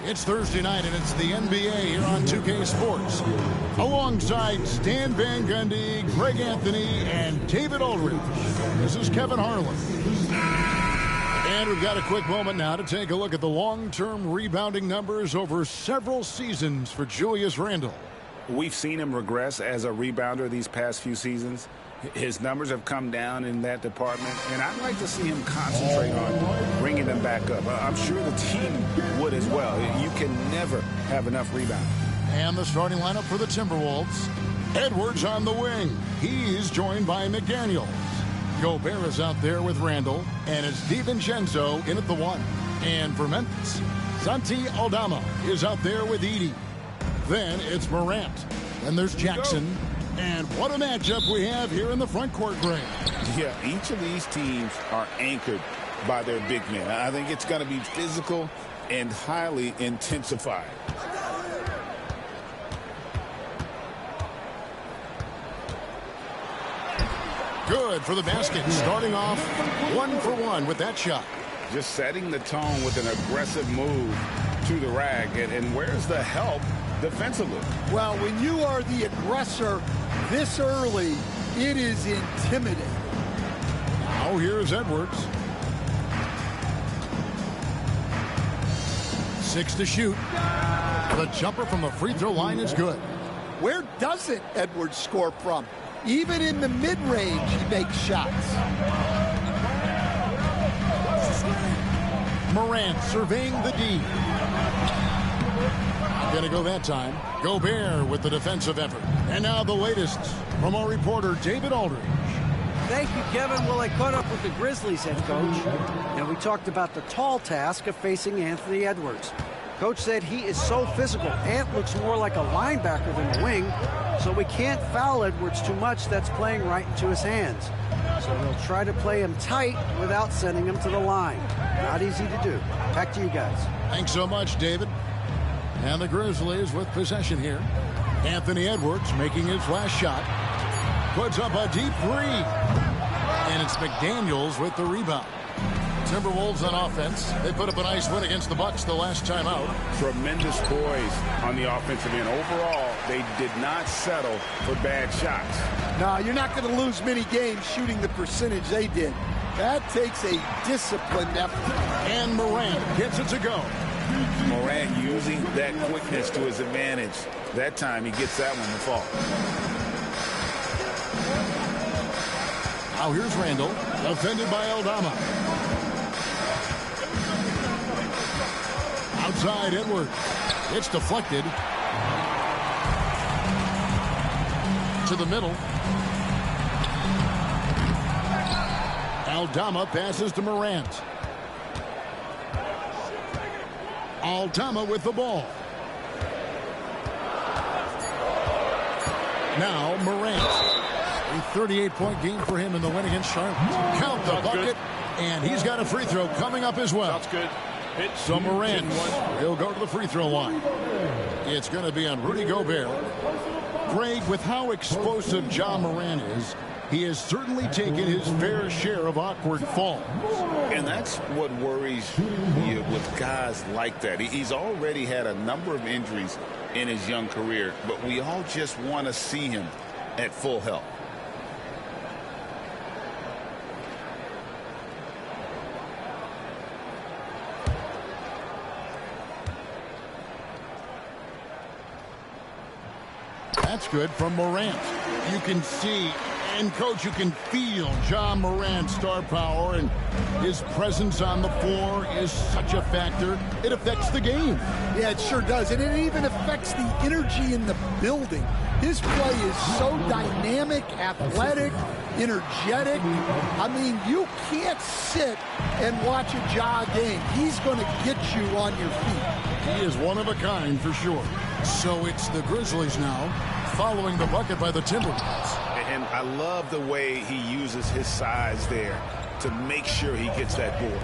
It's Thursday night, and it's the NBA here on 2K Sports. Alongside Stan Van Gundy, Greg Anthony, and David Aldridge, this is Kevin Harlan. And we've got a quick moment now to take a look at the long-term rebounding numbers over several seasons for Julius Randle. We've seen him regress as a rebounder these past few seasons. His numbers have come down in that department, and I'd like to see him concentrate on bringing them back up. I'm sure the team would as well. You can never have enough rebounding. And the starting lineup for the Timberwolves. Edwards on the wing. He's joined by McDaniels. Gobert is out there with Randle, and it's DiVincenzo in at the 1. And for Memphis, Santi Aldama is out there with Edey. Then it's Morant. Then there's Jackson. And what a matchup we have here in the front court, Greg. Yeah, each of these teams are anchored by their big men. I think it's going to be physical and highly intensified. Good for the basket, starting off 1 for 1 with that shot. Just setting the tone with an aggressive move to the rack. And where's the help defensively? Well, when you are the aggressor this early, it is intimidating. Now here's Edwards. 6 to shoot. The jumper from the free throw line is good. Where doesn't Edwards score from? Even in the mid-range, he makes shots. Morant surveying the D. Gonna go that time. Gobert with the defensive effort. And now the latest from our reporter, David Aldridge. Thank you, Kevin. Well, I caught up with the Grizzlies head coach, and we talked about the tall task of facing Anthony Edwards. Coach said he is so physical. Ant looks more like a linebacker than a wing, so we can't foul Edwards too much. That's playing right into his hands. So we'll try to play him tight without sending him to the line. Not easy to do. Back to you guys. Thanks so much, David. And the Grizzlies with possession here. Anthony Edwards making his last shot. Puts up a deep 3. And it's McDaniels with the rebound. Timberwolves on offense. They put up a nice win against the Bucks the last time out. Tremendous poise on the offensive end. Overall, they did not settle for bad shots. No, you're not going to lose many games shooting the percentage they did. That takes a disciplined effort. And Morant gets it to go. Morant using that quickness to his advantage. That time he gets that one to fall. Now here's Randle, defended by Aldama. Outside Edwards. It's deflected. To the middle. Aldama passes to Morant. Aldama with the ball. Now Morant. A 38-point game for him in the win against Charlotte. Count the bucket. And he's got a free throw coming up as well. Sounds good. So Morant, he'll go to the free throw line. It's going to be on Rudy Gobert. Greg, with how explosive Ja Morant is, he has certainly taken his fair share of awkward falls. And that's what worries you with guys like that. He's already had a number of injuries in his young career, but we all just want to see him at full health. That's good from Morant. You can see, and coach, you can feel Ja Morant's star power, and his presence on the floor is such a factor. It affects the game. Yeah, it sure does. And it even affects the energy in the building. His play is so dynamic, athletic, energetic. I mean, you can't sit and watch a Ja game. He's going to get you on your feet. He is one of a kind for sure. So it's the Grizzlies now, following the bucket by the Timberwolves. And I love the way he uses his size there to make sure he gets that board.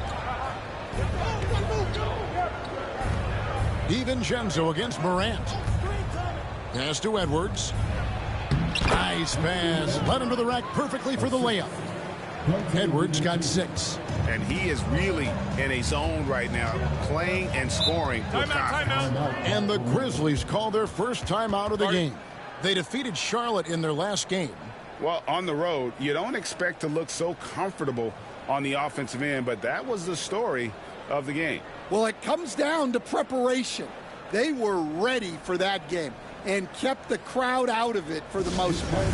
DiVincenzo against Morant. Pass to Edwards. Nice pass. Led him to the rack perfectly for the layup. Edwards got 6. And he is really in a zone right now, playing and scoring. Timeout. And the Grizzlies call their first timeout of the game. They defeated Charlotte in their last game. Well, on the road, you don't expect to look so comfortable on the offensive end, but that was the story of the game. Well, it comes down to preparation. They were ready for that game and kept the crowd out of it for the most part.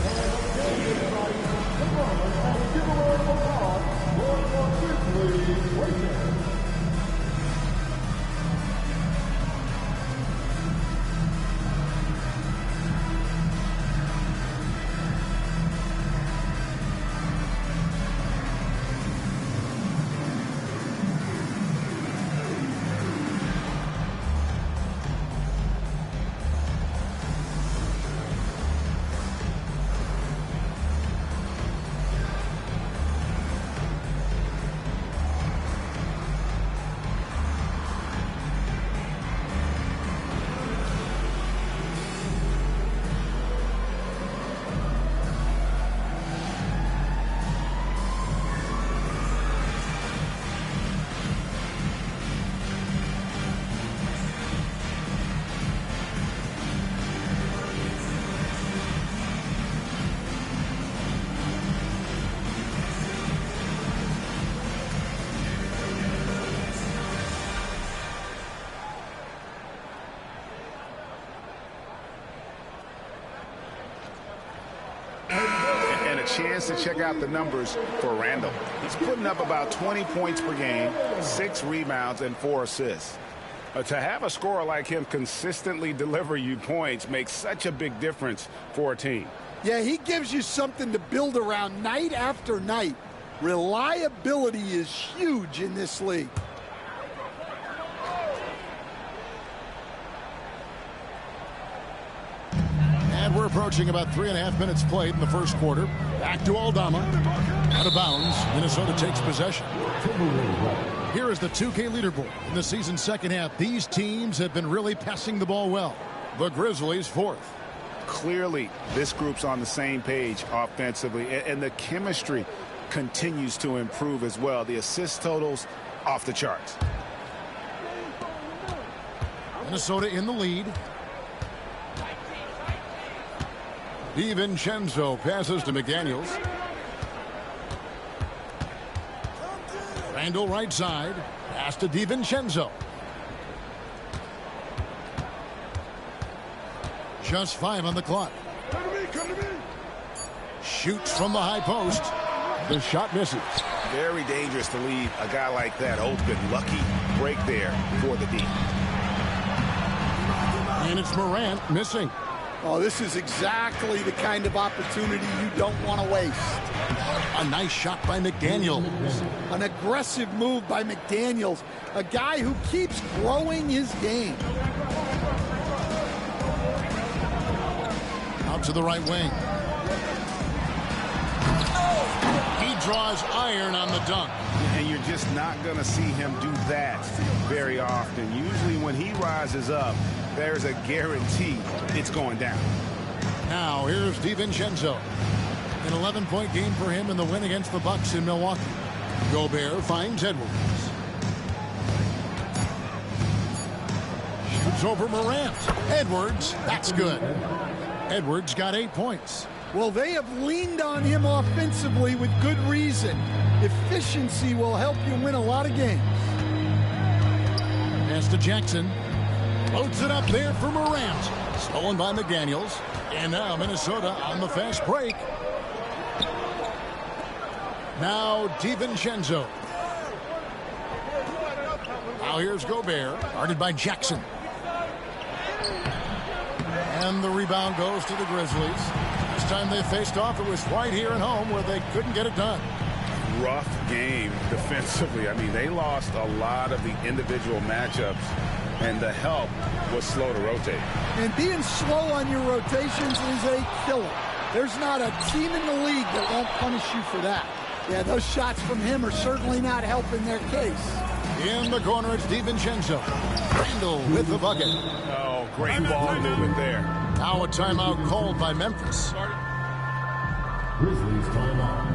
And a chance to check out the numbers for Randall. He's putting up about 20 points per game, 6 rebounds, and 4 assists. To have a scorer like him consistently deliver you points makes such a big difference for a team. Yeah, he gives you something to build around night after night. Reliability is huge in this league. And we're approaching about 3.5 minutes played in the first quarter. Back to Aldama. Out of bounds. Minnesota takes possession. Here is the 2K leaderboard. In the season's second half, these teams have been really passing the ball well. The Grizzlies 4th. Clearly, this group's on the same page offensively, and the chemistry continues to improve as well. The assist totals off the charts. Minnesota in the lead. DiVincenzo passes to McDaniels. Randall right side. Pass to DiVincenzo. Just 5 on the clock. Come to me. Shoots from the high post. The shot misses. Very dangerous to leave a guy like that open. Lucky break there for the D. And it's Morant missing. Oh, this is exactly the kind of opportunity you don't want to waste. A nice shot by McDaniels. An aggressive move by McDaniels, a guy who keeps growing his game. Out to the right wing. He draws iron on the dunk. And you're just not going to see him do that very often. Usually when he rises up, there's a guarantee it's going down. Now here's DiVincenzo. An 11-point game for him in the win against the Bucks in Milwaukee. Gobert finds Edwards. Shoots over Morant. Edwards, that's good. Edwards got 8 points. Well, they have leaned on him offensively with good reason. Efficiency will help you win a lot of games. Pass to Jackson. Floats it up there for Morant. Stolen by McDaniels. And now Minnesota on the fast break. Now DiVincenzo. Now here's Gobert. Guarded by Jackson. And the rebound goes to the Grizzlies. This time they faced off, it was right here at home where they couldn't get it done. Rough game defensively. I mean, they lost a lot of the individual matchups, and the help was slow to rotate. And being slow on your rotations is a killer. There's not a team in the league that won't punish you for that. Yeah, those shots from him are certainly not helping their case. In the corner, it's DiVincenzo. Randall with the bucket. Oh, great ball movement there. Now a timeout called by Memphis. Grizzlies timeout.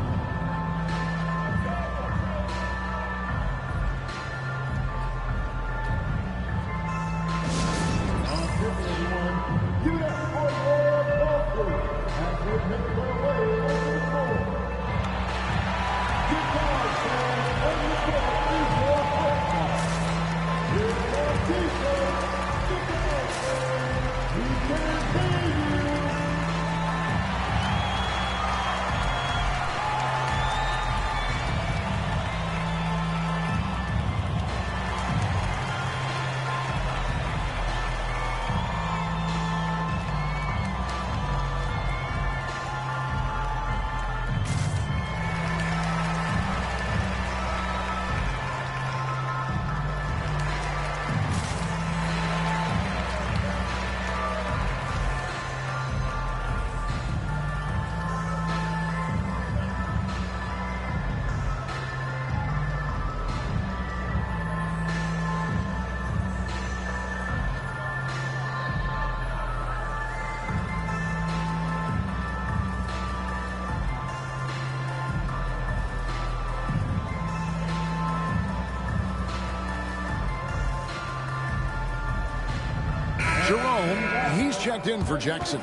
Jerome. He's checked in for Jackson.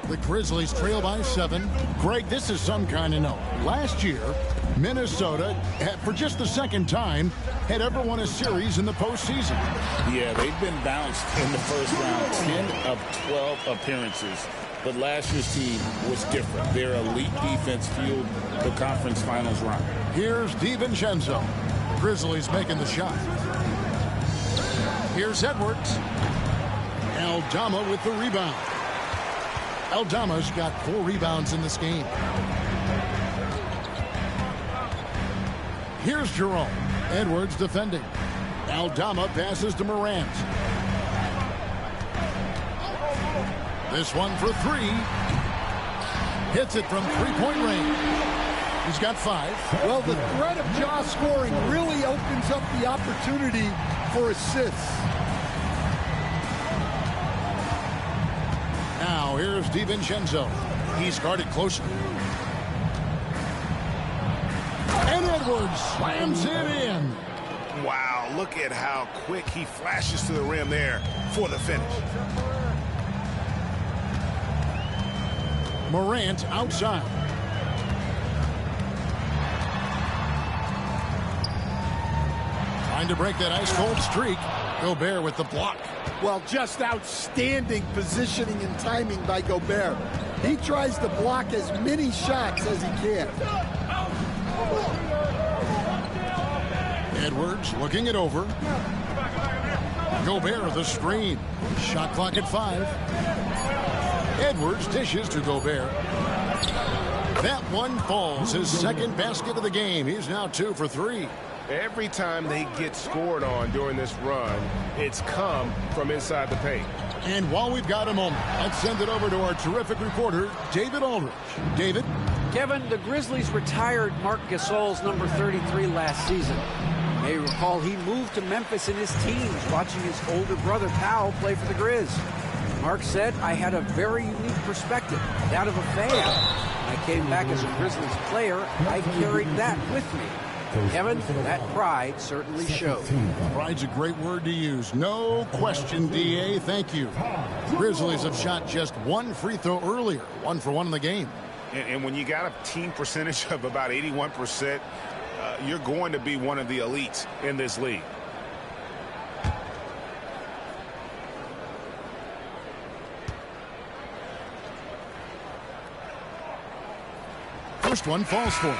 The Grizzlies trail by 7. Greg, this is some kind of note. Last year, Minnesota, for just the second time, had ever won a series in the postseason. Yeah, they've been bounced in the first round, 10 of 12 appearances. But last year's team was different. Their elite defense fueled the conference finals run. Here's DiVincenzo. Grizzlies making the shot. Here's Edwards. Aldama with the rebound. Aldama's got 4 rebounds in this game. Here's Jerome. Edwards defending. Aldama passes to Morant. This one for 3. Hits it from three-point range. He's got 5. Well, the threat of Ja scoring really opens up the opportunity for assists. Now here's DiVincenzo. He's guarded closely. And Edwards slams it in. Wow, look at how quick he flashes to the rim there for the finish. Morant outside. Trying to break that ice-cold streak. Gobert with the block. Well, just outstanding positioning and timing by Gobert. He tries to block as many shots as he can. Edwards looking it over. Gobert the screen. Shot clock at 5. Edwards dishes to Gobert. That one falls. His second basket of the game. He's now 2 for 3. Every time they get scored on during this run, it's come from inside the paint. And while we've got a moment, let's send it over to our terrific reporter, David Aldridge. David? Kevin, the Grizzlies retired Marc Gasol's number 33 last season. You may recall he moved to Memphis in his teens, watching his older brother Powell play for the Grizz. Mark said, "I had a very unique perspective, that of a fan. When I came back as a Grizzlies player, I carried that with me." Kevin, that pride certainly showed. Pride's a great word to use. No question, DA. Thank you. Grizzlies have shot just 1 free throw earlier. 1 for 1 in the game. And when you got a team percentage of about 81%, you're going to be one of the elites in this league. First one falls for it.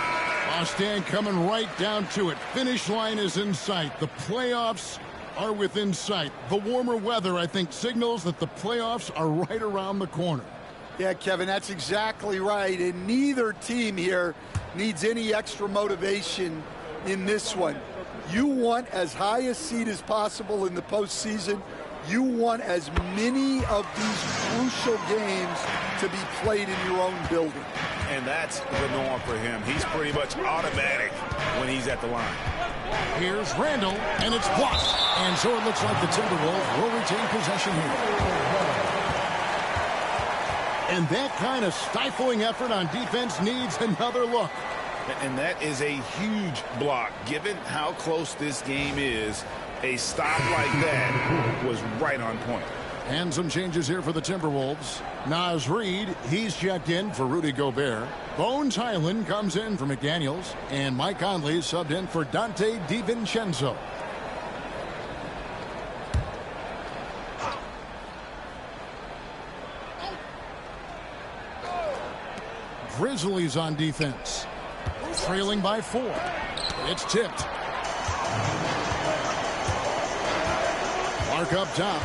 Stan coming right down to it. Finish line is in sight. The playoffs are within sight. The warmer weather, I think, signals that the playoffs are right around the corner. Yeah, Kevin, that's exactly right. And neither team here needs any extra motivation in this one. You want as high a seed as possible in the postseason. You want as many of these crucial games to be played in your own building. And that's the norm for him. He's pretty much automatic when he's at the line. Here's Randall, and it's blocked. And so it looks like the Timberwolves will retain possession here. And that kind of stifling effort on defense needs another look. And that is a huge block. Given how close this game is, a stop like that was right on point. And some changes here for the Timberwolves. Naz Reid, he's checked in for Rudy Gobert. Bones Highland comes in for McDaniels. And Mike Conley subbed in for Dante DiVincenzo. Grizzlies on defense. Trailing by 4. It's tipped. Clark up top.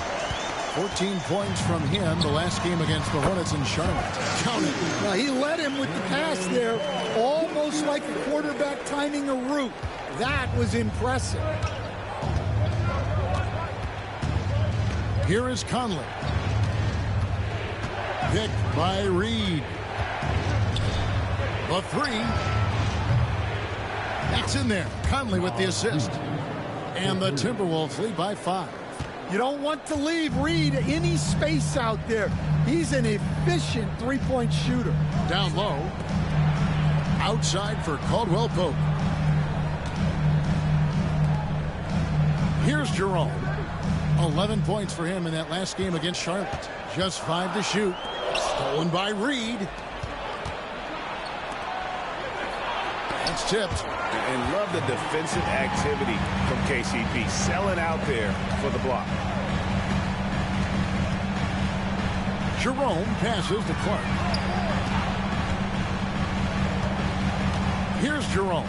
14 points from him the last game against the Hornets in Charlotte. Count it. Now, he led him with the pass there, almost like a quarterback timing a route. That was impressive. Here is Conley. Picked by Reed. The 3. That's in there. Conley with the assist. And the Timberwolves lead by 5. You don't want to leave Reed any space out there. He's an efficient three-point shooter. Down low. Outside for Caldwell Pope. Here's Jerome. 11 points for him in that last game against Charlotte. Just 5 to shoot. Stolen by Reed. That's tipped. And love the defensive activity from KCP. Selling out there for the block. Jerome passes to Clark. Here's Jerome.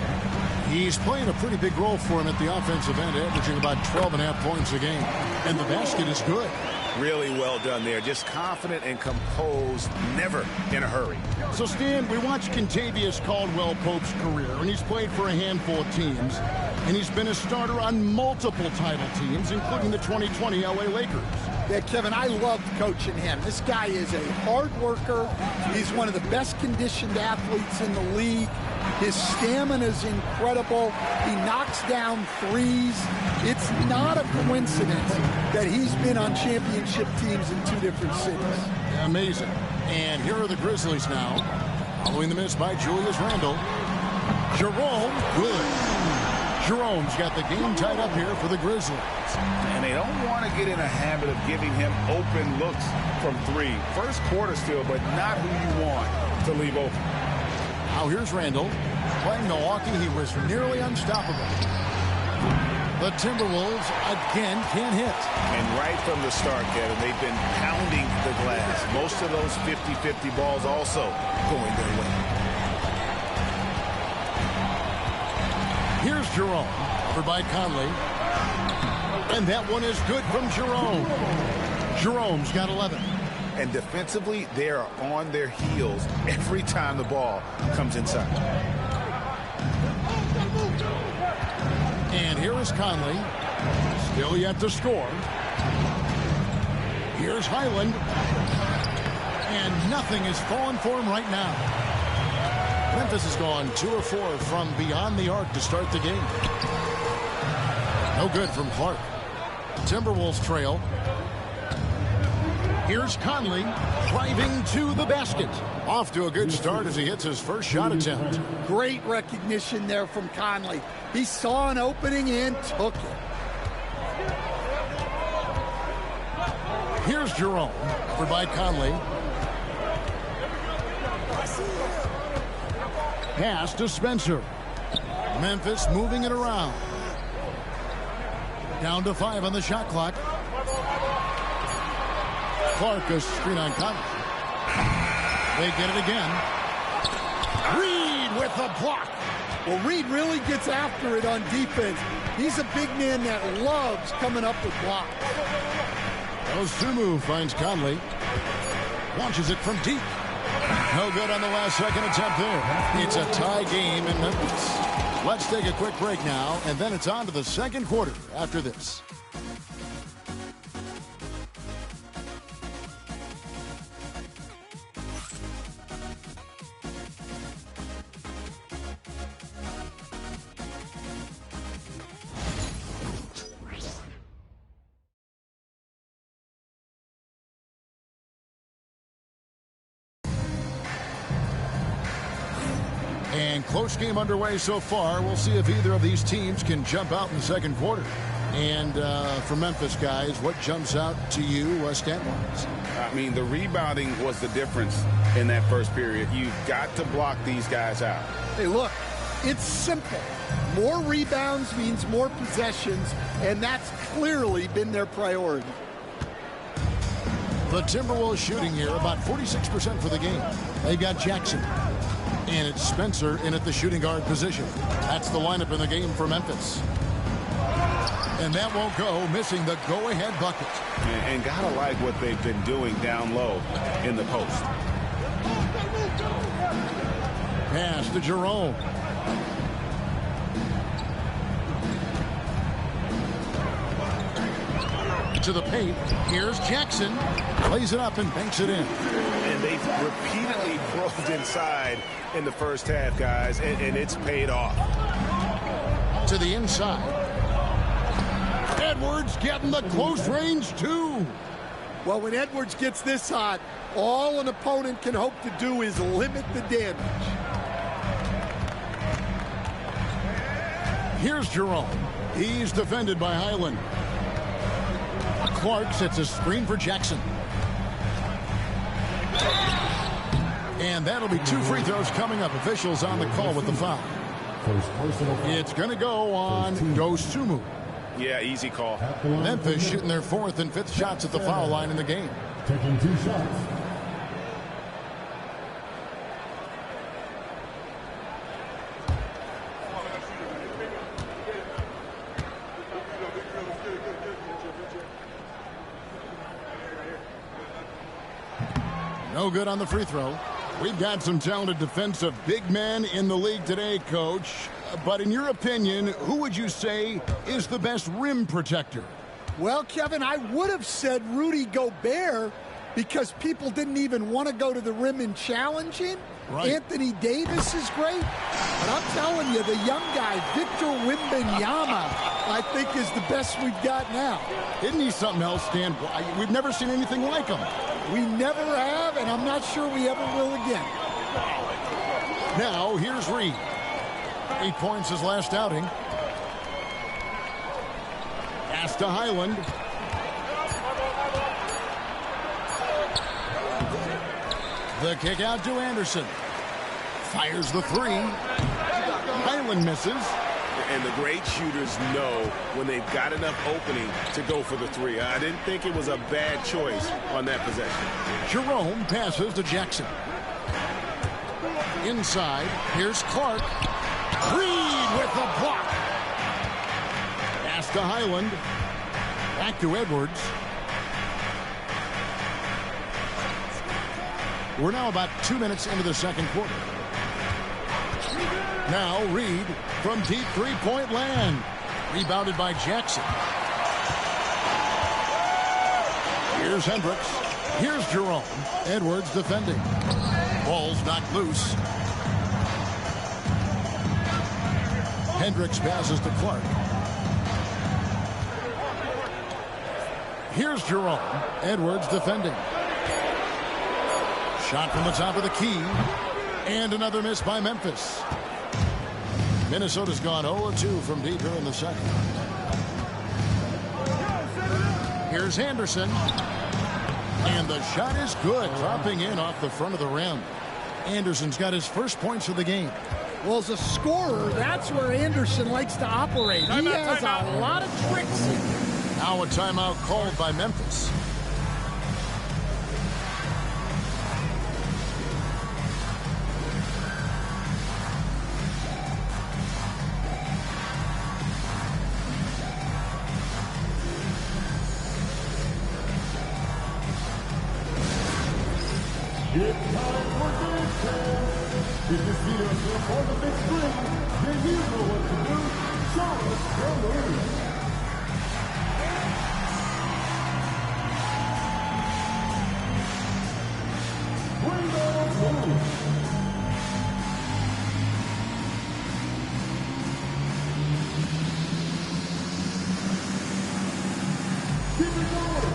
He's playing a pretty big role for him at the offensive end, averaging about 12.5 points a game. And the basket is good. Really well done there. Just confident and composed, never in a hurry. So, Stan, we watched Kentavious Caldwell Pope's career, and he's played for a handful of teams. And he's been a starter on multiple title teams, including the 2020 LA Lakers. Yeah, Kevin, I loved coaching him. This guy is a hard worker. He's one of the best conditioned athletes in the league. His stamina is incredible. He knocks down threes. It's not a coincidence that he's been on championship teams in 2 different cities. Amazing. And here are the Grizzlies now. Following the miss by Julius Randle. Jerome, good. Jerome's got the game tied up here for the Grizzlies. And they don't want to get in a habit of giving him open looks from 3. First quarter still, but not who you want to leave open. Now here's Randle. Playing Milwaukee, he was nearly unstoppable. The Timberwolves again can't hit. And right from the start, Kevin, they've been pounding the glass. Most of those 50-50 balls also going their way. Here's Jerome, over by Conley. And that one is good from Jerome. Jerome's got 11. And defensively, they are on their heels every time the ball comes inside. And here is Conley. Still yet to score. Here's Highland. And nothing is falling for him right now. Memphis has gone 2 of 4 from beyond the arc to start the game. No good from Clark. Timberwolves trail. Here's Conley driving to the basket. Off to a good start as he hits his first shot attempt. Great recognition there from Conley. He saw an opening and took it. Here's Jerome, over by Conley. Pass to Spencer. Memphis moving it around. Down to 5 on the shot clock. Clark a screen on Conley. They get it again. Reed with the block. Well, Reed really gets after it on defense. He's a big man that loves coming up with blocks. Osumu finds Conley. Launches it from deep. No good on the last second attempt there. It's a tie game in Memphis. Let's take a quick break now, and then it's on to the second quarter after this. And close game underway so far. We'll see if either of these teams can jump out in the second quarter. And for Memphis, guys, what jumps out to you stat-wise? I mean, the rebounding was the difference in that first period. You've got to block these guys out. Hey, look, it's simple. More rebounds means more possessions, and that's clearly been their priority. The Timberwolves shooting here about 46% for the game. They've got Jackson. And it's Spencer in at the shooting guard position. That's the lineup in the game for Memphis. And that won't go, missing the go-ahead bucket. And gotta like what they've been doing down low in the post. Pass to Jerome. To the paint. Here's Jackson. Lays it up and banks it in. And they've repeatedly probed inside in the first half, guys, and it's paid off. To the inside. Edwards getting the close range, too. Well, when Edwards gets this hot, all an opponent can hope to do is limit the damage. Here's Jerome. He's defended by Highland. Clark sets a screen for Jackson. And that'll be 2 free throws coming up. Officials on the call with the foul. It's going to go on Dosunmu. Yeah, easy call. Memphis shooting their 4th and 5th shots at the foul line in the game. Taking 2 shots. No good on the free throw. We've got some talented defensive big men in the league today, Coach. But in your opinion, who would you say is the best rim protector? Well, Kevin, I would have said Rudy Gobert because people didn't even want to go to the rim and challenge him. Right. Anthony Davis is great. But I'm telling you, the young guy, Victor Wembanyama, I think is the best we've got now. Isn't he something else, Dan? We've never seen anything like him. We never have, and I'm not sure we ever will again. Now, here's Reed. 8 points his last outing. Pass to Highland. The kick out to Anderson. Fires the 3. Highland misses. And the great shooters know when they've got enough opening to go for the 3. I didn't think it was a bad choice on that possession. Jerome passes to Jackson. Inside, here's Clark. Reed with the block. Pass to Highland. Back to Edwards. We're now about 2 minutes into the second quarter. Now Reed from deep three-point land. Rebounded by Jackson. Here's Hendricks. Here's Jerome. Edwards defending. Ball's knocked loose. Hendricks passes to Clark. Here's Jerome. Edwards defending. Shot from the top of the key. And another miss by Memphis. Minnesota's gone 0-2 from deep here in the second. Here's Anderson. And the shot is good. Dropping in off the front of the rim. Anderson's got his first points of the game. Well, as a scorer, that's where Anderson likes to operate. He has a lot of tricks in him. Now a timeout called by Memphis. It's time for dance time. If you see yourself on the big screen, then you know what to do. Show us your move. Bring on move. Keep it going.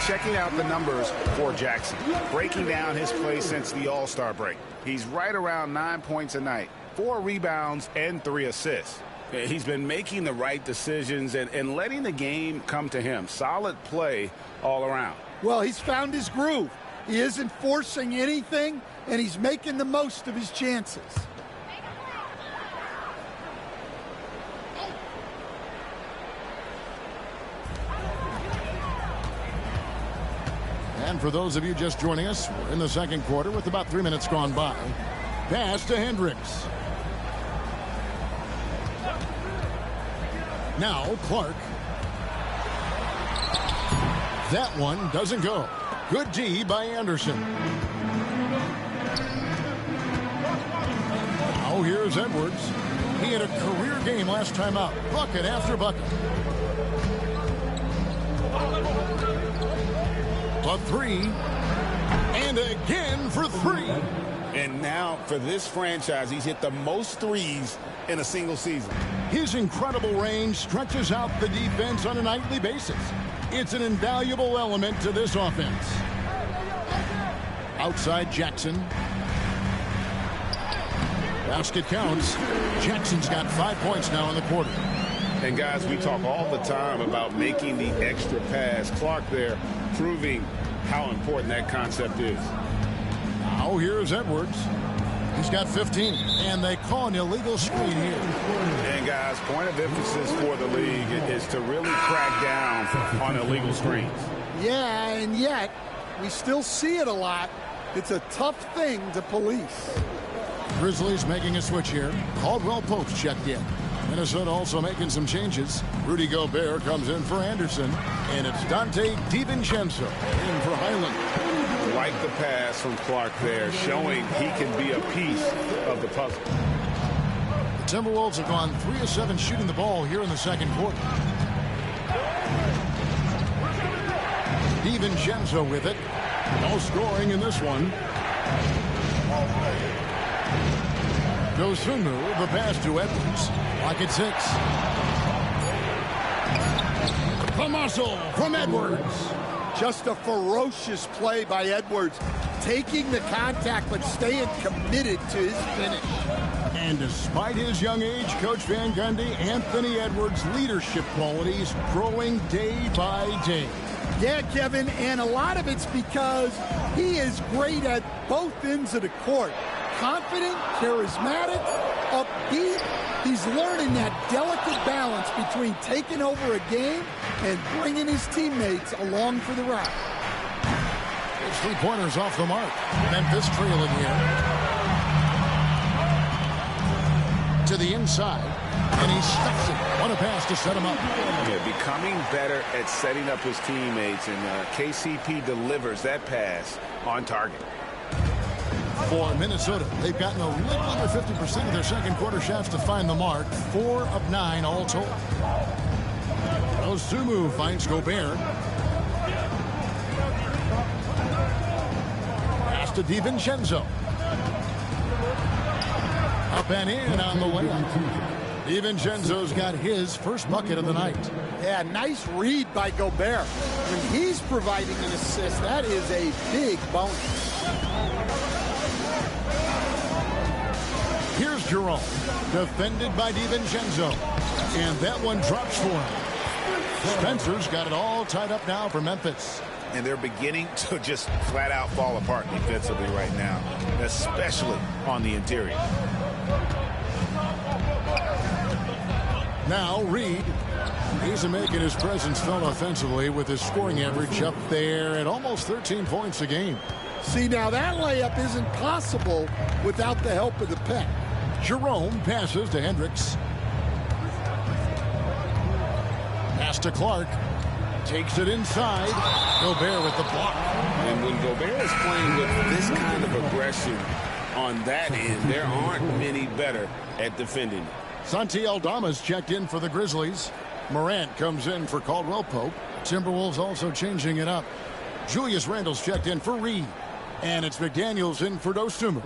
Checking out the numbers for Jackson. Breaking down his play since the All-Star break. He's right around 9 points a night, 4 rebounds, and 3 assists. He's been making the right decisions and letting the game come to him. Solid play all around. Well, he's found his groove. He isn't forcing anything, and he's making the most of his chances. And for those of you just joining us, we're in the second quarter with about 3 minutes gone by. Pass to Hendricks. Now Clark. That one doesn't go. Good D by Anderson. Now here's Edwards. He had a career game last time out. Bucket after bucket. A three. And again for three. And now for this franchise, he's hit the most threes in a single season. His incredible range stretches out the defense on a nightly basis. It's an invaluable element to this offense. Outside Jackson. Basket counts. Jackson's got 5 points now in the quarter. And guys, we talk all the time about making the extra pass. Clark there proving how important that concept is. Now here's Edwards. He's got 15, and they call an illegal screen here. And guys, point of emphasis for the league is to really crack down on illegal screens. Yeah, and yet we still see it a lot. It's a tough thing to police. Grizzlies making a switch here. Caldwell Pope's checked in. Minnesota also making some changes. Rudy Gobert comes in for Anderson, and it's Dante DiVincenzo in for Highland. Like the pass from Clark there, showing he can be a piece of the puzzle. The Timberwolves have gone 3 of 7 shooting the ball here in the second quarter. DiVincenzo with it. No scoring in this one. Dosunmu, the pass to Edwards. Lock at 6. The muscle from Edwards. Just a ferocious play by Edwards, taking the contact but staying committed to his finish. And despite his young age, Coach Van Gundy, Anthony Edwards' leadership qualities growing day by day. Yeah, Kevin, and a lot of it's because he is great at both ends of the court. Confident, charismatic, upbeat. He's learning that delicate balance between taking over a game and bringing his teammates along for the ride. His 3-pointers off the mark. Memphis trailing here. To the inside. And he stuffs it. What a pass to set him up. Yeah, becoming better at setting up his teammates, and KCP delivers that pass on target. For Minnesota, they've gotten a little under 50% of their second quarter shots to find the mark. 4 of 9 all told. Dosunmu finds Gobert. Pass to DiVincenzo. Up and in on the layup. DiVincenzo's got his first bucket of the night. Yeah, nice read by Gobert. When he's providing an assist, that is a big bonus. Here's Jerome, defended by DiVincenzo. And that one drops for him. Spencer's got it all tied up now for Memphis. And they're beginning to just flat out fall apart defensively right now, especially on the interior. Now Reed. He's making his presence felt offensively with his scoring average up there at almost 13 points a game. See, now that layup isn't possible without the help of the pick. Jerome passes to Hendricks. Pass to Clark. Takes it inside. Gobert with the block. And when Gobert is playing with this kind of aggression on that end, there aren't many better at defending. Santi Aldama's checked in for the Grizzlies. Morant comes in for Caldwell Pope. Timberwolves also changing it up. Julius Randle's checked in for Reed. And it's McDaniels in for Dosunmu.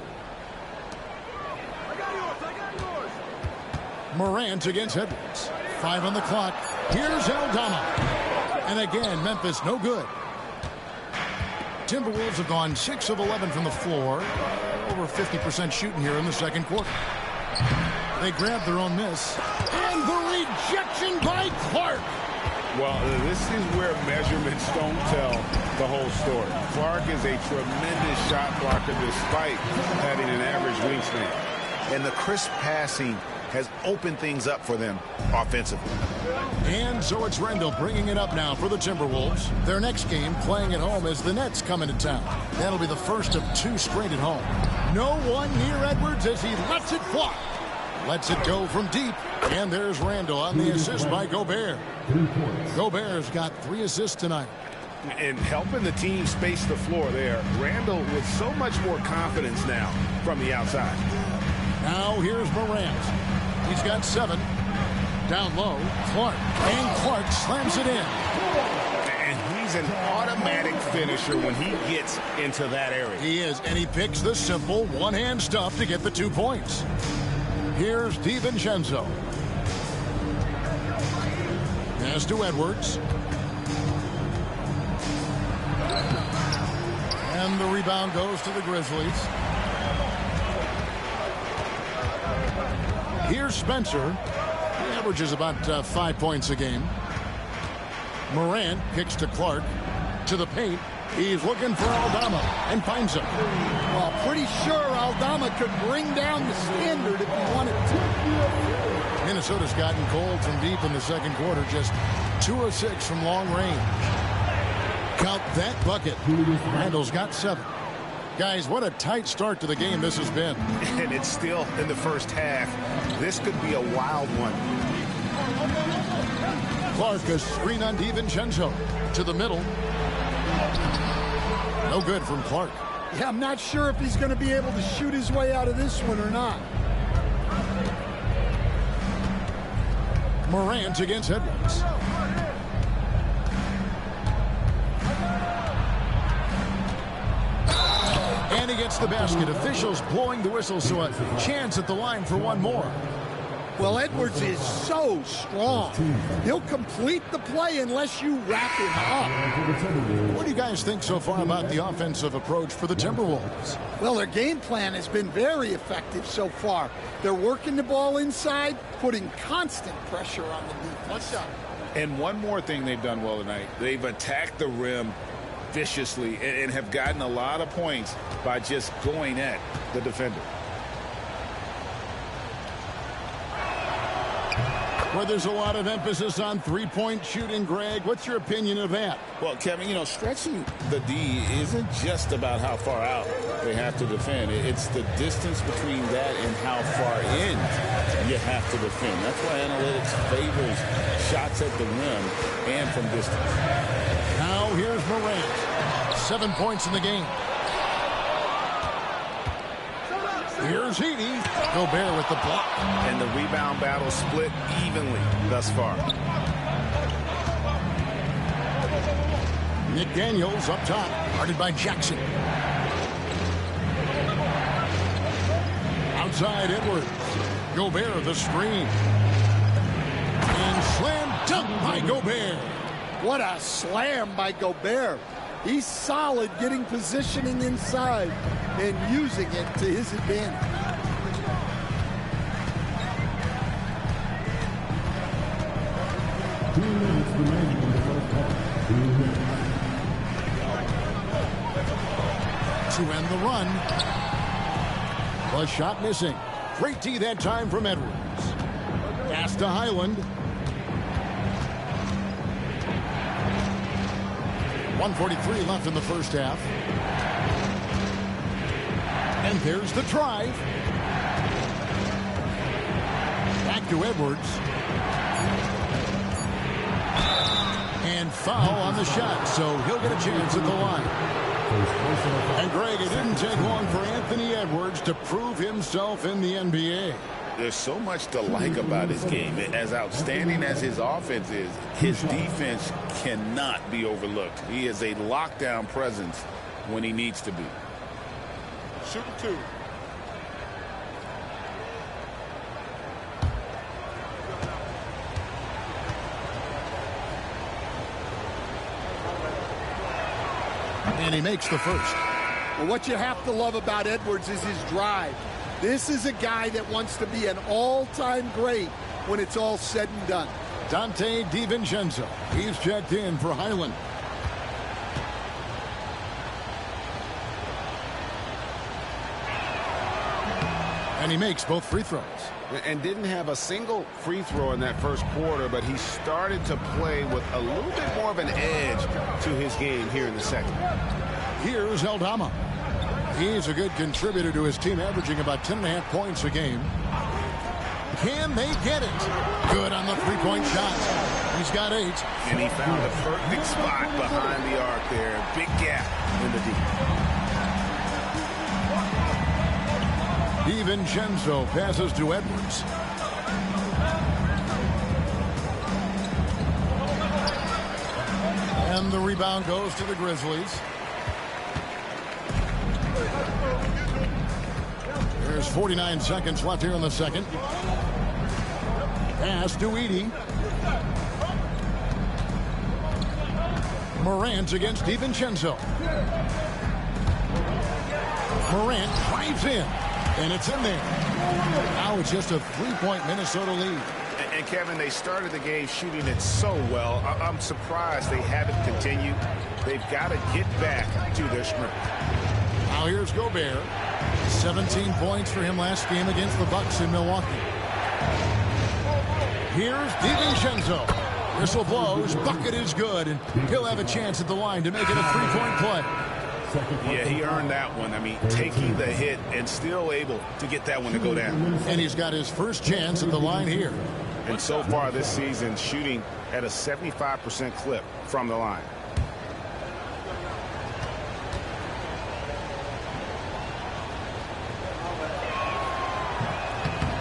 Morant against Edwards. 5 on the clock. Here's Aldama. And again, Memphis no good. Timberwolves have gone 6 of 11 from the floor. Over 50% shooting here in the second quarter. They grabbed their own miss. And the rejection by Clark. Well, this is where measurements don't tell the whole story. Clark is a tremendous shot blocker despite having an average wingspan. And the crisp passing has opened things up for them offensively. And so it's Rendell bringing it up now for the Timberwolves. Their next game playing at home as the Nets come into town. That'll be the first of 2 straight at home. No one near Edwards as he lets it fly. Lets it go from deep. And there's Randall on the assist by Gobert. Gobert's got 3 assists tonight. And helping the team space the floor there. Randall with so much more confidence now from the outside. Now here's Morant. He's got 7. Down low, Clark. And Clark slams it in. And he's an automatic finisher when he gets into that area. He is, and he picks the simple one-hand stuff to get the 2 points. Here's DiVincenzo. Pass to Edwards. And the rebound goes to the Grizzlies. Here's Spencer. He averages about 5 points a game. Morant kicks to Clark. To the paint. He's looking for Aldama and finds him. Well, pretty sure Aldama could bring down the standard if he wanted to. Minnesota's gotten cold from deep in the second quarter. Just 2 of 6 from long range. Count that bucket. Randall's got 7. Guys, what a tight start to the game this has been. And it's still in the first half. This could be a wild one. Clark, a screen on DiVincenzo. To the middle. No good from Clark. Yeah, I'm not sure if he's going to be able to shoot his way out of this one or not. Morant against Edwards. And he gets the basket. Officials blowing the whistle, so a chance at the line for one more. Well, Edwards is so strong. He'll complete the play unless you wrap him up. What do you guys think so far about the offensive approach for the Timberwolves? Well, their game plan has been very effective so far. They're working the ball inside, putting constant pressure on the defense. What's up? And one more thing they've done well tonight. They've attacked the rim viciously and have gotten a lot of points by just going at the defender. Where there's a lot of emphasis on three-point shooting, Greg. What's your opinion of that? Well, Kevin, you know, stretching the D isn't just about how far out they have to defend. It's the distance between that and how far in you have to defend. That's why analytics favors shots at the rim and from distance. Now here's Morant. 7 points in the game. Here's Heaney. Gobert with the block. And the rebound battle split evenly thus far. Nick Daniels up top, guarded by Jackson. Outside Edwards. Gobert the screen. And slam dunk by Gobert. What a slam by Gobert. He's solid getting positioning inside and using it to his advantage. To end the run. A shot missing. Great D that time from Edwards. Pass to Highland. 1:43 left in the first half. And there's the drive. Back to Edwards. And foul on the shot, so he'll get a chance at the line. And Greg, it didn't take long for Anthony Edwards to prove himself in the NBA. There's so much to like about his game. As outstanding as his offense is, his defense cannot be overlooked. He is a lockdown presence when he needs to be. Shoot 2. And he makes the first. Well, what you have to love about Edwards is his drive. This is a guy that wants to be an all-time great when it's all said and done. Dante DiVincenzo. He's checked in for Highland. And he makes both free throws. And didn't have a single free throw in that first quarter, but he started to play with a little bit more of an edge to his game here in the second. Here's Aldama. He's a good contributor to his team, averaging about 10.5 points a game. Can they get it? Good on the three-point shot. He's got 8. And he found the perfect spot behind the arc there. Big gap in the deep. DiVincenzo passes to Edwards. And the rebound goes to the Grizzlies. There's 49 seconds left here in the second. Pass to Edey. Morant against DiVincenzo. Morant drives in, and it's in there. Now it's just a 3-point Minnesota lead. And Kevin, they started the game shooting it so well. I'm surprised they haven't continued. They've got to get back to their strength. Now here's Gobert. 17 points for him last game against the Bucks in Milwaukee. Here's DiVincenzo. Whistle blows. Bucket is good, and he'll have a chance at the line to make it a 3-point play. Yeah, he earned that one. I mean, taking the hit and still able to get that one to go down. And he's got his first chance at the line here. And so far this season, shooting at a 75% clip from the line.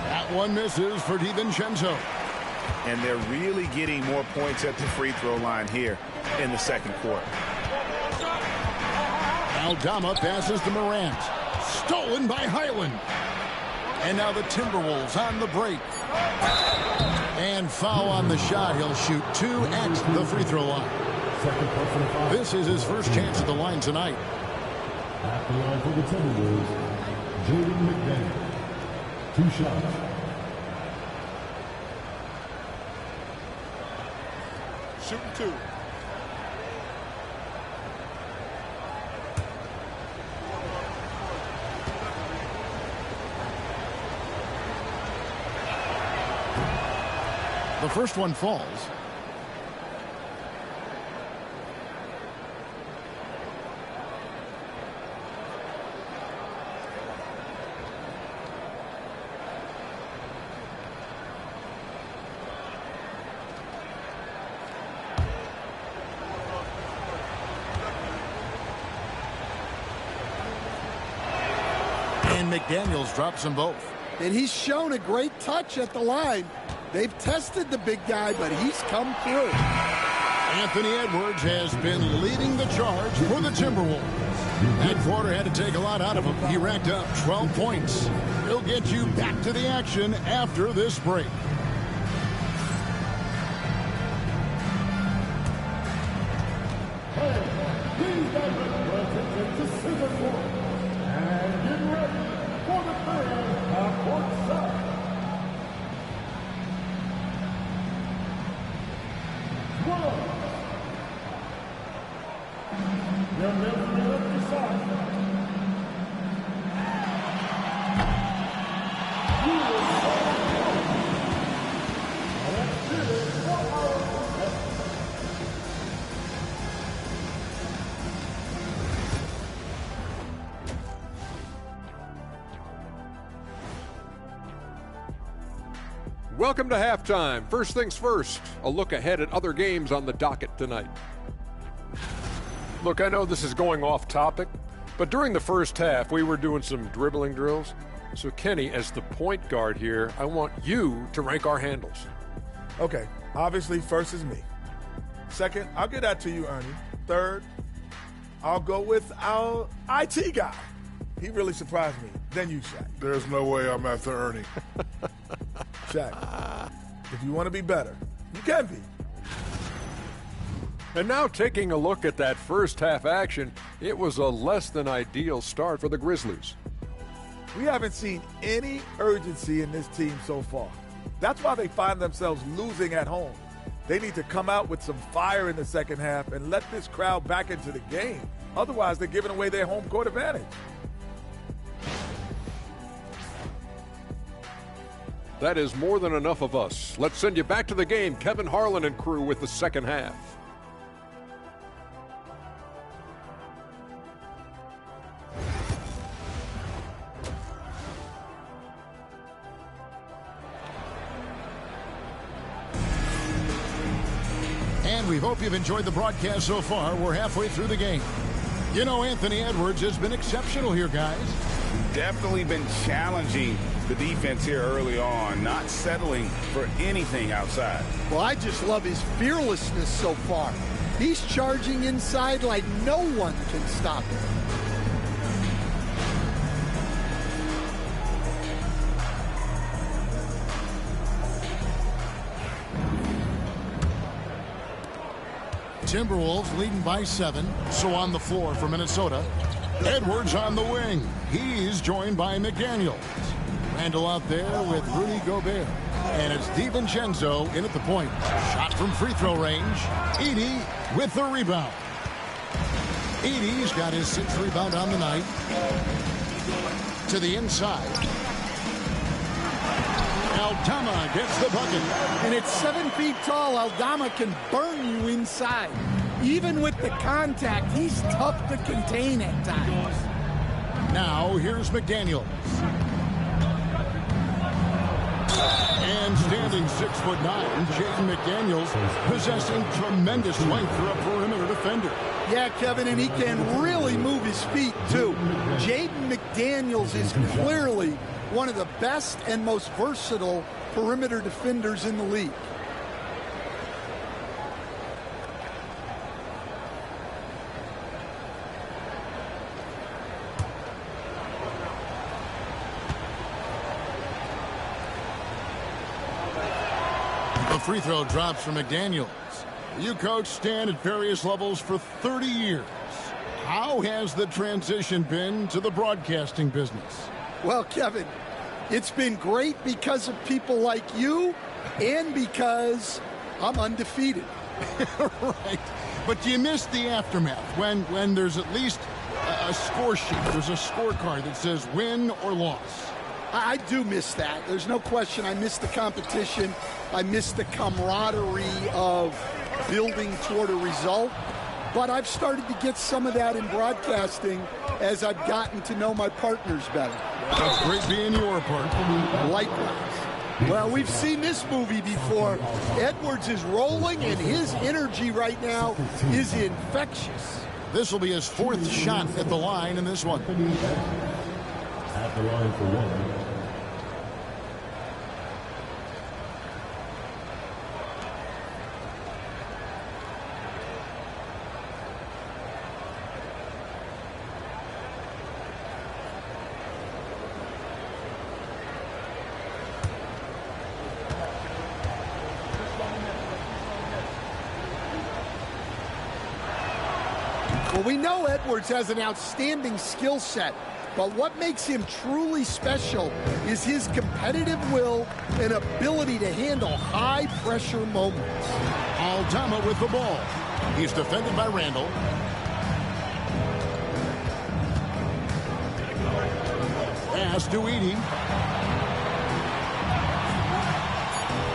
That one misses for DiVincenzo. And they're really getting more points at the free throw line here in the second quarter. Aldama passes to Morant. Stolen by Highland. And now the Timberwolves on the break. And foul on the shot. He'll shoot 2 at the free throw line. This is his first chance at the line tonight. At the line for the Timberwolves, Jaden McDaniel. 2 shots. Shooting 2. The first one falls. And McDaniels drops them both. And he's shown a great touch at the line. They've tested the big guy, but he's come through. Anthony Edwards has been leading the charge for the Timberwolves. That quarter had to take a lot out of him. He racked up 12 points. He'll get you back to the action after this break. Welcome to halftime. First things first, a look ahead at other games on the docket tonight. Look, I know this is going off topic, but during the first half, we were doing some dribbling drills. So, Kenny, as the point guard here, I want you to rank our handles. Okay, obviously, first is me. Second, I'll get that to you, Ernie. Third, I'll go with our IT guy. He really surprised me. Then you, Shaq. There's no way I'm after Ernie. Shaq, if you want to be better, you can be. And now taking a look at that first half action, it was a less than ideal start for the Grizzlies. We haven't seen any urgency in this team so far. That's why they find themselves losing at home. They need to come out with some fire in the second half and let this crowd back into the game. Otherwise, they're giving away their home court advantage. That is more than enough of us. Let's send you back to the game, Kevin Harlan and crew, with the second half. And we hope you've enjoyed the broadcast so far. We're halfway through the game. You know, Anthony Edwards has been exceptional here, guys. Definitely been challenging the defense here early on, not settling for anything outside. Well, I just love his fearlessness so far. He's charging inside like no one can stop him. Timberwolves leading by 7. So on the floor for Minnesota. Edwards on the wing. He's joined by McDaniels. Randall out there with Rudy Gobert. And it's DiVincenzo in at the point. Shot from free throw range. Edey with the rebound. Edey's got his 6th rebound on the night. To the inside. Aldama gets the bucket. And at 7 feet tall, Aldama can burn you inside. Even with the contact, he's tough to contain at times. Now, here's McDaniels. And standing 6'9", Jaden McDaniels possessing tremendous length for a perimeter defender. Yeah, Kevin, and he can really move his feet, too. Jaden McDaniels is clearly one of the best and most versatile perimeter defenders in the league. The free throw drops for McDaniels. You coach Stan at various levels for 30 years. How has the transition been to the broadcasting business? Well, Kevin, it's been great because of people like you and because I'm undefeated. Right. But do you miss the aftermath when there's at least a score sheet? There's a scorecard that says win or loss. I do miss that. There's no question I miss the competition. I miss the camaraderie of building toward a result. But I've started to get some of that in broadcasting as I've gotten to know my partners better. That's great being your partner. Likewise. Well, we've seen this movie before. Edwards is rolling, and his energy right now is infectious. This will be his 4th shot at the line in this one. At the line for one. Well, we know Edwards has an outstanding skill set, but what makes him truly special is his competitive will and ability to handle high-pressure moments. Aldama with the ball. He's defended by Randall. Pass to Edey.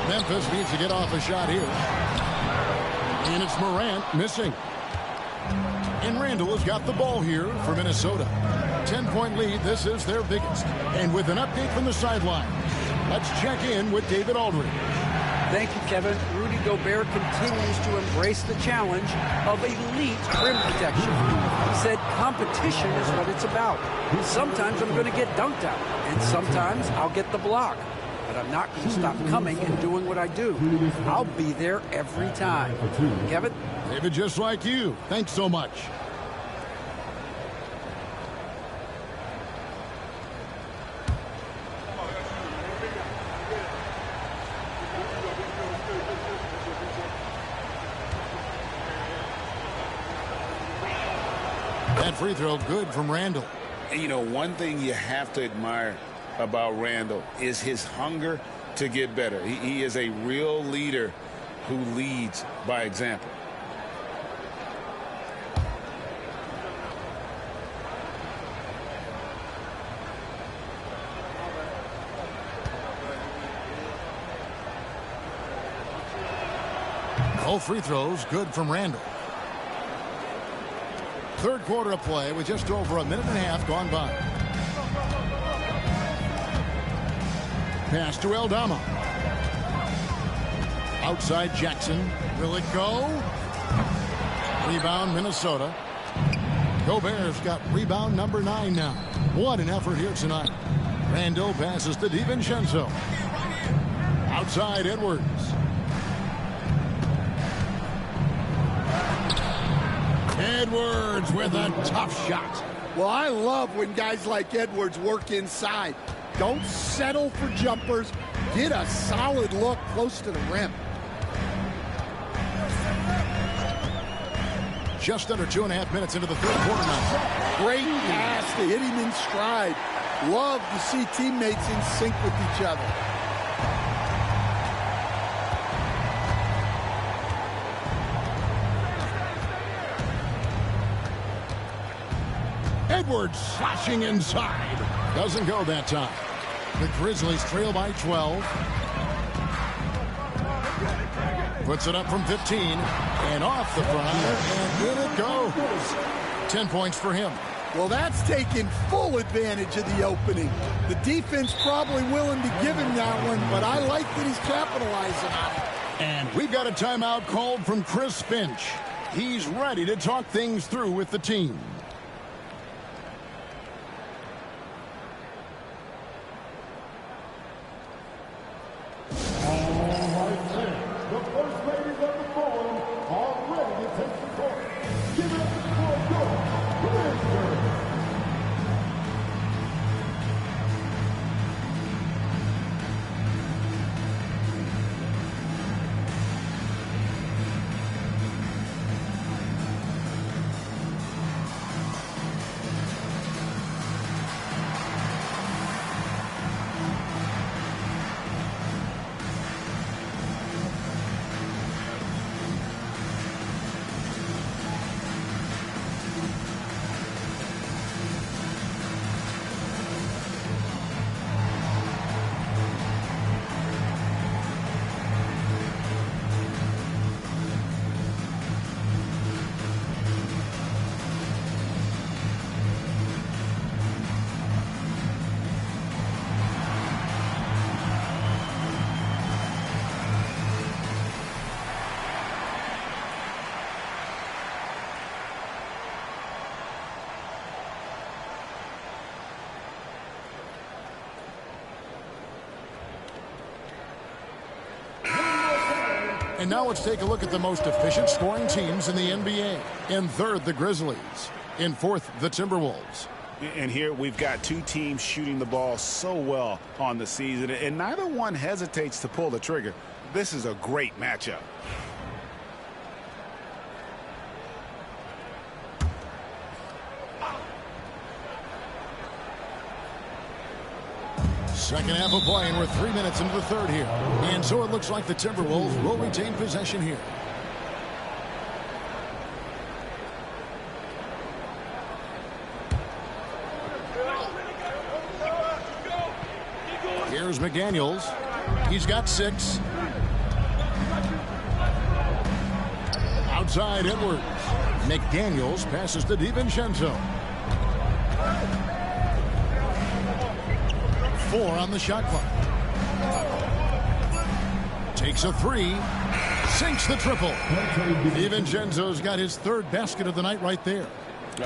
Memphis needs to get off a shot here. And it's Morant missing. And Randall has got the ball here for Minnesota. 10-point lead. This is their biggest. And with an update from the sideline, let's check in with David Aldridge. Thank you, Kevin. Rudy Gobert continues to embrace the challenge of elite rim protection. He said competition is what it's about. Sometimes I'm going to get dunked out, and sometimes I'll get the block. But I'm not going to stop coming and doing what I do. I'll be there every time. Kevin? David, just like you. Thanks so much. That free throw good from Randall. And, you know, one thing you have to admire about Randall is his hunger to get better. He is a real leader who leads by example. Both free throws good from Randall. Third quarter of play with just over a minute and a half gone by. Pass to Aldama. Outside Jackson. Will it go? Rebound Minnesota. Gobert's got rebound number 9 now. What an effort here tonight. Randall passes to DiVincenzo. Outside Edwards. Edwards with a tough shot. Well, I love when guys like Edwards work inside. Don't settle for jumpers. Get a solid look close to the rim. Just under 2.5 minutes into the third quarter now. Great pass to hit him in stride. Love to see teammates in sync with each other. Edwards slashing inside. Doesn't go that time. The Grizzlies trail by 12. Puts it up from 15 and off the front, and in it goes. 10 points for him. Well, that's taking full advantage of the opening. The defense probably willing to give him that one, but I like that he's capitalizing on it. And we've got a timeout called from Chris Finch. He's ready to talk things through with the team. And now let's take a look at the most efficient scoring teams in the NBA. In third, the Grizzlies. In fourth, the Timberwolves. And here we've got two teams shooting the ball so well on the season, and neither one hesitates to pull the trigger. This is a great matchup. Second half of play, and we're 3 minutes into the third here. And so it looks like the Timberwolves will retain possession here. Here's McDaniels. He's got 6. Outside Edwards. McDaniels passes to DiVincenzo. 4 on the shot clock. Takes a 3. Sinks the triple. DiVincenzo's got his third basket of the night right there.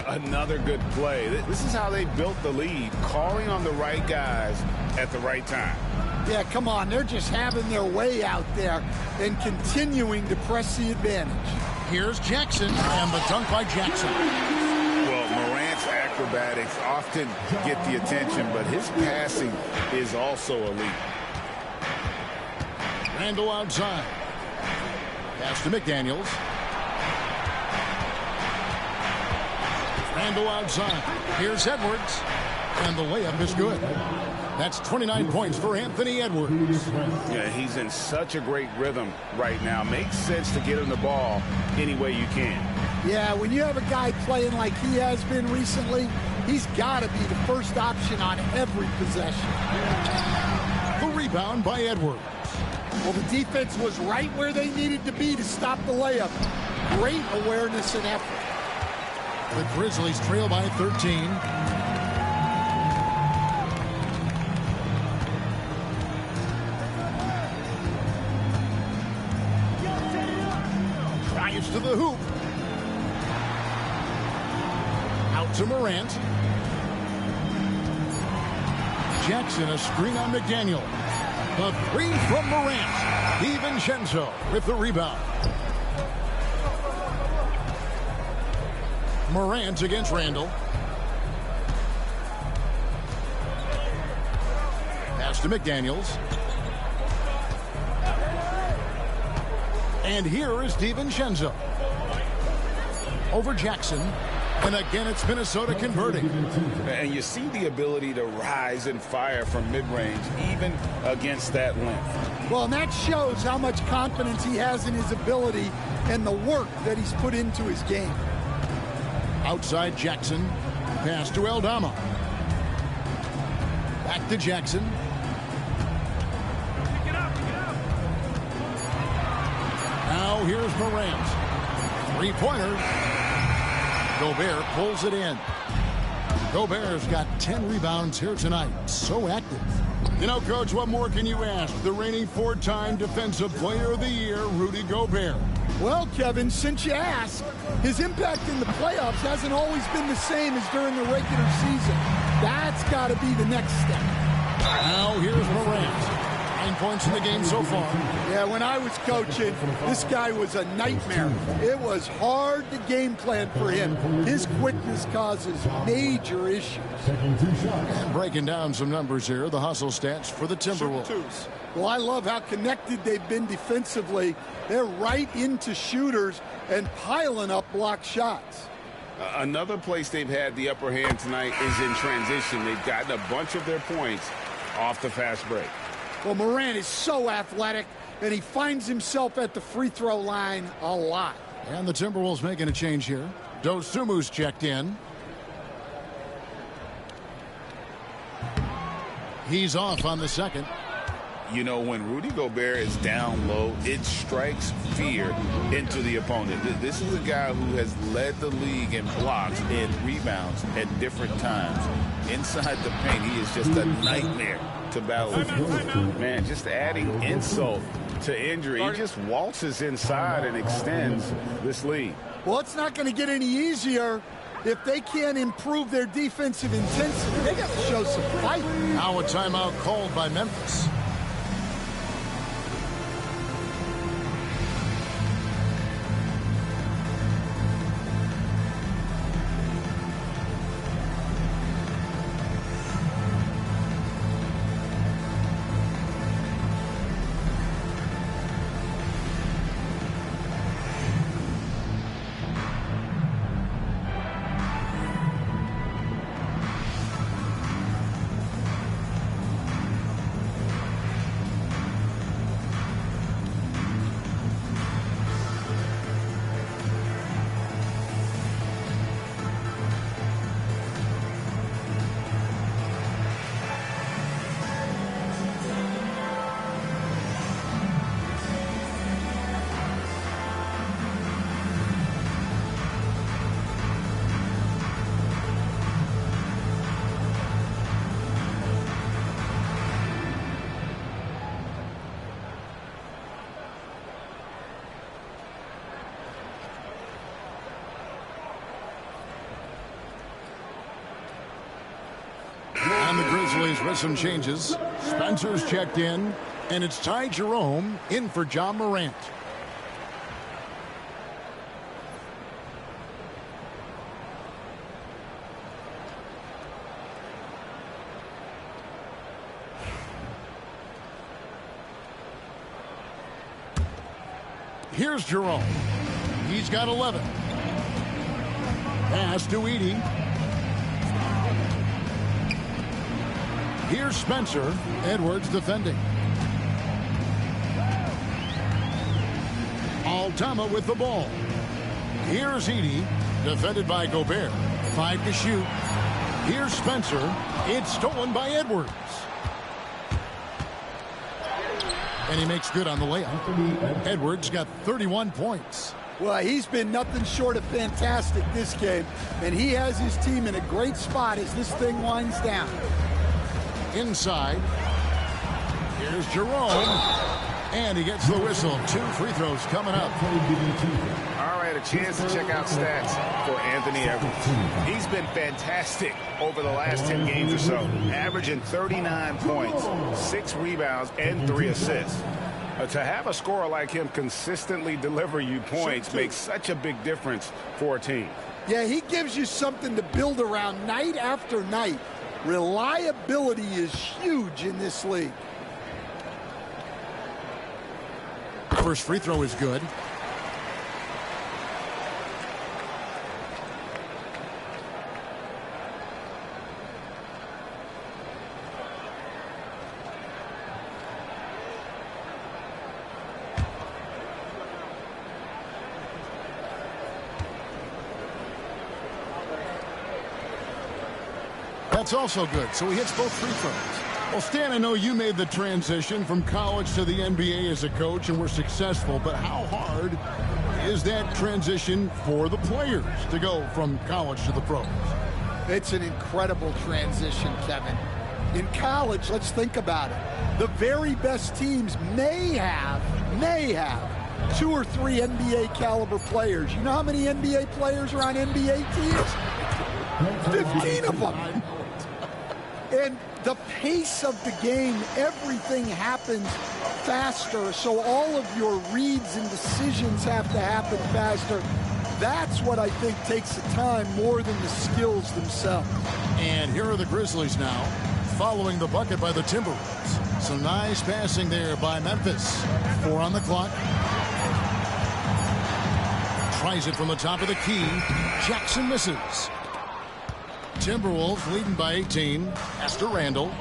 Another good play. This is how they built the lead, calling on the right guys at the right time. Yeah, come on. They're just having their way out there and continuing to press the advantage. Here's Jackson, and the dunk by Jackson. Well, Morant's acrobatics often get the attention, but his passing is also elite. Randall outside. Pass to McDaniels. Randall outside. Here's Edwards. And the layup is good. That's 29 points for Anthony Edwards. Yeah, he's in such a great rhythm right now. Makes sense to get him the ball any way you can. Yeah, when you have a guy playing like he has been recently, he's got to be the first option on every possession. The rebound by Edwards. Well, the defense was right where they needed to be to stop the layup. Great awareness and effort. The Grizzlies trail by 13. Drives to the hoop. Out to Morant. Jackson, a screen on McDaniel. The three from Morant. DiVincenzo with the rebound. Morant against Randall. Pass to McDaniels. And here is DiVincenzo. Over Jackson. And again, it's Minnesota converting. And you see the ability to rise and fire from mid-range, even against that length. Well, and that shows how much confidence he has in his ability and the work that he's put into his game. Outside Jackson. Pass to Aldama. Back to Jackson. Now here's Morant. Three-pointer. Gobert pulls it in. Gobert's got 10 rebounds here tonight. So active. You know, Coach, what more can you ask? The reigning four-time Defensive Player of the Year, Rudy Gobert. Well, Kevin, since you asked, his impact in the playoffs hasn't always been the same as during the regular season. That's got to be the next step. Now here's Morant. 9 points in the game so far. Yeah, when I was coaching, this guy was a nightmare. It was hard to game plan for him. His quickness causes major issues. And breaking down some numbers here, the hustle stats for the Timberwolves. Well, I love how connected they've been defensively. They're right into shooters and piling up block shots. Another place they've had the upper hand tonight is in transition. They've gotten a bunch of their points off the fast break. Well, Morant is so athletic, and he finds himself at the free throw line a lot. And the Timberwolves making a change here. Dosumu's checked in. He's off on the second. You know, when Rudy Gobert is down low, it strikes fear into the opponent. This is a guy who has led the league in blocks and rebounds at different times. Inside the paint, he is just a nightmare to battle with. Man, just adding insult to injury. He just waltzes inside and extends this lead. Well, it's not going to get any easier if they can't improve their defensive intensity. They got to show some fight. Now a timeout called by Memphis. And the Grizzlies with some changes. Spencer's checked in, and it's Ty Jerome in for John Morant. Here's Jerome. He's got 11. Pass to Edey. Here's Spencer. Edwards defending. Aldama with the ball. Here's Edey. Defended by Gobert. 5 to shoot. Here's Spencer. It's stolen by Edwards. And he makes good on the layup. Edwards got 31 points. Well, he's been nothing short of fantastic this game, and he has his team in a great spot as this thing winds down. Inside. Here's Jerome. And he gets the whistle. 2 free throws coming up. All right, a chance to check out stats for Anthony Edwards. He's been fantastic over the last 10 games or so, averaging 39 points, 6 rebounds, and 3 assists. To have a scorer like him consistently deliver you points makes such a big difference for a team. Yeah, he gives you something to build around night after night. Reliability is huge in this league. First free throw is good. That's also good, so he hits both free throws. Well, Stan, I know you made the transition from college to the NBA as a coach and were successful, but how hard is that transition for the players to go from college to the pros? It's an incredible transition, Kevin. In college, let's think about it. The very best teams may have 2 or 3 NBA caliber players. You know how many NBA players are on NBA teams? 15 of them. And the pace of the game, everything happens faster, so all of your reads and decisions have to happen faster. That's what I think takes the time more than the skills themselves. And here are the Grizzlies now, following the bucket by the Timberwolves. Some nice passing there by Memphis. 4 on the clock. Tries it from the top of the key. Jackson misses. Timberwolves leading by 18. Pass to Randall.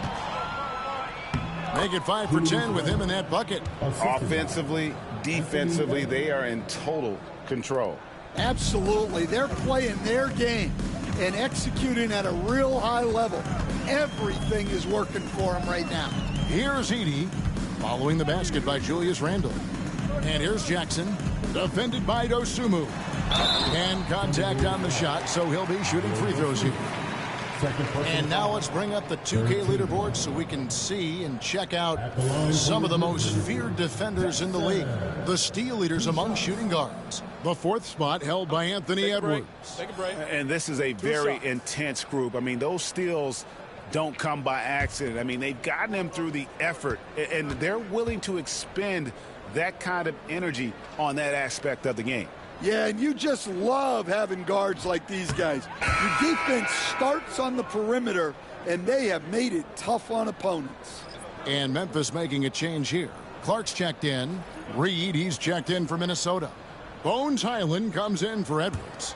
Make it 5 for 10 with him in that bucket. Offensively, defensively, they are in total control. Absolutely. They're playing their game and executing at a real high level. Everything is working for them right now. Here's Edey following the basket by Julius Randle. And here's Jackson, defended by Dosunmu. And contact on the shot, so he'll be shooting free throws here. And now let's bring up the 2K leaderboard so we can see and check out some of the most feared defenders in the league. The steal leaders among shooting guards. The 4th spot held by Anthony Edwards. Take a break. And this is a very intense group. I mean, those steals don't come by accident. I mean, they've gotten them through the effort, and they're willing to expend that kind of energy on that aspect of the game. Yeah, and you just love having guards like these guys. Your defense starts on the perimeter, and they have made it tough on opponents. And Memphis making a change here. Clark's checked in. Reed, he's checked in for Minnesota. Bones Highland comes in for Edwards.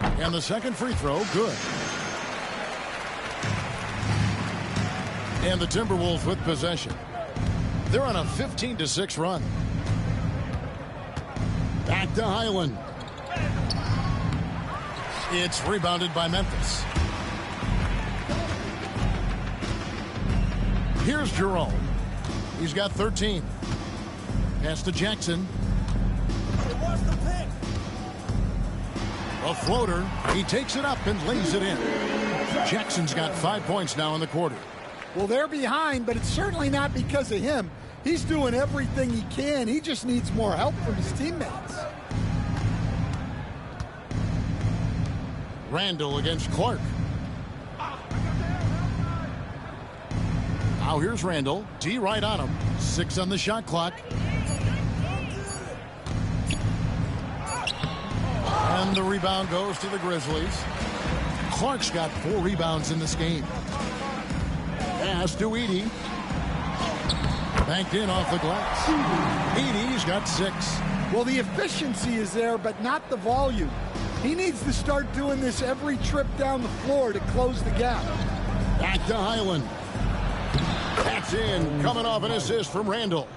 And the second free throw, good. And the Timberwolves with possession. They're on a 15-6 run. Back to Highland. It's rebounded by Memphis. Here's Jerome. He's got 13. Pass to Jackson. A floater. He takes it up and lays it in. Jackson's got 5 points now in the quarter. Well, they're behind, but it's certainly not because of him. He's doing everything he can. He just needs more help from his teammates. Randall against Clark. Now here's Randall. D right on him. 6 on the shot clock. And the rebound goes to the Grizzlies. Clark's got 4 rebounds in this game. Pass to Edey. Banked in off the glass. Edey's got 6. Well, the efficiency is there, but not the volume. He needs to start doing this every trip down the floor to close the gap. Back to Highland. That's in. Coming off an assist from Randall.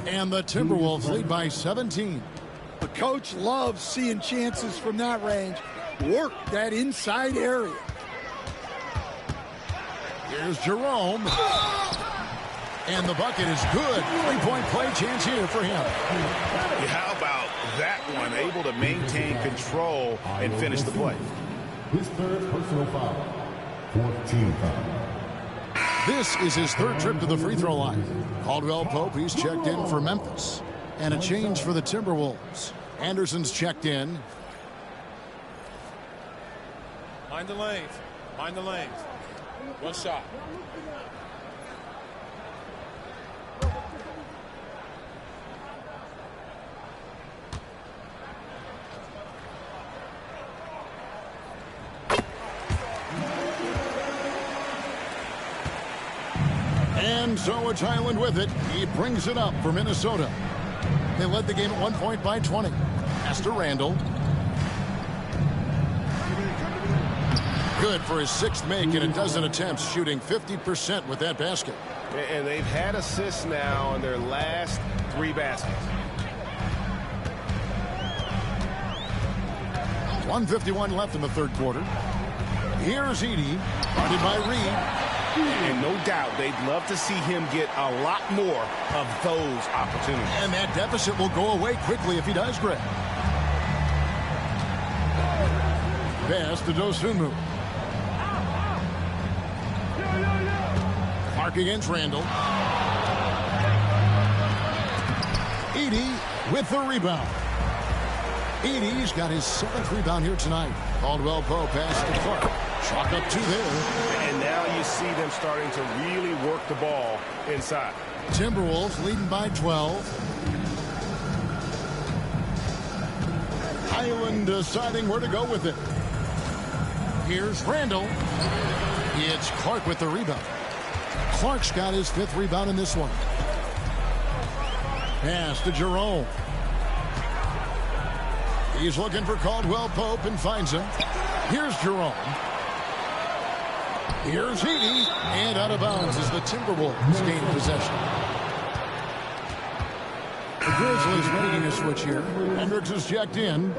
And the Timberwolves lead by 17. The coach loves seeing chances from that range. work that inside area. Here's Jerome. And the bucket is good. 3-point play chance here for him. How about that one? Able to maintain control and finish the play. His third personal foul. 14 foul. This is his third trip to the free throw line. Caldwell Pope, he's checked in for Memphis. And a change for the Timberwolves. Anderson's checked in. Mind the lanes. Mind the lanes. One shot. And so it's Highland with it. He brings it up for Minnesota. They led the game at 1 point by 20. Pass to Randall. Good for his sixth make in a dozen attempts, shooting 50% with that basket. And they've had assists now on their last 3 baskets. 1:51 left in the third quarter. Here's Edey, guarded by Reed. And no doubt they'd love to see him get a lot more of those opportunities. And that deficit will go away quickly if he does, Greg. Pass to Dosunmu. Clark against Randall. Edey with the rebound. Edey's got his 7th rebound here tonight. Caldwell Pope pass to Clark. Chalk up 2 there. And now you see them starting to really work the ball inside. Timberwolves leading by 12. Highland deciding where to go with it. Here's Randall. It's Clark with the rebound. Clark's got his 5th rebound in this one. Pass to Jerome. He's looking for Caldwell Pope and finds him. Here's Jerome. Here's Edey. And out of bounds as the Timberwolves gain possession. The Grizzlies making a switch here. Hendricks is checked in.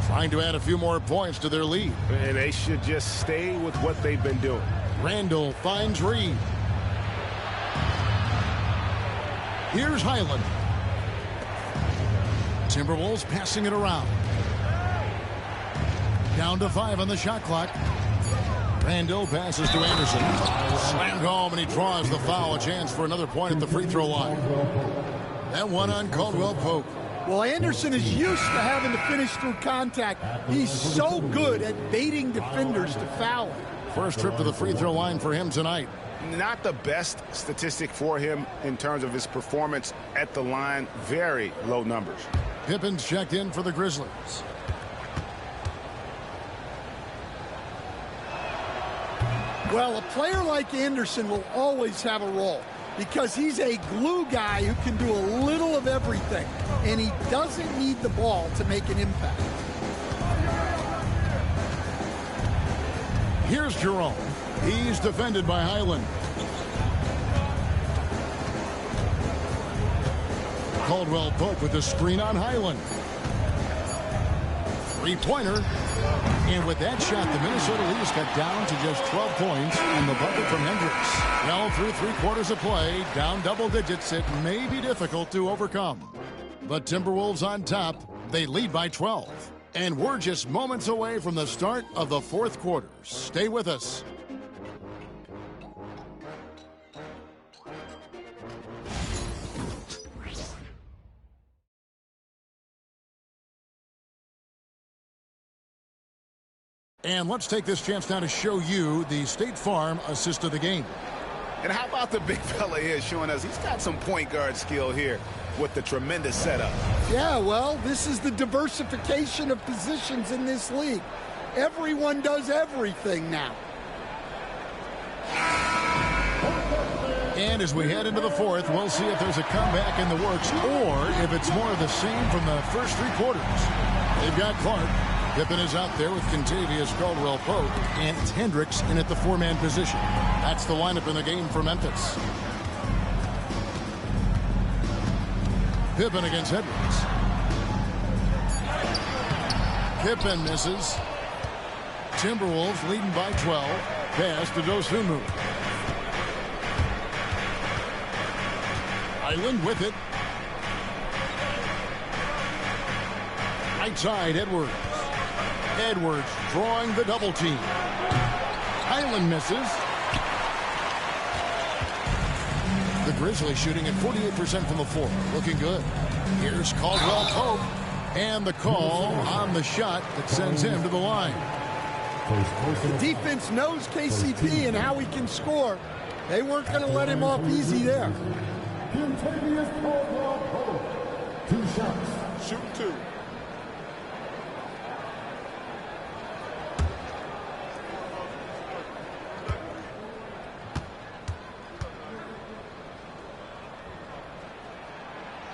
Trying to add a few more points to their lead. And they should just stay with what they've been doing. Randall finds Reed. Here's Highland. Timberwolves passing it around. Down to 5 on the shot clock. Randall passes to Anderson. Slammed home, and he draws the foul. A chance for another point at the free throw line. That one on Caldwell Pope. Well, Anderson is used to having to finish through contact. He's so good at baiting defenders to foul him. First trip to the free throw line for him tonight. Not the best statistic for him in terms of his performance at the line. Very low numbers. Pippen's checked in for the Grizzlies. Well, a player like Anderson will always have a role because he's a glue guy who can do a little of everything, and he doesn't need the ball to make an impact. Here's Jerome. He's defended by Highland. Caldwell Pope with the screen on Highland. Three-pointer. And with that shot, the Minnesota Leafs got down to just 12 points and the bucket from Hendricks. Well, through 3 quarters of play, down double digits, it may be difficult to overcome. But Timberwolves on top, they lead by 12. And we're just moments away from the start of the 4th quarter. Stay with us. And let's take this chance now to show you the State Farm assist of the game. And how about the big fella here showing us he's got some point guard skill here with the tremendous setup. Yeah, well, this is the diversification of positions in this league. Everyone does everything now. And as we head into the 4th, we'll see if there's a comeback in the works or if it's more of the same from the first 3 quarters. They've got Clark. Pippen is out there with Contavious, Caldwell Pope, and Hendricks in at the 4-man position. That's the lineup in the game for Memphis. Pippen against Edwards. Pippen misses. Timberwolves leading by 12. Pass to Dosunmu. Island with it. Right side, Edwards. Edwards drawing the double team. Island misses. The Grizzlies shooting at 48% from the floor. Looking good. Here's Caldwell Pope. And the call on the shot that sends him to the line. The defense knows KCP and how he can score. They weren't going to let him off easy there. Caldwell Pope. 2 shots. Shoot 2.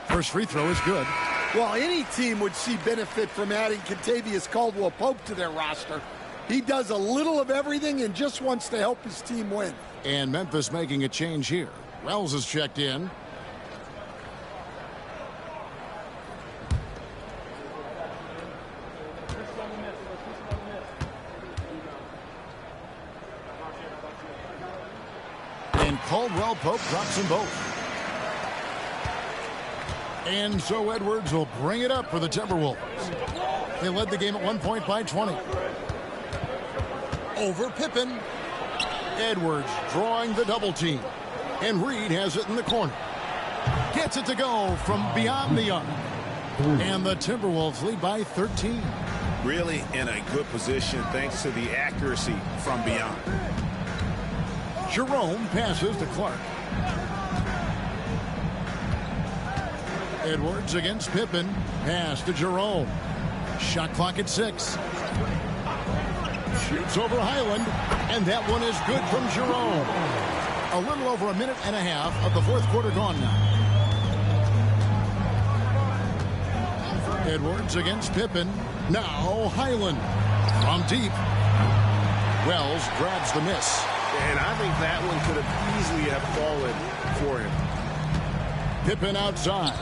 First free throw is good. Well, any team would see benefit from adding Kentavious Caldwell-Pope to their roster. He does a little of everything and just wants to help his team win. And Memphis making a change here. Wells is checked in. And Caldwell-Pope drops them both. And so Edwards will bring it up for the Timberwolves. They led the game at 1 point by 20. Over Pippen. Edwards drawing the double team. And Reed has it in the corner. Gets it to go from beyond the arc. And the Timberwolves lead by 13. Really in a good position thanks to the accuracy from beyond. Jerome passes to Clark. Edwards against Pippen. Pass to Jerome. Shot clock at 6. Shoots over Highland. And that one is good from Jerome. A little over a minute and a half of the fourth quarter gone now. Edwards against Pippen. Now Highland. From deep. Wells grabs the miss. And I think that one could have easily have fallen for him. Pippen outside.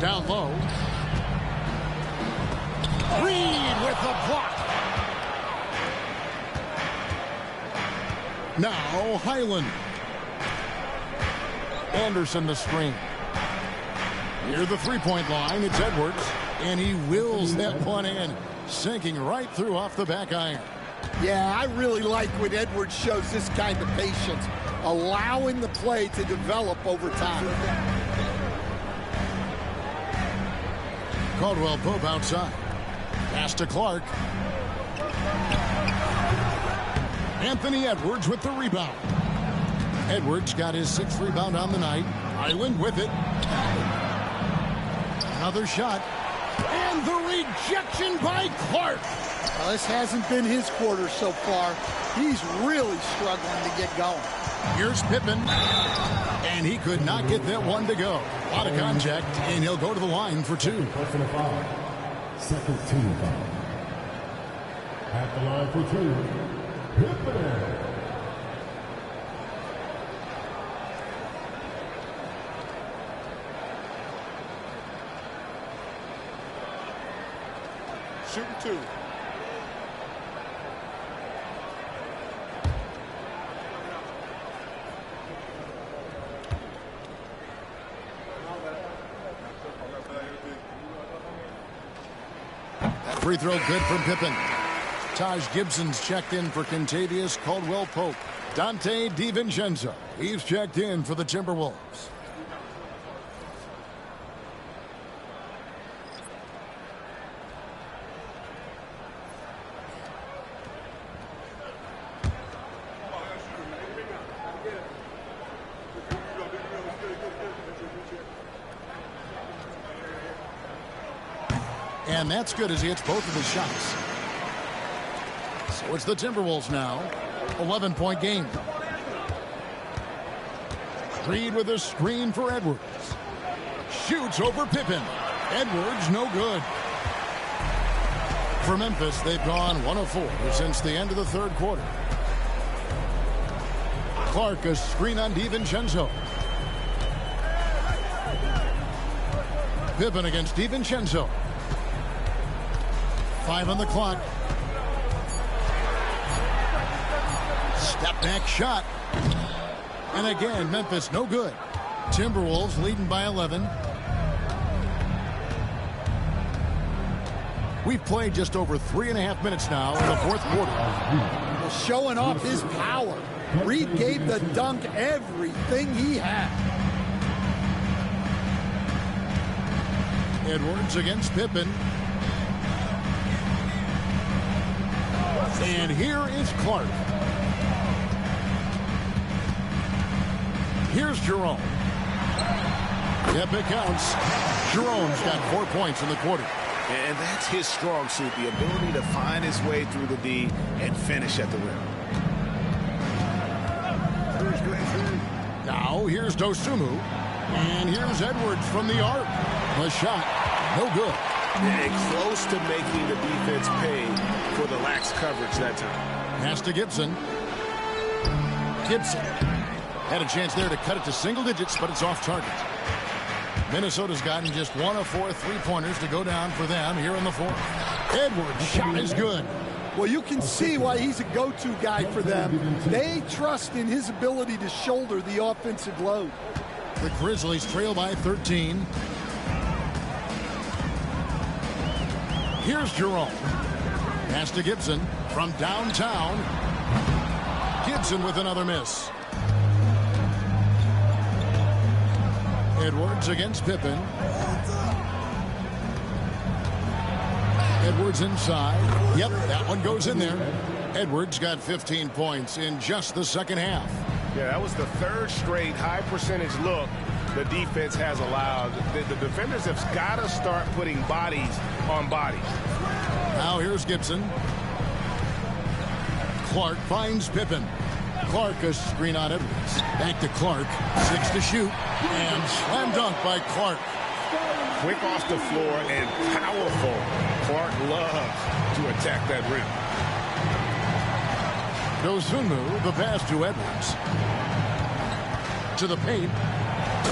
Down low. Reed with the block. Now Highland. Anderson the screen. Near the three-point line, it's Edwards. And he wills that one in. Sinking right through off the back iron. Yeah, I really like when Edwards shows this kind of patience, allowing the play to develop over time. Caldwell-Pope outside. Pass to Clark. Anthony Edwards with the rebound. Edwards got his 6th rebound on the night. Island with it. Another shot. And the rejection by Clark. Well, this hasn't been his quarter so far. He's really struggling to get going. Here's Pippen. And he could not get that one to go. A lot of contact, and he'll go to the line for 2. Personal foul. Second team foul. At the line for 2. Pippen. Shooting 2. That free throw good from Pippen. Taj Gibson's checked in for Kentavious Caldwell-Pope. Dante DiVincenzo, he's checked in for the Timberwolves. And that's good as he hits both of his shots. So it's the Timberwolves now. 11-point game. Reed with a screen for Edwards. Shoots over Pippen. Edwards no good. For Memphis, they've gone 1 of 4 since the end of the third quarter. Clark a screen on DiVincenzo. Pippen against DiVincenzo. 5 on the clock. Step back shot. And again, Memphis no good. Timberwolves leading by 11. We've played just over 3.5 minutes now in the fourth quarter. Well, showing off his power. Reed gave the dunk everything he had. Edwards against Pippen. And here is Clark. Here's Jerome. Yep, it counts. Jerome's got 4 points in the quarter. And that's his strong suit, the ability to find his way through the D and finish at the rim. Now here's Dosunmu. And here's Edwards from the arc. The shot, no good. And close to making the defense pay for the lax coverage that time. Pass to Gibson. Gibson had a chance there to cut it to single digits, but it's off target. Minnesota's gotten just 1 of 4 3-pointers to go down for them here in the fourth. Edwards' shot is good. Well, you can see why he's a go-to guy for them. They trust in his ability to shoulder the offensive load. The Grizzlies trail by 13. Here's Jerome. Pass to Gibson from downtown. Gibson with another miss. Edwards against Pippen. Edwards inside. Yep, that one goes in there. Edwards got 15 points in just the second half. Yeah, that was the third straight high percentage look the defense has allowed. The defenders have got to start putting bodies on bodies. Now here's Gibson. Clark finds Pippen. Clark a screen on Edwards. Back to Clark. 6 to shoot. And slam dunk by Clark. Quick off the floor and powerful. Clark loves to attack that rim. Dosunmu, the pass to Edwards. To the paint.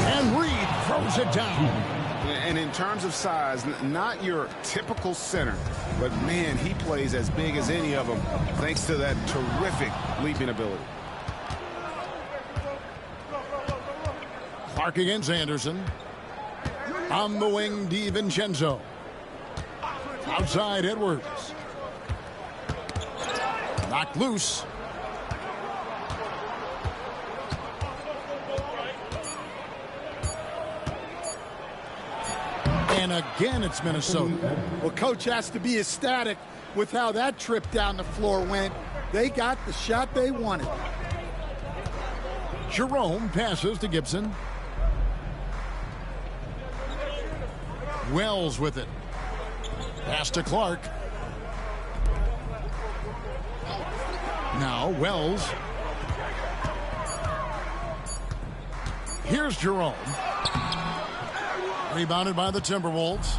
And Reed throws it down. And in terms of size, not your typical center, but man, he plays as big as any of them thanks to that terrific leaping ability. Clark against Anderson. On the wing, DiVincenzo. Outside, Edwards. Knocked loose. And again, it's Minnesota. Well, coach has to be ecstatic with how that trip down the floor went. They got the shot they wanted. Jerome passes to Gibson. Wells with it. Pass to Clark. Now Wells. Here's Jerome. Rebounded by the Timberwolves.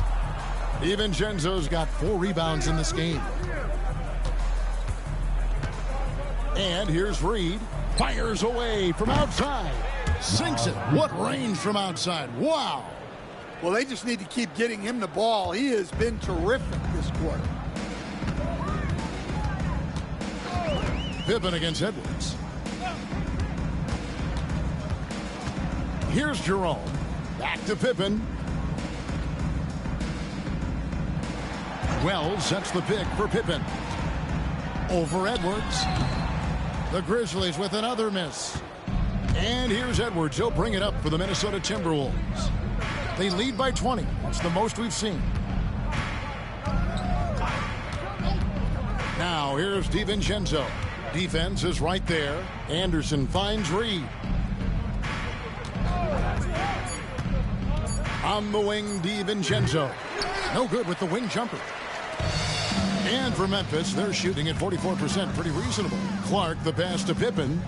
DiVincenzo's got 4 rebounds in this game. And here's Reed. Fires away from outside. Sinks it. What range from outside. Wow. Well, they just need to keep getting him the ball. He has been terrific this quarter. Pippen against Edwards. Here's Jerome. Back to Pippen. Wells sets the pick for Pippen. Over Edwards. The Grizzlies with another miss. And here's Edwards. He'll bring it up for the Minnesota Timberwolves. They lead by 20. It's the most we've seen. Now here's DiVincenzo. Defense is right there. Anderson finds Reed. On the wing, DiVincenzo. No good with the wing jumper. And for Memphis, they're shooting at 44%. Pretty reasonable. Clark, the pass to Pippen.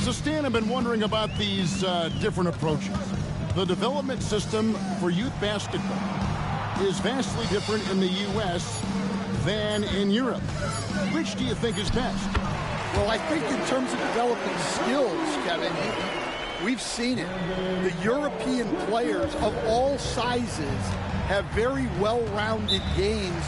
So, Stan, I've been wondering about these different approaches. The development system for youth basketball is vastly different in the U.S. than in Europe. Which do you think is best? Well, I think in terms of developing skills, Kevin, We've seen it. The European players of all sizes have very well-rounded games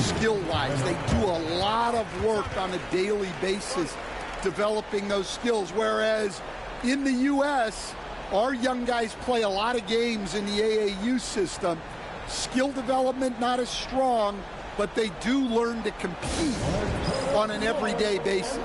skill-wise. They do a lot of work on a daily basis developing those skills, whereas in the U.S., our young guys play a lot of games in the AAU system. Skill development not as strong, but they do learn to compete on an everyday basis.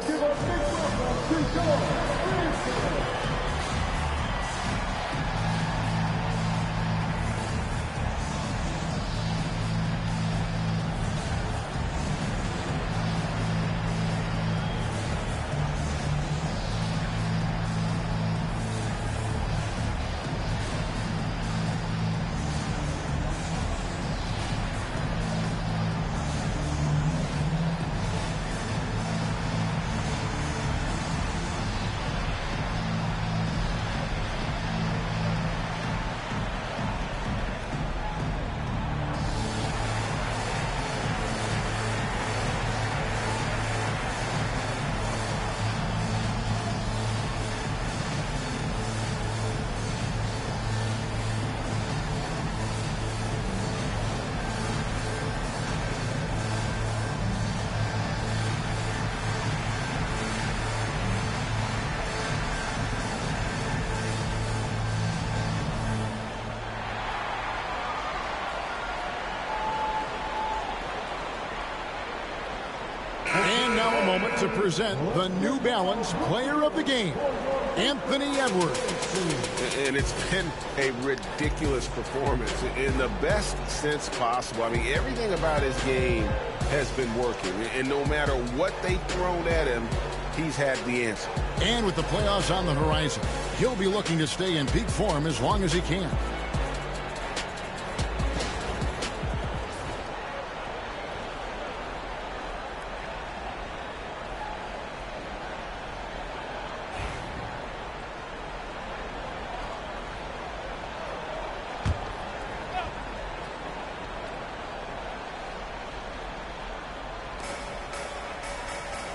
And now a moment to present the New Balance Player of the Game, Anthony Edwards. And it's been a ridiculous performance in the best sense possible. I mean, everything about his game has been working. And no matter what they've thrown at him, he's had the answer. And with the playoffs on the horizon, he'll be looking to stay in peak form as long as he can.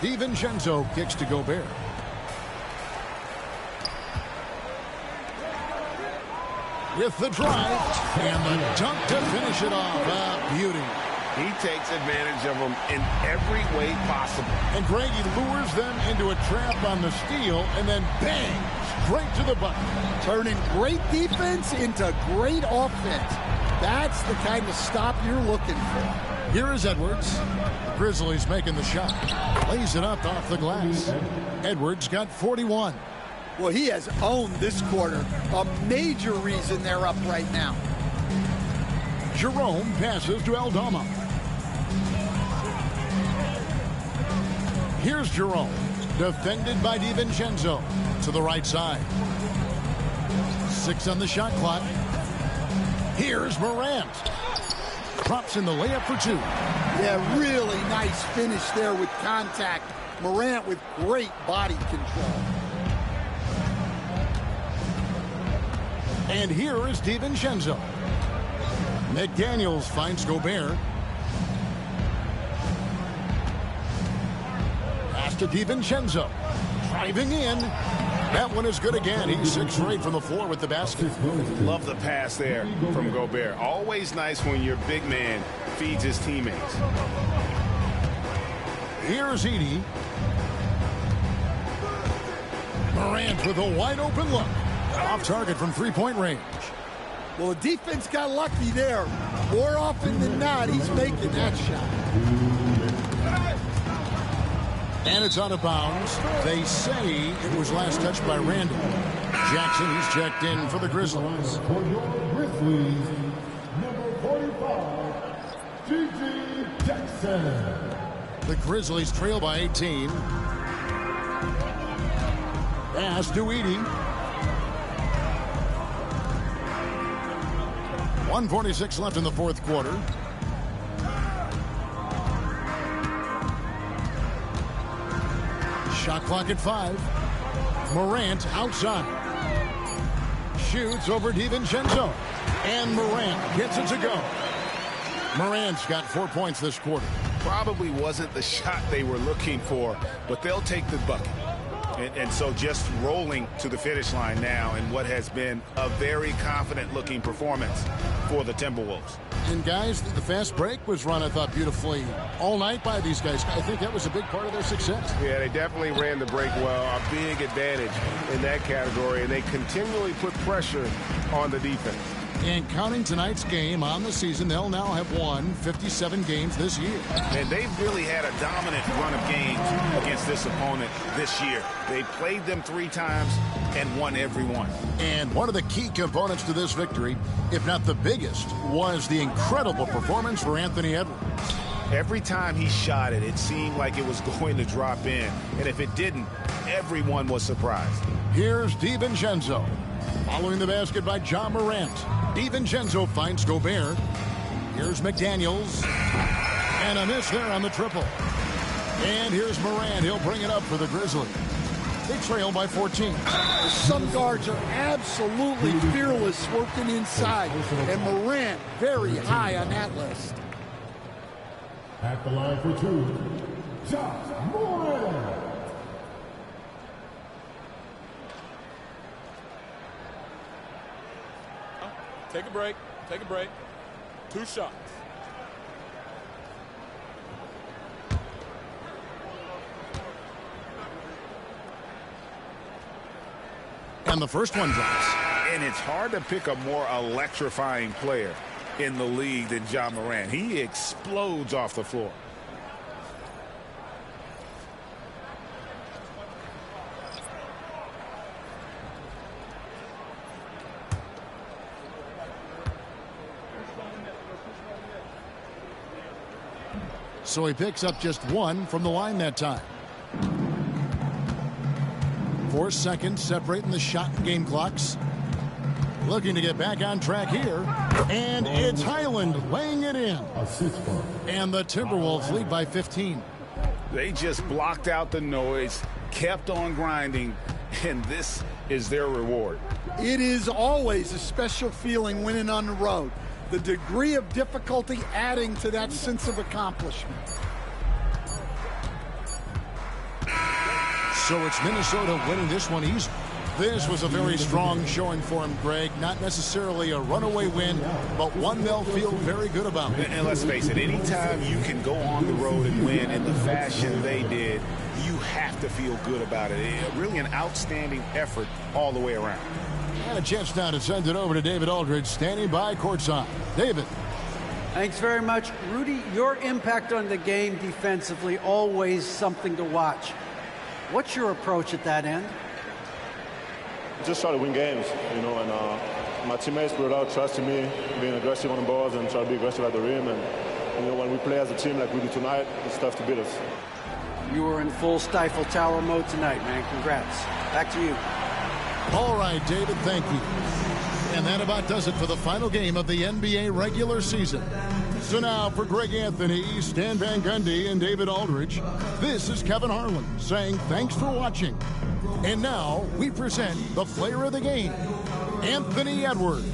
DiVincenzo kicks to Gobert. With the drive and the dunk to finish it off. Beauty. He takes advantage of them in every way possible. And Greg, he lures them into a trap on the steal and then bang, straight to the bucket. Turning great defense into great offense. That's the kind of stop you're looking for. Here is Edwards. The Grizzlies making the shot. Lays it up off the glass. Edwards got 41. Well, he has owned this quarter. A major reason they're up right now. Jerome passes to Aldama. Here's Jerome. Defended by DiVincenzo. To the right side. 6 on the shot clock. Here's Morant. Drops in the layup for 2. Yeah, really nice finish there with contact. Morant with great body control. And here is DiVincenzo. McDaniels finds Gobert. Pass to DiVincenzo. Driving in. That one is good again. He's 6 for 8 from the floor with the basket. Love the pass there from Gobert. Always nice when your big man feeds his teammates. Here's Edey. Morant with a wide open look. Off target from three-point range. Well, the defense got lucky there. More often than not, he's making that shot. And it's out of bounds. They say it was last touched by Randall. Jackson, he's checked in for the Grizzlies. For your Grizzlies, number 45, G.G. Jackson. The Grizzlies trail by 18. Pass to Edey. 1:46 left in the fourth quarter. Shot clock at 5. Morant outside. Shoots over DiVincenzo. And Morant gets it to go. Morant's got 4 points this quarter. Probably wasn't the shot they were looking for, but they'll take the bucket. And so just rolling to the finish line now in what has been a very confident-looking performance for the Timberwolves. And, guys, the fast break was run, I thought, beautifully all night by these guys. I think that was a big part of their success. Yeah, they definitely ran the break well. A big advantage in that category, and they continually put pressure on the defense. And counting tonight's game on the season, they'll now have won 57 games this year. And they've really had a dominant run of games against this opponent this year. They played them 3 times and won every one. And one of the key components to this victory, if not the biggest, was the incredible performance for Anthony Edwards. Every time he shot it, it seemed like it was going to drop in. And if it didn't, everyone was surprised. Here's DiVincenzo. Following the basket by John Morant. DiVincenzo finds Gobert. Here's McDaniels. And a miss there on the triple. And here's Morant. He'll bring it up for the Grizzlies. They trail by 14. Some guards are absolutely fearless working inside. And Morant very high on that list. At the line for 2, Josh Morant. Take a break. Take a break. 2 shots. And the first one drops. And it's hard to pick a more electrifying player in the league than John Morant. He explodes off the floor. So he picks up just 1 from the line that time. 4 seconds separating the shot and game clocks. Looking to get back on track here. And it's Highland laying it in. And the Timberwolves lead by 15. They just blocked out the noise, kept on grinding, and this is their reward. It is always a special feeling winning on the road. The degree of difficulty adding to that sense of accomplishment. So it's Minnesota winning this one easy. This was a very strong showing for him, Greg. Not necessarily a runaway win, but one they'll feel very good about. And let's face it, anytime you can go on the road and win in the fashion they did, you have to feel good about it. Really an outstanding effort all the way around. And a chance now to send it over to David Aldridge, standing by courtside. David. Thanks very much. Rudy, your impact on the game defensively, always something to watch. What's your approach at that end? Just try to win games, you know, and my teammates brought out trusting me, being aggressive on the balls and try to be aggressive at the rim. And, you know, when we play as a team like we do tonight, it's tough to beat us. You were in full Stifle Tower mode tonight, man. Congrats. Back to you. All right, David, thank you. And that about does it for the final game of the NBA regular season. So now for Greg Anthony, Stan Van Gundy, and David Aldridge, this is Kevin Harlan saying thanks for watching. And now we present the player of the game, Anthony Edwards.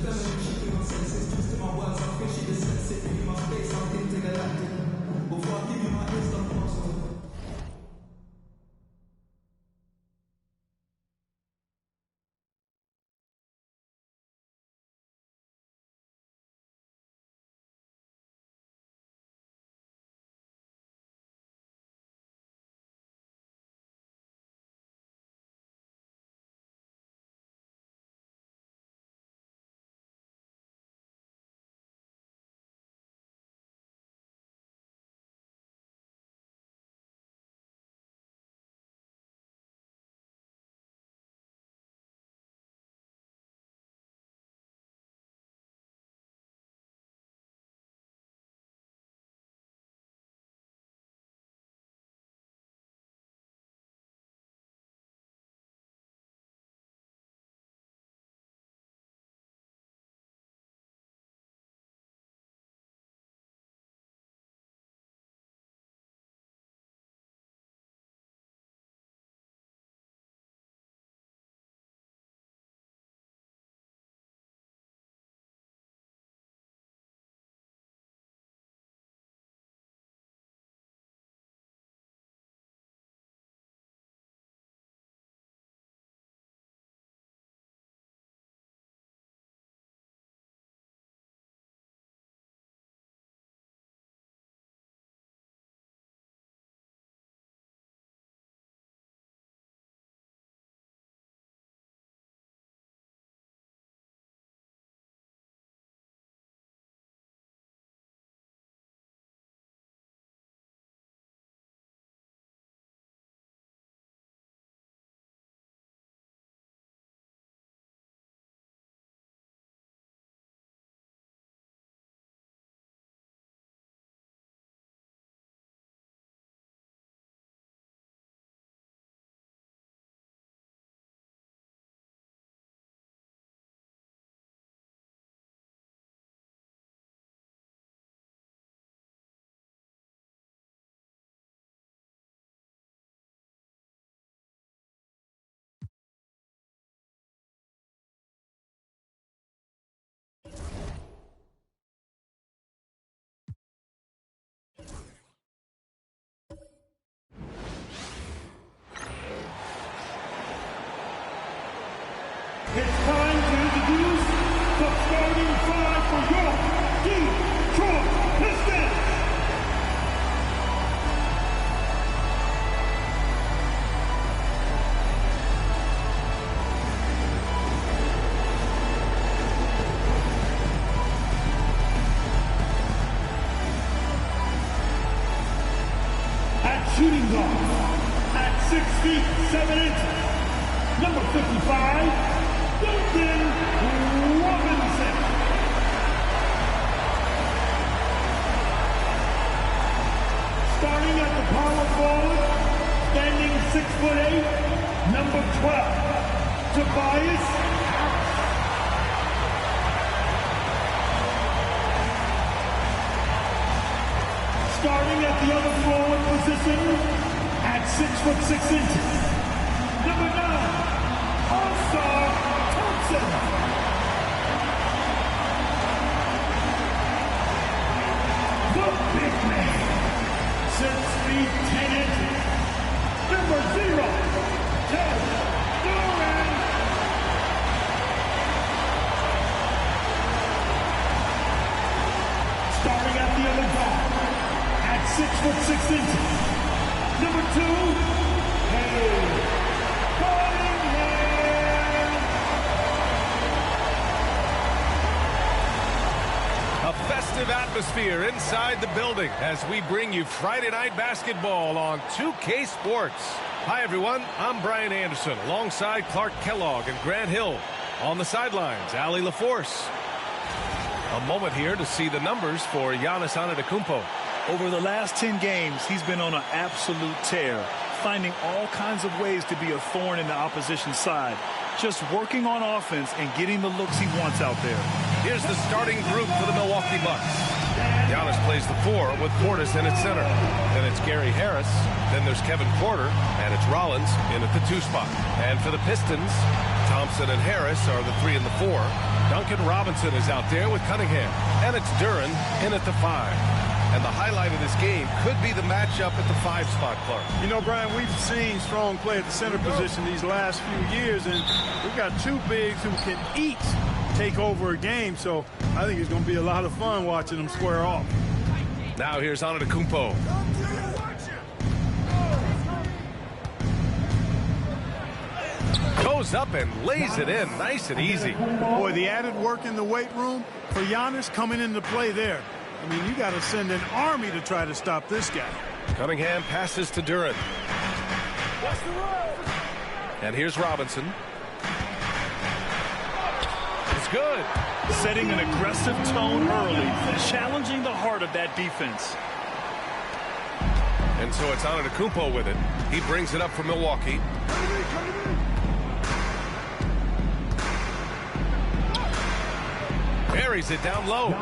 It's time to introduce the starting five for your Detroit Pistons. Shooting guard at 6 feet 7 inches, number 55, Duncan Robinson. Starting at the power forward, standing 6'8", number 12, Tobias Harris. Starting at the other forward position at 6'6", number 9, All-Star Thompson. The big man, 6 feet 10 inches, number 0, Ted Duran. Starting at the other guard at 6'6", number 2, Cunningham. A festive atmosphere inside the building as we bring you Friday Night Basketball on 2K Sports. Hi everyone, I'm Brian Anderson alongside Clark Kellogg and Grant Hill. On the sidelines, Ali LaForce. A moment here to see the numbers for Giannis Antetokounmpo. Over the last 10 games, he's been on an absolute tear, finding all kinds of ways to be a thorn in the opposition's side, just working on offense and getting the looks he wants out there. Here's the starting group for the Milwaukee Bucks. Giannis plays the 4 with Portis in at center. Then it's Gary Harris. Then there's Kevin Porter, and it's Rollins in at the 2 spot. And for the Pistons, Thompson and Harris are the 3 and the 4. Duncan Robinson is out there with Cunningham, and it's Duran in at the 5. And the highlight of this game could be the matchup at the 5 spot, Clark. You know, Brian, we've seen strong play at the center position these last few years, and we've got 2 bigs who can each take over a game, so I think it's going to be a lot of fun watching them square off. Now here's Antetokounmpo. Goes up and lays it in nice and easy. Boy, the added work in the weight room for Giannis coming into play there. I mean, you got to send an army to try to stop this guy. Cunningham passes to Duran. And here's Robinson. It's good. Setting an aggressive tone early, challenging the heart of that defense. And so it's Antetokounmpo with it. He brings it up for Milwaukee. Buries it down low.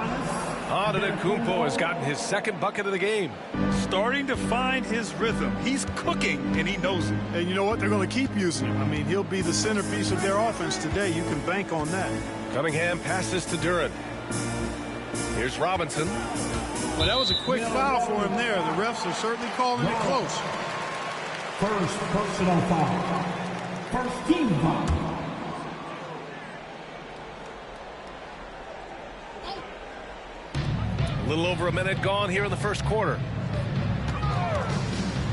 Antetokounmpo has gotten his 2nd bucket of the game. Starting to find his rhythm. He's cooking, and he knows it. And you know what? They're going to keep using him. I mean, he'll be the centerpiece of their offense today. You can bank on that. Cunningham passes to Duran. Here's Robinson. Well, that was a quick foul for him there. The refs are certainly calling it close. First personal foul. First team foul. A little over a minute gone here in the first quarter.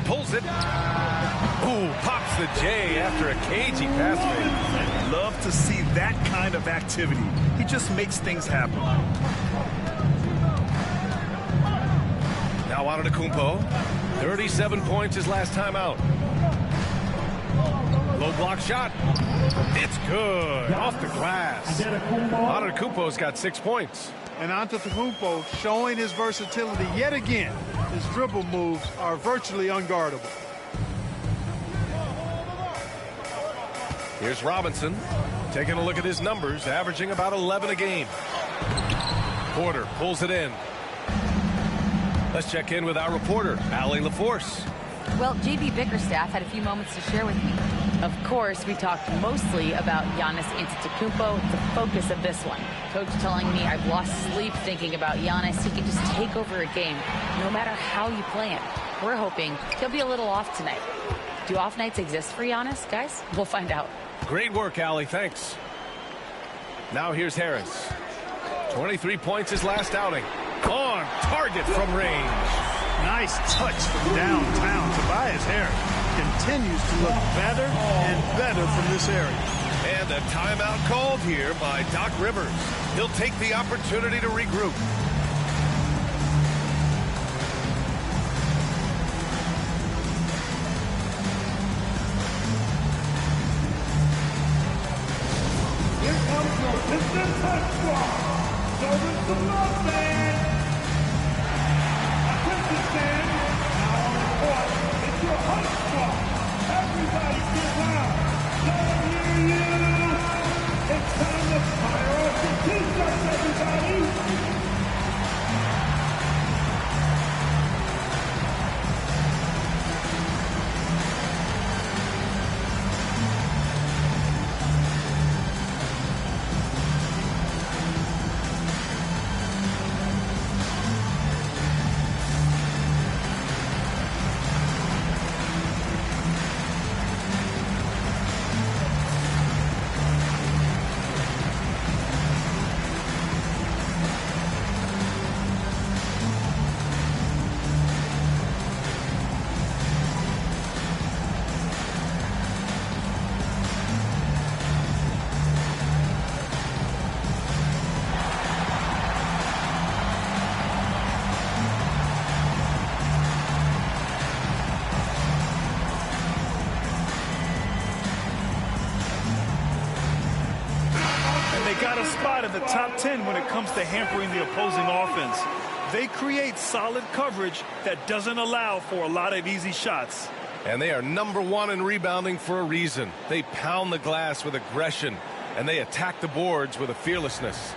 Pulls it. Ooh, pops the J after a cagey pass fake. Love to see that kind of activity. He just makes things happen. Now Antetokounmpo. 37 points his last time out. Low block shot. It's good. Off the glass. Antetokounmpo's got 6 points. And Antetokounmpo showing his versatility yet again. His dribble moves are virtually unguardable. Here's Robinson taking a look at his numbers, averaging about 11 a game. Porter pulls it in. Let's check in with our reporter, Ali LaForce. Well, J.B. Bickerstaff had a few moments to share with me. Of course, we talked mostly about Giannis Antetokounmpo, the focus of this one. Coach telling me I've lost sleep thinking about Giannis. He can just take over a game, no matter how you play him. We're hoping he'll be a little off tonight. Do off nights exist for Giannis, guys? We'll find out. Great work, Ali. Thanks. Now here's Harris. 23 points his last outing. On target from range. Nice touch from downtown. Tobias Harris continues to look better and better from this area. And a timeout called here by Doc Rivers. He'll take the opportunity to regroup. Here comes your Pistons Hot Squad. Showing some love, man. A Pistons fan. Now on the court, it's your Hot Squad. Everybody get loud. Let them hear you. It's time to fire up the T-shirts, everybody. Got a spot in the top 10 when it comes to hampering the opposing offense. They create solid coverage that doesn't allow for a lot of easy shots. And they are #1 in rebounding for a reason. They pound the glass with aggression, and they attack the boards with a fearlessness.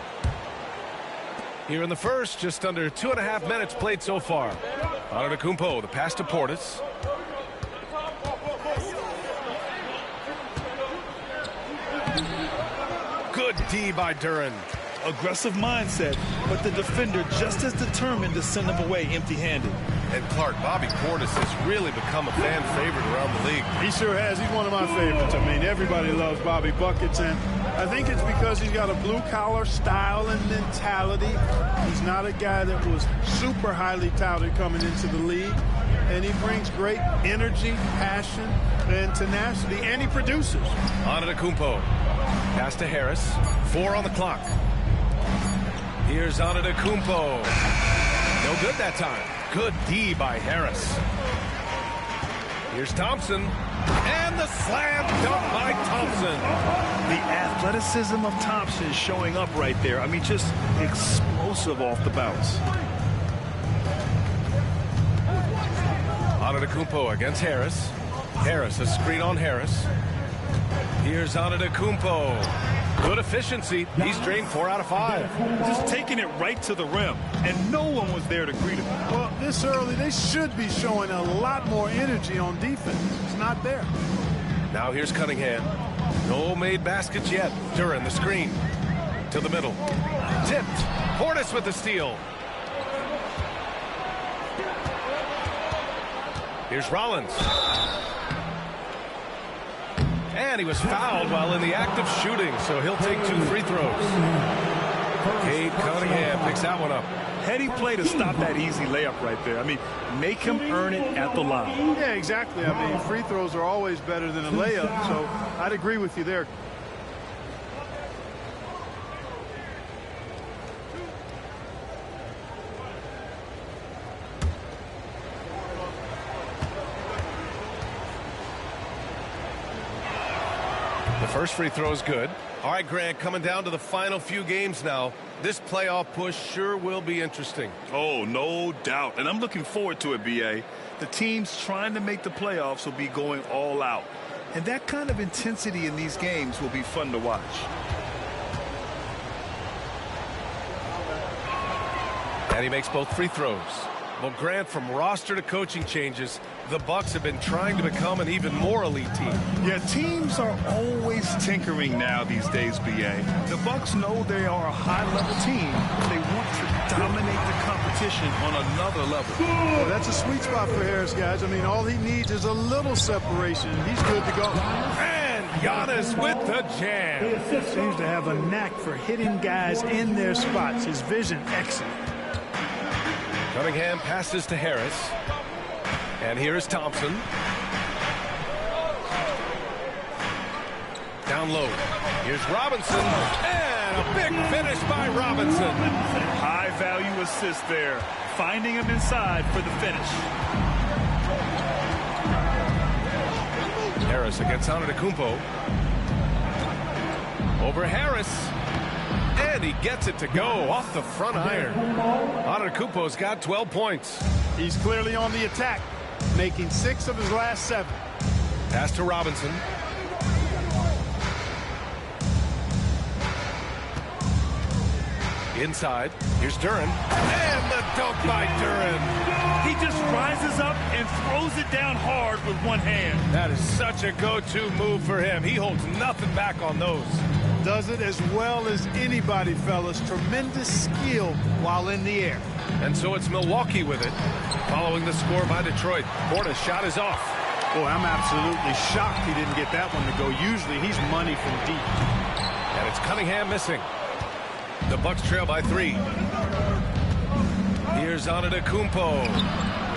Here in the first, just under 2.5 minutes played so far. Antetokounmpo, the pass to Portis. Good D by Duren. Aggressive mindset, but the defender just as determined to send him away empty-handed. And Clark, Bobby Portis has really become a fan favorite around the league. He sure has. He's one of my favorites. I mean, everybody loves Bobby Buckets, and I think it's because he's got a blue-collar style and mentality. He's not a guy that was super highly touted coming into the league, and he brings great energy, passion, and tenacity, and he produces. Antetokounmpo. Pass to Harris. 4 on the clock. Here's Antetokounmpo. No good that time. Good D by Harris. Here's Thompson. And the slam dunk by Thompson. The athleticism of Thompson is showing up right there. I mean, just explosive off the bounce. Antetokounmpo against Harris. Harris, a screen on Harris. Here's Antetokounmpo. Good efficiency. He's drained 4 out of 5. Just taking it right to the rim, and no one was there to greet him. Well, this early, they should be showing a lot more energy on defense. It's not there. Now here's Cunningham. No made baskets yet. Duren, the screen. To the middle. Tipped. Portis with the steal. Here's Rollins. And he was fouled while in the act of shooting, so he'll take 2 free throws. Cade Cunningham picks that one up. Heady play to stop that easy layup right there. I mean, make him earn it at the line. Yeah, exactly. I mean, free throws are always better than a layup, so I'd agree with you there. The first free throw is good. All right, Grant, coming down to the final few games now. This playoff push sure will be interesting. Oh, no doubt. And I'm looking forward to it, B.A. The teams trying to make the playoffs will be going all out. And that kind of intensity in these games will be fun to watch. And he makes both free throws. Well, Grant, from roster to coaching changes, the Bucks have been trying to become an even more elite team. Yeah, teams are always tinkering now these days, B.A. The Bucks know they are a high-level team. They want to dominate the competition on another level. Well, that's a sweet spot for Harris, guys. I mean, all he needs is a little separation. He's good to go. And Giannis with the jam. Seems to have a knack for hitting guys in their spots. His vision excellent. Cunningham passes to Harris. And here's Thompson. Down low. Here's Robinson. And a big finish by Robinson. High value assist there. Finding him inside for the finish. Harris against Antetokounmpo. Over Harris. And he gets it to go off the front iron. Antetokounmpo's got 12 points. He's clearly on the attack, making 6 of his last 7. Pass to Robinson. Inside. Here's Duren. And the dunk by Duren. He just rises up and throws it down hard with one hand. That is such a go-to move for him. He holds nothing back on those. Does it as well as anybody, fellas. Tremendous skill while in the air. And so it's Milwaukee with it, following the score by Detroit. Porter's shot is off. Boy, I'm absolutely shocked he didn't get that one to go. Usually he's money from deep. And it's Cunningham missing. The Bucks trail by 3. Here's Antetokounmpo.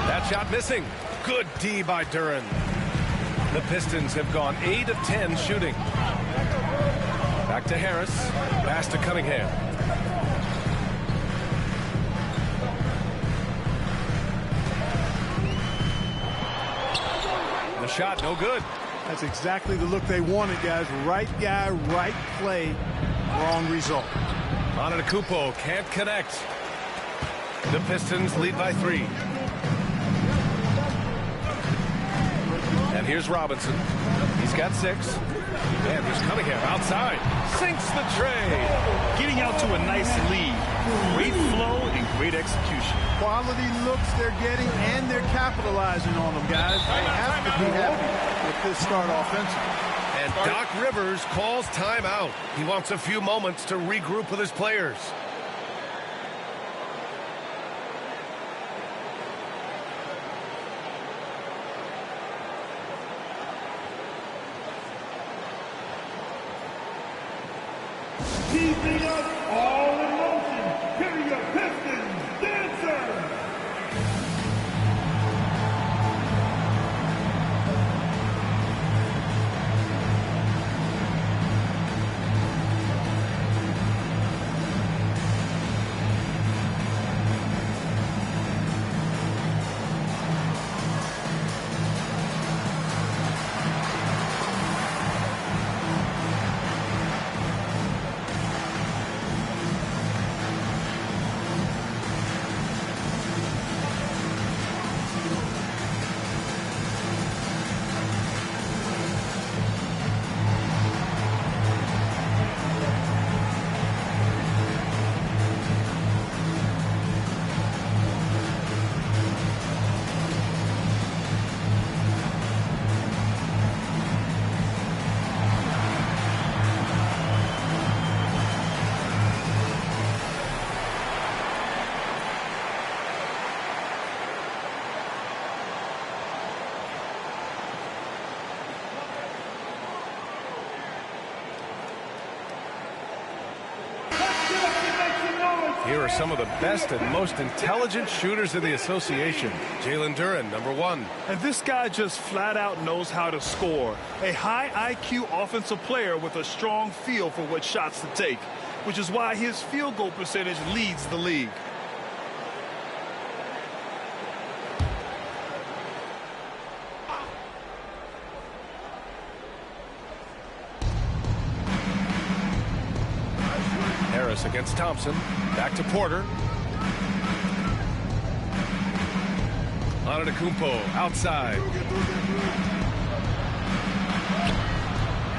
That shot missing. Good D by Duren. The Pistons have gone 8 of 10 shooting. Back to Harris. Pass to Cunningham. The shot, no good. That's exactly the look they wanted, guys. Right guy, right play, wrong result. Antetokounmpo can't connect. The Pistons lead by 3. And here's Robinson. He's got 6. And there's Cunningham outside. Sinks the tray. Getting out to a nice lead. Great flow and great execution. Quality looks they're getting, and they're capitalizing on them, guys. They have to be happy with this start offensively. And Doc Rivers calls timeout. He wants a few moments to regroup with his players. Keeping us all in motion. Here we go, Pistons dancer. Here are some of the best and most intelligent shooters in the association. Jalen Duren, number 1. And this guy just flat out knows how to score. A high IQ offensive player with a strong feel for what shots to take, which is why his field goal percentage leads the league. Harris against Thompson. Back to Porter. Antetokounmpo outside.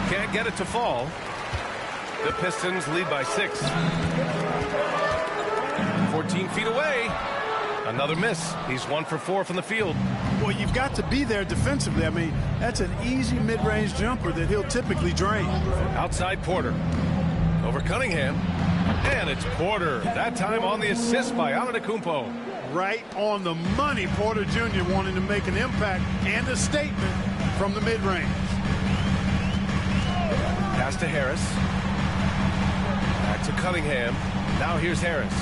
Can't get it to fall. The Pistons lead by 6. 14 feet away. Another miss. He's 1 for 4 from the field. Well, you've got to be there defensively. I mean, that's an easy mid-range jumper that he'll typically drain. Outside Porter. Over Cunningham. And it's Porter. That time on the assist by Antetokounmpo. Right on the money. Porter Jr. wanting to make an impact and a statement from the mid-range. Pass to Harris. Back to Cunningham. Now here's Harris.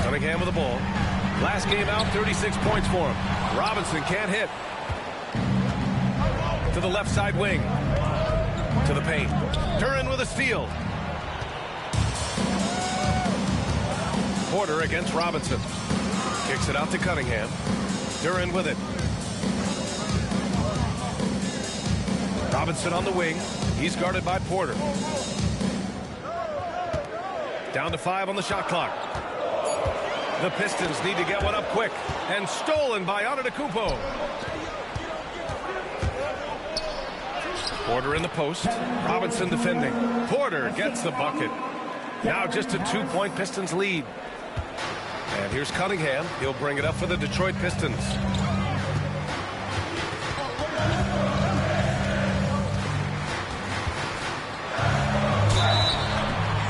Cunningham with the ball. Last game out, 36 points for him. Robinson can't hit. To the left side wing. To the paint. Duren with a steal. Porter against Robinson. Kicks it out to Cunningham. Duren with it. Robinson on the wing. He's guarded by Porter. Down to 5 on the shot clock. The Pistons need to get one up quick. And stolen by Antetokounmpo. Porter in the post. Robinson defending. Porter gets the bucket. Now just a 2-point Pistons lead. And here's Cunningham. He'll bring it up for the Detroit Pistons.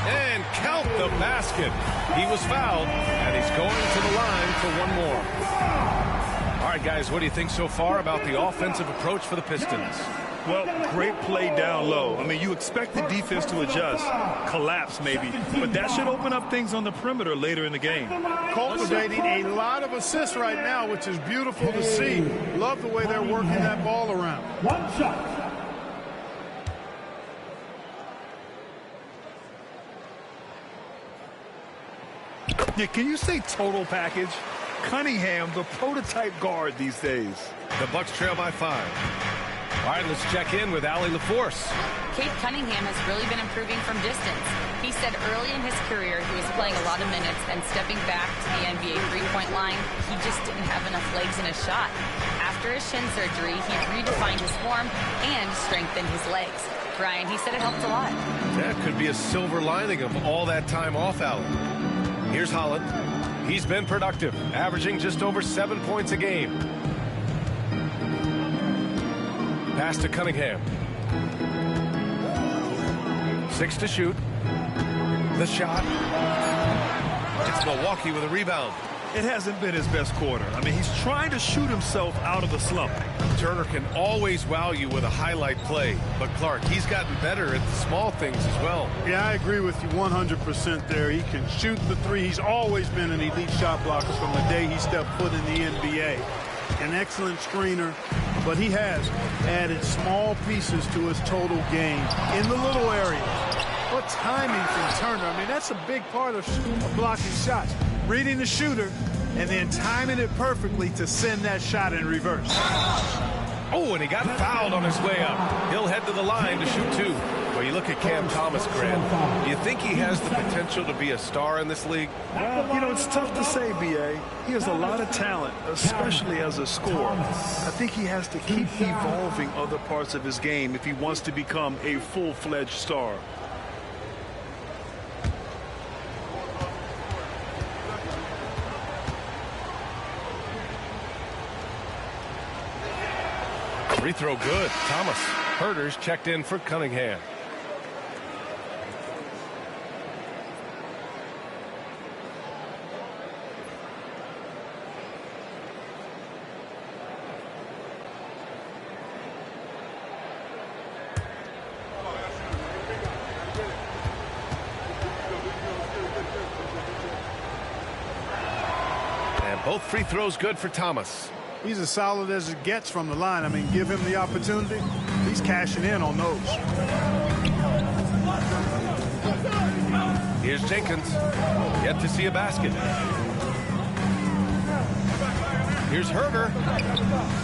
And count the basket. He was fouled, and he's going to the line for one more. All right, guys, what do you think so far about the offensive approach for the Pistons? Well, great play down low. I mean, you expect the defense to adjust, collapse maybe, but that should open up things on the perimeter later in the game. Cultivating a lot of assists right now, which is beautiful to see. Love the way they're working that ball around. One shot. Yeah, can you say total package? Cunningham, the prototype guard these days. The Bucks trail by 5. All right, let's check in with Allie LaForce. Cade Cunningham has really been improving from distance. He said early in his career he was playing a lot of minutes, and stepping back to the NBA three-point line, he just didn't have enough legs in his shot. After his shin surgery, he redefined his form and strengthened his legs. Brian, he said it helped a lot. That could be a silver lining of all that time off, Allen. Here's Holland. He's been productive, averaging just over 7 points a game. Pass to Cunningham. 6 to shoot. The shot. It's Milwaukee with a rebound. It hasn't been his best quarter. I mean, he's trying to shoot himself out of the slump. Turner can always wow you with a highlight play. But Clark, he's gotten better at the small things as well. Yeah, I agree with you 100% there. He can shoot the three. He's always been an elite shot blocker from the day he stepped foot in the NBA. An excellent screener, but he has added small pieces to his total game in the little area. What timing from Turner. I mean, that's a big part of blocking shots. Reading the shooter and then timing it perfectly to send that shot in reverse. Oh, and he got fouled on his way up. He'll head to the line to shoot 2. Well, you look at Cam Thomas, Grant. Do you think he has the potential to be a star in this league? You know, it's tough to say, B.A. He has a lot of talent, especially as a scorer. I think he has to keep evolving other parts of his game if he wants to become a full-fledged star. Free throw good. Thomas. Herter's checked in for Cunningham. And both free throws good for Thomas. He's as solid as it gets from the line. I mean, give him the opportunity. He's cashing in on those. Here's Jenkins. Yet to see a basket. Here's Herter.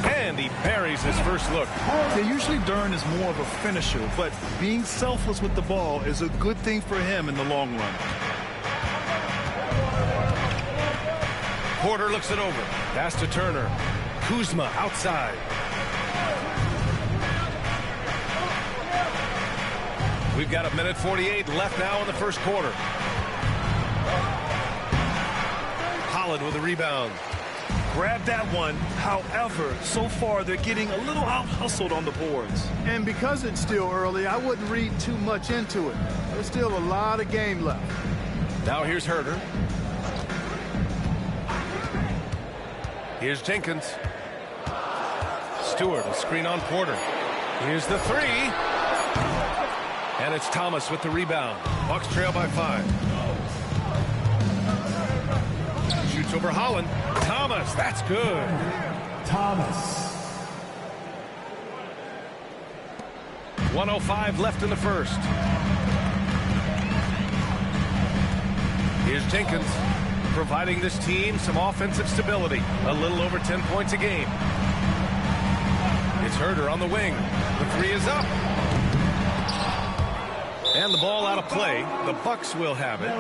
And he buries his first look. Yeah, usually Duren is more of a finisher, but being selfless with the ball is a good thing for him in the long run. Porter looks it over. Pass to Turner. Kuzma outside. We've got 1:48 left now in the first quarter. Holland with a rebound. Grab that one. However, so far they're getting a little out-hustled on the boards. And because it's still early, I wouldn't read too much into it. There's still a lot of game left. Now here's Herter. Here's Jenkins. Stewart, a screen on Porter. Here's the three. And it's Thomas with the rebound. Bucks trail by 5. Shoots over Holland. Thomas, that's good. Thomas. 1:05 left in the first. Here's Jenkins, providing this team some offensive stability. A little over 10 points a game. It's Herder on the wing. The three is up. And the ball out of play. The Bucks will have it.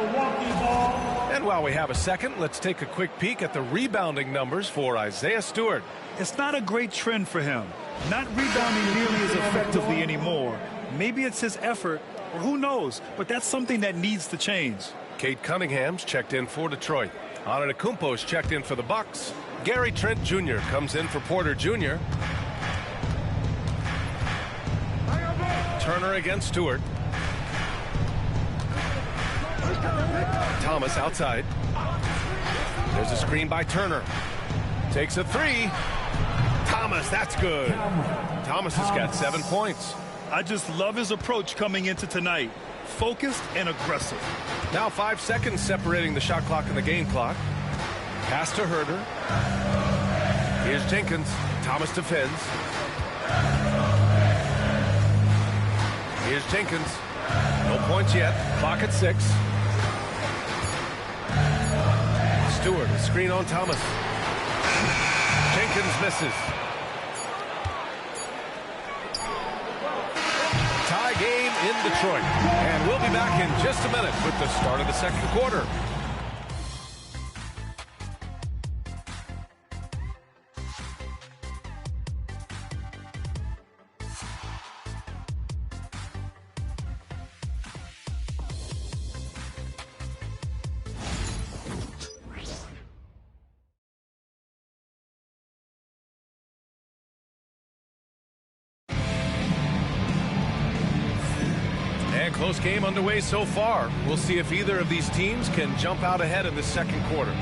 And while we have a second, let's take a quick peek at the rebounding numbers for Isaiah Stewart. It's not a great trend for him. Not rebounding nearly as effectively anymore. Maybe it's his effort, or who knows, but that's something that needs to change. Kate Cunningham's checked in for Detroit. Antetokounmpo's checked in for the Bucks. Gary Trent Jr. comes in for Porter Jr. Turner against Stewart. Thomas outside. There's a screen by Turner. Takes a three. Thomas, that's good. Thomas has got 7 points. I just love his approach coming into tonight. Focused and aggressive. Now 5 seconds separating the shot clock and the game clock. Pass to Herder. Here's Jenkins. Thomas defends. Here's Jenkins. No points yet. Clock at 6. Stewart, a screen on Thomas. Jenkins misses. Tie game in Detroit. And we'll be back in just a minute with the start of the second quarter. Close game underway so far. We'll see if either of these teams can jump out ahead in the second quarter.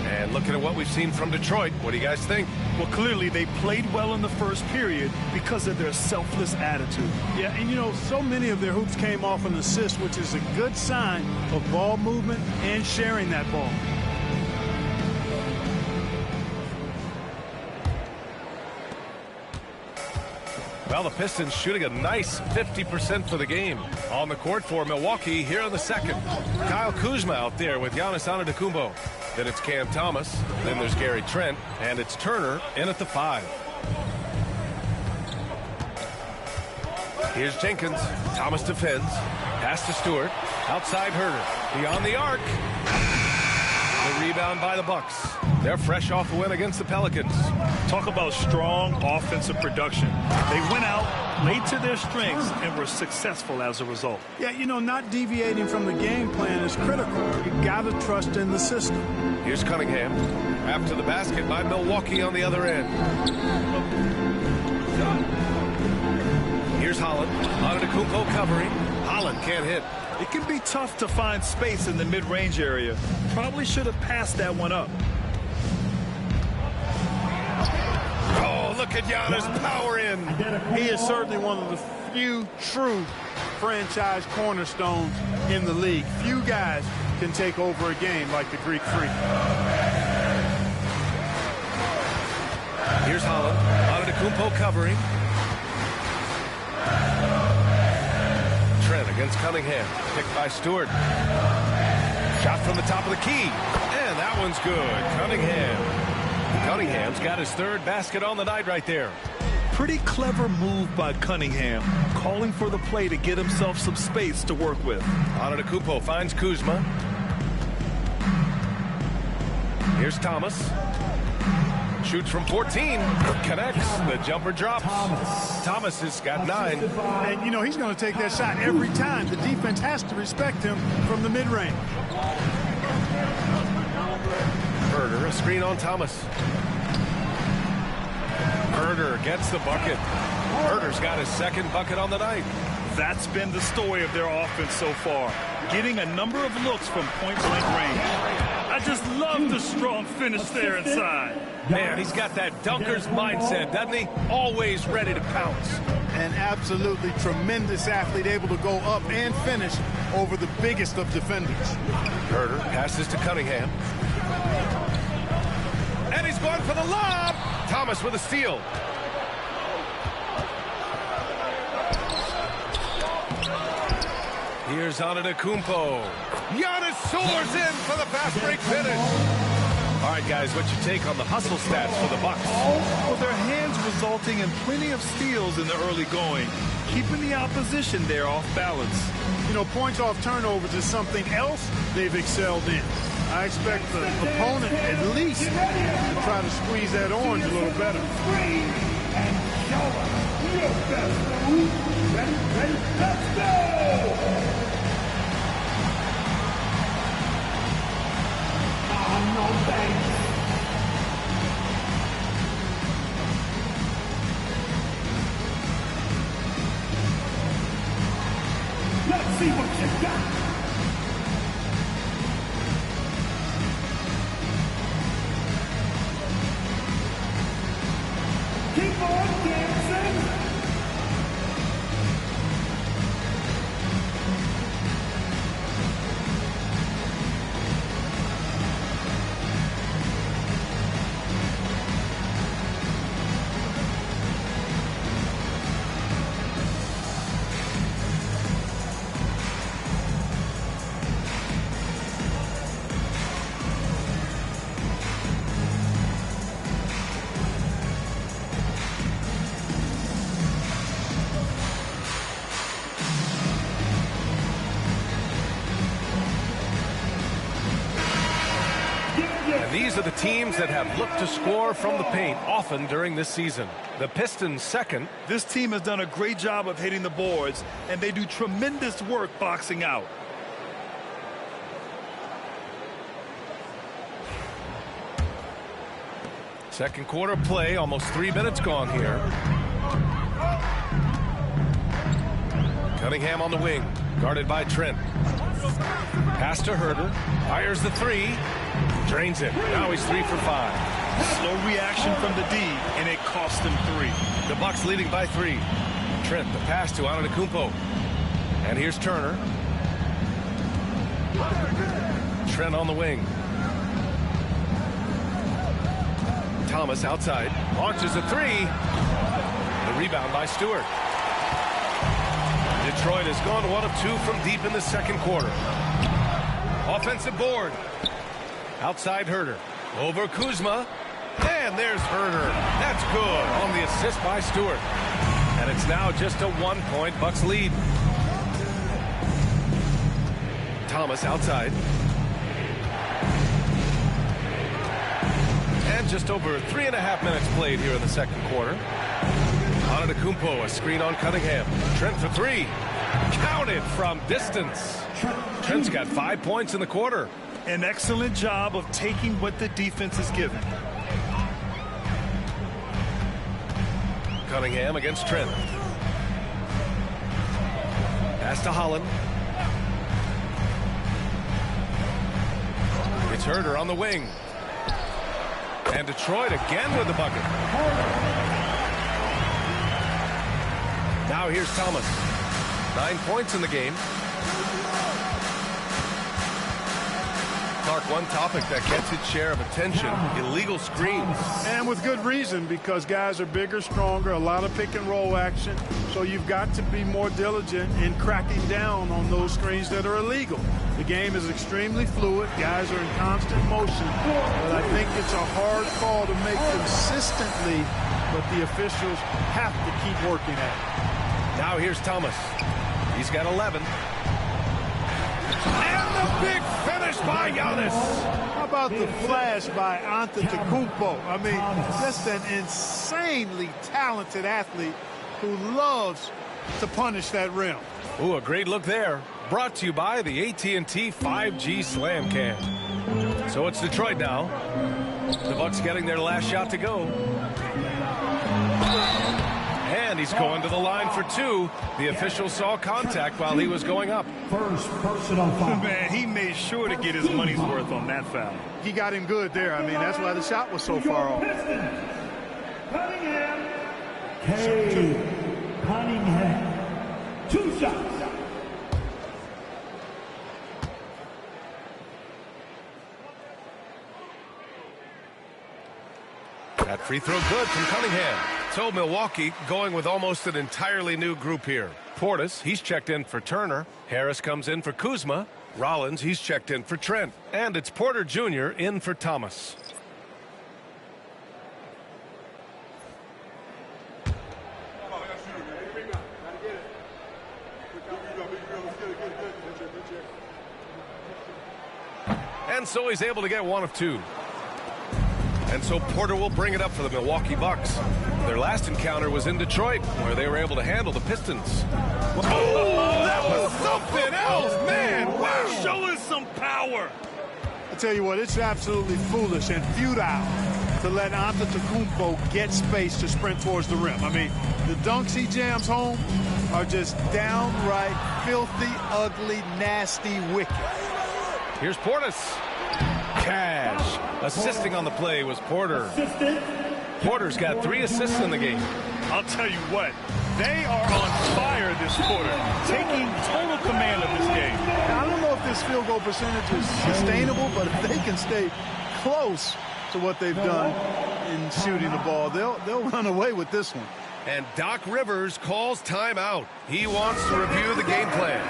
And looking at what we've seen from Detroit, what do you guys think? Well, clearly they played well in the first period because of their selfless attitude. Yeah, and you know, so many of their hoops came off an assist, which is a good sign of ball movement and sharing that ball. Well, the Pistons shooting a nice 50% for the game. On the court for Milwaukee here in the second. Kyle Kuzma out there with Giannis Antetokounmpo. Then it's Cam Thomas. Then there's Gary Trent. And it's Turner in at the 5. Here's Jenkins. Thomas defends. Pass to Stewart. Outside Herder. Beyond the arc. The rebound by the Bucks. They're fresh off a win against the Pelicans. Talk about strong offensive production. They went out, played to their strengths, and were successful as a result. Yeah, you know, not deviating from the game plan is critical. You got to trust in the system. Here's Cunningham. After the basket by Milwaukee on the other end. Here's Holland. Antetokounmpo covering. Holland can't hit. It can be tough to find space in the mid-range area. Probably should have passed that one up. Oh, look at Giannis power in. He is certainly one of the few true franchise cornerstones in the league. Few guys can take over a game like the Greek Freak. Here's Holland. Antetokounmpo covering. Trent against Cunningham. Picked by Stewart. Shot from the top of the key. And that one's good. Cunningham's got his third basket on the night right there. Pretty clever move by Cunningham, calling for the play to get himself some space to work with. Antetokounmpo finds Kuzma. Here's Thomas. Shoots from 14. Connects. The jumper drops. Thomas has got 9. And, you know, he's going to take that shot every time. The defense has to respect him from the mid-range. Herder, a screen on Thomas. Herder gets the bucket. Herder's got his second bucket on the night. That's been the story of their offense so far. Getting a number of looks from point-blank range. I just love the strong finish there inside. Man, he's got that dunker's mindset, doesn't he? Always ready to pounce. an absolutely tremendous athlete, able to go up and finish over the biggest of defenders. Herder passes to Cunningham. And he's going for the lob. Thomas with a steal. Here's Antetokounmpo. Giannis soars in for the fast break finish. All right, guys, what's your take on the hustle stats for the Bucks? Well, their hands resulting in plenty of steals in the early going, keeping the opposition there off balance. You know, points off turnovers is something else they've excelled in. I expect the opponent at least to try to squeeze that orange a little better. And show us your best move. Ready, let's go! No thanks. Let's see what you got. Keep on dancing. These are the teams that have looked to score from the paint often during this season. The Pistons second. This team has done a great job of hitting the boards, and they do tremendous work boxing out. Second quarter play, almost 3 minutes gone here. Cunningham on the wing, guarded by Trent. Pass to Herder, fires the three, drains it. Now he's 3 for 5. Slow reaction from the D, and it cost them 3. The Bucks leading by 3. Trent, the pass to Antetokounmpo. And here's Turner. Trent on the wing. Thomas outside, launches a 3. The rebound by Stewart. Detroit has gone 1 of 2 from deep in the second quarter. Offensive board. Outside Herder. Over Kuzma. And there's Herder. That's good on the assist by Stewart. And it's now just a 1-point Bucks lead. Thomas outside. And just over 3.5 minutes played here in the second quarter. Antetokounmpo, a screen on Cunningham. Trent for 3. Counted from distance. Trent's got 5 points in the quarter. An excellent job of taking what the defense is given. Cunningham against Trent. Pass to Holland. It's Herder on the wing. And Detroit again with the bucket. Now here's Thomas. 9 points in the game. Clark, one topic that gets its share of attention, illegal screens. And with good reason, because guys are bigger, stronger, a lot of pick and roll action. So you've got to be more diligent in cracking down on those screens that are illegal. The game is extremely fluid. Guys are in constant motion. But I think it's a hard call to make consistently, but the officials have to keep working at it. Now here's Thomas. He's got 11. And the big finish by Giannis. How about the flash by Antetokounmpo? I mean, just an insanely talented athlete who loves to punish that rim. Ooh, a great look there. Brought to you by the AT&T 5G Slam Cam. So it's Detroit now. The Bucks getting their last shot to go. And he's going to the line for 2. The official saw contact while he was going up. First personal foul. Man, he made sure to get his money's worth on that foul. He got him good there. I mean, that's why the shot was so far off. Cunningham. 2 shots. That free throw good from Cunningham. So Milwaukee going with almost an entirely new group here. Portis, he's checked in for Turner. Harris comes in for Kuzma. Rollins, he's checked in for Trent. And it's Porter Jr. in for Thomas. And so he's able to get 1 of 2. And so Porter will bring it up for the Milwaukee Bucks. Their last encounter was in Detroit, where they were able to handle the Pistons. Oh, that was something else, man. Wow, showing some power. I tell you what, it's absolutely foolish and futile to let Antetokounmpo get space to sprint towards the rim. I mean, the dunks he jams home are just downright filthy, ugly, nasty, wicked. Here's Portis. Cash. Assisting on the play was Porter. Porter's got 3 assists in the game. I'll tell you what, they are on fire this quarter, taking total command of this game. Now, I don't know if this field goal percentage is sustainable, but if they can stay close to what they've done in shooting the ball, they'll run away with this one. And Doc Rivers calls timeout. He wants to review the game plan.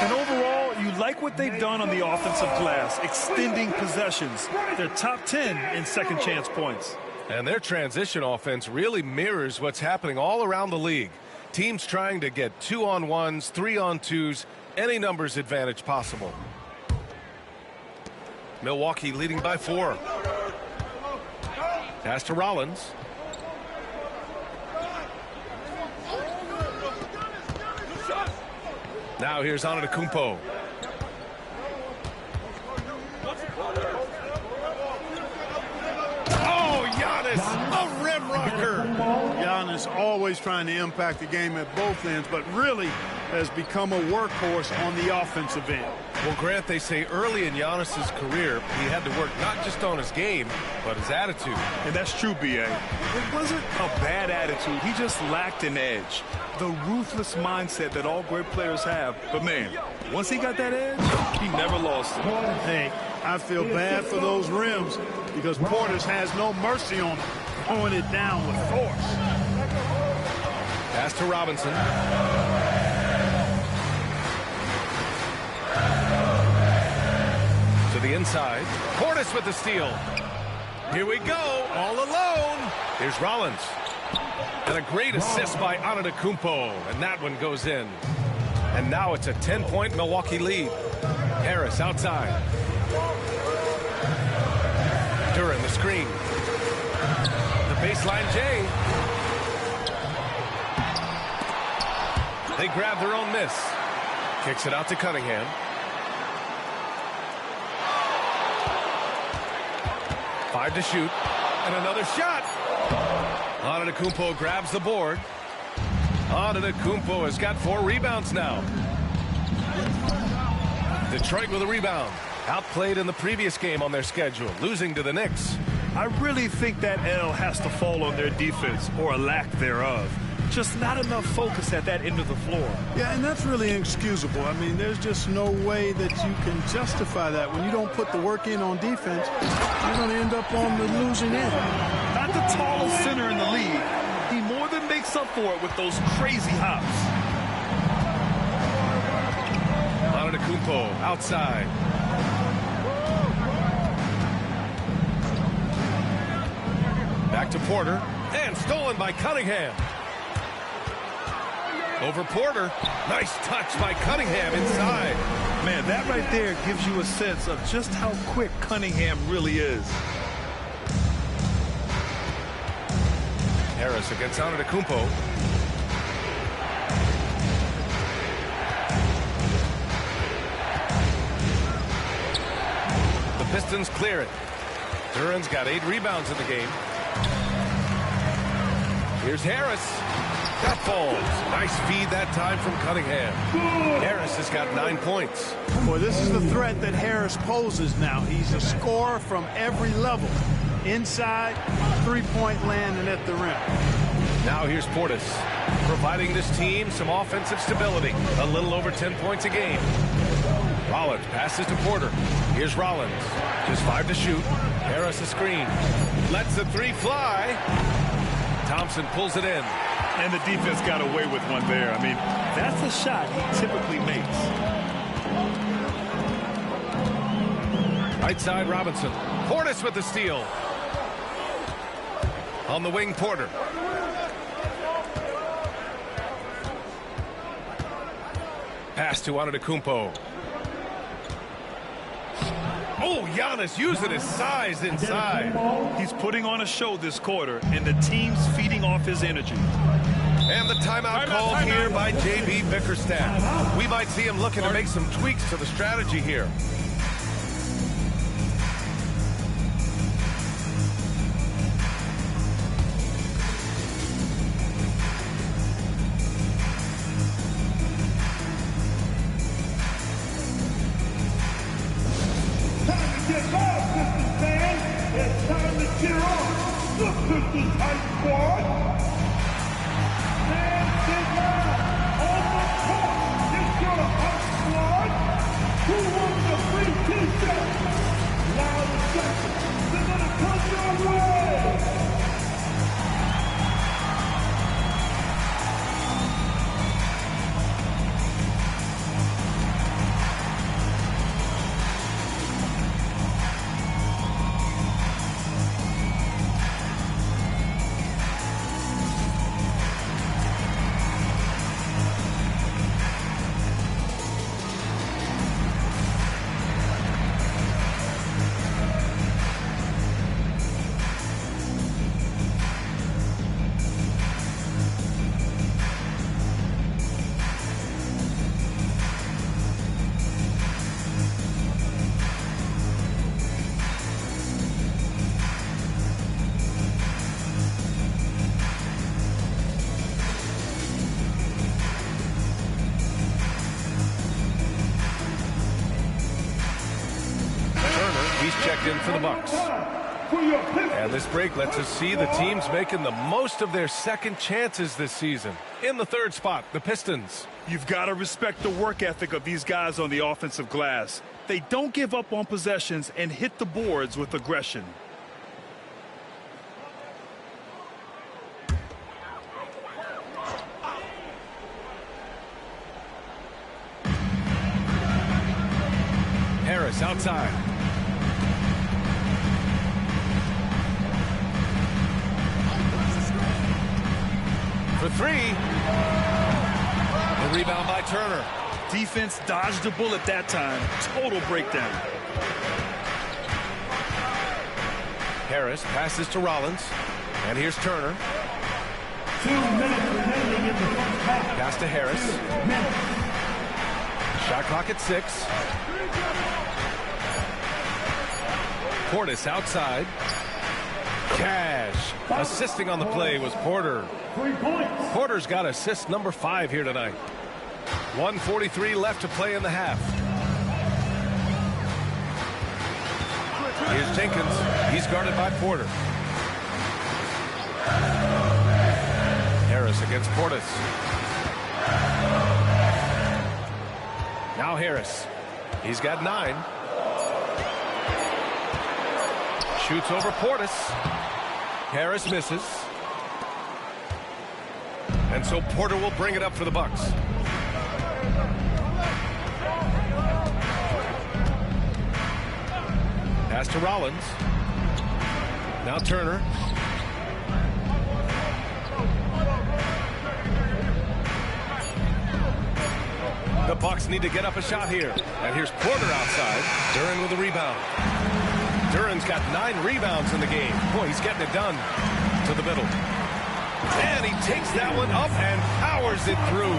And overall, you like what they've done on the offensive glass, extending possessions. They're top 10 in second chance points. And their transition offense really mirrors what's happening all around the league. Teams trying to get 2-on-1s, 3-on-2s, any numbers advantage possible. Milwaukee leading by 4. Pass to Rollins. Now here's Antetokounmpo. Oh, Giannis, a rim rocker. Giannis always trying to impact the game at both ends, but really has become a workhorse on the offensive end. Well, Grant, they say early in Giannis's career, he had to work not just on his game, but his attitude. And that's true, B.A. It wasn't a bad attitude. He just lacked an edge. The ruthless mindset that all great players have. But, man, once he got that edge, he never lost it. Hey, I feel bad for those rims because Portis has no mercy on them, throwing it down with force. Pass to Robinson. To the inside. Portis with the steal. Here we go, all alone. Here's Rollins. And a great assist by Antetokounmpo, and that one goes in. And now it's a 10-point Milwaukee lead. Harris outside. Duran the screen. The baseline J. They grab their own miss. Kicks it out to Cunningham. Five to shoot. And another shot. Antetokounmpo grabs the board. Antetokounmpo has got 4 rebounds now. Detroit with a rebound. Outplayed in the previous game on their schedule, losing to the Knicks. I really think that L has to fall on their defense, or a lack thereof. Just not enough focus at that end of the floor. Yeah, and that's really inexcusable. I mean, there's just no way that you can justify that. When you don't put the work in on defense, you're going to end up on the losing end. Not the tallest center in the league. He more than makes up for it with those crazy hops. Antetokounmpo outside. Back to Porter. And stolen by Cunningham. Over Porter. Nice touch by Cunningham inside. Man, that right there gives you a sense of just how quick Cunningham really is. Harris against Antetokounmpo. The Pistons clear it. Duran's got 8 rebounds in the game. Here's Harris. That falls. Nice feed that time from Cunningham. Harris has got 9 points. Boy, this is the threat that Harris poses now. He's a scorer from every level. Inside, three-point land, and at the rim. Now here's Portis, providing this team some offensive stability. A little over 10 points a game. Rollins passes to Porter. Here's Rollins. Just 5 to shoot. Harris a screen. Lets the 3 fly. Thompson pulls it in. And the defense got away with one there. I mean, that's a shot he typically makes. Right side Robinson. Portis with the steal. On the wing, Porter. Pass to Antetokounmpo. Oh, Giannis using his size inside. He's putting on a show this quarter, and the team's feeding off his energy. And the timeout called here by J.B. Bickerstaff. We might see him looking to make some tweaks to the strategy here. Checked in for the Bucks. And this break lets us see the teams making the most of their second chances this season. In the third spot, the Pistons. You've got to respect the work ethic of these guys on the offensive glass. They don't give up on possessions and hit the boards with aggression. Harris outside. For 3. The rebound by Turner. Defense dodged a bullet that time. Total breakdown. Harris passes to Rollins. And here's Turner. 2 minutes remaining in the first half. Pass to Harris. Shot clock at 6. Portis outside. Cash. Assisting on the play was Porter. 3 points. Porter's got assist number 5 here tonight. 1:43 left to play in the half. Here's Jenkins. He's guarded by Porter. Harris Harris against Portis. Now Harris. He's got 9. Shoots over Portis. Harris misses. And so Porter will bring it up for the Bucks. Pass to Rollins. Now Turner. The Bucks need to get up a shot here. And here's Porter outside. Duren with a rebound. Duren's got 9 rebounds in the game. Boy, he's getting it done. To the middle. And he takes that one up and powers it through.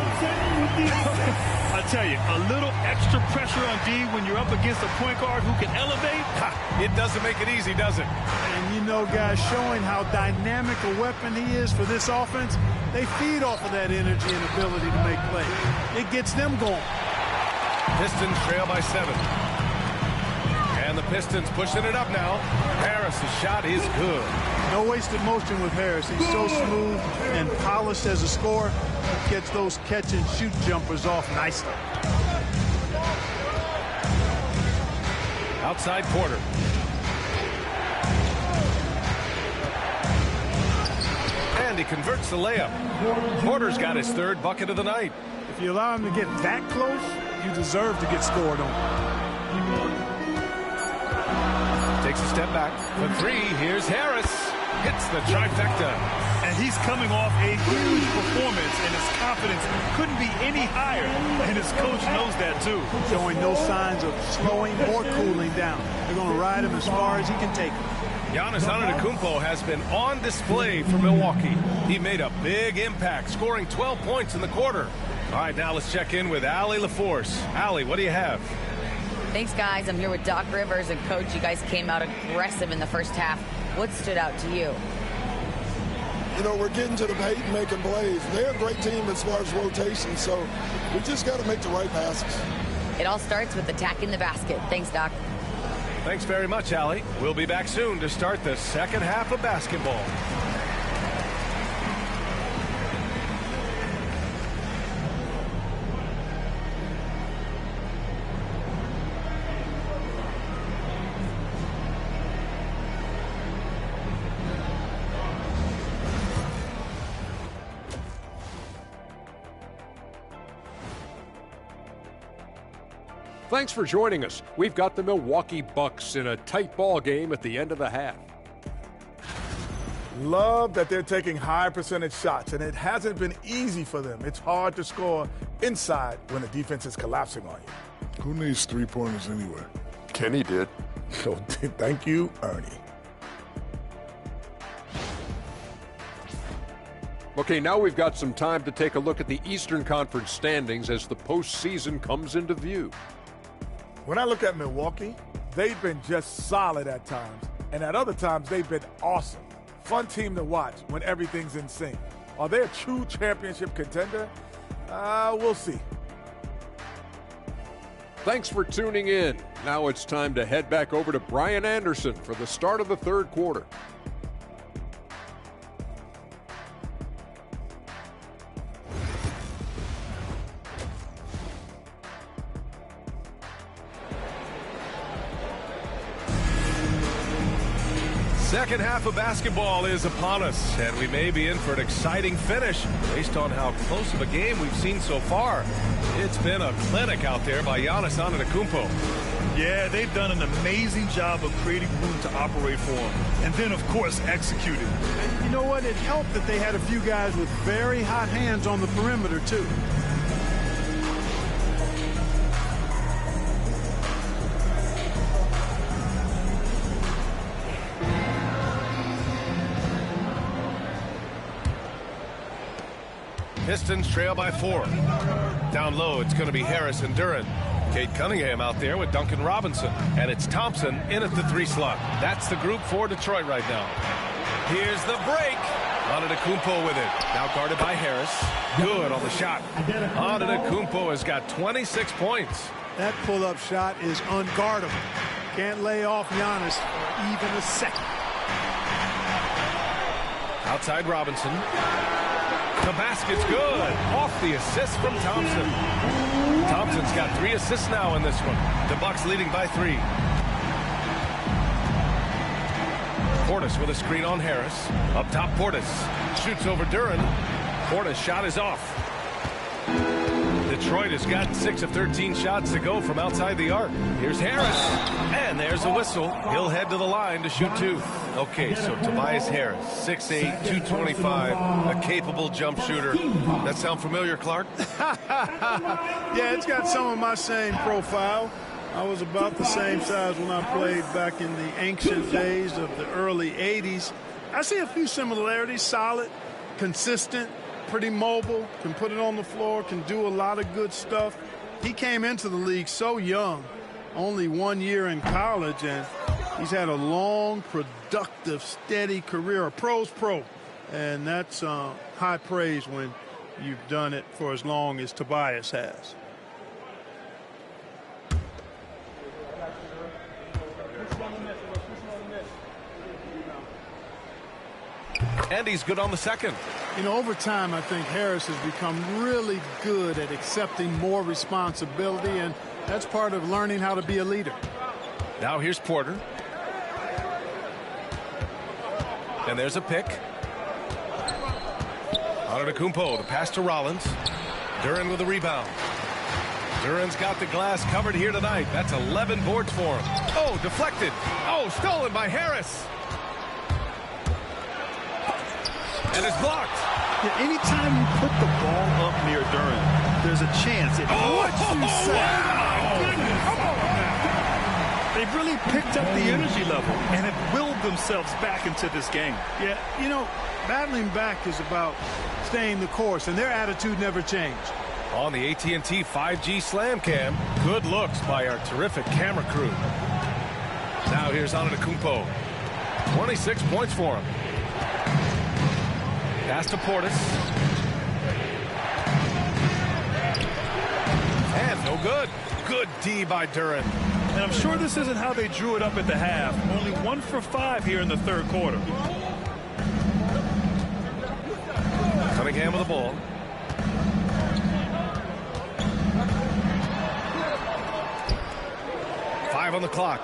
I tell you, a little extra pressure on D when you're up against a point guard who can elevate. It doesn't make it easy, does it? And you know, guys, showing how dynamic a weapon he is for this offense, they feed off of that energy and ability to make plays. It gets them going. Pistons trail by 7. And the Pistons pushing it up now. Harris' shot is good. No wasted motion with Harris. He's so smooth and polished as a scorer. He gets those catch-and-shoot jumpers off nicely. Outside Porter. And he converts the layup. Porter's got his 3rd bucket of the night. If you allow him to get that close, you deserve to get scored on. Takes a step back for 3. Here's Harris. Hits the trifecta. And he's coming off a huge performance, and his confidence couldn't be any higher. And his coach knows that, too. Showing no signs of slowing or cooling down. They're going to ride him as far as he can take him. Giannis Antetokounmpo has been on display for Milwaukee. He made a big impact, scoring 12 points in the quarter. All right, now let's check in with Allie LaForce. Allie, what do you have? Thanks, guys. I'm here with Doc Rivers. And, Coach, you guys came out aggressive in the first half. What stood out to you? You know, we're getting to the paint and making plays. They're a great team as far as rotation, so we just got to make the right passes. It all starts with attacking the basket. Thanks, Doc. Thanks very much, Allie. We'll be back soon to start the second half of basketball. Thanks for joining us. We've got the Milwaukee Bucks in a tight ball game at the end of the half. Love that they're taking high percentage shots, and it hasn't been easy for them. It's hard to score inside when the defense is collapsing on you. Who needs 3-pointers anyway? Kenny did. So thank you, Ernie. Okay, now we've got some time to take a look at the Eastern Conference standings as the postseason comes into view. When I look at Milwaukee, they've been just solid at times, and at other times they've been awesome. Fun team to watch when everything's in sync. Are they a true championship contender? We'll see. Thanks for tuning in. Now it's time to head back over to Brian Anderson for the start of the third quarter. Second half of basketball is upon us, and we may be in for an exciting finish based on how close of a game we've seen so far. It's been a clinic out there by Giannis Antetokounmpo. Yeah, they've done an amazing job of creating room to operate for him. And then, of course, executing. You know what? It helped that they had a few guys with very hot hands on the perimeter, too. Pistons trail by 4. Down low, it's going to be Harris and Duren. Cade Cunningham out there with Duncan Robinson. And it's Thompson in at the 3 slot. That's the group for Detroit right now. Here's the break. Antetokounmpo with it. Now guarded by Harris. Good on the shot. Antetokounmpo has got 26 points. That pull-up shot is unguardable. Can't lay off Giannis for even a second. Outside Robinson. The basket's good. Off the assist from Thompson. Thompson's got 3 assists now in this one. The Bucks leading by 3. Portis with a screen on Harris. Up top, Portis shoots over Duran. Portis' shot is off. Detroit has got 6 of 13 shots to go from outside the arc. Here's Harris, and there's a whistle. He'll head to the line to shoot 2. Okay, so Tobias Harris, 6'8", 225, a capable jump shooter. That sound familiar, Clark? Yeah, it's got some of my same profile. I was about the same size when I played back in the ancient days of the early 80s. I see a few similarities. Solid, consistent, pretty mobile, can put it on the floor, can do a lot of good stuff. He came into the league so young, only 1 year in college, and he's had a long, productive, steady career, a pro's pro. And that's high praise when you've done it for as long as Tobias has. And he's good on the second. You know, over time, I think Harris has become really good at accepting more responsibility, and that's part of learning how to be a leader. Now here's Porter. And there's a pick. Antetokounmpo, the pass to Rollins. Duran with a rebound. Duran's got the glass covered here tonight. That's 11 boards for him. Oh, deflected. Oh, stolen by Harris. And it's blocked. Yeah, anytime you put the ball up near Duran, there's a chance it. What you say? Wow. Come on now. They've really picked up the energy level and have willed themselves back into this game. Yeah, you know, battling back is about staying the course, and their attitude never changed. On the AT&T 5G Slam Cam, good looks by our terrific camera crew. Now here's Antetokounmpo. 26 points for him. Pass to Portis. And no good. Good D by Duran. And I'm sure this isn't how they drew it up at the half. Only 1 for 5 here in the third quarter. Cunningham with the ball. Five on the clock.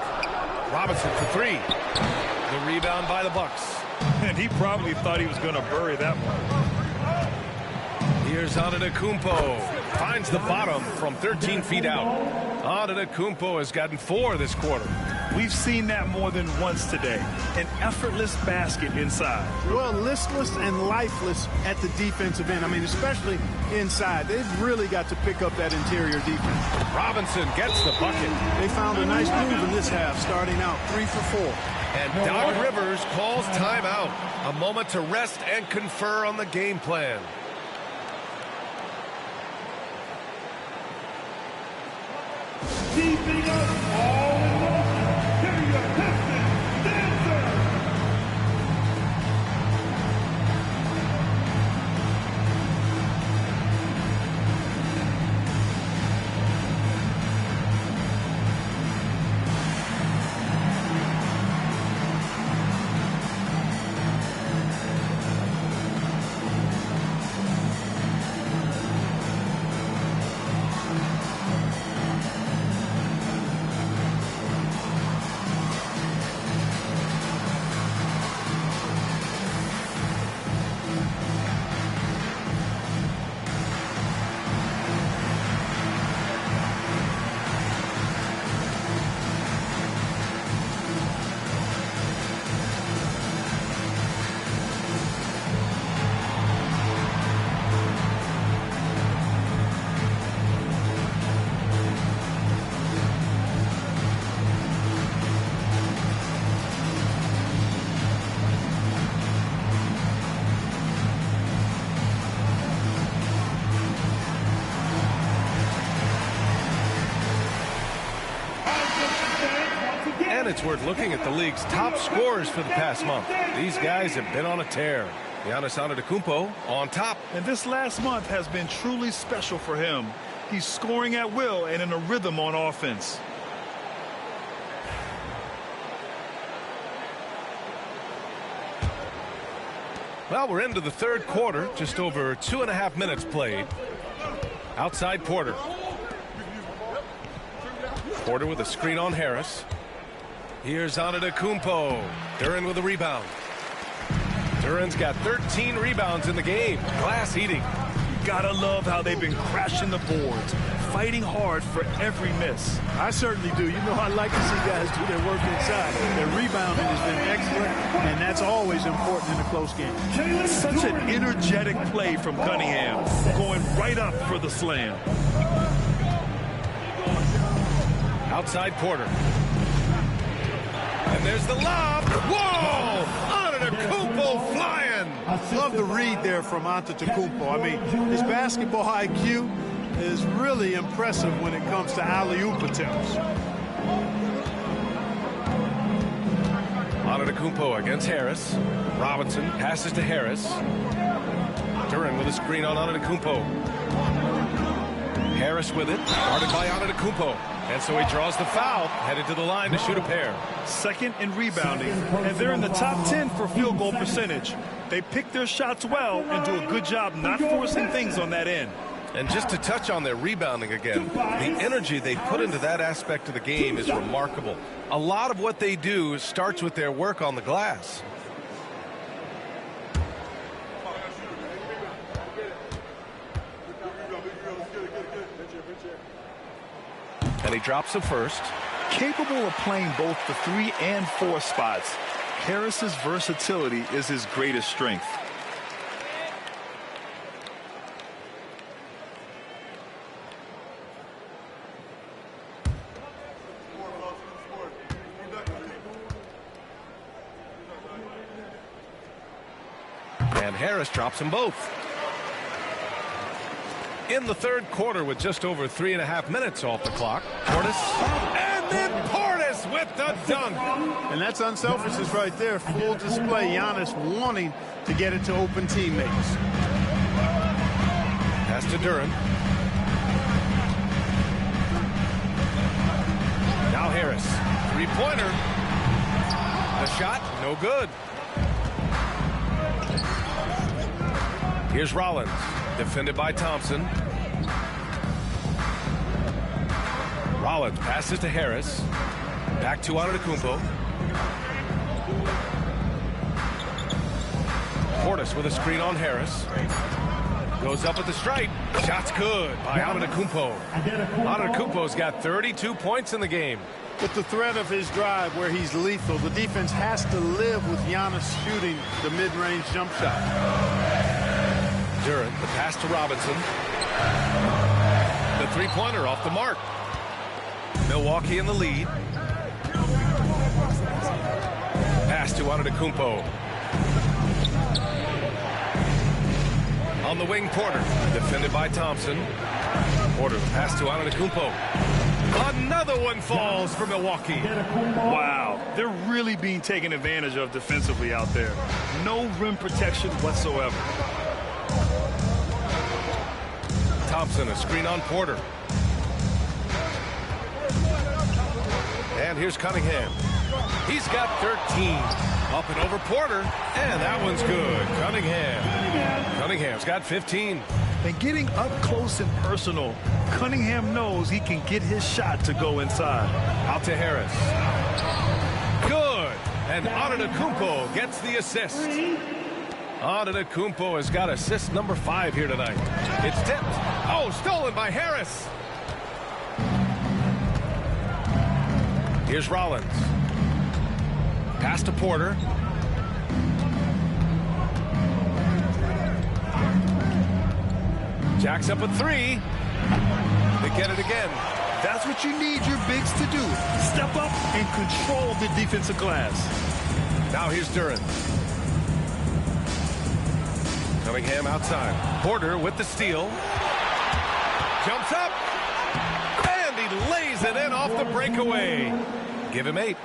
Robinson for 3. The rebound by the Bucks. And he probably thought he was going to bury that one. Here's Antetokounmpo. Finds the bottom from 13 feet out. Antetokounmpo has gotten 4 this quarter. We've seen that more than once today. An effortless basket inside. Well, listless and lifeless at the defensive end. I mean, especially inside. They've really got to pick up that interior defense. Robinson gets the bucket. They found a nice move in this half, starting out 3 for 4. And Doc Rivers calls timeout. A moment to rest and confer on the game plan. Keeping us all in motion. Here you go, Pistons dancer. It's worth looking at the league's top scorers for the past month. These guys have been on a tear. Giannis Antetokounmpo on top. And this last month has been truly special for him. He's scoring at will and in a rhythm on offense. Well, we're into the third quarter, just over 2.5 minutes played. Outside Porter. Porter with a screen on Harris. Here's Antetokounmpo. Duren with a rebound. Duren's got 13 rebounds in the game. Glass eating. Gotta love how they've been crashing the boards, fighting hard for every miss. I certainly do. You know, I like to see guys do their work inside. Their rebounding has been excellent, and that's always important in a close game. Such an energetic play from Cunningham, going right up for the slam. Outside Porter. And there's the lob. Whoa! Antetokounmpo flying. Love the read there from Antetokounmpo. I mean, his basketball IQ is really impressive when it comes to alley-oop attempts. Antetokounmpo against Harris. Robinson passes to Harris. Duren with a screen on Antetokounmpo. Harris with it, guarded by Antetokounmpo. And so he draws the foul, headed to the line to shoot a pair. Second in rebounding, and they're in the top 10 for field goal percentage. They pick their shots well and do a good job not forcing things on that end. And just to touch on their rebounding again, the energy they put into that aspect of the game is remarkable. A lot of what they do starts with their work on the glass. And he drops the first. Capable of playing both the 3 and 4 spots, Harris's versatility is his greatest strength. And Harris drops them both. In the third quarter with just over 3.5 minutes off the clock. Portis. And then Portis with the dunk. And that's unselfishness right there. Full display. Giannis wanting to get it to open teammates. Pass to Duren. Now Harris. Three-pointer. The shot, no good. Here's Rollins. Defended by Thompson. Rollins passes to Harris. Back to Antetokounmpo. Portis with a screen on Harris. Goes up at the stripe. Shot's good by Antetokounmpo. Antetokounmpo's got 32 points in the game. With the threat of his drive where he's lethal, the defense has to live with Giannis shooting the mid-range jump shot. Duren, the pass to Robinson. The three-pointer off the mark. Milwaukee in the lead. Pass to Antetokounmpo. On the wing, Porter. Defended by Thompson. Porter, pass to Antetokounmpo. Another one falls for Milwaukee. Wow, they're really being taken advantage of defensively out there. No rim protection whatsoever. Thompson, a screen on Porter. And here's Cunningham. He's got 13. Up and over Porter. And that one's good. Cunningham's got 15. And getting up close and personal, Cunningham knows he can get his shot to go inside. Out to Harris. Good. And Antetokounmpo gets the assist. Antetokounmpo has got assist number 5 here tonight. It's tipped. Oh, stolen by Harris. Here's Rollins. Pass to Porter. Jacks up a 3. They get it again. That's what you need your bigs to do. Step up and control the defensive glass. Now here's Duren. Cunningham outside. Porter with the steal. Jumps up. And he lays it in off the breakaway. Give him 8.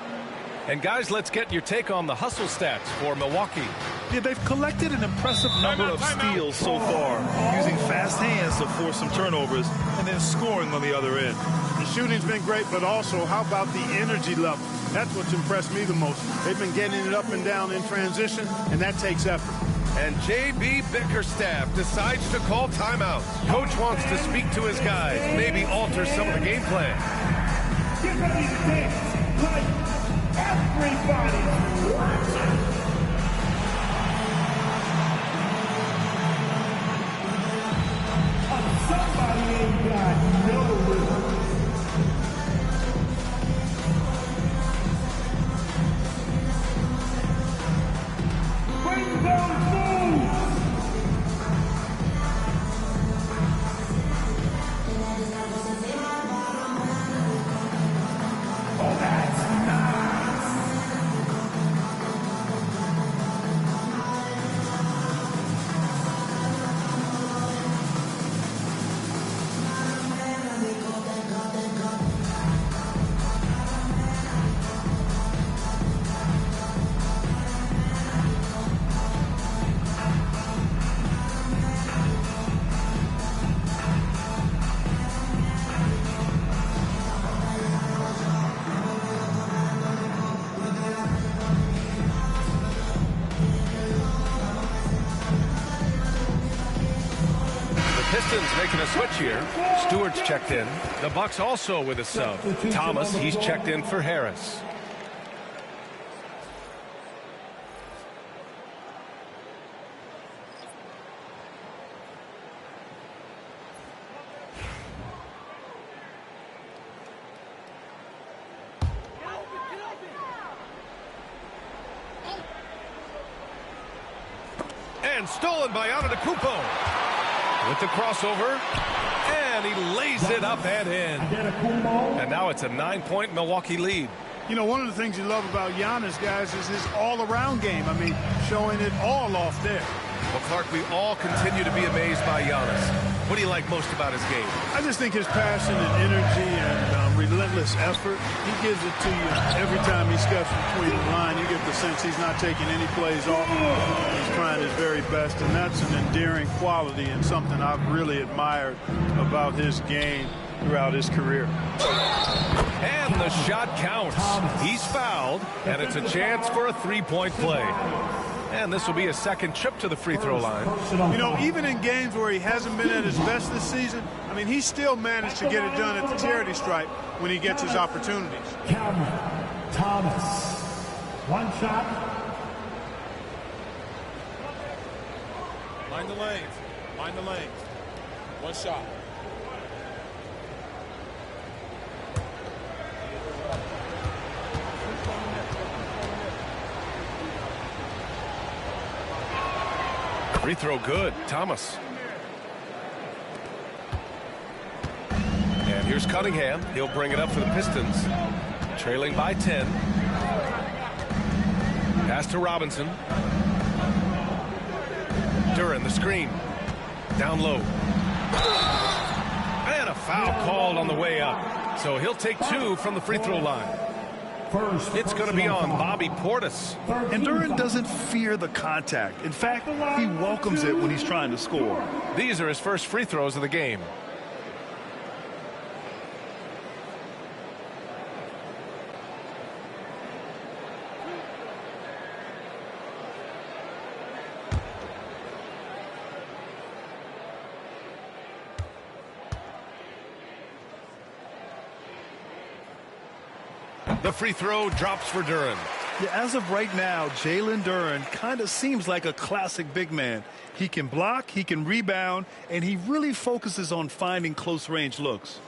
And guys, let's get your take on the hustle stats for Milwaukee. Yeah, they've collected an impressive number of steals so far, using fast hands to force some turnovers and then scoring on the other end. The shooting's been great, but also how about the energy level? That's what's impressed me the most. They've been getting it up and down in transition, and that takes effort. And J.B. Bickerstaff decides to call timeout. Coach wants to speak to his guys, maybe alter some of the game plan. Get ready to dance like everybody. Somebody ain't got no rhythm. Bring those moves. Oh, that's nice. Pistons making a switch here. Stewart's checked in. The Bucks also with a sub. Thomas, he's checked in for Harris. And stolen by Antetokounmpo. With the crossover, and he lays it up and in. And now it's a 9-point Milwaukee lead. You know, one of the things you love about Giannis, guys, is his all-around game. I mean, showing it all off there. Well, Clark, we all continue to be amazed by Giannis. What do you like most about his game? I just think his passion and energy and relentless effort, he gives it to you every time he steps between the line. You get the sense he's not taking any plays off. He's trying his very best, and that's an endearing quality and something I've really admired about his game throughout his career. And the shot counts. He's fouled, and it's a chance for a three-point play. And this will be a second trip to the free throw line. You know, even in games where he hasn't been at his best this season, I mean, he still managed to get it done at the charity stripe when he gets his opportunities. Cameron Thomas. One shot. Mind the lanes. Mind the lanes. One shot. Free throw good. Thomas. And here's Cunningham. He'll bring it up for the Pistons. Trailing by 10. Pass to Robinson. Duran, the screen. Down low. And a foul called on the way up. So he'll take two from the free throw line. It's going to be on Bobby Portis. And Duran doesn't fear the contact. In fact, he welcomes it when he's trying to score. These are his first free throws of the game. The free throw drops for Duran. Yeah, as of right now, Jalen Duran kind of seems like a classic big man. He can block, he can rebound, and he really focuses on finding close-range looks.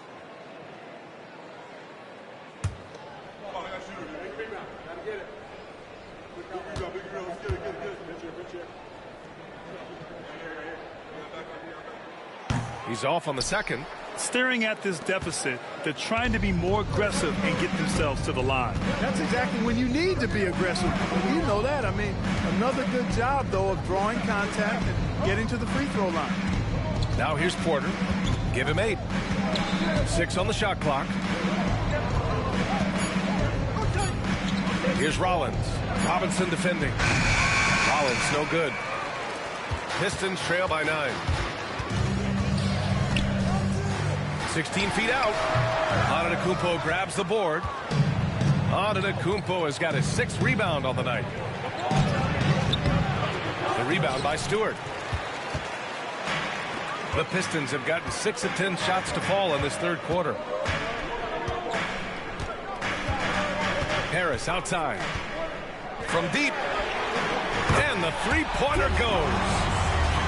He's off on the second. Staring at this deficit, they're trying to be more aggressive and get themselves to the line. That's exactly when you need to be aggressive. You know that. I mean, another good job, though, of drawing contact and getting to the free throw line. Now here's Porter. Give him 8. 6 on the shot clock. Here's Rollins. Robinson defending. Rollins no good. Pistons trail by 9. 16 feet out. Antetokounmpo grabs the board. Antetokounmpo has got his 6th rebound on the night. The the rebound by Stewart. The Pistons have gotten 6 of 10 shots to fall in this third quarter. Harris outside. From deep. And the three-pointer goes.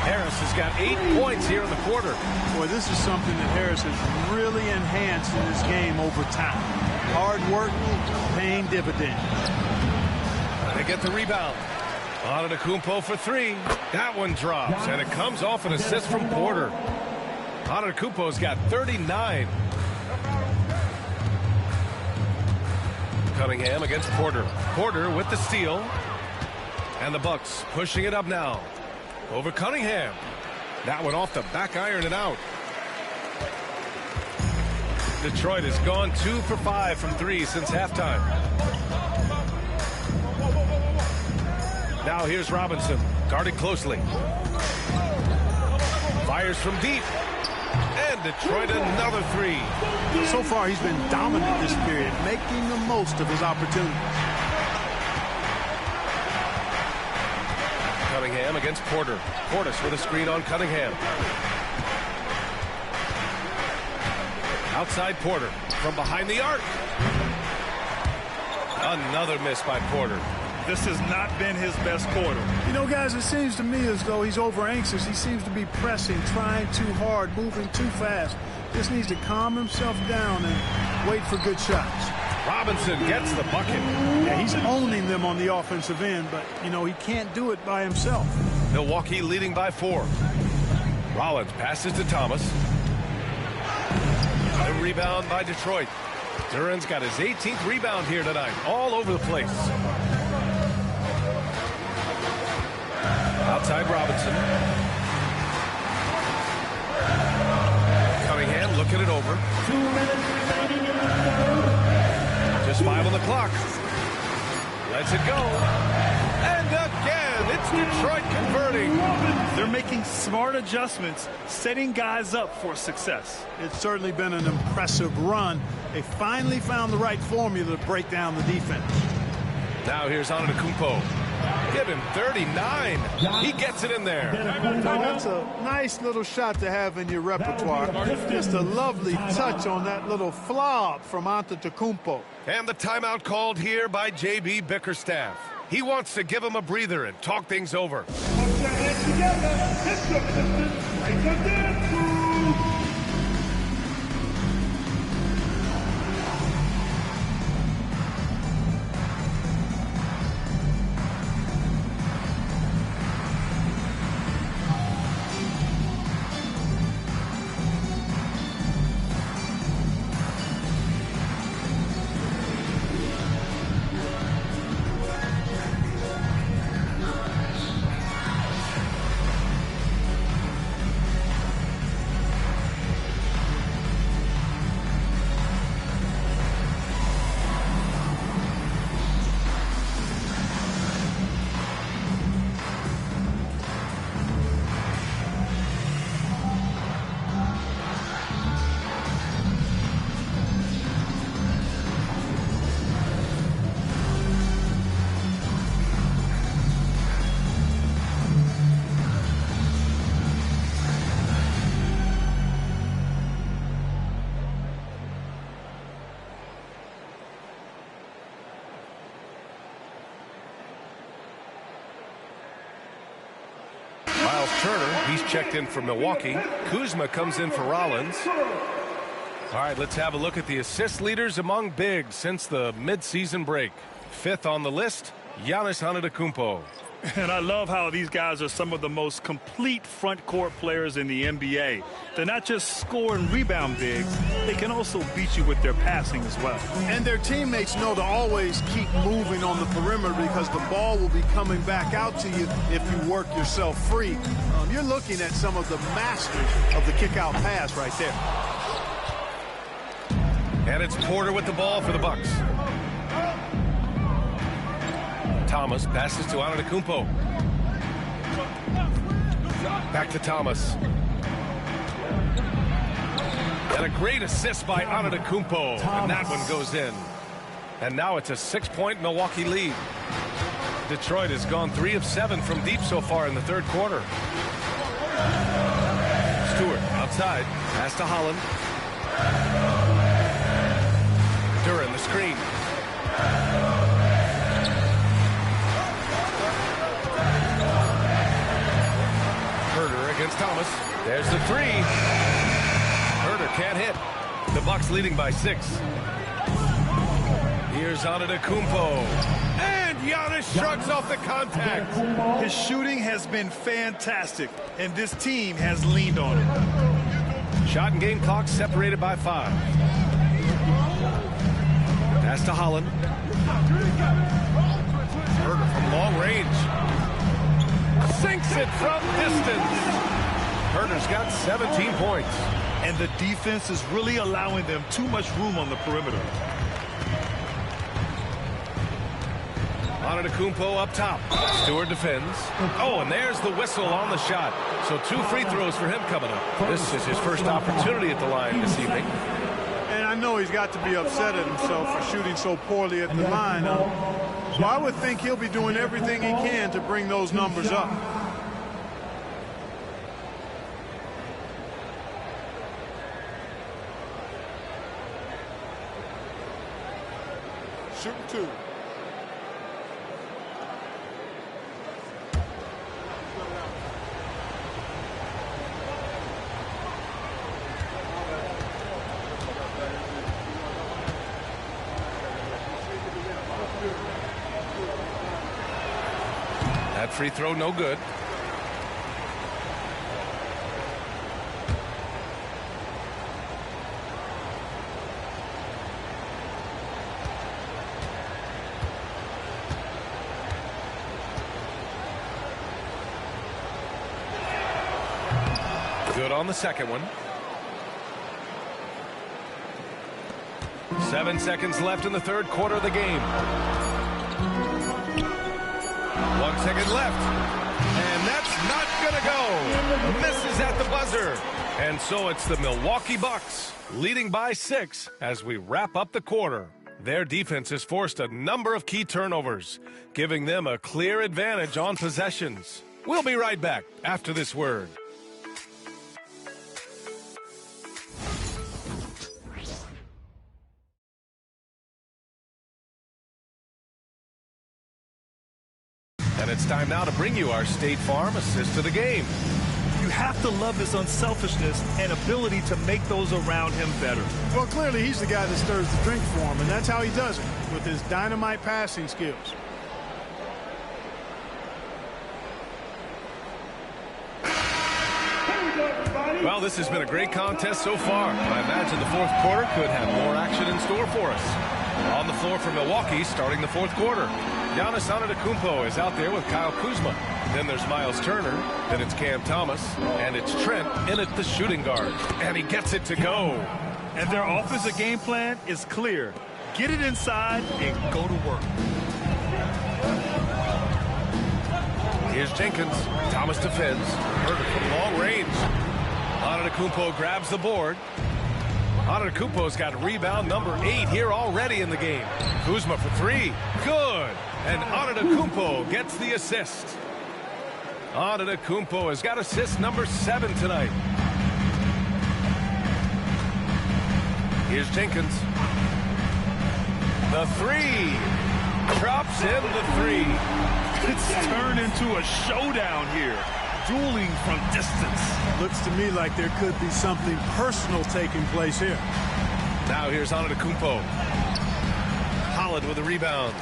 Harris has got 8 points here in the quarter. Boy, this is something that Harris has really enhanced in this game over time. Hard work, paying dividends. They get the rebound. Antetokounmpo for 3. That one drops, and it comes off an assist from Porter. Antetokounmpo's got 39. Cunningham against Porter. Porter with the steal. And the Bucks pushing it up now. Over Cunningham. That one off the back iron and out. Detroit has gone 2 for 5 from 3 since halftime. Now here's Robinson, guarded closely. Fires from deep. And Detroit another 3. So far he's been dominant this period, making the most of his opportunities. Cunningham against Porter. Portis with a screen on Cunningham. Outside Porter from behind the arc. Another miss by Porter. This has not been his best quarter. You know, guys, it seems to me as though he's over anxious. He seems to be pressing, trying too hard, moving too fast. Just needs to calm himself down and wait for good shots. Robinson gets the bucket. Yeah, he's owning them on the offensive end, but, you know, he can't do it by himself. Milwaukee leading by 4. Rollins passes to Thomas. A rebound by Detroit. Duran's got his 18th rebound here tonight, all over the place. Outside Robinson. Cunningham looking it over. Just 5 on the clock. Lets it go. And again, it's Detroit converting. They're making smart adjustments, setting guys up for success. It's certainly been an impressive run. They finally found the right formula to break down the defense. Now here's Antetokounmpo. Give him 39. He gets it in there. That's a nice little shot to have in your repertoire. Just a lovely touch on that little flop from Antetokounmpo. And the timeout called here by J.B. Bickerstaff. He wants to give him a breather and talk things over. Put your hands together. It's the Pistons. Make the dance move. Turner, he's checked in for Milwaukee. Kuzma comes in for Rollins. All right, let's have a look at the assist leaders among bigs since the midseason break. 5th on the list, Giannis Antetokounmpo. And I love how these guys are some of the most complete front court players in the NBA. They're not just score and rebound bigs, they can also beat you with their passing as well. And their teammates know to always keep moving on the perimeter because the ball will be coming back out to you if you work yourself free. You're looking at some of the masters of the kick-out pass right there. And it's Porter with the ball for the Bucks. Thomas passes to Antetokounmpo. Back to Thomas. And a great assist by Antetokounmpo. And that one goes in. And now it's a 6-point Milwaukee lead. Detroit has gone 3 of 7 from deep so far in the third quarter. Stewart outside. Pass to Holland. Duran the screen. Herder against Thomas. There's the 3. Herder can't hit. The Bucks leading by 6. Here's Antetokounmpo. And Giannis shrugs off the contact. His shooting has been fantastic, and this team has leaned on it. Shot and game clock separated by 5. Pass to Holland. Herder from long range. Sinks it from distance. Herder's got 17 points. And the defense is really allowing them too much room on the perimeter. Antetokounmpo up top. Stewart defends. Oh, and there's the whistle on the shot. So 2 free throws for him coming up. This is his first opportunity at the line this evening. And I know he's got to be upset at himself for shooting so poorly at the line. So I would think he'll be doing everything he can to bring those numbers up. Shooting 2. That free throw no good. Good on the second one. 7 seconds left in the third quarter of the game. 1 second left. And that's not going to go. Misses at the buzzer. And so it's the Milwaukee Bucks leading by 6 as we wrap up the quarter. Their defense has forced a number of key turnovers, giving them a clear advantage on possessions. We'll be right back after this word. And it's time now to bring you our State Farm assist to the game. You have to love his unselfishness and ability to make those around him better. Well, clearly he's the guy that stirs the drink for him, and that's how he does it, with his dynamite passing skills. Well, this has been a great contest so far. I imagine the fourth quarter could have more action in store for us. On the floor for Milwaukee, starting the fourth quarter. Giannis Antetokounmpo is out there with Kyle Kuzma. Then there's Miles Turner. Then it's Cam Thomas. And it's Trent in at the shooting guard. And he gets it to go. And their offensive game plan is clear. Get it inside and go to work. Here's Jenkins. Thomas defends. Herder from long range. Antetokounmpo grabs the board. Antetokounmpo's got rebound number 8 here already in the game. Kuzma for 3. Good. And Antetokounmpo gets the assist. Antetokounmpo has got assist number 7 tonight. Here's Jenkins. The 3. Drops in the 3. It's turned into a showdown here. Dueling from distance. Looks to me like there could be something personal taking place here. Now here's Antetokounmpo. Holland with a rebound.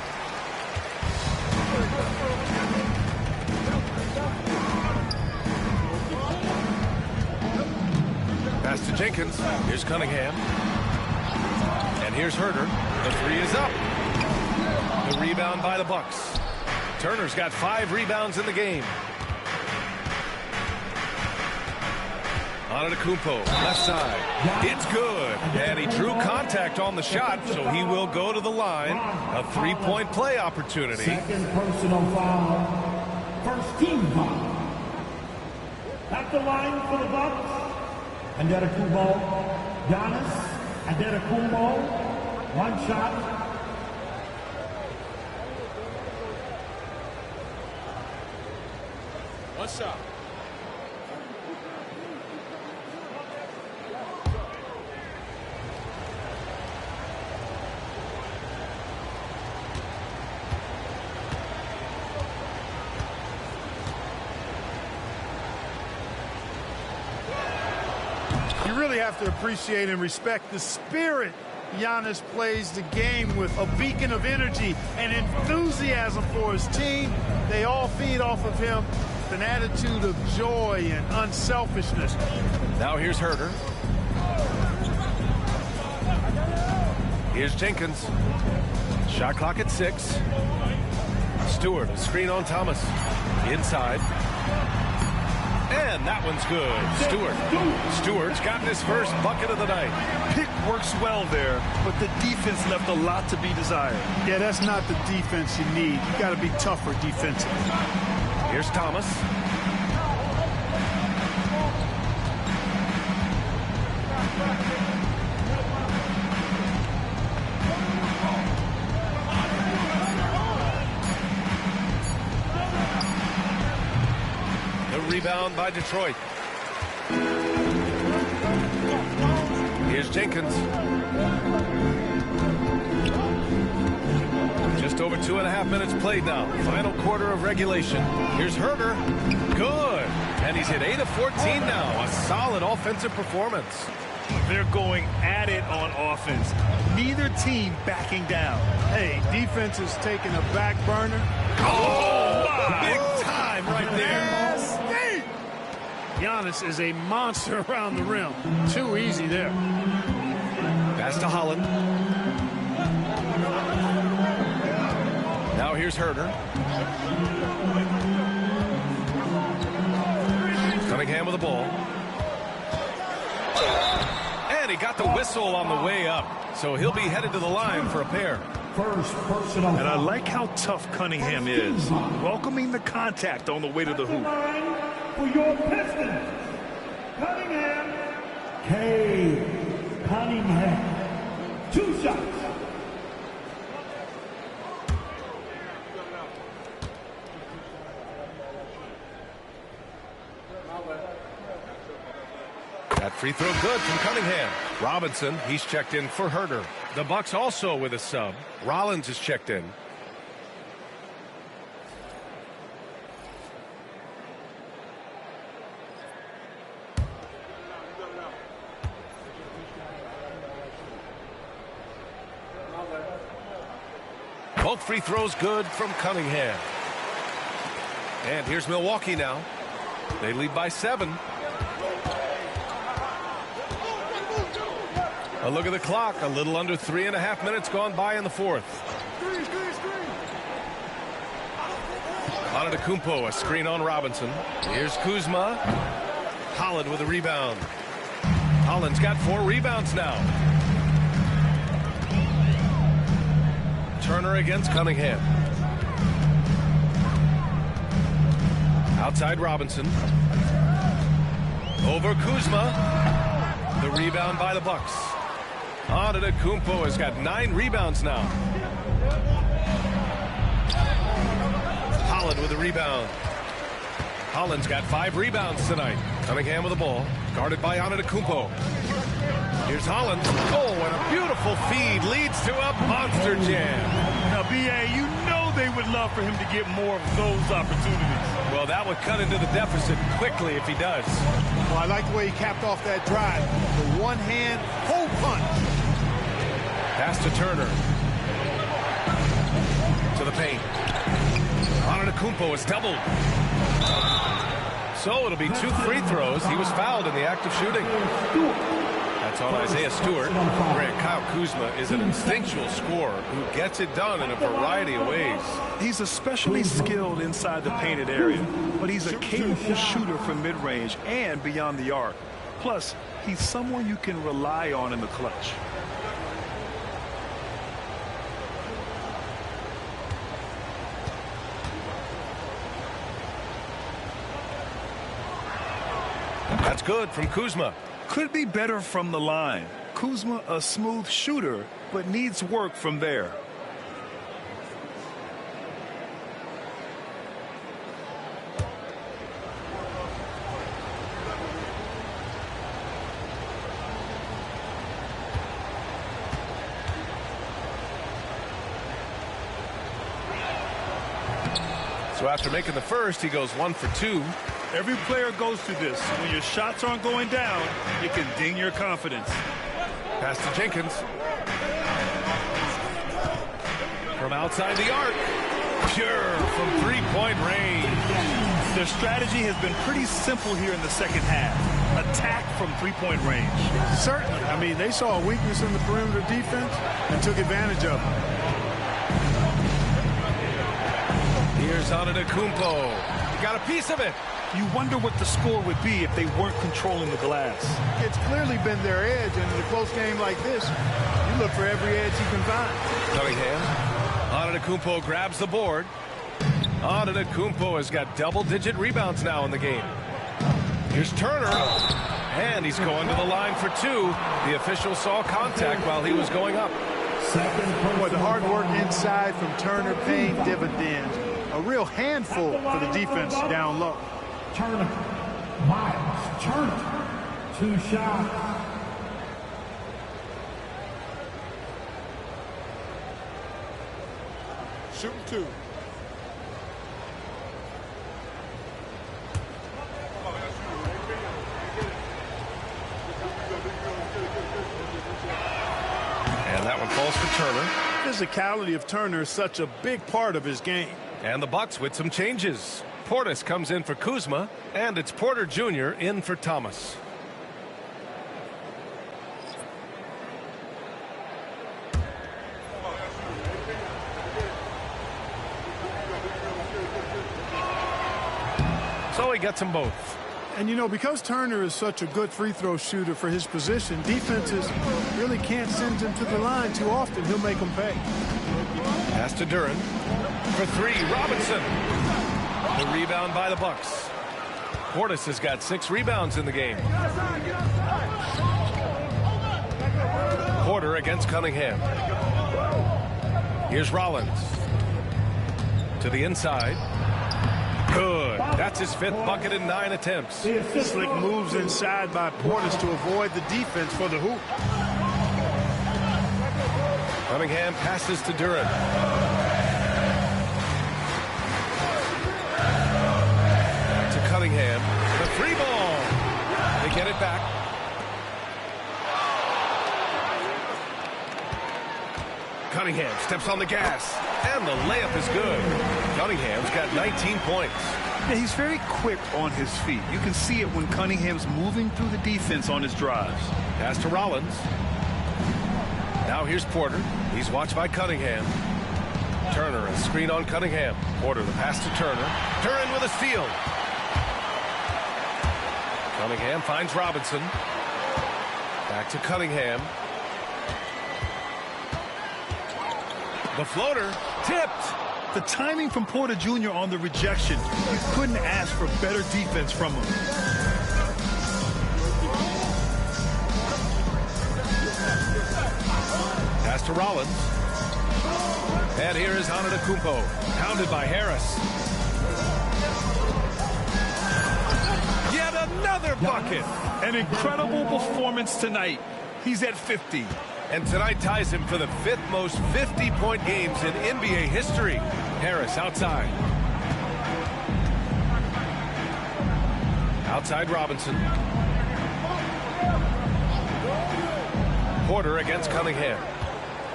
Pass to Jenkins. Here's Cunningham. And here's Herder. The 3 is up. The rebound by the Bucks. Turner's got 5 rebounds in the game. Antetokounmpo, left side. It's good. And he drew contact on the shot, so he will go to the line. A 3-point play opportunity. Second personal foul. First team foul. At the line for the Bucks, Antetokounmpo. Giannis Antetokounmpo. 1 shot. One shot. You really have to appreciate and respect the spirit Giannis plays the game with. A beacon of energy and enthusiasm for his team. They all feed off of him with an attitude of joy and unselfishness. Now here's Herter. Here's Jenkins. Shot clock at 6. Stewart, a screen on Thomas. Inside. And that one's good. Stewart's gotten his first bucket of the night. Pick works well there, but the defense left a lot to be desired. Yeah, that's not the defense you need. You got to be tougher defensively. Here's Thomas. Rebound by Detroit. Here's Jenkins. Just over 2.5 minutes played now. Final quarter of regulation. Here's Herter. Good. And he's hit 8 of 14 now. A solid offensive performance. They're going at it on offense. Neither team backing down. Hey, defense is taking a back burner. Oh, my. Big time right there. Giannis is a monster around the rim. Too easy there. Pass to Holland. Now here's Herter. Cunningham with the ball. And he got the whistle on the way up. So he'll be headed to the line for a pair. And I like how tough Cunningham is. Welcoming the contact on the way to the hoop. For your Pistons, Cunningham. Cunningham. 2 shots. That free throw good from Cunningham. Robinson, he's checked in for Herter. The Bucks also with a sub. Rollins is checked in. Both free throws good from Cunningham. And here's Milwaukee now. They lead by 7. A look at the clock. A little under 3.5 minutes gone by in the 4th. Antetokounmpo, a screen on Robinson. Here's Kuzma. Holland with a rebound. Holland's got 4 rebounds now. Turner against Cunningham. Outside Robinson. Over Kuzma. The rebound by the Bucks. Antetokounmpo has got 9 rebounds now. Holland with a rebound. Holland's got 5 rebounds tonight. Cunningham with the ball. Guarded by Antetokounmpo. Here's Holland. Oh, and a beautiful feed leads to a monster jam. Now, B.A., you know they would love for him to get more of those opportunities. Well, that would cut into the deficit quickly if he does. Well, I like the way he capped off that drive. The one-hand hole punch. Pass to Turner. To the paint. Antetokounmpo is doubled. So it'll be 2 free throws. He was fouled in the act of shooting. That's on Isaiah Stewart. Grant, Kyle Kuzma is an instinctual scorer who gets it done in a variety of ways. He's especially skilled inside the painted area, but he's a capable shooter from mid-range and beyond the arc. Plus, he's someone you can rely on in the clutch. That's good from Kuzma. Could be better from the line. Kuzma, a smooth shooter, but needs work from there. So after making the first, he goes 1 for 2. Every player goes through this. When your shots aren't going down, it can ding your confidence. Pass to Jenkins. From outside the arc. Pure from three-point range. Their strategy has been pretty simple here in the second half. Attack from three-point range. Certainly. I mean, they saw a weakness in the perimeter defense and took advantage of it. Here's Antetokounmpo. He got a piece of it. You wonder what the score would be if they weren't controlling the glass. It's clearly been their edge, and in a close game like this, you look for every edge you can find. Cunningham. Antetokounmpo grabs the board. Antetokounmpo has got double-digit rebounds now in the game. Here's Turner. And he's going to the line for 2. The official saw contact while he was going up. Boy, the hard work inside from Turner paying dividends. A real handful for the defense down low. Turner. Miles Turner. 2 shots. Shooting 2. And that one falls for Turner. Physicality of Turner is such a big part of his game. And the Bucks with some changes. Portis comes in for Kuzma, and it's Porter Jr. in for Thomas. So he gets them both. And, you know, because Turner is such a good free throw shooter for his position, defenses really can't send him to the line too often. He'll make them pay. Pass to Duren. For 3, Robinson. The rebound by the Bucks. Portis has got 6 rebounds in the game. Porter against Cunningham. Here's Rollins. To the inside. Good. That's his 5th bucket in 9 attempts. Slick moves inside by Portis to avoid the defense for the hoop. Cunningham passes to Duren. To Cunningham. The 3 ball. They get it back. Cunningham steps on the gas. And the layup is good. Cunningham's got 19 points. Yeah, he's very quick on his feet. You can see it when Cunningham's moving through the defense on his drives. Pass to Rollins. Now here's Porter. He's watched by Cunningham. Turner, a screen on Cunningham. Porter, the pass to Turner. Duren with a steal. Cunningham finds Robinson. Back to Cunningham. The floater tipped. The timing from Porter Jr. on the rejection, you couldn't ask for better defense from him. Pass to Rollins. And here is Antetokounmpo, pounded by Harris. Yet another bucket. An incredible performance tonight. He's at 50. And tonight ties him for the 5th most 50-point games in NBA history. Harris outside. Outside Robinson. Porter against Cunningham.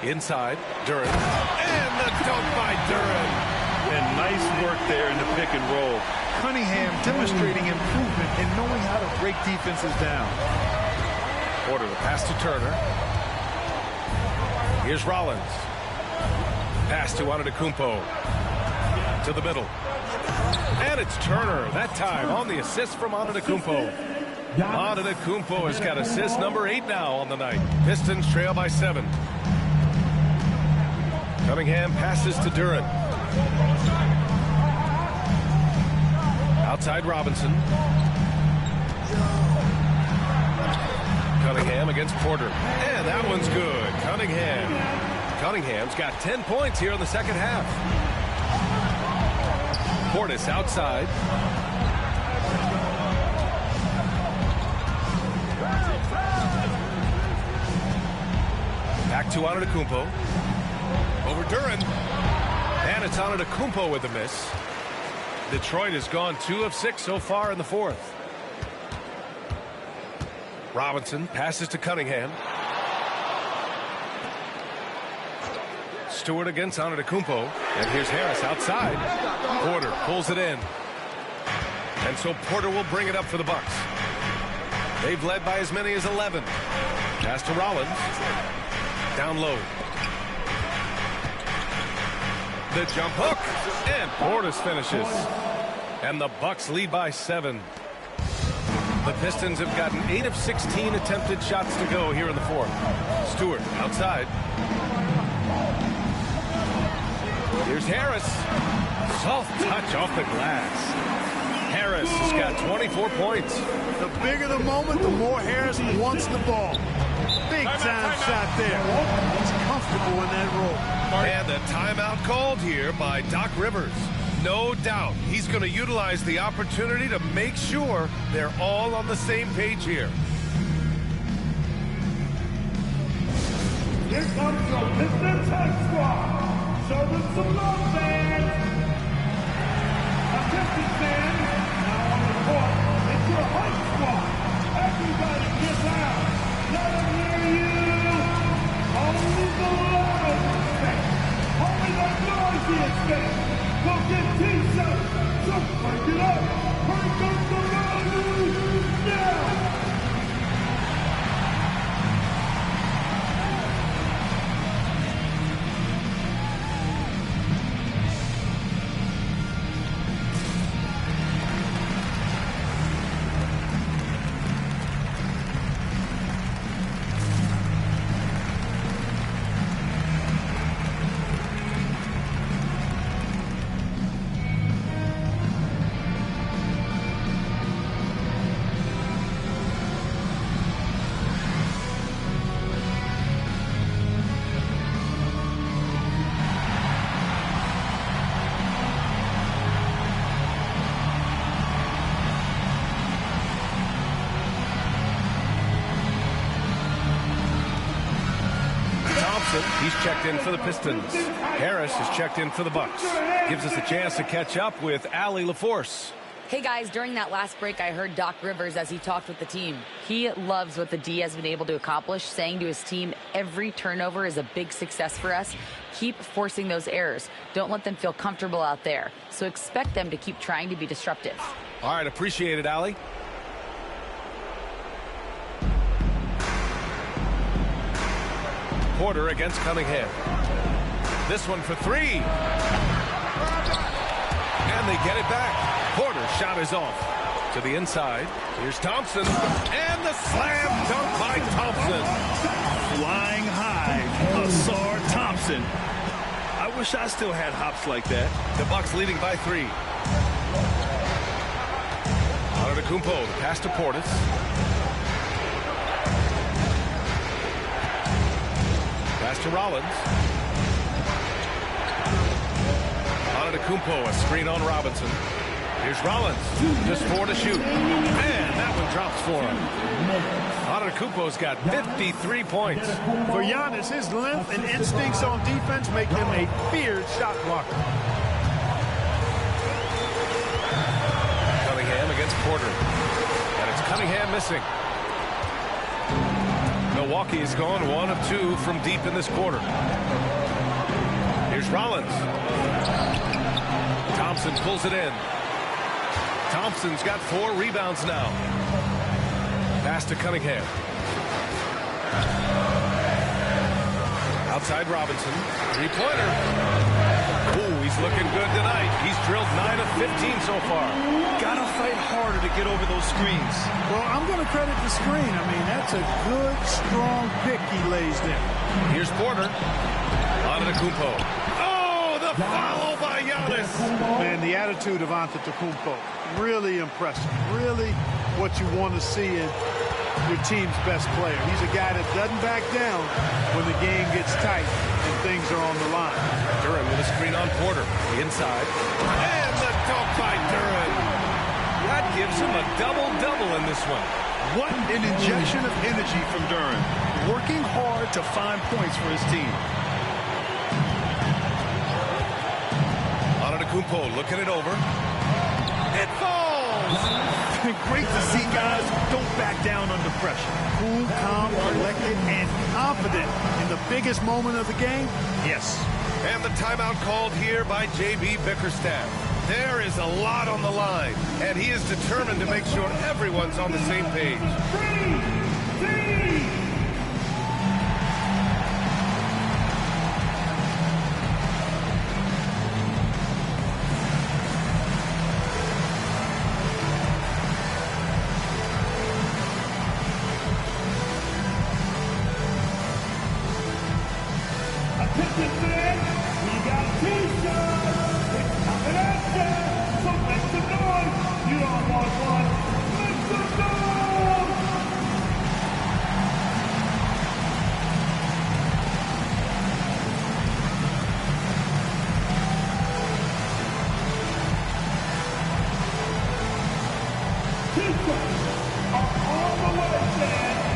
Inside, Duren. And the dunk by Duren. And nice work there in the pick and roll. Cunningham demonstrating improvement in knowing how to break defenses down. Porter, the pass to Turner. Here's Rollins. Pass to Antetokounmpo. To the middle. And it's Turner, that time on the assist from Antetokounmpo. Antetokounmpo has got assist number 8 now on the night. Pistons trail by 7. Cunningham passes to Duren. Outside Robinson. Cunningham against Porter. And that one's good. Cunningham's got 10 points here in the second half. Portis outside. Back to Antetokounmpo. Over Duren. And it's Antetokounmpo with the miss. Detroit has gone 2 of 6 so far in the fourth. Robinson passes to Cunningham. Stewart against Antetokounmpo. And here's Harris outside. Porter pulls it in. And so Porter will bring it up for the Bucks. They've led by as many as 11. Pass to Rollins. Down low. The jump hook. And Portis finishes. And the Bucks lead by 7. The Pistons have gotten 8 of 16 attempted shots to go here in the fourth. Stewart outside. Here's Harris. Soft touch off the glass. Harris has got 24 points. The bigger the moment, the more Harris wants the ball. Big time shot there. He's comfortable in that role. And the timeout called here by Doc Rivers. No doubt he's going to utilize the opportunity to make sure they're all on the same page here. Here comes your Pistons High Squad. Show them some love, fans. Now, Pistons fans, now on the court, it's your High Squad. Everybody get loud. Let them hear you. Only the loud respect. Only the noisy respect. Go get T-shirts. Just break it up. Break up the noise now. He's checked in for the Pistons. Harris is checked in for the Bucks. Gives us a chance to catch up with Allie LaForce. Hey guys, during that last break, I heard Doc Rivers as he talked with the team. He loves what the D has been able to accomplish, saying to his team, every turnover is a big success for us. Keep forcing those errors. Don't let them feel comfortable out there. So expect them to keep trying to be disruptive. All right, appreciate it, Allie. Porter against Cunningham. This one for 3. And they get it back. Porter's shot is off. To the inside. Here's Thompson. And the slam dunk by Thompson. Flying high, Asar Thompson. I wish I still had hops like that. The Bucks leading by 3. Antetokounmpo, the pass to Portis. Pass to Rollins. Antetokounmpo, a screen on Robinson. Here's Rollins. Just 4 to shoot. Man, that one drops for him. Antetokounmpo's got 53 points. For Giannis, his length and instincts on defense make him a feared shot blocker. Cunningham against Porter. And it's Cunningham missing. Milwaukee has gone 1 of 2 from deep in this quarter. Here's Rollins. Thompson pulls it in. Thompson's got 4 rebounds now. Pass to Cunningham. Outside Robinson. 3-pointer. Ooh, he's looking good tonight. He's drilled 9 of 15 so far. Gotta fight harder to get over those screens. Well, I'm going to credit the screen. I mean, that's a good, strong pick he lays there. Here's Porter. Antetokounmpo. Oh, the foul by Giannis. Man, the attitude of Antetokounmpo, really impressive. Really what you want to see in your team's best player. He's a guy that doesn't back down when the game gets tight and things are on the line. Duren with a screen on Porter. Inside. And the dunk by Duren. That gives him a double-double in this one. What an injection of energy from Duren. Working hard to find points for his team. Antetokounmpo looking it over. It falls! Great to see guys don't back down under pressure. Cool, calm, collected, and confident in the biggest moment of the game. Yes. And the timeout called here by J.B. Bickerstaff. There is a lot on the line, and he is determined to make sure everyone's on the same page. Attention fans, we got T-shirts. It's coming at you. So make some noise. You don't want one. Make some noise. T-shirts are on the way, fans.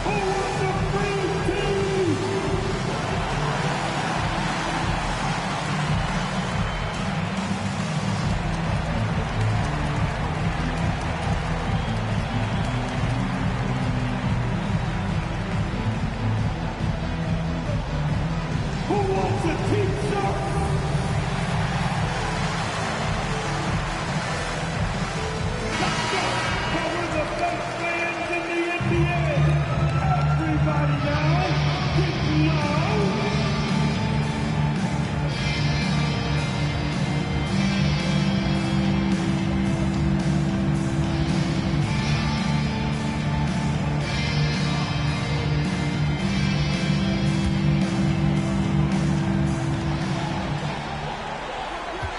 Who wants a free tee? Who wants a t-shirt? Let's go! But we're the best fans in the NBA! Everybody now, get low!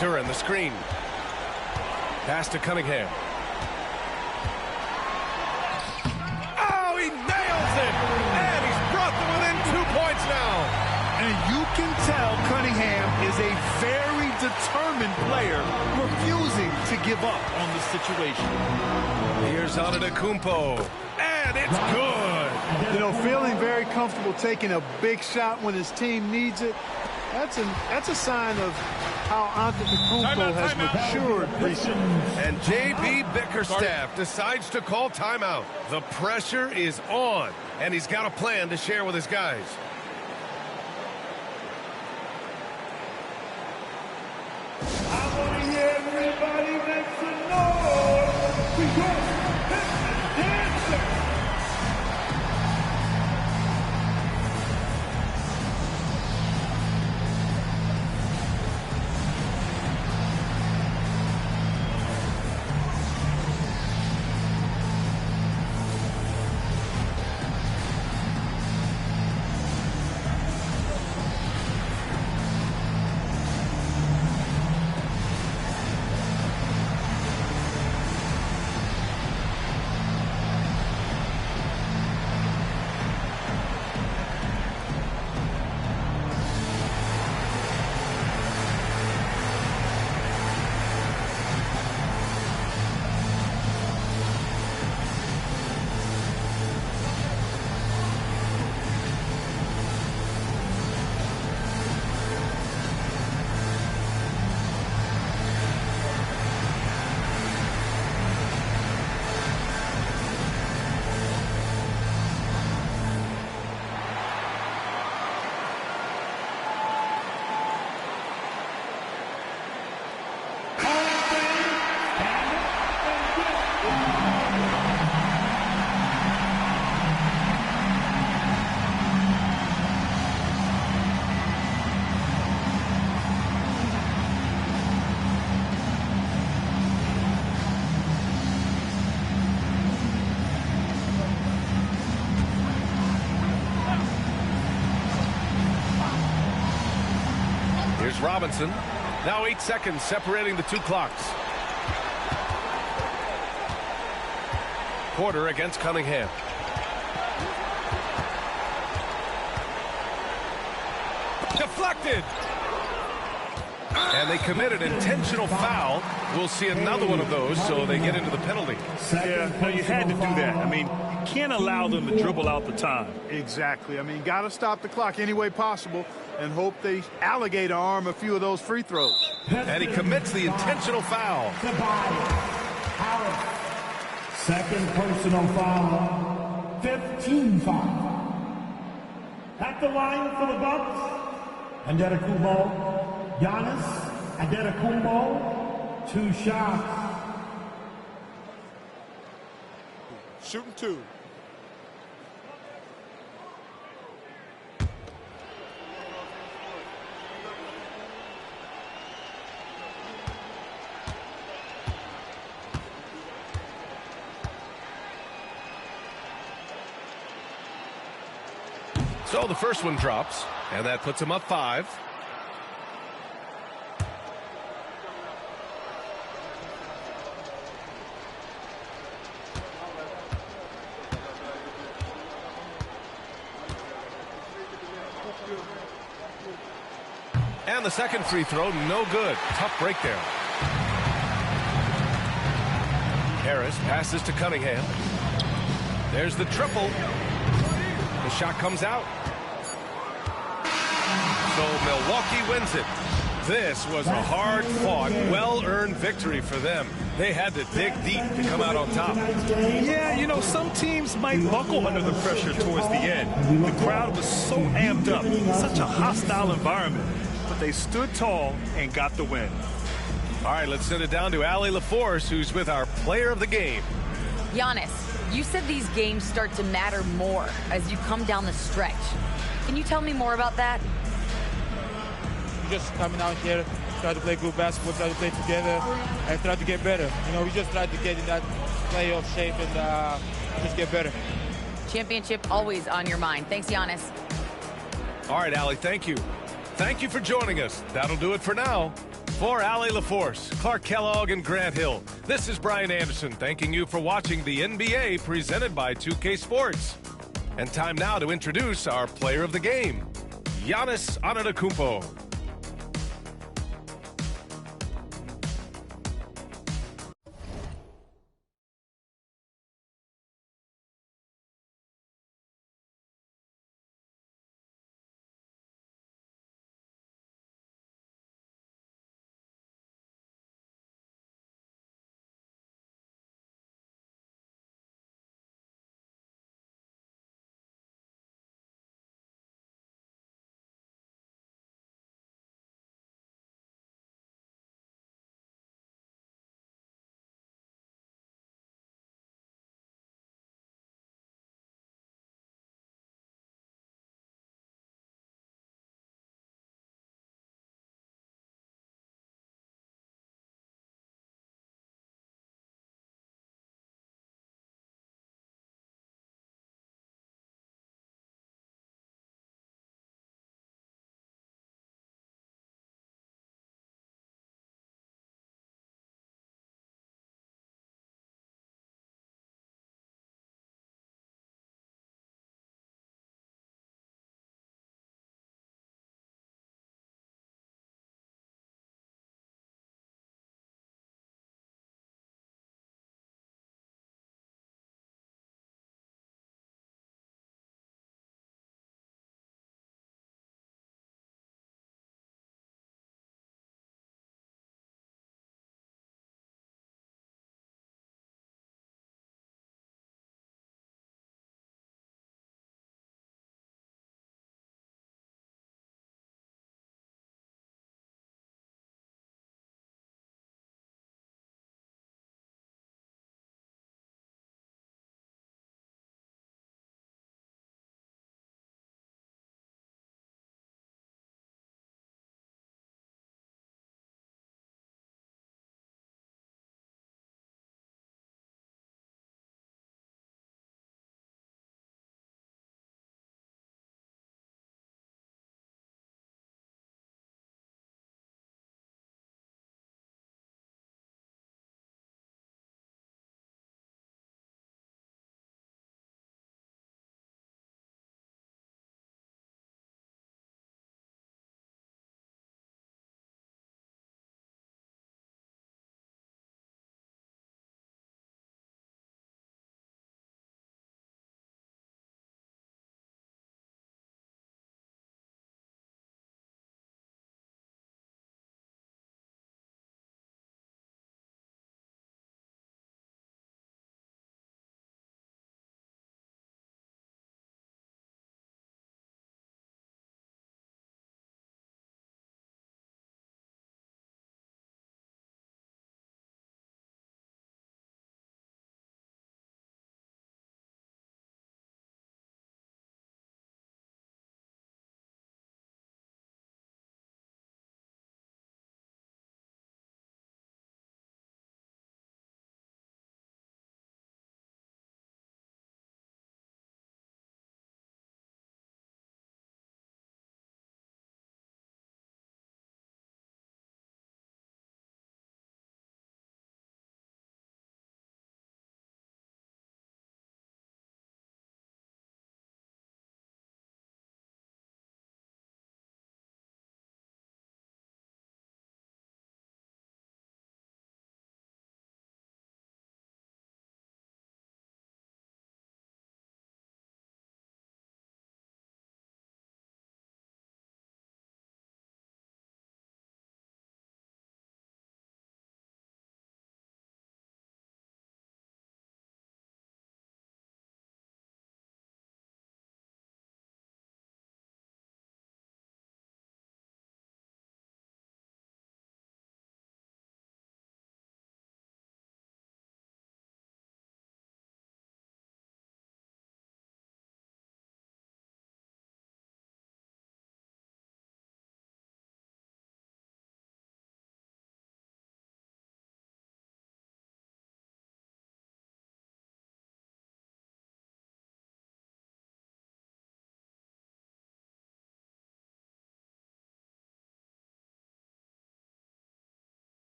Duran, the screen. Pass to Cunningham. Oh, he nails it! And he's brought them within 2 points now. And you can tell Cunningham is a very determined player, refusing to give up on the situation. Here's Antetokounmpo. And it's good! You know, feeling very comfortable taking a big shot when his team needs it. That's a sign of how Antetokounmpo has matured recently. And J.B. Bickerstaff decides to call timeout. The pressure is on, and he's got a plan to share with his guys. I want to hear everybody make some noise because this is dancing. Robinson. Now 8 seconds separating the two clocks. Porter against Cunningham. Deflected. And they commit an intentional foul. We'll see another one of those, so they get into the penalty. Yeah, no, you had to do that. I mean, you can't allow them to dribble out the time. Exactly. I mean, got to stop the clock any way possible. and hope they alligator arm a few of those free throws. And he commits the intentional foul. Second personal foul, 15 foul. At the line for the Bucks, Antetokounmpo, Giannis Antetokounmpo, 2 shots. Shooting 2. So the first one drops, and that puts him up 5. And the second free throw, no good. Tough break there. Harris passes to Cunningham. There's the triple. The shot comes out. So Milwaukee wins it. This was a hard-fought, well-earned victory for them. They had to dig deep to come out on top. Yeah, you know, some teams might buckle under the pressure towards the end. The crowd was so amped up, such a hostile environment. But they stood tall and got the win. All right, let's send it down to Allie LaForce, who's with our player of the game. Giannis, you said these games start to matter more as you come down the stretch. Can you tell me more about that? Just coming out here, try to play good basketball, try to play together, and try to get better. You know, we just try to get in that playoff shape and just get better. Championship always on your mind. Thanks, Giannis. All right, Allie, thank you. Thank you for joining us. That'll do it for now. For Allie LaForce, Clark Kellogg, and Grant Hill, this is Brian Anderson thanking you for watching the NBA presented by 2K Sports. And time now to introduce our player of the game, Giannis Antetokounmpo.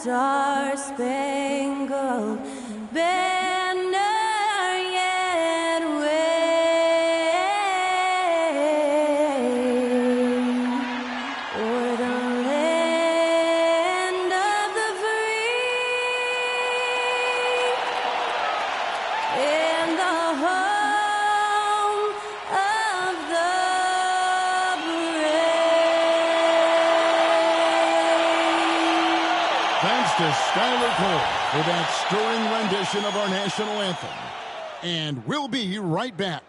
star-spangled banner yet wave o'er the land of the free and the home of the brave. Thanks to Skylar Cole for that stirring rendition of our national anthem. And we'll be right back.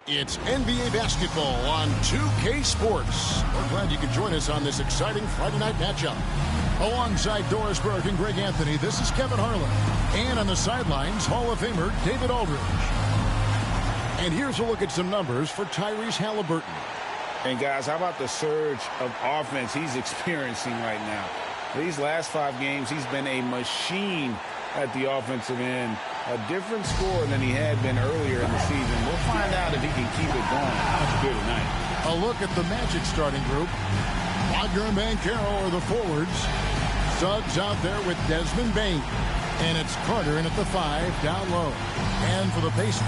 It's NBA basketball on 2K Sports. We're glad you could join us on this exciting Friday night matchup. Alongside Doris Burke and Greg Anthony, this is Kevin Harlan. And on the sidelines, Hall of Famer David Aldridge. And here's a look at some numbers for Tyrese Halliburton. And guys, how about the surge of offense he's experiencing right now? These last 5 games, he's been a machine at the offensive end. A different score than he had been earlier in the season. We'll find out if he can keep it going. That's good tonight. A look at the Magic starting group. Wagner and Banchero are the forwards. Suggs out there with Desmond Bane. And it's Carter in at the 5, down low. And for the Pacers,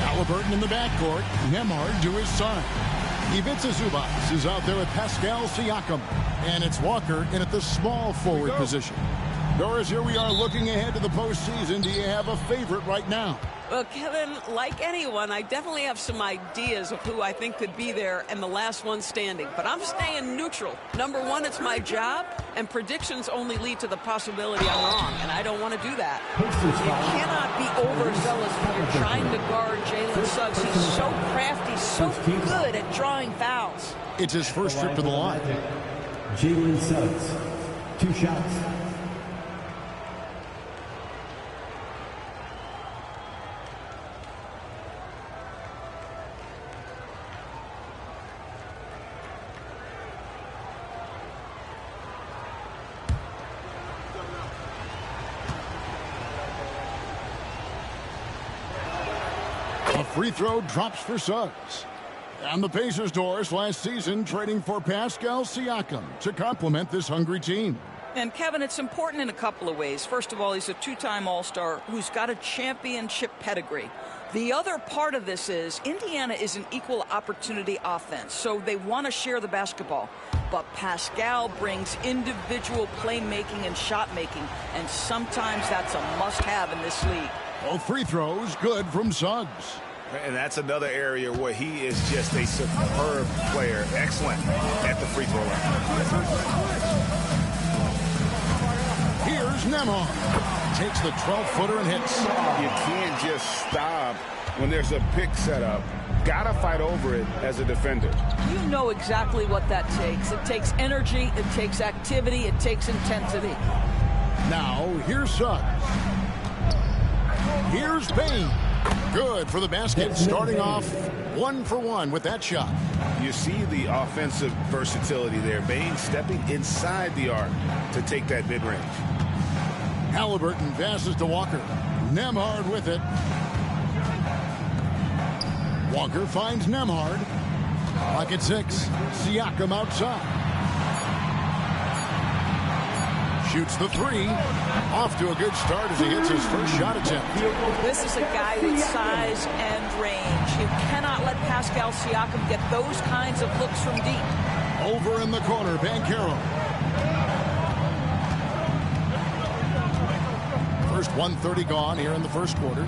Halliburton in the backcourt, Nembhard to his side. Ivica Zubac is out there with Pascal Siakam. And it's Walker in at the small forward position. Doris, here we are looking ahead to the postseason. Do you have a favorite right now? Well, Kevin, like anyone, I definitely have some ideas of who I think could be there and the last one standing. But I'm staying neutral. Number one, it's my job, and predictions only lead to the possibility I'm wrong, and I don't want to do that. You cannot be overzealous when you're trying to guard Jalen Suggs. He's so crafty, so good at drawing fouls. It's his first trip to the line. Jalen Suggs, 2 shots. A free throw drops for Suggs. And the Pacers, Doris, last season trading for Pascal Siakam to complement this hungry team. And, Kevin, it's important in a couple of ways. First of all, he's a 2-time All-Star who's got a championship pedigree. The other part of this is Indiana is an equal opportunity offense, so they want to share the basketball. But Pascal brings individual playmaking and shot making, and sometimes that's a must-have in this league. Both free throws good from Suggs. And that's another area where he is just a superb player. Excellent at the free throw line. Here's Nembhard. Takes the 12-footer and hits. You can't just stop when there's a pick set up. Gotta fight over it as a defender. You know exactly what that takes. It takes energy, it takes activity, it takes intensity. Now, here's Suggs. Here's Bane. Good for the basket, starting off 1 for 1 with that shot. You see the offensive versatility there. Bane stepping inside the arc to take that mid-range. Halliburton passes to Walker. Nembhard with it. Walker finds Nembhard. Clock at 6. Siakam outside. Shoots the 3. Off to a good start as he hits his first shot attempt. This is a guy with size and range. You cannot let Pascal Siakam get those kinds of looks from deep. Over in the corner, Banchero. First 1:30 gone here in the first quarter.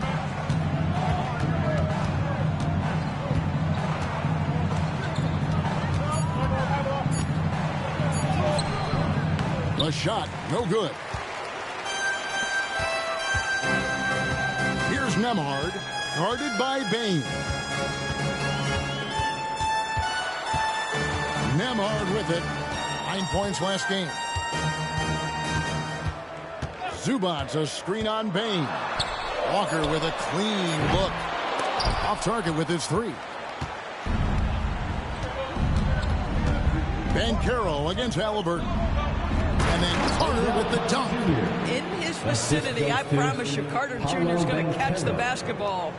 The shot, no good. Here's Nembhard, guarded by Bane. Nembhard with it. 9 points last game. Zubac, a screen on Bane. Walker with a clean look. Off target with his 3. Banchero against Halliburton. And then Carter with the dunk. In his vicinity, I promise you, Carter Jr. is going to catch the basketball.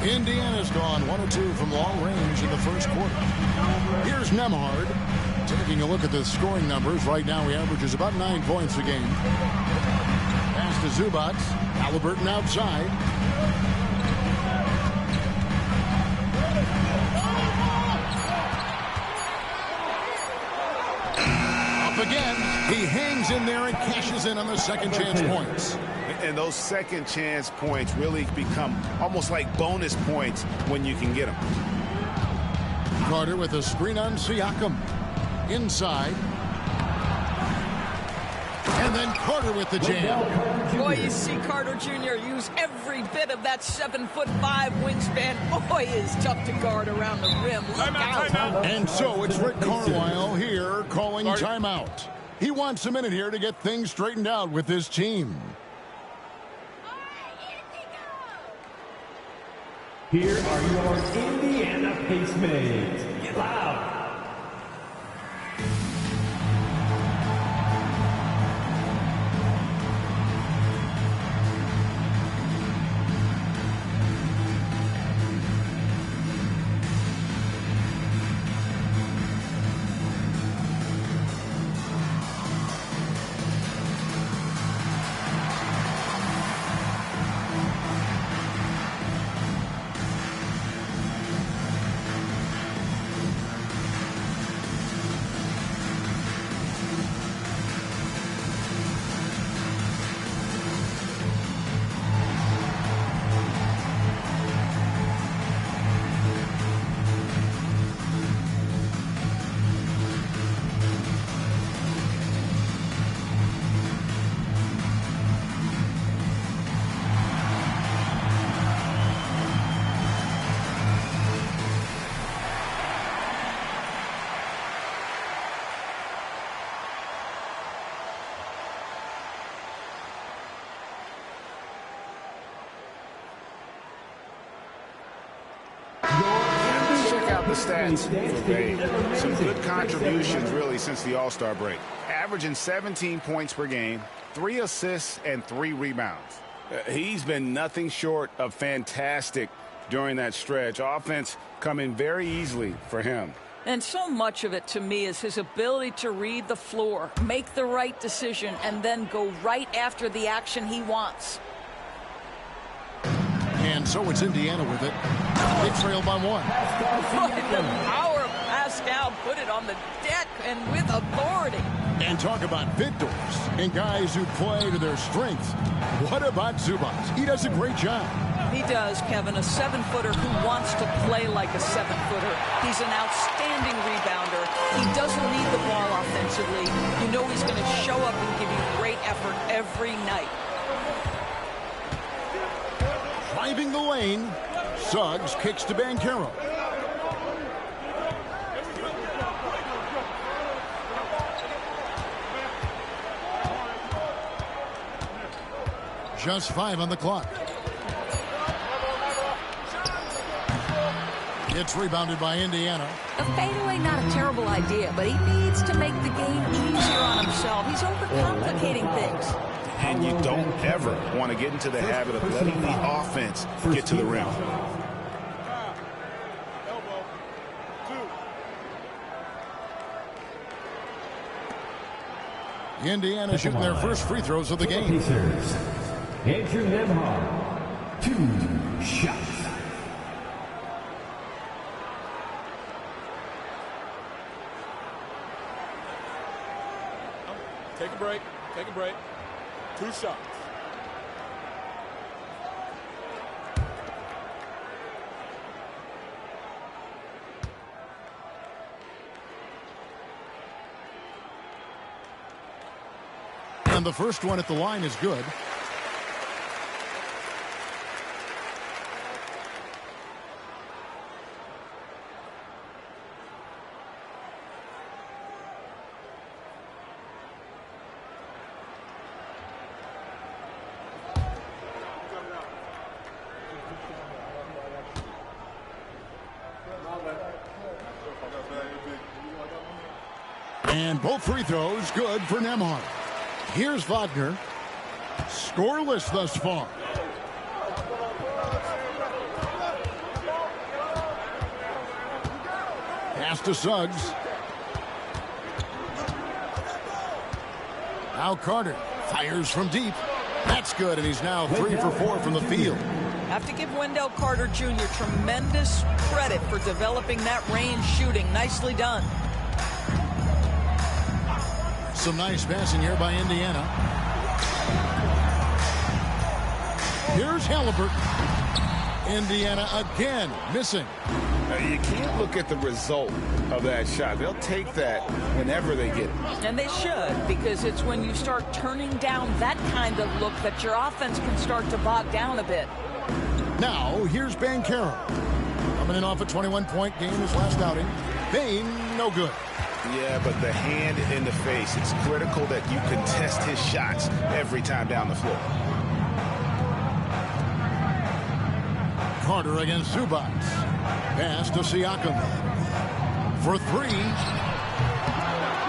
Indiana's gone 1 of 2 from long range in the first quarter. Here's Nembhard. Taking a look at the scoring numbers, right now he averages about 9 points a game. Pass to Zubac. Halliburton outside. Up again. He hangs in there and cashes in on the second chance points. And those second chance points really become almost like bonus points when you can get them. Carter with a screen on Siakam. Inside. And then Carter with the jam. Boy, you see Carter Jr. use every bit of that 7'5" wingspan. Boy, is tough to guard around the rim. Look out. And so it's Rick Carlisle here calling timeout. He wants a minute here to get things straightened out with his team. Here are your Indiana Pacemates. Get loud. The stats today. Some good contributions really since the All-Star break. Averaging 17 points per game, 3 assists, and 3 rebounds. He's been nothing short of fantastic during that stretch. Offense coming very easily for him. And so much of it to me is his ability to read the floor, make the right decision, and then go right after the action he wants. And so it's Indiana with it. They trail by 1. Look at the power of Pascal. Put it on the deck and with authority. And talk about victors and guys who play to their strengths. What about Zubac? He does a great job. He does, Kevin. A 7-footer who wants to play like a 7-footer. He's an outstanding rebounder. He doesn't need the ball offensively. You know he's going to show up and give you great effort every night. Driving the lane, Suggs kicks to Banchero. Just 5 on the clock. It's rebounded by Indiana. A fadeaway, not a terrible idea, but he needs to make the game easier on himself. He's overcomplicating things. And you don't ever want to get into the habit of letting the offense get to the rim. Indiana shooting their first free throws of the game. Andrew Nembhard, 2 shots. Take a break. Take a break. 2 shots. And the first one at the line is good. And both free throws good for Nembhard. Here's Wagner. Scoreless thus far. Pass to Suggs. Now Carter fires from deep. That's good, and he's now 3 for 4 from the field. Have to give Wendell Carter Jr. tremendous credit for developing that range shooting. Nicely done. Some nice passing here by Indiana. Here's Halliburton. Indiana again missing. You can't look at the result of that shot. They'll take that whenever they get it. And they should, because it's when you start turning down that kind of look that your offense can start to bog down a bit. Now, here's Banchero. Coming in off a 21-point game his last outing. Bain, no good. Yeah, but the hand in the face, it's critical that you contest his shots every time down the floor. Carter against Zubac. Pass to Siakam. For 3.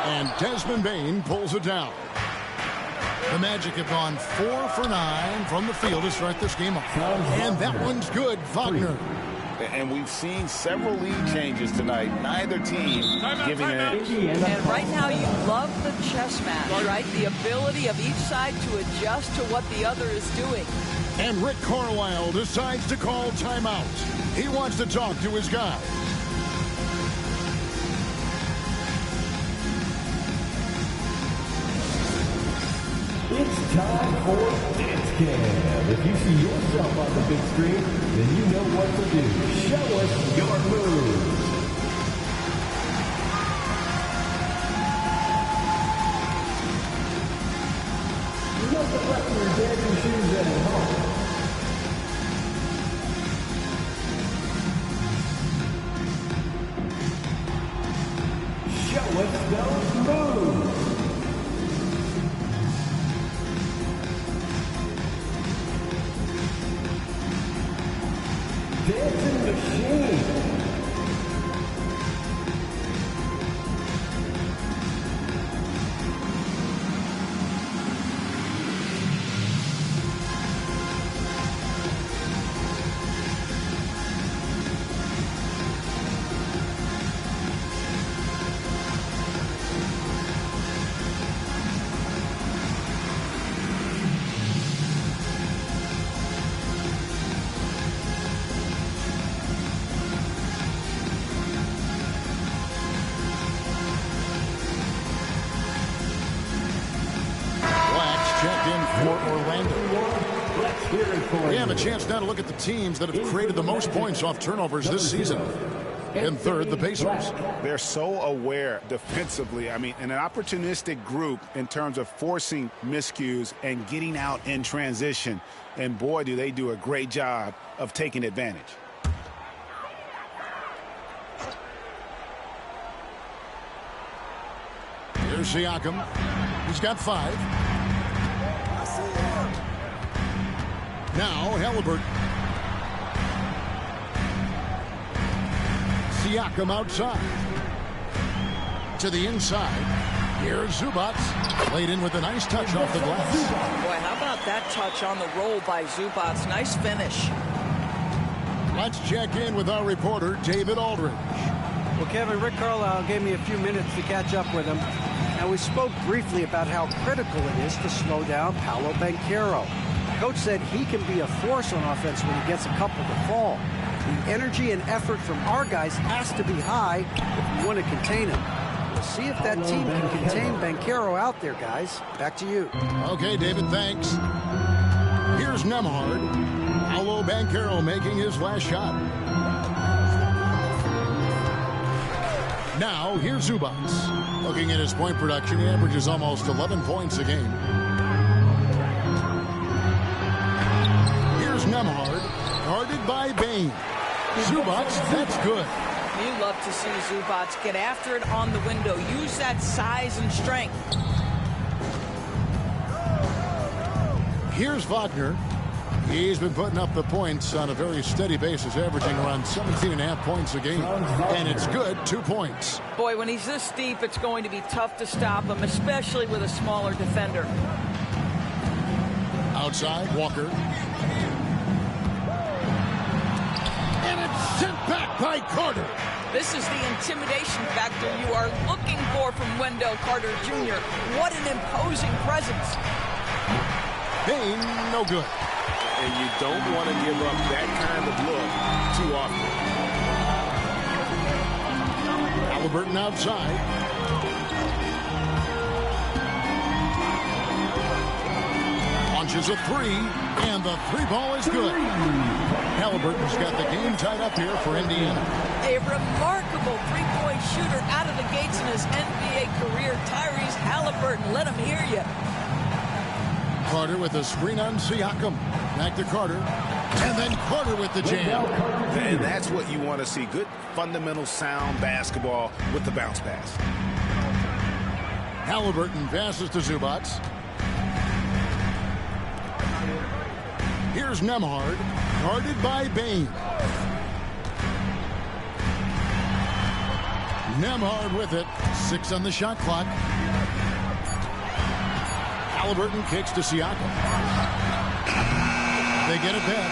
And Desmond Bain pulls it down. The Magic have gone 4 for 9 from the field to start this game off. And that one's good, Wagner. And we've seen several lead changes tonight. Neither team giving an edge. And right now you love the chess match, right? The ability of each side to adjust to what the other is doing. And Rick Carlisle decides to call timeout. He wants to talk to his guy. It's time for Dance Cam. If you see yourself on the big screen, then you know what to do. Show us your moves. You know the rest of your dancing shoes at home. Show us those moves. Dancing Machine. We have a chance now to look at the teams that have created the most points off turnovers this season. In third, the Pacers. They're so aware defensively. I mean, an opportunistic group in terms of forcing miscues and getting out in transition. And boy, do they do a great job of taking advantage. Here's Siakam. He's got 5. Now Halliburton. Siakam outside. To the inside. Here's Zubac. Played in with a nice touch off the glass. Boy, how about that touch on the roll by Zubac? Nice finish. Let's check in with our reporter, David Aldridge. Well, Kevin, Rick Carlisle gave me a few minutes to catch up with him. And we spoke briefly about how critical it is to slow down Paolo Banchero. Coach said he can be a force on offense when he gets a couple to fall. The energy and effort from our guys has to be high if we want to contain him. We'll see if that team can contain Banchero out there, guys. Back to you. Okay, David, thanks. Here's Nembhard. Paolo Banchero making his last shot. Now, here's Zubac. Looking at his point production, he averages almost 11 points a game. Nembhard, guarded by Bain. Zubac, that's good. You love to see Zubac get after it on the window. Use that size and strength. Here's Wagner. He's been putting up the points on a very steady basis, averaging around 17.5 points a game. And it's good, 2 points. Boy, when he's this deep, it's going to be tough to stop him, especially with a smaller defender. Outside, Walker. And it's sent back by Carter. This is the intimidation factor you are looking for from Wendell Carter Jr. What an imposing presence. Bain, no good. And you don't want to give up that kind of look too often. Halliburton outside. Launches a three, and the three ball is good. Halliburton's got the game tied up here for Indiana. A remarkable three-point shooter out of the gates in his NBA career. Tyrese Halliburton, let him hear you. Carter with a screen on Siakam. Back to Carter. And then Carter with the jam. And that's what you want to see. Good, fundamental, sound basketball with the bounce pass. Halliburton passes to Zubac. Here's Nembhard, guarded by Bain. Nembhard with it. 6 on the shot clock. Halliburton kicks to Siakam. They get it back.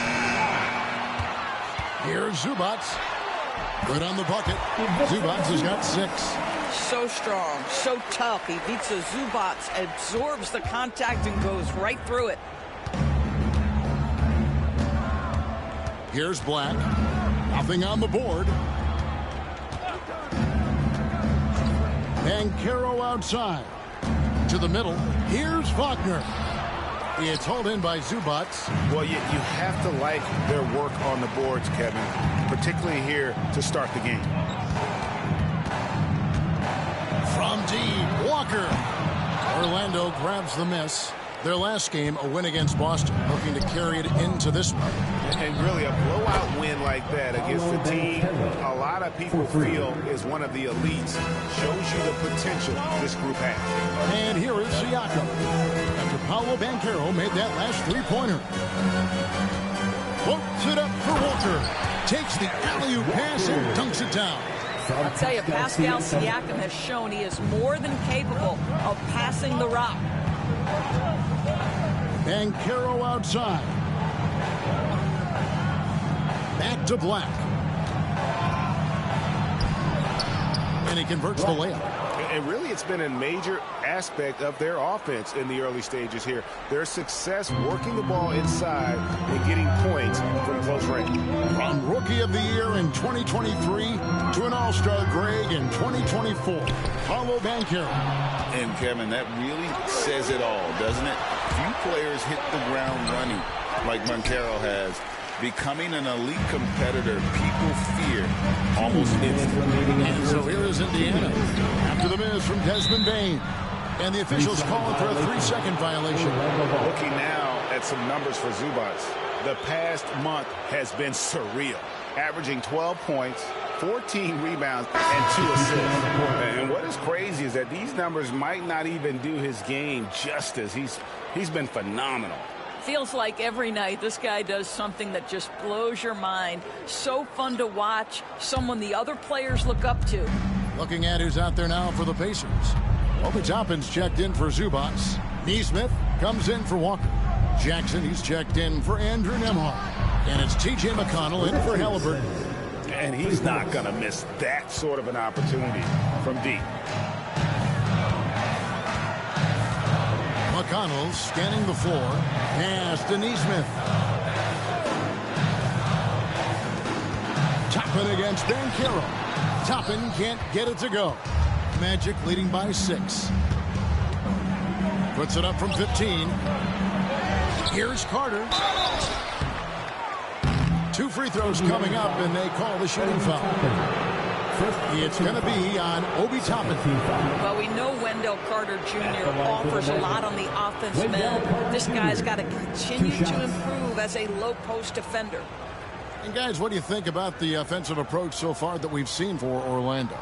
Here's Zubac. Good on the bucket. Zubac has got 6. So strong, so tough. He beats a Zubac, absorbs the contact, and goes right through it. Here's Black. Nothing on the board. Banchero outside. To the middle. Here's Wagner. It's hauled in by Zubac. Well, you have to like their work on the boards, Kevin, particularly here to start the game. From deep, Walker. Orlando grabs the miss. Their last game, a win against Boston, looking to carry it into this one. And really a blowout win like that against the team a lot of people feel is one of the elites shows you the potential this group has. And here is Siakam. After Paolo Banchero made that last three-pointer. Floats it up for Walker. Takes the alley-oop pass and dunks it down. I'll tell you, Pascal Siakam has shown he is more than capable of passing the rock. Banchero outside. Back to Black. And he converts the layup. And really, it's been a major aspect of their offense in the early stages here. Their success working the ball inside and getting points from close range. From Rookie of the Year in 2023 to an All-Star grade in 2024, Paolo Banchero. And, Kevin, that really says it all, doesn't it? Few players hit the ground running like Banchero has. Becoming an elite competitor, people fear almost instantly. And so here is Indiana. After the miss from Desmond Bain. And the officials calling for a 3-second violation. Looking now at some numbers for Zubac. The past month has been surreal. Averaging 12 points, 14 rebounds, and 2 assists. And what is crazy is that these numbers might not even do his game justice. He's been phenomenal. Feels like every night this guy does something that just blows your mind. So fun to watch. Someone the other players look up to. Looking at who's out there now for the Pacers. Obi Toppin's checked in for Zubac. Neesmith comes in for Walker. Jackson, he's checked in for Andrew Nembhard. And it's T.J. McConnell in for Halliburton. And he's not going to miss that sort of an opportunity from deep. McConnell scanning the floor. Pass to Neesmith. Toppin against Banchero. Toppin can't get it to go. Magic leading by 6. Puts it up from 15. Here's Carter. 2 free throws coming up, and they call the shooting foul. It's going to be on Obi Toppin. Well, we know Wendell Carter Jr. offers a lot on the offensive end. This guy's got to continue to improve as a low-post defender. And, guys, what do you think about the offensive approach so far that we've seen for Orlando?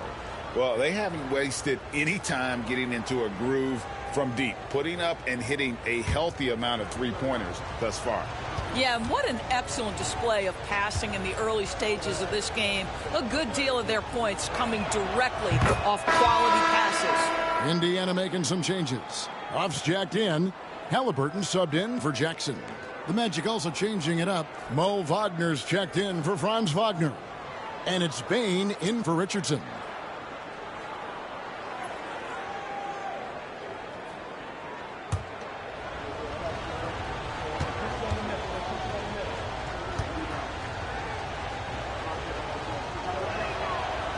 Well, they haven't wasted any time getting into a groove from deep, putting up and hitting a healthy amount of three-pointers thus far. Yeah, what an excellent display of passing in the early stages of this game. A good deal of their points coming directly off quality passes. Indiana making some changes. Off's jacked in. Halliburton subbed in for Jackson. The Magic also changing it up. Mo Wagner's checked in for Franz Wagner. And it's Bain in for Richardson.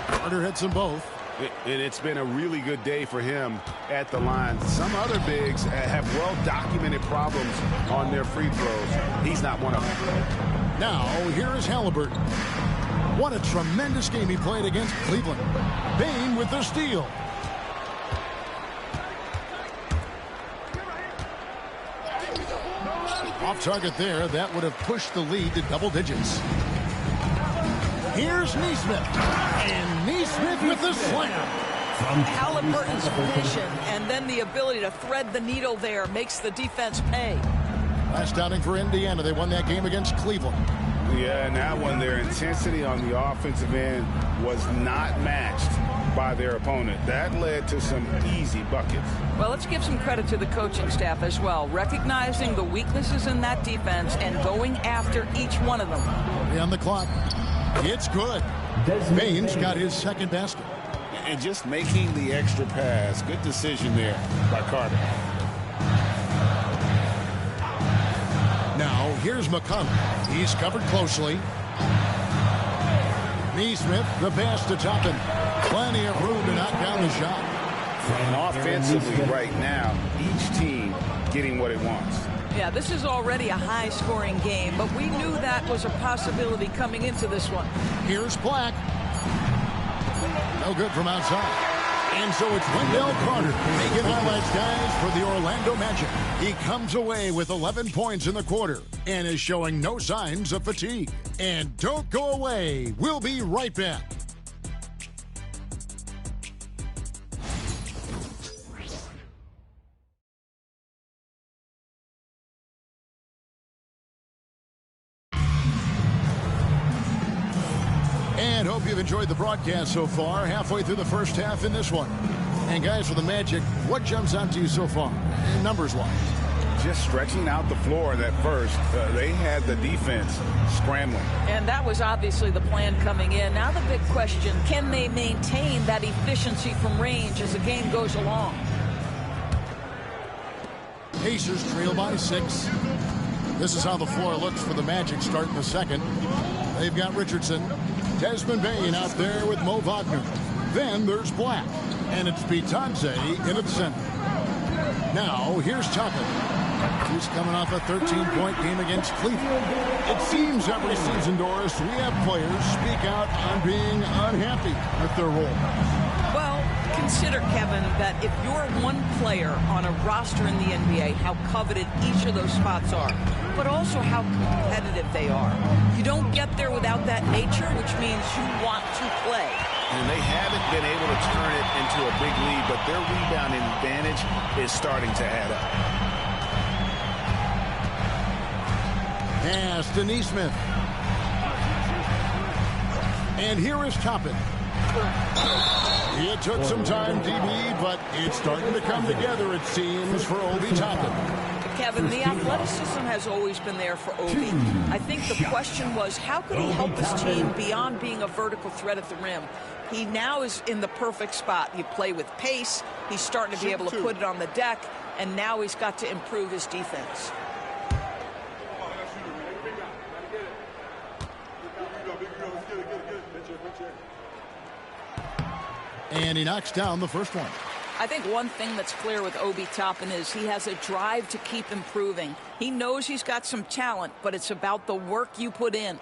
Carter hits them both. It's been a really good day for him at the line. Some other bigs have well-documented problems on their free throws. He's not one of them. Now, here is Halliburton. What a tremendous game he played against Cleveland. Bain with the steal. Off target there. That would have pushed the lead to double digits. Here's Neesmith. And Neesmith with the slam. Halliburton's vision and then the ability to thread the needle there makes the defense pay. Last outing for Indiana. They won that game against Cleveland. Yeah, and that one, their intensity on the offensive end was not matched by their opponent. That led to some easy buckets. Well, let's give some credit to the coaching staff as well, recognizing the weaknesses in that defense and going after each one of them. On the clock. It's good. Bain's got his second basket. And just making the extra pass. Good decision there by Carter. Now, here's McConnell. He's covered closely. Neesmith, the pass to Toppin. Plenty of room to knock down the shot. And offensively right now, each team getting what it wants. Yeah, this is already a high-scoring game, but we knew that was a possibility coming into this one. Here's Black. No good from outside. And so it's Wendell Carter making highlights, guys, for the Orlando Magic. He comes away with 11 points in the quarter and is showing no signs of fatigue. And don't go away. We'll be right back. And hope you've enjoyed the broadcast so far. Halfway through the first half in this one. And guys, for the Magic, what jumps out to you so far, numbers-wise? Just stretching out the floor in that first. They had the defense scrambling. And that was obviously the plan coming in. Now the big question, can they maintain that efficiency from range as the game goes along? Pacers trail by 6. This is how the floor looks for the Magic starting the second. They've got Richardson. Desmond Bain out there with Mo Wagner. Then there's Black. And it's Bitadze in at center. Now, here's Toppin. He's coming off a 13-point game against Cleveland. It seems every season, Doris, we have players speak out on being unhappy with their role. Well, consider, Kevin, that if you're one player on a roster in the NBA, how coveted each of those spots are, but also how competitive they are. You don't get there without that nature, which means you want to play. And they haven't been able to turn it into a big lead, but their rebounding advantage is starting to add up. Pass to Neesmith. And here is Toppin. It took some time, DB, but it's starting to come together, it seems, for Obi Toppin. Kevin, the athleticism has always been there for Obi. I think the question was, how could he help his team beyond being a vertical threat at the rim? He now is in the perfect spot. You play with pace. He's starting to be able to put it on the deck, and now he's got to improve his defense. And he knocks down the first one. I think one thing that's clear with Obi Toppin is he has a drive to keep improving. He knows he's got some talent, but it's about the work you put in.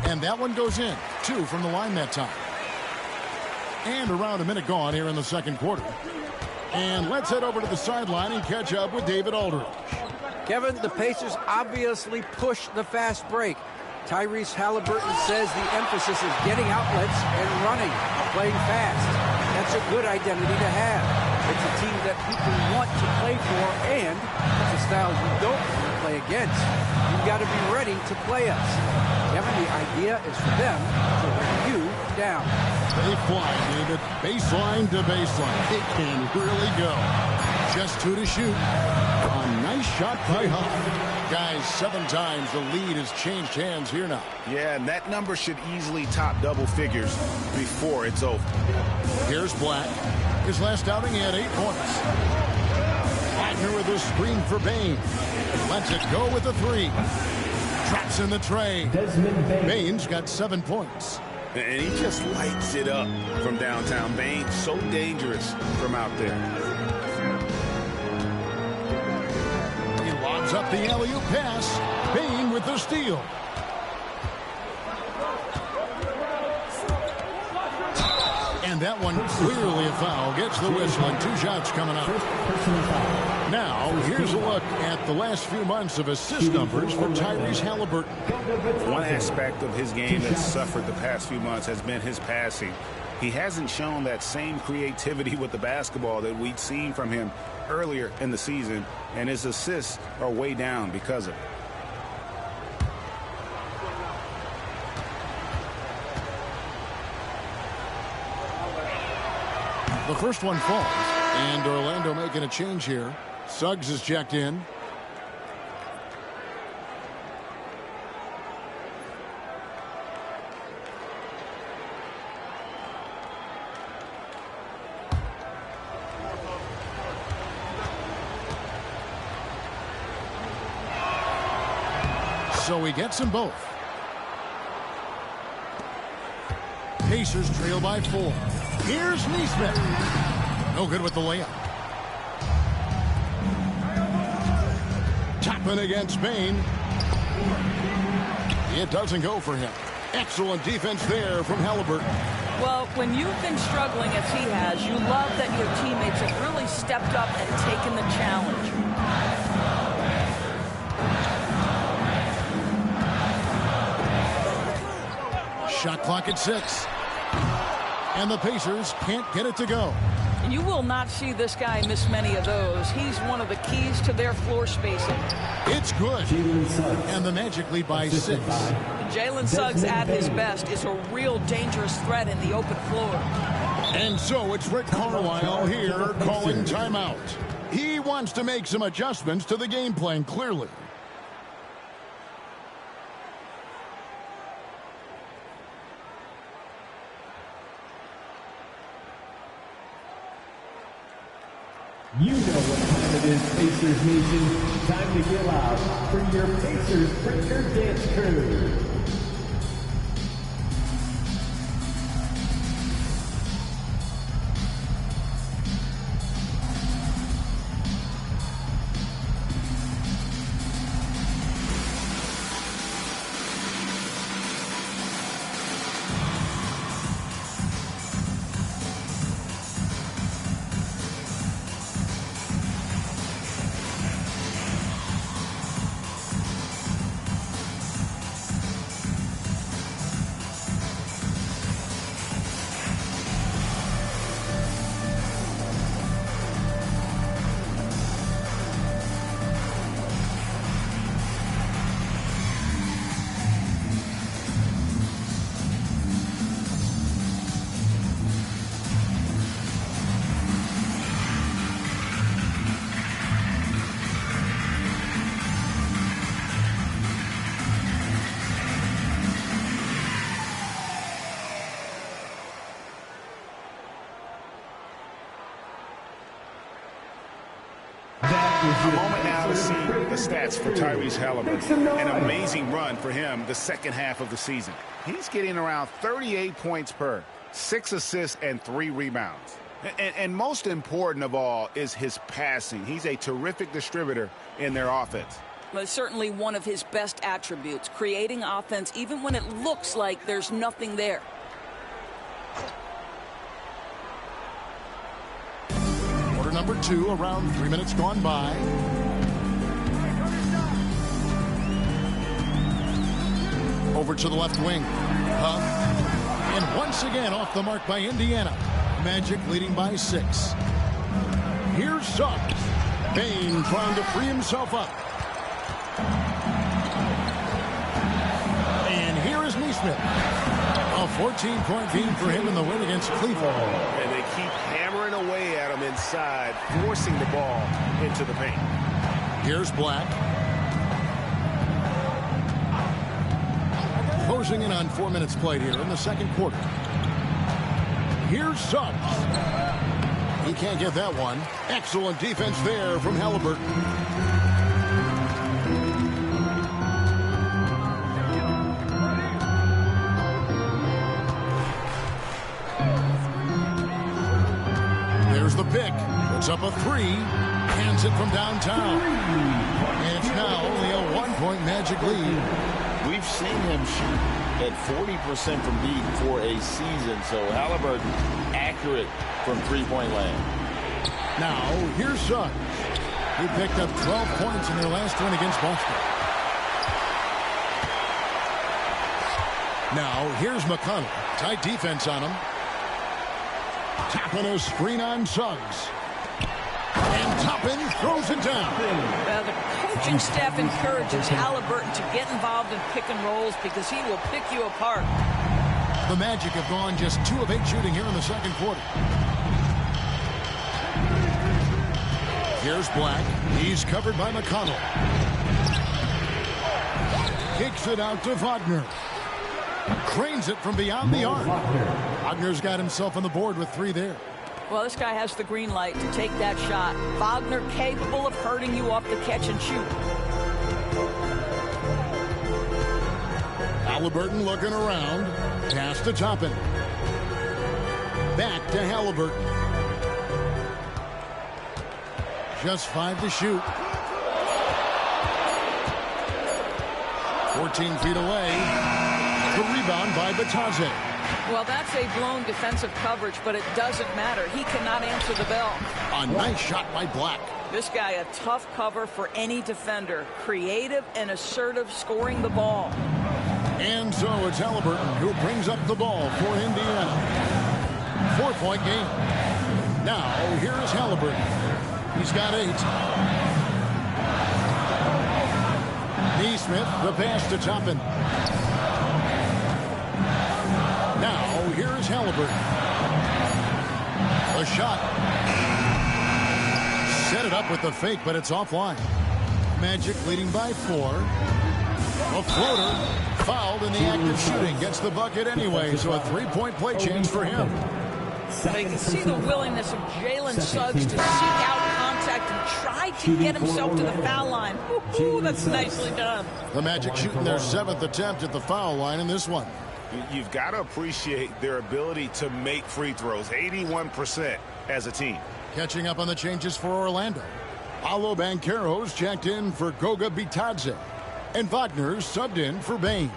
And that one goes in. 2 from the line that time. And around a minute gone here in the second quarter. And let's head over to the sideline and catch up with David Aldridge. Kevin, the Pacers obviously push the fast break. Tyrese Halliburton says the emphasis is getting outlets and running, playing fast. That's a good identity to have. It's a team that people want to play for, and it's a style you don't play against. You've got to be ready to play us. Kevin, the idea is for them to wear you down. They fly, David. Baseline to baseline. It can really go. Just 2 to shoot. A nice shot by Huff. Guys, 7 times the lead has changed hands here now. Yeah, and that number should easily top double figures before it's over. Here's Black. His last outing, he had 8 points. Wagner with a screen for Bain. Lets it go with a 3. Drops in the tray. Bain's got 7 points. And he just lights it up from downtown. Bain, so dangerous from out there. He lobs up the alley-oop pass. Bain with the steal. And that one clearly a foul. Gets the whistle and 2 shots coming up. Now, here's a look at the last few months of assist numbers for Tyrese Halliburton. One aspect of his game that's suffered the past few months has been his passing. He hasn't shown that same creativity with the basketball that we'd seen from him earlier in the season, and his assists are way down because of it. The first one falls, and Orlando making a change here. Suggs is checked in. So he gets them both. Pacers trail by 4. Here's Neesmith. No good with the layup. Toppin against Bain. It doesn't go for him. Excellent defense there from Halliburton. Well, when you've been struggling as he has, you love that your teammates have really stepped up and taken the challenge. Shot clock at 6. And the Pacers can't get it to go. And you will not see this guy miss many of those. He's one of the keys to their floor spacing. It's good. And the Magic lead by 6. Jalen Suggs at his best is a real dangerous threat in the open floor. And so it's Rick Carlisle here calling timeout. He wants to make some adjustments to the game plan, clearly. You know what time it is, Pacers Nation. Time to get loud for your Pacers Breaker Dance Crew. A moment now to see the stats for Tyrese Halliburton. An amazing run for him the second half of the season. He's getting around 38 points per, 6 assists, and 3 rebounds. And most important of all is his passing. He's a terrific distributor in their offense. Well, it's certainly one of his best attributes, creating offense even when it looks like there's nothing there. Number 2, around 3 minutes gone by. Over to the left wing. Huff. And once again off the mark by Indiana. Magic leading by 6. Here's Suggs. Bain trying to free himself up. Neesmith. A 14-point game for him in the win against Cleveland. And they keep hammering away at him inside, forcing the ball into the paint. Here's Black. Closing in on 4 minutes played here in the second quarter. Here's Suggs. He can't get that one. Excellent defense there from Halliburton. There's the pick. Puts up a three. Hands it from downtown. And it's now only a 1-point Magic lead. We've seen him shoot at 40% from deep for a season. So Halliburton accurate from three-point land. Now, here's Suggs. He picked up 12 points in their last win against Boston. Now, here's McConnell. Tight defense on him. Tapping a screen on Suggs. And Toppin throws it down. The coaching staff encourages Halliburton to get involved in pick and rolls because he will pick you apart. The Magic have gone just 2 of 8 shooting here in the second quarter. Here's Black. He's covered by McConnell. Kicks it out to Wagner. Cranes it from beyond the arc. Wagner's got himself on the board with 3 there. Well, this guy has the green light to take that shot. Wagner capable of hurting you off the catch and shoot. Halliburton looking around. Pass to Toppin. Back to Halliburton. Just 5 to shoot. 14 feet away. The rebound by Bataze. Well, that's a blown defensive coverage, but it doesn't matter. He cannot answer the bell. A nice shot by Black. This guy, a tough cover for any defender. Creative and assertive, scoring the ball. And so it's Halliburton who brings up the ball for Indiana. 4-point game. Now, here's Halliburton. He's got 8. Neesmith, the pass to Toppin. Now, here's Halliburton. A shot. Set it up with the fake, but it's offline. Magic leading by 4. A floater. Fouled in the act of shooting. Gets the bucket anyway, so a 3-point play chance for him. But you can see the willingness of Jalen Suggs to seek out contact and try to get himself to the foul line. Ooh, that's nicely done. The Magic shooting their 7th attempt at the foul line in this one. You've got to appreciate their ability to make free throws. 81% as a team. Catching up on the changes for Orlando. Paolo Banchero's checked in for Goga Bitadze. And Wagner subbed in for Bain.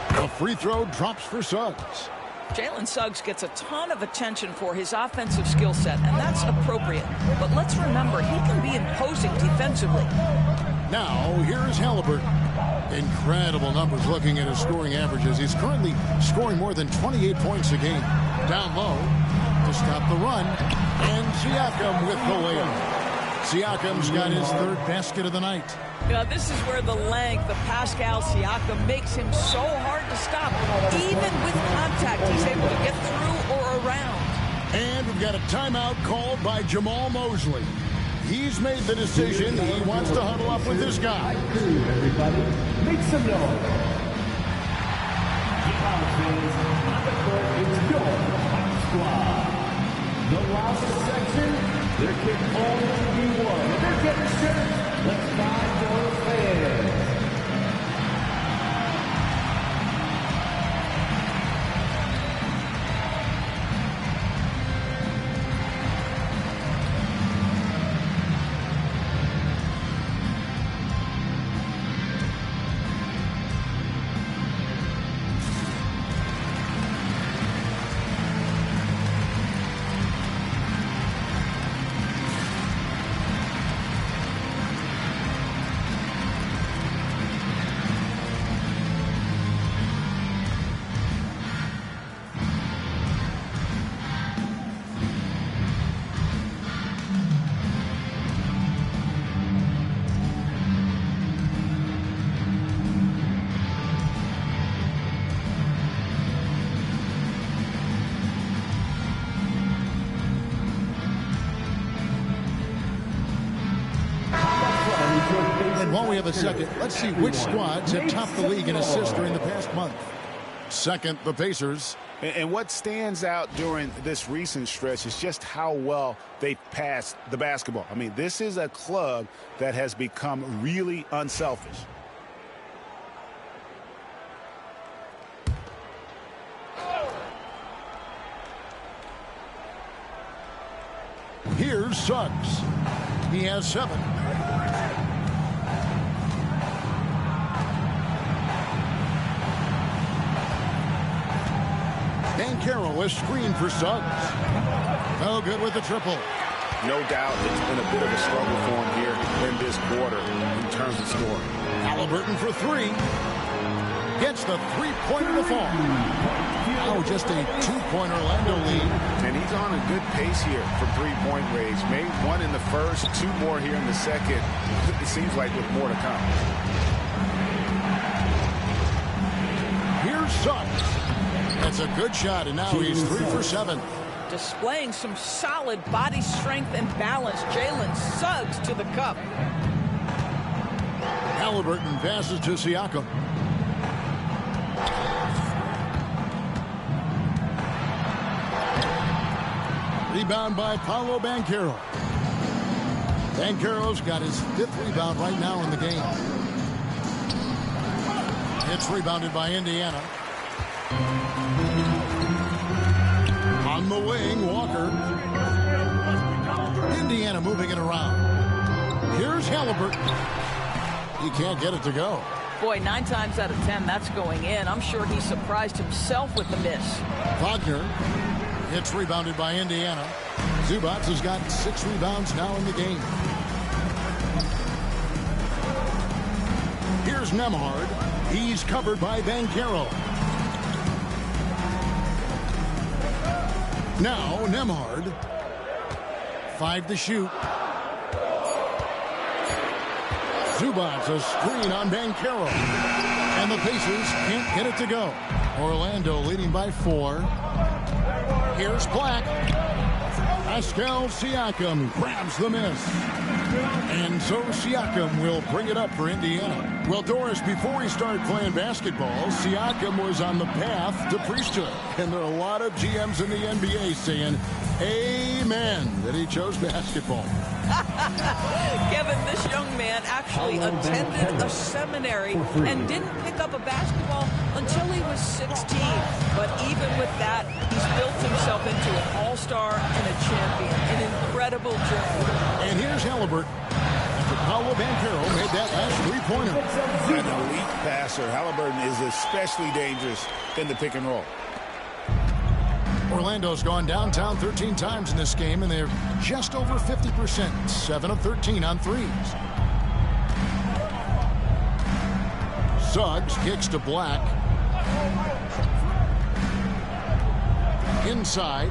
A free throw drops for Suggs. Jalen Suggs gets a ton of attention for his offensive skill set, and that's appropriate. But let's remember, he can be imposing defensively. Now, here's Halliburton. Incredible numbers looking at his scoring averages. He's currently scoring more than 28 points a game. Down low to stop the run. And Siakam with the layup. Siakam's got his 3rd basket of the night. You know, this is where the length of Pascal Siakam makes him so hard to stop. Even with contact, he's able to get through or around. And we've got a timeout called by Jamal Mosley. He's made the decision. He wants to huddle up with this guy. Everybody, make some noise. On the court, it's your hot squad. The last section, their kick only one. They're getting set. Let's find those fans. And while we have a second, let's see which squads have topped the league in assists during the past month. Second, the Pacers. And what stands out during this recent stretch is just how well they passed the basketball. I mean, this is a club that has become really unselfish. Here's Suggs. He has 7. Banchero is screened for Suggs. No good with the triple. No doubt it's been a bit of a struggle for him here in this quarter in terms of scoring. Halliburton for 3. Gets the three-pointer to fall. Oh, just a 2-point Orlando lead. And he's on a good pace here for three-point range. Made 1 in the first, 2 more here in the second. It seems like with more to come. Here's Suggs. That's a good shot, and now he's 3 for 7. Displaying some solid body strength and balance. Jalen Suggs to the cup. Halliburton passes to Siakam. Rebound by Paolo Banchero. Banchero's got his 5th rebound right now in the game. It's rebounded by Indiana. On the wing, Walker. Indiana moving it around. Here's Halliburton. He can't get it to go. Boy, 9 times out of 10, that's going in. I'm sure he surprised himself with the miss. Wagner. It's rebounded by Indiana. Zubac has got 6 rebounds now in the game. Here's Nembhard. He's covered by Banchero. Now Nembhard. 5 to shoot. Zubac a screen on Banchero. And the Pacers can't get it to go. Orlando leading by 4. Here's Black. Pascal Siakam grabs the miss. And so Siakam will bring it up for Indiana. Well, Doris, before he started playing basketball, Siakam was on the path to priesthood. And there are a lot of GMs in the NBA saying, amen, that he chose basketball. Kevin, this young man actually attended a seminary and didn't pick up a basketball until he was 16. But even with that, he's built himself into an all-star and a champion. An incredible journey. And here's Halliburton. After Paolo Banchero made that last three-pointer. An elite passer. Halliburton is especially dangerous in the pick and roll. Orlando's gone downtown 13 times in this game, and they're just over 50%. 7 of 13 on threes. Suggs kicks to Black. Inside.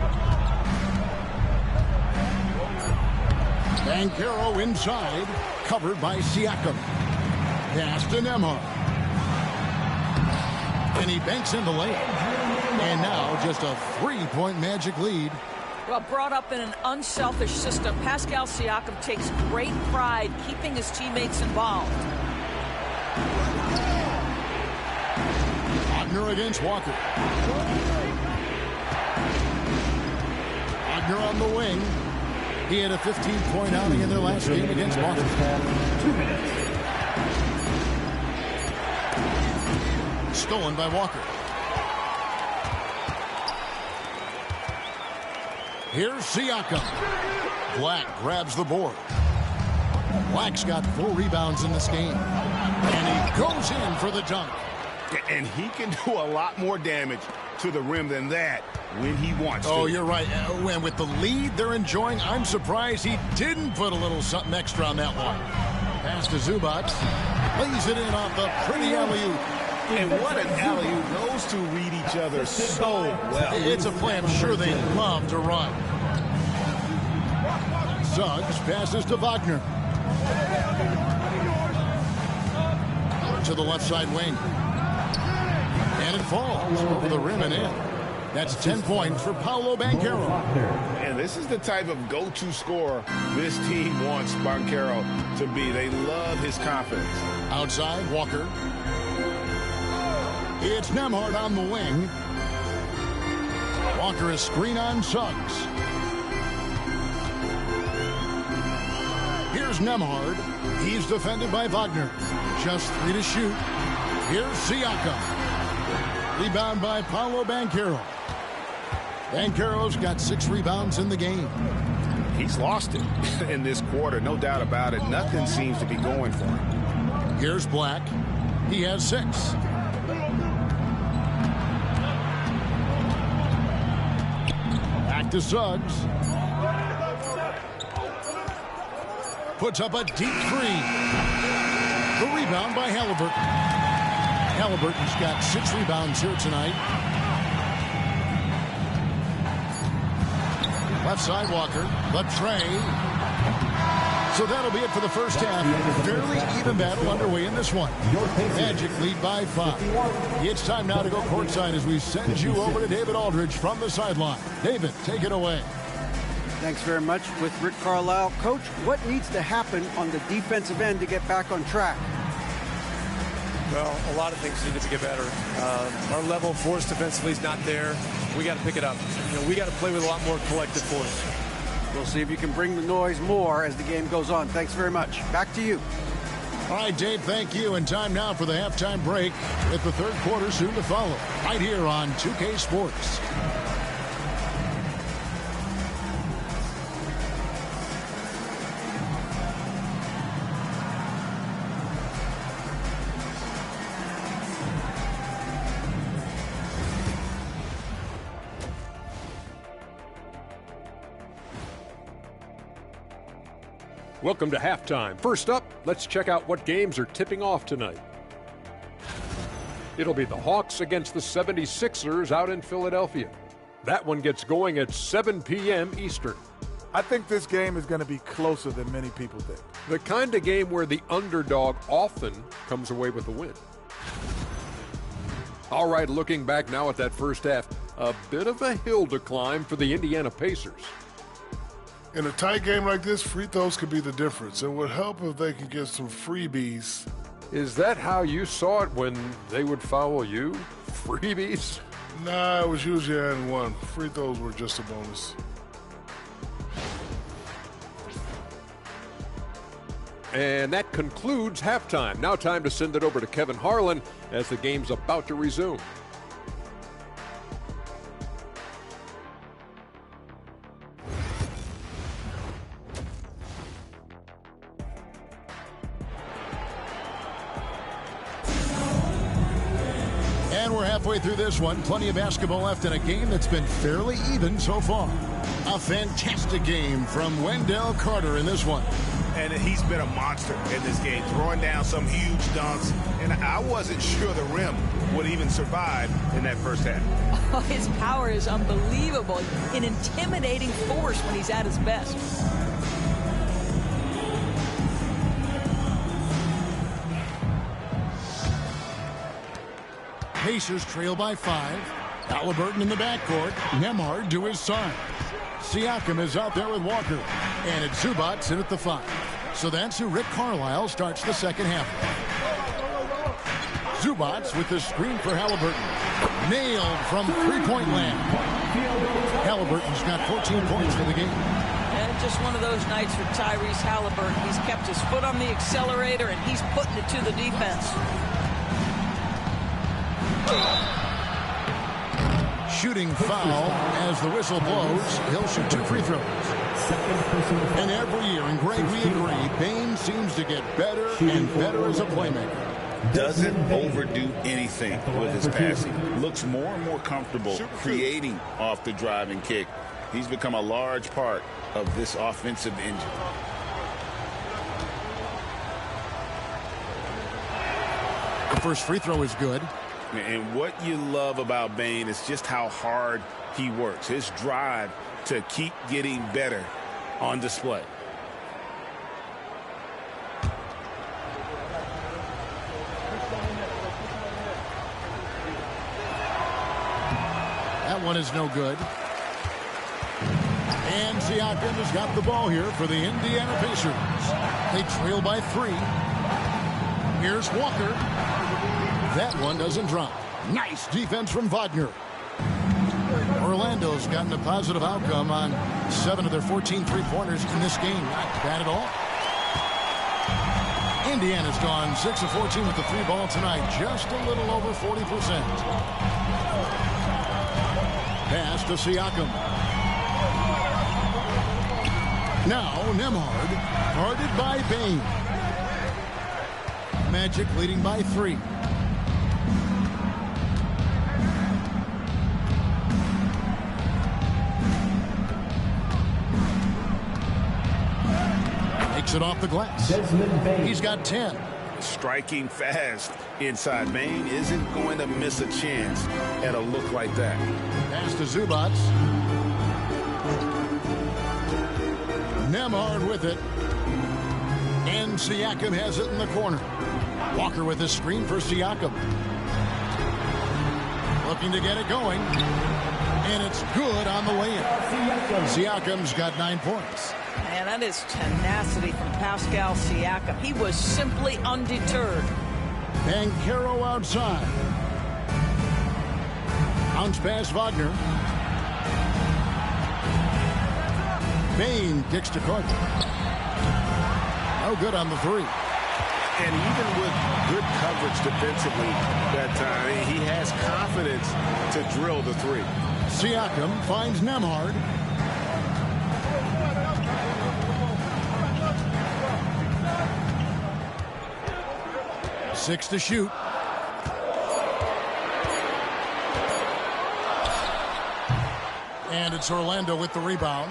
Banchero inside. Covered by Siakam. Pass to Nembhard. And he banks in the layup. And now just a 3-point Magic lead. Well, brought up in an unselfish system, Pascal Siakam takes great pride keeping his teammates involved. Wagner against Walker. Wagner on the wing. He had a 15-point outing in their last game against Boston. 2 minutes. Stolen by Walker. Here's Siakam. Black grabs the board. Black's got 4 rebounds in this game. And he goes in for the dunk. And he can do a lot more damage to the rim than that when he wants to. Oh, you're right. When with the lead they're enjoying, I'm surprised he didn't put a little something extra on that one. Pass to Zubac. Lays it in off the pretty alley-oop. And what an alley-oop. Those two read each other so well. It's a play I'm sure they love to run. Suggs passes to Wagner. To the left side wing. And it falls over the rim and in. That's 10 points for Paolo Banchero. And this is the type of go-to scorer this team wants Banchero to be. They love his confidence. Outside, Walker. It's Nembhard on the wing. Walker is screen on Suggs. Here's Nembhard. He's defended by Wagner. Just 3 to shoot. Here's Siakam. Rebound by Paolo Banchero. Banchero's got 6 rebounds in the game. He's lost it in this quarter, no doubt about it. Nothing seems to be going for him. Here's Black. He has 6. Back to Suggs. Puts up a deep 3. The rebound by Halliburton. Halliburton's got 6 rebounds here tonight. Left side, Walker. The tray. So that'll be it for the first half. Fairly even battle underway in this one. Magic lead by 5. It's time now to go courtside as we send you over to David Aldridge from the sideline. David, take it away. Thanks very much. With Rick Carlisle. Coach, what needs to happen on the defensive end to get back on track? Well, a lot of things need to get better. Our level of force defensively is not there. We got to pick it up. We got to play with a lot more collective force. We'll see if you can bring the noise more as the game goes on. Thanks very much. Back to you. All right, Dave, thank you. And time now for the halftime break with the third quarter soon to follow. Right here on 2K Sports. Welcome to halftime. First up, let's check out what games are tipping off tonight. It'll be the Hawks against the 76ers out in Philadelphia. That one gets going at 7 p.m. Eastern. I think this game is going to be closer than many people think. The kind of game where the underdog often comes away with the win. All right, looking back now at that first half, a bit of a hill to climb for the Indiana Pacers. In a tight game like this, free throws could be the difference. It would help if they could get some freebies. Is that how you saw it when they would foul you? Freebies? Nah, it was usually adding one. Free throws were just a bonus. And that concludes halftime. Now time to send it over to Kevin Harlan as the game's about to resume. And we're halfway through this one. Plenty of basketball left in a game that's been fairly even so far. A fantastic game from Wendell Carter in this one. And he's been a monster in this game, throwing down some huge dunks. And I wasn't sure the rim would even survive in that first half. Oh, his power is unbelievable. An intimidating force when he's at his best. Pacers trail by 5. Halliburton in the backcourt. Nembhard to his side. Siakam is out there with Walker. And it's Zubac in at the 5. So that's who Rick Carlisle starts the second half. Zubac with the screen for Halliburton. Nailed from three-point land. Halliburton's got 14 points for the game. And just one of those nights for Tyrese Halliburton. He's kept his foot on the accelerator, and he's putting it to the defense. Shooting foul as the whistle blows. He'll shoot 2 free throws. And every year, and Greg, we agree, Bane seems to get better and better as a playmaker. Doesn't overdo anything with his passing. Looks more and more comfortable creating off the driving kick. He's become a large part of this offensive engine. The first free throw is good. And what you love about Bane is just how hard he works. His drive to keep getting better on display. That That one is no good. And Siakam has got the ball here for the Indiana Pacers. They trail by 3. Here's Walker. That one doesn't drop. Nice defense from Wagner. Orlando's gotten a positive outcome on 7 of their 14 three-pointers in this game. Not bad at all. Indiana's gone 6 of 14 with the 3-ball tonight. Just a little over 40%. Pass to Siakam. Now Nembhard, guarded by Bane. Magic leading by 3. Takes it off the glass. He's got 10. Striking fast inside. Bane isn't going to miss a chance at a look like that. Pass to Zubac. Nembhard with it. And Siakam has it in the corner. Walker with his screen for Siakam. Looking to get it going. And it's good on the way in. Siakam's got 9 points. And that is tenacity from Pascal Siakam. He was simply undeterred. Banchero outside. Bounce pass Wagner. Bane kicks to Carter. No good on the 3. And even with good coverage defensively that time, he has confidence to drill the 3. Siakam finds Nembhard. Six to shoot. And it's Orlando with the rebound.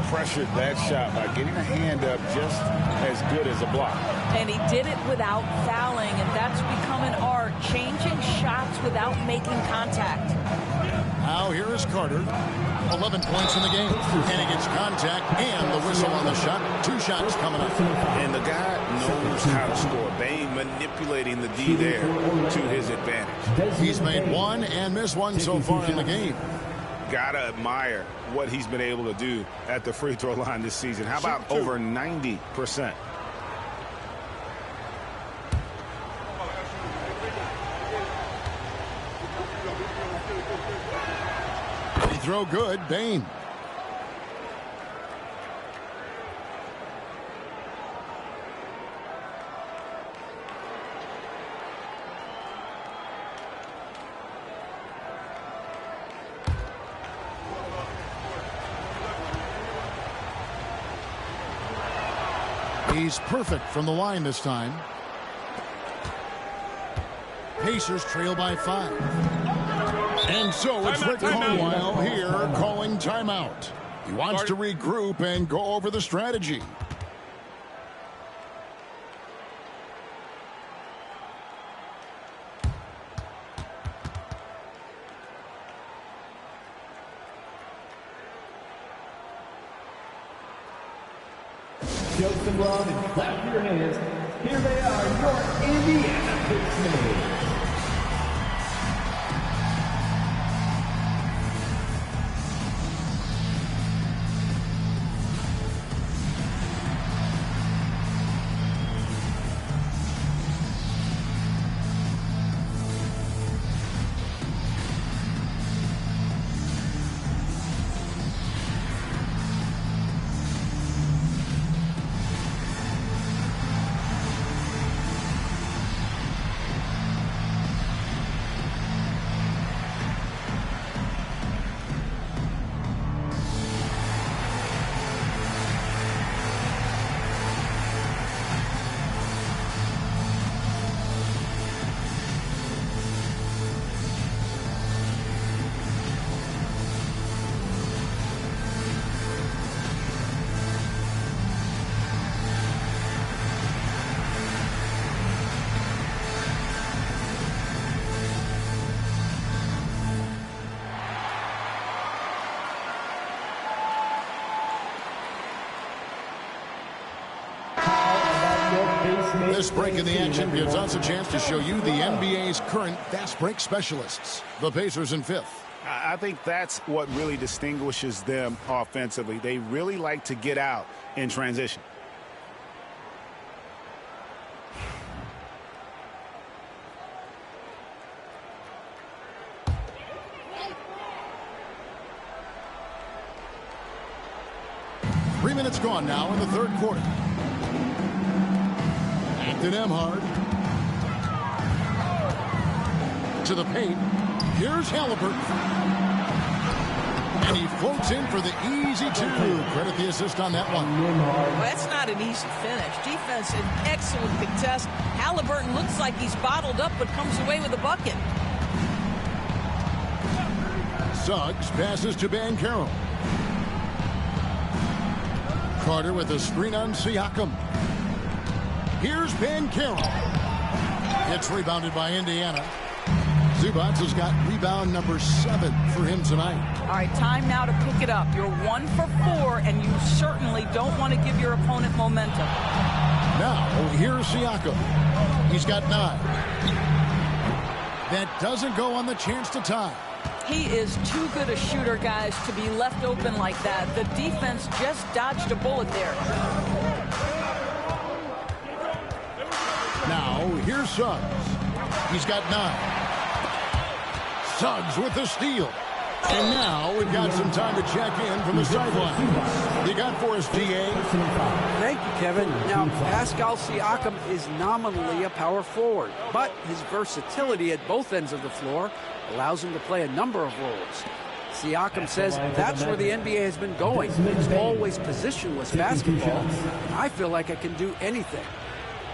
Pressured that shot by getting a hand up just as good as a block. And he did it without fouling, and that's become an art, changing shots without making contact. Now here is Carter. 11 points in the game. And he gets contact and the whistle on the shot. 2 shots coming up. And the guy knows how to score. Bane manipulating the D there to his advantage. He's made 1 and missed 1 so far in the game. Gotta admire what he's been able to do at the free throw line this season. How about over 90%? Free throw good, Bane. He's perfect from the line this time. Pacers trail by 5. And so it's Rick Carlisle here calling timeout. He wants to regroup and go over the strategy. Jokes and love and clap your hands. Here they are, your Indiana Pacers. This break in the action gives us a chance to show you the NBA's current fast break specialists. The Pacers in 5th. I think that's what really distinguishes them offensively. They really like to get out in transition. Three minutes gone now in the third quarter. Acton Emhard. To the paint. Here's Halliburton. And he floats in for the easy two. Credit the assist on that one. Well, that's not an easy finish. Defense, an excellent contest. Halliburton looks like he's bottled up, but comes away with a bucket. Suggs passes to Banchero. Carter with a screen on Siakam. Here's Banchero. It's rebounded by Indiana. Zubac has got rebound number 7 for him tonight. All right, time now to pick it up. You're 1 for 4, and you certainly don't want to give your opponent momentum. Now, here's Siakam. He's got 9. That doesn't go on the chance to tie. He is too good a shooter, guys, to be left open like that. The defense just dodged a bullet there. Now, here's Suggs. He's got 9. Suggs with the steal. And now we've got some time to check in from the sideline. You got for us, DA? Thank you, Kevin. Now, Pascal Siakam is nominally a power forward, but his versatility at both ends of the floor allows him to play a number of roles. Siakam says that's where the NBA has been going. It's always positionless basketball, and I feel like I can do anything.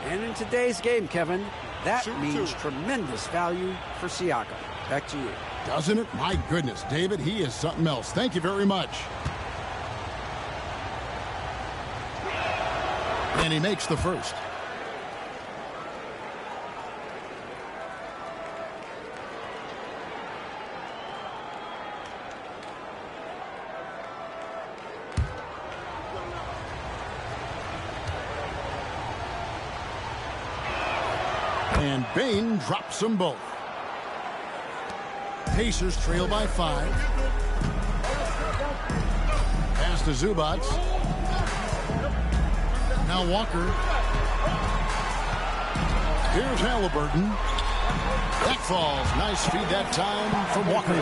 And in today's game, Kevin, that means tremendous value for Siakam. Back to you. Doesn't it? My goodness, David, he is something else. Thank you very much. And he makes the first. And Bane drops them both. Pacers trail by 5. Pass to Zubac. Now Walker. Here's Halliburton. That falls. Nice feed that time from Walker.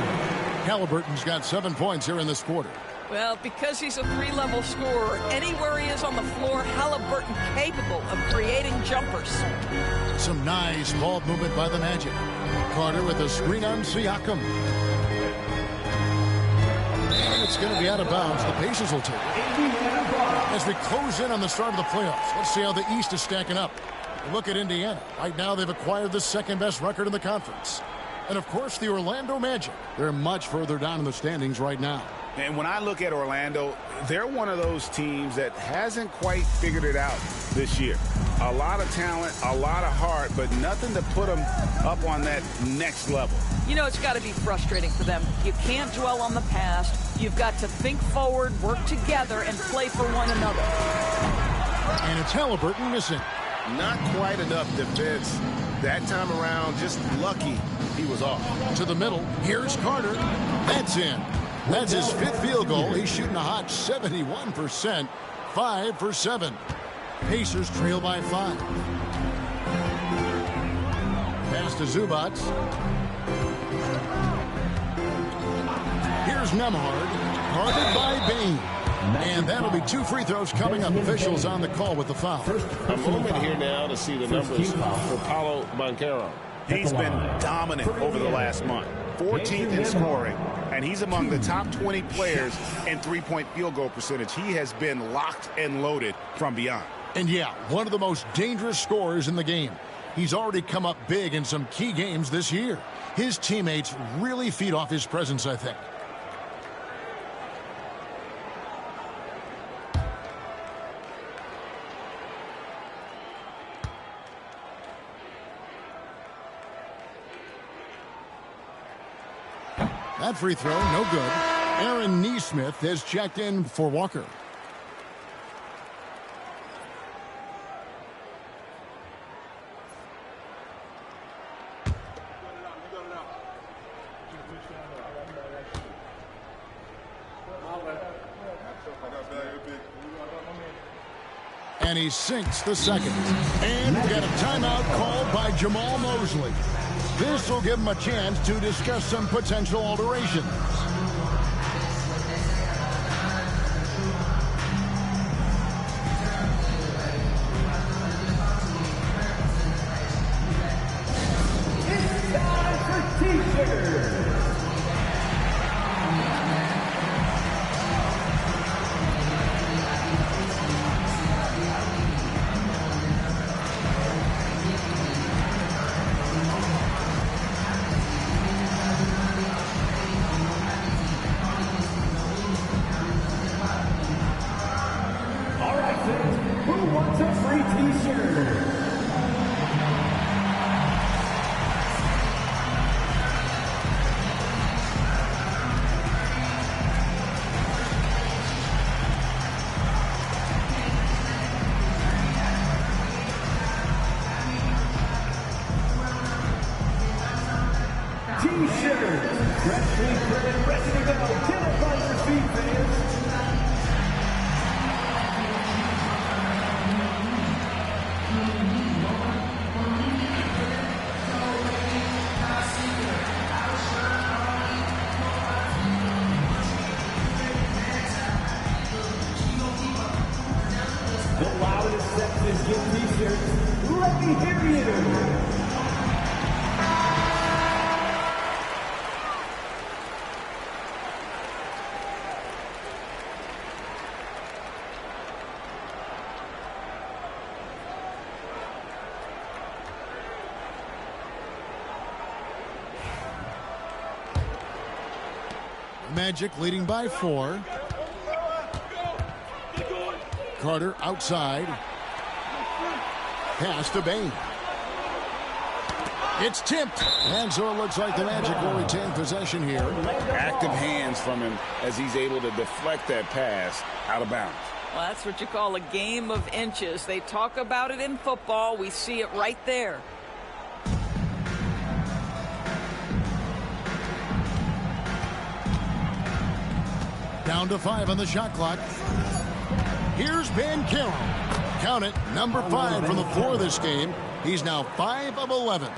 Halliburton's got 7 points here in this quarter. Well, because he's a 3-level scorer, anywhere he is on the floor, Halliburton capable of creating jumpers. Some nice ball movement by the Magic. Carter with a screen on Siakam. And it's going to be out of bounds. The Pacers will take it. As we close in on the start of the playoffs, let's see how the East is stacking up. Look at Indiana. Right now, they've acquired the second-best record in the conference. And, of course, the Orlando Magic. They're much further down in the standings right now. And when I look at Orlando, they're one of those teams that hasn't quite figured it out this year. A lot of talent, a lot of heart, but nothing to put them up on that next level. You know, it's got to be frustrating for them. You can't dwell on the past. You've got to think forward, work together, and play for one another. And it's Halliburton missing. Not quite enough defense that time around. Just lucky he was off. To the middle. Here's Carter. That's in. That's his 5th field goal. He's shooting a hot 71%. 5 for 7. Pacers trail by 5. Pass to Zubac. Here's Nembhard. Guarded by Bane. And that'll be 2 free throws coming up. Officials on the call with the foul. A moment here now to see the numbers for Paolo Banchero. He's been dominant over the last month. 14th in scoring, and he's among the top 20 players in three-point field goal percentage. He has been locked and loaded from beyond. And yeah, one of the most dangerous scorers in the game. He's already come up big in some key games this year. His teammates really feed off his presence, I think. That free throw, no good. Aaron Nesmith has checked in for Walker. And he sinks the second. And we got a timeout called by Jamal Mosley. This will give him a chance to discuss some potential alterations. It's time for T-shirts. Who wants a free T-shirt? T-shirts, freshly printed, ready to go. Get up on your feet, fans. The loudest sections get T-shirts. Let me hear you. Magic leading by 4. Carter outside. Pass to Bain. It's tipped. And so it looks like the Magic will retain possession here. Active hands from him as he's able to deflect that pass out of bounds. Well, that's what you call a game of inches. They talk about it in football. We see it right there. Down to 5 on the shot clock. Here's Banchero. Count it, number 5 from the floor this game. He's now 5 of 11.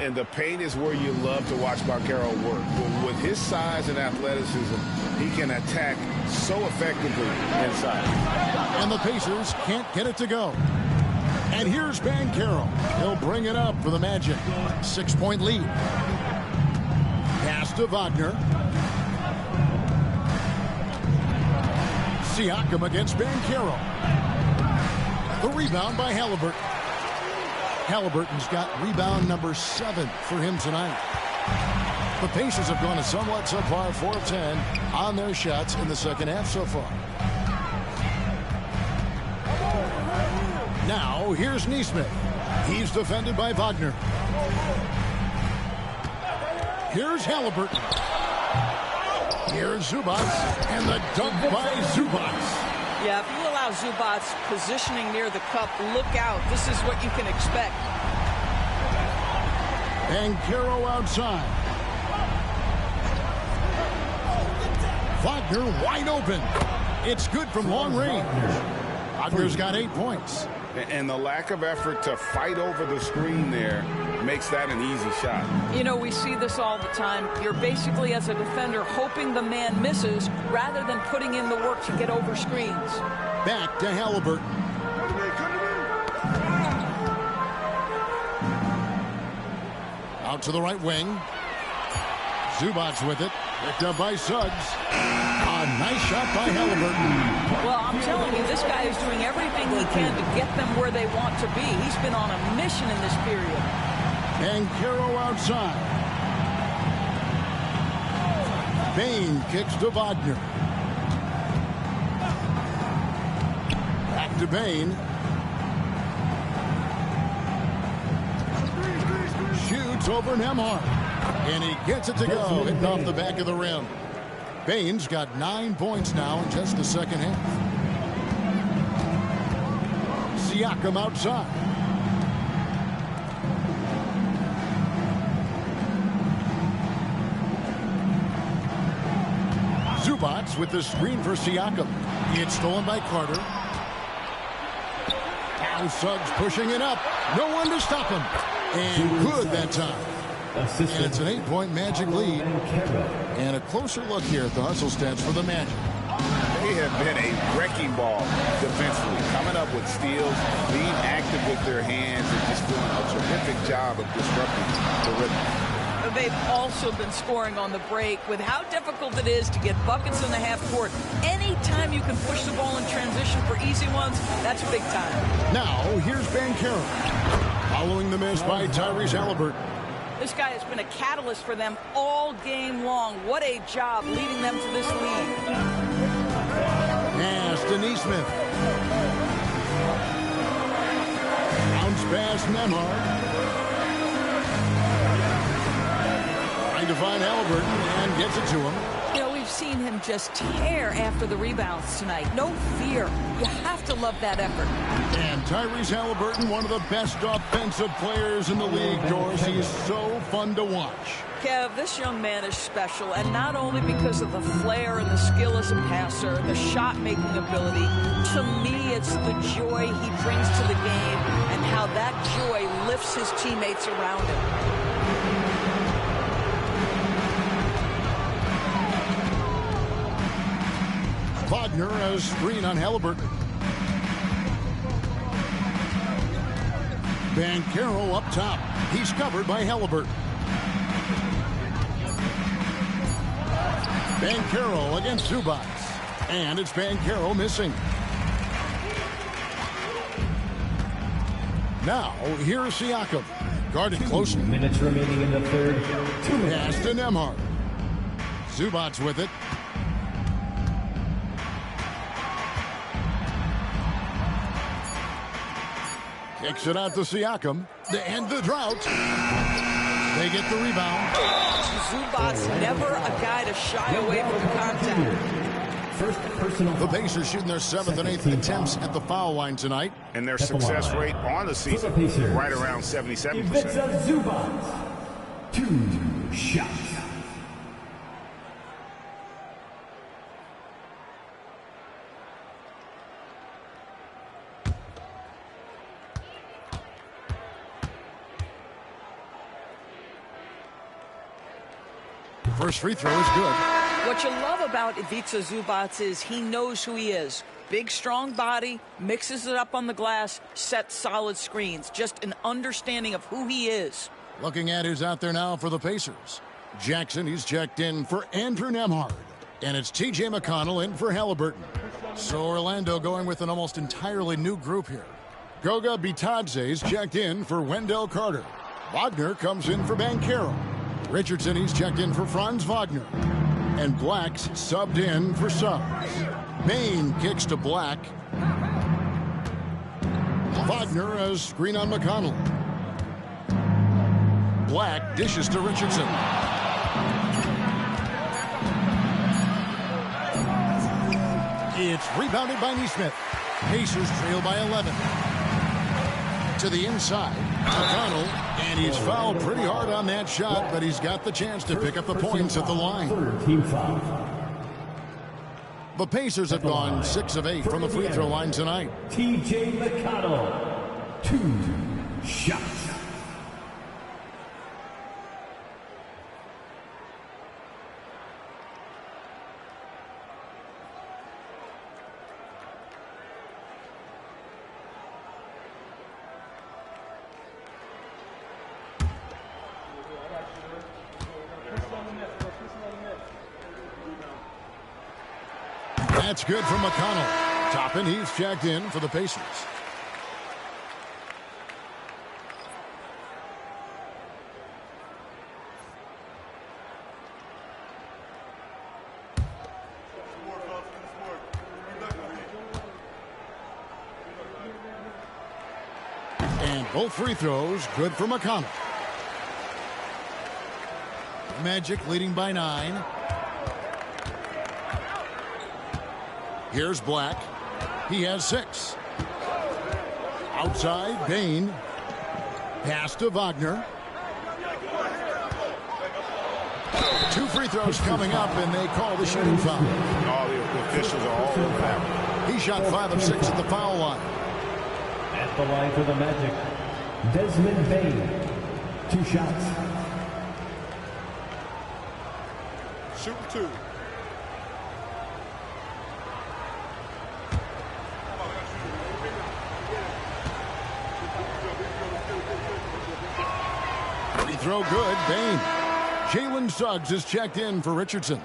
And the paint is where you love to watch Banchero work. With his size and athleticism, he can attack so effectively inside. And the Pacers can't get it to go. And here's Banchero. He'll bring it up for the Magic. 6-point lead. Pass to Wagner. Siakam against Banchero. The rebound by Halliburton. Halliburton's got rebound number 7 for him tonight. The Pacers have gone a somewhat subpar 4 of 10 on their shots in the second half so far. Now here's Nesmith. He's defended by Wagner. Here's Halliburton. Here's Zubac, and the dunk by Zubac. Yeah, if you allow Zubac positioning near the cup, look out. This is what you can expect. Banchero outside. Wagner wide open. It's good from long range. Wagner's got 8 points. And the lack of effort to fight over the screen there makes that an easy shot. You know, we see this all the time. You're basically, as a defender, hoping the man misses rather than putting in the work to get over screens. Back to Halliburton. Out to the right wing. Zubac with it. Picked up by Suggs. A nice shot by Halliburton. Well, I'm telling you, this guy is doing everything he can to get them where they want to be. He's been on a mission in this period. Banchero outside. Bain kicks to Wagner. Back to Bain. Shoots over Nembhard. And he gets it to go, hitting off the back of the rim. Bain's got 9 points now in just the second half. Siakam outside. Zubac with the screen for Siakam. It's stolen by Carter. Now Suggs pushing it up. No one to stop him. And good that time. And it's an 8-point Magic lead. And a closer look here at the hustle stats for the Magic. They have been a wrecking ball defensively, coming up with steals, being active with their hands, and just doing a terrific job of disrupting the rhythm. They've also been scoring on the break. With how difficult it is to get buckets in the half court, anytime you can push the ball in transition for easy ones, that's big time. Now, here's Banchero. Following the miss by Tyrese Halliburton. This guy has been a catalyst for them all game long. What a job leading them to this lead. Pass to Neesmith. Bounce pass Nembhard. Trying to find Halliburton and gets it to him. You know, we've seen him just tear after the rebounds tonight. No fear. You have to love that effort. And Tyrese Halliburton, one of the best offensive players in the league, Doris. He is so fun to watch. Kev, this young man is special, and not only because of the flair and the skill as a passer, the shot-making ability. To me, it's the joy he brings to the game and how that joy lifts his teammates around him. Wagner a screen on Halliburton. Banchero up top. He's covered by Halliburton. Banchero against Zubac. And it's Banchero missing. Now, here's Siakam. Guarded close. Minutes remaining in the third. Pass to Nembhard. Zubac with it. Kicks it out to Siakam. To end the drought. They get the rebound. Zubac's never a guy to shy away from the contact. First personal. The Pacers shooting their 7th and 8th attempts at the foul line tonight. And their success rate on the season, right around 77%. Zubac. 2 shots. First free throw is good. What you love about Ivica Zubac is he knows who he is. Big, strong body, mixes it up on the glass, sets solid screens. Just an understanding of who he is. Looking at who's out there now for the Pacers. Jackson, he's checked in for Andrew Nembhard. And it's T.J. McConnell in for Halliburton. So Orlando going with an almost entirely new group here. Goga Bitadze's checked in for Wendell Carter. Wagner comes in for Banchero. Richardson, he's checked in for Franz Wagner. And Black's subbed in for Suggs. Maine kicks to Black. Wagner a screen on McConnell. Black dishes to Richardson. It's rebounded by Neesmith. Pacers trail by 11. To the inside, McConnell, and he's fouled pretty hard on that shot, but he's got the chance to pick up the points at the line. Team foul. The Pacers have gone 6 of 8 from the free throw line tonight. T.J. McConnell. 2 shots. That's good from McConnell. Toppin, he's checked in for the Pacers. And both free throws good for McConnell. Magic leading by 9. Here's Black. He has 6. Outside, Bain. Pass to Wagner. 2 free throws coming up, and they call the shooting foul. All the officials are all over that. He shot 5 of 6 at the foul line. At the line for the Magic, Desmond Bain. 2 shots. Shoot 2. Free throw good, Bain. Jalen Suggs is checked in for Richardson.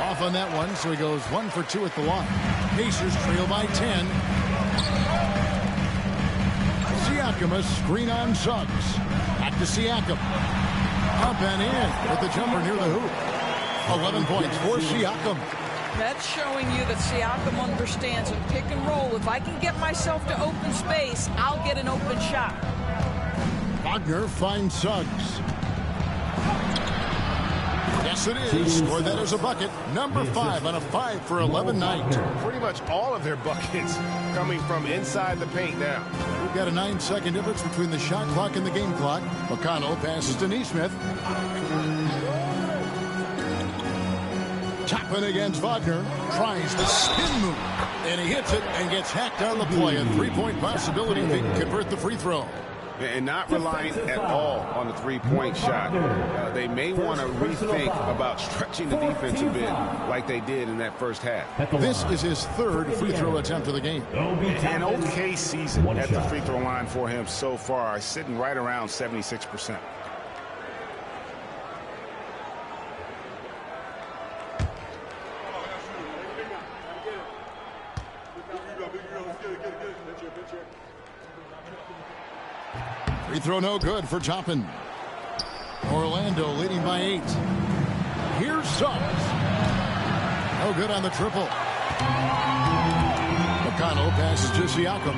Off on that one, so he goes 1 for 2 at the line. Pacers trail by 10. Siakam, a screen on Suggs. Back to Siakam. Up and in with the jumper near the hoop. 11 points for Siakam. That's showing you that Siakam understands in pick and roll. If I can get myself to open space, I'll get an open shot. Wagner finds Suggs. Yes, it is. Scored that as a bucket. Number 5 on a 5 for 11 night. Pretty much all of their buckets coming from inside the paint now. We've got a 9-second difference between the shot clock and the game clock. McConnell passes to Neesmith. Toppin against Wagner. Tries the spin move. And he hits it and gets hacked on the play. A 3-point possibility if he can convert the free throw. And not relying at all on the three-point shot. They may want to rethink about stretching the defense a bit like they did in that first half. This is his 3rd free throw attempt of the game. An okay season at the free throw line for him so far, sitting right around 76%. Free throw no good for Toppin. Orlando leading by 8. Here's Suggs. No good on the triple. McConnell passes to Siakam.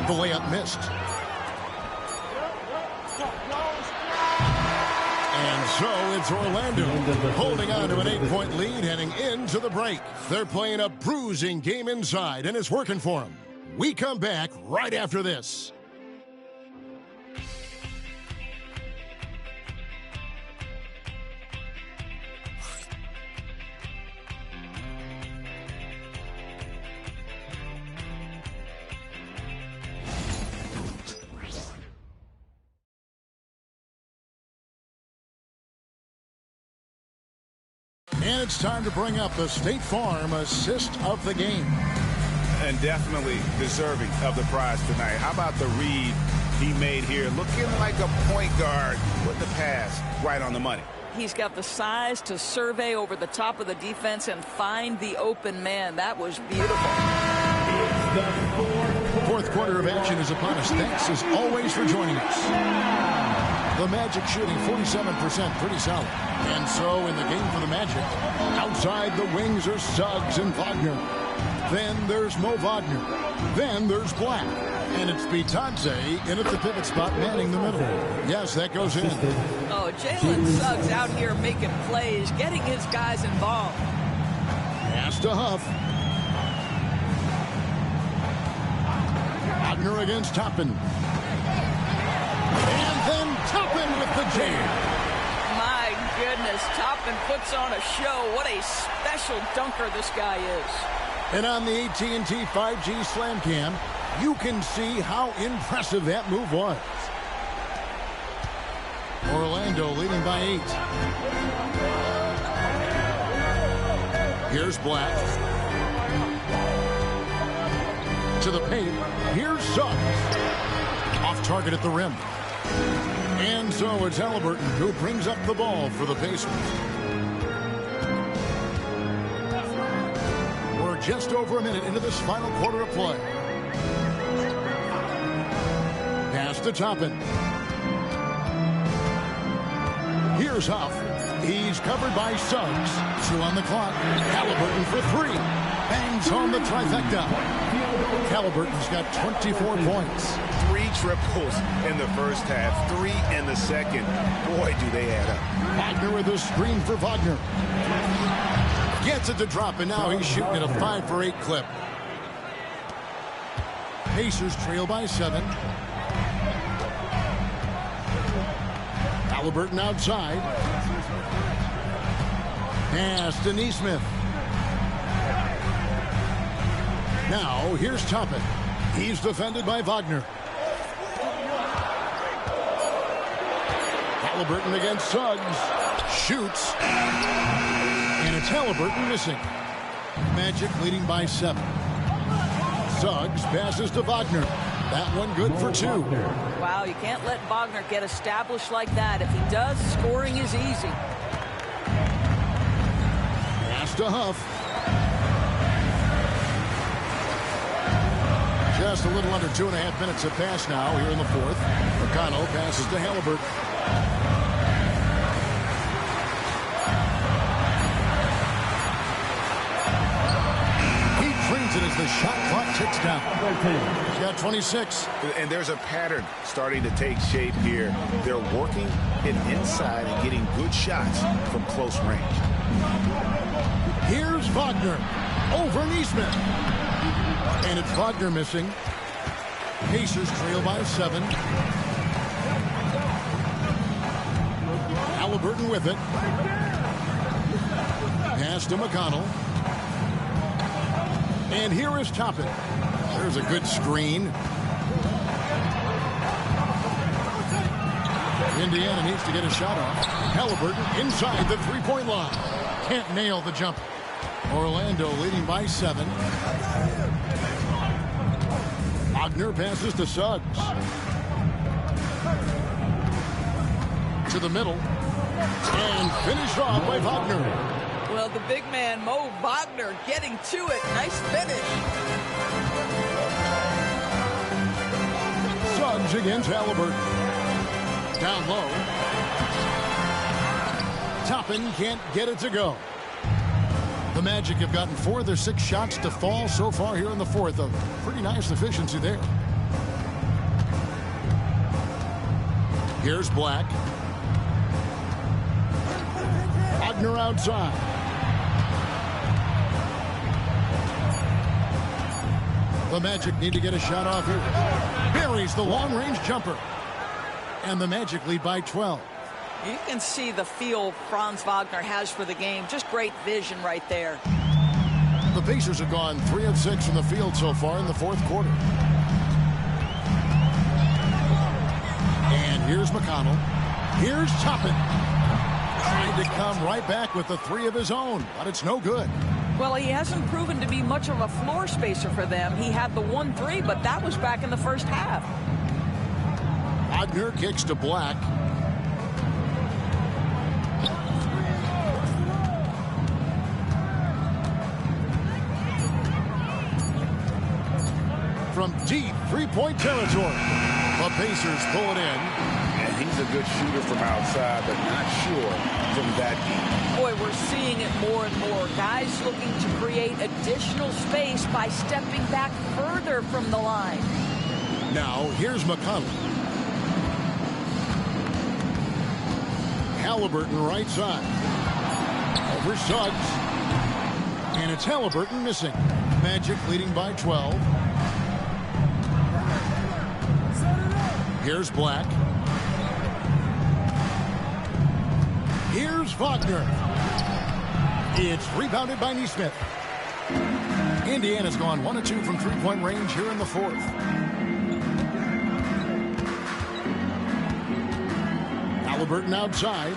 The layup missed. And so it's Orlando holding on to an 8-point lead heading into the break. They're playing a bruising game inside, and it's working for them. We come back right after this. And it's time to bring up the State Farm assist of the game. And definitely deserving of the prize tonight. How about the read he made here? Looking like a point guard with the pass right on the money. He's got the size to survey over the top of the defense and find the open man. That was beautiful. Fourth quarter of action is upon us. Thanks as always for joining us. The Magic shooting 47%, pretty solid. And so in the game for the Magic, outside the wings are Suggs and Wagner. Then there's Mo Wagner. Then there's Black. And it's Bitadze in at the pivot spot, manning the middle. Yes, that goes in. Oh, Jalen Suggs out here making plays, getting his guys involved. Pass to Huff. Wagner against Toppin. And then Toppin with the jam. My goodness, Toppin puts on a show. What a special dunker this guy is. And on the AT&T 5G Slam Cam, you can see how impressive that move was. Orlando leading by 8. Here's Black. To the paint. Here's Suggs. Off target at the rim. And so it's Halliburton who brings up the ball for the Pacers. We're just over a minute into this final quarter of play. Pass to Toppin. Here's Huff. He's covered by Suggs. 2 on the clock. Halliburton for 3. Bangs home the trifecta. Halliburton's got 24 points. 3 triples in the first half, 3 in the second. Boy, do they add up. Wagner with a screen for Wagner. Gets it to drop, and now he's shooting at a 5 for 8 clip. Pacers trail by 7. Halliburton outside. Pass to Neesmith. Now here's Toppin. He's defended by Wagner. Halliburton against Suggs. Shoots. And it's Halliburton missing. Magic leading by 7. Suggs passes to Wagner. That one good for 2. Wow, you can't let Wagner get established like that. If he does, scoring is easy. Pass to Huff. Just a little under 2.5 minutes have passed now here in the 4th. McConnell passes to Halliburton. As the shot clock ticks down. He's got 26. And there's a pattern starting to take shape here. They're working it inside and getting good shots from close range. Here's Wagner over Neesmith. And it's Wagner missing. Pacers trail by 7. Halliburton with it. Pass to McConnell. And here is Toppin. There's a good screen. Indiana needs to get a shot off. Halliburton inside the three-point line. Can't nail the jump. Orlando leading by 7. Wagner passes to Suggs. To the middle. And finished off by Wagner. Well, the big man, Mo Wagner, getting to it. Nice finish. Suggs against Halliburton. Down low. Toppin can't get it to go. The Magic have gotten 4 of their 6 shots to fall so far here in the 4th. A pretty nice efficiency there. Here's Black. Wagner outside. The Magic need to get a shot off here. Buries the long-range jumper. And the Magic lead by 12. You can see the feel Franz Wagner has for the game. Just great vision right there. The Pacers have gone 3 of 6 from the field so far in the 4th quarter. And here's McConnell. Here's Toppin. Trying to come right back with the 3 of his own, but it's no good. Well, he hasn't proven to be much of a floor spacer for them. He had the 1-3, but that was back in the first half. Wagner kicks to Black. From deep three-point territory, the Pacers pull it in. And he's a good shooter from outside, but not sure from that deep. Boy, we're seeing it more and more. Guys looking to create additional space by stepping back further from the line. Now, here's McConnell. Halliburton right side. Over Suggs. And it's Halliburton missing. Magic leading by 12. Here's Black. Here's Wagner. It's rebounded by Neesmith. Indiana's gone 1 of 2 from three-point range here in the 4th. Halliburton outside.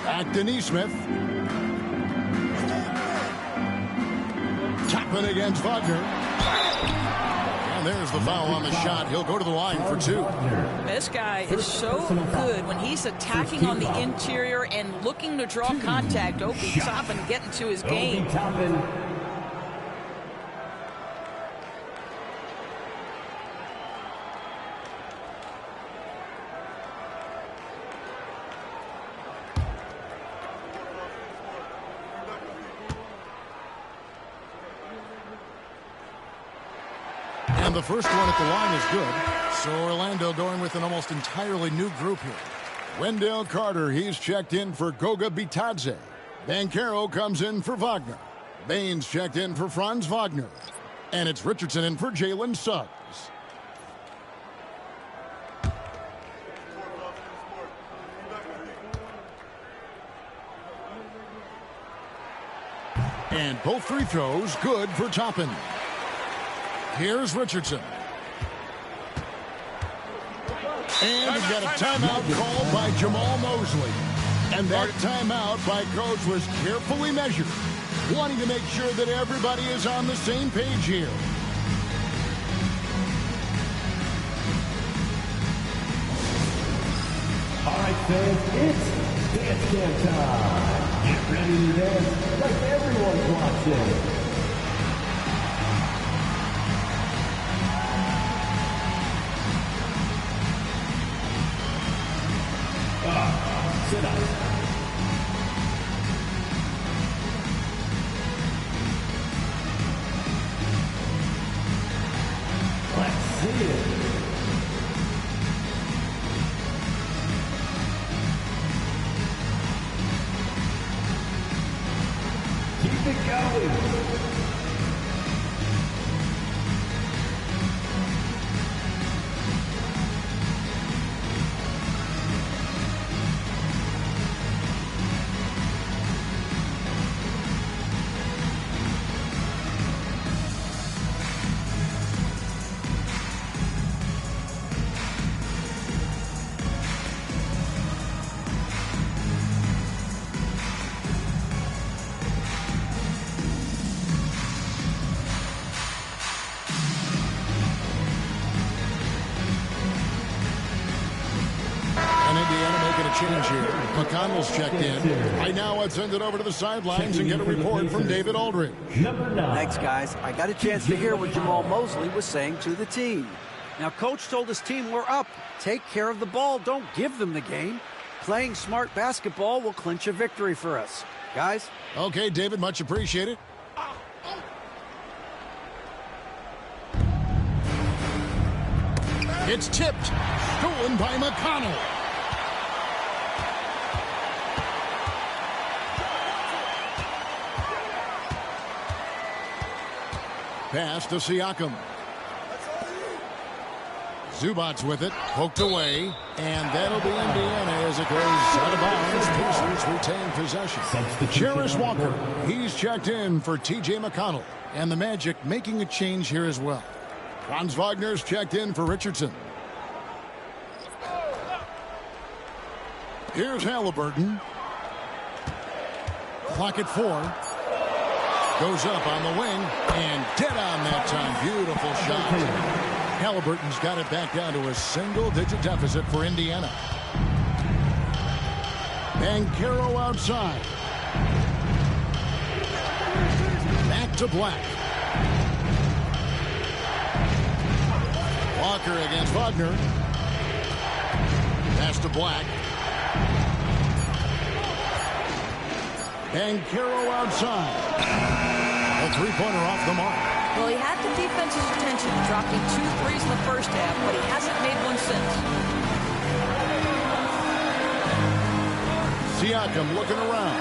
Back to Neesmith. Toppin against Wagner. And there's the foul on the shot. He'll go to the line for 2. This guy is so good when he's attacking on the interior and looking to draw contact. Obi Toppin getting to his game. And the first one at the line is good. So Orlando going with an almost entirely new group here. Wendell Carter, he's checked in for Goga Bitadze. Banchero comes in for Wagner. Baines checked in for Franz Wagner. And it's Richardson in for Jalen Suggs. And both free throws good for Toppin. Here's Richardson. And we've got a timeout called by Jamal Mosley. And that timeout by Coach was carefully measured, wanting to make sure that everybody is on the same page here. All right, fans, it's dance cam time. Get ready to dance like everyone's watching. Sit up. Let's see it. Keep it going. Change here. McConnell's checked in. Right now, let's send it over to the sidelines and get a report from David Aldridge. Thanks, guys. I got a chance to hear what Jamal Mosley was saying to the team. Now, Coach told his team, we're up. Take care of the ball. Don't give them the game. Playing smart basketball will clinch a victory for us. Guys? Okay, David, much appreciated. It's tipped. Stolen by McConnell. Pass to Siakam. Zubac's with it, poked away, and that'll be Indiana as it goes out of bounds. Pacers retain possession. Jarris Walker, he's checked in for T.J. McConnell, and the Magic making a change here as well. Franz Wagner's checked in for Richardson. Here's Halliburton. Clock at 4. Goes up on the wing, and dead on that time. Beautiful shot. Halliburton's got it back down to a single-digit deficit for Indiana. Banchero outside. Back to Black. Walker against Wagner. Pass to Black. Banchero outside. A three-pointer off the mark. Well, he had the defense's attention, dropping 2 threes in the first half, but he hasn't made one since. Siakam looking around.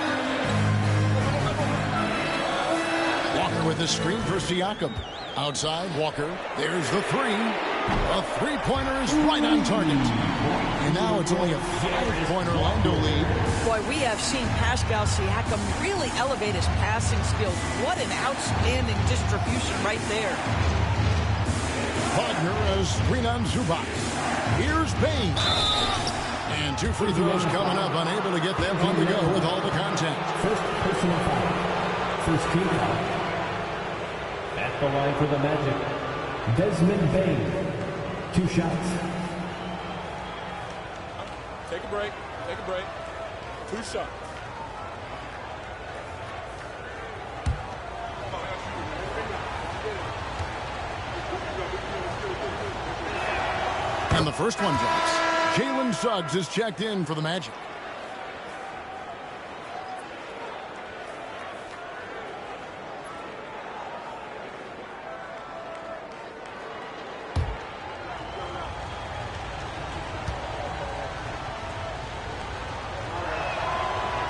Walker with the screen for Siakam. Outside, Walker. There's the three. A three-pointer is right on target. And now it's only a 5-point Orlando lead. Boy, we have seen Pascal Siakam really elevate his passing skills. What an outstanding distribution right there. Wagner has screen on Zubac. Here's Bain. And 2 free throws coming up, unable to get that one to go with all the contact. First personal foul. First team foul. At the line for the Magic, Desmond Bain. 2 shots. Take a break. Take a break. 2 shots. And the first one drops. Jalen Suggs is checked in for the Magic.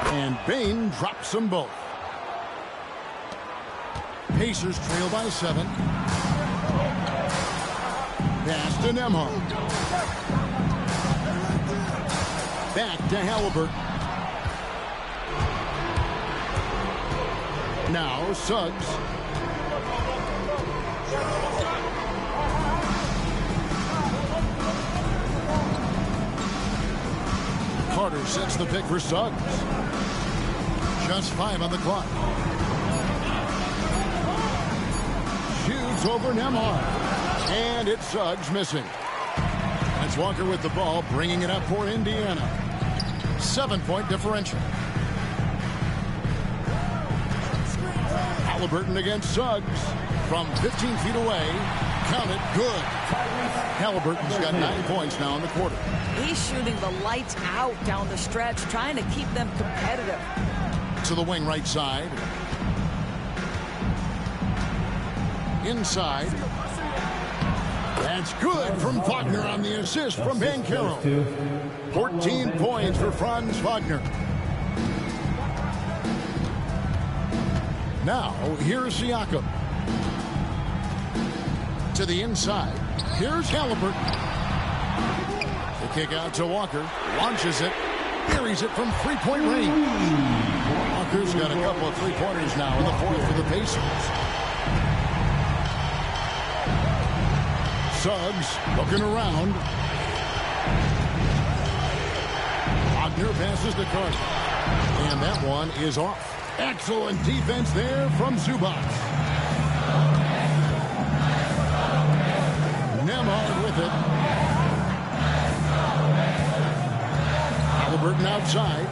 And Bain drops them both. Pacers trail by 7. Pass to Nembhard. Back to Halliburton. Now Suggs. Carter sets the pick for Suggs. Just 5 on the clock. Shoots over Nembhard. And it's Suggs missing. It's Walker with the ball, bringing it up for Indiana. 7-point differential. Halliburton against Suggs. From 15 feet away. Count it. Good. Halliburton's got 9 points now in the quarter. He's shooting the lights out down the stretch, trying to keep them competitive. To the wing right side. Inside. That's good from Wagner on the assist from Banchero. 14 points for Franz Wagner. Now, here's Siakam. To the inside. Here's Halliburton. The kick out to Walker. Launches it. Buries it from three-point range. Walker's got a couple of three-pointers now in the fourth for the Pacers. Suggs looking around. Wagner passes to Carter. And that one is off. Excellent defense there from Zubac. Nembhard with it. Halliburton outside.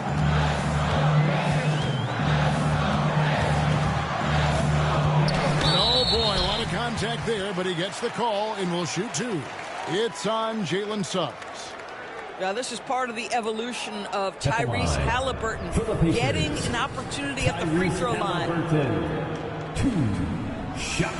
Oh boy, a lot of contact there, but he gets the call and will shoot 2. It's on Jalen Suggs. Now, this is part of the evolution of Tyrese Halliburton getting an opportunity at the free throw line. 2 shots.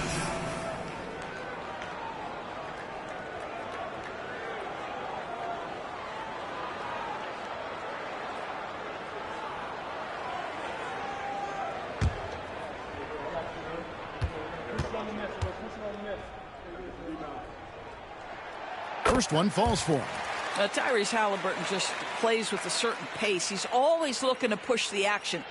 First one falls for him. Tyrese Halliburton just plays with a certain pace. He's always looking to push the action.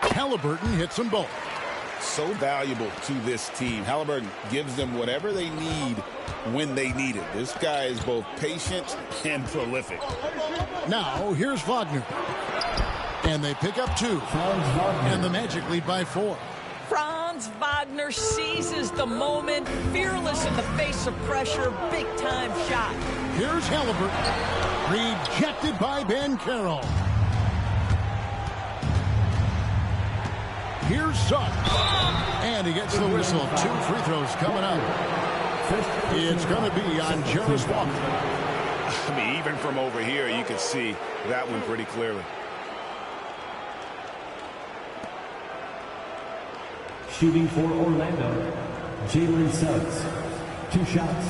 Halliburton hits them both. So valuable to this team. Halliburton gives them whatever they need when they need it. This guy is both patient and prolific. Now, here's Wagner. And they pick up 2. And the Magic lead by 4. Franz Wagner seizes the moment, fearless in the face of pressure, big-time shot. Here's Halliburton. Rejected by Banchero. Here's Suggs. And he gets the whistle. 2 free throws coming up. It's going to be on Jarris Walker. I mean, even from over here, you can see that one pretty clearly. Shooting for Orlando, Jalen Suggs. 2 shots.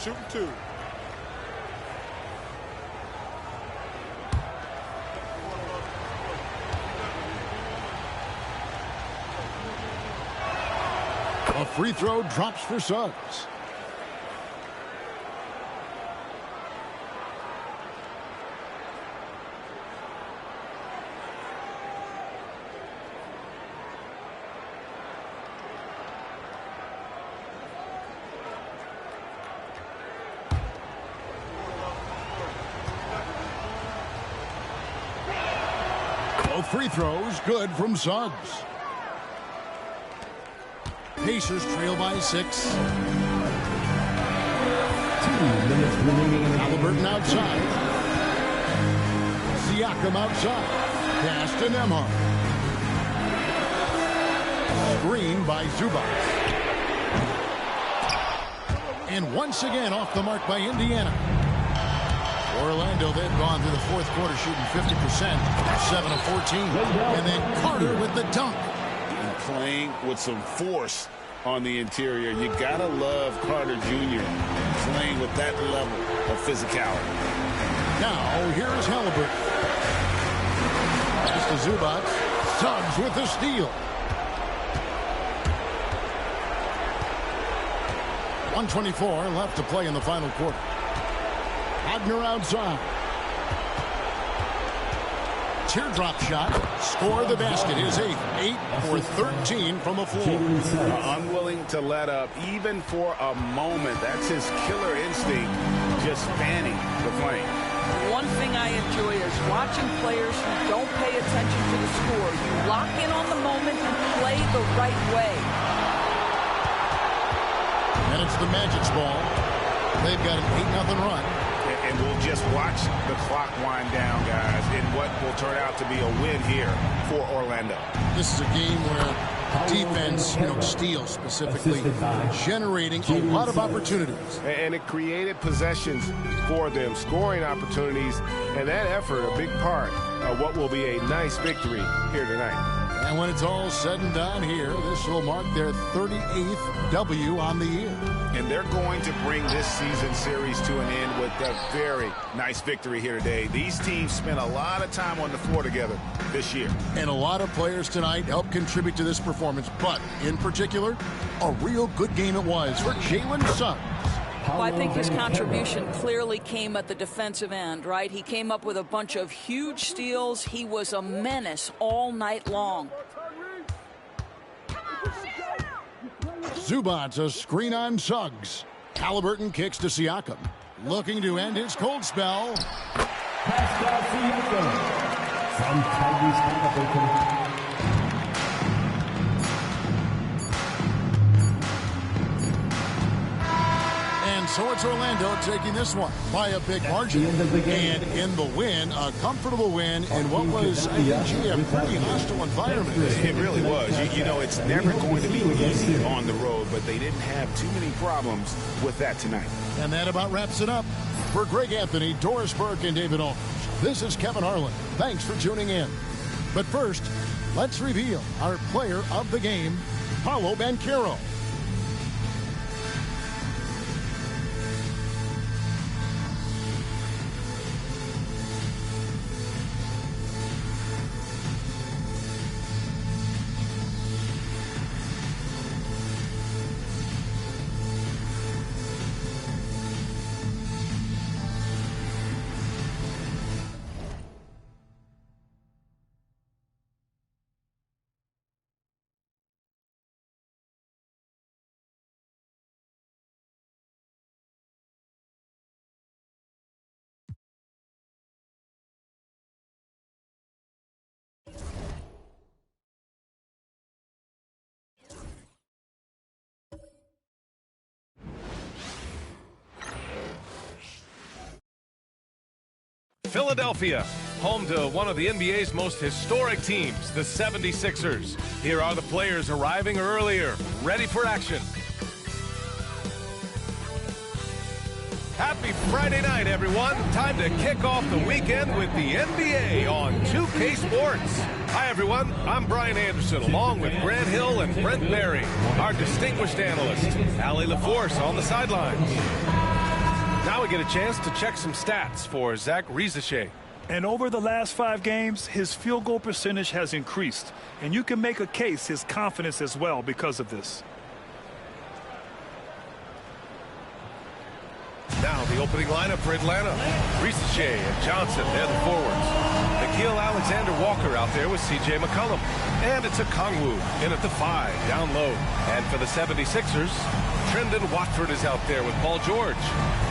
Shooting 2. A free throw drops for Suggs. Both free throws good from Suggs. Pacers trail by 6. 2 minutes remaining in the Halliburton outside. Siakam outside. Pass to Nembhard. Screen by Zubac. And once again off the mark by Indiana. Orlando, they've gone through the fourth quarter shooting 50%, 7 of 14. And then Carter with the dunk. And playing with some force on the interior. You gotta love Carter Jr. playing with that level of physicality. Now, here's Halliburton. Pass to Zubac. Suggs with the steal. 1:24 left to play in the final quarter. Wagner outside. Teardrop shot. Score the basket. His 8 for 13 from the floor. Unwilling to let up even for a moment. That's his killer instinct, just fanning the flame. One thing I enjoy is watching players who don't pay attention to the score. You lock in on the moment and play the right way. And it's the Magic's ball. They've got an 8-0 run. And we'll just watch the clock wind down, guys, in what will turn out to be a win here for Orlando. This is a game where defense, steals specifically, generating a lot of opportunities. And it created possessions for them, scoring opportunities, and that effort, a big part of what will be a nice victory here tonight. And when it's all said and done here, this will mark their 38th W on the year. And they're going to bring this season series to an end with a very nice victory here today. These teams spent a lot of time on the floor together this year. And a lot of players tonight helped contribute to this performance, but in particular, a real good game it was for Jalen Suggs. Well, I think his contribution clearly came at the defensive end, right? He came up with a bunch of huge steals. He was a menace all night long. Zubac, a screen on Suggs. Halliburton kicks to Siakam. Looking to end his cold spell. Pascal Siakam from Tyrese Halliburton. So it's Orlando taking this one by a big margin. And in the win, a comfortable win in what was, I think, a pretty hostile environment. It really was. You know, it's never going to be easy on the road, but they didn't have too many problems with that tonight. And that about wraps it up. For Greg Anthony, Doris Burke, and David Aldridge, this is Kevin Harlan. Thanks for tuning in. But first, let's reveal our player of the game, Paolo Banchero. Philadelphia, home to one of the NBA's most historic teams, the 76ers. Here are the players arriving earlier, ready for action. Happy Friday night, everyone. Time to kick off the weekend with the NBA on 2K Sports. Hi, everyone. I'm Brian Anderson, along with Grant Hill and Brent Berry, our distinguished analyst, Allie LaForce on the sidelines. Now we get a chance to check some stats for Zach Rizachet. And over the last 5 games, his field goal percentage has increased. And you can make a case his confidence as well because of this. Now the opening lineup for Atlanta. Rizachet and Johnson, they're the forwards. Nickeil Alexander-Walker out there with C.J. McCollum. And it's a Kongwu in at the 5, down low. And for the 76ers, Trendon Watford is out there with Paul George.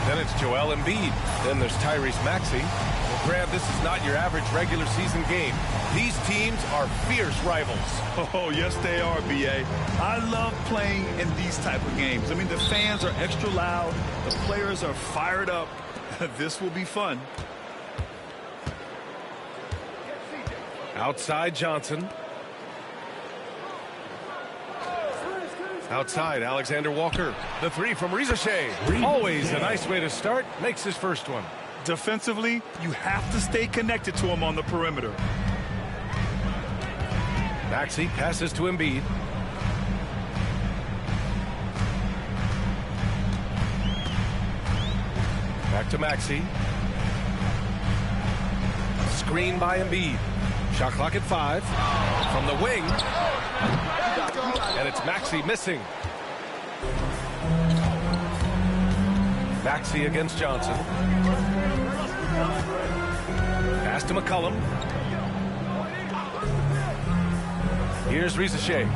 Then it's Joel Embiid. Then there's Tyrese Maxey. Well, Grant, this is not your average regular season game. These teams are fierce rivals. Oh, yes, they are, B.A. I love playing in these type of games. I mean, the fans are extra loud. The players are fired up. This will be fun. Outside Johnson. Outside, Alexander Walker. The three from Rizashea. Always a nice way to start. Makes his first one. Defensively, you have to stay connected to him on the perimeter. Maxey passes to Embiid. Back to Maxey. Screen by Embiid. Shot clock at 5. From the wing. And it's Maxey missing. Maxey against Johnson. Pass to McCollum. Here's Rizashea.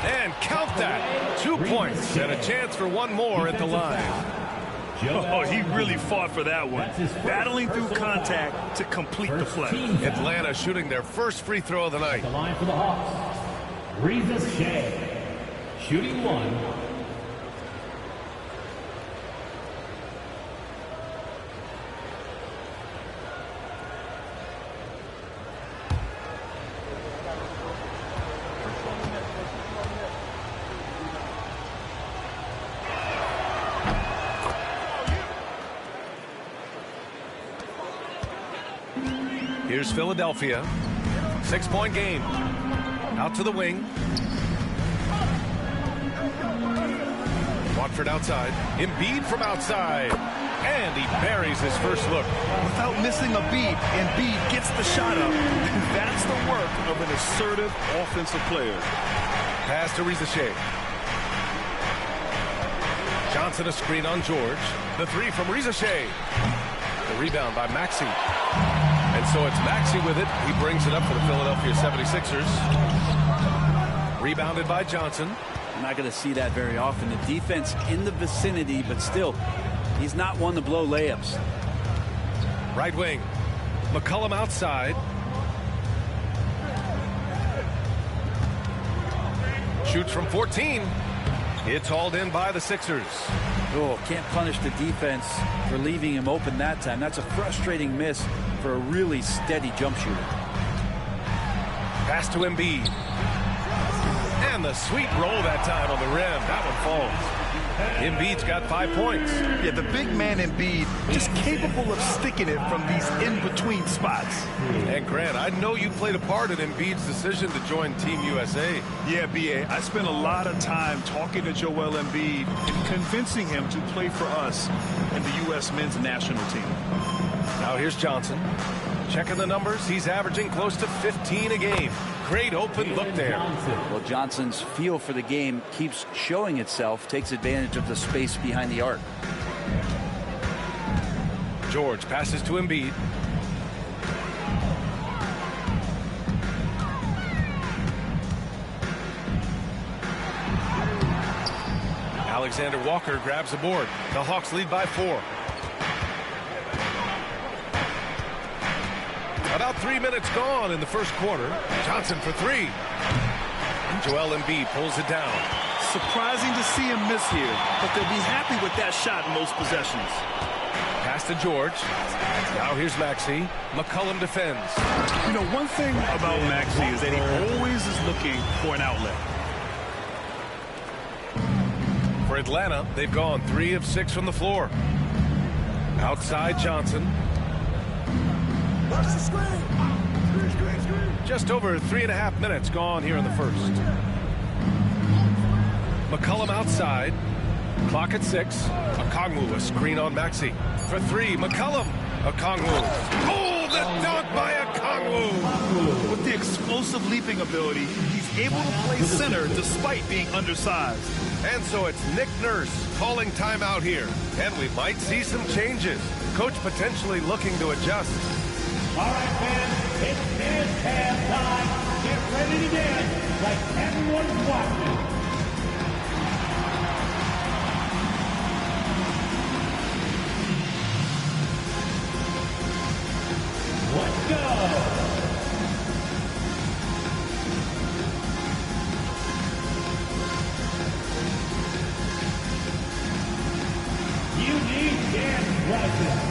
And count that. 2 points and a chance for one more at the line. Oh, he really fought for that one. Battling through contact to complete the play. Atlanta shooting their first free throw of the night. The line for the Hawks. Rizashea, shooting 1. Here's Philadelphia. 6-point game. Out to the wing. Watford outside. Embiid from outside. And he buries his first look. Without missing a beat, Embiid gets the shot up. That's the work of an assertive offensive player. Pass to Rizashea. Johnson a screen on George. The three from Rizashea. The rebound by Maxey. And so it's Maxey with it. He brings it up for the Philadelphia 76ers. Rebounded by Johnson. I'm not going to see that very often. The defense in the vicinity, but still, he's not one to blow layups. Right wing. McCollum outside. Shoots from 14. It's hauled in by the Sixers. Oh, can't punish the defense for leaving him open that time. That's a frustrating miss for a really steady jump shooter. Pass to Embiid. And the sweet roll that time on the rim. That one falls. Embiid's got 5 points. Yeah, the big man Embiid just capable of sticking it from these in-between spots. And Grant, I know you played a part in Embiid's decision to join Team USA. Yeah, B.A., I spent a lot of time talking to Joel Embiid and convincing him to play for us in the U.S. men's national team. Now here's Johnson. Checking the numbers, he's averaging close to 15 a game. Great open look there. Well, Johnson's feel for the game keeps showing itself, takes advantage of the space behind the arc. George passes to Embiid. Alexander Walker grabs the board. The Hawks lead by 4. About 3 minutes gone in the first quarter. Johnson for 3. Joel Embiid pulls it down. Surprising to see him miss here, but they'll be happy with that shot in most possessions. Pass to George. Now here's Maxey. McCollum defends. You know, one thing about Maxey is that he always is looking for an outlet. For Atlanta, they've gone 3 of 6 from the floor. Outside Johnson. Just over 3.5 minutes gone here in the first. McCollum outside. Clock at 6. Okongwu a screen on Maxey. For 3, McCollum. Okongwu. Oh, the dunk by Okongwu. With the explosive leaping ability, he's able to play center despite being undersized. And so it's Nick Nurse calling timeout here. And we might see some changes. Coach potentially looking to adjust. All right, fans, it's halftime. Get ready to dance like everyone's watching. Let's go. You need dance lessons.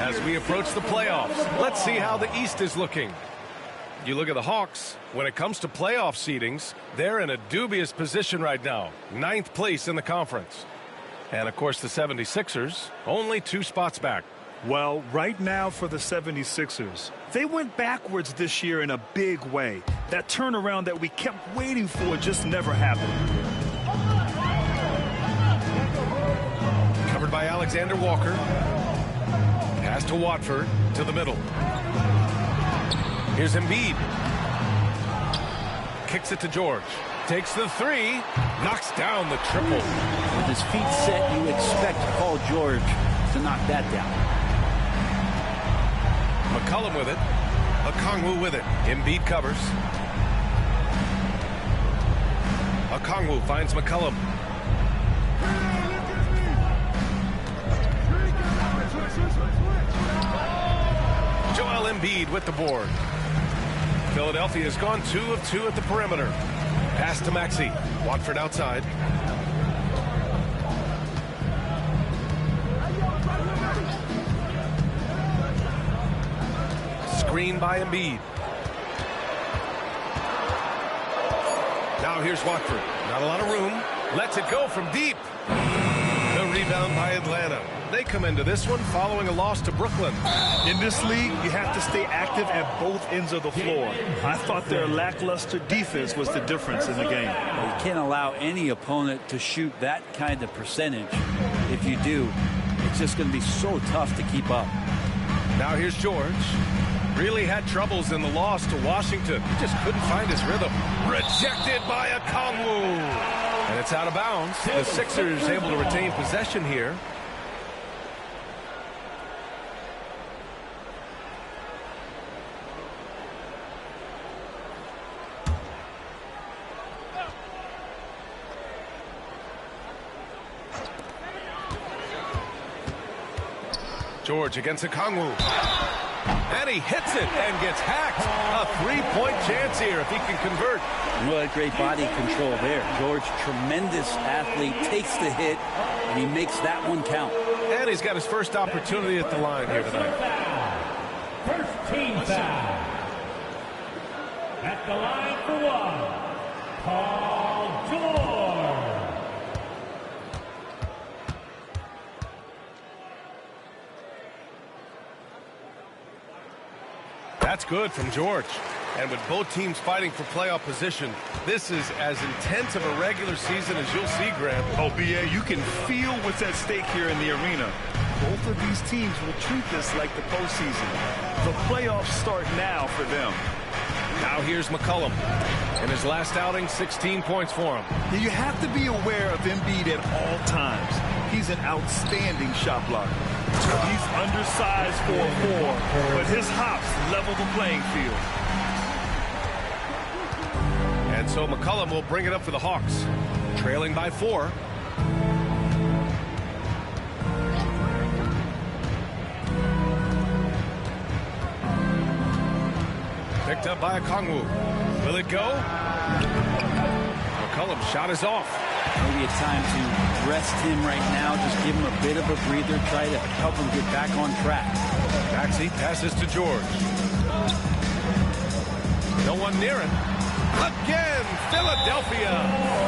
as we approach the playoffs. Let's see how the East is looking. You look at the Hawks, when it comes to playoff seedings, they're in a dubious position right now. 9th place in the conference. And, of course, the 76ers, only 2 spots back. Well, right now for the 76ers, they went backwards this year in a big way. That turnaround that we kept waiting for just never happened. Covered by Alexander Walker. Pass to Watford, to the middle. Here's Embiid. Kicks it to George. Takes the 3. Knocks down the triple. With his feet set, you expect Paul George to knock that down. McCollum with it. Okongwu with it. Embiid covers. Okongwu finds McCollum. Joel Embiid with the board. Philadelphia has gone 2 of 2 at the perimeter. Pass to Maxey. Watford outside. Screen by Embiid. Now here's Watford. Not a lot of room. Lets it go from deep. The rebound by Atlanta. They come into this one following a loss to Brooklyn. In this league, you have to stay active at both ends of the floor. I thought their lackluster defense was the difference in the game. You can't allow any opponent to shoot that kind of percentage. If you do, it's just going to be so tough to keep up. Now here's George. Really had troubles in the loss to Washington. He just couldn't find his rhythm. Rejected by Okongwu. And it's out of bounds. The Sixers able to retain possession here. George against Okongwu. And he hits it and gets hacked. A 3-point chance here if he can convert. What great body control there. George, tremendous athlete, takes the hit, and he makes that one count. And he's got his first opportunity at the line here tonight. First team foul. At the line for 1, Paul George. That's good from George. And with both teams fighting for playoff position, this is as intense of a regular season as you'll see, Grant. Oh, B.A., you can feel what's at stake here in the arena. Both of these teams will treat this like the postseason. The playoffs start now for them. Now here's McCollum. In his last outing, 16 points for him. You have to be aware of Embiid at all times. He's an outstanding shot blocker. He's undersized for a 4, but his hops level the playing field. And so McCollum will bring it up for the Hawks. Trailing by 4. Picked up by Okongwu. Will it go? McCollum's shot is off. Maybe it's time to rest him right now. Just give him a bit of a breather. Try to help him get back on track. Maxey passes to George. No one near it. Again, Philadelphia.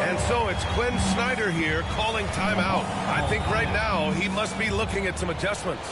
And so it's Quinn Snyder here calling timeout. I think right now he must be looking at some adjustments.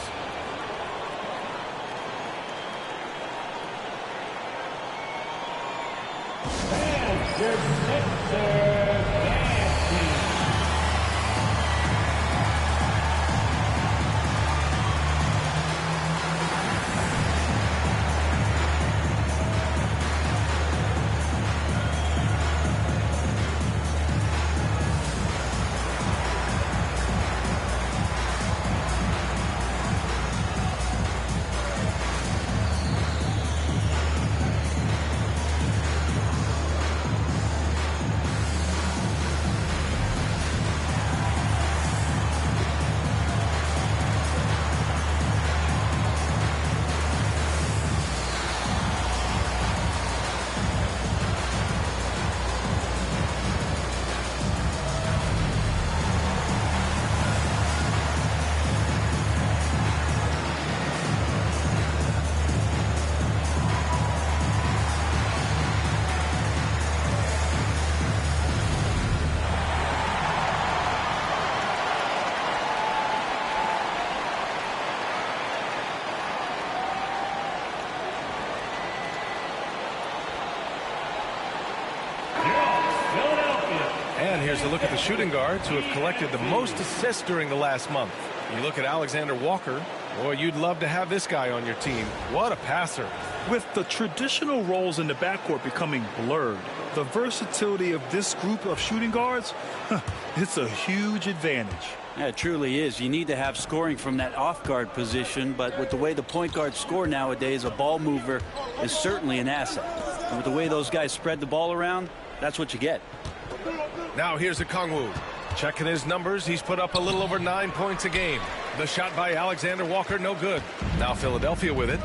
And here's a look at the shooting guards who have collected the most assists during the last month. You look at Alexander Walker. Boy, you'd love to have this guy on your team. What a passer. With the traditional roles in the backcourt becoming blurred, the versatility of this group of shooting guards, it's a huge advantage. Yeah, it truly is. You need to have scoring from that off-guard position, but with the way the point guards score nowadays, a ball mover is certainly an asset. And with the way those guys spread the ball around, that's what you get. Now here's Okongwu. Checking his numbers, he's put up a little over 9 points a game. The shot by Alexander Walker, no good. Now Philadelphia with it.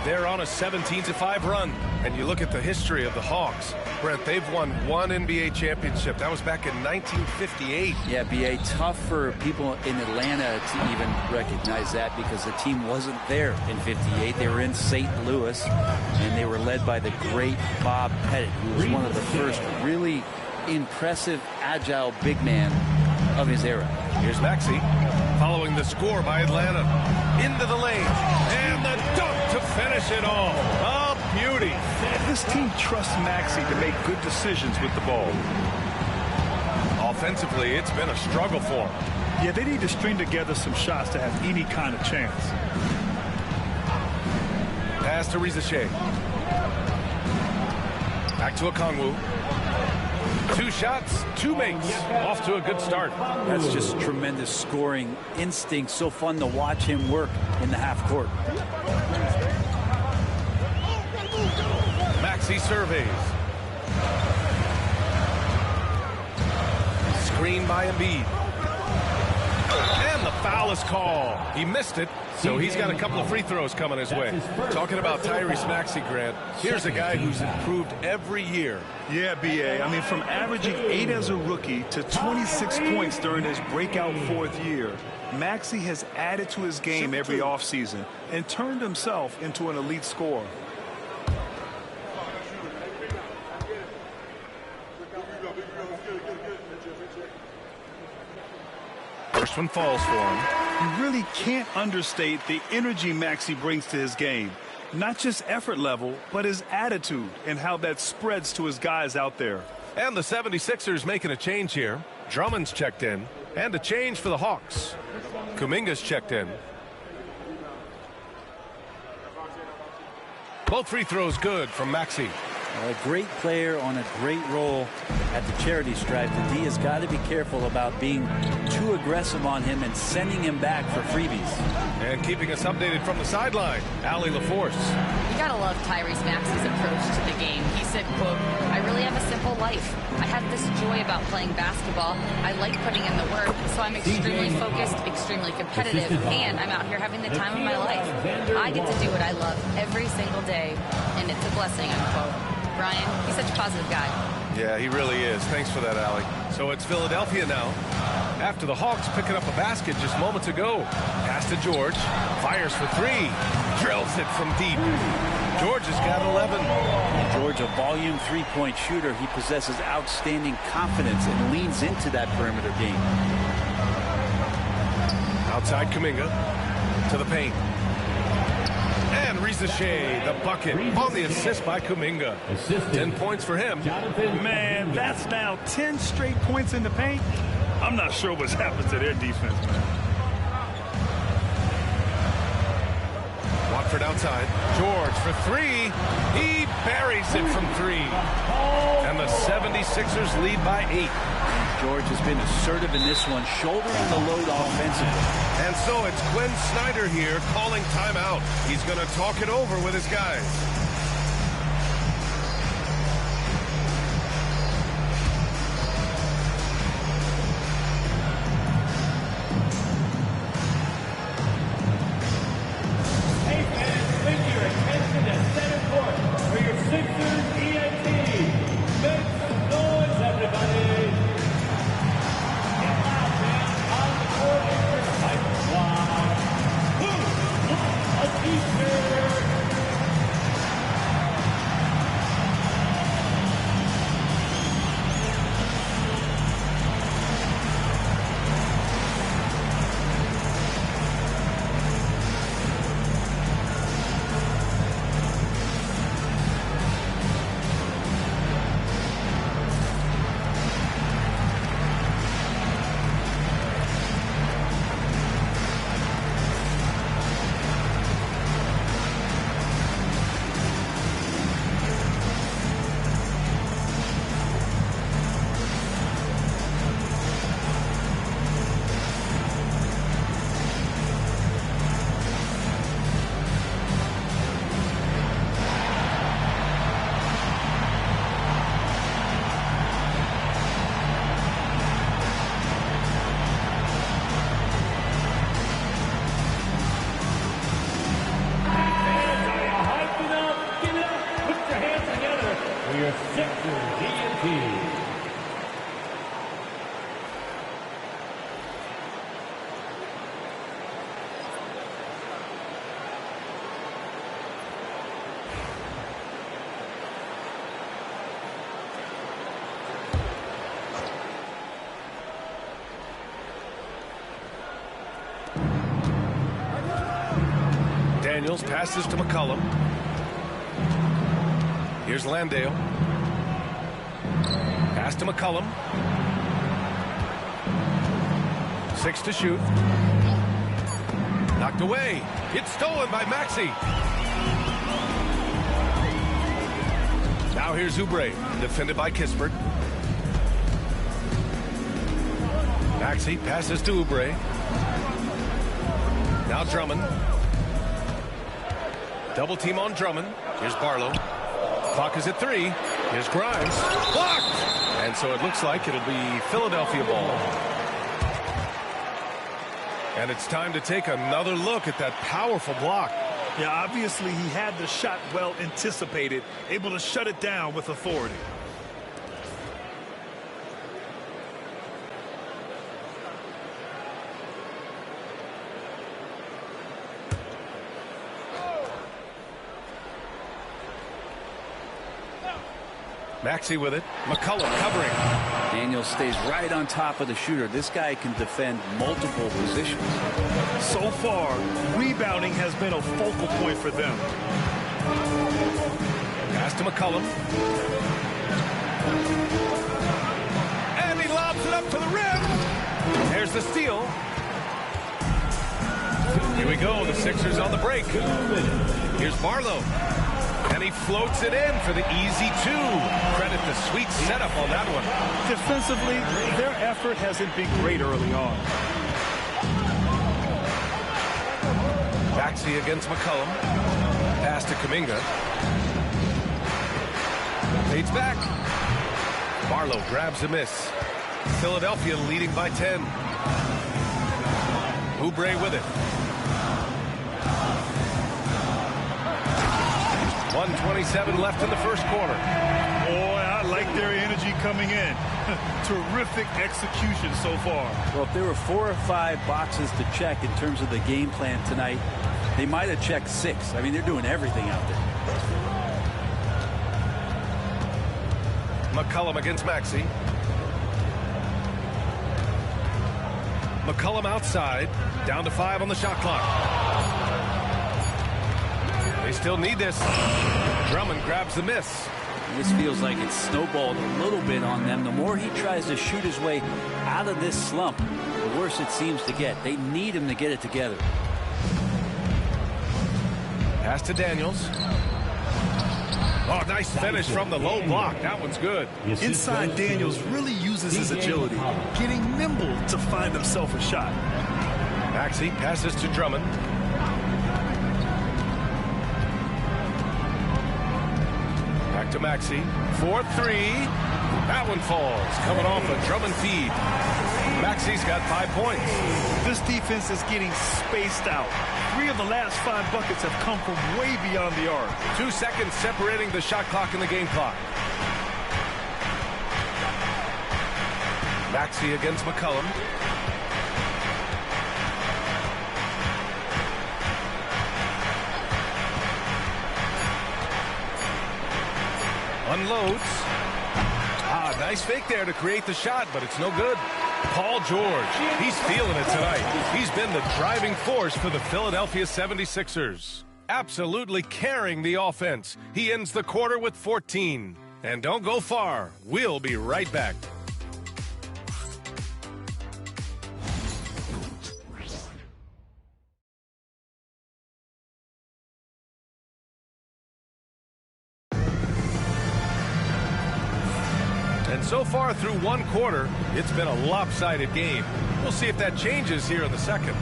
They're on a 17-5 run. And you look at the history of the Hawks. Brent, they've won one NBA championship. That was back in 1958. Yeah, B.A., tough for people in Atlanta to even recognize that because the team wasn't there in 58. They were in St. Louis, and they were led by the great Bob Pettit, who was one of the first really impressive, agile big man of his era. Here's Maxey following the score by Atlanta. Into the lane. And the dunk to finish it all. A beauty. This team trusts Maxey to make good decisions with the ball. Offensively, it's been a struggle for him. Yeah, they need to string together some shots to have any kind of chance. Pass to Riza Shea. Back to Okongwu. 2 shots, 2 makes. Off to a good start. That's just tremendous scoring instinct. So fun to watch him work in the half court. Maxey surveys. Screen by Embiid. And the foul is called. He missed it, so he's got a couple of free throws coming his way. Talking about Tyrese Maxey, Grant, here's a guy who's improved every year. Yeah, B.A. I mean, from averaging 8 as a rookie to 26 points during his breakout 4th year, Maxey has added to his game every offseason and turned himself into an elite scorer. First one falls for him. You really can't understate the energy Maxey brings to his game. Not just effort level, but his attitude and how that spreads to his guys out there. And the 76ers making a change here. Drummond's checked in. And a change for the Hawks. Kuminga's checked in. Both free throws good from Maxey. A great player on a great role at the charity stripe. The D has got to be careful about being too aggressive on him and sending him back for freebies. And keeping us updated from the sideline, Allie LaForce. You gotta love Tyrese Maxey's approach to the game. He said, quote, "I really have a simple life. I have this joy about playing basketball. I like putting in the work, so I'm extremely focused, extremely competitive, and I'm out here having the time of my life. I get to do what I love every single day, and it's a blessing," unquote. Brian, he's such a positive guy. Yeah, he really is. Thanks for that, Allie. So it's Philadelphia now. After the Hawks picking up a basket just moments ago. Pass to George. Fires for 3. Drills it from deep. George has got 11. George, a volume three-point shooter. He possesses outstanding confidence and leans into that perimeter game. Outside Kuminga to the paint. And Riza Shea, the bucket on the assist by Kuminga. 10 points for him. Man, that's now 10 straight points in the paint. I'm not sure what's happened to their defense, man. Watford outside. George for 3. He buries it from 3. And the 76ers lead by 8. George has been assertive in this one, shouldering the load offensively. And so it's Quinn Snyder here calling timeout. He's going to talk it over with his guys. Hey fans, bring your attention to center court for your Sixers ENT. Make some noise, everybody. Daniels passes to McCollum. Here's Landale. Pass to McCollum. 6 to shoot. Knocked away. It's stolen by Maxey. Now here's Oubre, defended by Kispert. Maxey passes to Oubre. Now Drummond. Double team on Drummond. Here's Barlow. Clock is at 3. Here's Grimes. Blocked! And so it looks like it'll be Philadelphia ball. And it's time to take another look at that powerful block. Yeah, obviously he had the shot well anticipated, able to shut it down with authority. Maxey with it. McCollum covering. Daniels stays right on top of the shooter. This guy can defend multiple positions. So far, rebounding has been a focal point for them. Pass to McCollum. And he lobs it up to the rim. There's the steal. Here we go. The Sixers on the break. Here's Barlow. And he floats it in for the easy 2. Credit the sweet setup on that one. Defensively, their effort hasn't been great early on. Maxey against McCollum. Pass to Kuminga. Fades back. Barlow grabs a miss. Philadelphia leading by 10. Oubre with it. 1:27 left in the first quarter. Boy, I like their energy coming in. Terrific execution so far. Well, if there were 4 or 5 boxes to check in terms of the game plan tonight, they might have checked 6. I mean, they're doing everything out there. McCollum against Maxey. McCollum outside. Down to 5 on the shot clock. They still need this. Drummond grabs the miss. This feels like it's snowballed a little bit on them. The more he tries to shoot his way out of this slump, the worse it seems to get. They need him to get it together. Pass to Daniels. Oh, nice finish from the low block. That one's good. Inside, Daniels really uses his agility, getting nimble to find himself a shot. Maxey passes to Drummond. Back to Maxey. 4-3. That one falls. Coming off a Drummond feed. Maxey's got 5 points. This defense is getting spaced out. 3 of the last 5 buckets have come from way beyond the arc. 2 seconds separating the shot clock and the game clock. Maxey against McCollum. Unloads. Nice fake there to create the shot, but it's no good. Paul George, he's feeling it tonight. He's been the driving force for the Philadelphia 76ers. Absolutely carrying the offense. He ends the quarter with 14. And don't go far. We'll be right back. And so far through one quarter, it's been a lopsided game. We'll see if that changes here in the second.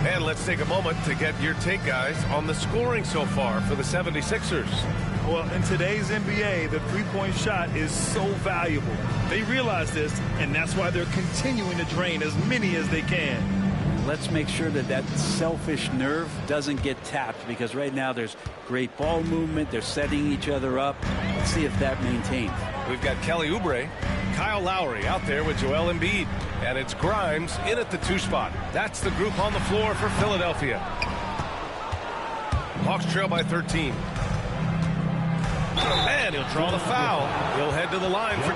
And let's take a moment to get your take, guys, on the scoring so far for the 76ers. Well, in today's NBA, the three-point shot is so valuable. They realize this, and that's why they're continuing to drain as many as they can. Let's make sure that that selfish nerve doesn't get tapped, because right now there's great ball movement. They're setting each other up. Let's see if that maintains. We've got Kelly Oubre, Kyle Lowry out there with Joel Embiid. And it's Grimes in at the 2 spot. That's the group on the floor for Philadelphia. Hawks trail by 13. And he'll draw the foul. He'll head to the line for 2.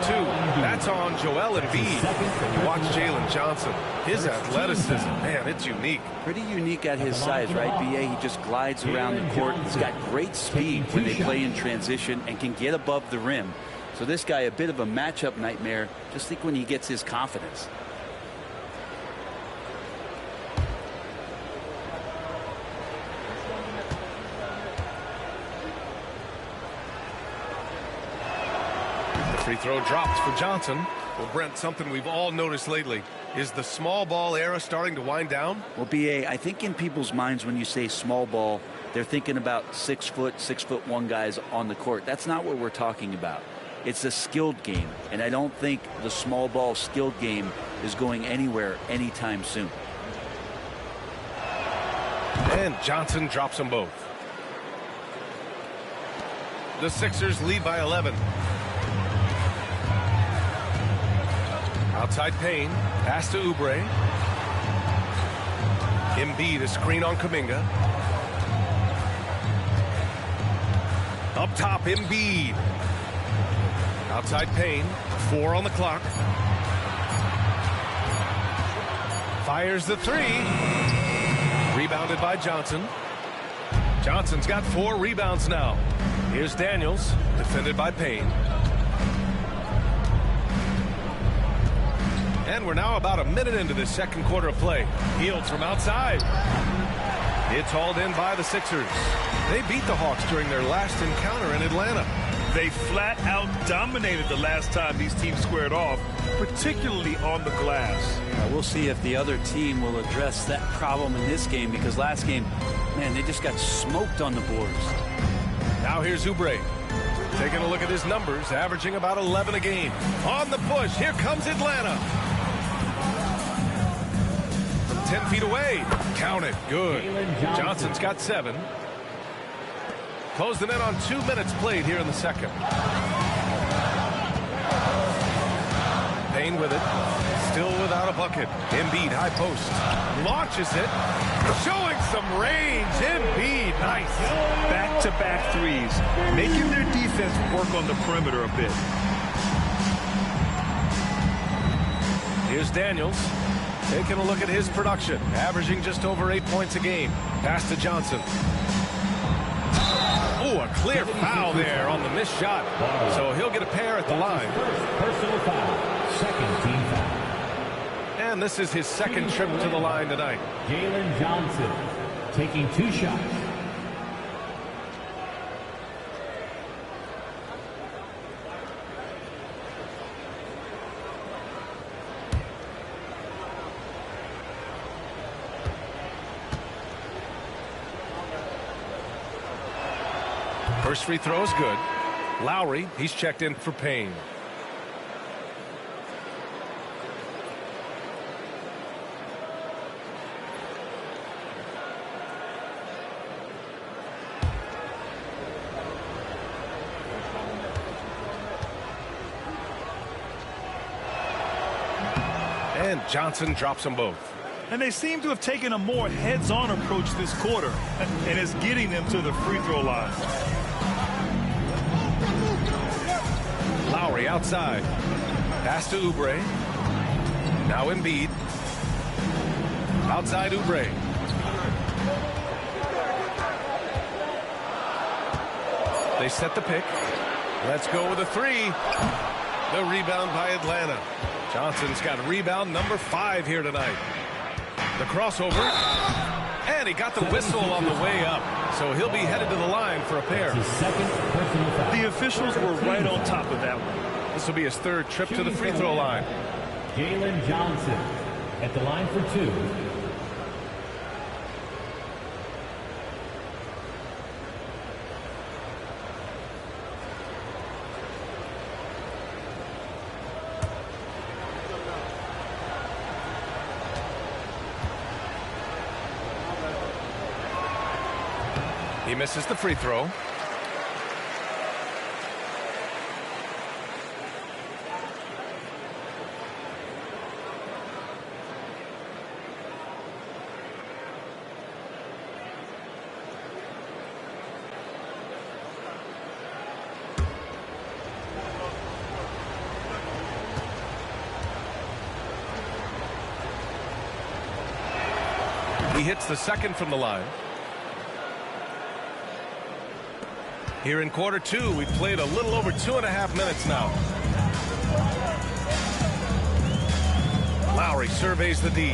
That's on Joel Embiid. And you watch Jalen Johnson. His athleticism, man, it's unique. Pretty unique at his size, right, B.A.? He just glides around the court. He's got great speed when they play in transition and can get above the rim. So this guy, a bit of a matchup nightmare. Just think when he gets his confidence. Free throw dropped for Johnson. Well, Brent, something we've all noticed lately is the small ball era starting to wind down. Well, B.A., I think in people's minds when you say small ball, they're thinking about 6 foot, 6'1" guys on the court. That's not what we're talking about. It's a skilled game, and I don't think the small ball skilled game is going anywhere anytime soon. And Johnson drops them both. The Sixers lead by 11. Outside Payne, pass to Oubre. Embiid, a screen on Kuminga. Up top, Embiid. Outside Payne, 4 on the clock. Fires the 3. Rebounded by Johnson. Johnson's got 4 rebounds now. Here's Daniels, defended by Payne. And we're now about a minute into this second quarter of play. Fields from outside. It's hauled in by the Sixers. They beat the Hawks during their last encounter in Atlanta. They flat out dominated the last time these teams squared off, particularly on the glass. We'll see if the other team will address that problem in this game, because last game, man, they just got smoked on the boards. Now here's Oubre. Taking a look at his numbers, averaging about 11 a game. On the push, here comes Atlanta. From 10 feet away. Count it. Good. Johnson's got 7. Closed the net on 2 minutes played here in the second. Payne with it. Still without a bucket. Embiid, high post. Launches it. Showing some range. Embiid, nice. Back-to-back threes. Making their defense work on the perimeter a bit. Here's Daniels. Taking a look at his production. Averaging just over 8 points a game. Pass to Johnson. Oh, a clear foul there on the missed shot. So he'll get a pair at the line. Personal foul. Second team foul. And this is his second trip to the line tonight. Jalen Johnson taking 2 shots. First free throw is good. Lowry, he's checked in for Payne. And Johnson drops them both. And they seem to have taken a more heads-on approach this quarter, and it's getting them to the free throw line. Lowry outside. Pass to Oubre. Now Embiid. Outside Oubre. They set the pick. Let's go with a 3. The rebound by Atlanta. Johnson's got rebound number 5 here tonight. The crossover. And he got the whistle on the way up. So he'll be headed to the line for a pair. The officials were right on top of that one. This will be his 3rd trip to the free throw line. Jalen Johnson at the line for 2. He misses the free throw. He hits the second from the line. Here in quarter two, we've played a little over 2.5 minutes now. Lowry surveys the D.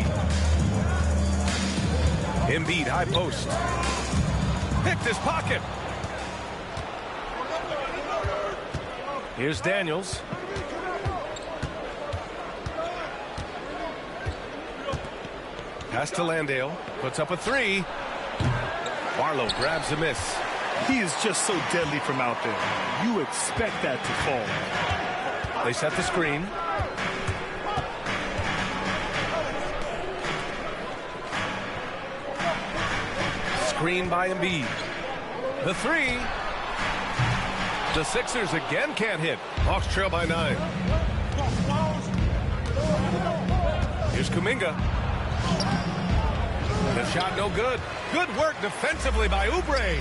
Embiid, high post. Picked his pocket. Here's Daniels. Pass to Landale. Puts up a three. Barlow grabs a miss. He is just so deadly from out there. You expect that to fall. They set the screen. Screen by Embiid. The three. The Sixers again can't hit. Hawks trail by 9. Here's Kuminga. The shot no good. Good work defensively by Oubre.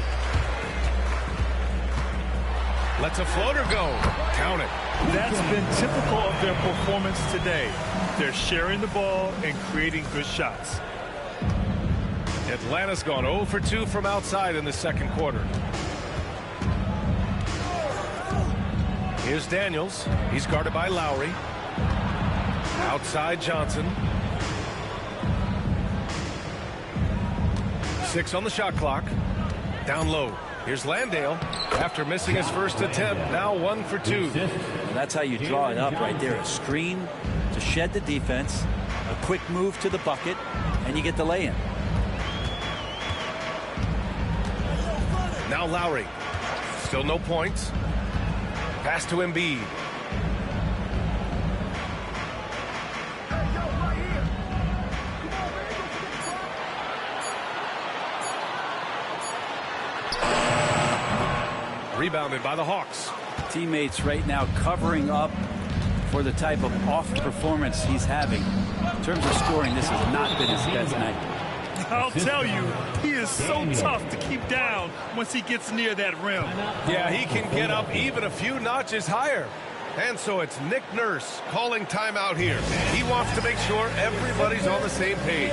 Lets a floater go. Count it. That's been typical of their performance today. They're sharing the ball and creating good shots. Atlanta's gone 0 for 2 from outside in the second quarter. Here's Daniels. He's guarded by Lowry. Outside Johnson. 6 on the shot clock. Down low. Here's Landale. After missing his first attempt, now 1 for 2. And that's how you draw it up right there. A screen to shed the defense, a quick move to the bucket, and you get the lay-in. Now Lowry. Still no points. Pass to Embiid. Rebounded by the Hawks. Teammates right now covering up for the type of off performance he's having. In terms of scoring, this has not been his best night. I'll tell you, he is so tough to keep down once he gets near that rim. Yeah, he can get up even a few notches higher. And so it's Nick Nurse calling timeout here. He wants to make sure everybody's on the same page.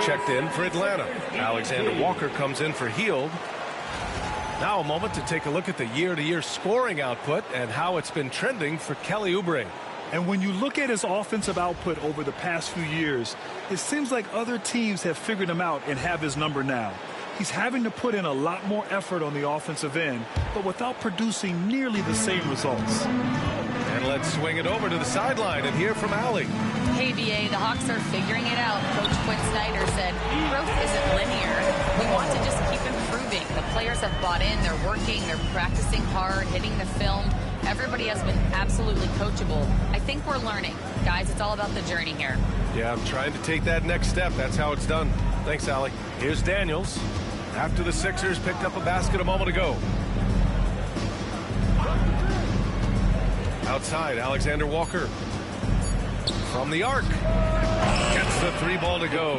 Checked in for Atlanta. Alexander Walker comes in for Hield. Now a moment to take a look at the year-to-year scoring output and how it's been trending for Kelly Oubre. And when you look at his offensive output over the past few years, it seems like other teams have figured him out and have his number now. He's having to put in a lot more effort on the offensive end, but without producing nearly the same results. And let's swing it over to the sideline and hear from Allie. Hey, BA, the Hawks are figuring it out. Coach Quinn Snyder said, growth isn't linear. We want to just keep improving. The players have bought in. They're working. They're practicing hard, hitting the film. Everybody has been absolutely coachable. I think we're learning. Guys, it's all about the journey here. Yeah, I'm trying to take that next step. That's how it's done. Thanks, Allie. Here's Daniels. After the Sixers picked up a basket a moment ago. Outside, Alexander Walker. From the arc. Gets the three ball to go.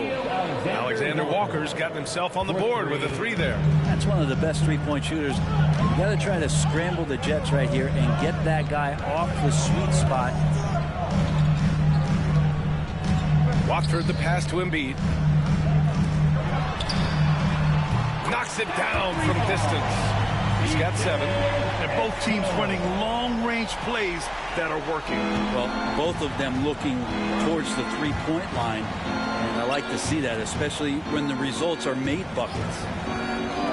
Alexander Walker's gotten himself on the board with a three there. That's one of the best three-point shooters. You got to try to scramble the Jets right here and get that guy off the sweet spot. Watford the pass to Embiid. knocks it down from distance. He's got 7. And both teams running long-range plays that are working. Well, both of them looking towards the three-point line, and I like to see that, especially when the results are made buckets.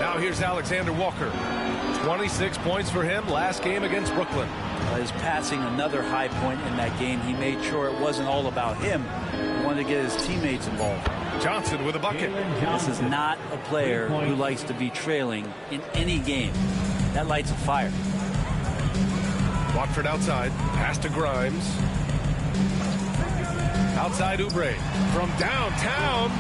Now here's Alexander Walker. 26 points for him last game against Brooklyn. His passing, another high point in that game. He made sure it wasn't all about him. He wanted to get his teammates involved. Johnson with a bucket. This is not a player who likes to be trailing in any game. That lights a fire. Watford outside. Pass to Grimes. Outside Oubre. From downtown.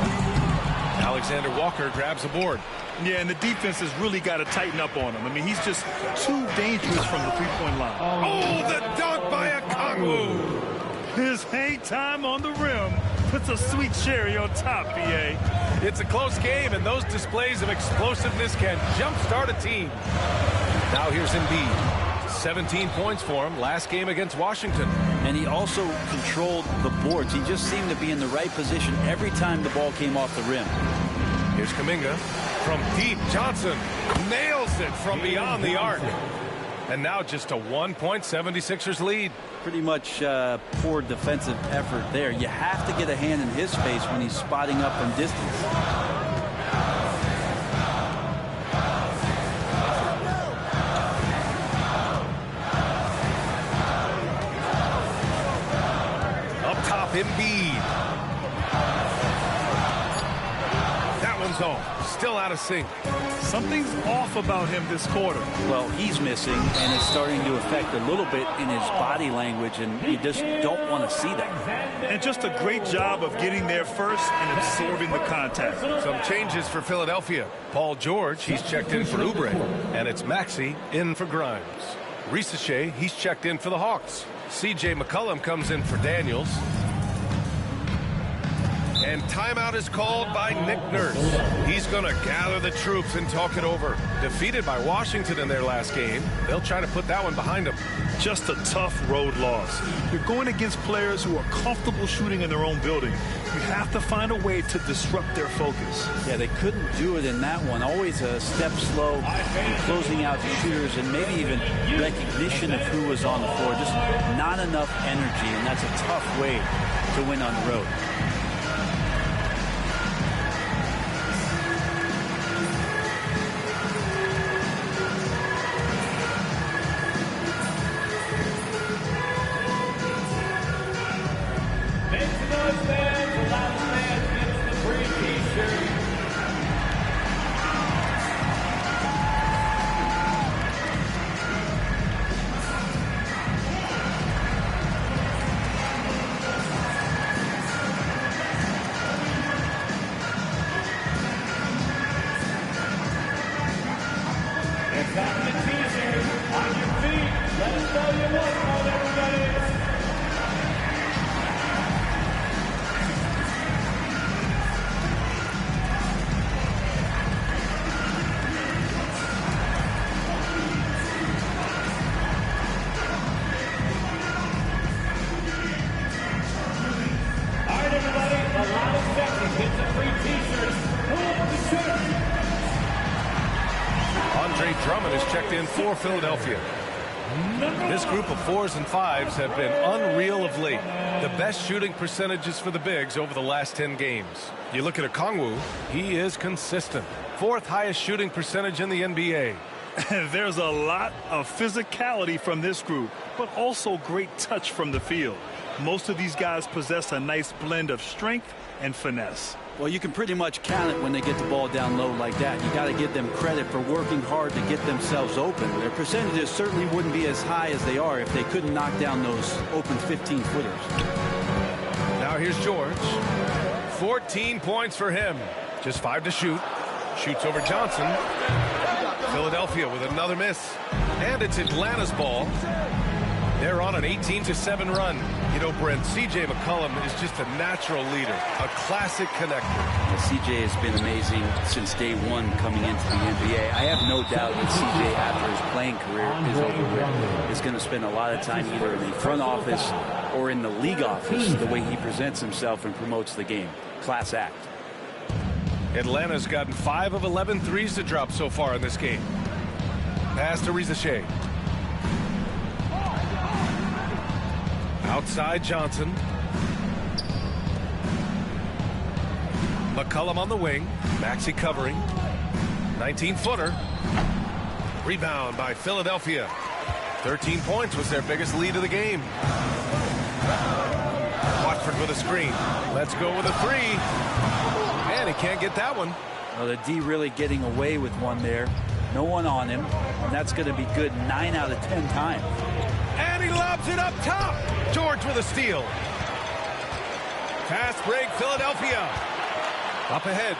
Alexander Walker grabs the board. Yeah, and the defense has really got to tighten up on him. I mean, he's just too dangerous from the three-point line. Oh, the dunk by Okongwu. His hang time on the rim puts a sweet cherry on top, BA. It's a close game, and those displays of explosiveness can jumpstart a team. Now here's Embiid. 17 points for him last game against Washington. And he also controlled the boards. He just seemed to be in the right position every time the ball came off the rim. Here's Kuminga. From deep, Johnson nails it from beyond the arc. And now just a 1-point 76ers lead. Pretty much poor defensive effort there. You have to get a hand in his face when he's spotting up from distance. Up top, Embiid. That one's off. Still out of sync. Something's off about him this quarter. Well, he's missing, and it's starting to affect a little bit in his body language, and you just don't want to see that. And just a great job of getting there first and absorbing the contact. Some changes for Philadelphia. Paul George, he's checked in for Oubre, and it's Maxey in for Grimes. Risache, he's checked in for the Hawks. C.J. McCollum comes in for Daniels. And timeout is called by Nick Nurse. He's going to gather the troops and talk it over. Defeated by Washington in their last game, they'll try to put that one behind them. Just a tough road loss. You're going against players who are comfortable shooting in their own building. You have to find a way to disrupt their focus. Yeah, they couldn't do it in that one. Always a step slow, closing out the shooters, and maybe even recognition of who was on the floor. Just not enough energy, and that's a tough way to win on the road. For Philadelphia. This group of 4s and 5s have been unreal of late. The best shooting percentages for the bigs over the last 10 games. You look at Okongwu, he is consistent. 4th highest shooting percentage in the NBA. There's a lot of physicality from this group, but also great touch from the field. Most of these guys possess a nice blend of strength and finesse. Well, you can pretty much count it when they get the ball down low like that. You got to give them credit for working hard to get themselves open. Their percentages certainly wouldn't be as high as they are if they couldn't knock down those open 15-footers. Now here's George. 14 points for him. Just 5 to shoot. Shoots over Johnson. Philadelphia with another miss. And it's Atlanta's ball. They're on an 18-7 run. You know, Brent, C.J. McCollum is just a natural leader, a classic connector. Well, C.J. has been amazing since day one coming into the NBA. I have no doubt that C.J. after his playing career is over with, is going to spend a lot of time either in the front office or in the league office, the way he presents himself and promotes the game. Class act. Atlanta's gotten 5 of 11 threes to drop so far in this game. Pass to Rizachet. Outside Johnson. McCollum on the wing. Maxey covering. 19-footer. Rebound by Philadelphia. 13 points was their biggest lead of the game. Watford with a screen. Let's go with a three. And he can't get that one. Well, the D really getting away with one there. No one on him. And that's going to be good 9 out of 10 times. And he lobs it up top. George with a steal. Fast break, Philadelphia. Up ahead.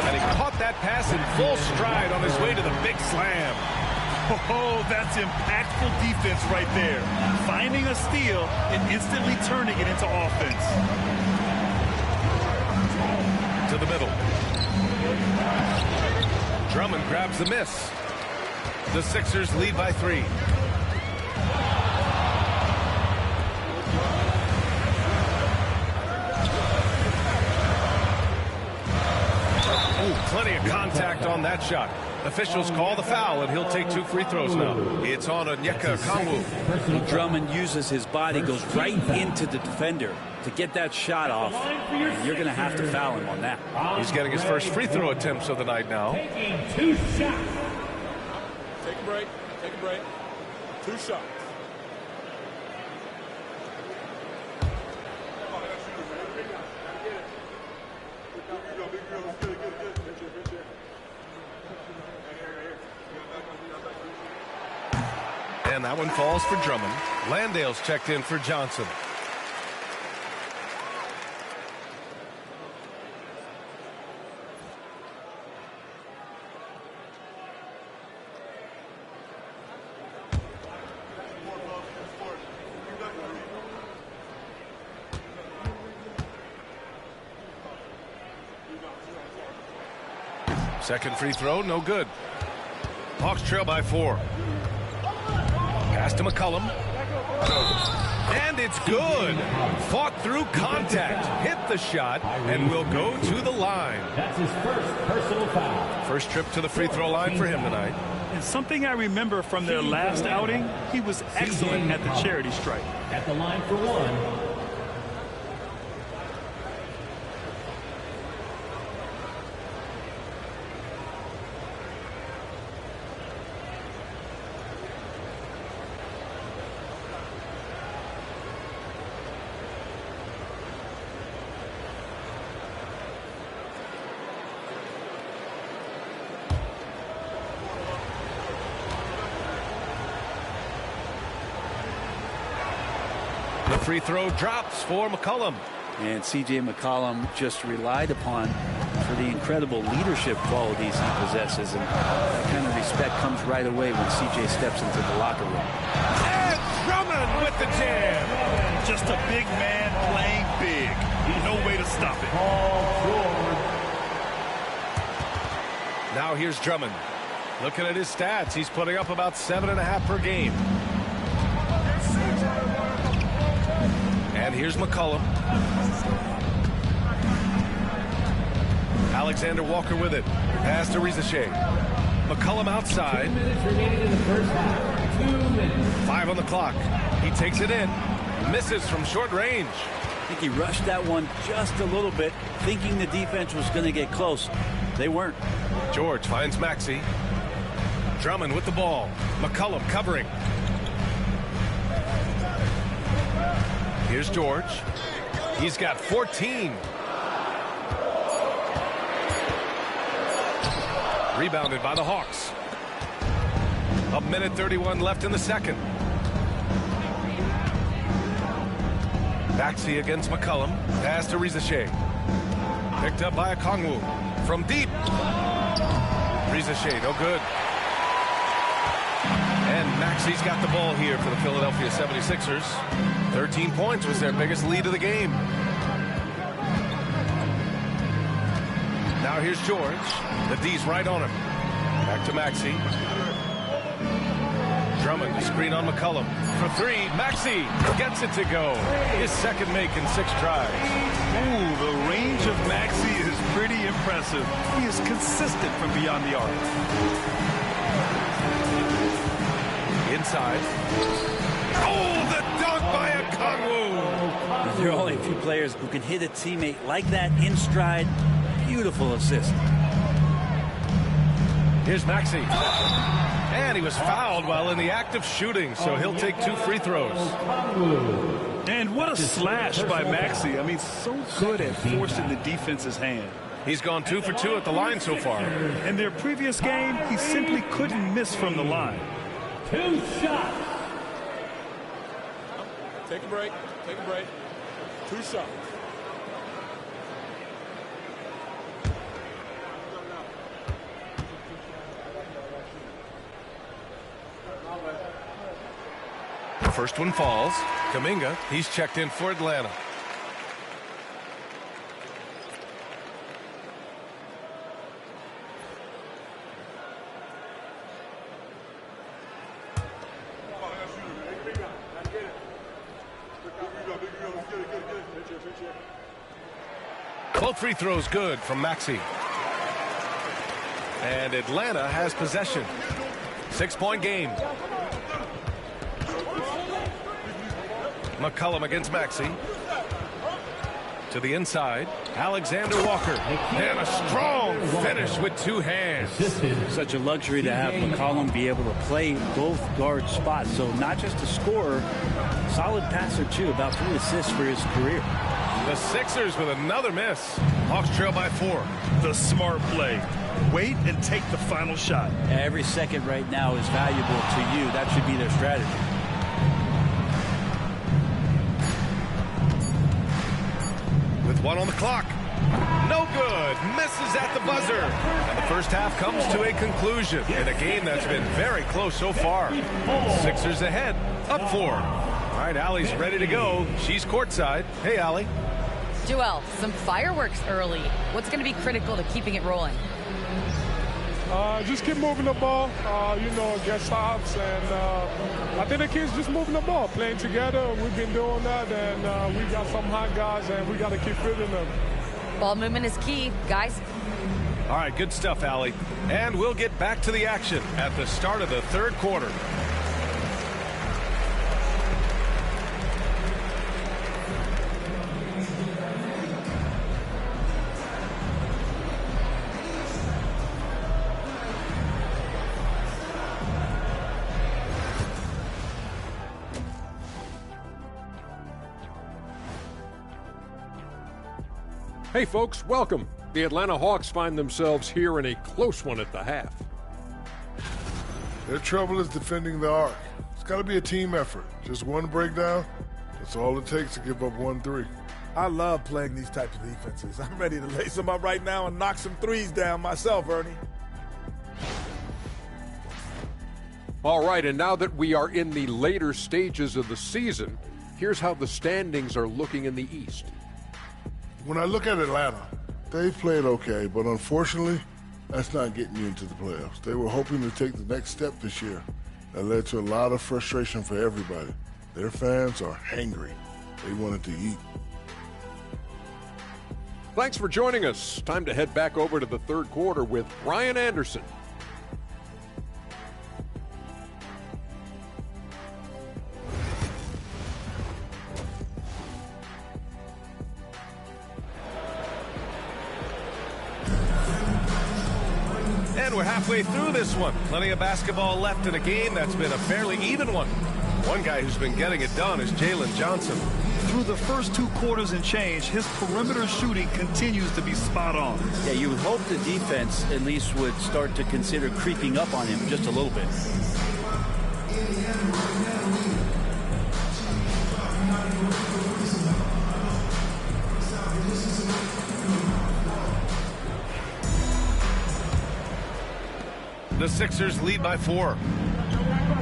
And he caught that pass in full stride on his way to the big slam. Oh, that's impactful defense right there. Finding a steal and instantly turning it into offense. To the middle. Drummond grabs the miss. The Sixers lead by 3. Plenty of contact on that shot. Officials call the foul, and he'll take 2 free throws now. It's on Onyeka Okongwu. Drummond uses his body, goes right into the defender to get that shot off. And you're going to have to foul him on that. He's getting his first free throw attempts of the night now. Taking 2 shots. Take a break. Take a break. 2 shots. And that one falls for Drummond. Landale's checked in for Johnson. Second free throw, no good. Hawks trail by 4. Pass to McCollum. And it's good. Fought through contact. Hit the shot and will go to the line. That's his first personal foul. First trip to the free throw line for him tonight. And something I remember from their last outing, he was excellent at the charity stripe. At the line for 1. The free throw drops for McCollum. And C.J. McCollum just relied upon for the incredible leadership qualities he possesses. And that kind of respect comes right away when C.J. steps into the locker room. And Drummond with the jam. Just a big man playing big. No way to stop it. Now here's Drummond. Looking at his stats, he's putting up about 7.5 per game. And here's McCollum. Alexander Walker with it. Pass to Rizachet. McCollum outside. 2 minutes remaining in the first half. 2 minutes. 5 on the clock. He takes it in. Misses from short range. I think he rushed that one just a little bit, thinking the defense was going to get close. They weren't. George finds Maxey. Drummond with the ball. McCollum covering. Here's George. He's got 14. Rebounded by the Hawks. 1:31 left in the second. Maxey against McCollum. Pass to Rizachet. Picked up by Okongwu. From deep. Rizachet, no good. And Maxey's got the ball here for the Philadelphia 76ers. 13 points was their biggest lead of the game. Now here's George. The D's right on him. Back to Maxey. Drummond, the screen on McCollum. For 3, Maxey gets it to go. His second make in 6 tries. Ooh, the range of Maxey is pretty impressive. He is consistent from beyond the arc. Inside. Oh, the dunk by Okongwu. There are only a few players who can hit a teammate like that in stride. Beautiful assist. Here's Maxey. And he was fouled while in the act of shooting, so he'll take 2 free throws. And what a slash by Maxey. I mean, so good at forcing the defense's hand. He's gone 2 for 2 at the line so far. In their previous game, he simply couldn't miss from the line. 2 shots. Take a break. Take a break. 2 shots. The first one falls. Kuminga, he's checked in for Atlanta. Both free throws good from Maxey. And Atlanta has possession. 6-point game. McCollum against Maxey. To the inside. Alexander Walker. And a strong finish with 2 hands. Such a luxury to have McCollum be able to play both guard spots. So not just a scorer, solid passer too. About 3 assists for his career. The Sixers with another miss. Hawks trail by 4. The smart play. Wait and take the final shot. Every second right now is valuable to you. That should be their strategy. With 1 on the clock. No good. Misses at the buzzer. And the first half comes to a conclusion in a game that's been very close so far. Sixers ahead. Up 4. All right, Allie's ready to go. She's courtside. Hey, Allie. Joel, some fireworks early. What's going to be critical to keeping it rolling? Just keep moving the ball, get stops, and I think the kids just moving the ball, playing together. We've been doing that, and we got some hot guys, and we got to keep fitting them. Ball movement is key, guys. All right, good stuff, Allie. And we'll get back to the action at the start of the 3rd quarter. Hey folks, welcome. The Atlanta Hawks find themselves here in a close one at the half. Their trouble is defending the arc. It's got to be a team effort. Just one breakdown, that's all it takes to give up 1-3. I love playing these types of defenses. I'm ready to lace them up right now and knock some threes down myself, Ernie. All right, and now that we are in the later stages of the season, here's how the standings are looking in the East. When I look at Atlanta, they played okay, but unfortunately, that's not getting you into the playoffs. They were hoping to take the next step this year. That led to a lot of frustration for everybody. Their fans are hangry. They wanted to eat. Thanks for joining us. Time to head back over to the 3rd quarter with Brian Anderson. And we're halfway through this one. Plenty of basketball left in a game that's been a fairly even one. One guy who's been getting it done is Jalen Johnson. Through the first 2 quarters and change, his perimeter shooting continues to be spot on. Yeah, you would hope the defense at least would start to consider creeping up on him just a little bit. The Sixers lead by 4.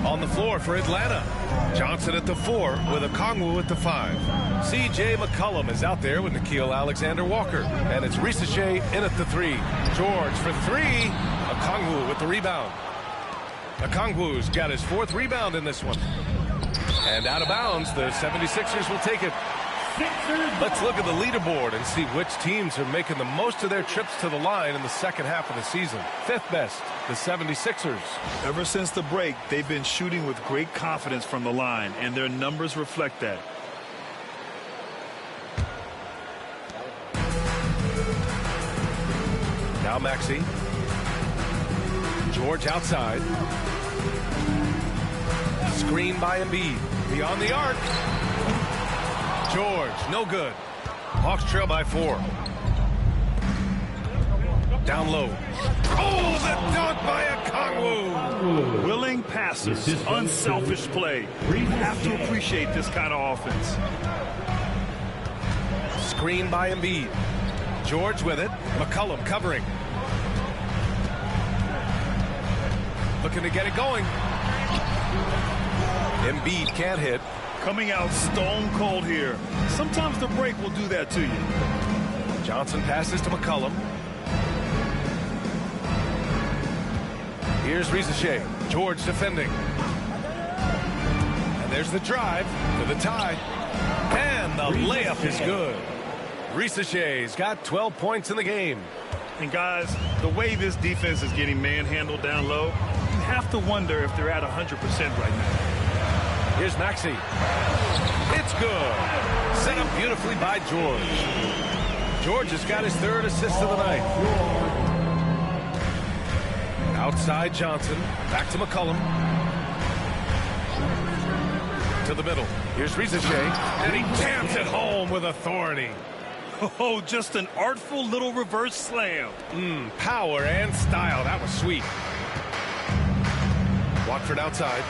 On the floor for Atlanta. Johnson at the 4 with Okongwu at the 5. C.J. McCollum is out there with Nickeil Alexander-Walker. And it's Risache in at the 3. George for 3. Okongwu with the rebound. Okongwu's got his 4th rebound in this one. And out of bounds, the 76ers will take it. Let's look at the leaderboard and see which teams are making the most of their trips to the line in the second half of the season. Fifth best, the 76ers. Ever since the break, they've been shooting with great confidence from the line, and their numbers reflect that. Now Maxey. George outside. Screen by Embiid. Beyond the arc. George, no good. Hawks trail by 4. Down low. Oh, the dunk by Okongwu. Willing passes, unselfish play. You have to appreciate this kind of offense. Screen by Embiid. George with it. McCollum covering. Looking to get it going. Embiid can't hit. Coming out stone cold here. Sometimes the break will do that to you. Johnson passes to McCollum. Here's Rizachet. George defending. And there's the drive for the tie. And the layup is good. Rizachet's got 12 points in the game. And guys, the way this defense is getting manhandled down low, you have to wonder if they're at 100% right now. Here's Maxey. It's good. Set up beautifully by George. George has got his 3rd assist of the night. Outside Johnson. Back to McCollum. To the middle. Here's Rizachet. And he jams it home with authority. Oh, just an artful little reverse slam. Power and style. That was sweet. Watford outside.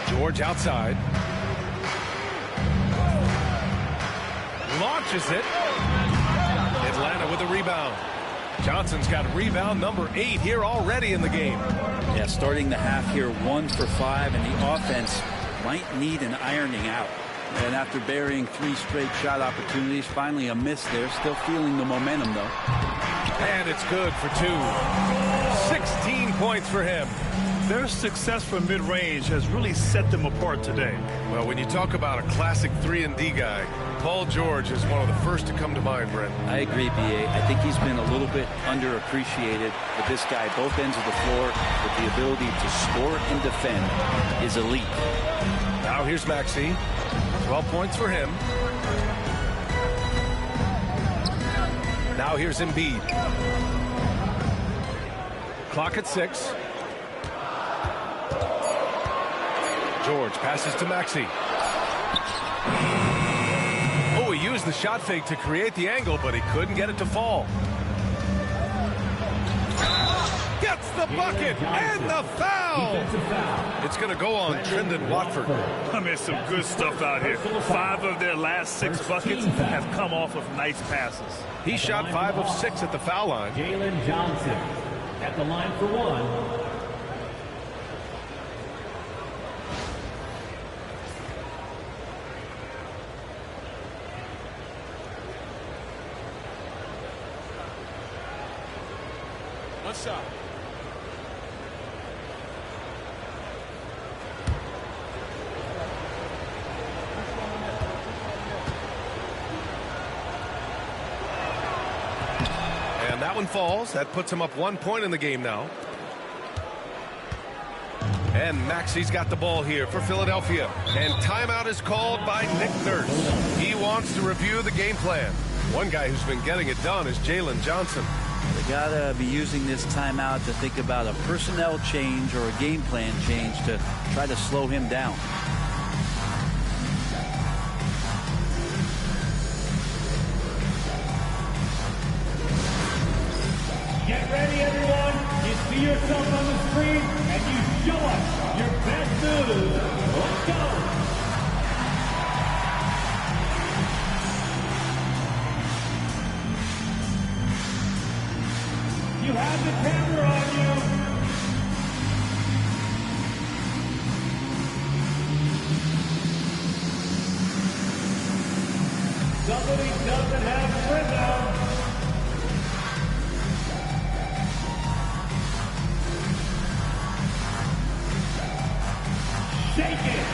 George outside. Launches it. Atlanta with a rebound. Johnson's got rebound number 8 here already in the game. Yeah, starting the half here 1 for 5, and the offense might need an ironing out. And after burying 3 straight shot opportunities, finally a miss there. Still feeling the momentum, though. And it's good for 2. 16 points for him. Their success from mid-range has really set them apart today. Well, when you talk about a classic 3-and-D guy, Paul George is one of the first to come to mind, Brent. I agree, B.A. I think he's been a little bit underappreciated, but this guy, both ends of the floor, with the ability to score and defend, is elite. Now here's Maxey. 12 points for him. Now here's Embiid. Clock at 6. George passes to Maxey. Oh, he used the shot fake to create the angle, but he couldn't get it to fall. Gets the bucket and the foul. It's going to go on Trendon Watford. I mean, some good stuff out here. 5 of their last 6 buckets have come off of nice passes. He shot 5 of 6 at the foul line. Jalen Johnson at the line for 1. What's up? And that one falls. That puts him up 1 point in the game now. And Maxey's got the ball here for Philadelphia. And timeout is called by Nick Nurse. He wants to review the game plan. One guy who's been getting it done is Jalen Johnson. They gotta be using this timeout to think about a personnel change or a game plan change to try to slow him down. Get ready, everyone. You see yourself on the screen, and you show us your best moves. Let's go. You have the camera on you. Somebody doesn't have rhythm. Shake it.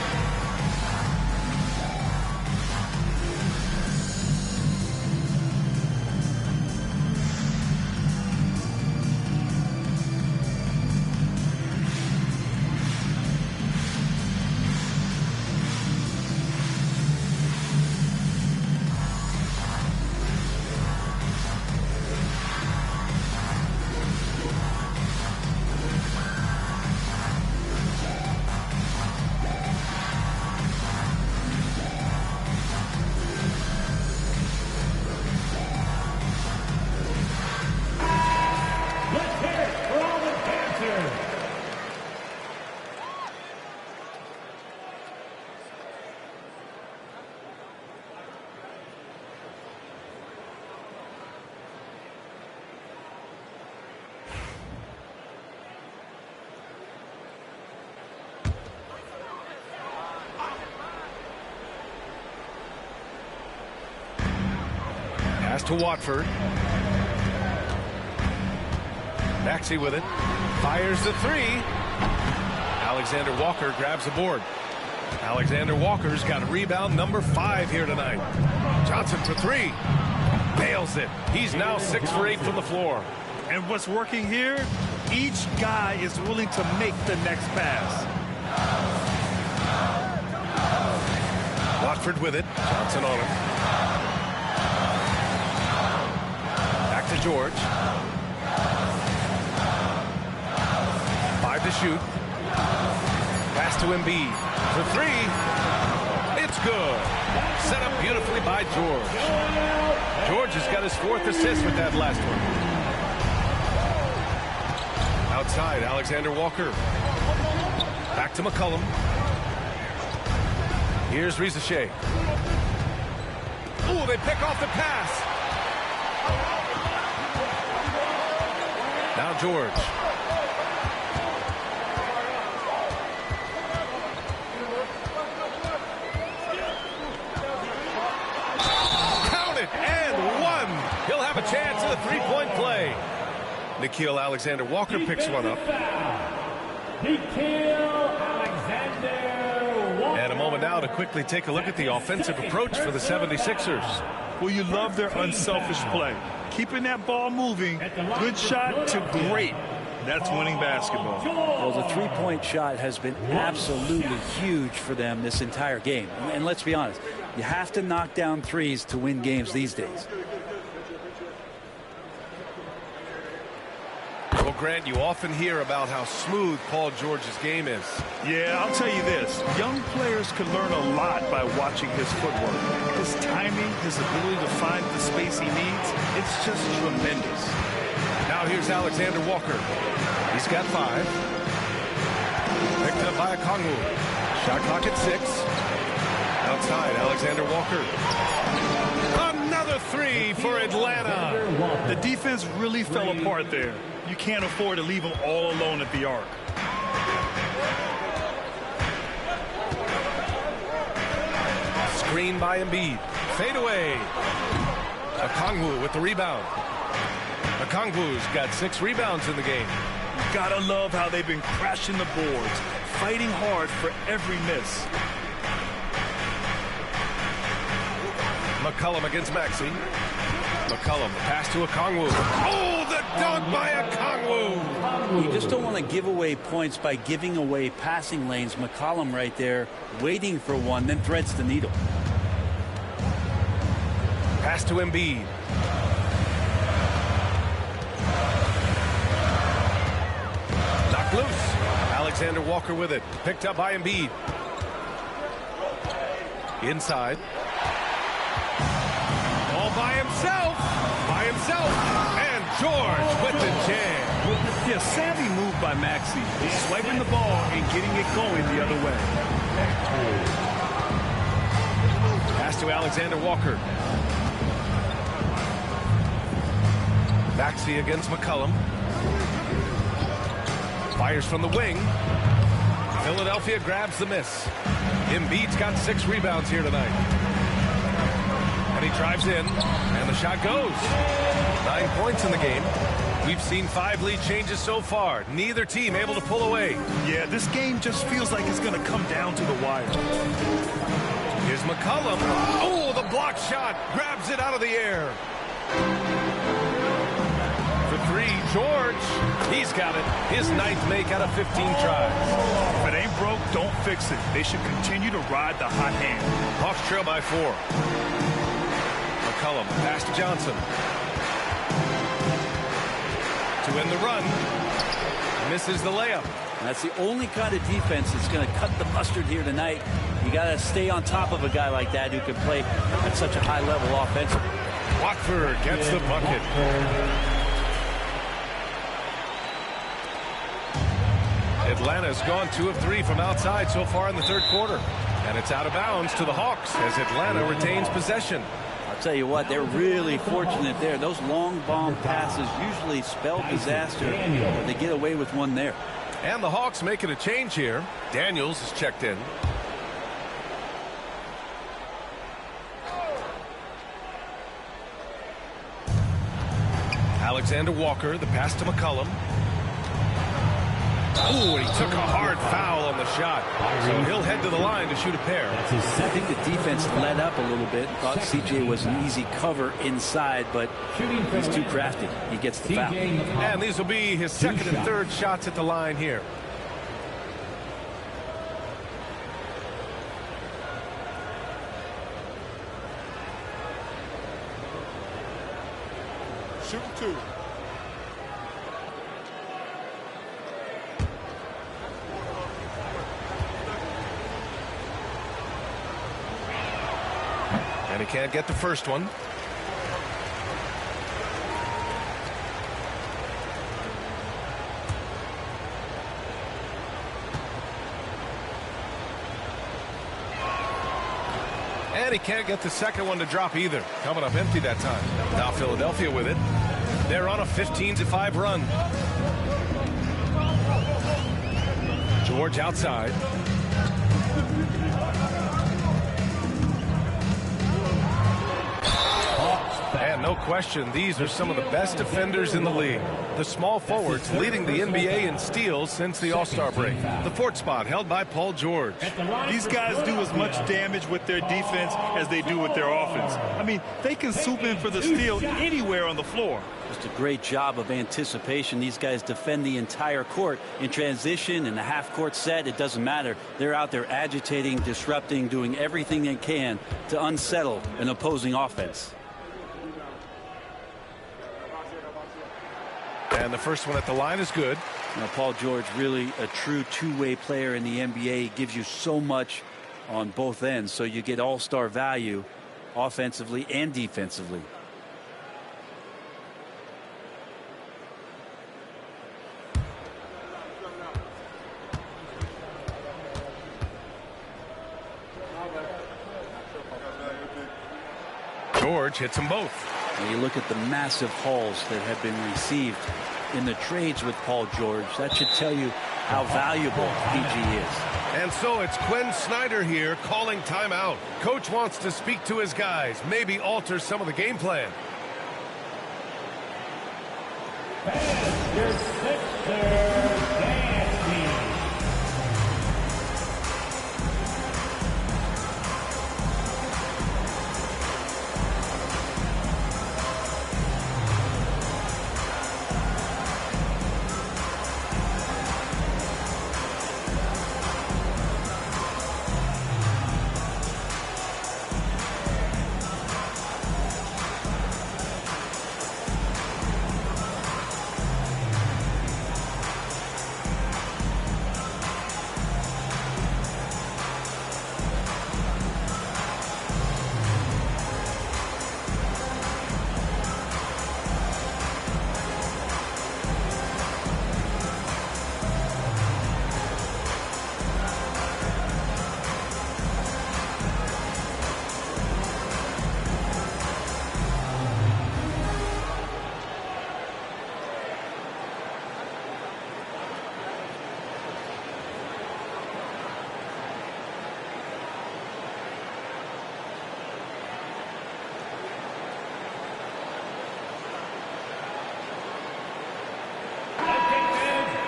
Pass to Watford. Maxey with it. Fires the three. Alexander Walker grabs the board. Alexander Walker's got a rebound number 5 here tonight. Johnson for 3. Nails it. He's now 6 for 8 from the floor. And what's working here, each guy is willing to make the next pass. Watford with it. Johnson on him. Back to George. 5 to shoot. Pass to Embiid for 3. It's good. Set up beautifully by George. George has got his 4th assist with that last one. Outside, Alexander Walker. Back to McCollum. Here's Reza Shea. Ooh, they pick off the pass. Now George. Count it, and 1. He'll have a chance at a 3-point play. Nickeil Alexander-Walker picks one up. And a moment now to quickly take a look at the offensive approach for the 76ers. Well, you love their unselfish play. Keeping that ball moving, good shot to great. That's winning basketball. Well, the three-point shot has been absolutely huge for them this entire game. And let's be honest, you have to knock down threes to win games these days. Well, Grant, you often hear about how smooth Paul George's game is. Yeah, I'll tell you this. Young players can learn a lot by watching his footwork. His timing, his ability to find the space he needs, it's just tremendous. Now here's Alexander Walker. He's got 5. Picked up by Okongwu. Shot clock at 6. Outside, Alexander Walker. Another 3 for Atlanta. The defense really fell apart there. You can't afford to leave them all alone at the arc. Screen by Embiid. Fade away. Okongwu with the rebound. Okongwu's got 6 rebounds in the game. Gotta love how they've been crashing the boards, fighting hard for every miss. McCollum against Maxey. McCollum, pass to Okongwu. Oh, the dunk by Okongwu! You just don't want to give away points by giving away passing lanes. McCollum right there, waiting for one, then threads the needle. Pass to Embiid. Knocked loose. Alexander Walker with it. Picked up by Embiid. Inside. All by himself. And George with the jam. Yeah, savvy move by Maxey. He's swiping the ball and getting it going the other way. Pass to Alexander Walker. Maxey against McCollum. Fires from the wing. Philadelphia grabs the miss. Embiid's got 6 rebounds here tonight. And he drives in, and the shot goes. 9 points in the game. We've seen 5 lead changes so far. Neither team able to pull away. Yeah, this game just feels like it's going to come down to the wire. Here's McCollum. Oh, the block shot. Grabs it out of the air. For 3, George. He's got it. His 9th make out of 15 tries. If it ain't broke, don't fix it. They should continue to ride the hot hand. Hawks trail by 4. McCollum, pass to Johnson. To end the run. Misses the layup. That's the only kind of defense that's going to cut the mustard here tonight. You got to stay on top of a guy like that who can play at such a high level offensively. Watford gets the bucket. Atlanta's gone 2 of 3 from outside so far in the 3rd quarter. And it's out of bounds to the Hawks as Atlanta retains possession. I'll tell you what, they're really fortunate there. Those long bomb passes usually spell disaster, but they get away with one there. And the Hawks making a change here. Daniels is checked in. Alexander Walker, the pass to McCollum. Oh, and he took a hard foul on the shot. So he'll head to the line to shoot a pair. I think the defense let up a little bit. Thought CJ was an easy cover inside, but he's too crafty. He gets the foul. And these will be his second and third shots at the line here. Shoot two. And he can't get the first one. And he can't get the second one to drop either. Coming up empty that time. Now Philadelphia with it. They're on a 15-5 run. George outside. And no question, these are some of the best defenders in the league. The small forwards leading the NBA in steals since the All-Star break. The fourth spot held by Paul George. These guys do as much damage with their defense as they do with their offense. I mean, they can swoop in for the steal anywhere on the floor. Just a great job of anticipation. These guys defend the entire court in transition, in the half-court set. It doesn't matter. They're out there agitating, disrupting, doing everything they can to unsettle an opposing offense. And the first one at the line is good. Now, Paul George, really a true two-way player in the NBA. He gives you so much on both ends, so you get all-star value offensively and defensively. George hits them both. And you look at the massive hauls that have been received in the trades with Paul George. That should tell you how valuable PG is. And so it's Quinn Snyder here calling timeout. Coach wants to speak to his guys, maybe alter some of the game plan. Your Sixers dancing.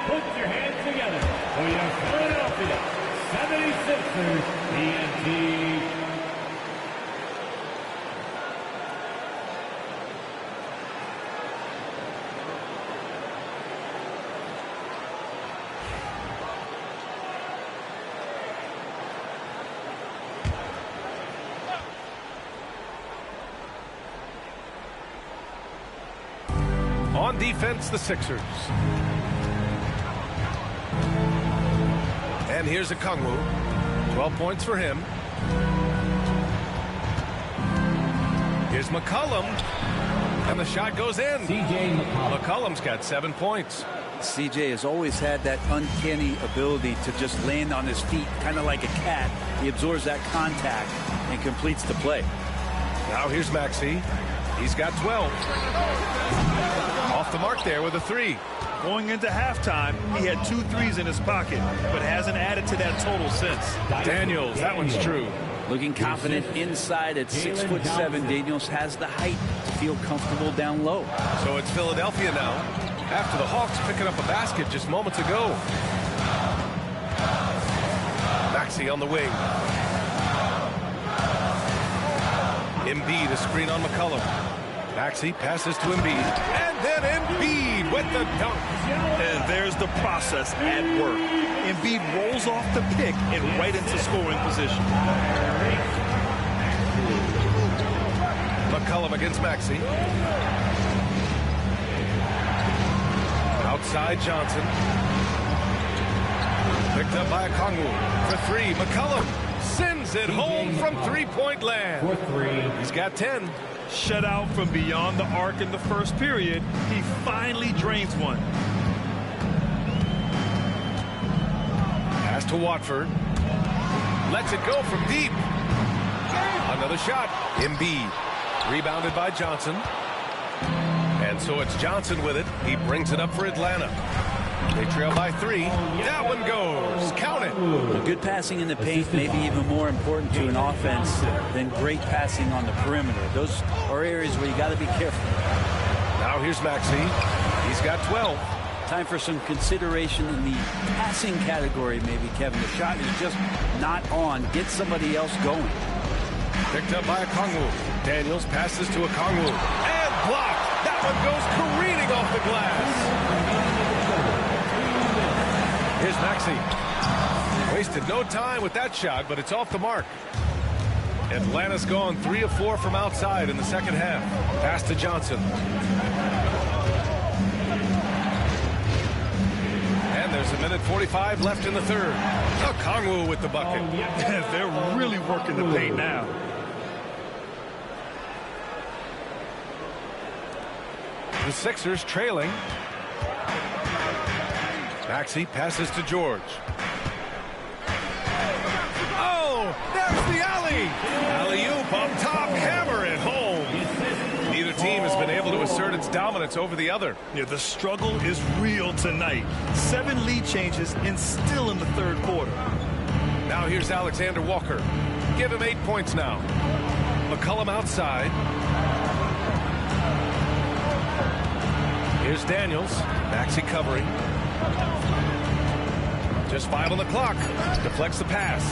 Put your hands together for your Philadelphia 76ers TNT. On defense, the Sixers. And here's a Okongwu. 12 points for him. Here's McCollum. And the shot goes in. McCollum's got 7 points. CJ has always had that uncanny ability to just land on his feet, kind of like a cat. He absorbs that contact and completes the play. Now here's Maxey. He's got 12. Off the mark there with a 3. Going into halftime, he had 2 threes in his pocket, but hasn't added to that total since. Daniels, that one's true. Looking confident inside at 6'7". Daniels has the height to feel comfortable down low. So it's Philadelphia now, after the Hawks picking up a basket just moments ago. Maxey on the wing. Embiid, a screen on McCollum. Maxey passes to Embiid, and then Embiid with the dunk. And there's the process at work. Embiid rolls off the pick and right into scoring position. McCollum against Maxey. Outside Johnson. Picked up by Okongwu for three. McCollum sends it home from three-point land. He's got 10. Shut out from beyond the arc in the first period. He finally drains one. Pass to Watford. Lets it go from deep. Another shot. Embiid. Rebounded by Johnson. And so it's Johnson with it. He brings it up for Atlanta. They trail by 3. That one goes. Count it. Well, good passing in the paint may be even more important to an offense than great passing on the perimeter. Those are areas where you got to be careful. Now here's Maxey. He's got 12. Time for some consideration in the passing category, maybe, Kevin. The shot is just not on. Get somebody else going. Picked up by Okongwu. Daniels passes to Okongwu. And blocked. That one goes careening off the glass. Here's Maxey. Wasted no time with that shot, but it's off the mark. Atlanta's gone 3 of 4 from outside in the second half. Pass to Johnson. And there's 1:45 left in the third. Okongwu with the bucket. They're really working the paint now. The Sixers trailing. Maxey passes to George. Oh, there's the alley. Alley-oop up top, hammer it home. Neither team has been able to assert its dominance over the other. Yeah, the struggle is real tonight. 7 lead changes and still in the third quarter. Now here's Alexander Walker. Give him 8 points now. McCollum outside. Here's Daniels. Maxey covering. Just 5 on the clock. Deflects the pass.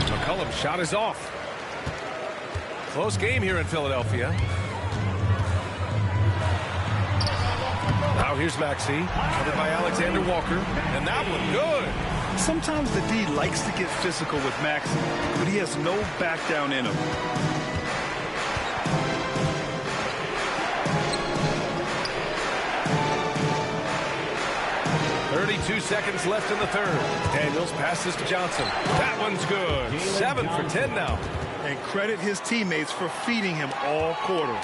McCollum's shot is off. Close game here in Philadelphia. Now here's Maxey. Covered by Alexander Walker. And that one good. Sometimes the D likes to get physical with Maxey, but he has no back down in him. 32 seconds left in the third. Daniels passes to Johnson. That one's good. 7 for 10 now. And credit his teammates for feeding him all quarter.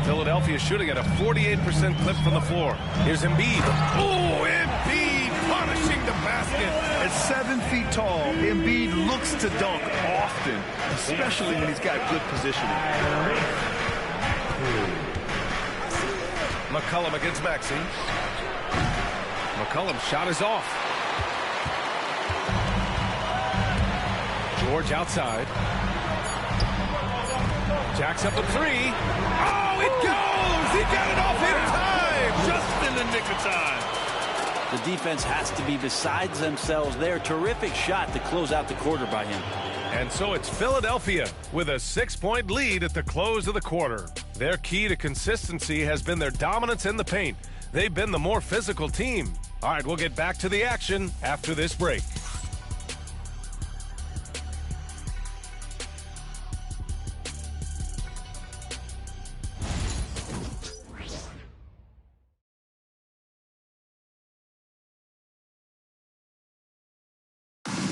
Philadelphia shooting at a 48% clip from the floor. Here's Embiid. Oh, Embiid punishing the basket. At 7 feet tall, Embiid looks to dunk often, especially when he's got good positioning. McCollum against Maxey. McCollum's shot is off. George outside. Jacks up a 3. Oh, it goes! He got it off in time! Just in the nick of time. The defense has to be beside themselves there. Terrific shot to close out the quarter by him. And so it's Philadelphia with a 6-point lead at the close of the quarter. Their key to consistency has been their dominance in the paint. They've been the more physical team. All right, we'll get back to the action after this break.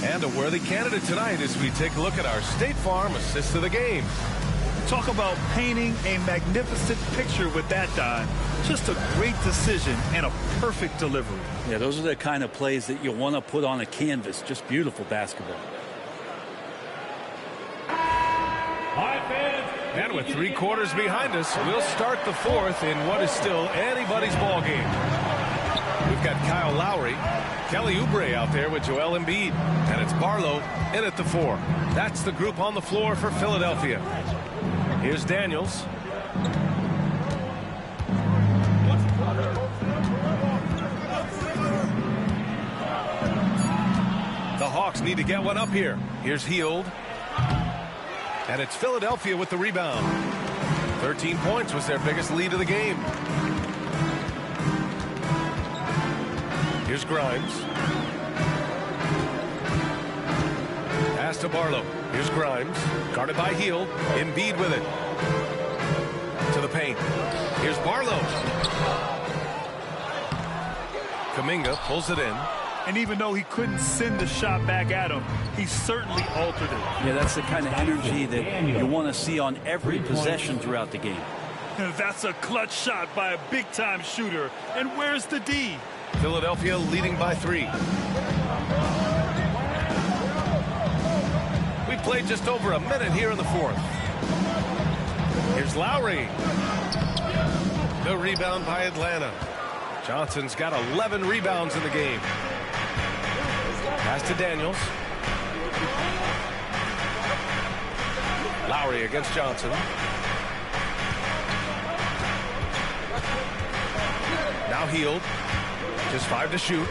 And a worthy candidate tonight as we take a look at our State Farm assist of the game. Talk about painting a magnificent picture with that dime. Just a great decision and a perfect delivery. Yeah, those are the kind of plays that you want to put on a canvas. Just beautiful basketball. And with 3 quarters behind us, we'll start the fourth in what is still anybody's ball game. We've got Kyle Lowry Kelly Oubre out there with Joel Embiid. And it's Barlow in at the 4. That's the group on the floor for Philadelphia. Here's Daniels. The Hawks need to get one up here. Here's Hield. And it's Philadelphia with the rebound. 13 points was their biggest lead of the game. Here's Grimes. Pass to Barlow. Here's Grimes. Guarded by Hield. Embiid with it. To the paint. Here's Barlow. Kuminga pulls it in. And even though he couldn't send the shot back at him, he certainly altered it. Yeah, that's the kind of energy that you want to see on every possession throughout the game. That's a clutch shot by a big-time shooter. And where's the D? Philadelphia leading by 3. We played just over a minute here in the 4th. Here's Lowry. The rebound by Atlanta. Johnson's got 11 rebounds in the game. Pass to Daniels. Lowry against Johnson. Now Hield. Just 5 to shoot.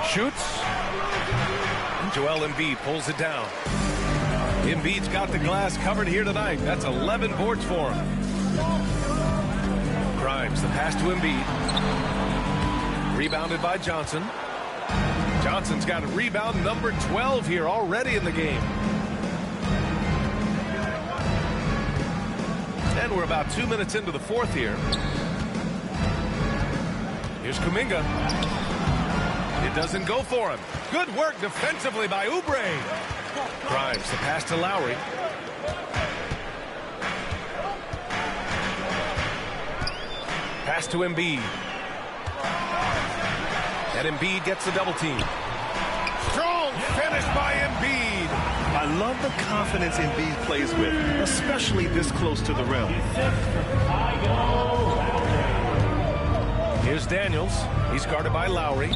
Shoots. And Joel Embiid pulls it down. Embiid's got the glass covered here tonight. That's 11 boards for him. Grimes, the pass to Embiid. Rebounded by Johnson. Johnson's got a rebound number 12 here already in the game. And we're about 2 minutes into the 4th here. Here's Kuminga. It doesn't go for him. Good work defensively by Oubre. Grimes, the pass to Lowry. Pass to Embiid. And Embiid gets the double team. Strong finish by Embiid. I love the confidence Embiid plays with, especially this close to the rim. Here's Daniels. He's guarded by Lowry.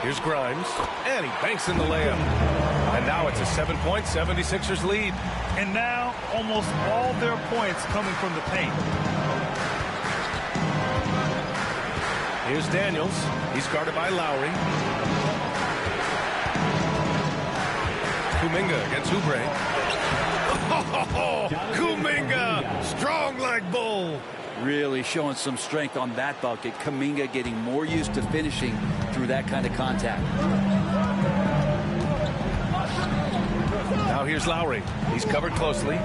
Here's Grimes. And he banks in the layup. And now it's a 7-point 76ers lead. And now almost all their points coming from the paint. Here's Daniels. He's guarded by Lowry. Kuminga against Oubre. Oh, Kuminga, strong like bull. Really showing some strength on that bucket. Kuminga getting more used to finishing through that kind of contact. Now here's Lowry. He's covered closely.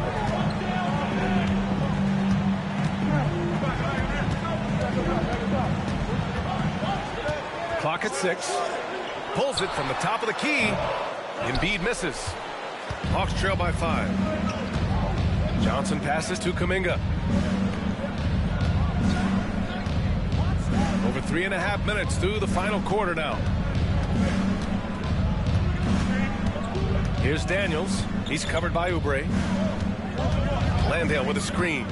Clock at 6. Pulls it from the top of the key. Embiid misses. Hawks trail by 5. Johnson passes to Kuminga. Over 3.5 minutes through the final quarter now. Here's Daniels. He's covered by Oubre. Landale with a screen.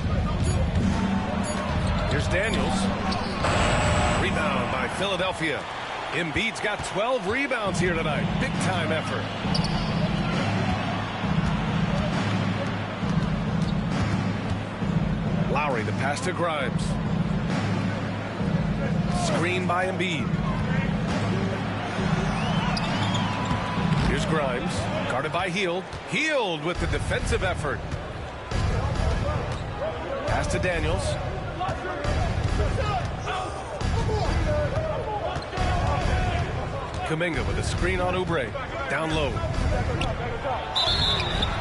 Here's Daniels. Rebound by Philadelphia. Embiid's got 12 rebounds here tonight. Big time effort. Lowry, the pass to Grimes. Screen by Embiid. Here's Grimes, guarded by Hield. Hield with the defensive effort. Pass to Daniels. Kuminga with a screen on Oubre. Down low.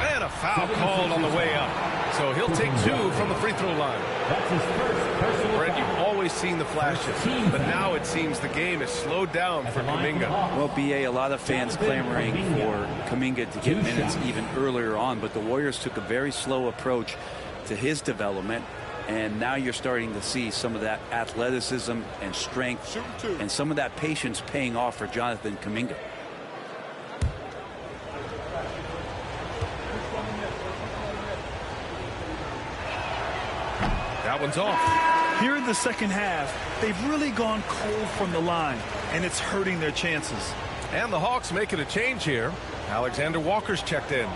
And a foul called on the way up. So he'll take 2 from the free throw line. Brent, you've always seen the flashes, but now it seems the game is slowed down for Kuminga. Well, BA, a lot of fans clamoring for Kuminga to get minutes even earlier on, but the Warriors took a very slow approach to his development, and now you're starting to see some of that athleticism and strength and some of that patience paying off for Jonathan Kuminga. one's off. Here in the second half, they've really gone cold from the line, and it's hurting their chances. And the Hawks making a change here. Alexander Walker's checked in.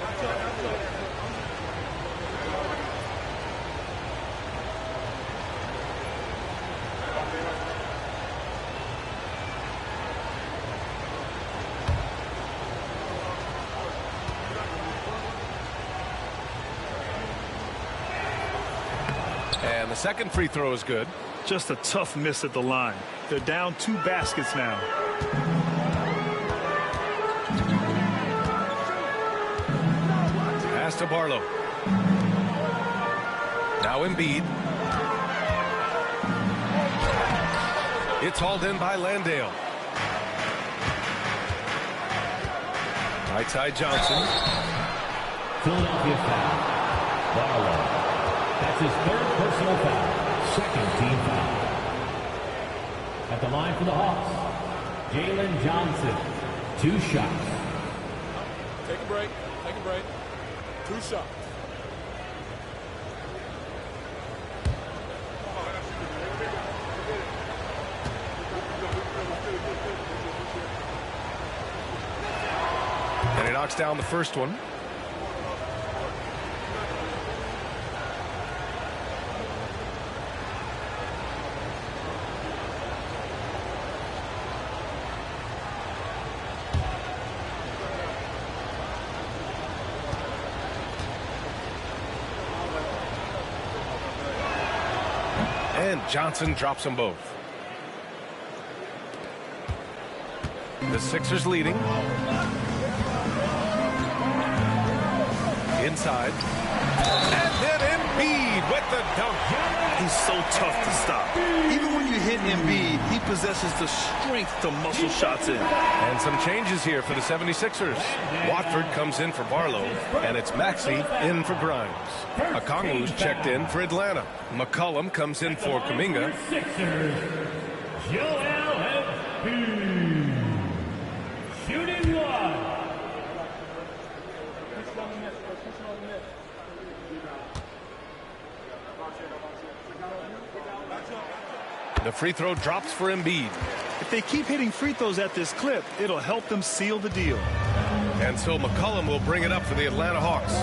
And the second free throw is good. Just a tough miss at the line. They're down 2 baskets now. Pass to Barlow. Now Embiid. It's hauled in by Landale. Right side Johnson. Philadelphia foul. Barlow. That's his 3rd personal foul. 2nd team foul. At the line for the Hawks, Jalen Johnson. 2 shots. Take a break. Take a break. 2 shots. And he knocks down the first one. And Johnson drops them both. The Sixers leading. Inside. And then Embiid with the dunk. He's so tough to stop. Even when you hit Embiid, he possesses the strength to muscle shots in. And some changes here for the 76ers. Watford comes in for Barlow, and it's Maxey in for Grimes. Okongwu's checked in for Atlanta. McCollum comes in for Kuminga. Joel Embiid. Shooting 1. The free throw drops for Embiid. If they keep hitting free throws at this clip, it'll help them seal the deal. And so McCollum will bring it up for the Atlanta Hawks.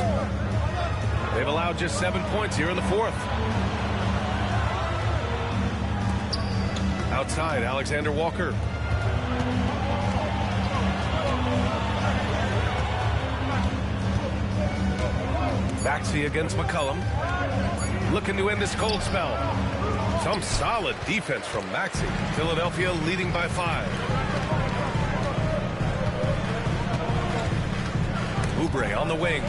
They've allowed just 7 points here in the 4th. Outside, Alexander Walker. Maxey against McCollum. Looking to end this cold spell. Some solid defense from Maxey. Philadelphia leading by 5. Oubre on the wing.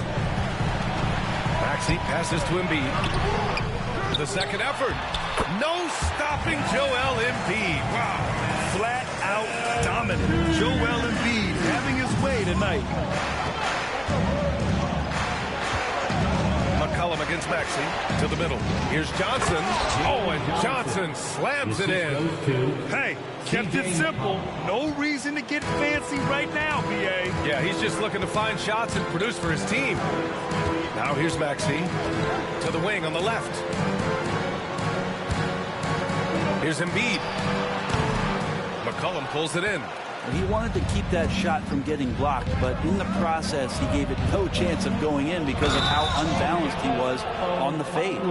Maxey passes to Embiid. The second effort. No stopping Joel Embiid. Wow. Flat out dominant. Joel Embiid having his way tonight. McCollum against Maxey to the middle. Here's Johnson. Oh, and Johnson slams it in. Hey, kept it simple. No reason to get fancy right now, B.A. Yeah, he's just looking to find shots and produce for his team. Now here's Maxey to the wing on the left. Here's Embiid. McCollum pulls it in. He wanted to keep that shot from getting blocked, but in the process, he gave it no chance of going in because of how unbalanced he was on the fade.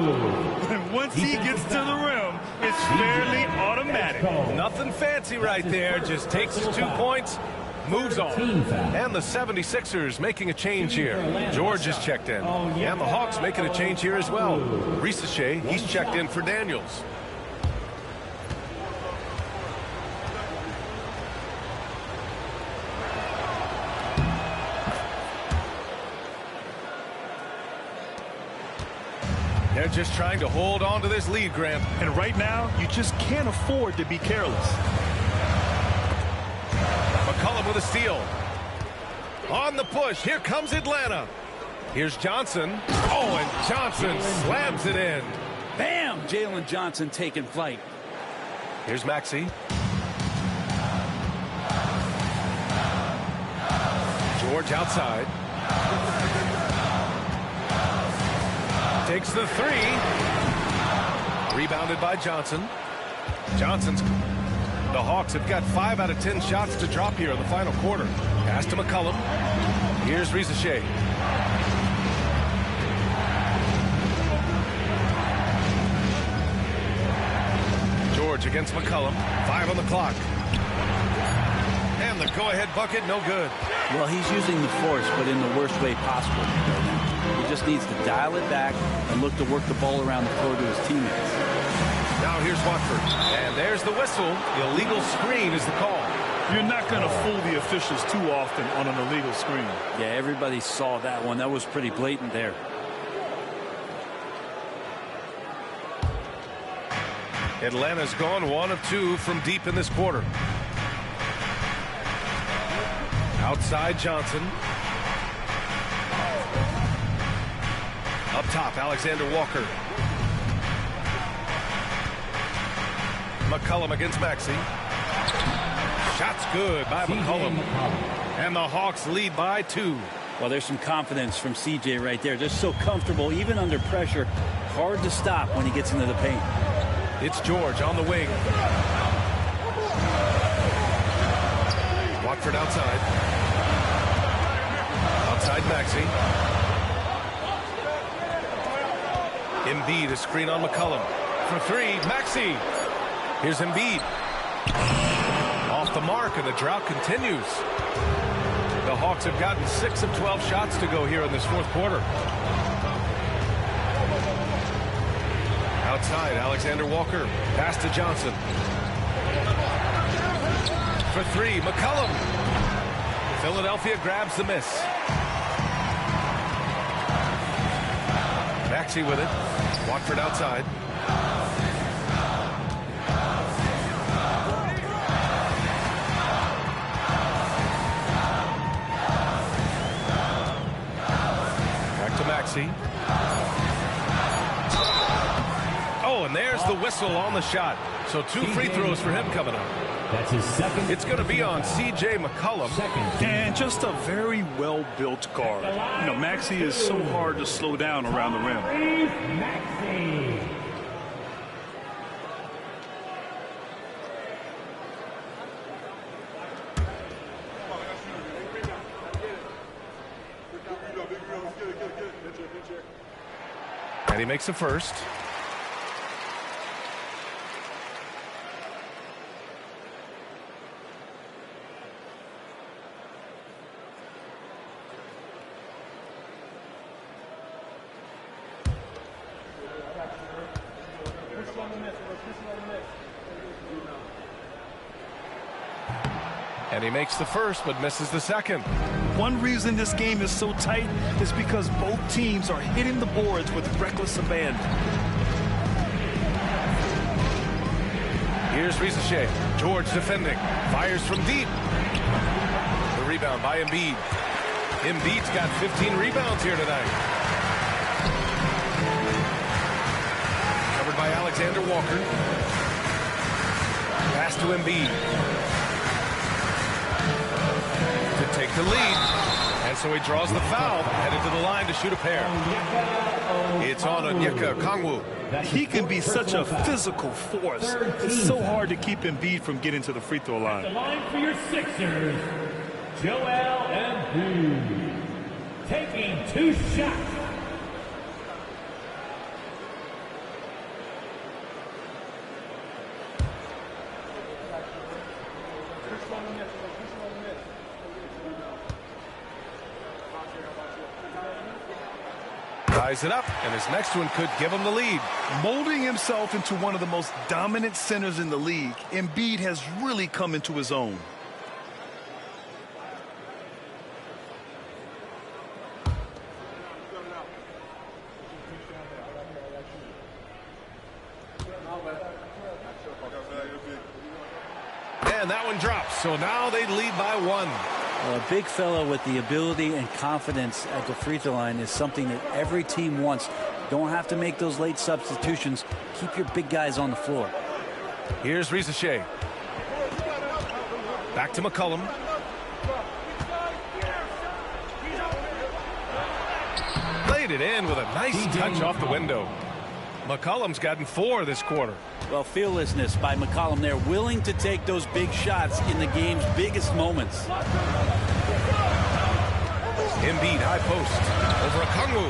Once he gets to the rim, it's fairly automatic. Nothing fancy right there. Just takes his 2 points, moves on. And the 76ers making a change here. George is checked in. And the Hawks making a change here as well. Risache, he's checked in for Daniels. They're just trying to hold on to this lead, Grant. And right now, you just can't afford to be careless. McCollum with a steal. On the push, here comes Atlanta. Here's Johnson. Oh, and Johnson slams it in. Bam! Jalen Johnson taking flight. Here's Maxey. George outside. Takes the 3. Rebounded by Johnson. The Hawks have got 5 out of 10 shots to drop here in the final quarter. Pass to McCollum. Here's Rizachet. George against McCollum. 5 on the clock. And the go-ahead bucket, no good. Well, he's using the force, but in the worst way possible. He just needs to dial it back and look to work the ball around the floor to his teammates. Now here's Watford. And there's the whistle. The illegal screen is the call. You're not going to fool the officials too often on an illegal screen. Yeah, everybody saw that one. That was pretty blatant there. Atlanta's gone 1 of 2 from deep in this quarter. Outside Johnson. Up top, Alexander Walker. McCollum against Maxey. Shot's good by McCollum. And the Hawks lead by 2. Well, there's some confidence from CJ right there. Just so comfortable, even under pressure. Hard to stop when he gets into the paint. It's George on the wing. Watford outside. Outside Maxey. Embiid, a screen on McCollum. For 3, Maxey. Here's Embiid. Off the mark, and the drought continues. The Hawks have gotten 6 of 12 shots to go here in this fourth quarter. Outside, Alexander Walker. Pass to Johnson. For 3, McCollum. Philadelphia grabs the miss. Maxey with it. Watford outside. Back to Maxey. Oh, and there's the whistle on the shot. So 2 free throws for him coming up. That's his second. It's going to be on C.J. McCollum. And just a very well-built guard. You know, Maxey is so hard to slow down around the rim. Maxey. And he makes the first. And he makes the first, but misses the second. One reason this game is so tight is because both teams are hitting the boards with reckless abandon. Here's Rizachet. George defending. Fires from deep. The rebound by Embiid. Embiid's got 15 rebounds here tonight. Covered by Alexander Walker. Pass to Embiid. To take the lead. And so he draws the foul. Headed to the line to shoot a pair. It's on Onyeka Okongwu. He can be such a physical force. It's so hard to keep Embiid from getting to the free throw line. The line for your Sixers, Joel Embiid, taking 2 shots. Ties it up, and his next one could give him the lead. Molding himself into one of the most dominant centers in the league, Embiid has really come into his own. And that one drops, so now they lead by 1. Well, a big fellow with the ability and confidence at the free throw line is something that every team wants. Don't have to make those late substitutions. Keep your big guys on the floor. Here's Rizachet. Back to McCollum. Laid it in with a nice touch off the window. McCollum's gotten 4 this quarter. Well, fearlessness by McCollum there, willing to take those big shots in the game's biggest moments. Embiid high post over Okongwu.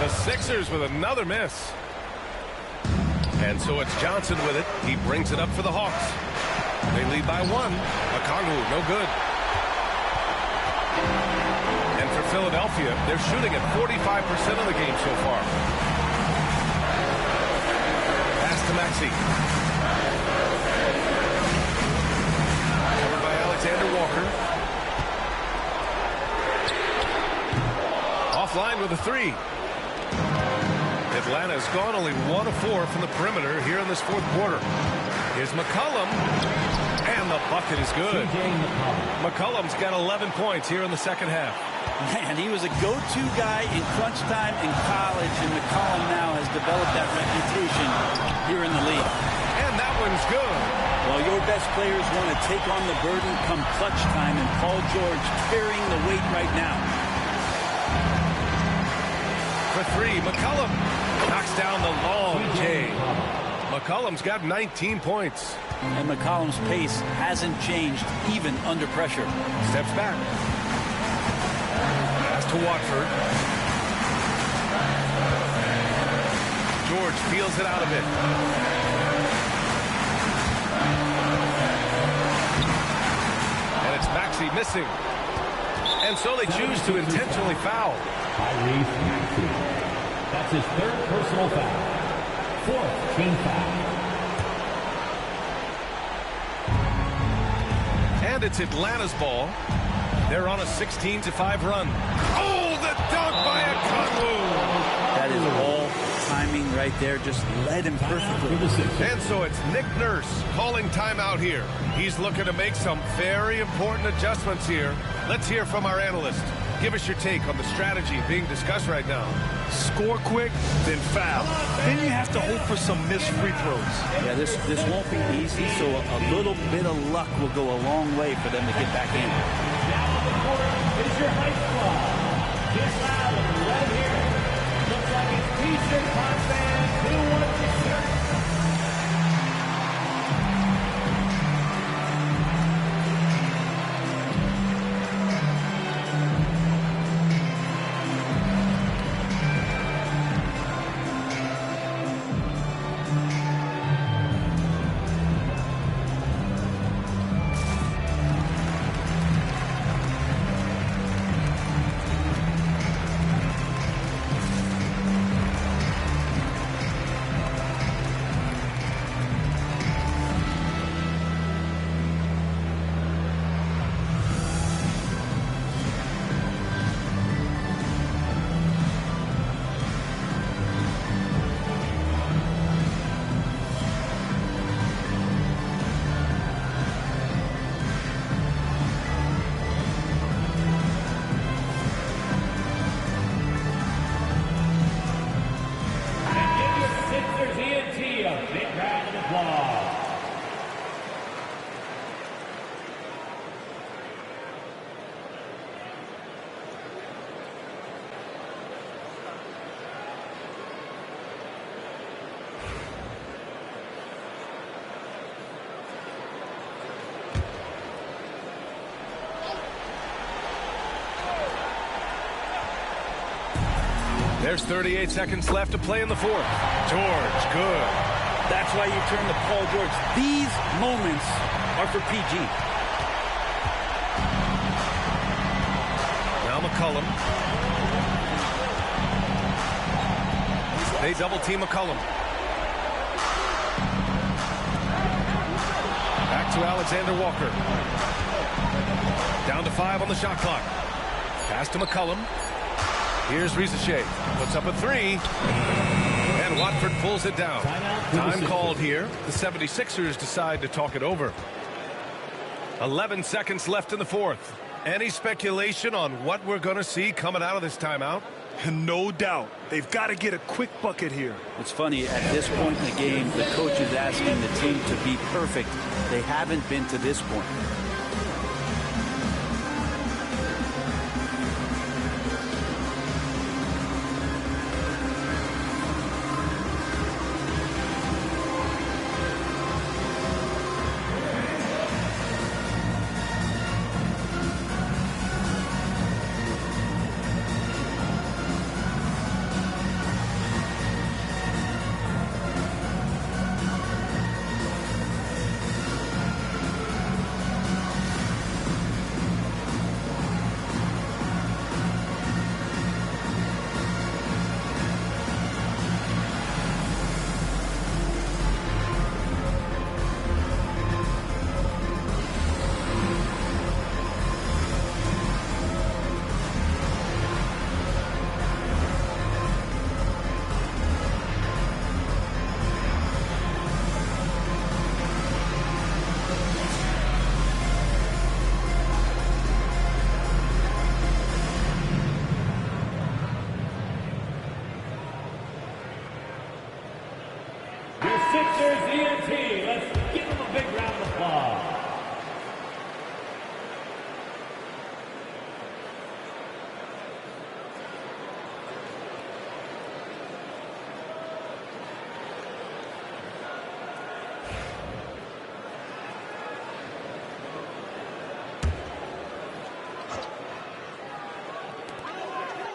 The Sixers with another miss. And so it's Johnson with it. He brings it up for the Hawks. They lead by 1. Okongwu, no good. And for Philadelphia, they're shooting at 45% of the game so far. Pass to Maxey. Covered by Alexander Walker. Offline with a 3. Atlanta's gone only 1 of 4 from the perimeter here in this fourth quarter. Here's McCollum, and the bucket is good. McCollum's got 11 points here in the second half. Man, he was a go-to guy in crunch time in college, and McCollum now has developed that reputation here in the league. And that one's good. Well, your best players want to take on the burden come clutch time, and Paul George carrying the weight right now. For 3, McCollum knocks down the long J. McCollum's got 19 points. And McCollum's pace hasn't changed even under pressure. Steps back. Pass to Watford. George feels it out of it. And it's Maxey missing. And so they choose to intentionally foul. Tyrese Maxey. That's his 3rd personal foul. 4th team foul. And it's Atlanta's ball. They're on a 16-5 run. Oh, the dunk by Okongwu! That is all timing right there. Just led him perfectly. And so it's Nick Nurse calling timeout here. He's looking to make some very important adjustments here. Let's hear from our analyst. Give us your take on the strategy being discussed right now. Score quick, then foul. Then you have to hope for some missed free throws. Yeah, this won't be easy, so a little bit of luck will go a long way for them to get back in. Now on the court is your high squad. Get loud and let him hear it. Looks like it's T-shirt hot fans who want to shirt. There's 38 seconds left to play in the fourth. George, good. That's why you turn to Paul George. These moments are for PG. Now McCollum. They double team McCollum. Back to Alexander Walker. Down to 5 on the shot clock. Pass to McCollum. Here's Rizachet. Puts up a 3. And Watford pulls it down. Time called here. The 76ers decide to talk it over. 11 seconds left in the fourth. Any speculation on what we're going to see coming out of this timeout? No doubt. They've got to get a quick bucket here. It's funny, at this point in the game, the coach is asking the team to be perfect. They haven't been to this point.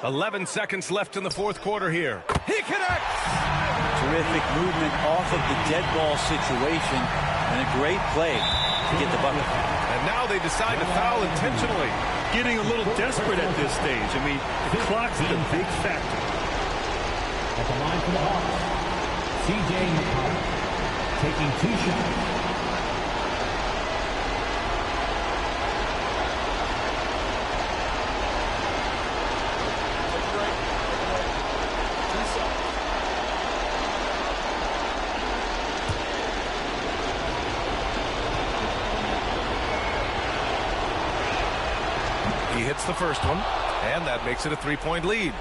11 seconds left in the fourth quarter here. He connects! Terrific movement off of the dead ball situation and a great play to get the bucket. And now they decide to foul intentionally. Getting a little desperate at this stage. I mean, the clock's the big factor. At the line for the Hawks, C.J. McCollum taking 2 shots. He hits the first one, and that makes it a 3-point lead.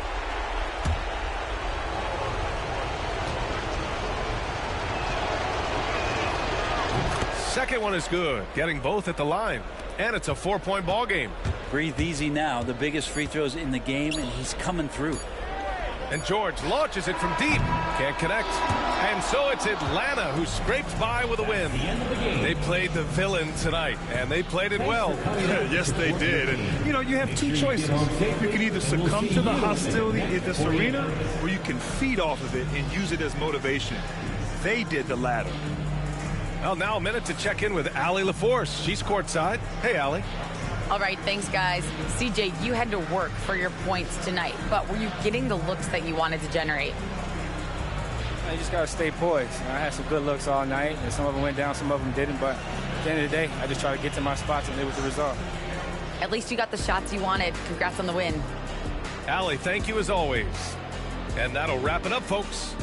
Second one is good, getting both at the line, and it's a 4-point ball game. Breathe easy now. The biggest free throws in the game, and he's coming through. And George launches it from deep. Can't connect. And so it's Atlanta who scraped by with a win. They played the villain tonight, and they played it well. Yes, they did. And, you know, you have 2 choices. You can either succumb to the hostility in this arena, or you can feed off of it and use it as motivation. They did the latter. Well, now a minute to check in with Allie LaForce. She's courtside. Hey, Allie. All right, thanks, guys. CJ, you had to work for your points tonight, but were you getting the looks that you wanted to generate? You just got to stay poised. I had some good looks all night, and some of them went down, some of them didn't, but at the end of the day, I just try to get to my spots and live with the result. At least you got the shots you wanted. Congrats on the win. Allie, thank you as always. And that'll wrap it up, folks.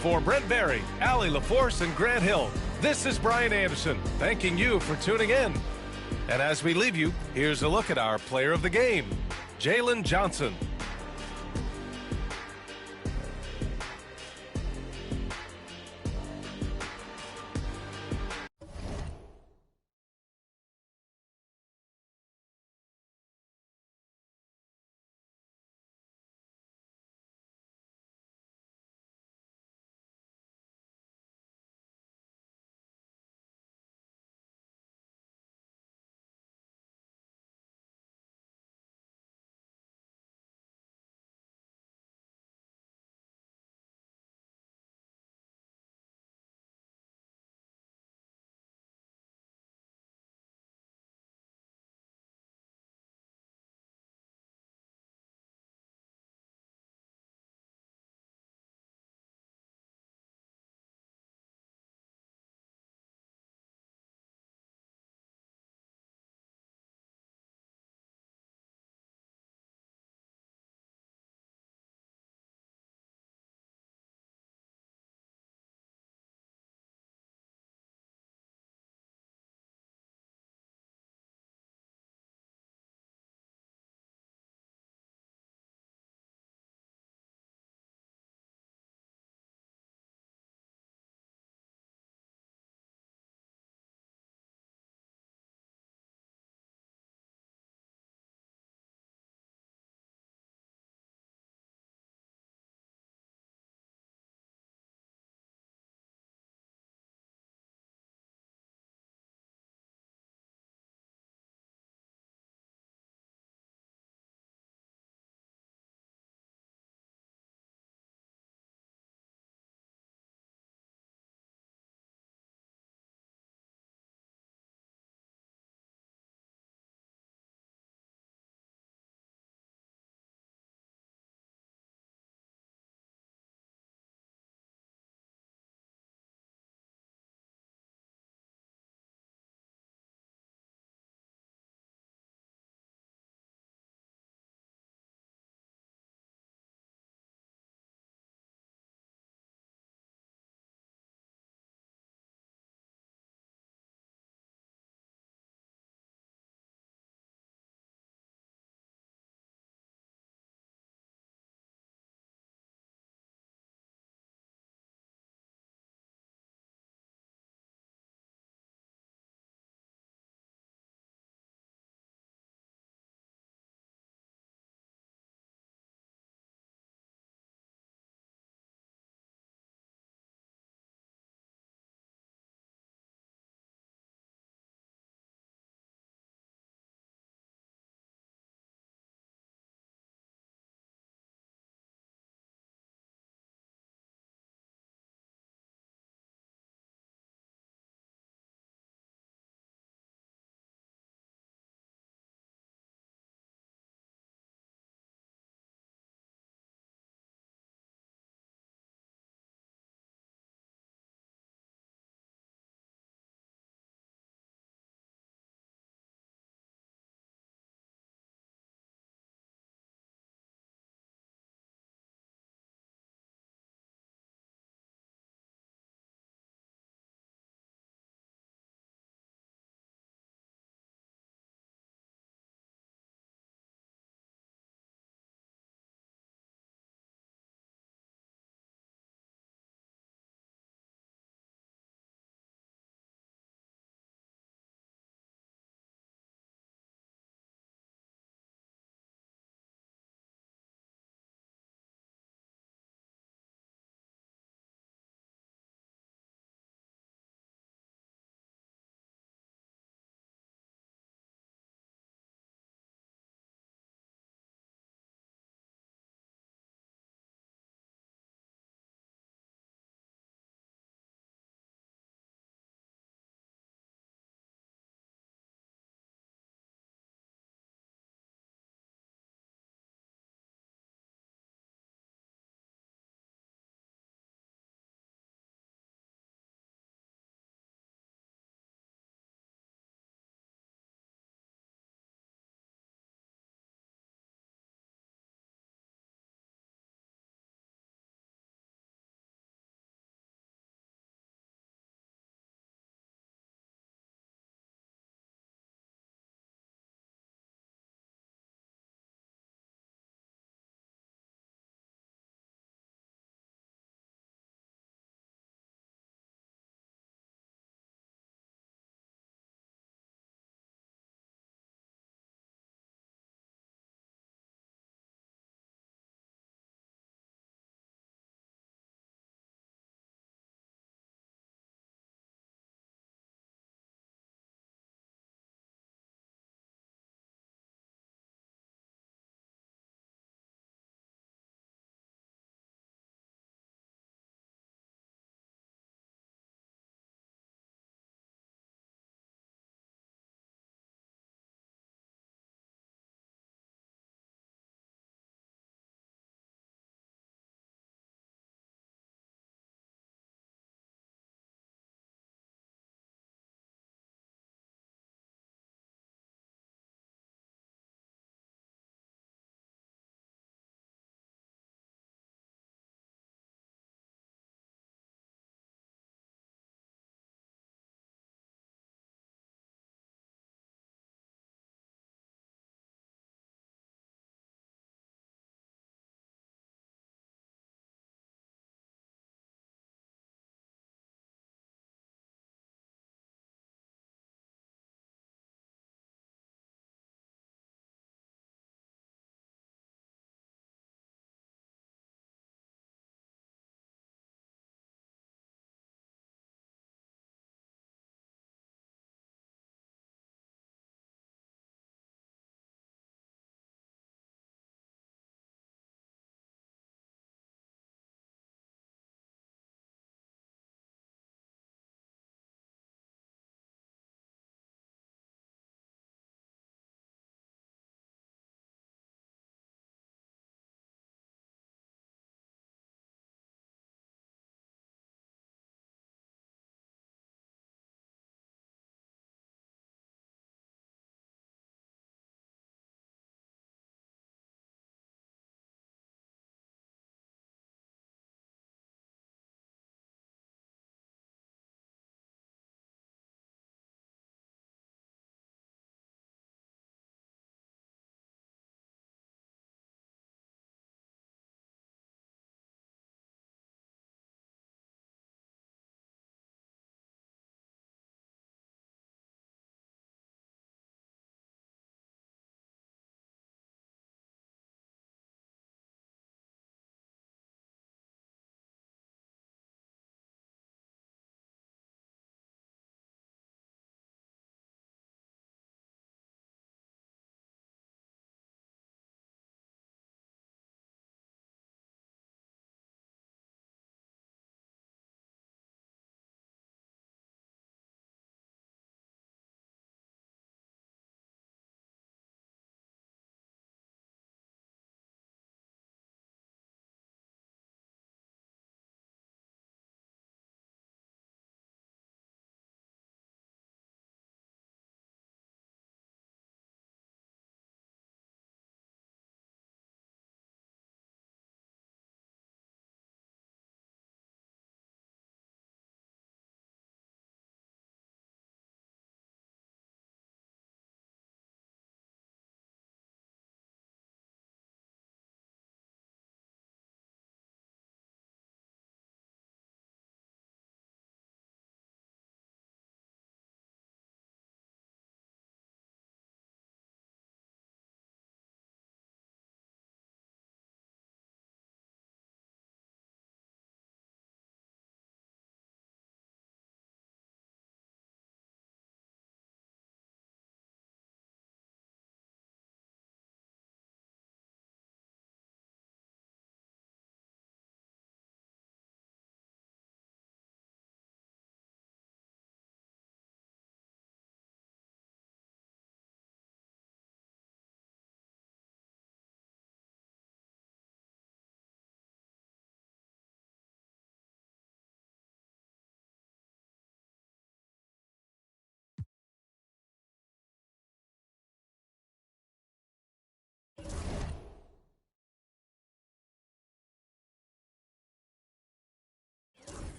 For Brent Barry, Allie LaForce, and Grant Hill, this is Brian Anderson, thanking you for tuning in. And as we leave you, here's a look at our player of the game, Jalen Johnson.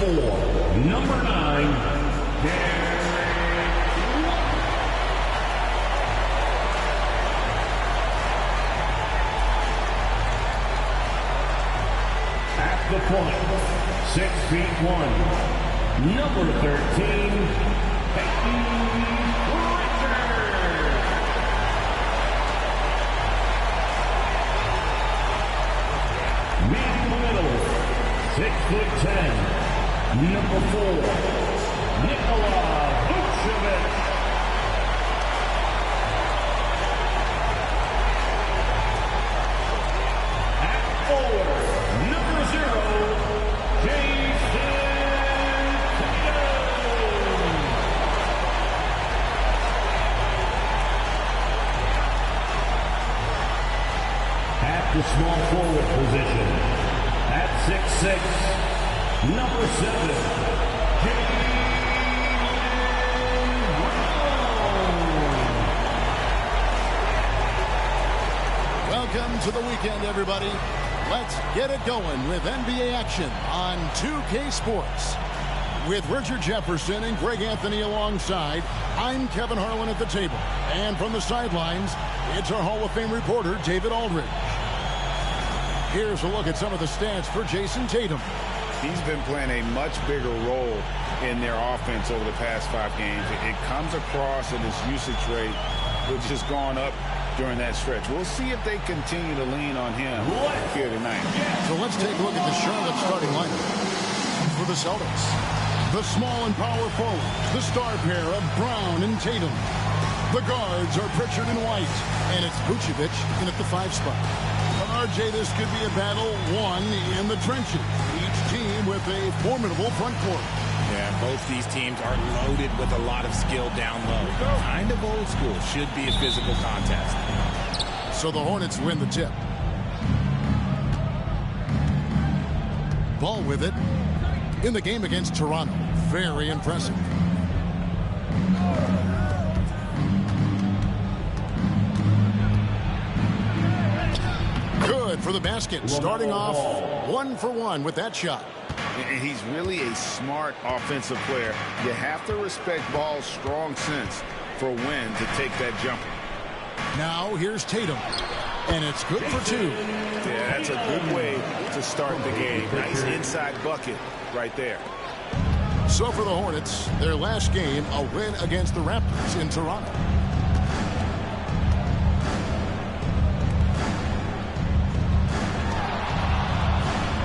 4, number 9, at the point, 6'1", number 13, middle, 6'10", number 4, Nikola Vucevic. At forward, number 0, Jason Tatum. At the small forward position, at 6'6", number 7, Welcome to the weekend, everybody. Let's get it going with NBA action on 2K Sports. With Richard Jefferson and Greg Anthony alongside, I'm Kevin Harlan at the table. And from the sidelines, it's our Hall of Fame reporter, David Aldridge. Here's a look at some of the stats for Jason Tatum. He's been playing a much bigger role in their offense over the past 5 games. It comes across in his usage rate, which has gone up during that stretch. We'll see if they continue to lean on him here tonight. So let's take a look at the Charlotte starting lineup. For the Celtics, the small and power forwards, the star pair of Brown and Tatum. The guards are Pritchard and White, and it's Vucevic in at the 5 spot. RJ, this could be a battle won in the trenches. Each team with a formidable front court. Yeah, both these teams are loaded with a lot of skill down low. Kind of old school. Should be a physical contest. So the Hornets win the tip. Ball with it in the game against Toronto. Very impressive. Good for the basket. Starting off 1 for 1 with that shot. He's really a smart offensive player. You have to respect Ball's strong sense for when to take that jumper. Now here's Tatum, and it's good for 2. Yeah, that's a good way to start the game. Nice inside bucket right there. So for the Hornets, their last game, a win against the Raptors in Toronto.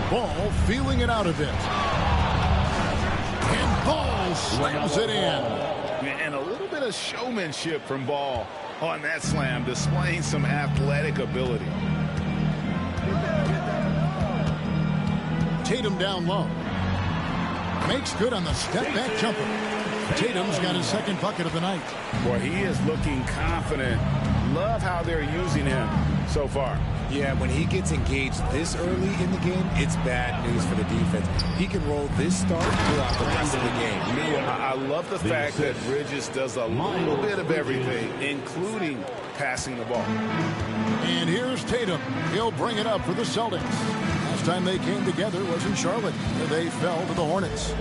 Ball feeling it out a bit. And Ball slams it in. And a little bit of showmanship from Ball on that slam, displaying some athletic ability. Tatum down low. Makes good on the step-back jumper. Tatum's got his second bucket of the night. Boy, he is looking confident. Love how they're using him so far. Yeah, when he gets engaged this early in the game, it's bad news for the defense. He can roll this start throughout the rest of the game. I love the fact that Bridges does a little bit of everything, including passing the ball. And here's Tatum. He'll bring it up for the Celtics. Last time they came together was in Charlotte, where they fell to the Hornets.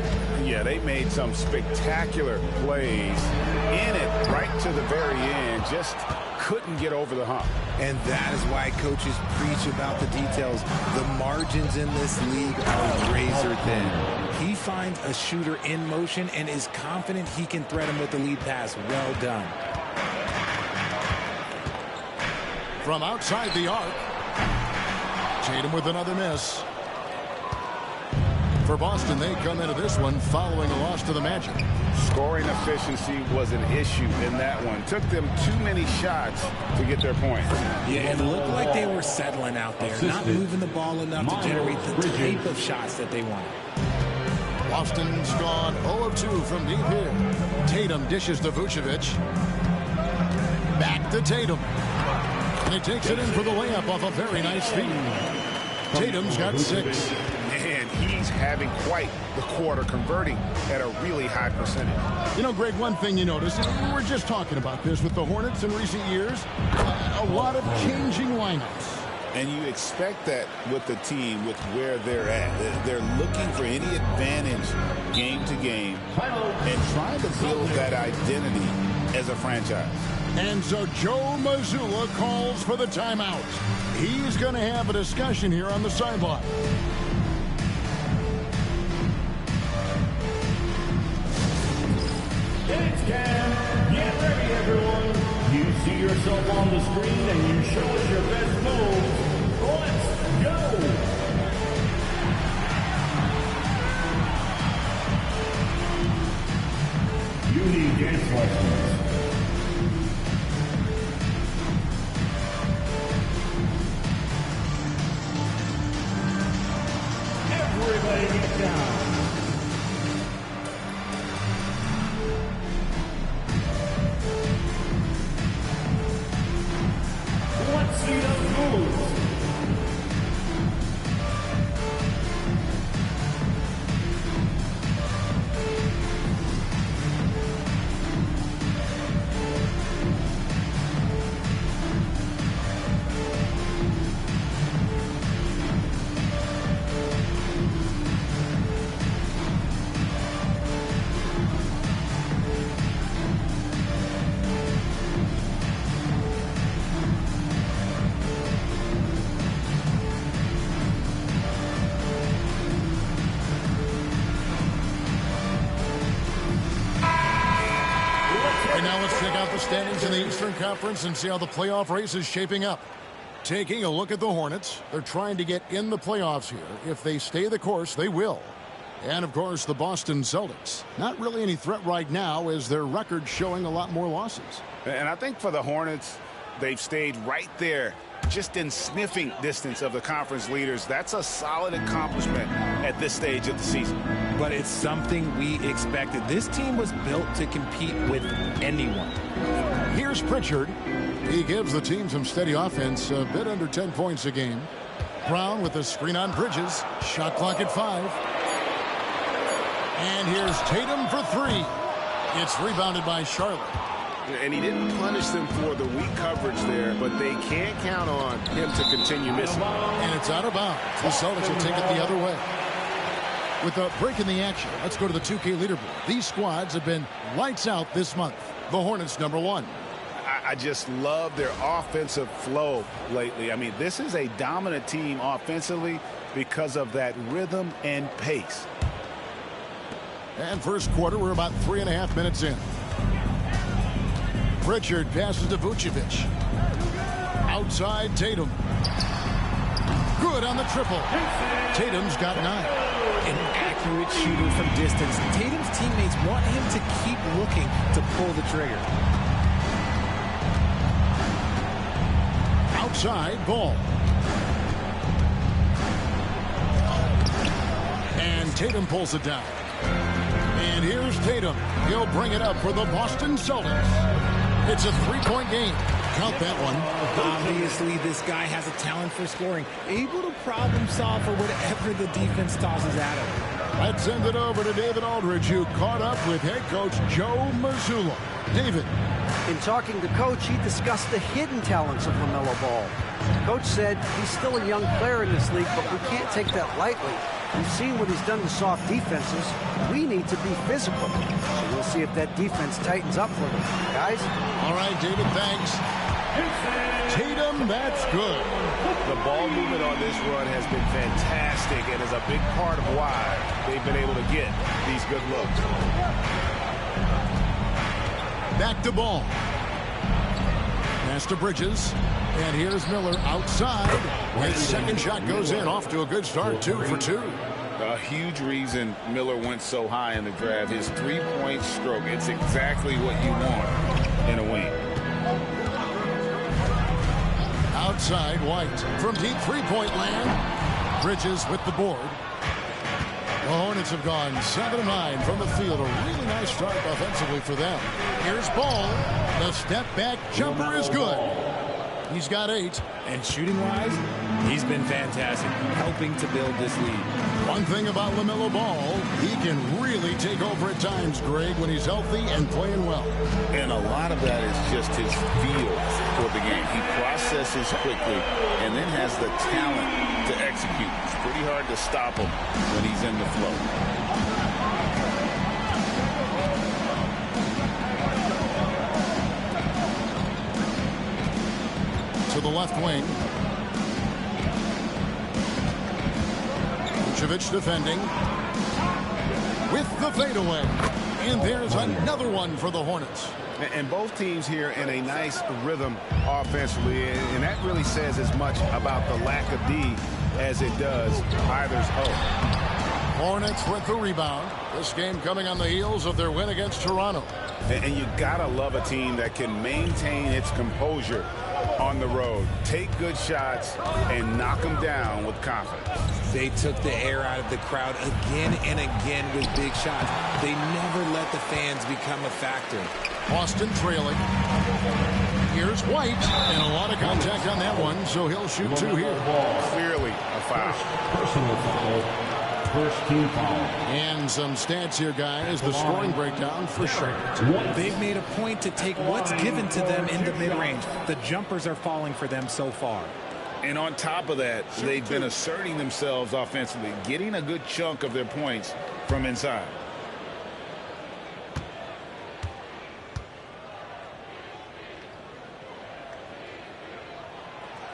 Yeah, they made some spectacular plays in it right to the very end. Just couldn't get over the hump. And that is why coaches preach about the details. The margins in this league are razor thin. He finds a shooter in motion and is confident he can thread him with the lead pass. Well done. From outside the arc, Tatum with another miss. For Boston, they come into this one following a loss to the Magic. Scoring efficiency was an issue in that one. Took them too many shots to get their points. Yeah, it looked like they were settling out there, not moving the ball enough to generate the type of shots that they wanted. Boston's gone 0 of 2 from deep here. Tatum dishes to Vucevic. Back to Tatum. And he takes it in for the layup off a very nice feed. Tatum's got 6. And he's having quite the quarter, converting at a really high percentage. You know, Greg, one thing you notice, we were just talking about this with the Hornets in recent years, a lot of changing lineups. And you expect that with the team, with where they're at. They're looking for any advantage game to game and trying to build that identity as a franchise. And so Joe Mazzulla calls for the timeout. He's going to have a discussion here on the sideline. It's Cam. Get ready, everyone. You see yourself on the screen and you show us your best moves. Let's go. You need dance lessons. Everybody get down. Let's see those moves. Standings in the Eastern Conference and see how the playoff race is shaping up. Taking a look at the Hornets, they're trying to get in the playoffs here. If they stay the course, they will. And, of course, the Boston Celtics. Not really any threat right now as their record showing a lot more losses. And I think for the Hornets, they've stayed right there, just in sniffing distance of the conference leaders. That's a solid accomplishment at this stage of the season. But it's something we expected. This team was built to compete with anyone. Here's Pritchard. He gives the team some steady offense, a bit under 10 points a game. Brown with the screen on Bridges. Shot clock at 5. And here's Tatum for 3. It's rebounded by Charlotte. And he didn't punish them for the weak coverage there, but they can't count on him to continue missing. And it's out of bounds. The Celtics will take it the other way. With a break in the action, let's go to the 2K leaderboard. These squads have been lights out this month. The Hornets, number 1. I just love their offensive flow lately. I mean, this is a dominant team offensively because of that rhythm and pace. And first quarter, we're about 3.5 minutes in. Pritchard passes to Vucevic. Outside, Tatum. Good on the triple. Tatum's got 9. An accurate shooter from distance. Tatum's teammates want him to keep looking to pull the trigger. Outside, Ball. And Tatum pulls it down. And here's Tatum. He'll bring it up for the Boston Celtics. It's a 3-point game. Count that one. Obviously, this guy has a talent for scoring. Able to problem solve for whatever the defense tosses at him. Let's send it over to David Aldridge, who caught up with head coach Joe Mazzulla. David. In talking to Coach, he discussed the hidden talents of LaMelo Ball. Coach said he's still a young player in this league, but we can't take that lightly. We've seen what he's done to soft defenses. We need to be physical. So we'll see if that defense tightens up for them. Guys? All right, David, thanks. Tatum, that's good. The ball movement on this run has been fantastic and is a big part of why they've been able to get these good looks. Back to Ball. Pass to Bridges. And here's Miller outside. His second shot goes in. Off to a good start, 2 for 2. A huge reason Miller went so high in the draft. His three-point stroke. It's exactly what you want in a wing. Outside, White. From deep three-point land. Bridges with the board. The Hornets have gone 7-9 from the field. A really nice start offensively for them. Here's Ball. The step-back jumper is good. He's got 8. And shooting-wise, he's been fantastic, helping to build this lead. One thing about LaMelo Ball, he can really take over at times, Greg, when he's healthy and playing well. And a lot of that is just his feel for the game. He processes quickly and then has the talent to execute. It's pretty hard to stop him when he's in the flow. To the left wing. Vucevic defending with the fadeaway. And there's another one for the Hornets. And both teams here in a nice rhythm offensively, and that really says as much about the lack of D as it does either's O. Hornets with the rebound. This game coming on the heels of their win against Toronto. And you gotta love a team that can maintain its composure on the road. Take good shots and knock them down with confidence. They took the air out of the crowd again and again with big shots. They never let the fans become a factor. Boston trailing. Here's White, and a lot of contact on that one, so he'll shoot two here. Clearly a foul. Personal foul. First team foul. And some stats here, guys. The scoring breakdown for Charlotte. They've made a point to take what's given to them in the mid-range. The jumpers are falling for them so far. And on top of that, they've been asserting themselves offensively, getting a good chunk of their points from inside.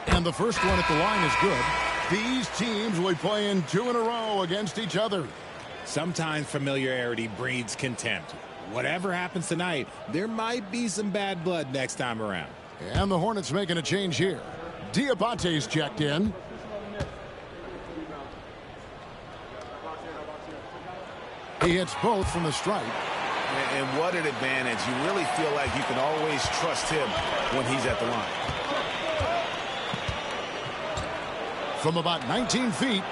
And the first one at the line is good. These teams will be playing 2 in a row against each other. Sometimes familiarity breeds contempt. Whatever happens tonight, there might be some bad blood next time around. And the Hornets making a change here. Diabate's checked in. He hits both from the stripe. And what an advantage. You really feel like you can always trust him when he's at the line. From about 19 feet,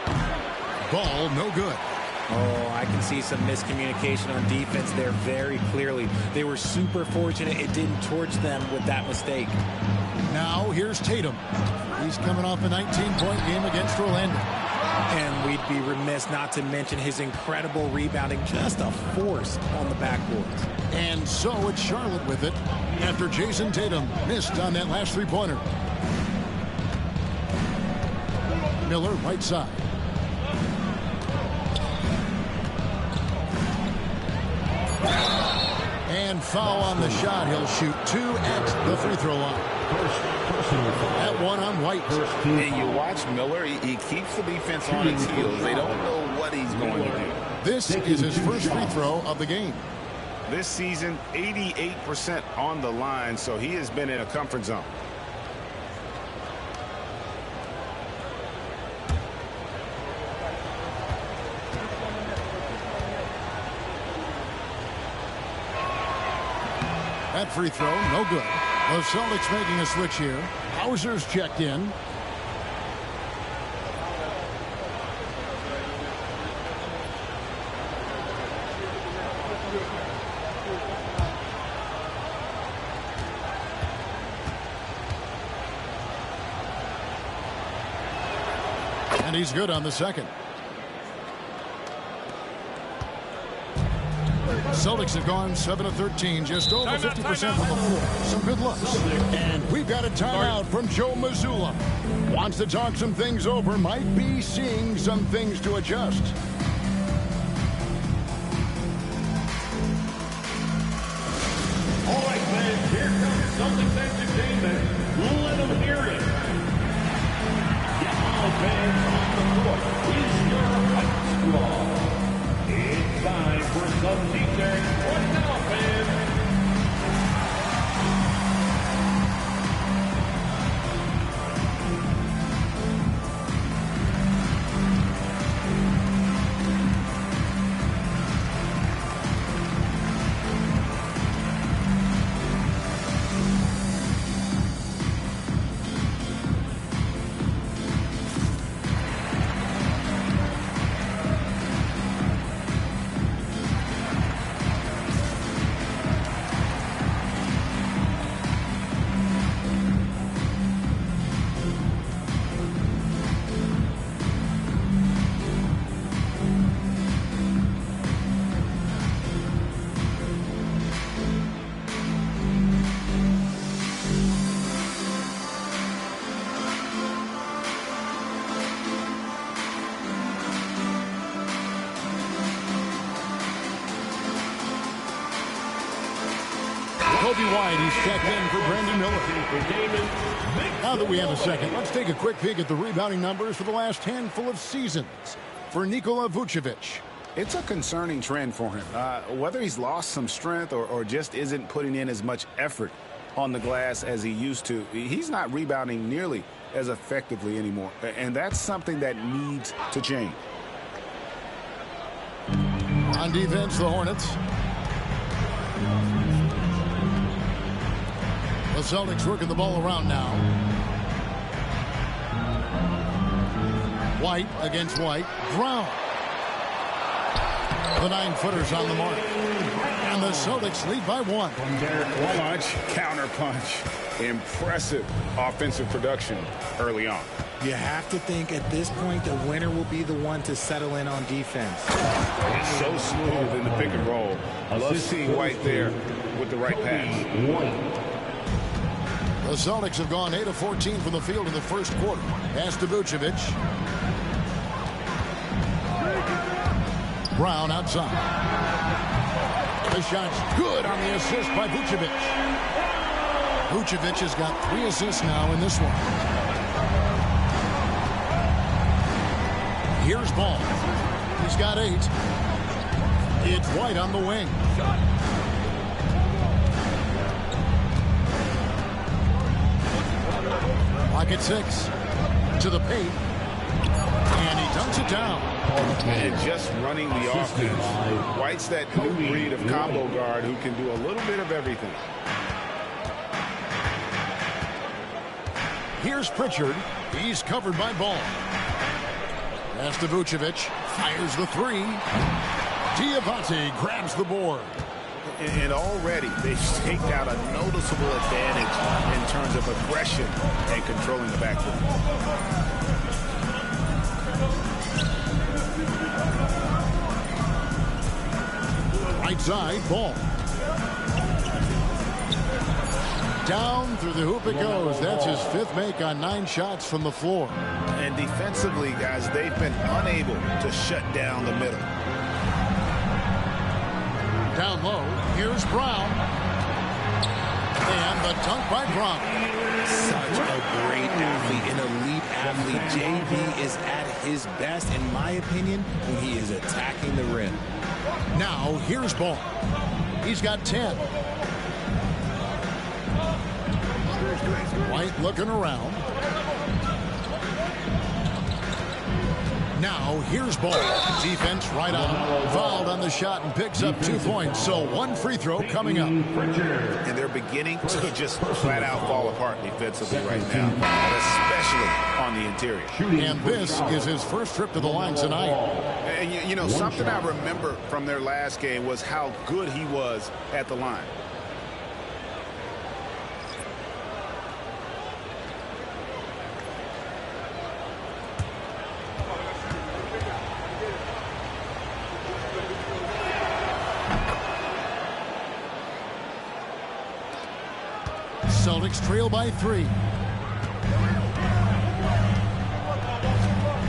ball no good. Oh, I can see some miscommunication on defense there very clearly. They were super fortunate it didn't torch them with that mistake. Now here's Tatum. He's coming off a 19-point game against Orlando. And we'd be remiss not to mention his incredible rebounding, just a force on the backboards. And so it's Charlotte with it after Jason Tatum missed on that last three-pointer. Miller, right side. And foul on the shot. He'll shoot 2 at the free throw line. That one on White. And you watch Miller, he keeps the defense on its heels. They don't know what he's going to do. This is his first free throw of the game. This season, 88% on the line, so he has been in a comfort zone. That free throw, no good. The Celtics making a switch here. Hauser's checked in. And he's good on the second. Celtics have gone 7 of 13, just over 50% from the floor. Some good looks. And we've got a timeout from Joe Mazzulla. Wants to talk some things over, might be seeing some things to adjust. All right, fans, here comes Celtics entertainment. Let them hear it. Now, fans, on the court is your Hot Squad. It's time for some defense. What now, fans? Kobe White, he's checked in for Brandon Miller. Now that we have a second, let's take a quick peek at the rebounding numbers for the last handful of seasons for Nikola Vucevic. It's a concerning trend for him. Whether he's lost some strength or just isn't putting in as much effort on the glass as he used to, he's not rebounding nearly as effectively anymore. And that's something that needs to change. On defense, the Hornets. The Celtics working the ball around now. White against White. Brown. The 9-footers on the mark. And the Celtics lead by 1. Punch, counter punch. Impressive offensive production early on. You have to think at this point the winner will be the one to settle in on defense. It's so smooth in the pick and roll. I love seeing White there with the right pass. The Celtics have gone 8 of 14 from the field in the first quarter. Pass to Vucevic. Brown outside. The shot's good on the assist by Vucevic. Vucevic has got 3 assists now in this one. Here's Ball. He's got 8. It's White on the wing. Pocket 6. To the paint. And he dunks it down. And just running the offense. White's that new breed of combo guard who can do a little bit of everything. Here's Pritchard. He's covered by Ball. Pass to Vucevic. Fires the 3. Diabate grabs the board. And already they've staked out a noticeable advantage in terms of aggression and controlling the backcourt. Right side, Ball. Down through the hoop it goes. That's his 5th make on 9 shots from the floor. And defensively, guys, they've been unable to shut down the middle. Down low, here's Brown. And the dunk by Brown. Such a great athlete, an elite athlete. JV is at his best, in my opinion, when he is attacking the rim. Now, here's Ball. He's got 10. White looking around. Now, here's Ball. Defense right on. Fouled on the shot and picks up 2 points. So 1 free throw coming up. And they're beginning to just flat out fall apart defensively right now, especially on the interior. And this is his first trip to the line tonight. And you know, something I remember from their last game was how good he was at the line. Celtics trail by 3.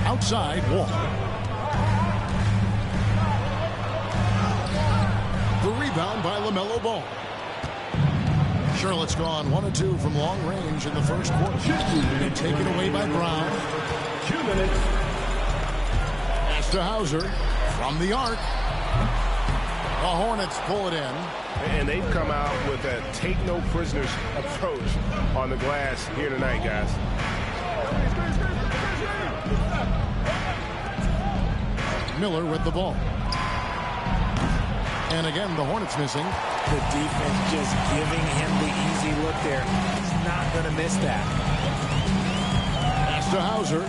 Outside, Wall. The rebound by LaMelo Ball. Charlotte's gone 1 of 2 from long range in the first quarter. And taken away by Brown. 2 minutes. Pass to Hauser from the arc. The Hornets pull it in. And they've come out with a take-no-prisoners approach on the glass here tonight, guys. Miller with the ball. And again, the Hornets missing. The defense just giving him the easy look there. He's not going to miss that. Pass to Hauser.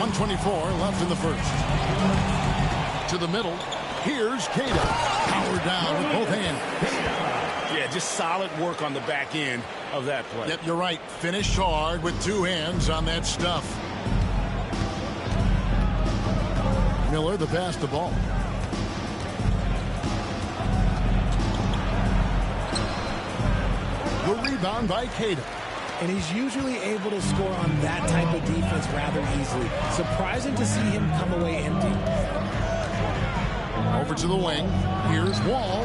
1:24 left in the first. To the middle. Here's Cada. Power down with both hands. Yeah, just solid work on the back end of that play. Yep, you're right. Finished hard with 2 hands on that stuff. Miller, the pass to Ball. The rebound by Cada. And he's usually able to score on that type of defense rather easily. Surprising to see him come away empty. Over over to the wing. Here's Wall.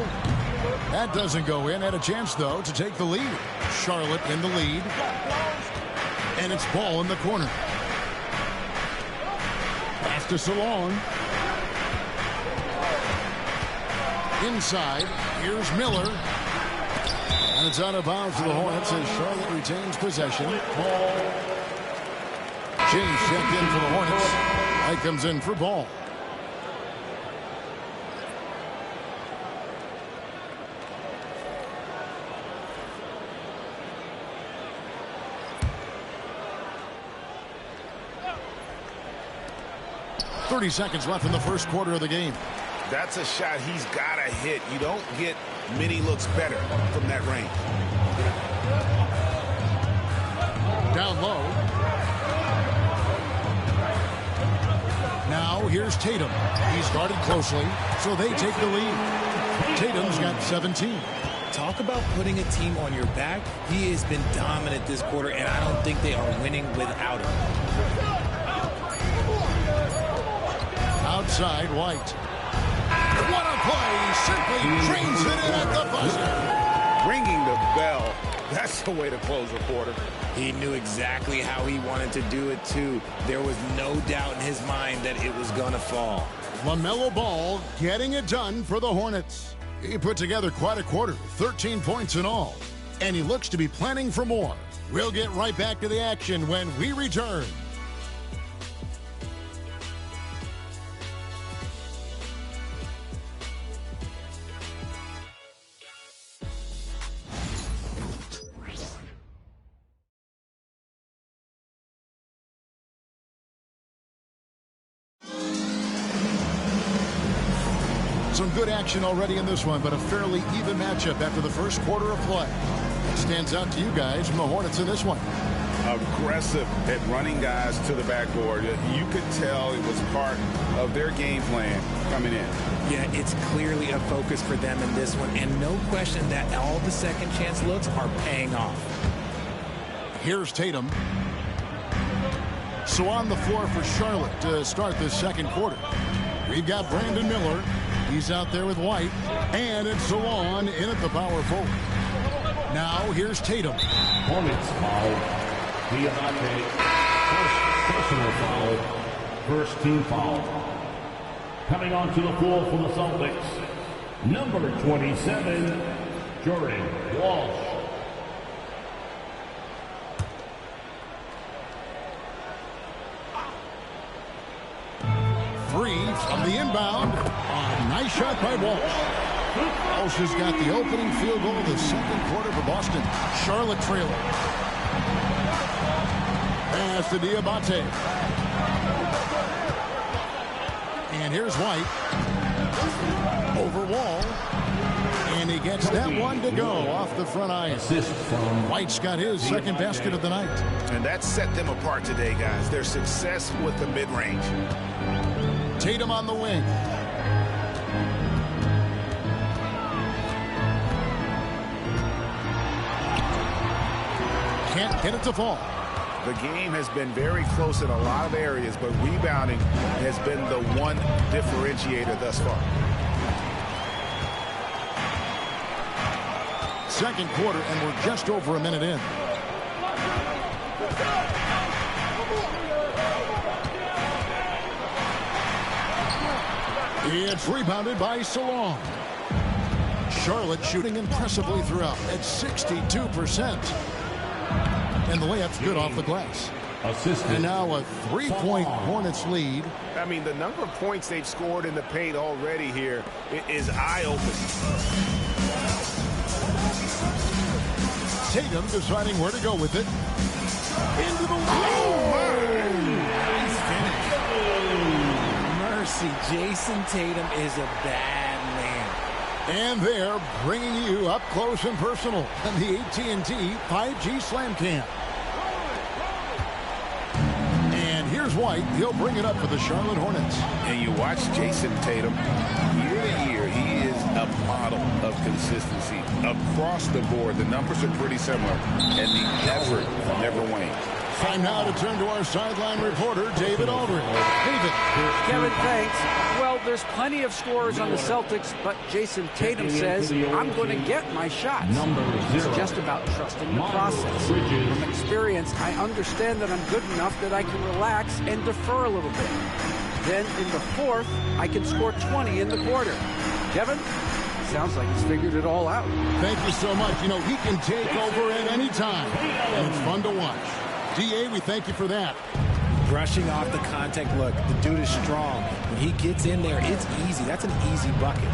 That doesn't go in. Had a chance, though, to take the lead. Charlotte in the lead. And it's Ball in the corner. Pass to Salon. Inside. Here's Miller. And it's out of bounds to the Hornets as Charlotte retains possession. James checked in for the Hornets. White comes in for Ball. .30 seconds left in the first quarter of the game. That's a shot he's got to hit. You don't get many looks better from that range. Down low. Now here's Tatum. He's guarded closely, so they take the lead. Tatum's got 17. Talk about putting a team on your back. He has been dominant this quarter, and I don't think they are winning without him. Outside, White. What a play! Simply trains it in at the buzzer. Ringing the bell. That's the way to close a quarter. He knew exactly how he wanted to do it, too. There was no doubt in his mind that it was going to fall. LaMelo Ball getting it done for the Hornets. He put together quite a quarter, 13 points in all. And he looks to be planning for more. We'll get right back to the action when we return. Some good action already in this one, but a fairly even matchup after the first quarter of play. What stands out to you guys from the Hornets in this one? Aggressive at running guys to the backboard. You could tell it was part of their game plan coming in. Yeah, it's clearly a focus for them in this one, and no question that all the second chance looks are paying off. Here's Tatum. So on the floor for Charlotte to start this second quarter. We've got Brandon Miller. He's out there with White. And it's Salon in at the power forward. Now here's Tatum. Hornets foul. Diamante. First personal foul. First team foul. Coming onto the floor for the Celtics. Number 27, Jordan Walsh. Free from the inbound. A nice shot by Walsh. Walsh has got the opening field goal of the second quarter for Boston. Charlotte trailing. Pass to Diabate. And here's White. Over Wall. And he gets that one to go off the front iron. White's got his second basket of the night. And that set them apart today, guys. Their success with the mid-range. Tatum on the wing. Can't get it to fall. The game has been very close in a lot of areas, but rebounding has been the one differentiator thus far. Second quarter, and we're just over a minute in. It's rebounded by Salon. Charlotte shooting impressively throughout at 62%. And the layup's good off the glass. And now a three-point Hornets lead. I mean, the number of points they've scored in the paint already here is eye-opening. Tatum deciding where to go with it. Into the Nice finish. Mercy, Jason Tatum is a bad man. And they're bringing you up close and personal on the AT&T 5G Slam Cam. And here's White. He'll bring it up for the Charlotte Hornets. And you watch Jason Tatum year to year. He is a model of consistency across the board. The numbers are pretty similar, and the effort never wanes. Time now to turn to our sideline reporter, David Aldridge. David. Kevin, thanks. Well, Well, there's plenty of scorers on the Celtics, but Jason Tatum says, I'm going to get my shots. It's just about trusting the process. From experience, I understand that I'm good enough that I can relax and defer a little bit. Then in the fourth, I can score 20 in the quarter. Kevin? Sounds like he's figured it all out. Thank you so much. You know, he can take over at any time, and it's fun to watch. D.A., we thank you for that. Brushing off the contact look. The dude is strong. When he gets in there, it's easy. That's an easy bucket.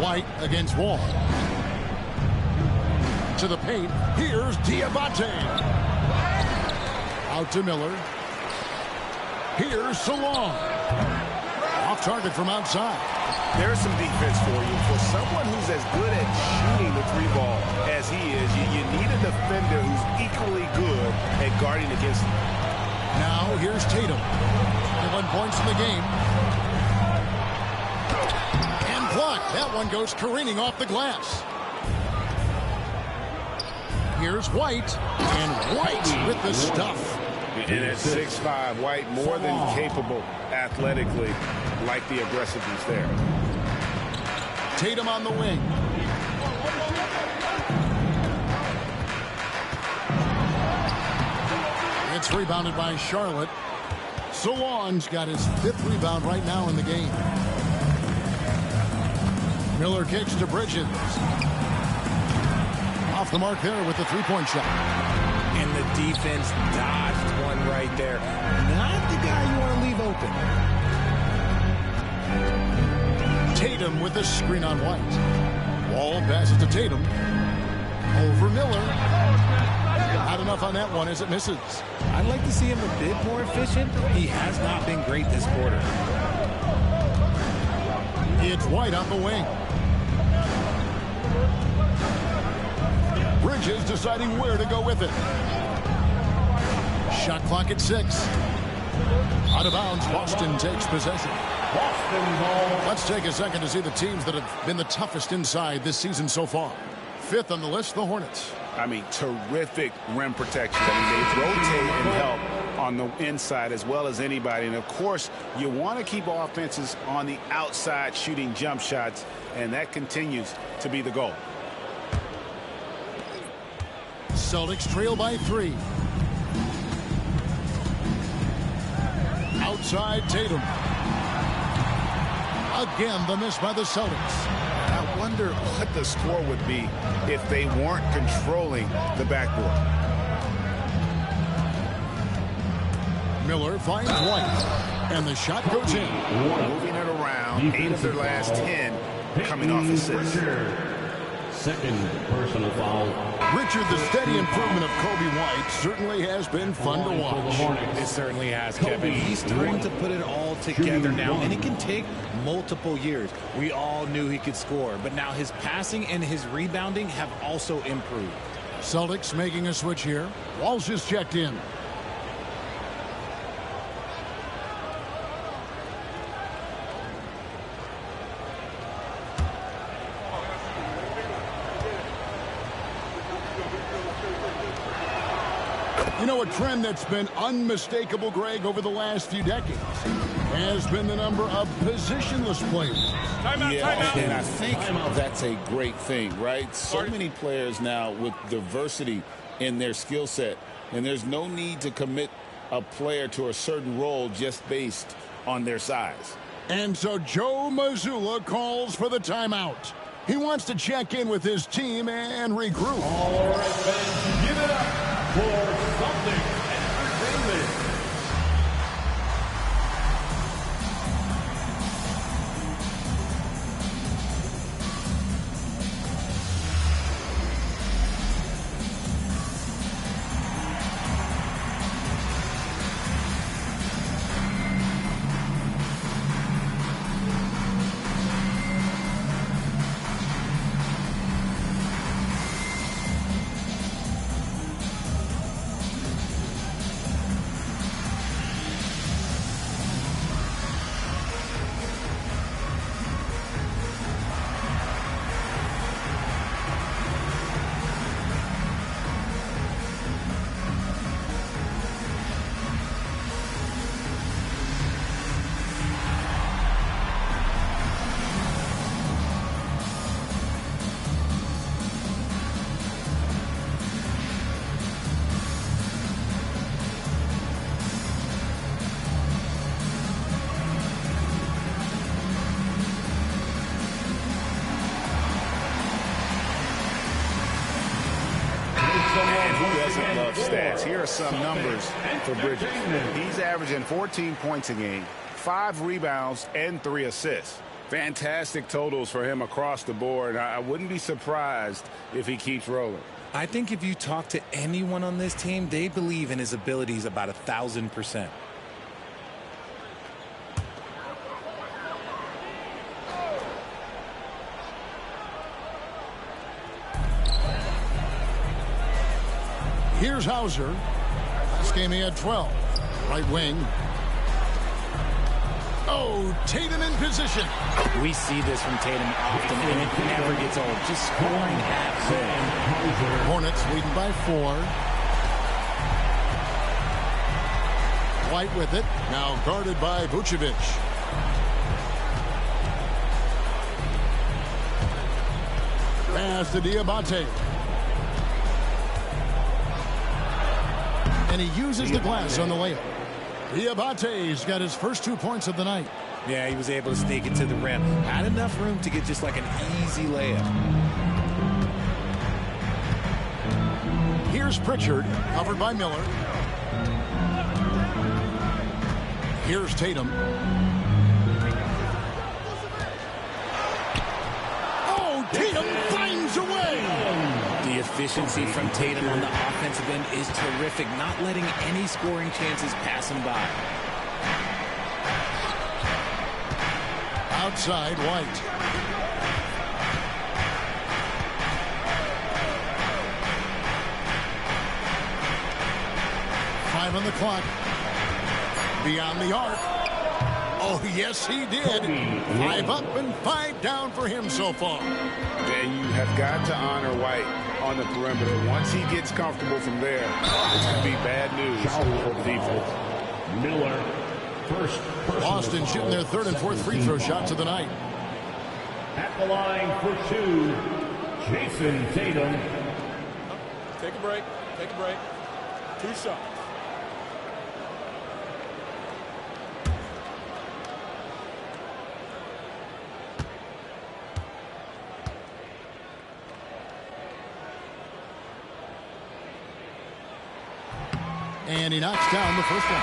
White against Wall. To the paint. Here's Diabate. Out to Miller. Here's Salon. Off target from outside. There's some defense for you. For someone who's as good at shooting the three ball as he is, you need a defender who's equally good at guarding against him. Now here's Tatum. 11 points in the game. And blocked. That one goes careening off the glass. Here's White. And White with the stuff. And at 6'5", White more than capable athletically, like the aggressiveness there. Tatum on the wing. It's rebounded by Charlotte. Salon's got his 5th rebound right now in the game. Miller kicks to Bridges. Off the mark there with the three-point shot. And the defense dodged one right there. Not the guy you want to leave open. Tatum with the screen on White. Wall passes to Tatum. Over Miller. Not enough on that one as it misses. I'd like to see him a bit more efficient. He has not been great this quarter. It's White on the wing. Bridges deciding where to go with it. Shot clock at 6. Out of bounds, Boston takes possession. Let's take a second to see the teams that have been the toughest inside this season so far. 5th on the list, the Hornets. I mean, terrific rim protection. I mean, they rotate and help on the inside as well as anybody. And, of course, you want to keep offenses on the outside shooting jump shots, and that continues to be the goal. Celtics trail by 3. Outside Tatum. Again, the miss by the Celtics. I wonder what the score would be if they weren't controlling the backboard. Miller finds White, and the shot goes in. Moving it around, 8 of their last 10 coming off assists. Second personal foul. Richard, the steady improvement of Kobe White certainly has been fun to watch. It certainly has, Kevin. He's starting to put it all together now, and it can take multiple years. We all knew he could score, but now his passing and his rebounding have also improved. Celtics making a switch here. Walsh is checked in. You know, a trend that's been unmistakable, Greg, over the last few decades has been the number of positionless players. Yeah, and I think that's a great thing, right? So many players now with diversity in their skill set, and there's no need to commit a player to a certain role just based on their size. And so Joe Mazzulla calls for the timeout. He wants to check in with his team and regroup. All right, fans, give it up for something entertainment. who doesn't love stats? Here are some numbers for Bridges. He's averaging 14 points a game, 5 rebounds, and 3 assists. Fantastic totals for him across the board. I wouldn't be surprised if he keeps rolling. I think if you talk to anyone on this team, they believe in his abilities about 1,000%. Here's Hauser. Last game he had 12. Right wing. Oh, Tatum in position. We see this from Tatum often, and it never gets old. Just scoring at will. Hornets leading by 4. White with it. Now guarded by Vucevic. Pass to Diabate. And he uses the glass on the layup. Diabate's got his first 2 points of the night. Yeah, he was able to sneak it to the rim. Had enough room to get just like an easy layup. Here's Pritchard, covered by Miller. Here's Tatum. Oh, Tatum finds a way. The efficiency from Tatum on the offensive end is terrific, not letting any scoring chances pass him by. Outside, White. Five on the clock. Beyond the arc. Oh, yes, he did. 5 up and 5 down for him so far. And you have got to honor White on the perimeter. Once he gets comfortable from there, it's going to be bad news for the defense. Miller, first. Boston shooting their 3rd and 4th free throw shots of the night. At the line for 2, Jason Tatum. Take a break. Take a break. 2 shots. And he knocks down the first one.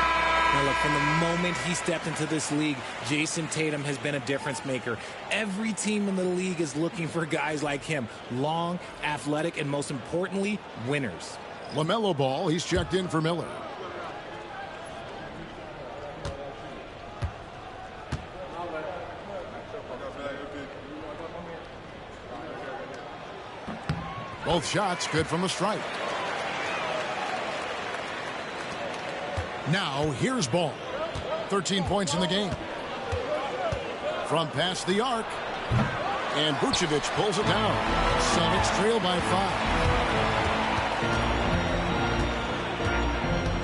Now look, from the moment he stepped into this league, Jason Tatum has been a difference maker. Every team in the league is looking for guys like him. Long, athletic, and most importantly, winners. LaMelo Ball, he's checked in for Miller. Both shots good from the stripe. Now, here's Ball. 13 points in the game. From past the arc. And Vucevic pulls it down. Celtics trail by 5.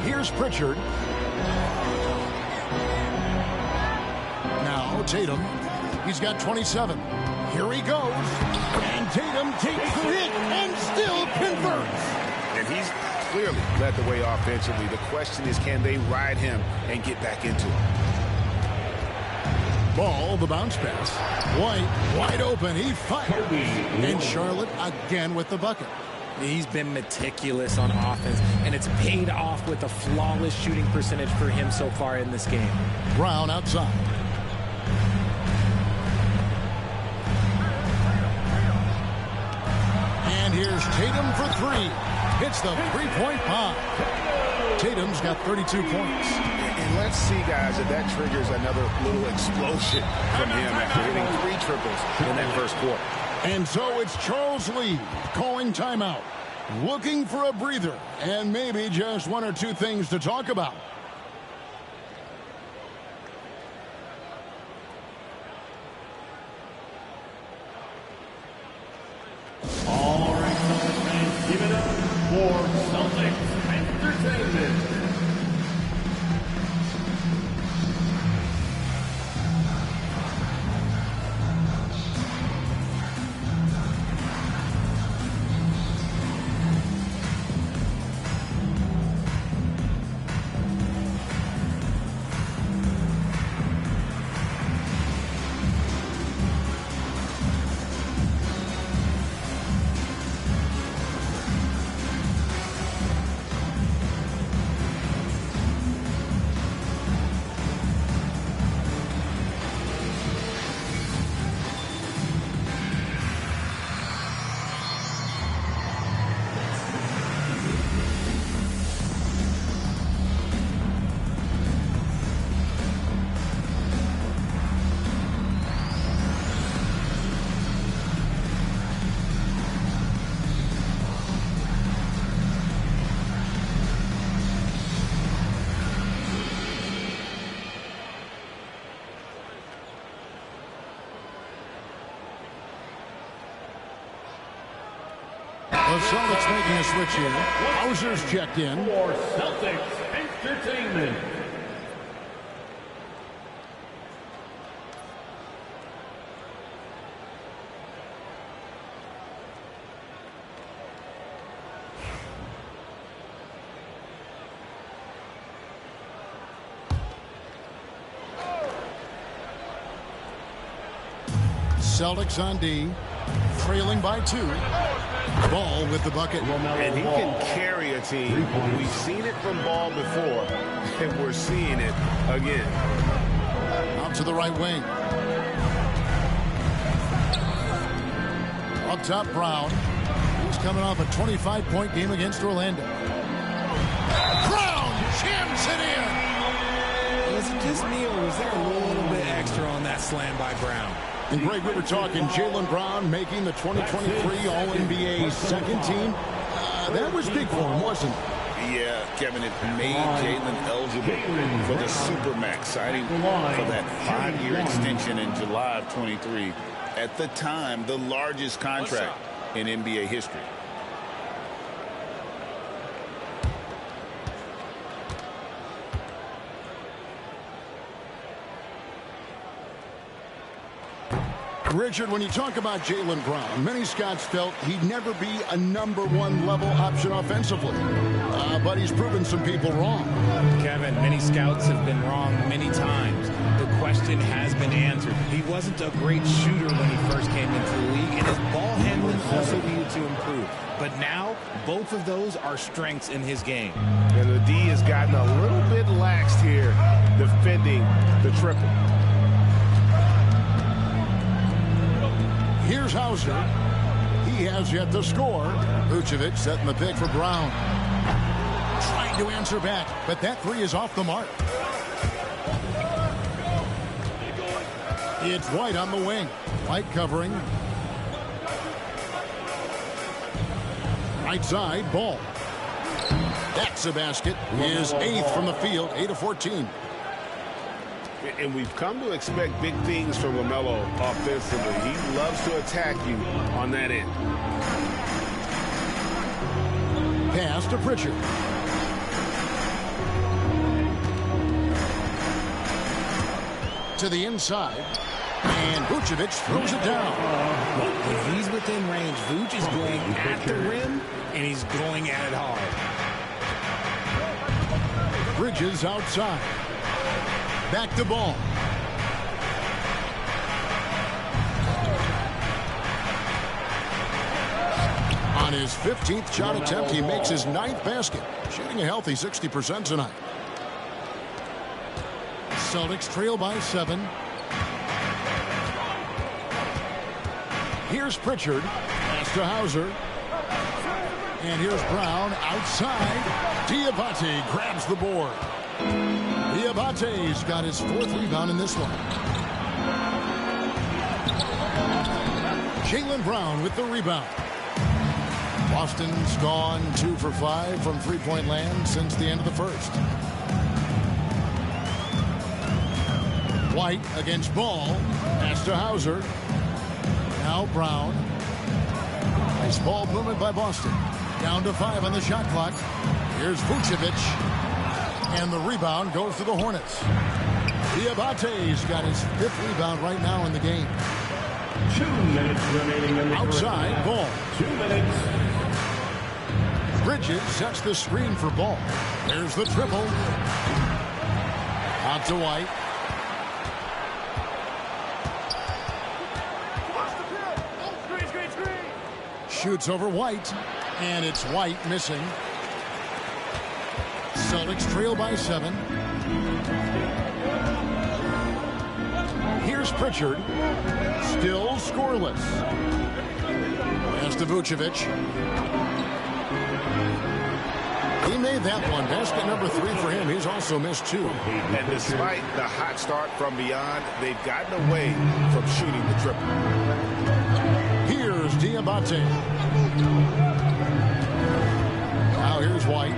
Here's Pritchard. Now, Tatum. He's got 27. Here he goes. And Tatum takes the hit and still converts. And he's clearly led the way offensively. The question is, can they ride him and get back into it? Ball, the bounce pass. White, wide open. He fired. And Charlotte again with the bucket. He's been meticulous on offense, and it's paid off with a flawless shooting percentage for him so far in this game. Brown outside. And here's Tatum for 3. Hits the 3-point bomb. Tatum's got 32 points. And let's see, guys, if that triggers another little explosion from him after hitting 3 triples in that first quarter. And so it's Charles Lee calling timeout, looking for a breather, and maybe just 1 or 2 things to talk about. All right, Celtics fans, give it up for Celtics Entertainment. The Celtics making a switch here. Hauser's checked in. For Celtics Entertainment. Celtics on D, trailing by 2. Ball with the bucket. And he can carry a team. We've seen it from Ball before, and we're seeing it again. Out to the right wing. Up top, Brown. He's coming off a 25-point game against Orlando. Brown jams it in. Was it just me, or was there a little bit extra on that slam by Brown? And Greg, we were talking Jaylen Brown making the 2023 All-NBA second team. That was big for him, wasn't it? Yeah, Kevin, it made Jaylen eligible for the Supermax, signing for that 5-year extension in July of 23. At the time, the largest contract in NBA history. Richard, when you talk about Jaylen Brown, many scouts felt he'd never be a #1 level option offensively. But he's proven some people wrong. Kevin, many scouts have been wrong many times. The question has been answered. He wasn't a great shooter when he first came into the league, and his ball handling also needed to improve. But now, both of those are strengths in his game. And the D has gotten a little bit laxed here defending the triple. Here's Hauser. He has yet to score. Vucevic setting the pick for Brown. Trying to answer back, but that three is off the mark. It's White on the wing. White covering. Right side, Ball. That's a basket. His 8th from the field, 8 of 14. And we've come to expect big things from LaMelo offensively. He loves to attack you on that end. Pass to Pritchard. To the inside. And Vucevic throws it down. When he's within range, Vuce is going at the rim, and he's going at it hard. Bridges outside. Back to Ball. On his 15th shot attempt, he makes his 9th basket, shooting a healthy 60% tonight. Celtics trail by 7. Here's Pritchard. Pass to Hauser. And here's Brown outside. Diabate grabs the board. Diabate's got his 4th rebound in this one. Jaylen Brown with the rebound. Boston's gone 2 for 5 from three-point land since the end of the first. White against Ball. Pass to Hauser. Now Brown. Nice ball movement by Boston. Down to 5 on the shot clock. Here's Vucevic. And the rebound goes to the Hornets. Diabate's got his 5th rebound right now in the game. 2 minutes remaining in the outside, Ball. 2 minutes. Bridges sets the screen for Ball. There's the triple. Out to White. Shoots over White. And it's White missing. Celtics trail by 7. Here's Pritchard. Still scoreless. Pass to Vucevic. He made that one. Basket number 3 for him. He's also missed 2. And despite the hot start from beyond, they've gotten away from shooting the triple. Here's Diabate. Now here's White.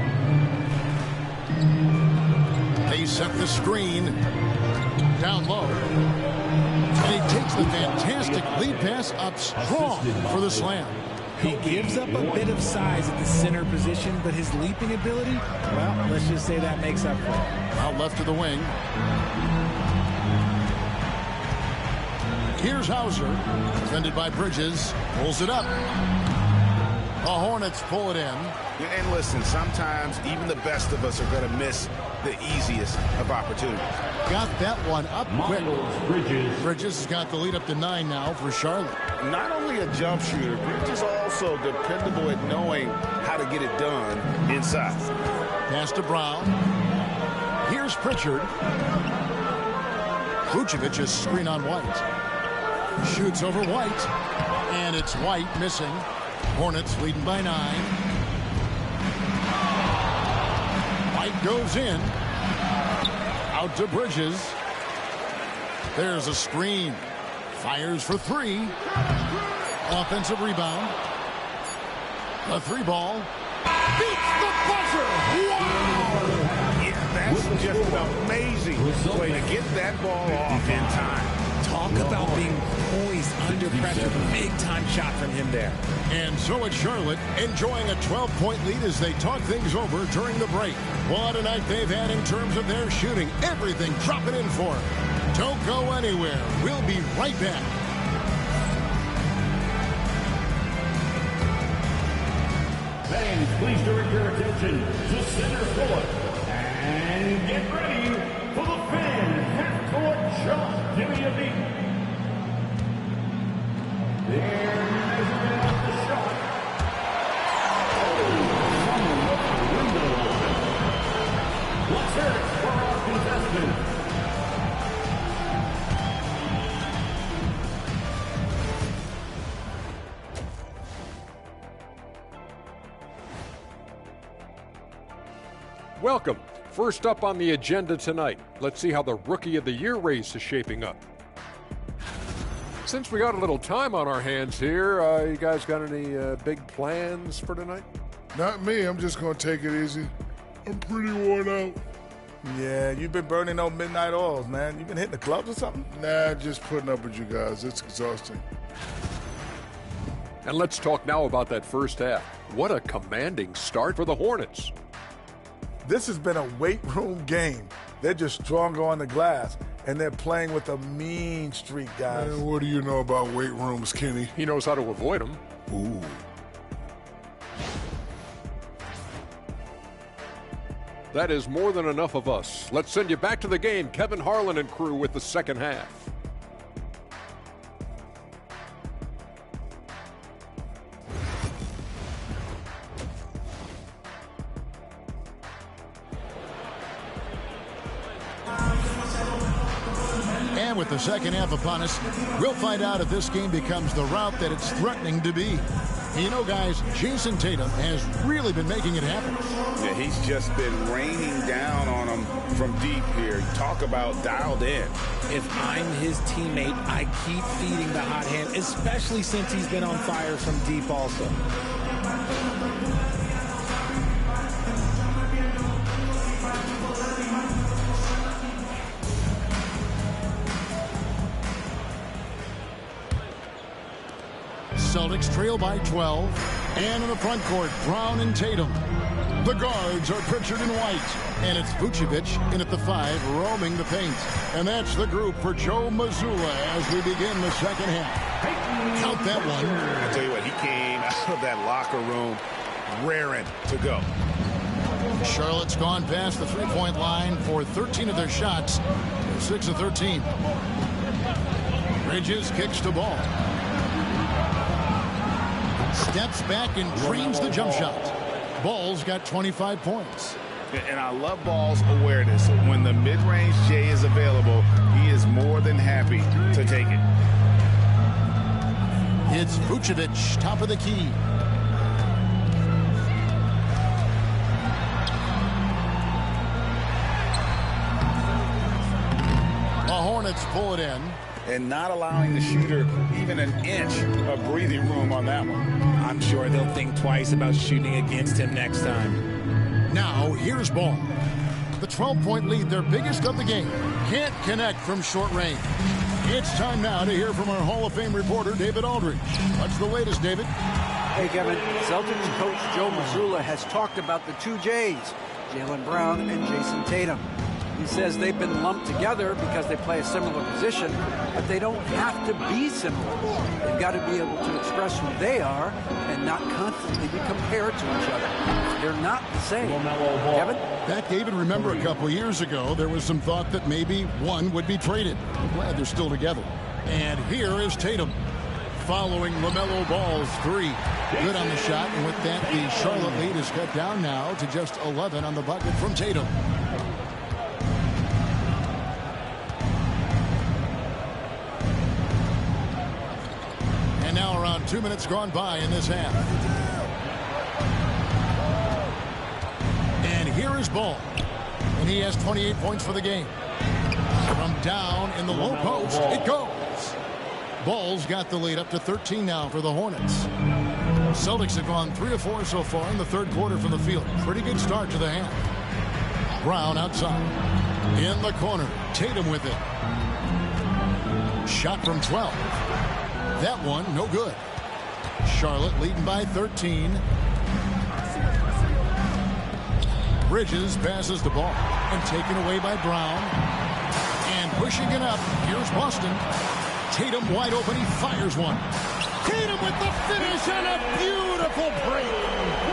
They set the screen down low. And he takes the fantastic lead pass up strong for the slam. He gives up a bit of size at the center position, but his leaping ability, well, let's just say that makes up for it. Out left to the wing. Here's Hauser, defended by Bridges, pulls it up. The Hornets pull it in. And listen, sometimes even the best of us are going to miss the easiest of opportunities. Got that one up quick. Bridges has got the lead up to 9 now for Charlotte. Not only a jump shooter, Bridges also dependable at knowing how to get it done inside. Pass to Brown. Here's Pritchard. Vucevic is screen on White. Shoots over White. And it's White missing. Hornets leading by 9. White goes in. Out to Bridges. There's a screen. Fires for 3. Offensive rebound. The 3 ball. Beats the buzzer. Wow! Yeah, that's just an amazing way to get that ball off in time. Talk about being poised under pressure. Big-time shot from him there. And so it's Charlotte enjoying a 12-point lead as they talk things over during the break. What a night they've had in terms of their shooting. Everything dropping in for them. Don't go anywhere. We'll be right back. Fans, please direct your attention to center court. And get ready for the fan half-court shot. Give me a beat. Their measurement of the shot. Someone left the window open. Let's hear it for our contestant. Welcome. First up on the agenda tonight, let's see how the Rookie of the Year race is shaping up. Since we got a little time on our hands here, you guys got any big plans for tonight? Not me. I'm just going to take it easy. I'm pretty worn out. Yeah, you've been burning those midnight oils, man. You been hitting the clubs or something? Nah, just putting up with you guys. It's exhausting. And let's talk now about that first half. What a commanding start for the Hornets. This has been a weight room game. They're just stronger on the glass, and they're playing with a mean streak, guys. Man, what do you know about weight rooms, Kenny? He knows how to avoid them. Ooh. That is more than enough of us. Let's send you back to the game. Kevin Harlan and crew with the second half. And with the second half upon us, we'll find out if this game becomes the route that it's threatening to be. You know, guys, Jason Tatum has really been making it happen. Yeah, he's just been raining down on them from deep here. Talk about dialed in. If I'm his teammate, I keep feeding the hot hand, especially since he's been on fire from deep also. Celtics trail by 12. And in the front court, Brown and Tatum. The guards are Pritchard and White. And it's Vucevic in at the 5, roaming the paint. And that's the group for Joe Mazzulla as we begin the second half. Count that one. I tell you what, he came out of that locker room raring to go. Charlotte's gone past the three-point line for 13 of their shots. They're 6 of 13. Bridges kicks the ball. Steps back and dreams the jump shot. Ball's got 25 points. And I love Ball's awareness. When the mid-range J is available, he is more than happy to take it. It's Vucevic, top of the key. The Hornets pull it in. And not allowing the shooter even an inch of breathing room on that one. I'm sure they'll think twice about shooting against him next time. Now, here's Ball. The 12-point lead, their biggest of the game. Can't connect from short range. It's time now to hear from our Hall of Fame reporter, David Aldridge. What's the latest, David? Hey, Kevin, Celtics coach Joe Mazzulla has talked about the two J's, Jaylen Brown and Jason Tatum. He says they've been lumped together because they play a similar position, but they don't have to be similar. They've got to be able to express who they are and not constantly be compared to each other. They're not the same. Kevin? That, David, remember a couple years ago, there was some thought that maybe one would be traded. I'm glad they're still together. And here is Tatum following LaMelo Ball's three. Good on the shot, and with that, the Charlotte lead is cut down now to just 11 on the bucket from Tatum. And now around 2 minutes gone by in this half. And here is Ball. And he has 28 points for the game. From down in the low post, it goes. Ball's got the lead up to 13 now for the Hornets. Celtics have gone 3 of 4 so far in the third quarter from the field. Pretty good start to the half. Brown outside. In the corner. Tatum with it. Shot from 12. That one, no good. Charlotte leading by 13. Bridges passes the ball and taken away by Brown. And pushing it up, here's Boston. Tatum wide open, he fires one. Tatum with the finish and a beautiful break.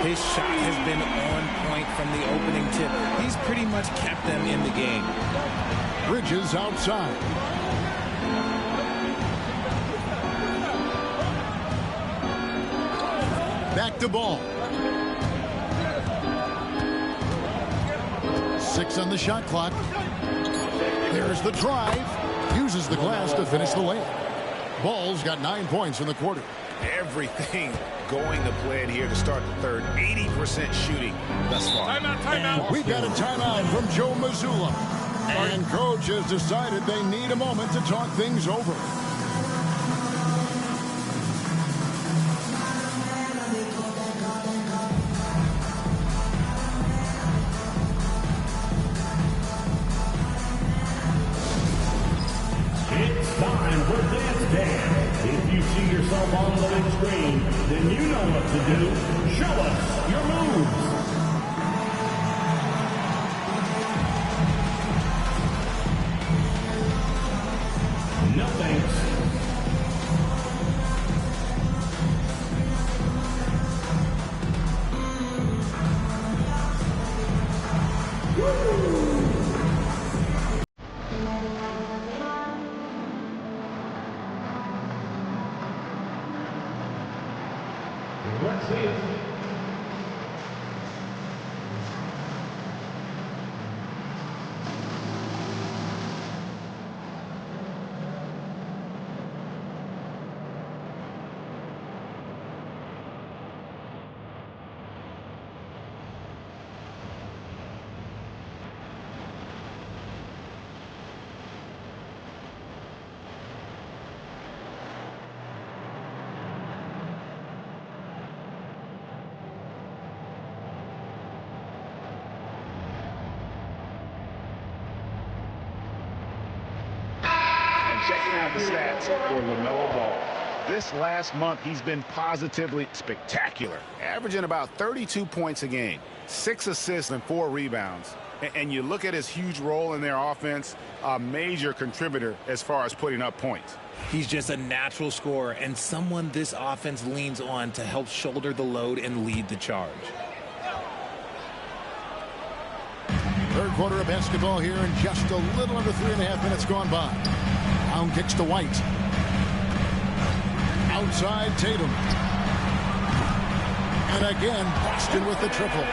His shot has been on point from the opening tip. He's pretty much kept them in the game. Bridges outside. Back to Ball. 6 on the shot clock. There's the drive. Uses the glass to finish the layup. Ball's got 9 points in the quarter. Everything going to plan here to start the third. 80% shooting thus far. Timeout. We got a timeout from Joe Mazzulla. And coach has decided they need a moment to talk things over. If you see yourself on the big screen, then you know what to do. Show us your moves. No thanks. Let's see it. Checking out the stats for LaMelo Ball. This last month, he's been positively spectacular, averaging about 32 points a game, 6 assists and 4 rebounds. And you look at his huge role in their offense, a major contributor as far as putting up points. He's just a natural scorer and someone this offense leans on to help shoulder the load and lead the charge. Third quarter of basketball here, and just a little under 3.5 minutes gone by. Brown kicks to White. Outside Tatum. And again, Boston with the triple.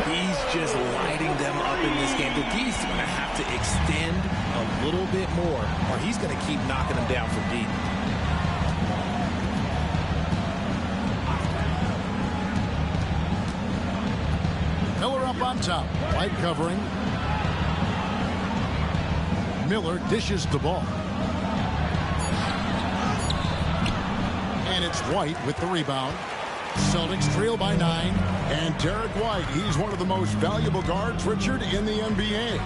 He's just lighting them up in this game. The D's going to have to extend a little bit more, or he's going to keep knocking them down from deep. Miller up on top. White covering. Miller dishes the ball. And it's White with the rebound. Celtics trail by 9. And Derek White, he's one of the most valuable guards, Richard, in the NBA.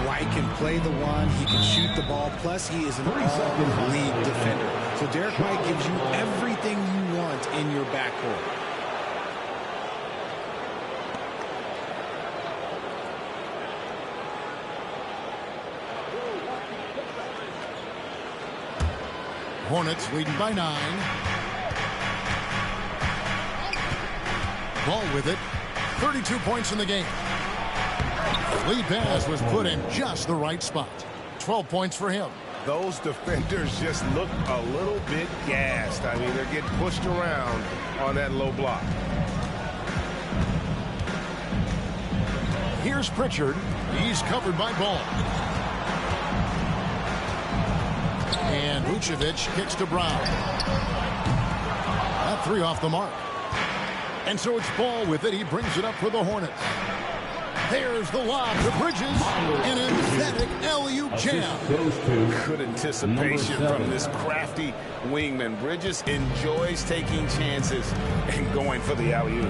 White can play the one, he can shoot the ball, plus he is an all-league defender. So Derek White gives you everything you want in your backcourt. Hornets leading by 9. Ball with it. 32 points in the game. Lead pass was put in just the right spot. 12 points for him. Those defenders just look a little bit gassed. I mean, they're getting pushed around on that low block. Here's Pritchard. He's covered by Ball. And Vucevic kicks to Brown. That 3 off the mark. And so it's Ball with it. He brings it up for the Hornets. There's the lob to Bridges. An emphatic alley-oop jam. Good anticipation from this crafty wingman. Bridges enjoys taking chances and going for the alley-oop.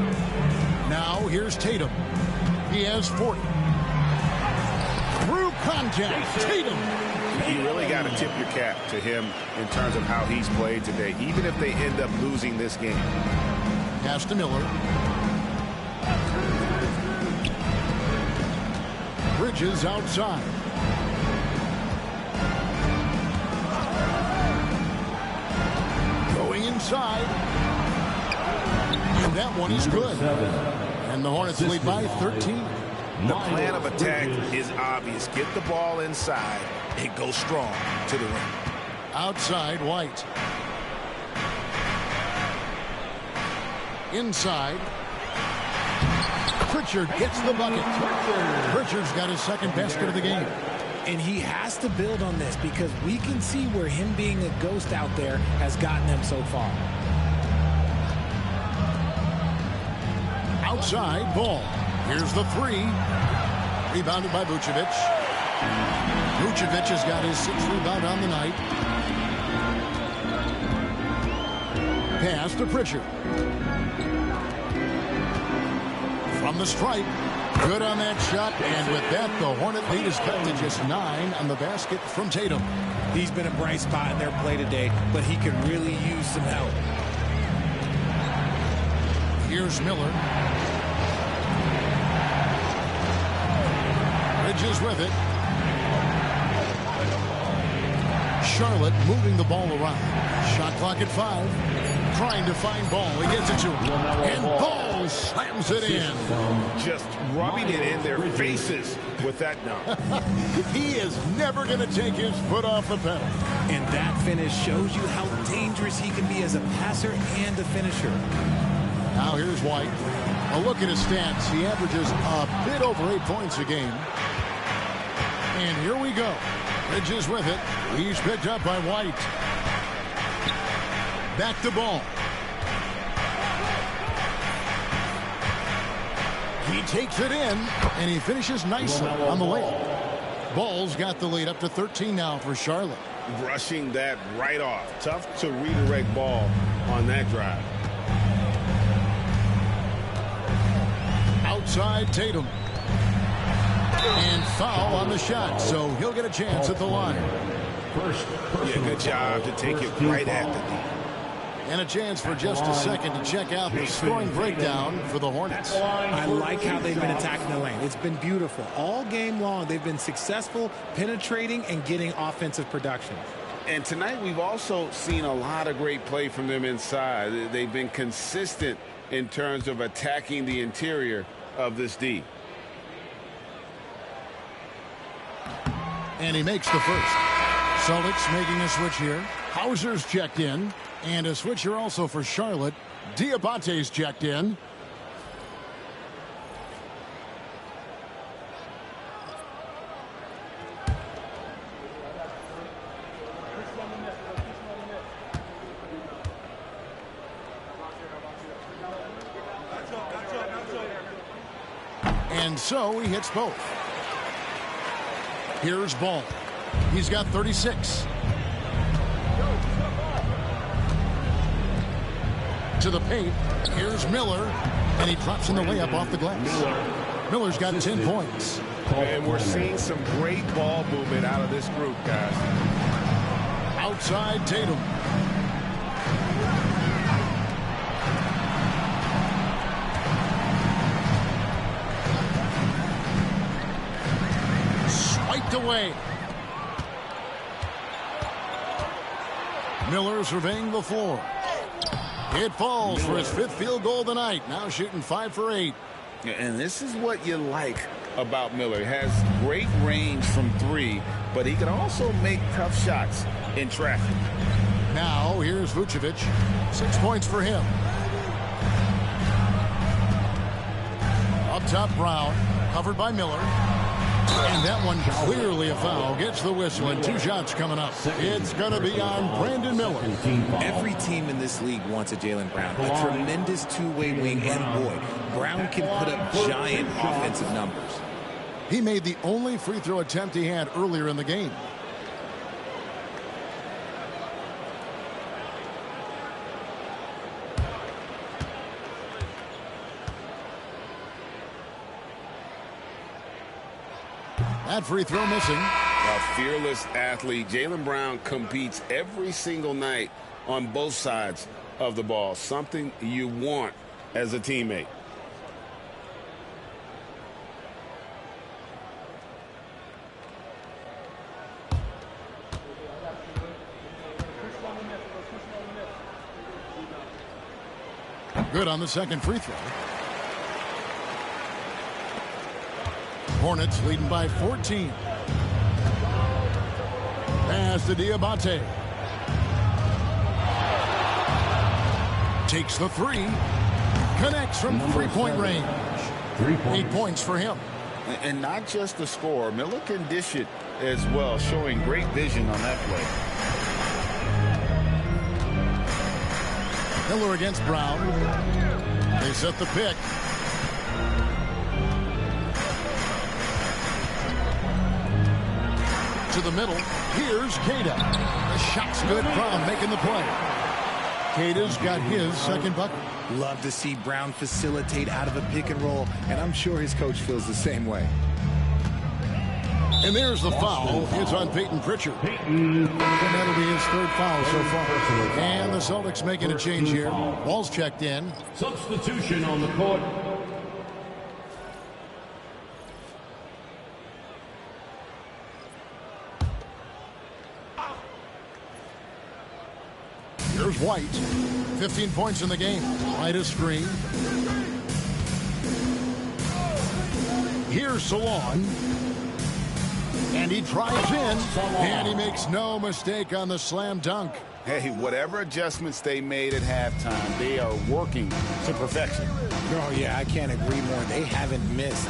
Now here's Tatum. He has 40. Through contact, Tatum. You really got to tip your cap to him in terms of how he's played today, even if they end up losing this game. Pass to Miller. Bridges outside. Going inside. And that one is good. And the Hornets lead by 13. The plan of attack is obvious. Get the ball inside and go strong to the rim. Outside, White. Inside. Pritchard gets the bucket. Pritchard's got his second basket of the game. And he has to build on this because we can see where him being a ghost out there has gotten them so far. Outside, Ball. Here's the 3. Rebounded by Vucevic. Vucevic has got his 6th rebound on the night. Pass to Pritchard. From the stripe. Good on that shot. And with that, the Hornet lead is cut to just 9 on the basket from Tatum. He's been a bright spot in their play today, but he could really use some help. Here's Miller. Bridges with it. Charlotte moving the ball around. Shot clock at 5. Trying to find Ball. He gets it to him. And Ball slams it in. Just rubbing it in their faces with that dunk. He is never going to take his foot off the pedal. And that finish shows you how dangerous he can be as a passer and a finisher. Now here's White. A look at his stats. He averages a bit over 8 points a game. And here we go. Bridges with it. He's picked up by White. Back to Ball. He takes it in, and he finishes nicely on the layup. Ball's got the lead up to 13 now for Charlotte. Brushing that right off. Tough to redirect Ball on that drive. Outside Tatum. And foul on the shot, so he'll get a chance at the line. Yeah, good job to take it right at the knee. And a chance for just a second to check out the scoring breakdown for the Hornets. I like how they've been attacking the lane. It's been beautiful. All game long, they've been successful penetrating and getting offensive production. And tonight we've also seen a lot of great play from them inside. They've been consistent in terms of attacking the interior of this D. And he makes the first. Celtics making a switch here. Hauser's checked in. And a switcher also for Charlotte. Diabate's checked in. And so he hits both. Here's Ball. He's got 36. To the paint. Here's Miller. And he drops in the layup off the glass. Miller's got 10 points. And we're seeing some great ball movement out of this group, guys. Outside Tatum. Swiped away. Miller surveying the floor. It falls for his 5th field goal of the night. Now shooting 5 for 8. And this is what you like about Miller. He has great range from 3, but he can also make tough shots in traffic. Now here's Vucevic. 6 points for him. Up top, Brown. Covered by Miller. And that one clearly a foul. Gets the whistle and 2 shots coming up. It's going to be on Brandon Miller. Every team in this league wants a Jaylen Brown. A tremendous two-way wing, and boy, Brown can put up giant offensive numbers. He made the only free throw attempt he had earlier in the game. That free throw missing. A fearless athlete. Jaylen Brown competes every single night on both sides of the ball. Something you want as a teammate. Good on the second free throw. Hornets leading by 14. Pass to Diabate. Takes the 3. Connects from 3-point range. 8 points for him. And not just the score. Miller can dish it as well, showing great vision on that play. Miller against Brown. They set the pick. To the middle. Here's Queta. The shot's good. Brown making the play. Queta's got his second bucket. Love to see Brown facilitate out of a pick and roll, and I'm sure his coach feels the same way. And there's the foul. It's on Peyton Pritchard. And that'll be his 3rd foul so far. And the Celtics making a change here. Ball's checked in. Substitution on the court. Here's White. 15 points in the game. White a screen. Here's Salon. And he drives in. And he makes no mistake on the slam dunk. Hey, whatever adjustments they made at halftime, they are working to perfection. Oh, yeah, I can't agree more. They haven't missed.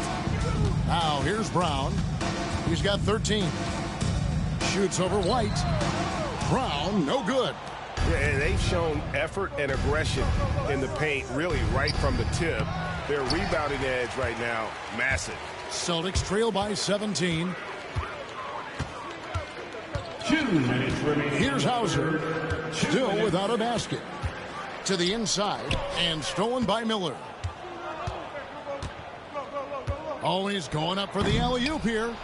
Now, here's Brown. He's got 13. Shoots over White. Brown, no good. Yeah, and they've shown effort and aggression in the paint, really right from the tip. Their rebounding edge right now, massive. Celtics trail by 17. 2 minutes remaining. Here's Hauser, still without a basket. To the inside, and stolen by Miller. Oh, he's going up for the alley-oop here.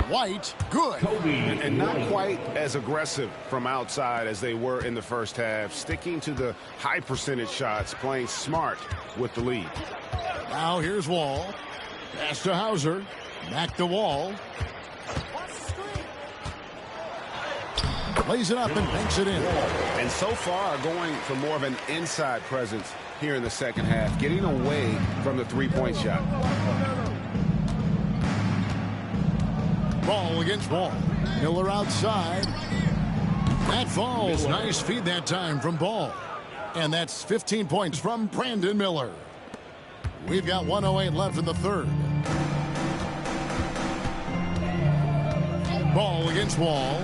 White, good. And not quite as aggressive from outside as they were in the first half. Sticking to the high percentage shots, playing smart with the lead. Now here's Wall. Pass to Hauser. Back to Wall. Plays it up and banks it in. And so far going for more of an inside presence here in the second half, getting away from the 3-point shot. Ball against Wall. Miller outside. That falls. Nice feed that time from Ball. And that's 15 points from Brandon Miller. We've got 1:08 left in the 3rd. Ball against Wall.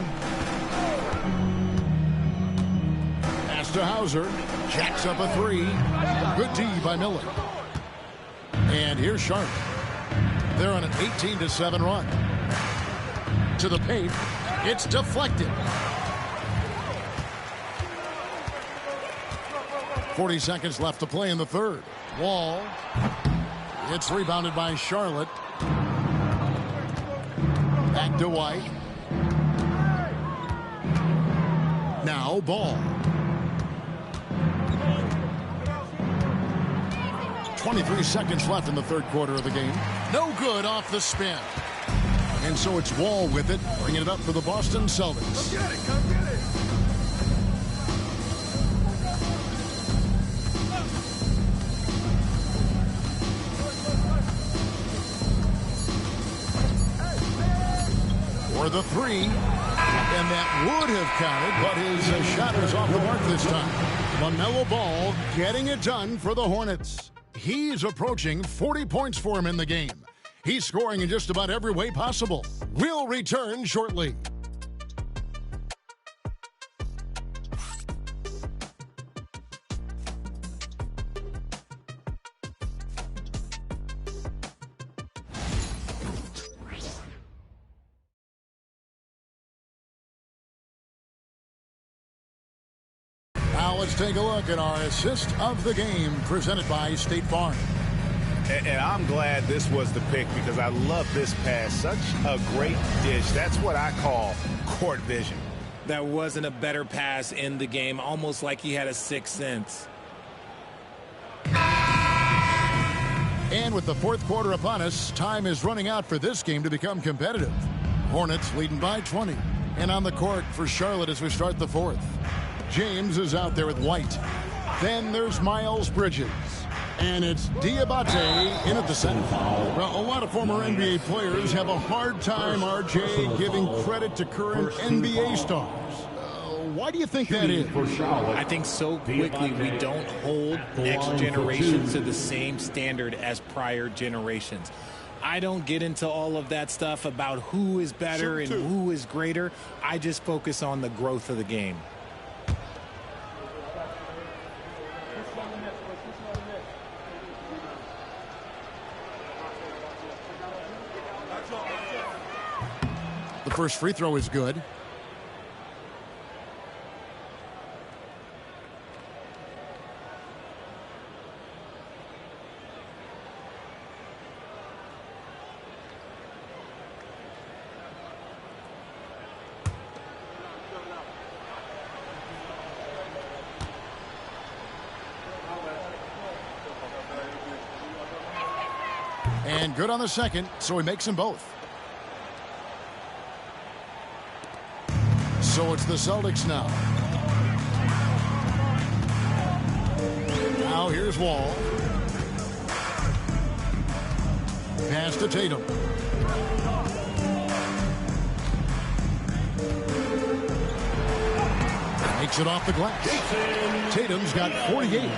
Pass to Hauser. Jacks up a 3. Good D by Miller. And here's Sharp. They're on an 18-7 run. To the paint. It's deflected. 40 seconds left to play in the 3rd. Wall. It's rebounded by Charlotte. Back to White. Now Ball. 23 seconds left in the 3rd quarter of the game. No good off the spin. And so it's Wall with it, bringing it up for the Boston Celtics. Come get it, come get it. with a three. And that would have counted, but his shot is off the mark this time. LaMelo Ball getting it done for the Hornets. He's approaching 40 points for him in the game. He's scoring in just about every way possible. We'll return shortly. Now let's take a look at our assist of the game presented by State Farm. And I'm glad this was the pick because I love this pass. Such a great dish. That's what I call court vision. That wasn't a better pass in the game, almost like he had a sixth sense. And with the fourth quarter upon us, time is running out for this game to become competitive. Hornets leading by 20. And on the court for Charlotte as we start the fourth. James is out there with White. Then there's Miles Bridges. And it's Diabate in at the center. Well, a lot of former NBA players have a hard time, RJ, giving credit to current NBA stars. Why do you think that is? I think so quickly we don't hold next generation to the same standard as prior generations. I don't get into all of that stuff about who is better and who is greater. I just focus on the growth of the game. The first free throw is good. And good on the second, so he makes them both. So it's the Celtics now. Now here's Wall. Pass to Tatum. Makes it off the glass. Tatum's got 48.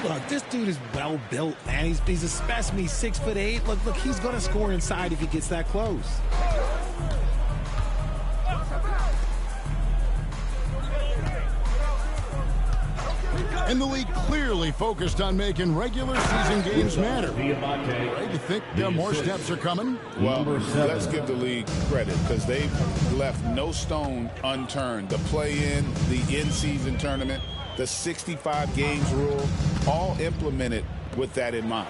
Look, this dude is well built, man. He's a specimen. He's 6'8". Look, he's going to score inside if he gets that close. And the league clearly focused on making regular season games matter. Right? You think more steps are coming? Well, let's give the league credit because they've left no stone unturned. The play-in, the in-season tournament, the 65 games rule, all implemented with that in mind.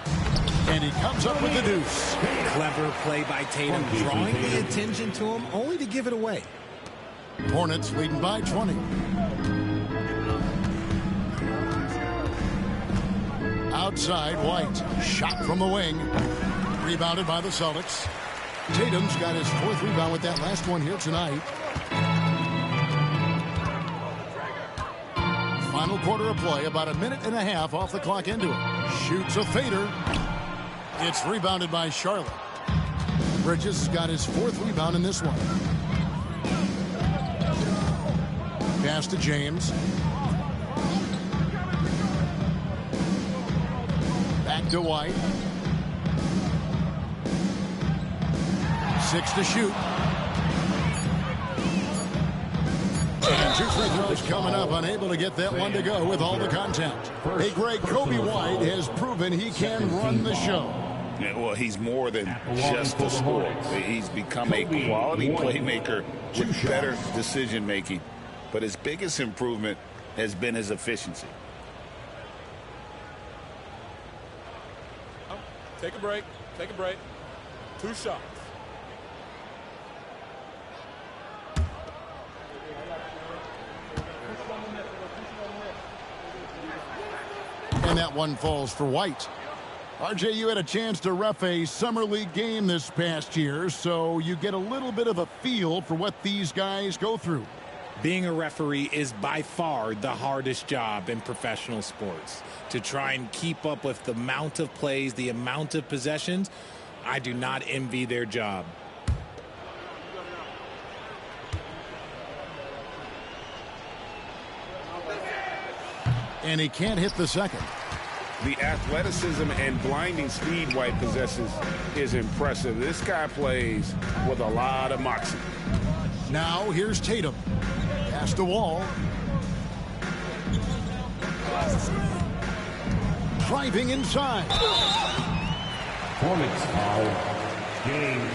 And he comes up with the deuce. Clever play by Tatum, drawing the attention to him, only to give it away. Hornets leading by 20. Outside, White. Shot from the wing. Rebounded by the Celtics. Tatum's got his fourth rebound with that last one here tonight. Final quarter of play, about a minute and a half off the clock into it. Shoots a fader. It's rebounded by Charlotte. Bridges got his fourth rebound in this one. Pass to James. Back to White. 6 to shoot. And 2 free throws coming up, unable to get that one to go with all the contact. Hey, Greg, Kobe White has proven he can run the show. Yeah, well, he's more than just a scorer. He's become a quality playmaker with better decision-making. But his biggest improvement has been his efficiency. Take a break. Take a break. 2 shots. And that one falls for White. RJ, you had a chance to ref a summer league game this past year, so you get a little bit of a feel for what these guys go through. Being a referee is by far the hardest job in professional sports. To try and keep up with the amount of plays, the amount of possessions, I do not envy their job. And he can't hit the second. The athleticism and blinding speed White possesses is impressive. This guy plays with a lot of moxie. Now here's Tatum. Pass the wall. Driving inside. Hornets foul. Game.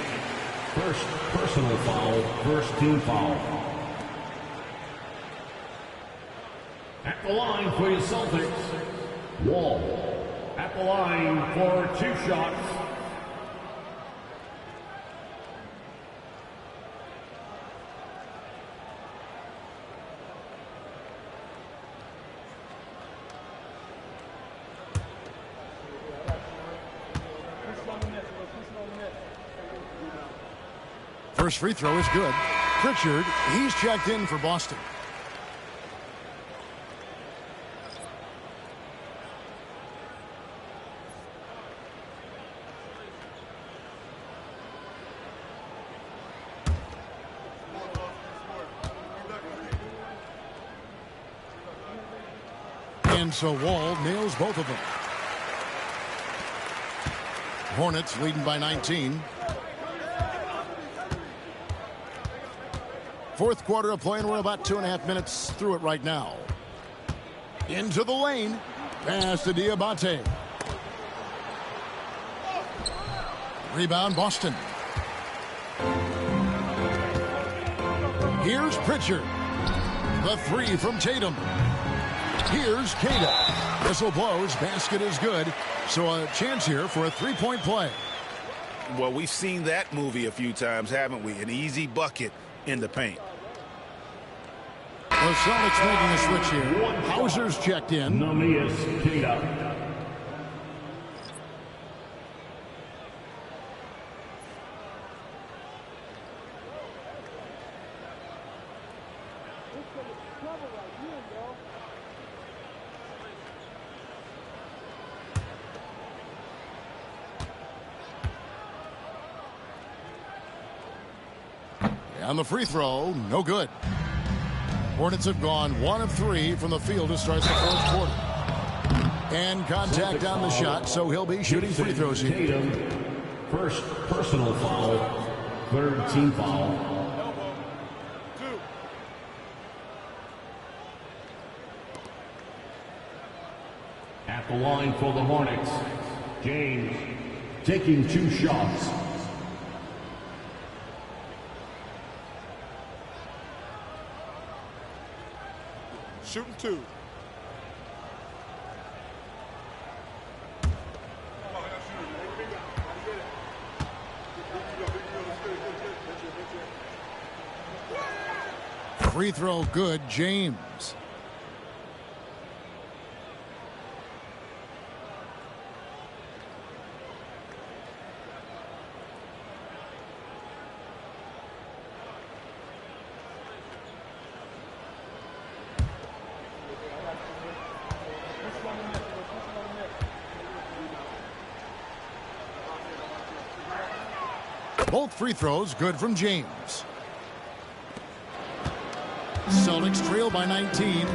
First personal foul. First team foul. At the line for your Celtics. Wall. At the line for 2 shots. First free throw is good. Pritchard, he's checked in for Boston. And so Wall nails both of them. Hornets leading by 19. Fourth quarter of play, and we're about 2.5 minutes through it right now. Into the lane. Pass to Diabate. Rebound, Boston. Here's Pritchard. The three from Tatum. Here's Queta. Whistle blows. Basket is good. So a chance here for a three-point play. Well, we've seen that movie a few times, haven't we? An easy bucket in the paint. The Celtics making a switch here. Hauser's checked in. Namias Queta. On the free throw, no good. Hornets have gone 1 of 3 from the field to start the fourth quarter. And contact on the shot, so he'll be shooting free throws here. Tatum, first personal foul, third team foul. At the line for the Hornets, James taking 2 shots. Shooting 2. Free throw good, James. Both free throws good from James. Celtics trail by 19.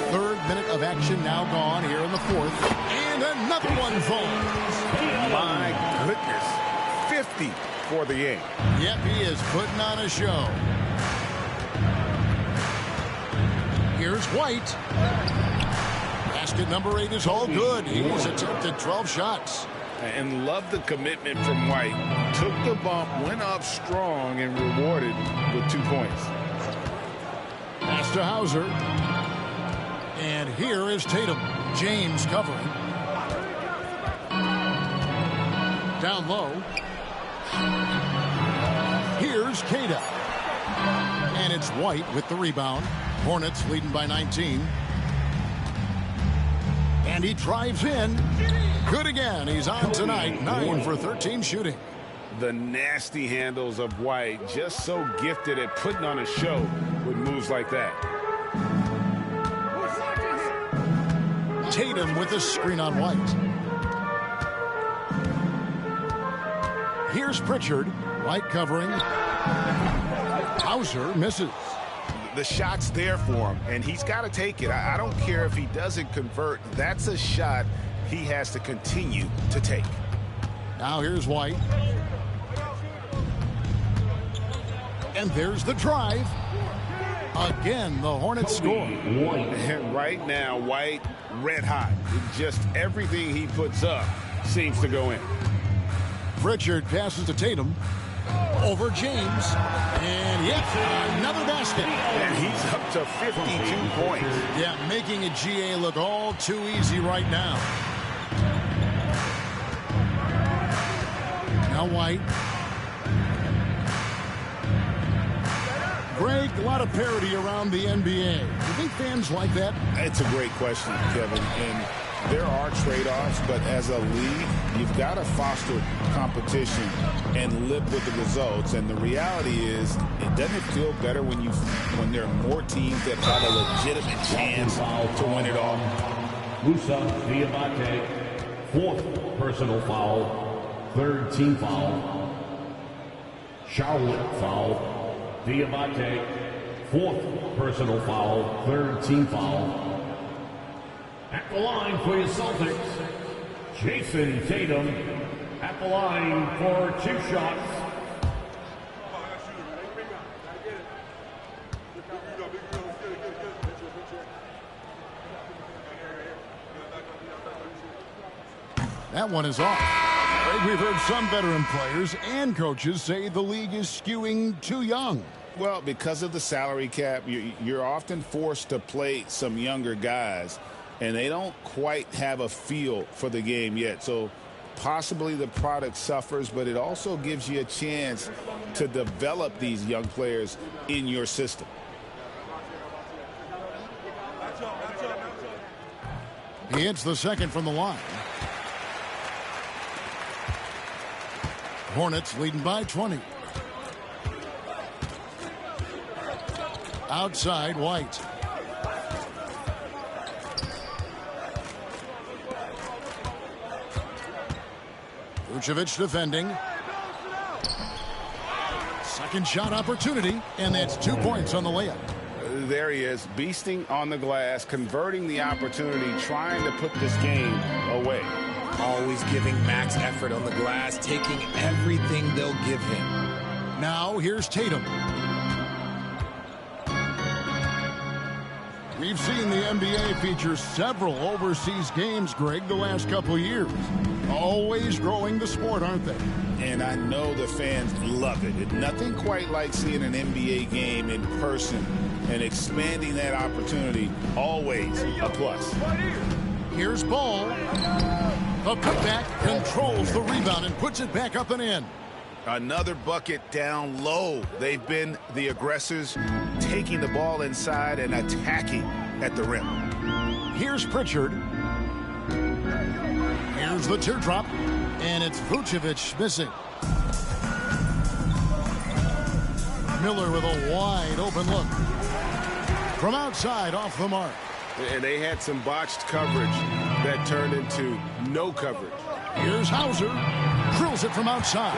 Third minute of action now gone here in the fourth. And another one falls. My goodness. 50 for the game. Yep, he is putting on a show. Here's White. Basket number 8 is all good. He's attempted 12 shots. And love the commitment from White. Took the bump, went up strong, and rewarded with 2 points. Pass to Hauser. And here is Tatum. James covering. Down low. Here's Queta. And it's White with the rebound. Hornets leading by 19. And he drives in. Good again. He's on tonight. 9 for 13 shooting. The nasty handles of White, just so gifted at putting on a show with moves like that. Tatum with a screen on White. Here's Pritchard. White covering. Hauser misses. The shot's there for him, and he's got to take it. I don't care if he doesn't convert. That's a shot he has to continue to take. Now here's White. And there's the drive. Again, the Hornets score. And right now, White red hot. Just everything he puts up seems to go in. Pritchard passes to Tatum. Over James. And yep, another basket. And he's up to 52 points. Yeah, making a GA look all too easy right now. Now White. Greg, a lot of parity around the NBA. Do you think fans like that? It's a great question, Kevin. And there are trade-offs, but as a league, you've got to foster competition and live with the results. And the reality is, it doesn't feel better when there are more teams that have a legitimate chance to win it all. Musa Diabate, 4th personal foul, 3rd team foul. Charlotte foul. Diabate, 4th personal foul, 3rd team foul. At the line for your Celtics, Jason Tatum. At the line for 2 shots. That one is off. We've heard some veteran players and coaches say the league is skewing too young. Well, because of the salary cap, you're often forced to play some younger guys, and they don't quite have a feel for the game yet. So possibly the product suffers, but it also gives you a chance to develop these young players in your system. He hits the second from the line. Hornets leading by 20. Outside, White. Vucevic defending. Second shot opportunity, and that's 2 points on the layup. There he is, beasting on the glass, converting the opportunity, trying to put this game away. Always giving max effort on the glass, taking everything they'll give him. Now here's Tatum. We've seen the NBA feature several overseas games, Greg, the last couple of years. Always growing the sport, aren't they? And I know the fans love it. It's nothing quite like seeing an NBA game in person and expanding that opportunity. Always a plus. Here's Ball. The putback controls the rebound and puts it back up and in. Another bucket down low. They've been the aggressors, taking the ball inside and attacking at the rim. Here's Pritchard. Here's the teardrop, and it's Vucevic missing. Miller with a wide open look. From outside, off the mark. And they had some botched coverage that turned into no coverage. Here's Hauser. Drills it from outside.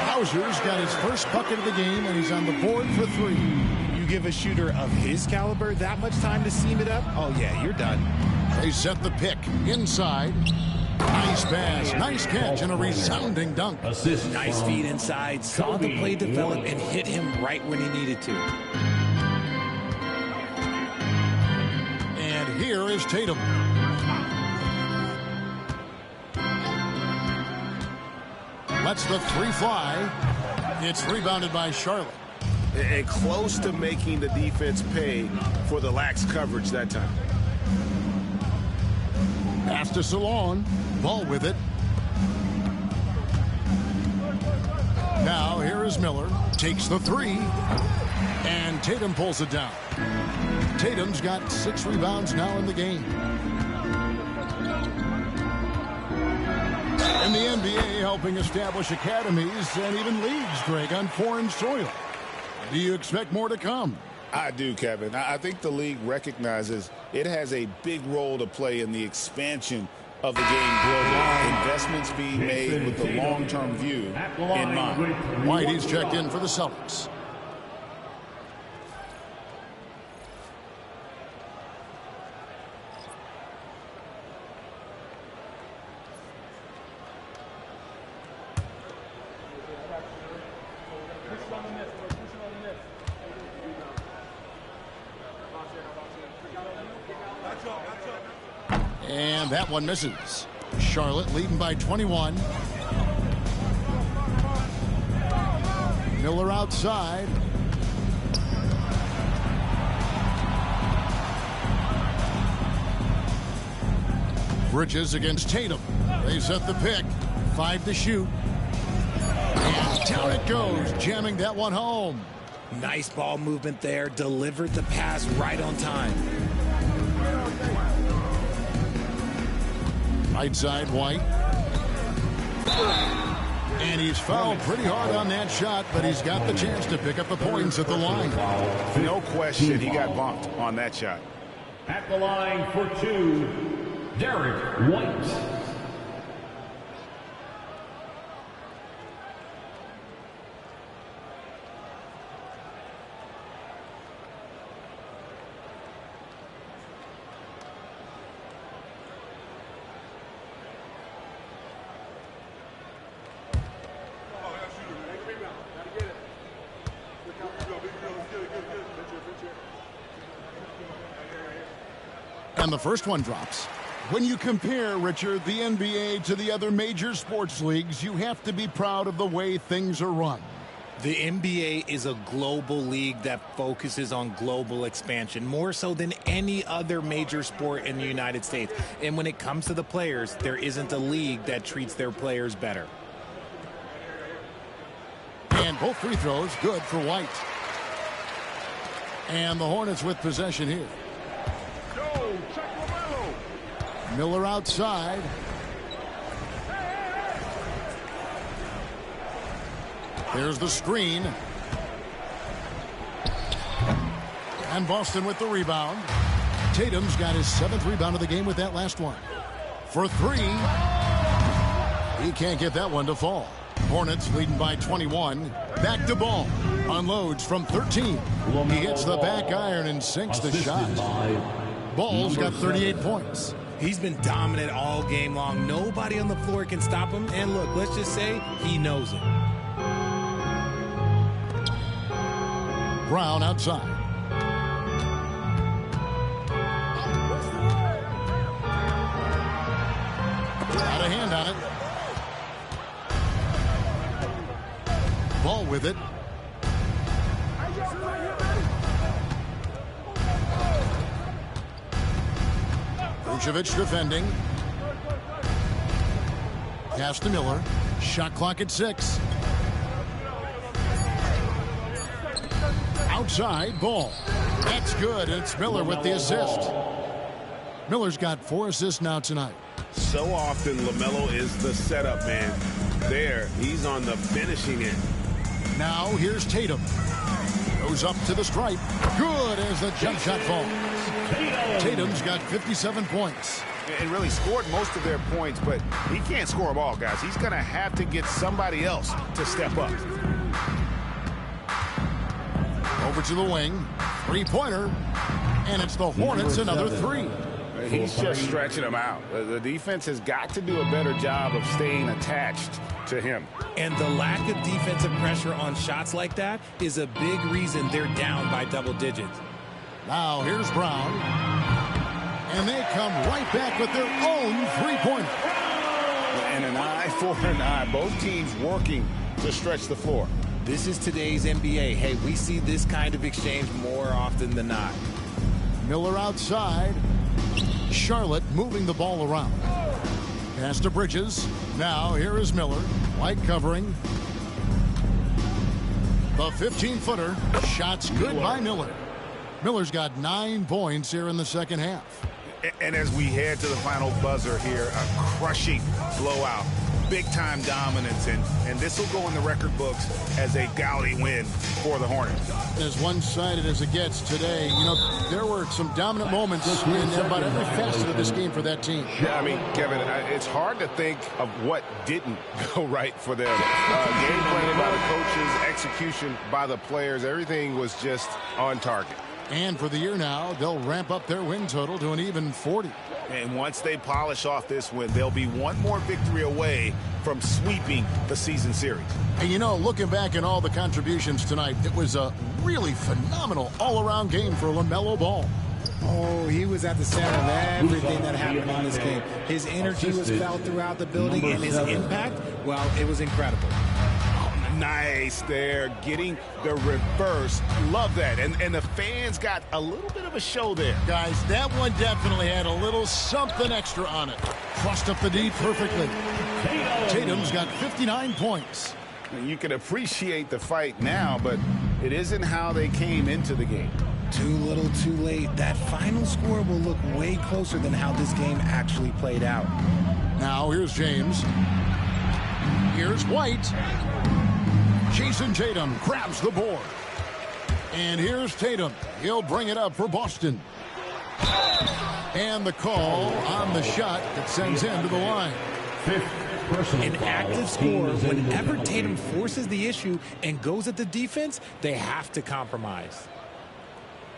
Hauser's got his first bucket of the game, and he's on the board for 3. You give a shooter of his caliber that much time to seam it up? Oh, yeah, you're done. They set the pick inside. Nice pass, nice catch, and a resounding dunk. Assist. Nice feed inside, saw the play develop, and hit him right when he needed to. And here is Tatum. Lets the 3 fly. It's rebounded by Charlotte. And close to making the defense pay for the lax coverage that time. Pass to Salon. Ball with it. Now here is Miller. Takes the 3. And Tatum pulls it down. Tatum's got 6 rebounds now in the game. And the NBA helping establish academies and even leagues, Greg, on foreign soil. Do you expect more to come? I do, Kevin. I think the league recognizes it has a big role to play in the expansion of the game globally. Investments being made with the long-term view in mind. White, he's checked in for the Celtics. And that one misses. Charlotte leading by 21. Miller outside. Bridges against Tatum. They set the pick. 5 to shoot. And down it goes, jamming that one home. Nice ball movement there. Delivered the pass right on time. Right side, White. And he's fouled pretty hard on that shot, but he's got the chance to pick up the points at the line. No question, he got bumped on that shot. At the line for 2, Derek White. And the first one drops. When you compare, Richard, the NBA to the other major sports leagues, you have to be proud of the way things are run. The NBA is a global league that focuses on global expansion, more so than any other major sport in the United States. And when it comes to the players, there isn't a league that treats their players better. And both free throws good for White. And the Hornets with possession here. Miller outside. There's the screen. And Boston with the rebound. Tatum's got his 7th rebound of the game with that last one. For 3. He can't get that one to fall. Hornets leading by 21. Back to Ball. Unloads from 13. He hits the back iron and sinks the shot. Ball's got 38 points. He's been dominant all game long. Nobody on the floor can stop him. And look, let's just say he knows it. Brown outside. Got a hand on it. Ball with it. Vucevic defending. Pass to Miller. Shot clock at 6. Outside, Ball. That's good. It's Miller with the assist. Miller's got 4 assists now tonight. So often, LaMelo is the setup man. There, he's on the finishing end. Now, here's Tatum. Goes up to the stripe. Good as the jump shot falls. Tatum's got 57 points. And really scored most of their points, but he can't score them all, guys. He's going to have to get somebody else to step up. Over to the wing. 3-pointer. And it's the Hornets another 3. He's just stretching them out. The defense has got to do a better job of staying attached to him. And the lack of defensive pressure on shots like that is a big reason they're down by double digits. Now here's Brown. And they come right back with their own 3-pointer. And an eye for an eye. Both teams working to stretch the floor. This is today's NBA. Hey, we see this kind of exchange more often than not. Miller outside. Charlotte moving the ball around. Pass to Bridges. Now here is Miller. White covering. The 15-footer. Shots good by Miller. Miller's got 9 points here in the second half. And as we head to the final buzzer here, a crushing blowout. Big-time dominance, and this will go in the record books as a gaudy win for the Hornets. As one-sided as it gets today, you know, there were some dominant moments in about every facet of this game for that team. Yeah, I mean, Kevin, it's hard to think of what didn't go right for them. Game planning by the coaches, execution by the players, everything was just on target. And for the year now, they'll ramp up their win total to an even 40. And once they polish off this win, they'll be one more victory away from sweeping the season series. And you know, looking back at all the contributions tonight, it was a really phenomenal all-around game for LaMelo Ball. Oh, he was at the center of everything that happened in this game. His energy was felt throughout the building, and his impact, well, it was incredible. Nice there, getting the reverse. Love that. And the fans got a little bit of a show there. Guys, that one definitely had a little something extra on it. Crossed up the D perfectly. Tatum's got 59 points. You can appreciate the fight now, but it isn't how they came into the game. Too little, too late. That final score will look way closer than how this game actually played out. Now, here's James. Here's White. Jason Tatum grabs the board. And here's Tatum. He'll bring it up for Boston. And the call on the shot that sends him to the line. An active score, whenever Tatum forces the issue and goes at the defense, they have to compromise.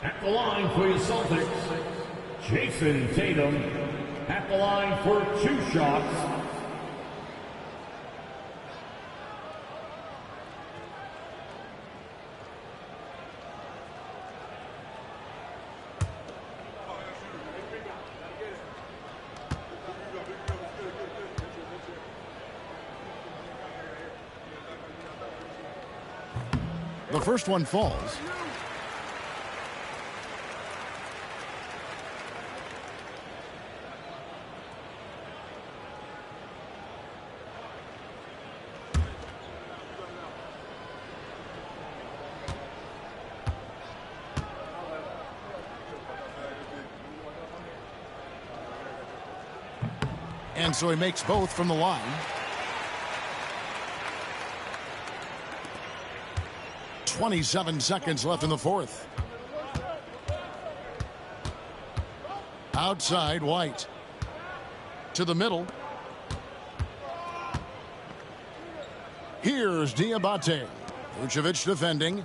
At the line for your Celtics, Jason Tatum. At the line for 2 shots. The first one falls. And so he makes both from the line. .27 seconds left in the fourth. Outside, White. To the middle. Here's Diabate. Vucevic defending.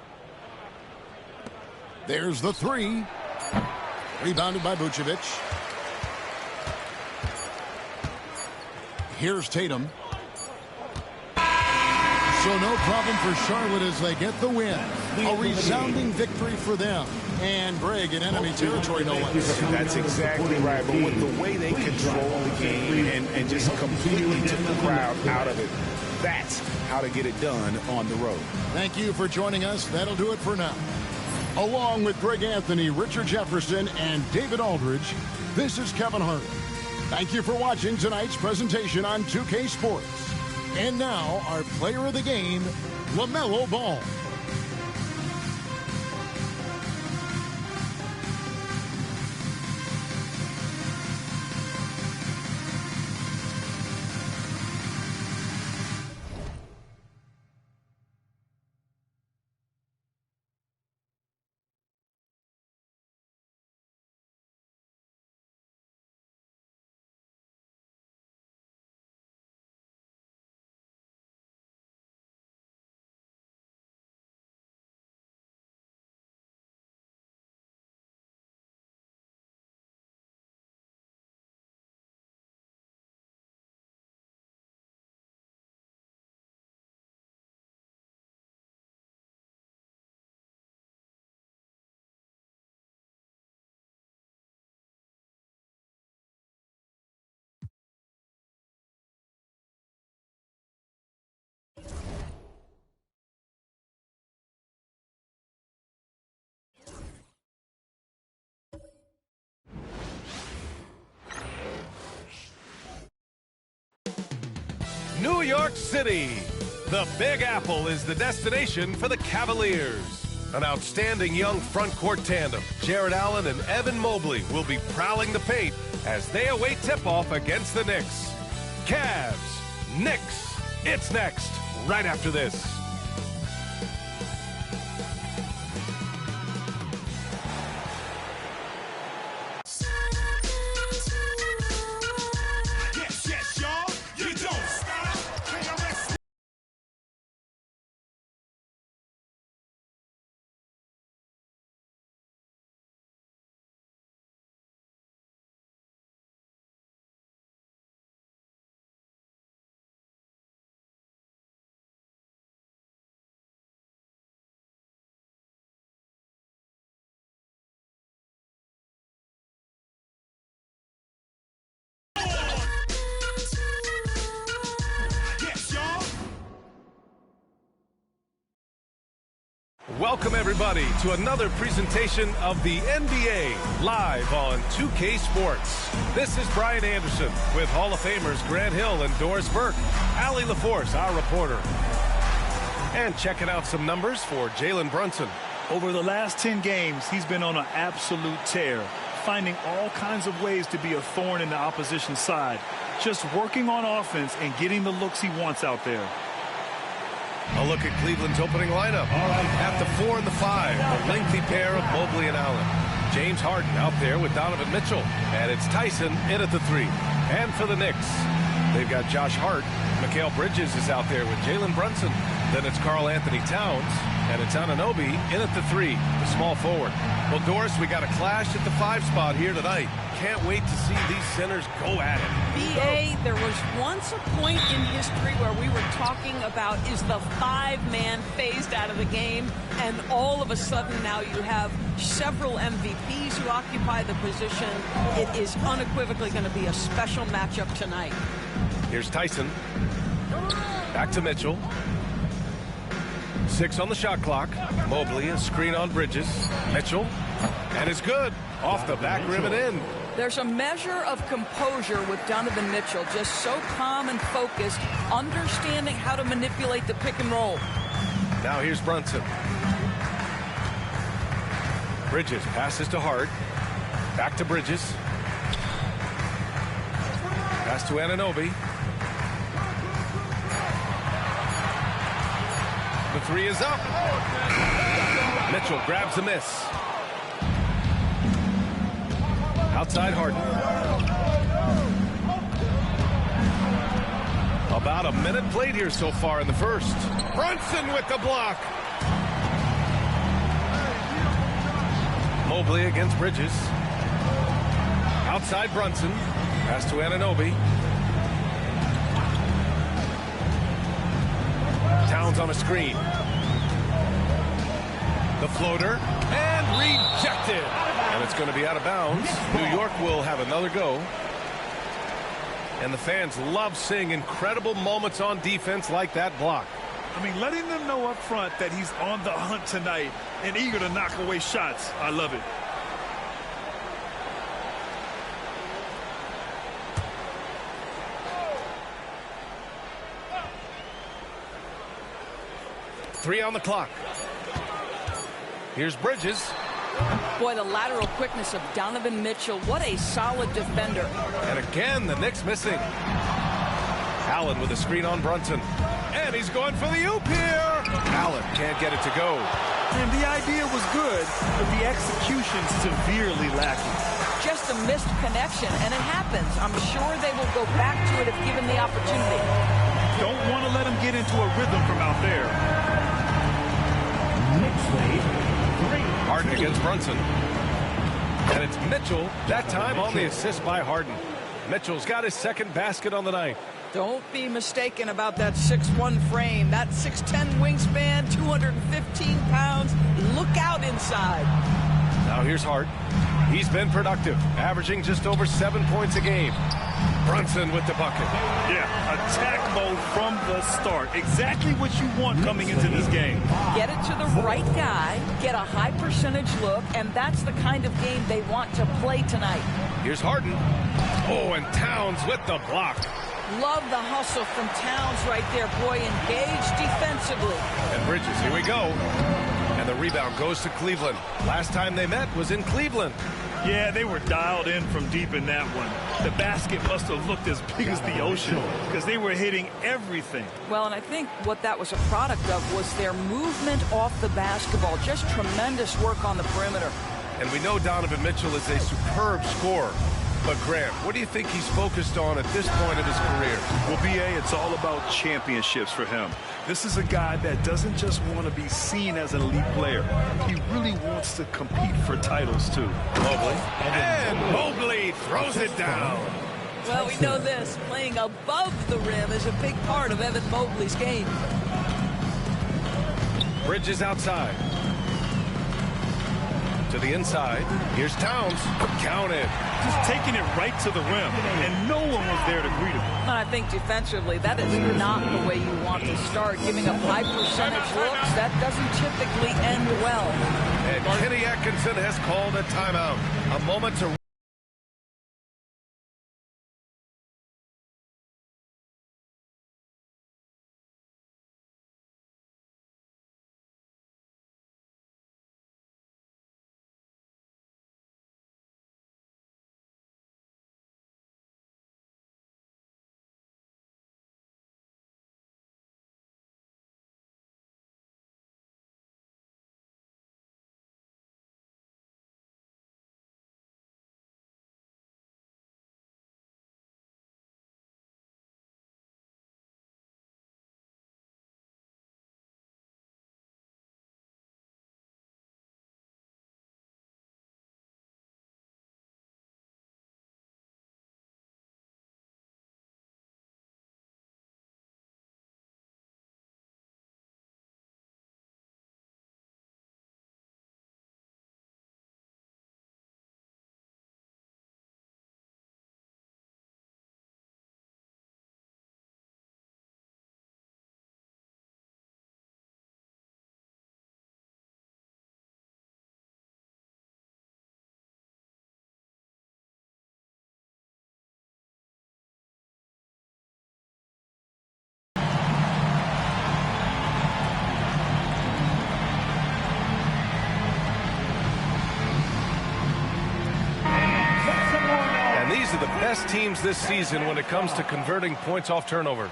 There's the three. Rebounded by Vucevic. Here's Tatum. So no problem for Charlotte as they get the win. A resounding victory for them. And Greg in enemy territory, no less. That's exactly right. But with the way they control the game and just completely took the crowd out of it, that's how to get it done on the road. Thank you for joining us. That'll do it for now. Along with Greg Anthony, Richard Jefferson, and David Aldridge, this is Kevin Hart. Thank you for watching tonight's presentation on 2K Sports. And now, our player of the game, LaMelo Ball. New York City. The Big Apple is the destination for the Cavaliers. An outstanding young front court tandem, Jared Allen and Evan Mobley, will be prowling the paint as they await tip-off against the Knicks. Cavs, Knicks, it's next, right after this. Welcome, everybody, to another presentation of the NBA live on 2K Sports. This is Brian Anderson with Hall of Famers Grant Hill and Doris Burke. Allie LaForce, our reporter. And checking out some numbers for Jalen Brunson. Over the last 10 games, he's been on an absolute tear, finding all kinds of ways to be a thorn in the opposition's side, just working on offense and getting the looks he wants out there. A look at Cleveland's opening lineup. At the 4 and the 5, a lengthy pair of Mobley and Allen. James Harden out there with Donovan Mitchell. And it's Tyson in at the 3. And for the Knicks, they've got Josh Hart. Mikal Bridges is out there with Jalen Brunson. Then it's Karl Anthony Towns. And it's Anunoby in at the 3, the small forward. Well, Doris, we got a clash at the 5 spot here tonight. Can't wait to see these centers go at it. B.A., there was once a point in history where we were talking about, is the 5-man phased out of the game? And all of a sudden now you have several MVPs who occupy the position. It is unequivocally going to be a special matchup tonight. Here's Tyson. Back to Mitchell. 6 on the shot clock. Mobley, a screen on Bridges. Mitchell, and it's good. Off the back rim and in. There's a measure of composure with Donovan Mitchell, just so calm and focused, understanding how to manipulate the pick and roll. Now here's Brunson. Bridges passes to Hart. Back to Bridges. Pass to Anunoby. The 3 is up. Mitchell grabs the miss. Outside Harden. About a minute played here so far in the first. Brunson with the block. Mobley against Bridges. Outside Brunson. Pass to Anunoby. Towns on a screen. The floater. And rejected. And it's going to be out of bounds. New York will have another go. And the fans love seeing incredible moments on defense like that block. I mean, letting them know up front that he's on the hunt tonight and eager to knock away shots. I love it. Three on the clock. Here's Bridges. Boy, the lateral quickness of Donovan Mitchell. What a solid defender. And again, the Knicks missing. Allen with a screen on Brunson. And he's going for the oop here. Allen can't get it to go. And the idea was good, but the execution severely lacking. Just a missed connection, and it happens. I'm sure they will go back to it if given the opportunity. Don't want to let him get into a rhythm from out there. Harden against Brunson. And it's Mitchell, that time on the assist by Harden. Mitchell's got his second basket on the night. Don't be mistaken about that 6'1" frame. That 6'10" wingspan, 215 pounds. Look out inside. Now here's Hart. He's been productive, averaging just over 7 points a game. Brunson with the bucket. Yeah, attack mode from the start. Exactly what you want coming into this game. Get it to the right guy, get a high percentage look, and that's the kind of game they want to play tonight. Here's Harden. Oh, and Towns with the block. Love the hustle from Towns right there. Boy, engaged defensively. And Bridges, here we go. And the rebound goes to Cleveland. Last time they met was in Cleveland. Yeah, they were dialed in from deep in that one. The basket must have looked as big as the ocean because they were hitting everything. Well, and I think what that was a product of was their movement off the basketball. Just tremendous work on the perimeter. And we know Donovan Mitchell is a superb scorer. But, Grant, what do you think he's focused on at this point of his career? Well, B.A., it's all about championships for him. This is a guy that doesn't just want to be seen as an elite player. He really wants to compete for titles, too. Mobley. And Mobley throws it down. Well, we know this. Playing above the rim is a big part of Evan Mobley's game. Bridges outside. To the inside. Here's Towns. Counted. Just taking it right to the rim, and no one was there to greet him. And I think defensively, that is not the way you want to start. Giving up high percentage looks, that doesn't typically end well. And Kenny Atkinson has called a timeout. A moment to... These are the best teams this season when it comes to converting points off turnovers.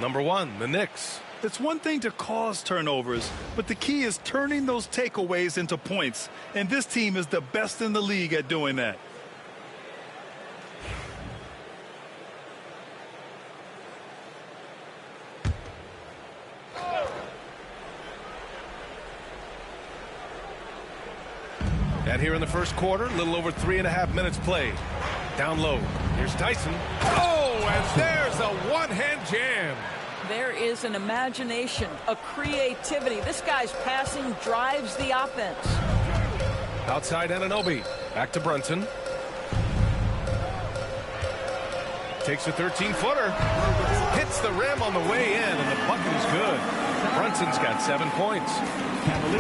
Number 1, the Knicks. It's one thing to cause turnovers, but the key is turning those takeaways into points. And this team is the best in the league at doing that. And here in the first quarter, a little over 3.5 minutes played. Down low. Here's Tyson. Oh, and there's a one-hand jam. There is an imagination, a creativity. This guy's passing drives the offense. Outside Anunoby. Back to Brunson. Takes a 13-footer. Hits the rim on the way in, and the bucket is good. Brunson's got 7 points.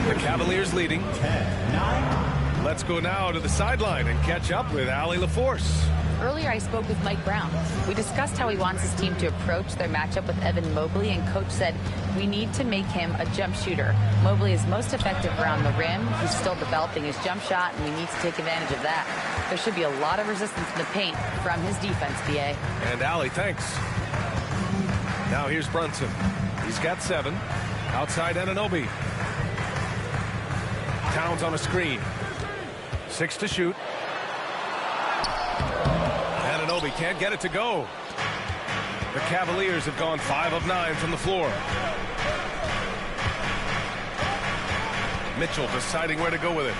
The Cavaliers leading. 10-9. Let's go now to the sideline and catch up with Allie LaForce. Earlier, I spoke with Mike Brown. We discussed how he wants his team to approach their matchup with Evan Mobley, and Coach said, we need to make him a jump shooter. Mobley is most effective around the rim. He's still developing his jump shot, and we need to take advantage of that. There should be a lot of resistance in the paint from his defense, BA. And Allie, thanks. Now here's Brunson. He's got 7. Outside Anunoby. Towns on a screen. 6 to shoot. Anunoby can't get it to go. The Cavaliers have gone 5 of 9 from the floor. Mitchell deciding where to go with it.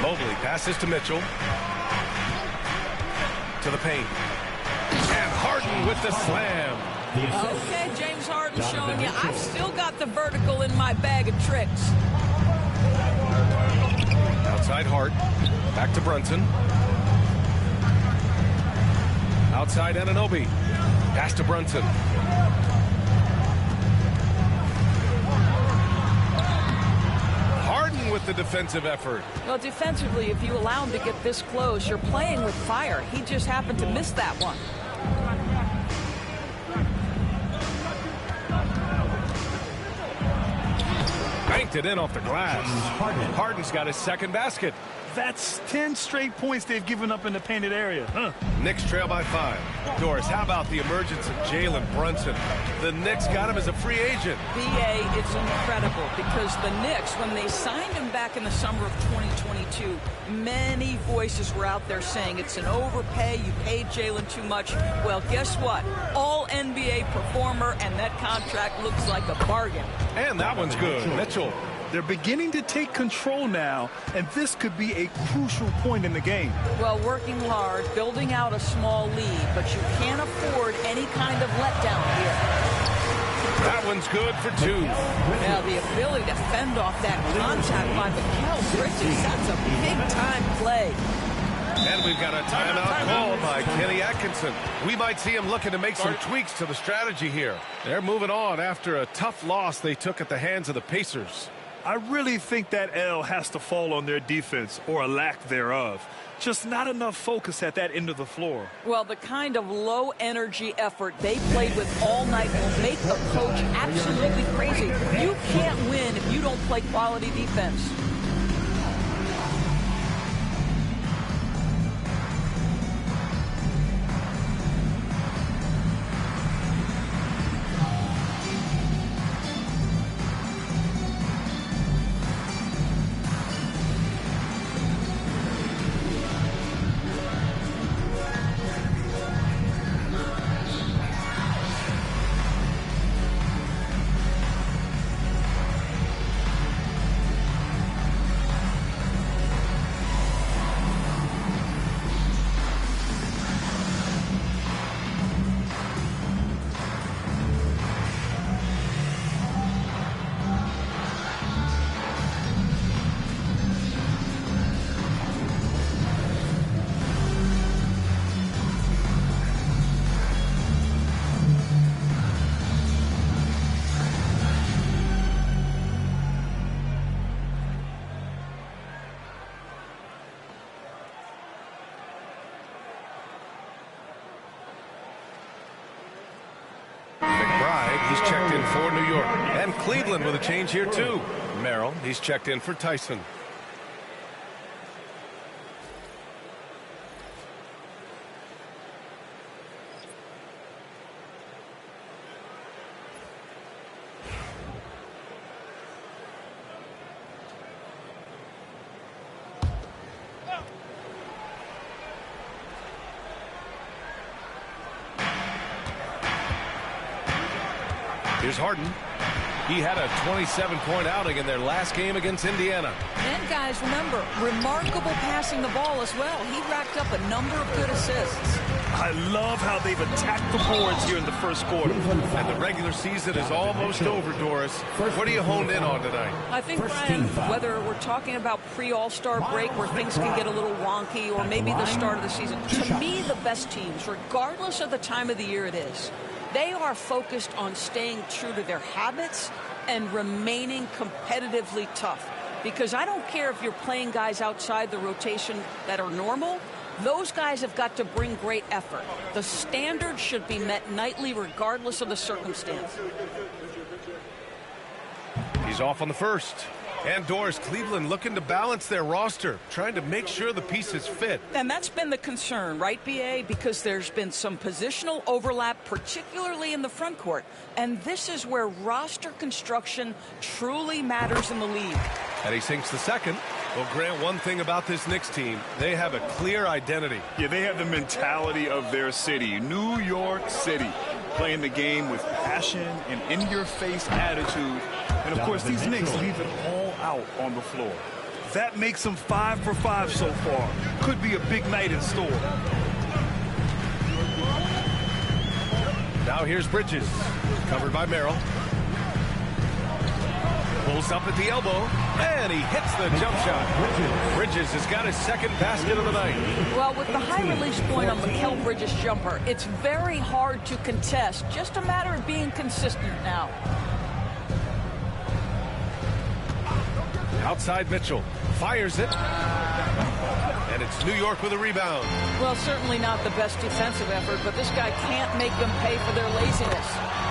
Mobley passes to Mitchell. To the paint. And Harden with the slam. Okay, James Harden showing you I've still got the vertical in my bag of tricks. Outside Hart. Back to Brunson. Outside Anunoby. Pass to Brunson. Harden with the defensive effort. Well, defensively, if you allow him to get this close, you're playing with fire. He just happened to miss that one. Banked it in off the glass. Harden's got his second basket. That's 10 straight points they've given up in the painted area. Knicks trail by 5. Doris, how about the emergence of Jalen Brunson? The Knicks got him as a free agent. BA, it's incredible because the Knicks, when they signed him back in the summer of 2022, many voices were out there saying it's an overpay, you paid Jalen too much. Well, guess what? All NBA performer, and that contract looks like a bargain. And that one's good. Mitchell. They're beginning to take control now, and this could be a crucial point in the game. Well, working hard, building out a small lead, but you can't afford any kind of letdown here. That one's good for 2. Now, the ability to fend off that contact by Mikal Bridges, that's a big-time play. And we've got a timeout called by Kenny Atkinson. We might see him looking to make some tweaks to the strategy here. They're moving on after a tough loss they took at the hands of the Pacers. I really think that L has to fall on their defense, or a lack thereof. Just not enough focus at that end of the floor. Well, the kind of low-energy effort they played with all night will make the coach absolutely crazy. You can't win if you don't play quality defense. He's checked in for New York. And Cleveland with a change here, too. Merrill, he's checked in for Tyson. Here's Harden. He had a 27-point outing in their last game against Indiana. And guys, remember, remarkable passing the ball as well. He racked up a number of good assists. I love how they've attacked the boards here in the first quarter. And the regular season is almost over, Doris. What are you honed in on tonight? I think, Brian, whether we're talking about pre-All-Star break where things can get a little wonky or maybe the start of the season, to me, the best teams, regardless of the time of the year it is, they are focused on staying true to their habits and remaining competitively tough. Because I don't care if you're playing guys outside the rotation that are normal, those guys have got to bring great effort. The standard should be met nightly regardless of the circumstance. He's off on the first. And Doris, Cleveland looking to balance their roster, trying to make sure the pieces fit. And that's been the concern, right, B.A.? Because there's been some positional overlap, particularly in the front court. And this is where roster construction truly matters in the league. And he sinks the second. Well, Grant, one thing about this Knicks team, they have a clear identity. Yeah, they have the mentality of their city, New York City, playing the game with passion and in-your-face attitude. And, of course, these Knicks leave it all out on the floor. That makes them 5 for 5 so far. Could be a big night in store. Now here's Bridges, covered by Merrill. Pulls up at the elbow, and he hits the jump shot. Bridges has got his second basket of the night. Well, with the high release point on Mikal Bridges' jumper, it's very hard to contest. Just a matter of being consistent now. Outside Mitchell, fires it, and it's New York with a rebound. Well, certainly not the best defensive effort, but this guy can't make them pay for their laziness.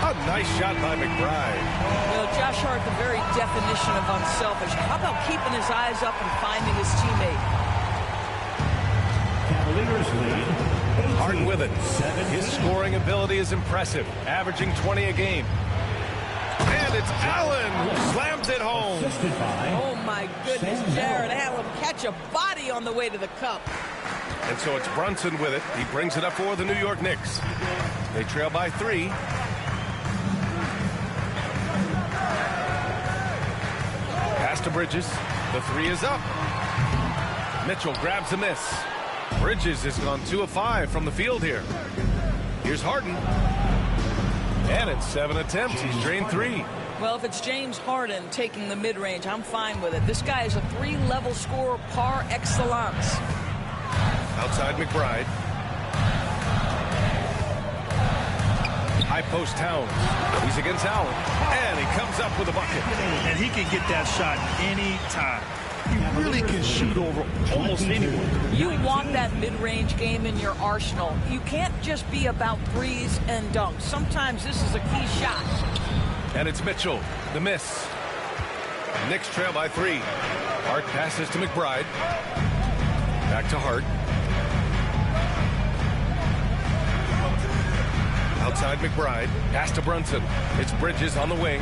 A nice shot by McBride. You know, Josh Hart, the very definition of unselfish. How about keeping his eyes up and finding his teammate? Cavaliers lead. Hart with it. His scoring ability is impressive, averaging 20 a game. And it's Allen who slams it home. Oh, my goodness, Jared Allen catch a body on the way to the cup. And so it's Brunson with it. He brings it up for the New York Knicks. They trail by 3. Pass to Bridges. The 3 is up. Mitchell grabs a miss. Bridges has gone 2 of 5 from the field here. Here's Harden. And in 7 attempts, he's drained 3. Well, if it's James Harden taking the mid-range, I'm fine with it. This guy is a 3-level scorer par excellence. Outside McBride. High post Towns. He's against Allen. And he comes up with a bucket. And he can get that shot any time. He really can shoot over almost anyone. You want that mid-range game in your arsenal. You can't just be about threes and dunks. Sometimes this is a key shot. And it's Mitchell. The miss. Knicks trail by 3. Hart passes to McBride. Back to Hart. Outside McBride. Pass to Brunson. It's Bridges on the wing.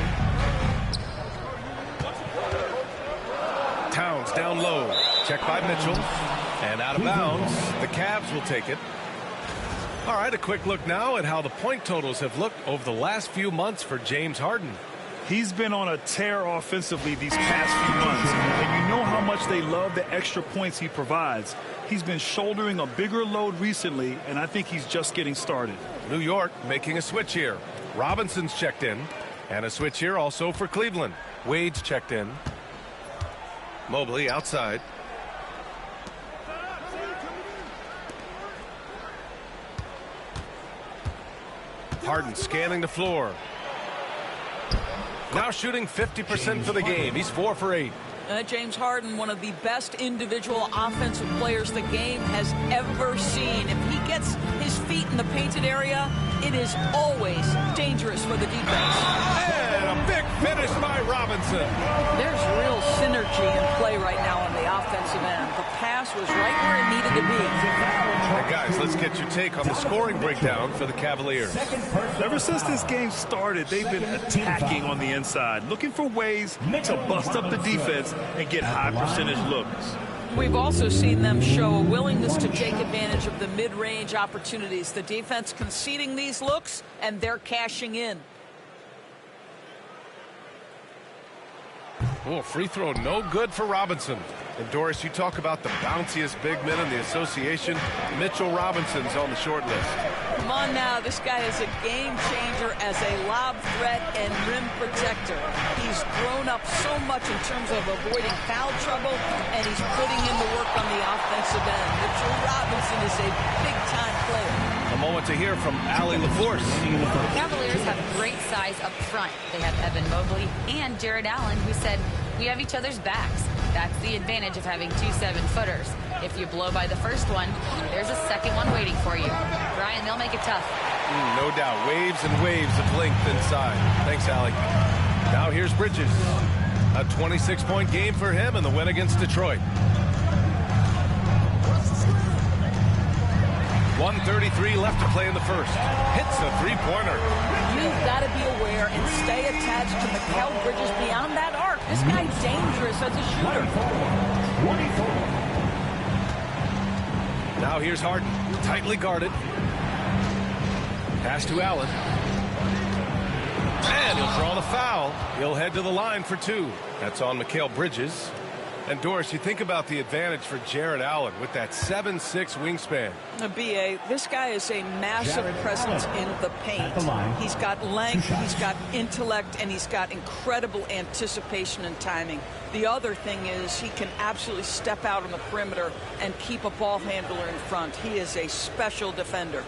Towns down low. Check by Mitchell. And out of bounds. The Cavs will take it. All right, a quick look now at how the point totals have looked over the last few months for James Harden. He's been on a tear offensively these past few months, and you know how much they love the extra points he provides. He's been shouldering a bigger load recently, and I think he's just getting started. New York making a switch here. Robinson's checked in, and a switch here also for Cleveland. Wade's checked in. Mobley outside. Harden scanning the floor. Now shooting 50% for the game. He's 4 for 8. James Harden, one of the best individual offensive players the game has ever seen. If he gets his feet in the painted area, it is always dangerous for the defense. And a big finish by Robinson. There's real synergy in play right now on the offensive end. The pass was right where it needed to be. Hey guys, let's get your take on the scoring breakdown for the Cavaliers. Ever since this game started, they've been attacking on the inside, looking for ways to bust up the defense and get high percentage looks. We've also seen them show a willingness to take advantage of the mid-range opportunities. The defense conceding these looks, and they're cashing in. Oh, free throw no good for Robinson. And Doris, you talk about the bounciest big men in the association. Mitchell Robinson's on the short list. Come on now, this guy is a game changer as a lob threat and rim protector. He's grown up so much in terms of avoiding foul trouble, and he's putting in the work on the offensive end. Mitchell Robinson is a big-time player. A moment to hear from Allie LaForce. The Cavaliers have great size up front. They have Evan Mobley and Jared Allen, who said, "We have each other's backs." That's the advantage of having 2 7-footers. If you blow by the first one, there's a second one waiting for you. Brian, they'll make it tough. No doubt. Waves and waves of length inside. Thanks, Allie. Now here's Bridges. A 26-point game for him in the win against Detroit. 1:33 left to play in the first. Hits a three-pointer. You've got to be aware and stay attached to Mikal Bridges beyond that arc. This guy's dangerous as a shooter. Now here's Harden. Tightly guarded. Pass to Allen. And he'll draw the foul. He'll head to the line for 2. That's on Mikal Bridges. And Doris, you think about the advantage for Jared Allen with that 7'6" wingspan. B.A., this guy is a massive presence in the paint. He's got length, he's got intellect, and he's got incredible anticipation and timing. The other thing is he can absolutely step out on the perimeter and keep a ball handler in front. He is a special defender.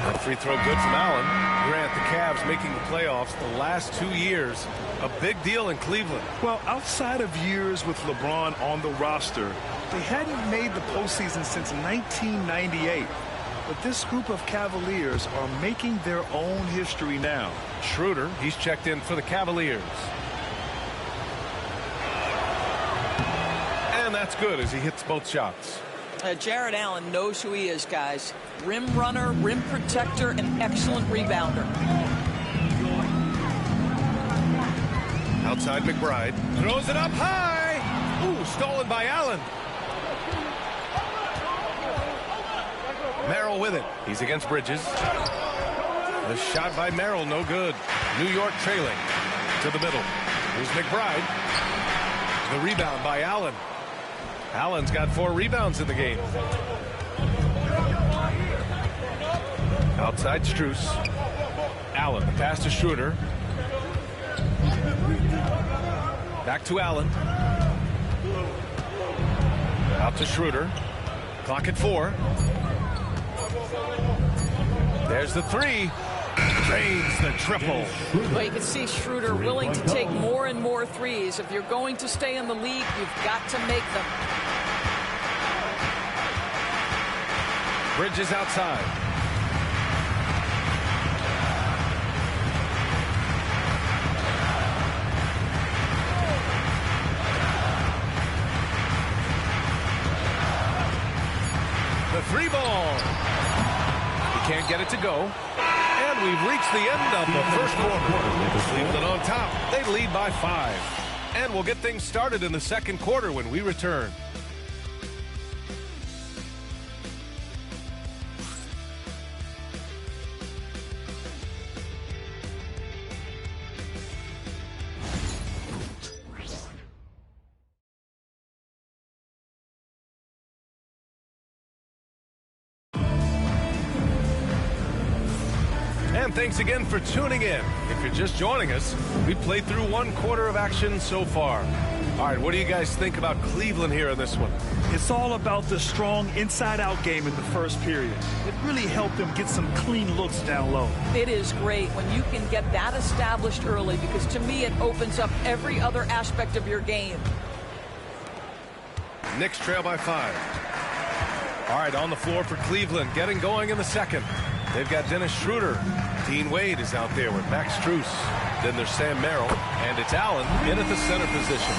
That free throw good from Allen. Grant, the Cavs making the playoffs the last 2 years. A big deal in Cleveland. Well, outside of years with LeBron on the roster, they hadn't made the postseason since 1998. But this group of Cavaliers are making their own history now. Schroeder, he's checked in for the Cavaliers. And that's good as he hits both shots. Jared Allen knows who he is, guys. Rim runner, rim protector, and excellent rebounder. Outside McBride. Throws it up high. Ooh, stolen by Allen. Merrill with it. He's against Bridges. The shot by Merrill, no good. New York trailing to the middle. Here's McBride. The rebound by Allen. Allen's got 4 rebounds in the game. Outside Strus. Allen, the pass to Schroeder. Back to Allen. Out to Schroeder. Clock at 4. There's the 3. Drains the triple. Well, you can see Schroeder willing to take more and more threes. If you're going to stay in the league, you've got to make them. Bridges outside. The 3 ball. He can't get it to go. And we've reached the end of the first quarter. Cleveland on top. They lead by 5. And we'll get things started in the second quarter when we return. Thanks again for tuning in. If you're just joining us, we played through 1 quarter of action so far. All right, what do you guys think about Cleveland here in this one? It's all about the strong inside-out game in the first period. It really helped them get some clean looks down low. It is great when you can get that established early, because to me it opens up every other aspect of your game. Knicks trail by 5. All right, on the floor for Cleveland, getting going in the second. They've got Dennis Schroeder. Dean Wade is out there with Max Strus. Then there's Sam Merrill, and it's Allen in at the center position.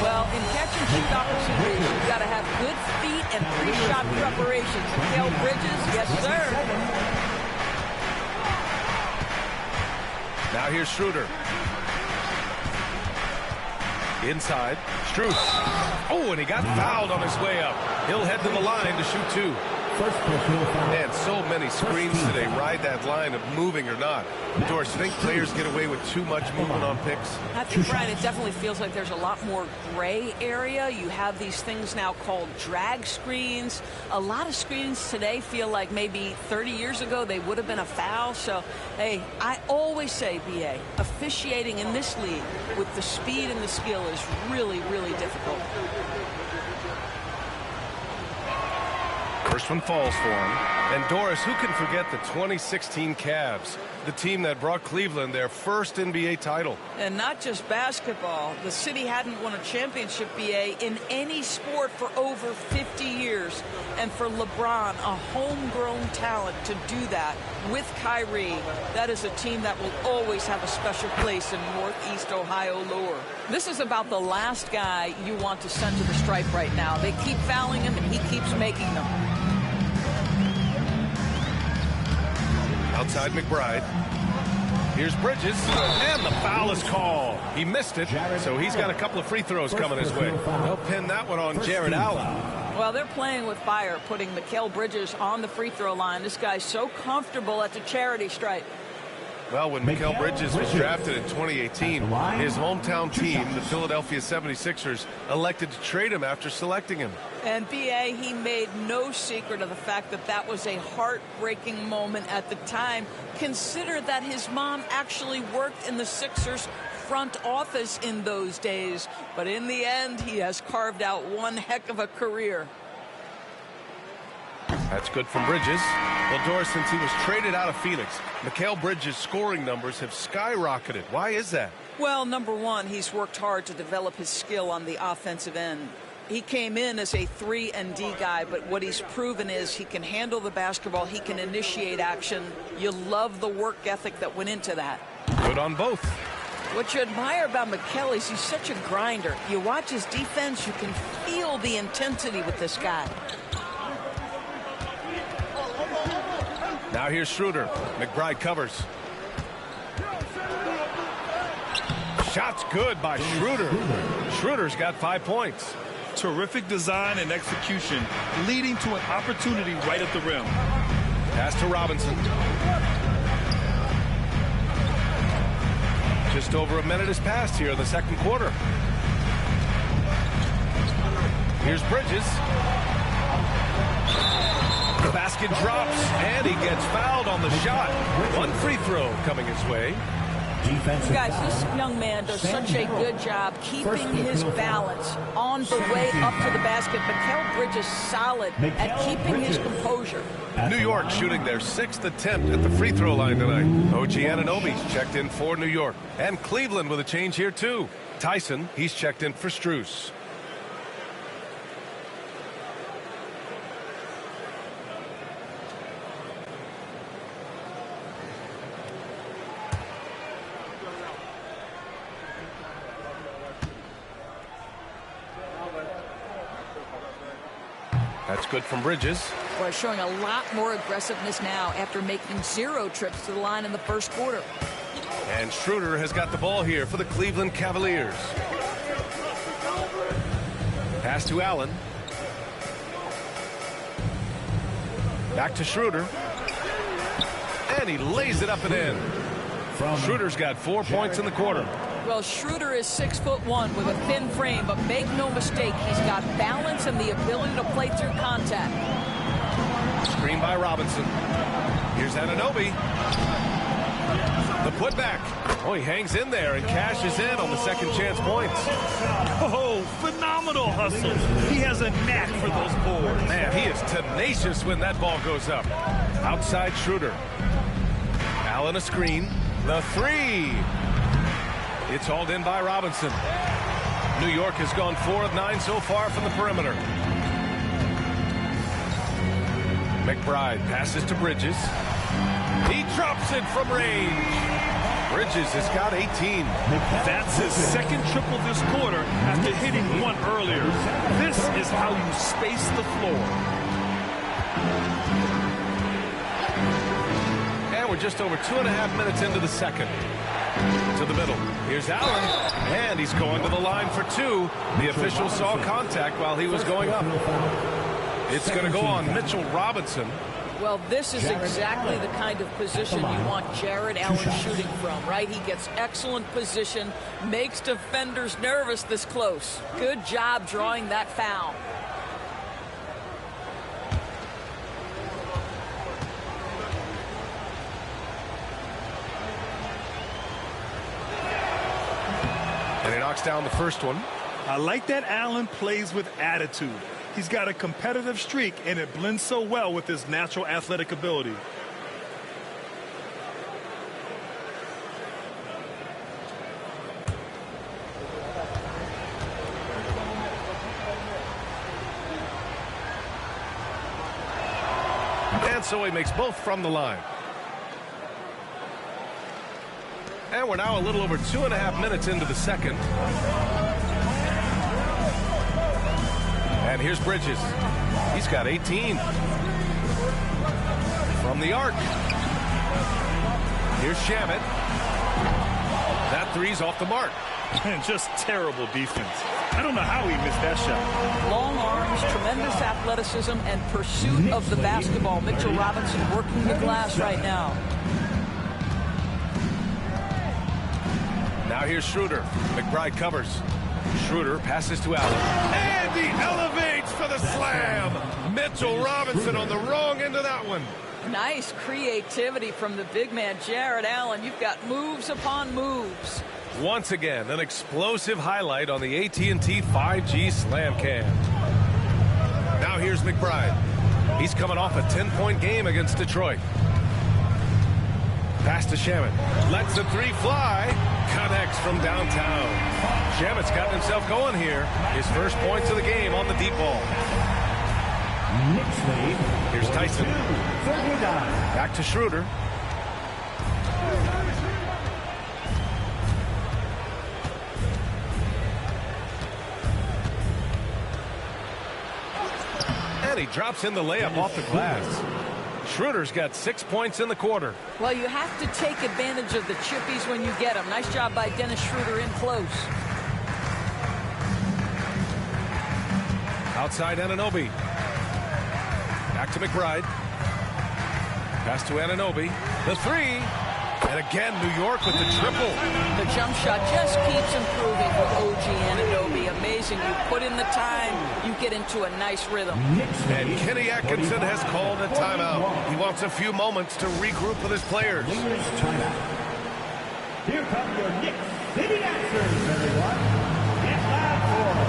Well, in catch and shoot opportunities, you've got to have good feet and pre-shot preparation. Mikal Bridges, yes, sir. Now here's Schroeder. Inside, Strus. Oh, and he got fouled on his way up. He'll head to the line to shoot 2. And so many screens today ride that line of moving or not. Doris, think players get away with too much movement on picks? I think, Brian, it definitely feels like there's a lot more gray area. You have these things now called drag screens. A lot of screens today feel like maybe 30 years ago they would have been a foul. So, hey, I always say, B.A., officiating in this league with the speed and the skill is really, really difficult. First one falls for him. And Doris, who can forget the 2016 Cavs, the team that brought Cleveland their first NBA title? And not just basketball. The city hadn't won a championship, BA, in any sport for over 50 years. And for LeBron, a homegrown talent, to do that with Kyrie, that is a team that will always have a special place in Northeast Ohio lore. This is about the last guy you want to send to the stripe right now. They keep fouling him, and he keeps making them. Outside McBride. Here's Bridges, and the foul is called. He missed it, so he's got a couple of free throws coming his way. They'll pin that one on Jared Allen. Well, they're playing with fire, putting Mikal Bridges on the free throw line. This guy's so comfortable at the charity stripe. Well, when Mikal Bridges was drafted in 2018, his hometown team, the Philadelphia 76ers, elected to trade him after selecting him. And, B.A., he made no secret of the fact that that was a heartbreaking moment at the time. Consider that his mom actually worked in the Sixers front office in those days. But in the end, he has carved out one heck of a career. That's good from Bridges. Well, Doris, since he was traded out of Phoenix, Mikal Bridges' scoring numbers have skyrocketed. Why is that? Well, number one, he's worked hard to develop his skill on the offensive end. He came in as a 3-and-D guy, but what he's proven is he can handle the basketball, he can initiate action. You love the work ethic that went into that. Good on both. What you admire about Mikal is he's such a grinder. You watch his defense, you can feel the intensity with this guy. Now here's Schroeder. McBride covers. Shot's good by Schroeder. Schroeder's got 5 points. Terrific design and execution, leading to an opportunity right at the rim. Pass to Robinson. Just over a minute has passed here in the second quarter. Here's Bridges. The basket drops, and he gets fouled on the shot. One free throw coming his way. Guys, this young man does such a good job keeping his balance on the way up to the basket. Mikal Bridges solid at keeping his composure. New York shooting their 6th attempt at the free throw line tonight. OG Anunoby's checked in for New York. And Cleveland with a change here, too. Tyson, he's checked in for Strus. That's good from Bridges. Boy, showing a lot more aggressiveness now after making 0 trips to the line in the first quarter. And Schroeder has got the ball here for the Cleveland Cavaliers. Pass to Allen. Back to Schroeder. And he lays it up and in. Schroeder's got 4 points in the quarter. Well, Schroeder is 6'1" with a thin frame, but make no mistake, he's got balance and the ability to play through contact. Screen by Robinson. Here's Anunoby. The putback. Oh, he hangs in there and cashes in on the second chance points. Oh, phenomenal hustle. He has a knack for those boards. Man, he is tenacious when that ball goes up. Outside Schroeder. Allen a screen. The three. It's hauled in by Robinson. New York has gone 4 of 9 so far from the perimeter. McBride passes to Bridges. He drops it from range. Bridges has got 18. That's his second triple this quarter after hitting one earlier. This is how you space the floor. And we're just over 2.5 minutes into the second. To the middle. Here's Allen. And he's going to the line for 2. The official saw contact while he was going up. It's going to go on Mitchell Robinson. Well, this is exactly the kind of position you want Jared Allen shooting from, right? He gets excellent position, makes defenders nervous this close. Good job drawing that foul. And he knocks down the first one. I like that Allen plays with attitude. He's got a competitive streak, and it blends so well with his natural athletic ability. And so he makes both from the line. And we're now a little over 2.5 minutes into the second. And here's Bridges. He's got 18. From the arc. Here's Shamet. That three's off the mark. And just terrible defense. I don't know how he missed that shot. Long arms, tremendous athleticism, and pursuit of the basketball. Mitchell Robinson working the glass right now. Now here's Schroeder. McBride covers. Schroeder passes to Allen. And he elevates for the slam. Mitchell Robinson on the wrong end of that one. Nice creativity from the big man, Jared Allen. You've got moves upon moves. Once again, an explosive highlight on the AT&T 5G Slam Cam. Now here's McBride. He's coming off a 10-point game against Detroit. Pass to Shamet. Lets the three fly. Connects from downtown. Shamet's gotten himself going here. His first points of the game on the deep ball. Here's Tyson. Back to Schroeder. And he drops in the layup off the glass. Schroeder's got 6 points in the quarter. Well, you have to take advantage of the chippies when you get them. Nice job by Dennis Schroeder in close. Outside Anunoby. Back to McBride. Pass to Anunoby. The three. And And again, New York with the triple. The jump shot just keeps improving for OG Anunoby. Amazing. You put in the time, you get into a nice rhythm. And Kenny Atkinson has called a timeout. He wants a few moments to regroup with his players. Here come your Knicks City Dancers, everyone. Get loud for them.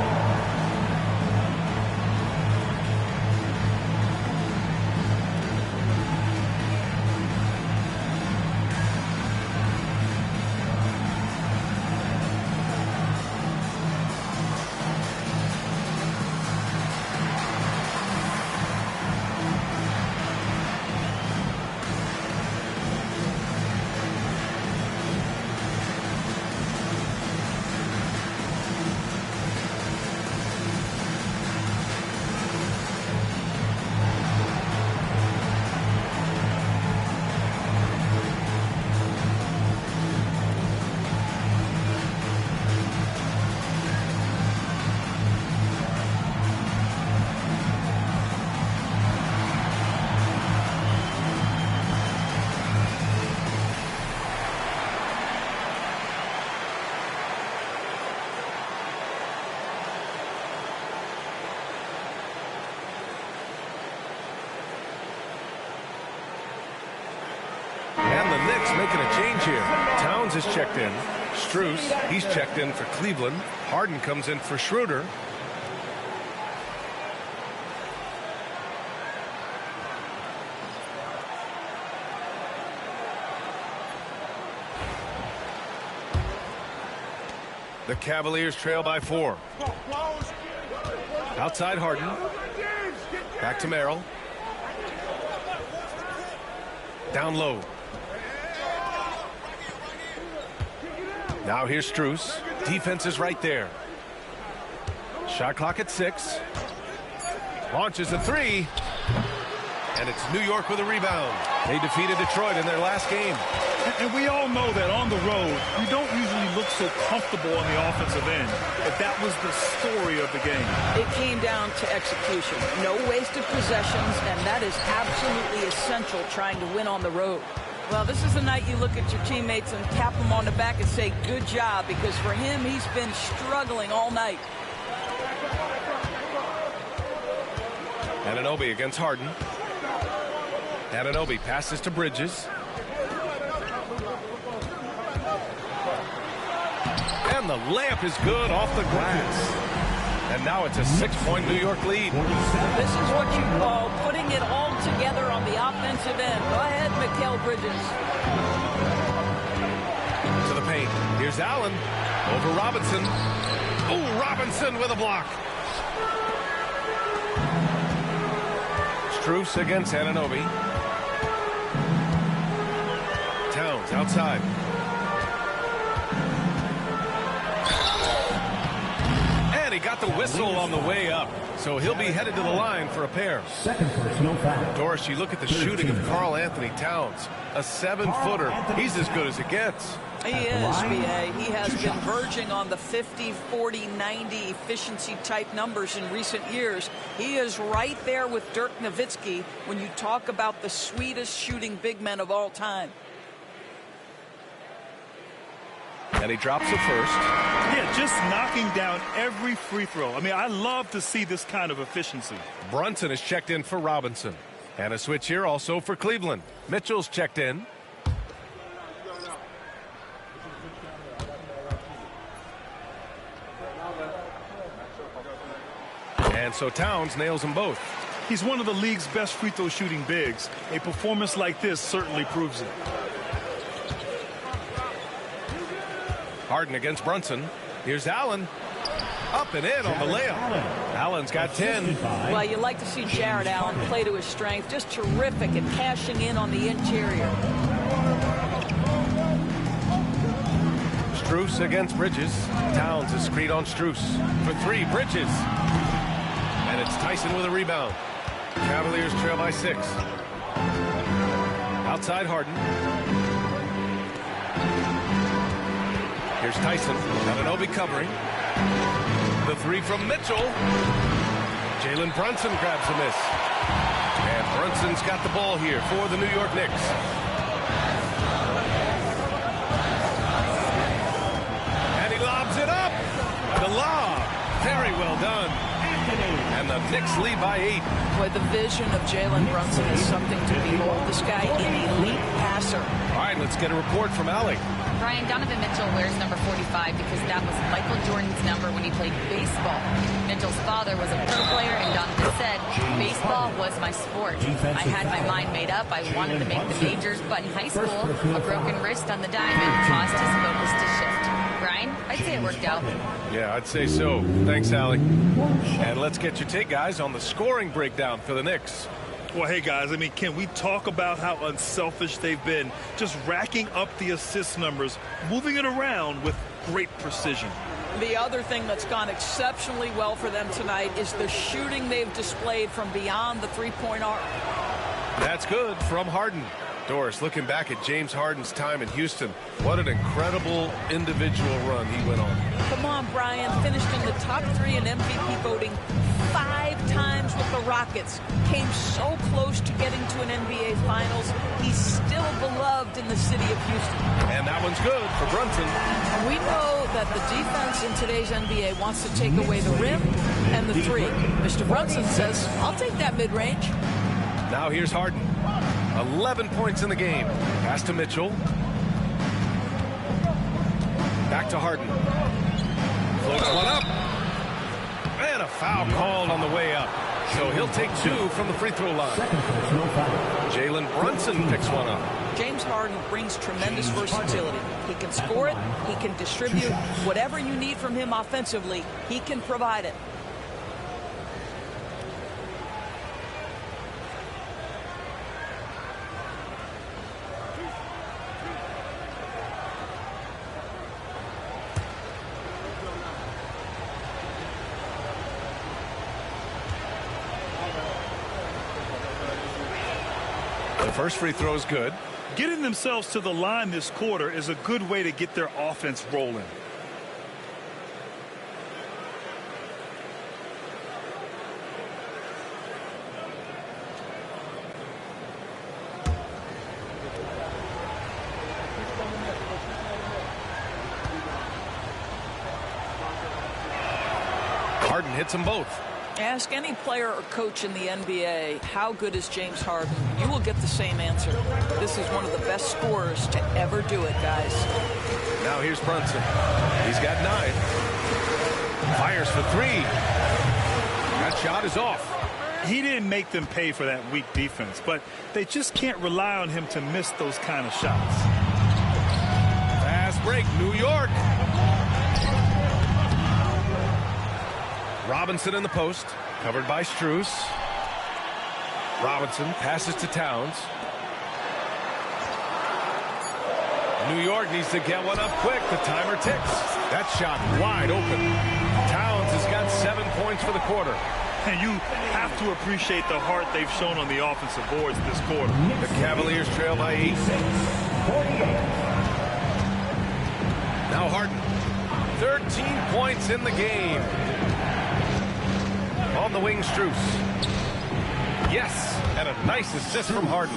Making a change here. Towns is checked in. Strus, he's checked in for Cleveland. Harden comes in for Schroeder. The Cavaliers trail by 4. Outside Harden. Back to Merrill. Down low. Now here's Strus. Defense is right there. Shot clock at 6. Launches a 3. And it's New York with a rebound. They defeated Detroit in their last game. And we all know that on the road, you don't usually look so comfortable on the offensive end. But that was the story of the game. It came down to execution. No wasted possessions, and that is absolutely essential trying to win on the road. Well, this is the night you look at your teammates and tap them on the back and say, good job, because for him, he's been struggling all night. Anunoby against Harden. Anunoby passes to Bridges. And the layup is good off the glass. And now it's a 6-point New York lead. This is what you call putting it all together on the offensive end. Go ahead, Mikal Bridges. To the paint. Here's Allen over Robinson. Ooh, Robinson with a block. Strus against Anunoby. Towns outside. And he got the whistle on the way up. So he'll be headed to the line for a pair. Second personal foul. Doris, you look at the shooting of Karl Anthony Towns. A 7-footer. He's as good as it gets. He is, B.A. He has been verging on the 50, 40, 90 efficiency type numbers in recent years. He is right there with Dirk Nowitzki when you talk about the sweetest shooting big men of all time. And he drops the first. Yeah, just knocking down every free throw. I mean, I love to see this kind of efficiency. Brunson is checked in for Robinson. And a switch here also for Cleveland. Mitchell's checked in. And so Towns nails them both. He's one of the league's best free throw shooting bigs. A performance like this certainly proves it. Harden against Brunson. Here's Allen. Up and in on the layup. Allen's got 10. Well, you like to see Jared Allen play to his strength. Just terrific at cashing in on the interior. Strus against Bridges. Towns is screen on Strus. For 3, Bridges. And it's Tyson with a rebound. Cavaliers trail by 6. Outside Harden. Here's Tyson. Anunoby covering. The 3 from Mitchell. Jalen Brunson grabs a miss. And Brunson's got the ball here for the New York Knicks. and the Knicks lead by 8. Boy, the vision of Jalen Brunson is something to behold. This guy, an elite passer. All right, let's get a report from Allie. Brian, Donovan Mitchell wears number 45 because that was Michael Jordan's number when he played baseball. Mitchell's father was a pro player, and Donovan said, baseball was my sport. I had my mind made up. I wanted to make the majors, but in high school, a broken wrist on the diamond caused his focus to shift. Brian, I'd say it worked out. Yeah, I'd say so. Thanks, Allie. And let's get your take, guys, on the scoring breakdown for the Knicks. Well, hey, guys, I mean, can we talk about how unselfish they've been? Just racking up the assist numbers, moving it around with great precision. The other thing that's gone exceptionally well for them tonight is the shooting they've displayed from beyond the three-point arc. That's good from Harden. Doris, looking back at James Harden's time in Houston, what an incredible individual run he went on. Come on, Brian. Finished in the top 3 in MVP voting 5 times with the Rockets. Came so close to getting to an NBA Finals. He's still beloved in the city of Houston. And that one's good for Brunson. We know that the defense in today's NBA wants to take away the rim and the 3. Mr. Brunson says, I'll take that mid-range. Now here's Harden. 11 points in the game. Pass to Mitchell. Back to Harden. Floats one up. And a foul called on the way up. So he'll take 2 from the free throw line. Jalen Brunson picks one up. James Harden brings tremendous versatility. He can score it. He can distribute. Whatever you need from him offensively, he can provide it. First free throw is good. Getting themselves to the line this quarter is a good way to get their offense rolling. Harden hits them both. Ask any player or coach in the NBA, how good is James Harden? You will get the same answer. This is one of the best scorers to ever do it, guys. Now here's Brunson. He's got 9. Fires for 3. That shot is off. He didn't make them pay for that weak defense, but they just can't rely on him to miss those kind of shots. Fast break, New York. Robinson in the post, covered by Strus. Robinson passes to Towns. New York needs to get one up quick. The timer ticks. That shot wide open. Towns has got 7 points for the quarter. And you have to appreciate the heart they've shown on the offensive boards this quarter. The Cavaliers trail by 8. Now Harden. 13 points in the game. On the wing, Strus. Yes, and a nice assist from Harden.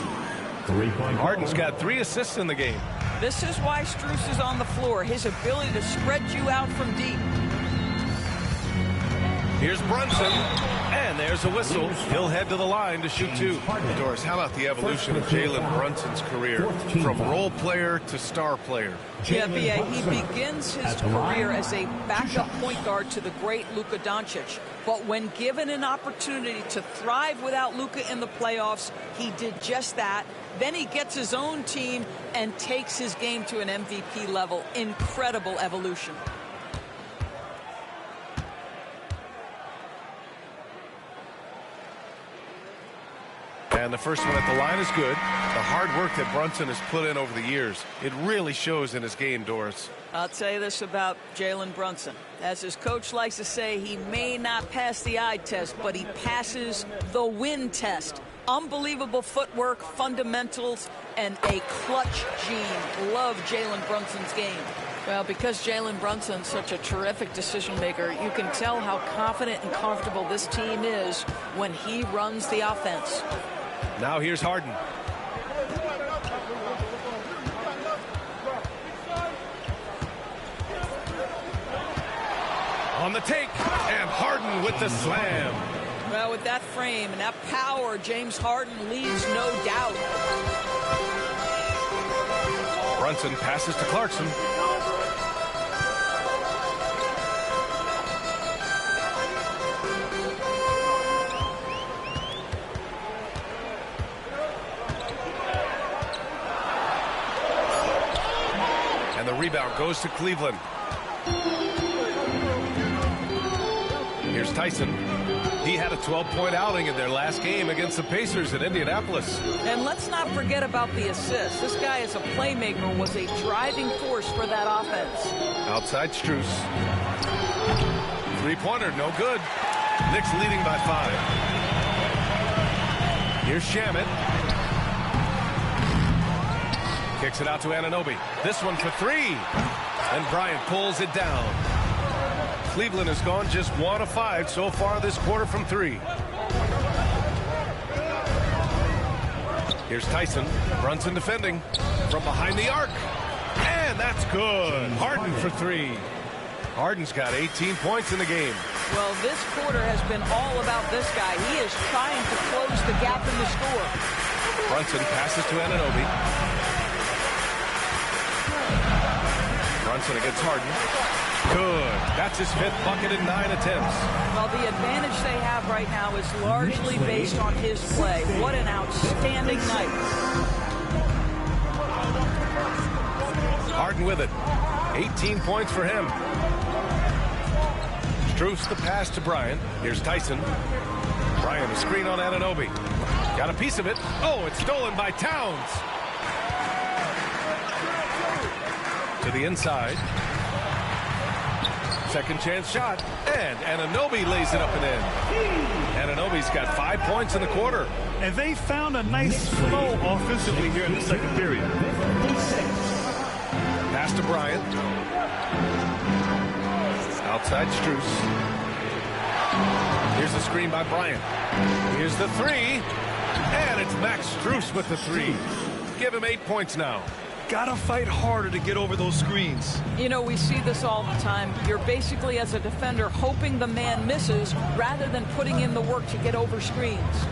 Harden's got 3 assists in the game. This is why Strus is on the floor. His ability to spread you out from deep. Here's Brunson, and there's a whistle. He'll head to the line to shoot 2. Doris, how about the evolution of Jalen Brunson's career from role player to star player? Yeah, B.A., he begins his career as a backup point guard to the great Luka Doncic. But when given an opportunity to thrive without Luka in the playoffs, he did just that. Then he gets his own team and takes his game to an MVP level. Incredible evolution. And the first one at the line is good. The hard work that Brunson has put in over the years, it really shows in his game, Doris. I'll tell you this about Jalen Brunson. As his coach likes to say, he may not pass the eye test, but he passes the win test. Unbelievable footwork, fundamentals, and a clutch gene. Love Jalen Brunson's game. Well, because Jalen Brunson's such a terrific decision maker, you can tell how confident and comfortable this team is when he runs the offense. Now here's Harden. On the take, and Harden with the slam. Well, with that frame and that power, James Harden leaves no doubt. Brunson passes to Clarkson. And the rebound goes to Cleveland. Here's Tyson. He had a 12-point outing in their last game against the Pacers in Indianapolis. And let's not forget about the assist. This guy is a playmaker, was a driving force for that offense. Outside Strus. Three-pointer, no good. Knicks leading by 5. Here's Shamet. Kicks it out to Anunoby. This one for 3. And Bryant pulls it down. Cleveland has gone just 1 of 5 so far this quarter from 3. Here's Tyson. Brunson defending from behind the arc. And that's good. Harden for 3. Harden's got 18 points in the game. Well, this quarter has been all about this guy. He is trying to close the gap in the score. Brunson passes to Anunoby. Brunson against Harden. Good. That's his 5th bucket in 9 attempts. Well, the advantage they have right now is largely based on his play. What an outstanding night. Harden with it. 18 points for him. Strus the pass to Bryant. Here's Tyson. Bryant a screen on Anunoby. Got a piece of it. Oh, it's stolen by Towns. To the inside. Second chance shot. And Anunoby lays it up and in. Anunoby's got 5 points in the quarter. And they found a nice flow offensively here in the second period. Pass to Bryant. Outside Strus. Here's the screen by Bryant. Here's the 3. And it's Max Strus with the 3. Give him 8 points now. Gotta fight harder to get over those screens. You know, we see this all the time. You're basically, as a defender, hoping the man misses rather than putting in the work to get over screens.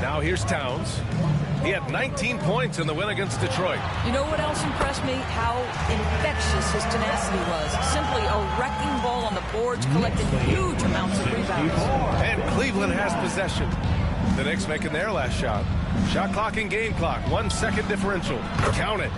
Now here's Towns. He had 19 points in the win against Detroit. You know what else impressed me? How infectious his tenacity was. Simply a wrecking ball on the boards, collecting huge amounts of rebounds. And Cleveland has possession. The Knicks making their last shot. Shot clock and game clock. 1 second differential. Count it.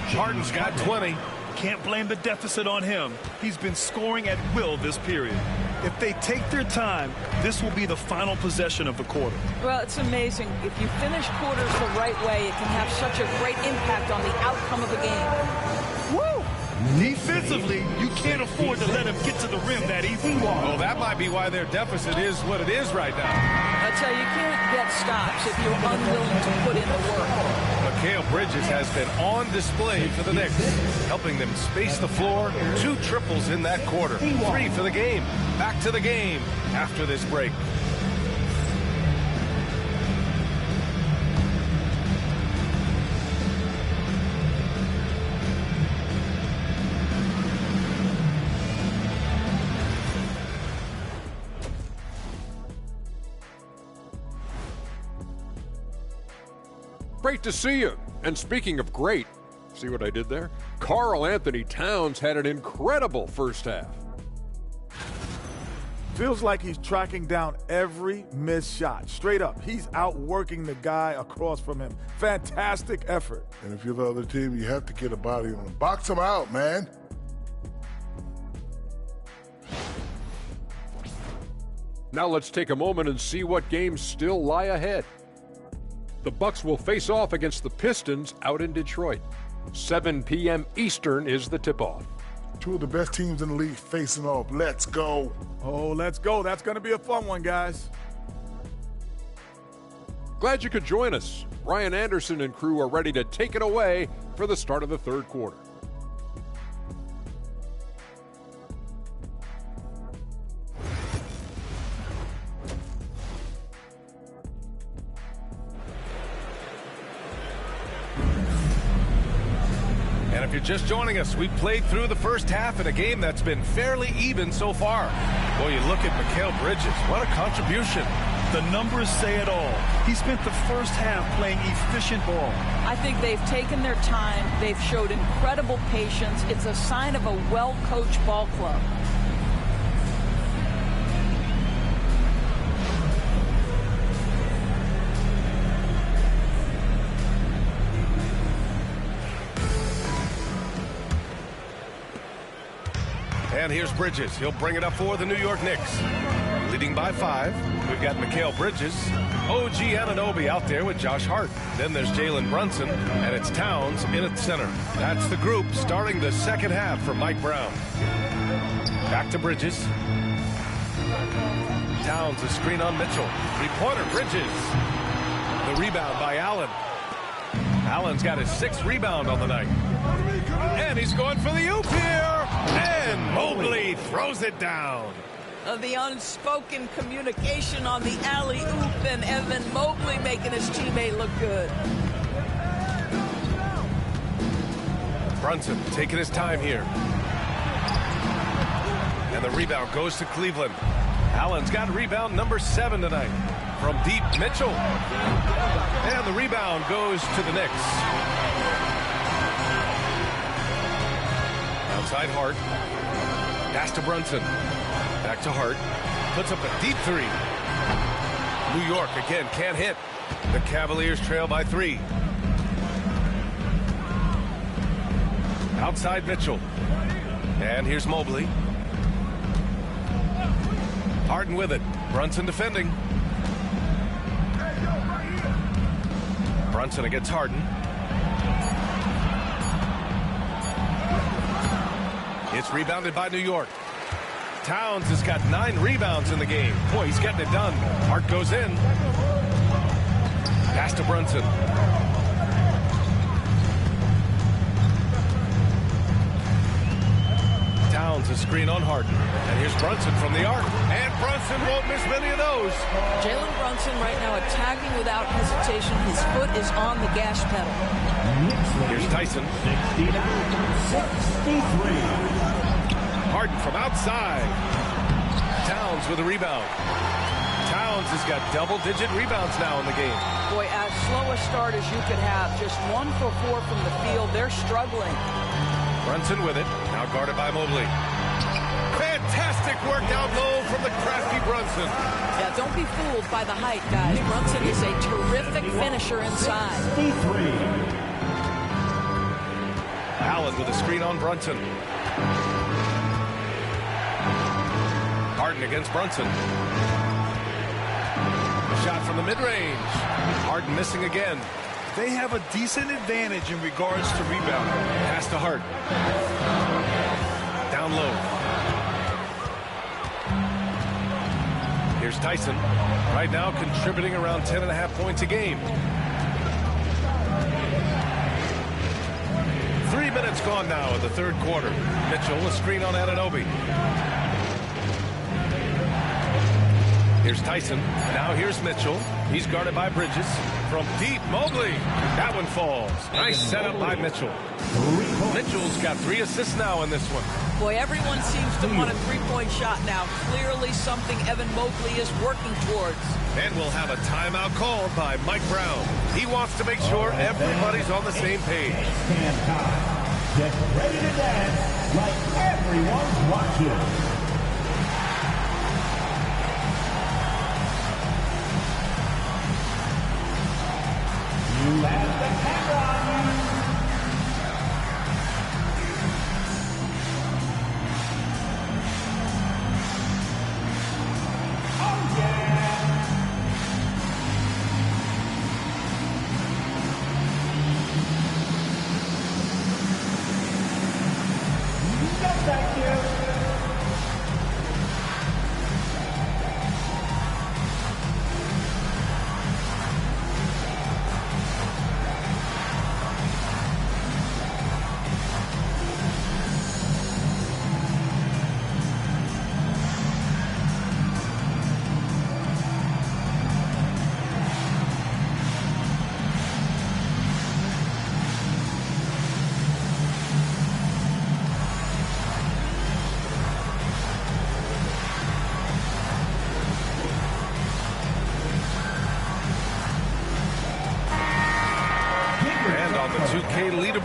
Harden's got 20. Can't blame the deficit on him. He's been scoring at will this period. If they take their time, this will be the final possession of the quarter. Well, it's amazing. If you finish quarters the right way, it can have such a great impact on the outcome of a game. Woo! Defensively, you can't afford to let him get to the rim that easy. Well, that might be why their deficit is what it is right now. I tell you, you can't get stops if you're unwilling to put in the work. Mikal Bridges has been on display for the Knicks, helping them space the floor. 2 triples in that quarter. 3 for the game. Back to the game after this break. Great to see you. And speaking of great, see what I did there? Karl Anthony Towns had an incredible first half. Feels like he's tracking down every missed shot. Straight up, he's outworking the guy across from him. Fantastic effort. And if you're the other team, you have to get a body on him. Box him out, man. Now let's take a moment and see what games still lie ahead. The Bucks will face off against the Pistons out in Detroit. 7 p.m. Eastern is the tip-off. 2 of the best teams in the league facing off. Let's go. Oh, let's go. That's going to be a fun one, guys. Glad you could join us. Brian Anderson and crew are ready to take it away for the start of the third quarter. And if you're just joining us, we played through the first half in a game that's been fairly even so far. Boy, you look at Mikal Bridges. What a contribution. The numbers say it all. He spent the first half playing efficient ball. I think they've taken their time. They've showed incredible patience. It's a sign of a well-coached ball club. And here's Bridges. He'll bring it up for the New York Knicks. Leading by 5. We've got Mikal Bridges. OG Anunoby out there with Josh Hart. Then there's Jalen Brunson, and it's Towns in at center. That's the group starting the second half for Mike Brown. Back to Bridges. Towns, a screen on Mitchell. Three-pointer, Bridges. The rebound by Allen. Allen's got his 6th rebound on the night. And he's going for the oop here. And Mobley throws it down. The unspoken communication on the alley-oop, and Evan Mobley making his teammate look good. Brunson taking his time here. And the rebound goes to Cleveland. Allen's got rebound number 7 tonight. From deep, Mitchell. And the rebound goes to the Knicks. Outside Hart. Pass to Brunson. Back to Hart. Puts up a deep 3. New York again can't hit. The Cavaliers trail by 3. Outside Mitchell. And here's Mobley. Harden with it. Brunson defending. Brunson against Harden. It's rebounded by New York. Towns has got 9 rebounds in the game. Boy, he's getting it done. Hart goes in. Pass to Brunson. Towns a screen on Harden. And here's Brunson from the arc. And Brunson won't miss many of those. Jalen Brunson right now attacking without hesitation. His foot is on the gas pedal. Here's Tyson. 69-63. Harden from outside. Towns with a rebound. Towns has got double-digit rebounds now in the game. Boy, as slow a start as you could have. Just 1 for 4 from the field. They're struggling. Brunson with it. Now guarded by Mobley. Fantastic work down low from the crafty Brunson. Yeah, don't be fooled by the height, guys. Brunson is a terrific finisher inside. Allen with a screen on Brunson. Harden against Brunson. A shot from the mid-range. Harden missing again. They have a decent advantage in regards to rebounding. Pass to Hart. Down low. Here's Tyson. Right now contributing around 10.5 points a game. 3 minutes gone now in the third quarter. Mitchell, a screen on Anunoby. Here's Tyson. Now here's Mitchell. He's guarded by Bridges. From deep, Mobley. That one falls. Nice setup by Mitchell. Mitchell's got 3 assists now in this one. Boy, everyone seems to want a three-point shot now. Clearly something Evan Mobley is working towards. And we'll have a timeout called by Mike Brown. He wants to make sure everybody's on the same page. Get ready to dance like everyone's watching. You have the camera on you. Oh, yeah. No, thank you.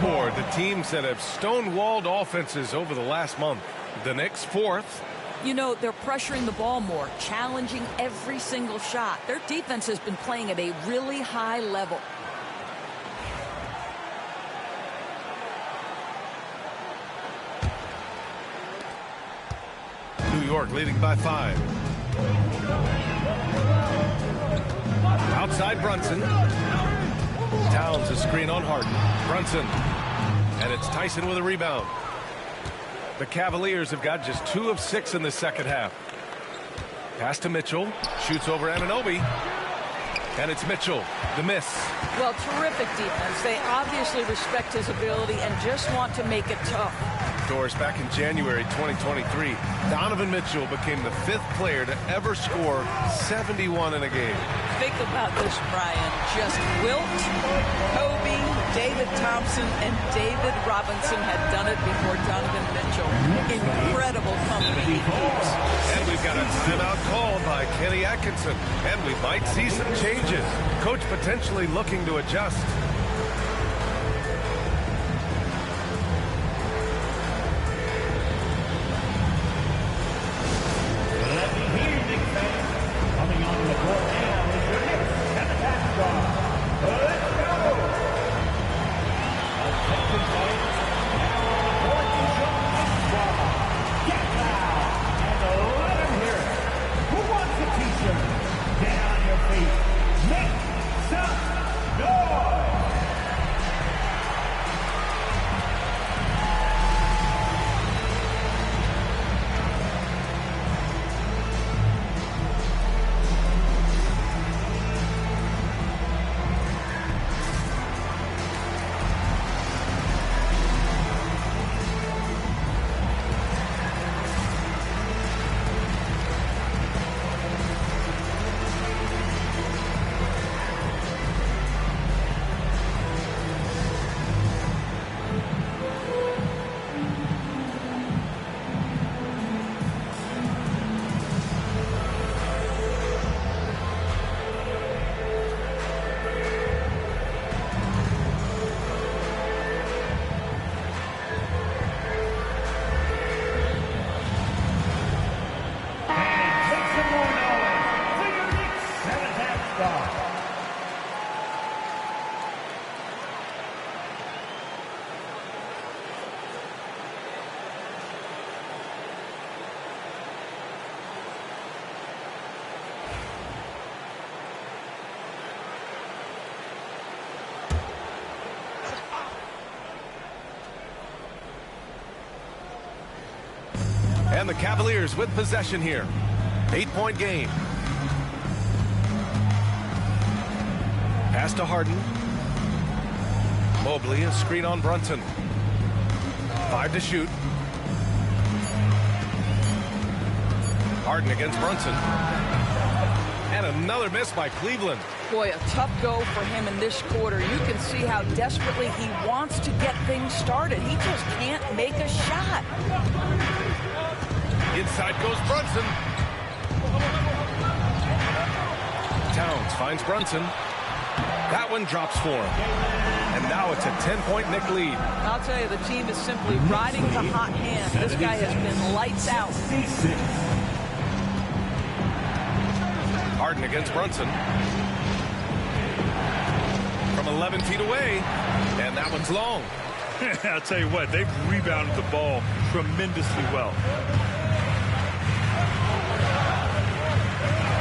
scoreboard, the teams that have stonewalled offenses over the last month. The Knicks 4th. You know, they're pressuring the ball more, challenging every single shot. Their defense has been playing at a really high level. New York leading by 5. Outside Brunson. Towns a screen on Harden. Brunson. And it's Tyson with a rebound. The Cavaliers have got just 2 of 6 in the second half. Pass to Mitchell. Shoots over Anunoby. And it's Mitchell. The miss. Well, terrific defense. They obviously respect his ability and just want to make it tough. Doors back in January 2023. Donovan Mitchell became the 5th player to ever score 71 in a game. Think about this, Brian. Just Wilt, Kobe, David Thompson, and David Robinson had done it before Donovan Mitchell. Incredible company he keeps. And we've got a timeout called by Kenny Atkinson. And we might see some changes. Coach potentially looking to adjust. And the Cavaliers with possession here. 8-point game. Pass to Harden. Mobley, a screen on Brunson. 5 to shoot. Harden against Brunson. And another miss by Cleveland. Boy, a tough go for him in this quarter. You can see how desperately he wants to get things started. He just can't make a shot. Inside goes Brunson. Towns finds Brunson. That one drops for him. And now it's a 10-point Knick lead. I'll tell you, the team is simply riding the hot hand. This guy has been lights out. Harden against Brunson. From 11 feet away. And that one's long. I'll tell you what, they've rebounded the ball tremendously well.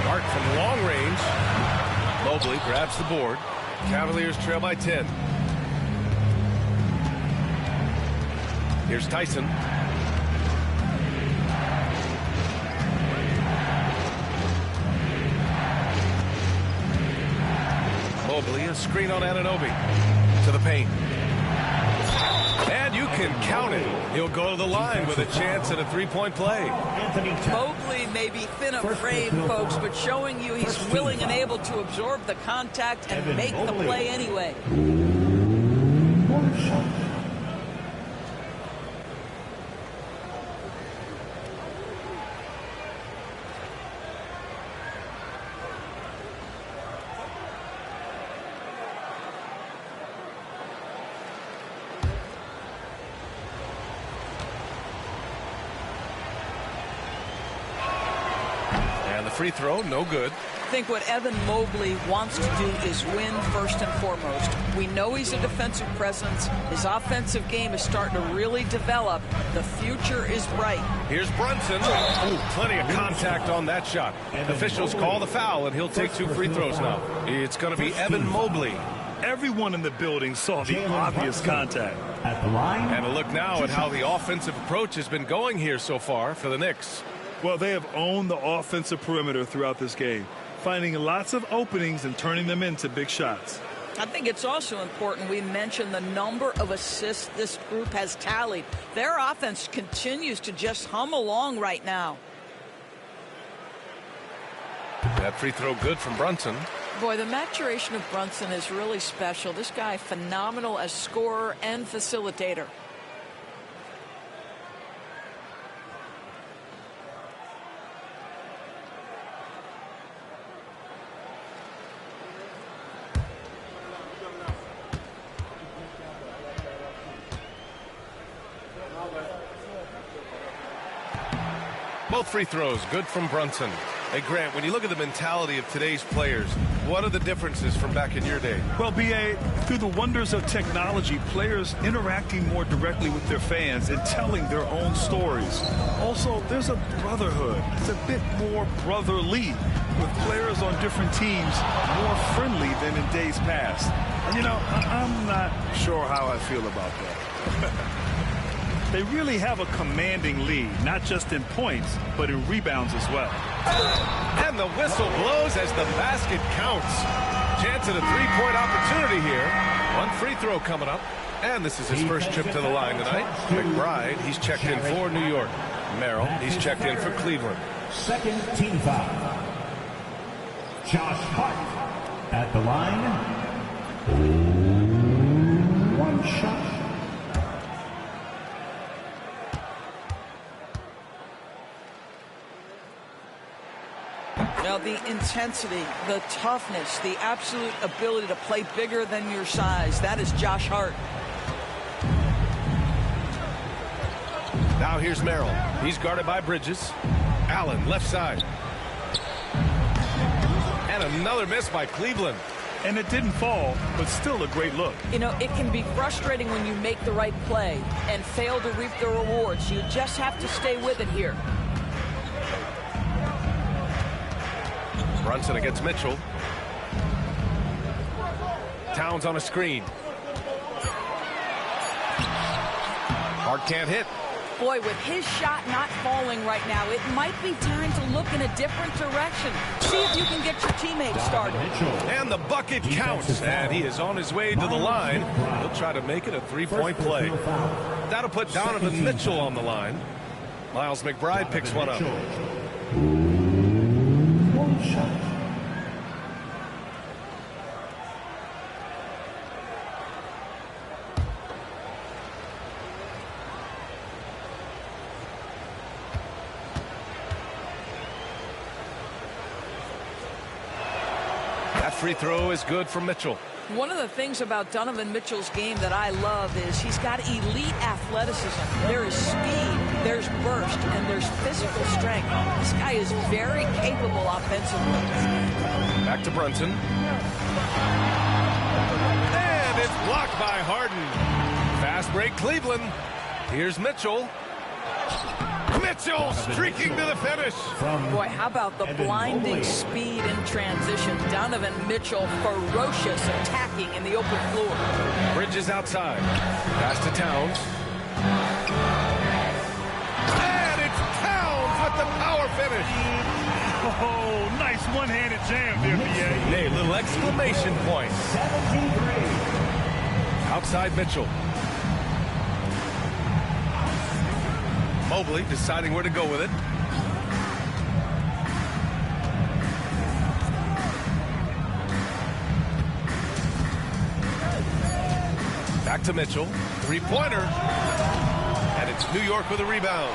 Hart from long range. Mobley grabs the board. Cavaliers trail by 10. Here's Tyson. Mobley, a screen on Anunoby. To the paint. And you can count it. He'll go to the line with a chance at a three-point play. Mobley may be thin of frame, folks, but showing you he's willing and able to absorb the contact and make the play anyway. the free throw, no good. I think what Evan Mobley wants to do is win first and foremost. We know he's a defensive presence. His offensive game is starting to really develop. The future is bright. Here's Brunson. Ooh, plenty of contact on that shot. Officials call the foul, and he'll take 2 free throws now. It's going to be Evan Mobley. Everyone in the building saw the obvious contact. At the line. And a look now at how the offensive approach has been going here so far for the Knicks. Well, they have owned the offensive perimeter throughout this game, finding lots of openings and turning them into big shots. I think it's also important we mention the number of assists this group has tallied. Their offense continues to just hum along right now. That free throw good from Brunson. Boy, the maturation of Brunson is really special. This guy, phenomenal as scorer and facilitator. Both free throws good from Brunson. Hey, Grant, when you look at the mentality of today's players, what are the differences from back in your day? Well, B.A., through the wonders of technology, players interacting more directly with their fans and telling their own stories. Also, there's a brotherhood. It's a bit more brotherly, with players on different teams more friendly than in days past. And, you know, I'm not sure how I feel about that. They really have a commanding lead, not just in points, but in rebounds as well. And the whistle blows as the basket counts. Chance at a three-point opportunity here. 1 free throw coming up. And this is his first trip to the line tonight. McBride, he's checked in for New York. Merrill, he's checked in for Cleveland. Second team foul. Josh Hart at the line. 1 shot. Now, the intensity, the toughness, the absolute ability to play bigger than your size, that is Josh Hart. Now here's Merrill. He's guarded by Bridges. Allen, left side. And another miss by Cleveland. And it didn't fall, but still a great look. You know, it can be frustrating when you make the right play and fail to reap the rewards. You just have to stay with it here. Brunson against Mitchell. Towns on a screen. Hart can't hit. Boy, with his shot not falling right now, it might be time to look in a different direction. See if you can get your teammates started. And the bucket counts. And he is on his way to the line. He'll try to make it a three-point play. That'll put Donovan Mitchell on the line. Miles McBride picks one up. That free throw is good for Mitchell. One of the things about Donovan Mitchell's game that I love is he's got elite athleticism. There is speed, there's burst, and there's physical strength. This guy is very capable offensively. Back to Brunson. And it's blocked by Harden. Fast break Cleveland. Here's Mitchell. Mitchell streaking to the finish. Boy, how about the blinding speed in transition. Donovan Mitchell ferocious attacking in the open floor. Bridges outside. Pass to Towns. And it's Towns with the power finish. Oh, nice one-handed jam there, B.A. Hey, little exclamation point. 73. Outside Mitchell. Mobley deciding where to go with it. Back to Mitchell. Three-pointer. And it's New York with a rebound.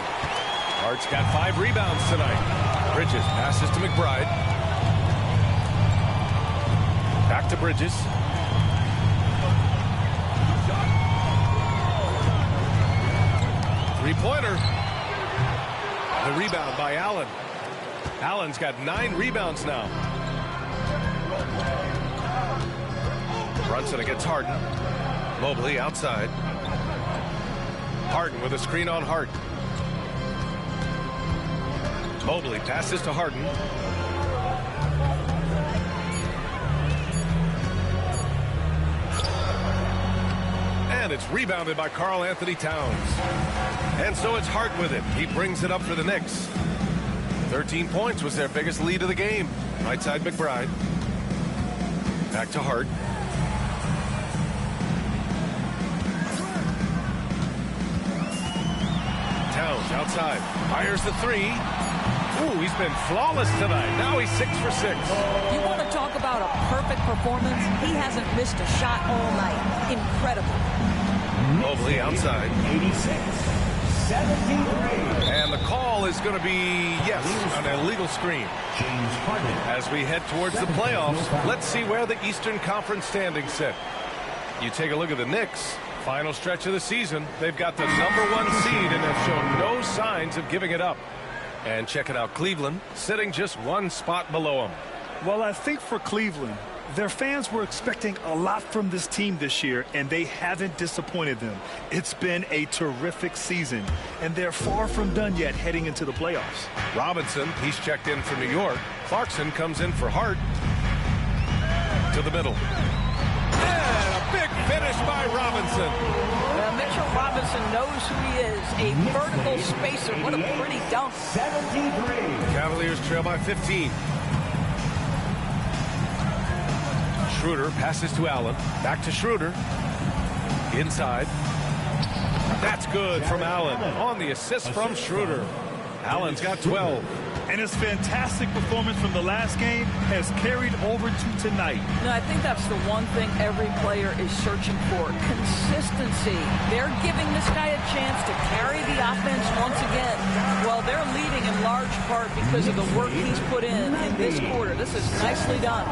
Hart's got 5 rebounds tonight. Bridges passes to McBride. Back to Bridges. Three-pointer. The rebound by Allen. Allen's got 9 rebounds now. Brunson against Harden. Mobley outside. Harden with a screen on Hart. Mobley passes to Harden. And it's rebounded by Karl Anthony Towns. And so it's Hart with it. He brings it up for the Knicks. 13 points was their biggest lead of the game. Right side McBride. Back to Hart. Towns outside. Fires the 3. Ooh, he's been flawless tonight. Now he's 6 for 6. You want to talk about a perfect performance? He hasn't missed a shot all night. Incredible. Mobley outside. 73. And the call is going to be, yes, an illegal screen. As we head towards the playoffs, let's see where the Eastern Conference standings sit. You take a look at the Knicks. Final stretch of the season. They've got the #1 seed and have shown no signs of giving it up. And check it out, Cleveland sitting just 1 spot below them. Well, I think for Cleveland, their fans were expecting a lot from this team this year, and they haven't disappointed them. It's been a terrific season, and they're far from done yet heading into the playoffs. Robinson, he's checked in for New York. Clarkson comes in for Hart. To the middle. And a big finish by Robinson. Mitchell Robinson knows who he is. A vertical spacer. What a pretty dunk. 73. Cavaliers trail by 15. Schroeder passes to Allen. Back to Schroeder. Inside. That's good from Allen. On the assist from Schroeder. Allen's got 12. And his fantastic performance from the last game has carried over to tonight. No, I think that's the one thing every player is searching for. Consistency. They're giving this guy a chance to carry the offense once again. Well, they're leading in large part because of the work he's put in this quarter. This is nicely done.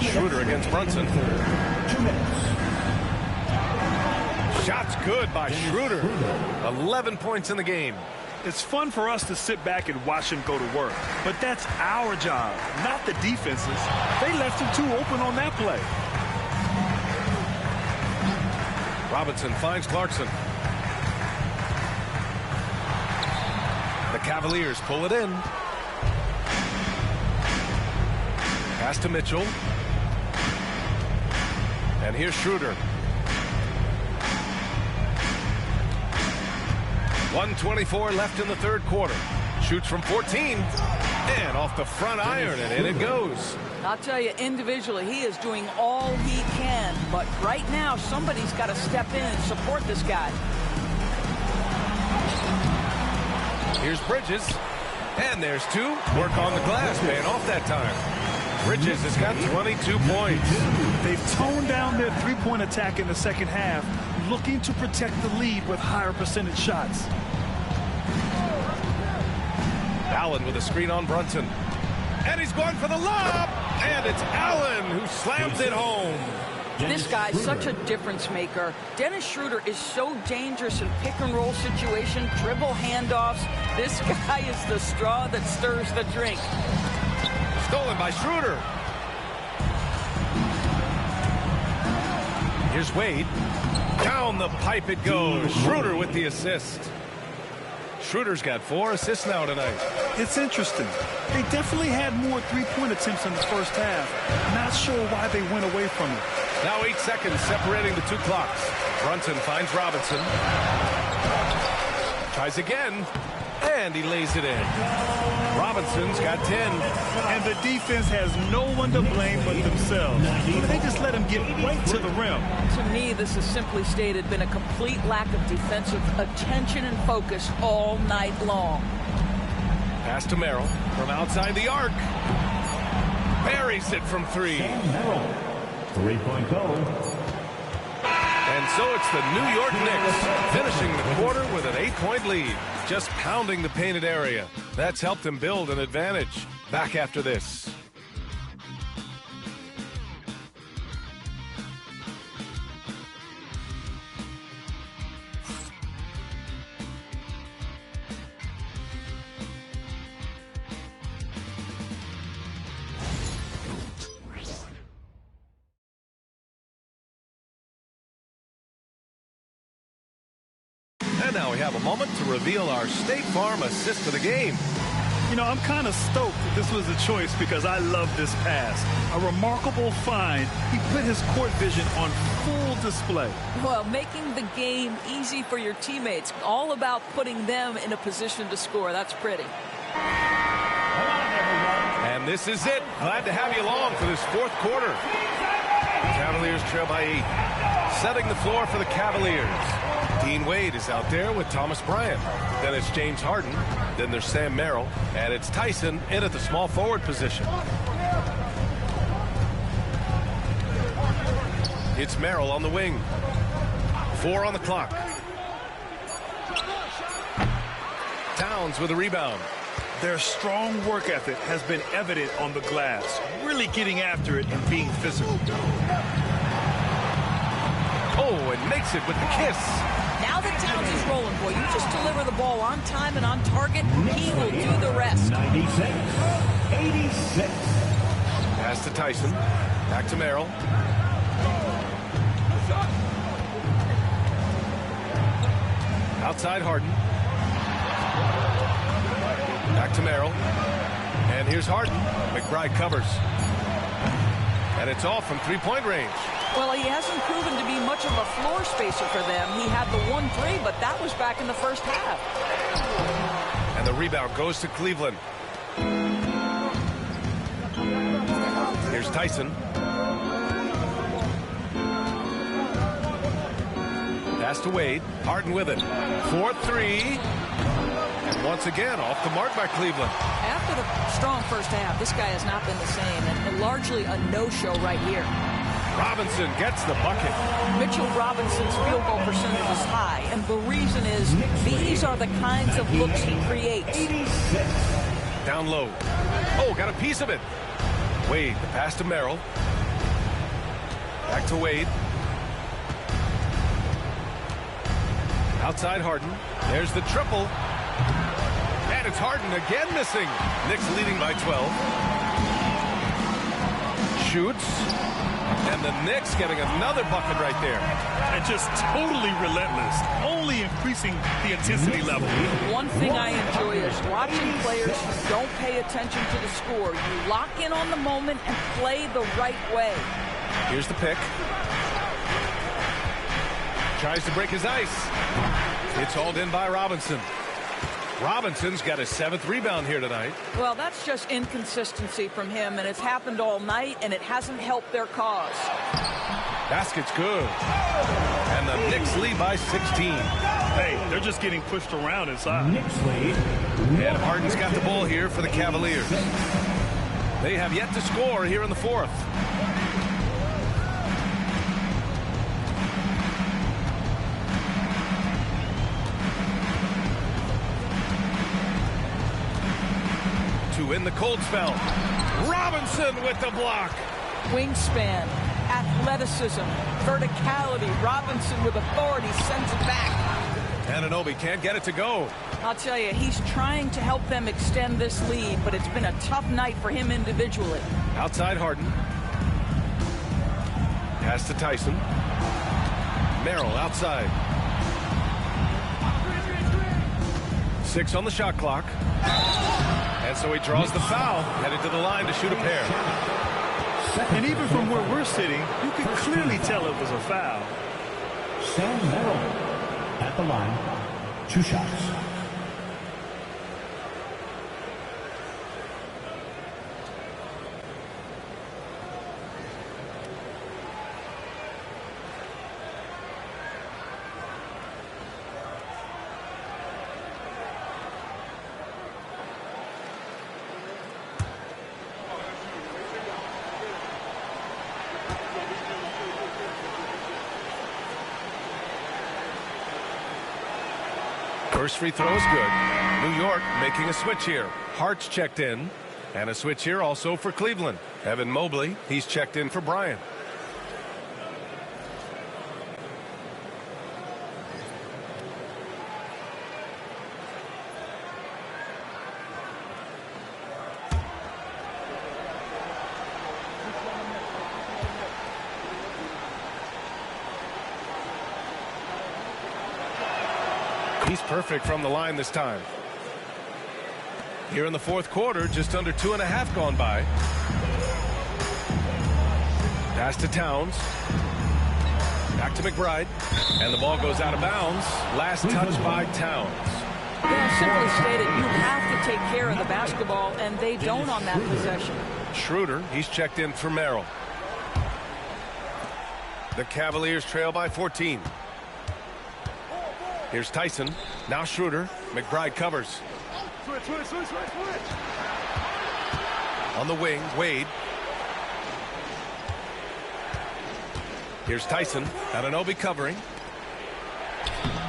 Schroeder against Brunson. 2 minutes. Shots good by Schroeder. 11 points in the game. It's fun for us to sit back and watch him go to work. But that's our job, not the defense's. They left him too open on that play. Robinson finds Clarkson. The Cavaliers pull it in. Pass to Mitchell. And here's Schroeder. 1:24 left in the third quarter. Shoots from 14. And off the front iron, and in it goes. I'll tell you, individually, he is doing all he can. But right now, somebody's got to step in and support this guy. Here's Bridges. And there's 2. Work on the glass, paying off that time. Bridges has got 22 points. They've toned down their three-point attack in the second half, looking to protect the lead with higher percentage shots. Allen with a screen on Brunson. And he's going for the lob. And it's Allen who slams it home. This guy's such a difference maker. Dennis Schroeder is so dangerous in pick-and-roll situation, dribble handoffs. This guy is the straw that stirs the drink. Stolen by Schroeder. Here's Wade. Down the pipe it goes. Schroeder with the assist. Schroeder's got 4 assists now tonight. It's interesting. They definitely had more three-point attempts in the first half. Not sure why they went away from it. Now 8 seconds separating the 2 clocks. Brunson finds Robinson. Tries again. And he lays it in. Robinson's got 10. And the defense has no one to blame but themselves. They just let him get right to the rim. To me, this is simply stated been a complete lack of defensive attention and focus all night long. Pass to Merrill from outside the arc. Buries it from 3. Merrill. 3-point goal. And so it's the New York Knicks finishing the quarter with an 8-point lead. Just pounding the painted area. That's helped them build an advantage. Back after this. And now we have a moment to reveal our State Farm assist of the game. You know, I'm kind of stoked that this was a choice because I love this pass. A remarkable find. He put his court vision on full display. Well, making the game easy for your teammates. All about putting them in a position to score. That's pretty. And this is it. Glad to have you along for this fourth quarter. Cavaliers trail by 8. Setting the floor for the Cavaliers. Dean Wade is out there with Thomas Bryant. Then it's James Harden. Then there's Sam Merrill. And it's Tyson in at the small forward position. It's Merrill on the wing. 4 on the clock. Towns with a rebound. Their strong work ethic has been evident on the glass. Really getting after it and being physical. Oh, and makes it with the kiss. Now that Towns is rolling, boy, you just deliver the ball on time and on target, he will do the rest. 96-86. Pass to Tyson. Back to Merrill. Outside Harden. Back to Merrill. And here's Harden. McBride covers. And it's off from three-point range. Well, he hasn't proven to be much of a floor spacer for them. He had the 1-3, but that was back in the first half. And the rebound goes to Cleveland. Here's Tyson. Pass to Wade. Harden with it. 4-3. And once again, off the mark by Cleveland. After the strong first half, this guy has not been the same, and largely a no-show right here. Robinson gets the bucket. Mitchell Robinson's field goal percentage is high, and the reason is these are the kinds of looks he creates. Down low. Oh, got a piece of it. Wade, the pass to Merrill. Back to Wade. Outside Harden. There's the triple. And it's Harden again missing. Knicks leading by 12. Shoots. And the Knicks getting another bucket right there. And just totally relentless. Only increasing the intensity level. One thing I enjoy is watching players who don't pay attention to the score. You lock in on the moment and play the right way. Here's the pick. Tries to break his ice. It's hauled in by Robinson. Robinson's got his 7th rebound here tonight. Well, that's just inconsistency from him, and it's happened all night, and it hasn't helped their cause. Basket's good. And the Knicks lead by 16. Hey, they're just getting pushed around inside. Knicks lead. And Harden's got the ball here for the Cavaliers. They have yet to score here in the fourth. To win the cold spell. Robinson with the block. Wingspan, athleticism, verticality. Robinson with authority sends it back. Anunoby can't get it to go. I'll tell you, he's trying to help them extend this lead, but it's been a tough night for him individually. Outside Harden. Pass to Tyson. Merrill outside. 6 on the shot clock. And so he draws the foul, headed to the line to shoot a pair. And even from where we're sitting, you can clearly tell it was a foul. Sam Merrill at the line. 2 shots. First free throw is good. New York making a switch here. Hart's checked in. And a switch here also for Cleveland. Evan Mobley, he's checked in for Bryant. He's perfect from the line this time. Here in the fourth quarter, just under 2.5 gone by. Pass to Towns. Back to McBride. And the ball goes out of bounds. Last touch by Towns. Yeah, simply stated, you have to take care of the basketball, and they don't on that possession. Schroeder, he's checked in for Merrill. The Cavaliers trail by 14. Here's Tyson. Now Schroeder. McBride covers. On the wing, Wade. Here's Tyson. Anunoby covering.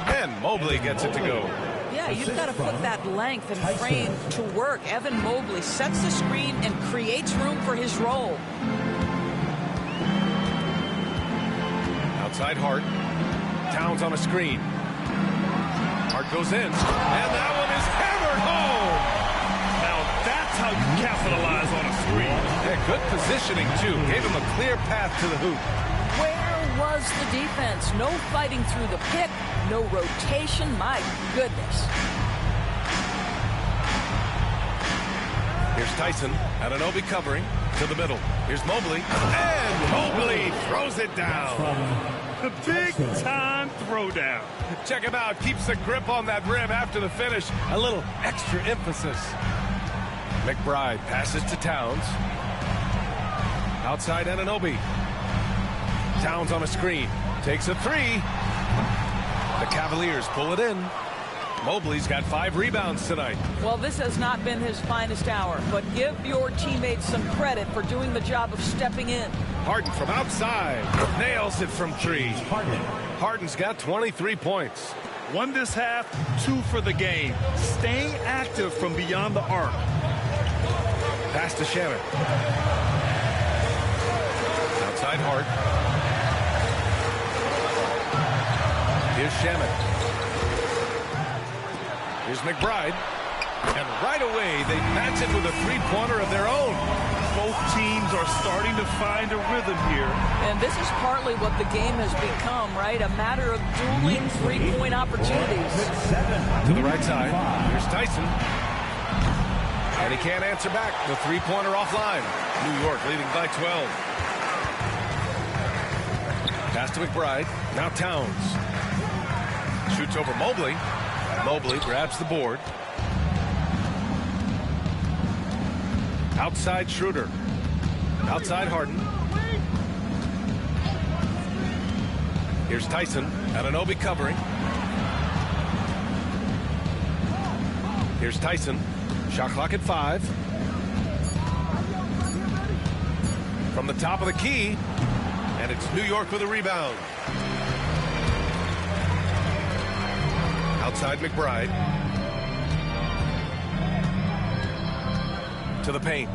And Mobley gets it to go. Yeah, you've got to put that length and frame to work. Evan Mobley sets the screen and creates room for his role. Outside Hart. Towns on a screen. Hart goes in. And that one is hammered home. Now that's how you capitalize on a screen. Yeah, good positioning, too. Gave him a clear path to the hoop. Where was the defense? No fighting through the pick. No rotation. My goodness. Here's Tyson. Anunoby covering to the middle. Here's Mobley. And Mobley throws it down. The big-time throwdown. Check him out. Keeps the grip on that rim after the finish. A little extra emphasis. McBride passes to Towns. Outside Anunoby. Towns on a screen. Takes a three. The Cavaliers pull it in. Mobley's got 5 rebounds tonight. Well, this has not been his finest hour, but give your teammates some credit for doing the job of stepping in. Harden from outside. Nails it from 3. Harden's got 23 points. 1 this half, 2 for the game. Staying active from beyond the arc. Pass to Shannon. Outside Hart. Here's Shannon. Here's McBride. And right away, they match it with a three-pointer of their own. Both teams are starting to find a rhythm here. And this is partly what the game has become, right? A matter of dueling three-point opportunities. To the right side. Here's Tyson. And he can't answer back. The three-pointer offline. New York leading by 12. Pass to McBride. Now Towns. Shoots over Mobley. Mobley grabs the board. Outside Schroeder. Outside Harden. Here's Tyson. Anunoby covering. Here's Tyson. Shot clock at 5. From the top of the key. And it's New York with a rebound. Outside McBride. To the paint.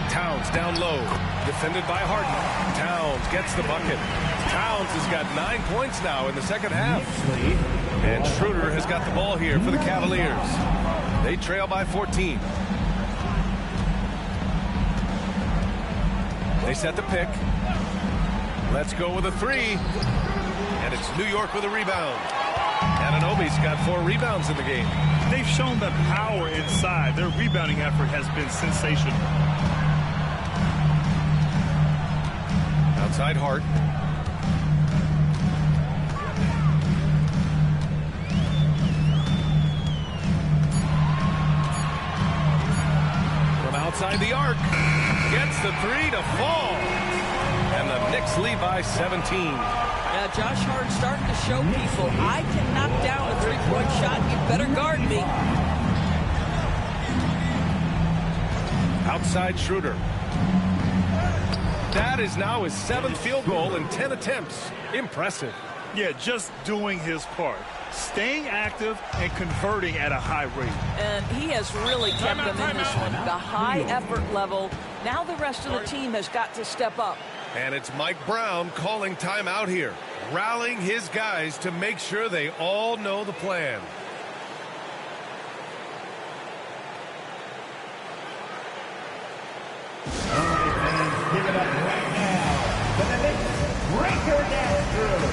Towns down low. Defended by Harden. Towns gets the bucket. Towns has got 9 points now in the second half. And Schroeder has got the ball here for the Cavaliers. They trail by 14. They set the pick. Let's go with a 3. And it's New York with a rebound. Anunoby's got 4 rebounds in the game. They've shown the power inside. Their rebounding effort has been sensational. Outside Hart. From outside the arc. Gets the 3 to fall. And the Knicks lead by 17. Yeah, Josh Hart starting to show people, I can knock down a three-point shot. You better guard me. Outside Schroeder. That is now his 7th field goal in 10 attempts. Impressive. Yeah, just doing his part. Staying active and converting at a high rate. And he has really kept them in this one. The high effort level. Now the rest of the team has got to step up. And it's Mike Brown calling timeout here. Rallying his guys to make sure they all know the plan. All right, fans, give it up right now for the Knicks. Breaker dance crew.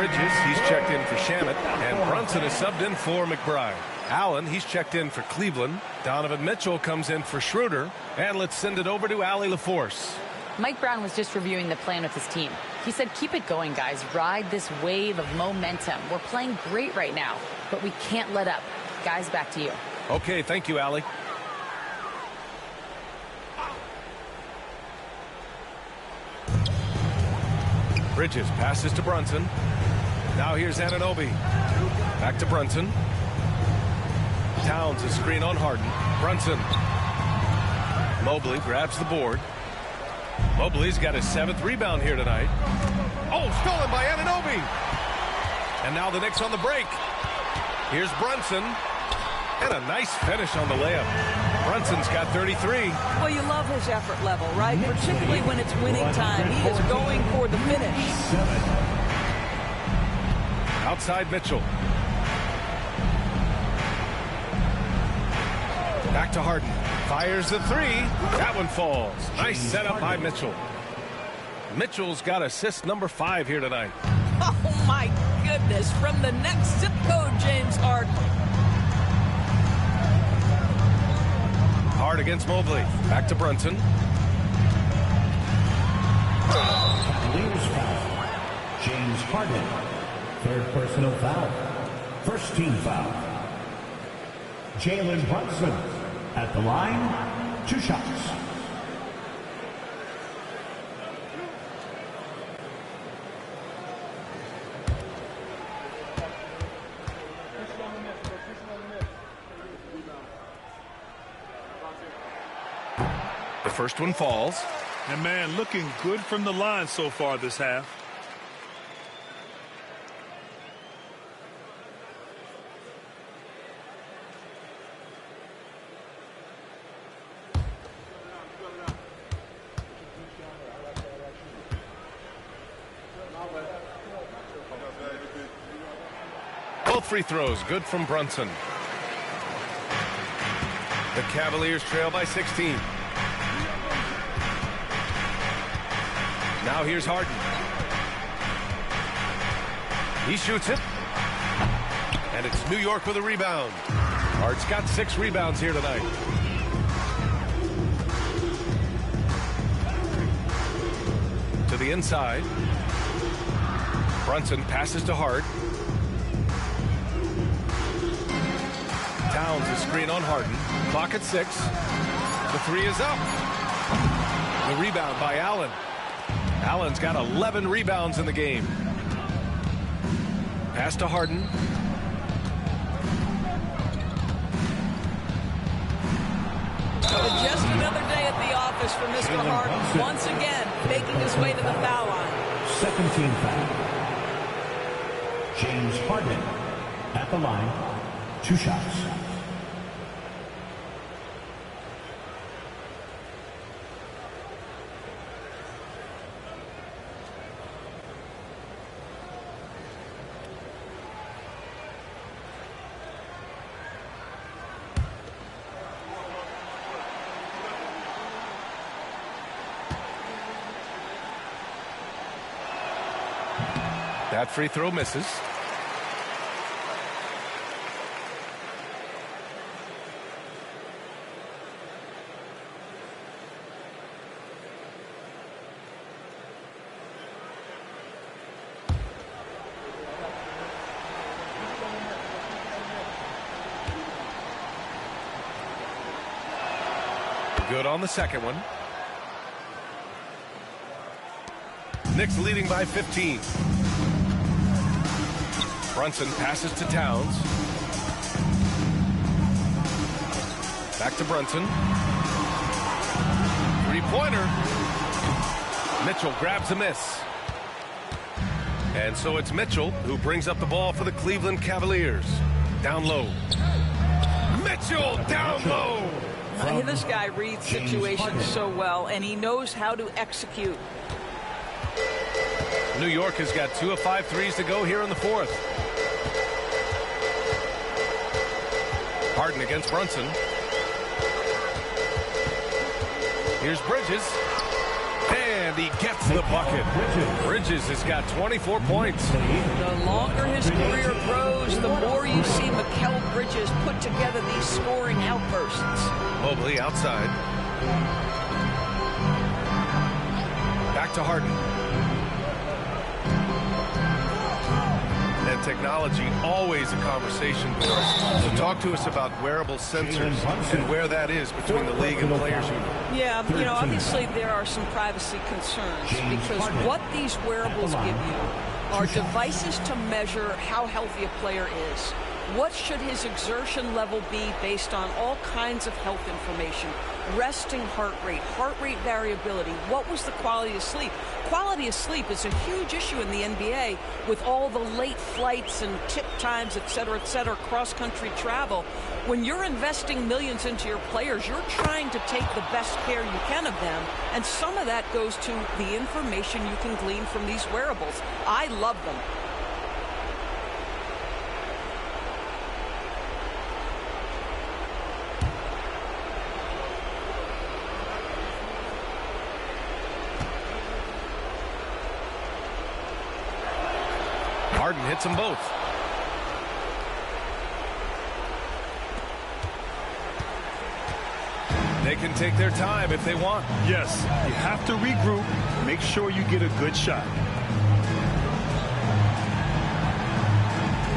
Bridges, he's checked in for Shamet, and Brunson is subbed in for McBride. Allen, he's checked in for Cleveland. Donovan Mitchell comes in for Schroeder. And let's send it over to Allie LaForce. Mike Brown was just reviewing the plan with his team. He said, keep it going, guys. Ride this wave of momentum. We're playing great right now, but we can't let up. Guys, back to you. Okay, thank you, Allie. Bridges passes to Brunson. Now here's Anunoby. Back to Brunson. Towns, a screen on Harden. Brunson. Mobley grabs the board. Mobley's got his 7th rebound here tonight. Oh, stolen by Anunoby. And now the Knicks on the break. Here's Brunson. And a nice finish on the layup. Brunson's got 33. Well, you love his effort level, right? Particularly when it's winning time. He is going for the finish. Outside Mitchell. Back to Harden. Fires the 3. That one falls. Nice setup by Mitchell. Mitchell's got assist number 5 here tonight. Oh, my goodness. From the next zip code, James Harden. Hard against Mobley. Back to Brunson. Cavaliers foul. James Harden. 3rd personal foul. 1st team foul. Jalen Brunson at the line. 2 shots. The first one falls. And man, looking good from the line so far this half. Both free throws good from Brunson. The Cavaliers trail by 16. Now here's Harden. He shoots it. And it's New York with a rebound. Hart's got 6 rebounds here tonight. To the inside. Brunson passes to Hart. Towns a screen on Harden. Clock at 6. The 3 is up. The rebound by Allen. Allen's got 11 rebounds in the game. Pass to Harden. Just another day at the office for Mr. Harden. Once again, making his way to the foul line. 2nd team foul. James Harden at the line. 2 shots. That free throw misses. Good on the second one. Knicks leading by 15. Brunson passes to Towns. Back to Brunson. 3-pointer. Mitchell grabs a miss. And so it's Mitchell who brings up the ball for the Cleveland Cavaliers. Down low. Mitchell down low. This guy reads situations so well, and he knows how to execute. New York has got 2 of 5 threes to go here in the 4th. Harden against Brunson. Here's Bridges. And he gets the bucket. Bridges has got 24 points. The longer his career grows, the more you see Mikal Bridges put together these scoring outbursts. Mobley outside. Back to Harden. And technology, always a conversation for us. So talk to us about wearable sensors and where that is between the league and players union. Yeah, you know, obviously there are some privacy concerns because what these wearables give you are devices to measure how healthy a player is. What should his exertion level be based on all kinds of health information? Resting heart rate variability. What was the quality of sleep? Quality of sleep is a huge issue in the NBA with all the late flights and tip times, et cetera, cross-country travel. When you're investing millions into your players, you're trying to take the best care you can of them, and some of that goes to the information you can glean from these wearables. I love them. Harden hits them both. They can take their time if they want. Yes, you have to regroup. Make sure you get a good shot.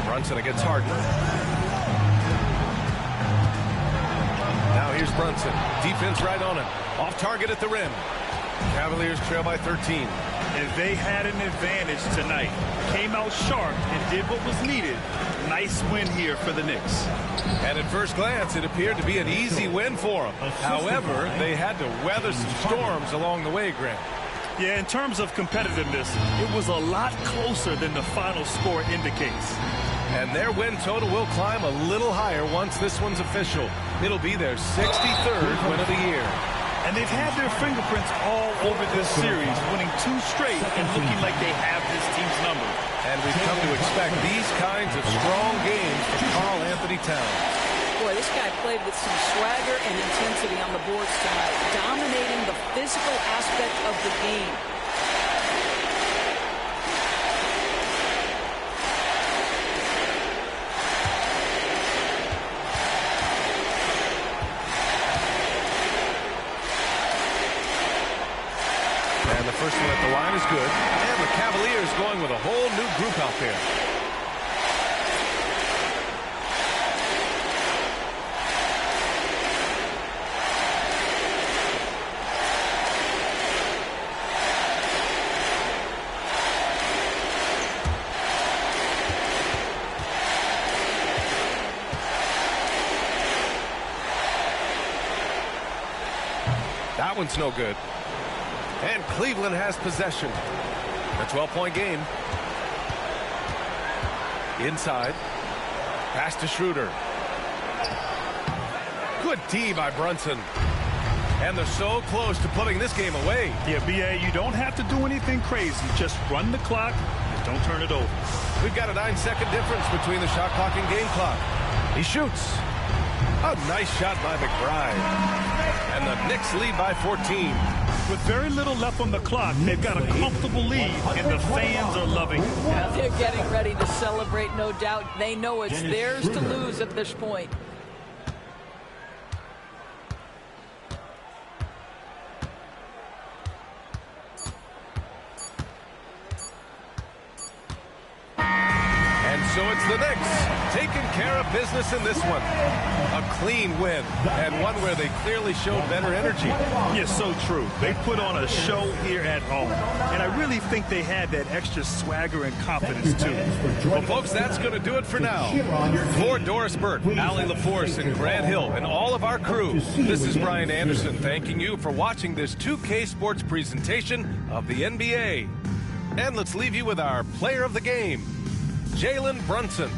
Brunson against Harden. Now here's Brunson. Defense right on him. Off target at the rim. Cavaliers trail by 13. And they had an advantage tonight. Came out sharp and did what was needed. Nice win here for the Knicks. And at first glance, it appeared to be an easy win for them. However, they had to weather some storms along the way, Grant. Yeah, in terms of competitiveness, it was a lot closer than the final score indicates. And their win total will climb a little higher once this one's official. It'll be their 63rd win of the year. And they've had their fingerprints all over this series, winning 2 straight and looking like they have this team's number. And we've come to expect these kinds of strong games from Karl Anthony Towns. Boy, this guy played with some swagger and intensity on the boards tonight, dominating the physical aspect of the game. And the first one at the line is good. And the Cavaliers going with a whole new group out there. That one's no good. And Cleveland has possession. A 12-point game. Inside. Pass to Schroeder. Good D by Brunson. And they're so close to putting this game away. Yeah, B.A., you don't have to do anything crazy. Just run the clock and don't turn it over. We've got a 9-second difference between the shot clock and game clock. He shoots. A nice shot by McBride. And the Knicks lead by 14. With very little left on the clock, they've got a comfortable lead, and the fans are loving it. Yeah, they're getting ready to celebrate, no doubt. They know it's theirs to lose at this point. So it's the Knicks taking care of business in this one. A clean win, and one where they clearly showed better energy. Yes, so true. They put on a show here at home, and I really think they had that extra swagger and confidence, too. Well, folks, that's going to do it for now. For Doris Burke, Allie LaForce, and Grant Hill, and all of our crew, this is Brian Anderson thanking you for watching this 2K Sports presentation of the NBA. And let's leave you with our player of the game, Jalen Brunson.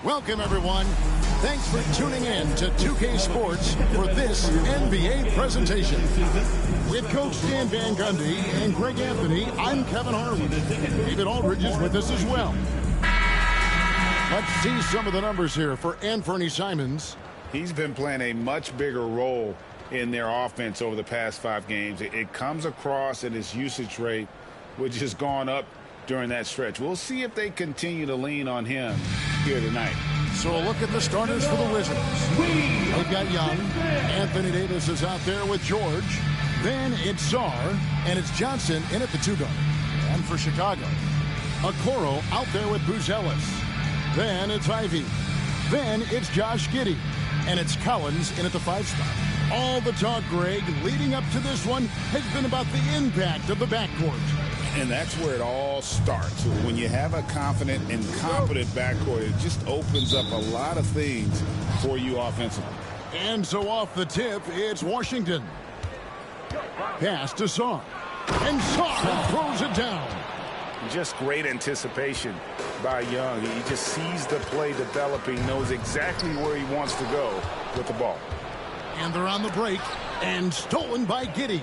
Welcome, everyone. Thanks for tuning in to 2K Sports for this NBA presentation. With Coach Dan Van Gundy and Greg Anthony, I'm Kevin Harlan. David Aldridge is with us as well. Let's see some of the numbers here for Anthony Simons. He's been playing a much bigger role in their offense over the past 5 games. It comes across in his usage rate, which has gone up during that stretch. We'll see if they continue to lean on him here tonight. So a look at the starters for the Wizards. They've got Young. Anthony Davis is out there with George. Then it's Sarr, and it's Johnson in at the 2 guard. And for Chicago, Okoro out there with Buzelis. Then it's Ivy. Then it's Josh Giddey. And it's Collins in at the 5 spot. All the talk, Greg, leading up to this one has been about the impact of the backcourt. And that's where it all starts. When you have a confident and competent backcourt, it just opens up a lot of things for you offensively. And so off the tip, it's Washington. Pass to Sarr. And Sarr throws it down. Just great anticipation by Young. He just sees the play developing, knows exactly where he wants to go with the ball. And they're on the break, and stolen by Giddey.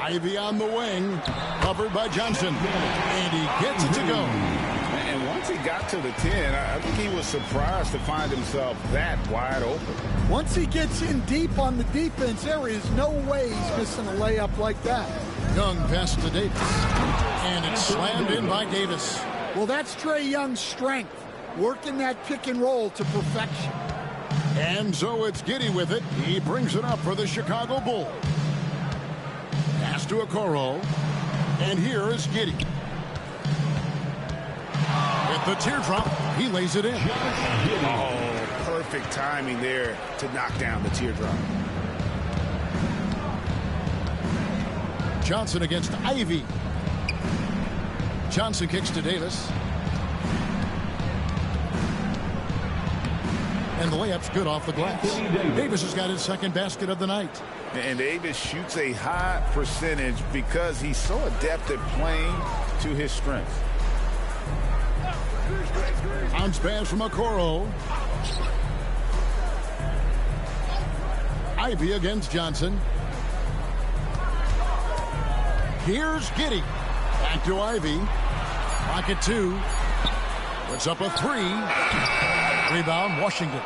Ivy on the wing, covered by Johnson, and he gets it to go. And once he got to the 10, I think he was surprised to find himself that wide open. Once he gets in deep on the defense, there is no way he's missing a layup like that. Young pass to Davis, and it's slammed in by Davis. Well, that's Trae Young's strength, working that pick and roll to perfection. And so it's Giddey with it. He brings it up for the Chicago Bulls. Pass to Okoro, and here is Giddey. With the teardrop, he lays it in. Oh, perfect timing there to knock down the teardrop. Johnson against Ivy. Johnson kicks to Davis. And the layup's good off the glass. Davis has got his second basket of the night. And Davis shoots a high percentage because he's so adept at playing to his strengths. Bounce pass from Okoro. Ivy against Johnson. Here's Giddey. Back to Ivy. Pocket 2. Puts up a 3. Rebound, Washington.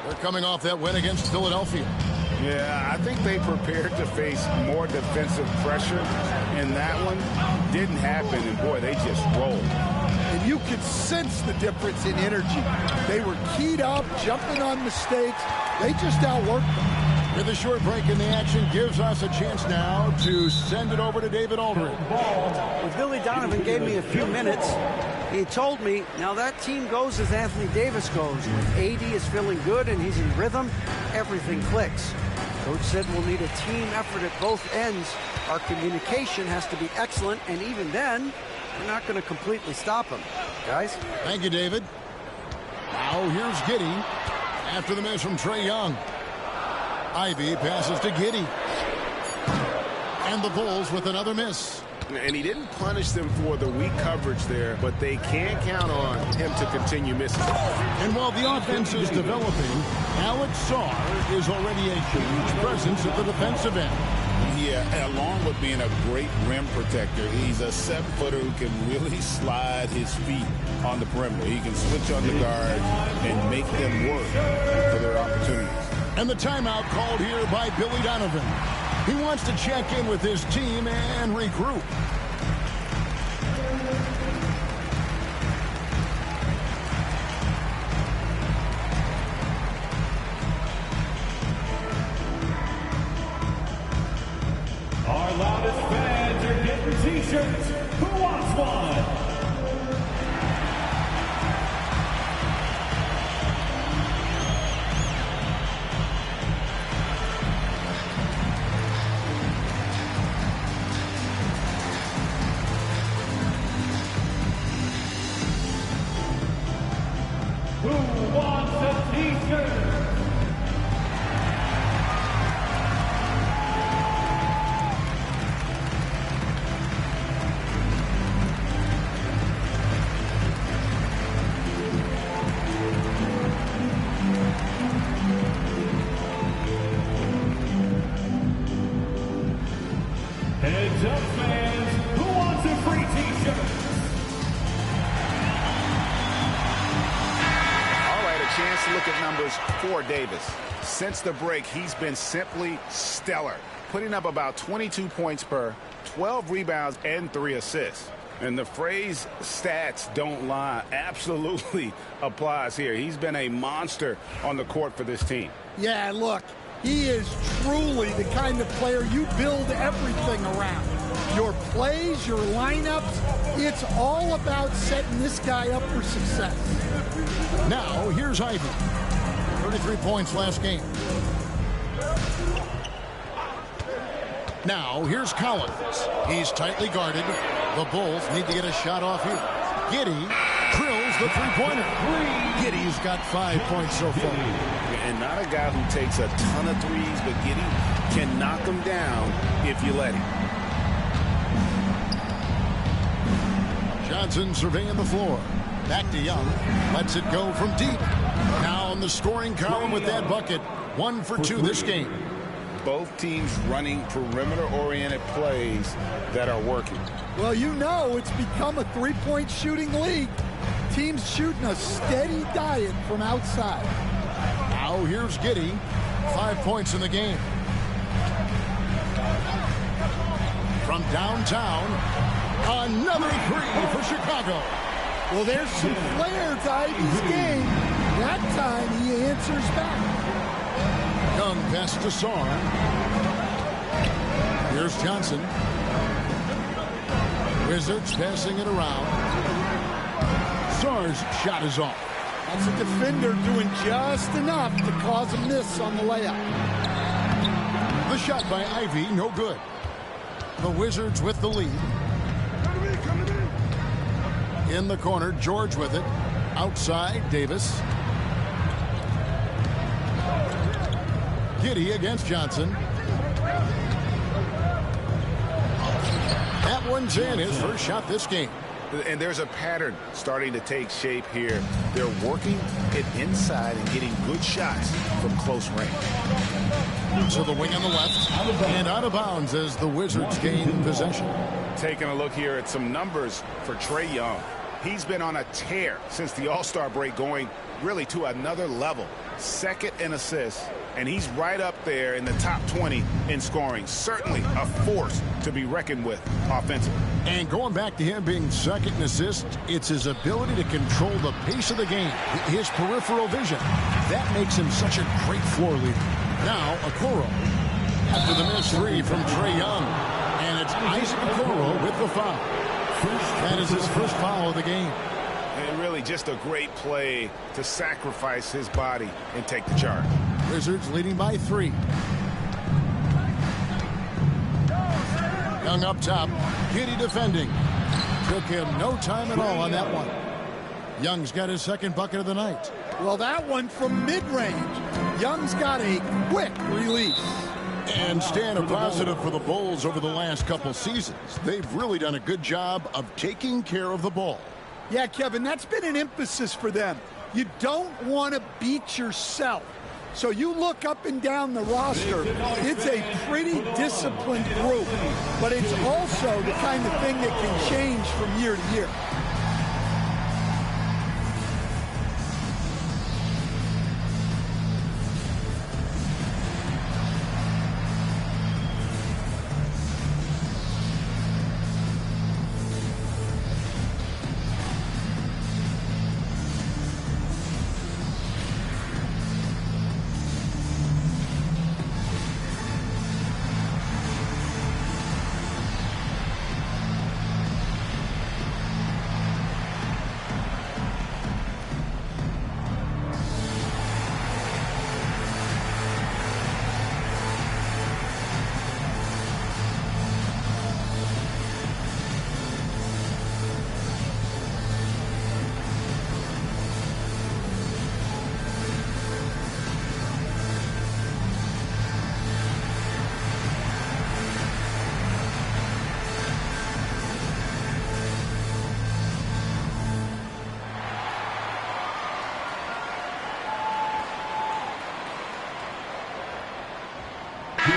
They're coming off that win against Philadelphia. Yeah, I think they prepared to face more defensive pressure, and that one didn't happen, and boy, they just rolled. And you could sense the difference in energy. They were keyed up, jumping on mistakes. They just outworked them. With a short break in the action, gives us a chance now to send it over to David Aldridge. Well, Billy Donovan gave me a few minutes. He told me, now that team goes as Anthony Davis goes. When AD is feeling good and he's in rhythm, everything clicks. Coach said we'll need a team effort at both ends. Our communication has to be excellent, and even then, we're not going to completely stop him. Guys? Thank you, David. Now here's Giddey after the miss from Trae Young. Ivy passes to Giddey. And the Bulls with another miss. And he didn't punish them for the weak coverage there, but they can't count on him to continue missing. And while the offense is developing, Alex Sarr is already a huge presence at the defensive end. Yeah, along with being a great rim protector, he's a 7-footer who can really slide his feet on the perimeter. He can switch on the guards and make them work for their opportunities. And the timeout called here by Billy Donovan. He wants to check in with his team and regroup. Our loudest fans are getting t-shirts. Who wants one? Who wants a t-shirt? look at numbers for Davis. Since the break, he's been simply stellar, putting up about 22 points per, 12 rebounds, and 3 assists. And the phrase stats don't lie absolutely applies here. He's been a monster on the court for this team. Yeah, look, he is truly the kind of player you build everything around. Your plays, your lineups, it's all about setting this guy up for success. Now, here's Ivy. 33 points last game. Now, here's Collins. He's tightly guarded. The Bulls need to get a shot off here. Giddey drills the three-pointer. Giddey's got 5 points so far. And not a guy who takes a ton of threes, but Giddey can knock them down if you let him. Johnson surveying the floor. Back to Young. Lets it go from deep. Now in the scoring column with that bucket. 1 for 2 this game. Both teams running perimeter-oriented plays that are working. Well, you know it's become a three-point shooting league. Teams shooting a steady diet from outside. Now here's Giddey. 5 points in the game. From downtown, another three for Chicago. Well, there's some flair to Ivy's game. That time he answers back. Young pass to Sarr. Here's Johnson. Wizards passing it around. Sarr's shot is off. That's a defender doing just enough to cause a miss on the layup. The shot by Ivy, no good. The Wizards with the lead. In the corner, George with it. Outside, Davis. Giddey against Johnson. That one's in, his first shot this game. And there's a pattern starting to take shape here. They're working it inside and getting good shots from close range. So the wing on the left and out of bounds as the Wizards gain possession. Taking a look here at some numbers for Trae Young. He's been on a tear since the All-Star break, going really to another level. Second in assists, and he's right up there in the top 20 in scoring. Certainly a force to be reckoned with offensively. And going back to him being second in assists, it's his ability to control the pace of the game, his peripheral vision. That makes him such a great floor leader. Now, Okoro after the missed three from Trae Young. And it's Isaac Okoro with the foul. That is his first foul of the game. And really just a great play to sacrifice his body and take the charge. Wizards leading by 3. Young up top. Giddey defending. Took him no time at all on that one. Young's got his second bucket of the night. Well, that one from mid-range. Young's got a quick release. And staying a positive for the Bulls over the last couple seasons. They've really done a good job of taking care of the ball. Yeah, Kevin, that's been an emphasis for them. You don't want to beat yourself. So you look up and down the roster, it's a pretty disciplined group. But it's also the kind of thing that can change from year to year.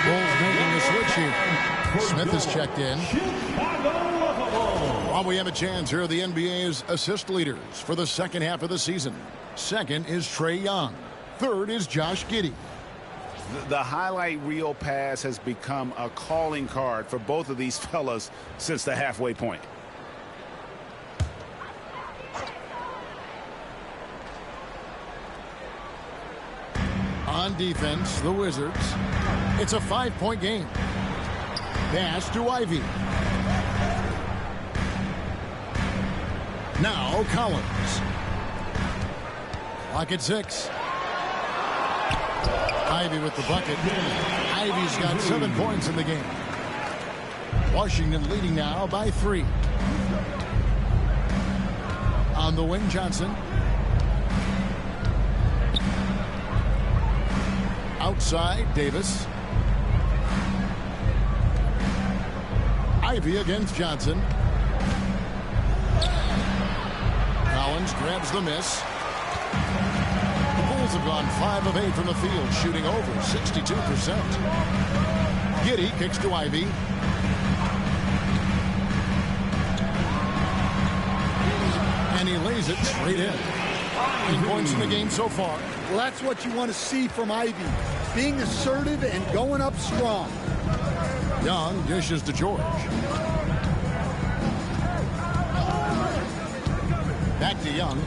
Bulls making the switch here. Smith is checked in. While we have a chance, here are the NBA's assist leaders for the second half of the season. Second is Trae Young. Third is Josh Giddey. The highlight reel pass has become a calling card for both of these fellas since the halfway point. On defense, the Wizards. It's a 5-point game. Pass to Ivy. Now Collins. Clock at 6. Ivy with the bucket. Ivy's got 7 points in the game. Washington leading now by 3. On the wing, Johnson. Outside, Davis. Ivy against Johnson. Collins grabs the miss. The Bulls have gone 5 of 8 from the field, shooting over 62%. Giddey kicks to Ivy. And he lays it straight in. 9 points in the game so far. Well, that's what you want to see from Ivy. Being assertive and going up strong. Young dishes to George. Back to Young.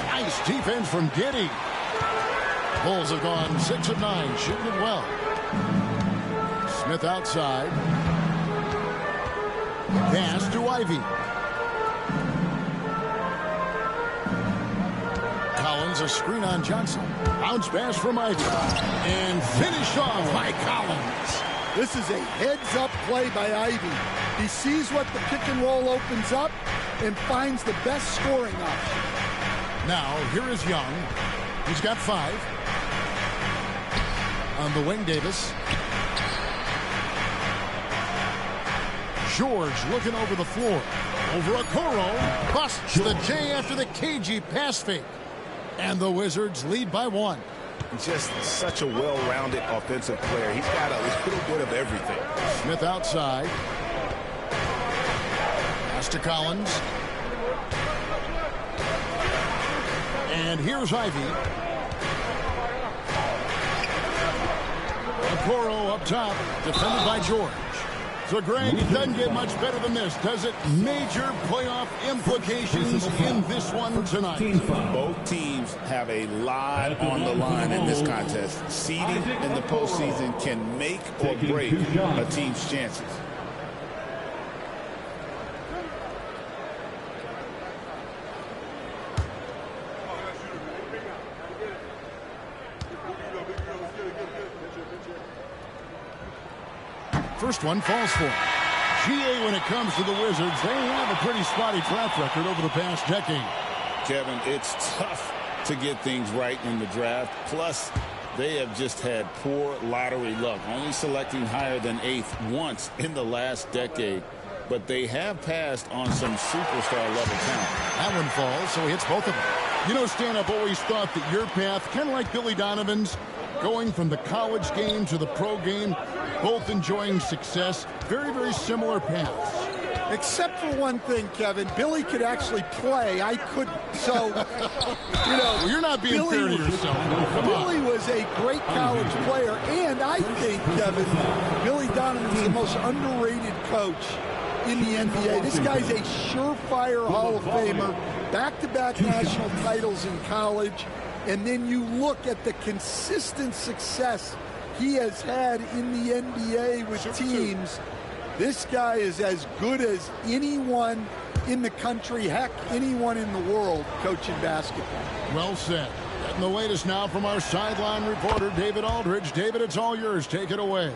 Nice defense from Giddey. Bulls have gone 6 of 9, shooting it well. Smith outside. Pass to Ivy. Collins, a screen on Johnson. Bounce pass from Ivy. And finished off by Collins. This is a heads-up play by Ivy. He sees what the pick and roll opens up and finds the best scoring option. Now, here is Young. He's got 5. On the wing, Davis. George looking over the floor. Over Okoro. Busts the J after the cagey pass fake. And the Wizards lead by 1. Just such a well-rounded offensive player. He's got a little bit of everything. Smith outside. Pass to Collins. And here's Ivy. Okoro up top, defended by George. So, Greg, it doesn't get much better than this, does it? Major playoff implications in this one tonight. Both teams have a lot on the line in this contest. Seeding in the postseason can make or break a team's chances. First one falls for him. GA, when it comes to the Wizards, they have a pretty spotty track record over the past decade. Kevin, it's tough to get things right in the draft. Plus, they have just had poor lottery luck, only selecting higher than 8th once in the last decade. But they have passed on some superstar-level talent. That one falls, so he hits both of them. You know, Stan, I've always thought that your path, kind of like Billy Donovan's, going from the college game to the pro game, both enjoying success, very, very similar paths. Except for one thing, Kevin. Billy could actually play. I couldn't. So, you know, well, you're not being fair to yourself. Billy was a great college player, and I think, Kevin, Billy Donovan's the most underrated coach in the NBA. This guy's a surefire Hall of Famer, back-to-back national titles in college, and then you look at the consistent success he has had in the NBA with teams. This guy is as good as anyone in the country, heck, anyone in the world coaching basketball. Well said. Getting the latest now from our sideline reporter, David Aldridge. David, it's all yours. Take it away.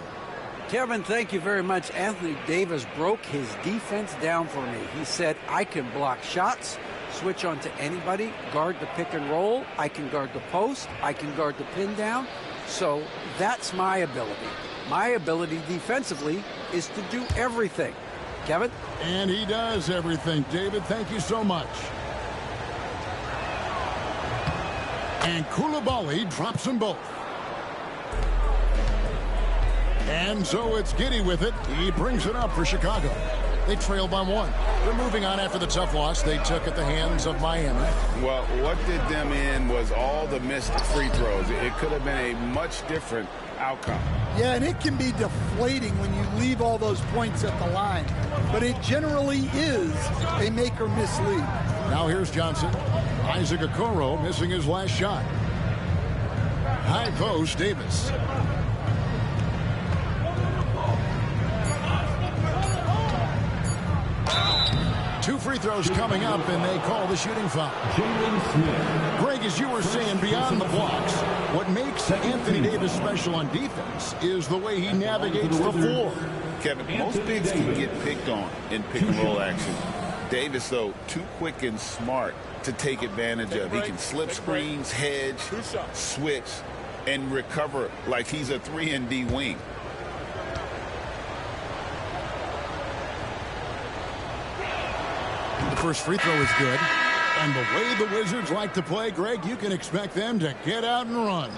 Kevin, thank you very much. Anthony Davis broke his defense down for me. He said, I can block shots, switch on to anybody, guard the pick and roll, I can guard the post, I can guard the pin down. So that's my ability. My ability defensively is to do everything. Kevin? And he does everything. David, thank you so much. And Coulibaly drops them both. And so it's Giddey with it. He brings it up for Chicago. They trail by 1. They're moving on after the tough loss they took at the hands of Miami. Well, what did them in was all the missed free throws. It could have been a much different outcome. Yeah, and it can be deflating when you leave all those points at the line. But it generally is a make or miss lead. Now here's Johnson. Isaac Okoro missing his last shot. High post, Davis. Two free throws coming up, and they call the shooting foul. Greg, as you were saying, beyond the blocks, what makes Anthony Davis special on defense is the way he navigates the floor. Kevin, most bigs can get picked on in pick-and-roll action. Davis, though, too quick and smart to take advantage of. He can slip screens, hedge, switch, and recover like he's a 3-and-D wing. The first free throw is good. And the way the Wizards like to play, Greg, you can expect them to get out and run.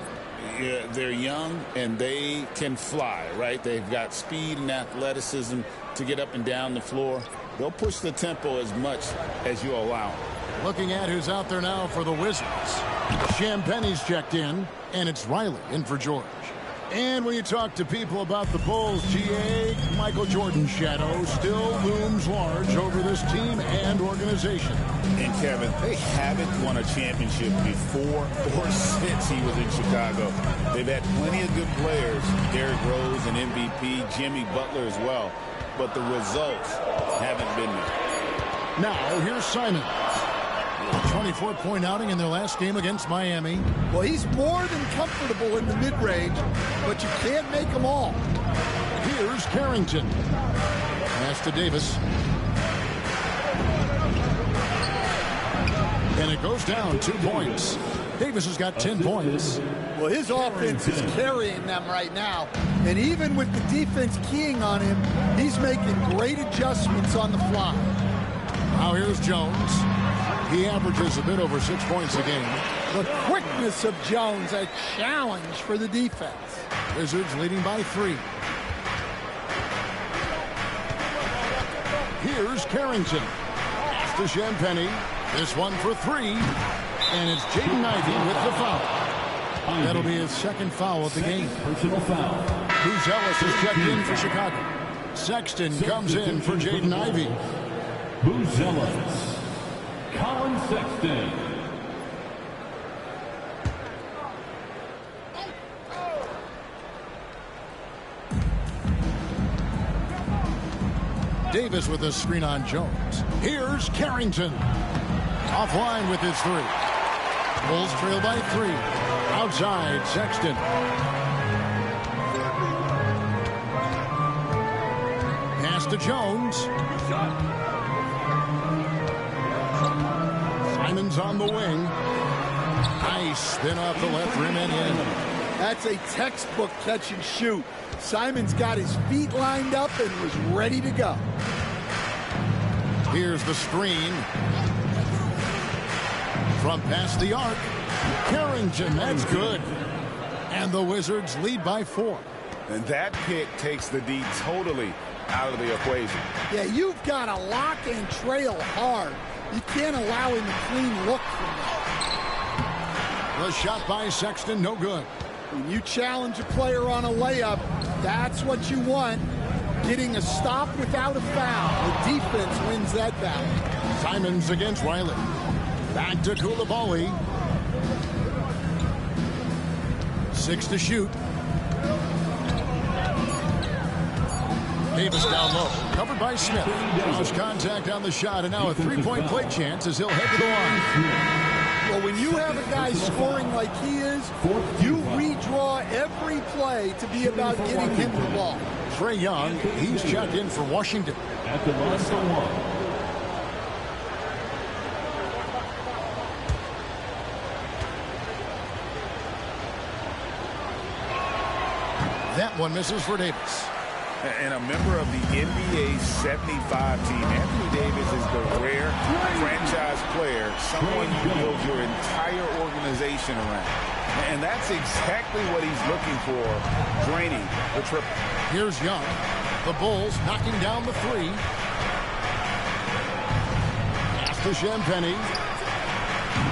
Yeah, they're young and they can fly, right? They've got speed and athleticism to get up and down the floor. They'll push the tempo as much as you allow. Looking at who's out there now for the Wizards. Champagne's checked in, and it's Riley in for George. And when you talk to people about the Bulls, GA, Michael Jordan's shadow still looms large over this team and organization. And Kevin, they haven't won a championship before or since he was in Chicago. They've had plenty of good players, Derrick Rose and MVP, Jimmy Butler as well, but the results haven't been there. Now here's Simon. A 24-point outing in their last game against Miami. Well, he's more than comfortable in the mid-range, but you can't make them all. Here's Carrington. Pass to Davis. And it goes down 2 points. Davis has got 10 points. Well, his offense is carrying them right now. And even with the defense keying on him, he's making great adjustments on the fly. Now here's Jones. He averages a bit over 6 points a game. The quickness of Jones, a challenge for the defense. Wizards leading by 3. Here's Carrington. Pass to Champagnie. This one for 3. And it's Jaden Ivey with the foul. That'll be his second foul of the game. Personal foul. Booz is checked in for Chicago. Sexton comes in for Jaden Ivey. Booz. Colin Sexton. Davis with a screen on Jones. Here's Carrington. Offline with his 3. Bulls trail by 3. Outside, Sexton. Pass to Jones. Simon's on the wing. Nice spin off the left rim and in. That's a textbook catch and shoot. Simon's got his feet lined up and was ready to go. Here's the screen. From past the arc. Carrington, that's good. And the Wizards lead by 4. And that pick takes the D totally out of the equation. Yeah, you've got to lock and trail hard. You can't allow him a clean look from that. The shot by Sexton, no good. When you challenge a player on a layup, that's what you want. Getting a stop without a foul. The defense wins that battle. Simons against Riley. Back to Koulibaly. 6 to shoot. Davis down low. Covered by Smith. Draws contact on the shot, and now a 3-point play chance as he'll head to the line. Well, when you have a guy scoring like he is, you redraw every play to be about getting him the ball. Trae Young, he's checked in for Washington. At the line for 1. That one misses for Davis. And a member of the NBA 75 team, Anthony Davis is the rare franchise player, someone you build your entire organization around. And that's exactly what he's looking for, draining the triple. Here's Young. The Bulls knocking down the 3. to Champagny.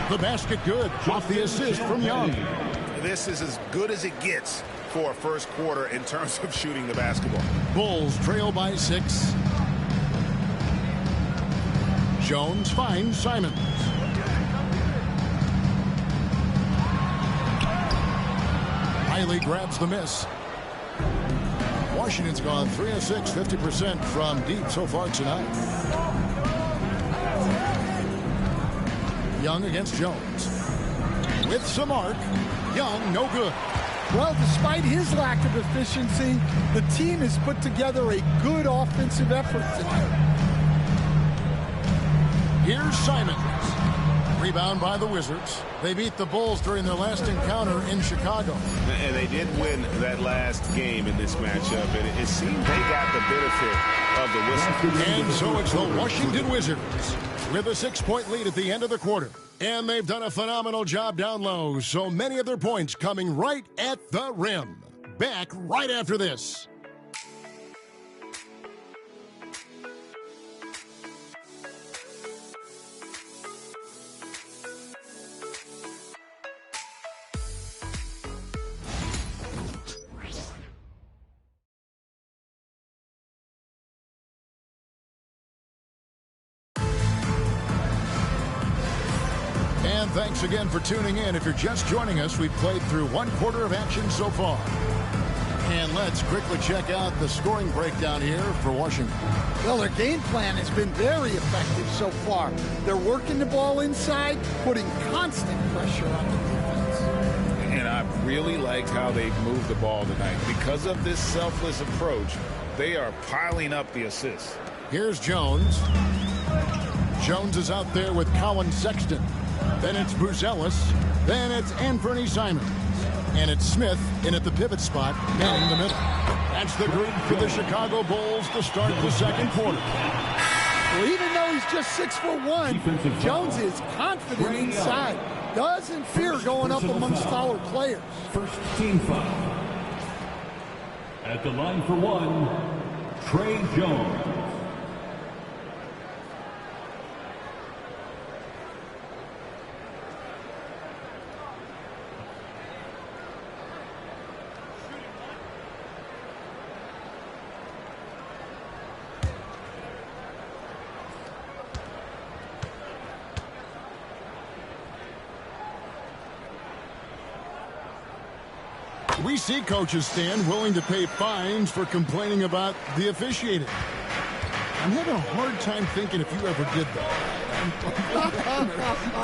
The basket good off the assist from Young. This is as good as it gets for a first quarter in terms of shooting the basketball. Bulls trail by 6. Jones finds Simons. Riley grabs the miss. Washington's gone 3 of 6, 50% from deep so far tonight. Young against Jones. With some arc. Young, no good. Well, despite his lack of efficiency, the team has put together a good offensive effort tonight. Here's Simons. Rebound by the Wizards. They beat the Bulls during their last encounter in Chicago. And they did win that last game in this matchup, and it seemed they got the benefit of the whistle. And so it's the Washington Wizards with a 6-point lead at the end of the quarter. And they've done a phenomenal job down low, so many of their points coming right at the rim. Back right after this. And thanks again for tuning in. If you're just joining us, we've played through 1 quarter of action so far. And let's quickly check out the scoring breakdown here for Washington. Well, their game plan has been very effective so far. They're working the ball inside, putting constant pressure on the defense. And I really liked how they've moved the ball tonight. Because of this selfless approach, they are piling up the assists. Here's Jones. Jones is out there with Colin Sexton. Then it's Buzelis. Then it's Anthony Simons. And it's Smith in at the pivot spot, manning the middle. That's the group for the Chicago Bulls to start the second quarter. Well, even though he's just 6'1", Jones is confident inside. Doesn't fear going up amongst taller players. First team foul. At the line for one, Trey Jones. We see coaches stand willing to pay fines for complaining about the officiating. I'm having a hard time thinking if you ever did that.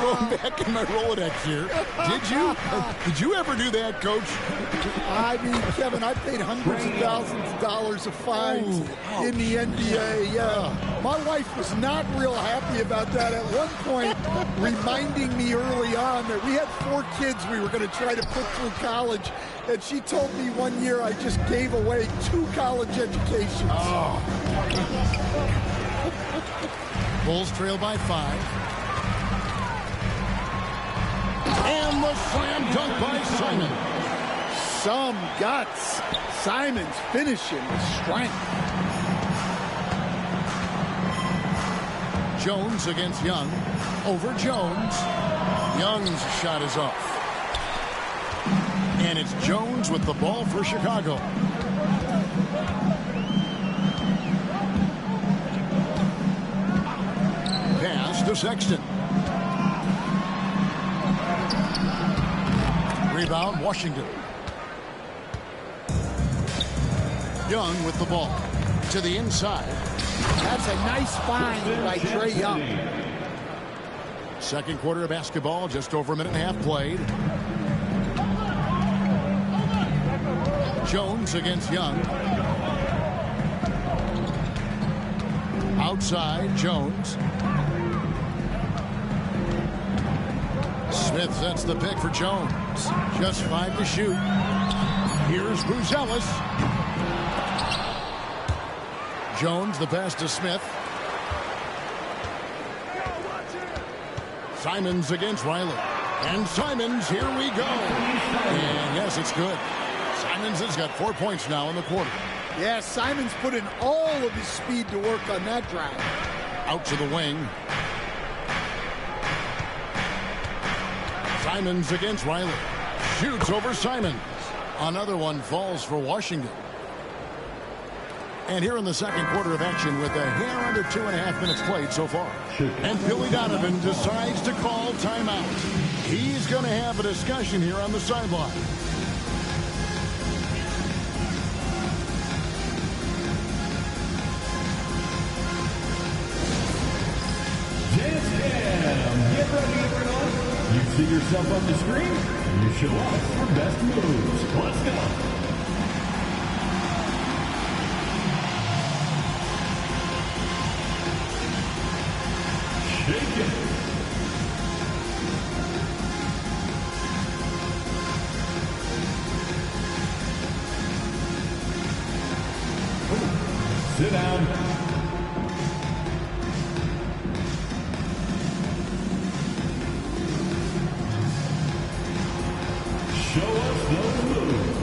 Going back in my Rolodex here. Did you ever do that, Coach? I mean, Kevin, I paid hundreds of thousands of dollars of fines in the NBA. Yeah. My wife was not real happy about that at one point, reminding me early on that we had 4 kids we were going to try to put through college. And she told me one year I just gave away 2 college educations. Oh. Bulls trail by 5. And the slam dunk by Simon. Some guts. Simons finishing with strength. Jones against Young. Over Jones. Young's shot is off. And it's Jones with the ball for Chicago. Pass to Sexton. Rebound, Washington. Young with the ball. To the inside. That's a nice find by Trae Young. Second quarter of basketball, just over a minute and a half played. Jones against Young. Outside, Jones. Smith sets the pick for Jones. Just 5 to shoot. Here's Buzelis. Jones, the pass to Smith. Simons against Riley. And Simons, here we go. And yes, it's good. Simons has got 4 points now in the quarter. Yeah, Simons put in all of his speed to work on that drive. Out to the wing. Simons against Riley. Shoots over Simons. Another one falls for Washington. And here in the second quarter of action with a hair under 2.5 minutes played so far. And Billy Donovan decides to call timeout. He's going to have a discussion here on the sideline. Dance Cam. Get ready, everyone. You see yourself on the screen? You show us your best moves. Let's go. Shake it. Sit down. Show us those moves.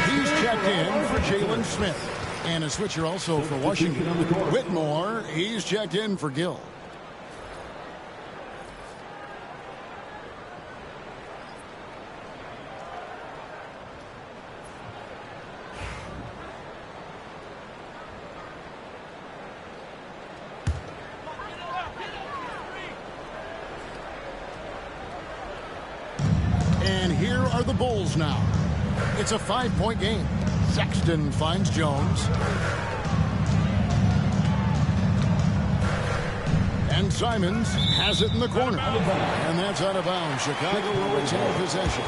He's checked in for Jalen Smith. And a switcher also for Washington. Whitmore, he's checked in for Gill. And here are the Bulls now. It's a 5-point game. Sexton finds Jones. And Simons has it in the corner. And that's out of bounds. Chicago will retain possession.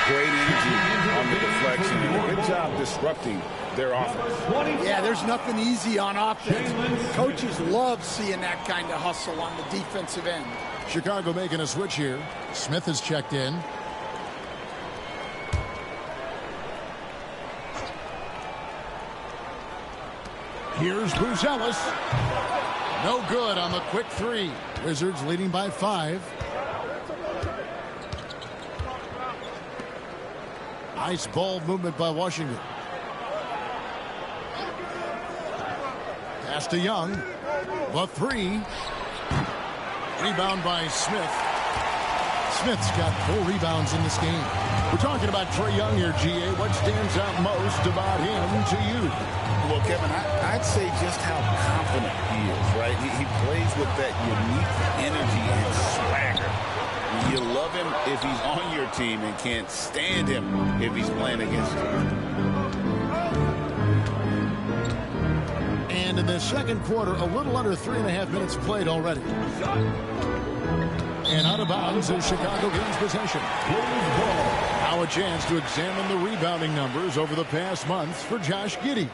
Great energy on the deflection. And a good job disrupting their offense. Yeah, there's nothing easy on offense. Coaches love seeing that kind of hustle on the defensive end. Chicago making a switch here. Smith is checked in. Here's Bruce Ellis. No good on the quick three. Wizards leading by 5. Nice ball movement by Washington. Pass to Young. The 3. Rebound by Smith. Smith's got 4 rebounds in this game. We're talking about Trae Young here, GA. What stands out most about him to you? Well, Kevin, I'd say just how confident he is, right? He plays with that unique energy and swagger. You love him if he's on your team and can't stand him if he's playing against you. And in the second quarter, a little under 3.5 minutes played already. And out of bounds as Chicago gains possession. Now a chance to examine the rebounding numbers over the past months for Josh Giddey.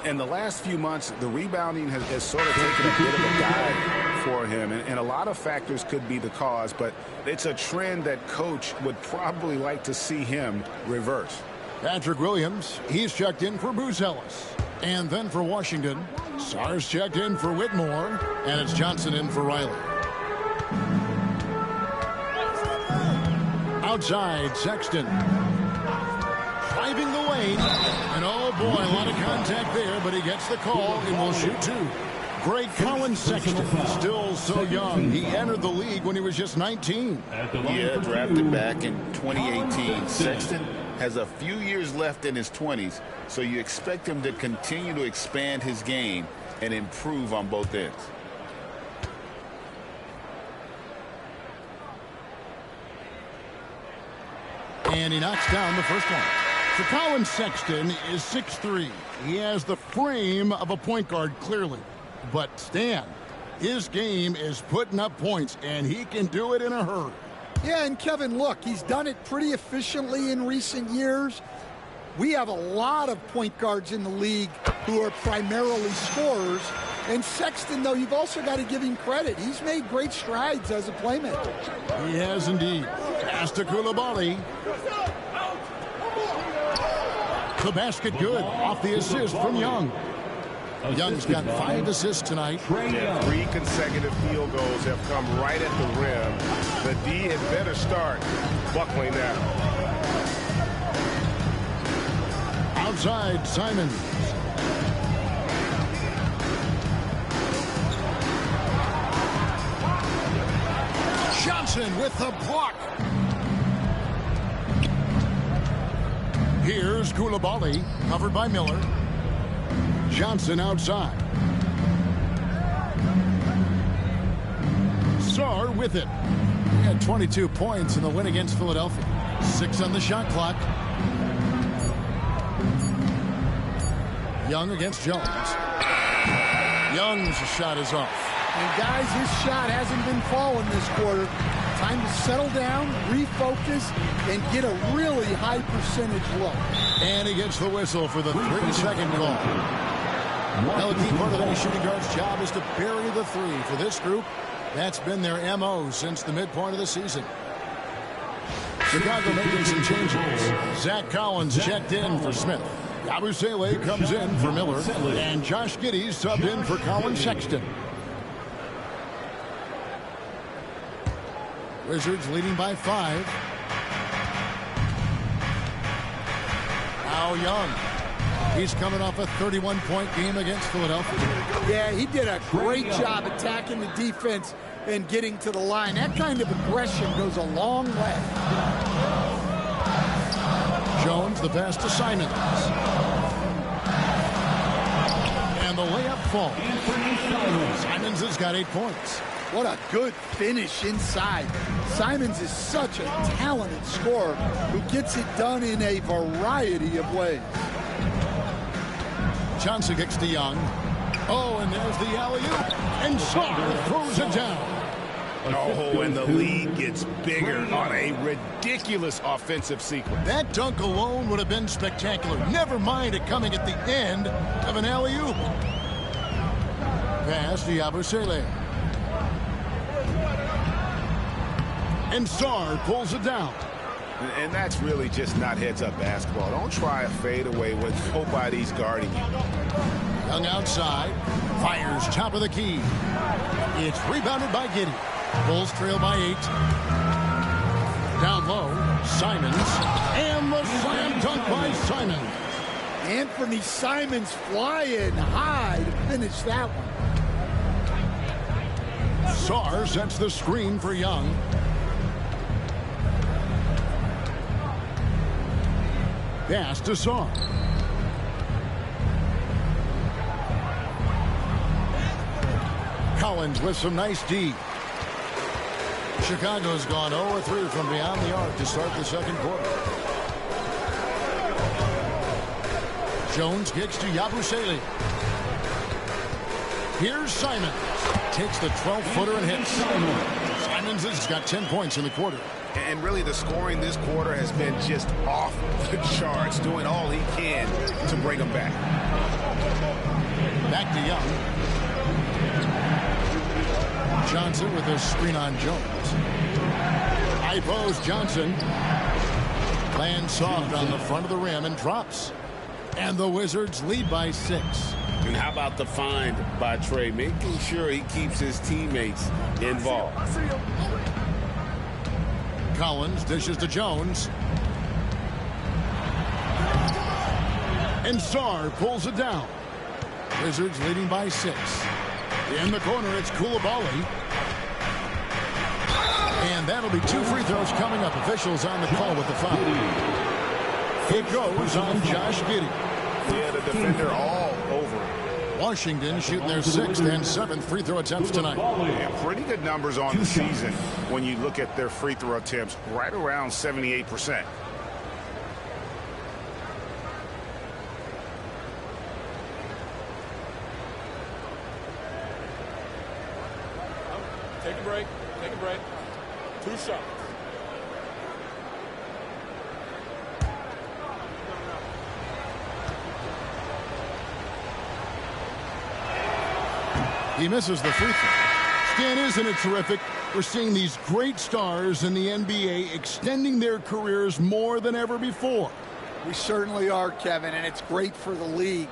In the last few months, the rebounding has sort of taken a bit of a dive for him. And a lot of factors could be the cause, but it's a trend that coach would probably like to see him reverse. Patrick Williams, he's checked in for Bruce Ellis. And then for Washington, Sar's checked in for Whitmore, and it's Johnson in for Riley. Outside, Sexton. Driving the lane. And oh boy, a lot of contact there, but he gets the call and will shoot 2. Great Colin Sexton, still so young. He entered the league when he was just 19. Yeah, drafted back in 2018. Sexton has a few years left in his 20s, so you expect him to continue to expand his game and improve on both ends. And he knocks down the first one. So Colin Sexton is 6'3". He has the frame of a point guard, clearly. But Stan, his game is putting up points, and he can do it in a hurry. Yeah, and Kevin, look, he's done it pretty efficiently in recent years. We have a lot of point guards in the league who are primarily scorers. And Sexton, though, you've also got to give him credit. He's made great strides as a playmaker. He has indeed. Pass to Koulibaly. The basket good off the assist from Young. Young's got 5 assists tonight. Yeah, 3 consecutive field goals have come right at the rim. The D had better start buckling now. Outside, Simons. Johnson with the block. Here's Koulibaly, covered by Miller. Johnson outside. Sarr with it. He had 22 points in the win against Philadelphia. 6 on the shot clock. Young against Jones. Young's shot is off. And guys, his shot hasn't been falling this quarter. Time to settle down, refocus, and get a really high percentage look. And he gets the whistle for the 3-second call. Now, a key part of any shooting guard's job is to bury the 3. For this group, that's been their MO since the midpoint of the season. Chicago making some changes. Zach Collins checked in for Smith. Yabusele comes in for Miller. And Josh Giddey subbed in for Colin Sexton. Wizards leading by 5. Now Young. He's coming off a 31-point game against Philadelphia. Yeah, he did a great job attacking the defense and getting to the line. That kind of aggression goes a long way. Jones, the pass to Simons. And the layup falls. Simons has got 8 points. What a good finish inside. Simons is such a talented scorer who gets it done in a variety of ways. Johnson kicks to Young. Oh, and there's the alley-oop. And Sarr throws it down. Oh, and the lead gets bigger on a ridiculous offensive sequence. That dunk alone would have been spectacular. Never mind it coming at the end of an alley-oop. Pass to Yabusele. And Sarr pulls it down. And that's really just not heads-up basketball. Don't try a fadeaway when nobody's guarding you. Young outside. Fires top of the key. It's rebounded by Giddey. Bulls trail by 8. Down low, Simons. And the slam dunk by Simons. Anthony Simons flying high to finish that one. Sarr sets the screen for Young. Pass to Sarr. Collins with some nice D. Chicago's gone 0-3 from beyond the arc to start the second quarter. Jones kicks to Yabusele. Here's Simons. Takes the 12-footer and hits. Simons has got 10 points in the quarter. And really the scoring this quarter has been just off the charts, doing all he can to bring them back. Back to Young. Johnson with a screen on Jones. High post Johnson. Lands soft on the front of the rim and drops. And the Wizards lead by 6. And how about the find by Trey, making sure he keeps his teammates involved. Collins dishes to Jones. And Sarr pulls it down. Wizards leading by 6. In the corner, it's Koulibaly. And that'll be 2 free throws coming up. Officials on the call with the foul. It goes on Josh Giddey. Yeah, the defender all over. Washington shooting their 6th and 7th free throw attempts tonight. Yeah, pretty good numbers on the season when you look at their free throw attempts, right around 78%. Take a break. Take a break. 2 shots. He misses the free throw. Stan, isn't it terrific? We're seeing these great stars in the NBA extending their careers more than ever before. We certainly are, Kevin, and it's great for the league.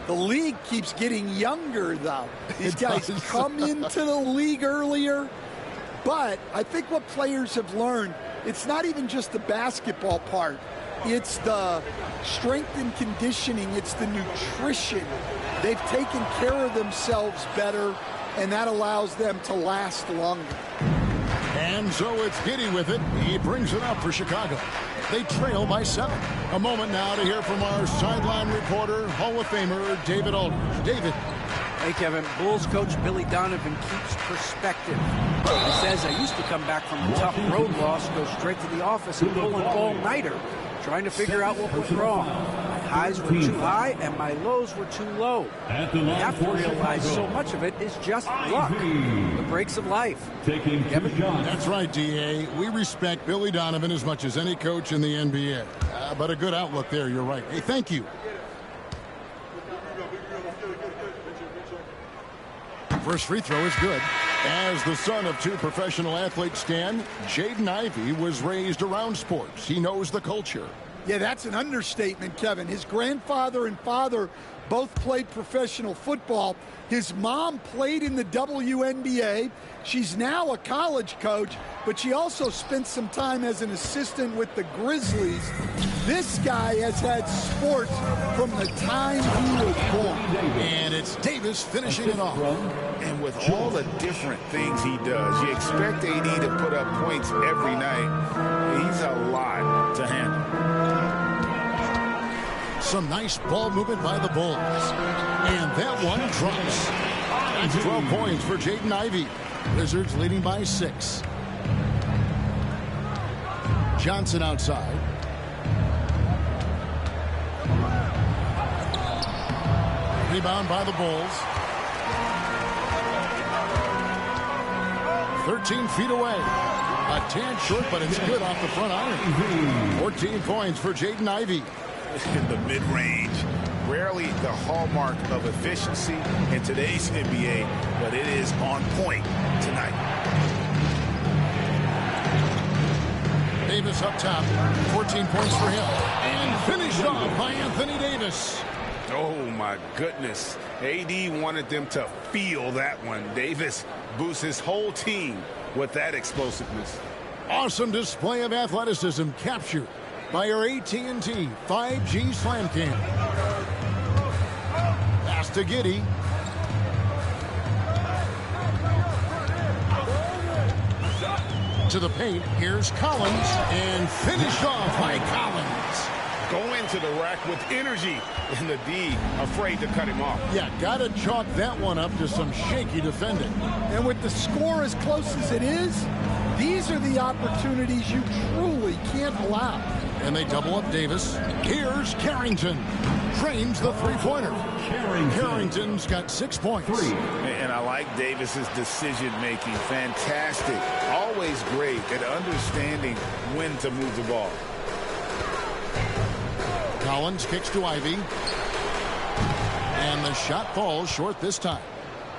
The league keeps getting younger, though. These guys come into the league earlier, but I think what players have learned, it's not even just the basketball part. It's the strength and conditioning. It's the nutrition. They've taken care of themselves better, and that allows them to last longer. And so it's Giddey with it. He brings it up for Chicago. They trail by 7. A moment now to hear from our sideline reporter, Hall of Famer David Aldridge. David. Hey, Kevin. Bulls coach Billy Donovan keeps perspective. He says, I used to come back from a tough road loss, go straight to the office and pull an all-nighter, trying to figure out what went wrong. My highs were too high and my lows were too low. You have to realize so much of it is just luck. The breaks of life. Kevin? That's right, D.A. We respect Billy Donovan as much as any coach in the NBA. But a good outlook there, you're right. Hey, thank you. First free throw is good. As the son of 2 professional athletes, Stan, Jaden Ivey was raised around sports. He knows the culture. Yeah, that's an understatement, Kevin. His grandfather and father both played professional football. His mom played in the WNBA. She's now a college coach, but she also spent some time as an assistant with the Grizzlies. This guy has had sports from the time he was born. And it's Davis finishing it off. And with all the different things he does, you expect AD to put up points every night. He's a lot to handle. Some nice ball movement by the Bulls. And that one drops. That's 12 points for Jaden Ivey. Wizards leading by 6. Johnson outside. Rebound by the Bulls. 13 feet away. A tad short, but it's good off the front iron. 14 points for Jaden Ivey. In the mid-range, rarely the hallmark of efficiency in today's NBA, but it is on point tonight. Davis up top, 14 points for him, and finished off by Anthony Davis. Oh my goodness, AD wanted them to feel that one. Davis boosts his whole team with that explosiveness. Awesome display of athleticism captured by our AT&T 5G Slam Cam. Pass to Giddey. To the paint, here's Collins, and finished off by Collins. Go into the rack with energy, and the D afraid to cut him off. Yeah, gotta chalk that one up to some shaky defending. And with the score as close as it is, these are the opportunities you truly can't allow. And they double up Davis. Here's Carrington. Drains the three-pointer. Carrington's got 6 points. And I like Davis's decision-making. Fantastic. Always great at understanding when to move the ball. Collins kicks to Ivey. And the shot falls short this time.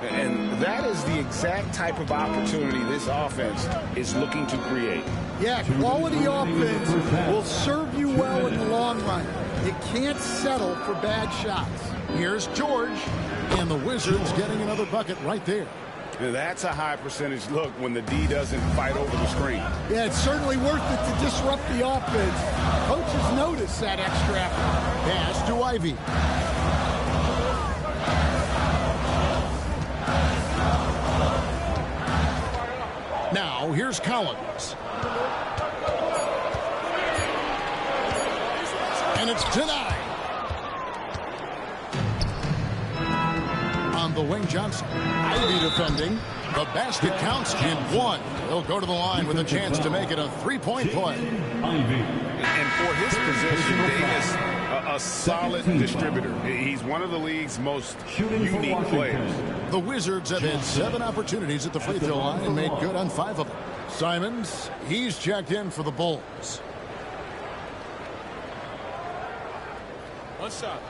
And that is the exact type of opportunity this offense is looking to create. Yeah, quality offense will serve you well in the long run. You can't settle for bad shots. Here's George, and the Wizards getting another bucket right there. That's a high percentage look when the D doesn't fight over the screen. Yeah, it's certainly worth it to disrupt the offense. Coaches notice that extra effort. Pass to Ivey. Now, here's Collins. And it's denied. On the wing, Johnson. Ivey defending. The basket counts in 1. He'll go to the line with a chance to make it a 3-point play. And for his position, Davis, a solid distributor. He's one of the league's most unique players. The Wizards have had 7 opportunities at the free throw line and made good on 5 of them. Simons, he's checked in for the Bulls. One shot.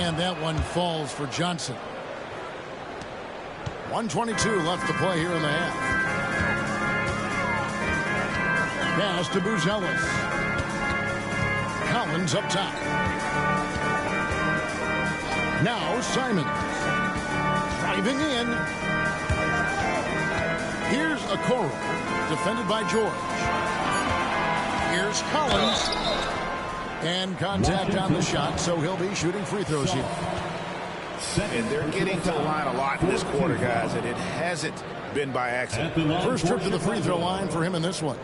And that one falls for Johnson. 1:22 left to play here in the half. Pass to Buzelis. Collins up top. Now Simons. Driving in. Here's Okoro. Defended by George. Here's Collins. And contact on the shot, so he'll be shooting free throws here. And they're getting to the line a lot in this quarter, guys, and it hasn't been by accident. First trip to the free throw line for him in this one.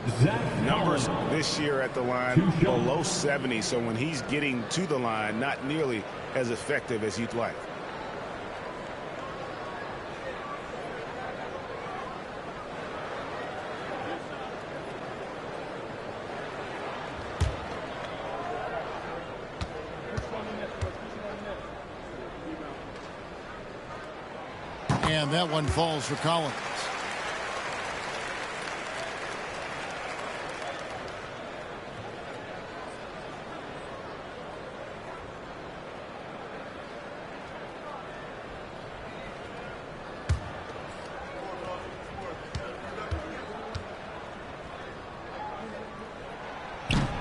Numbers this year at the line below 70, so when he's getting to the line, not nearly as effective as you'd like. And that one falls for Collins.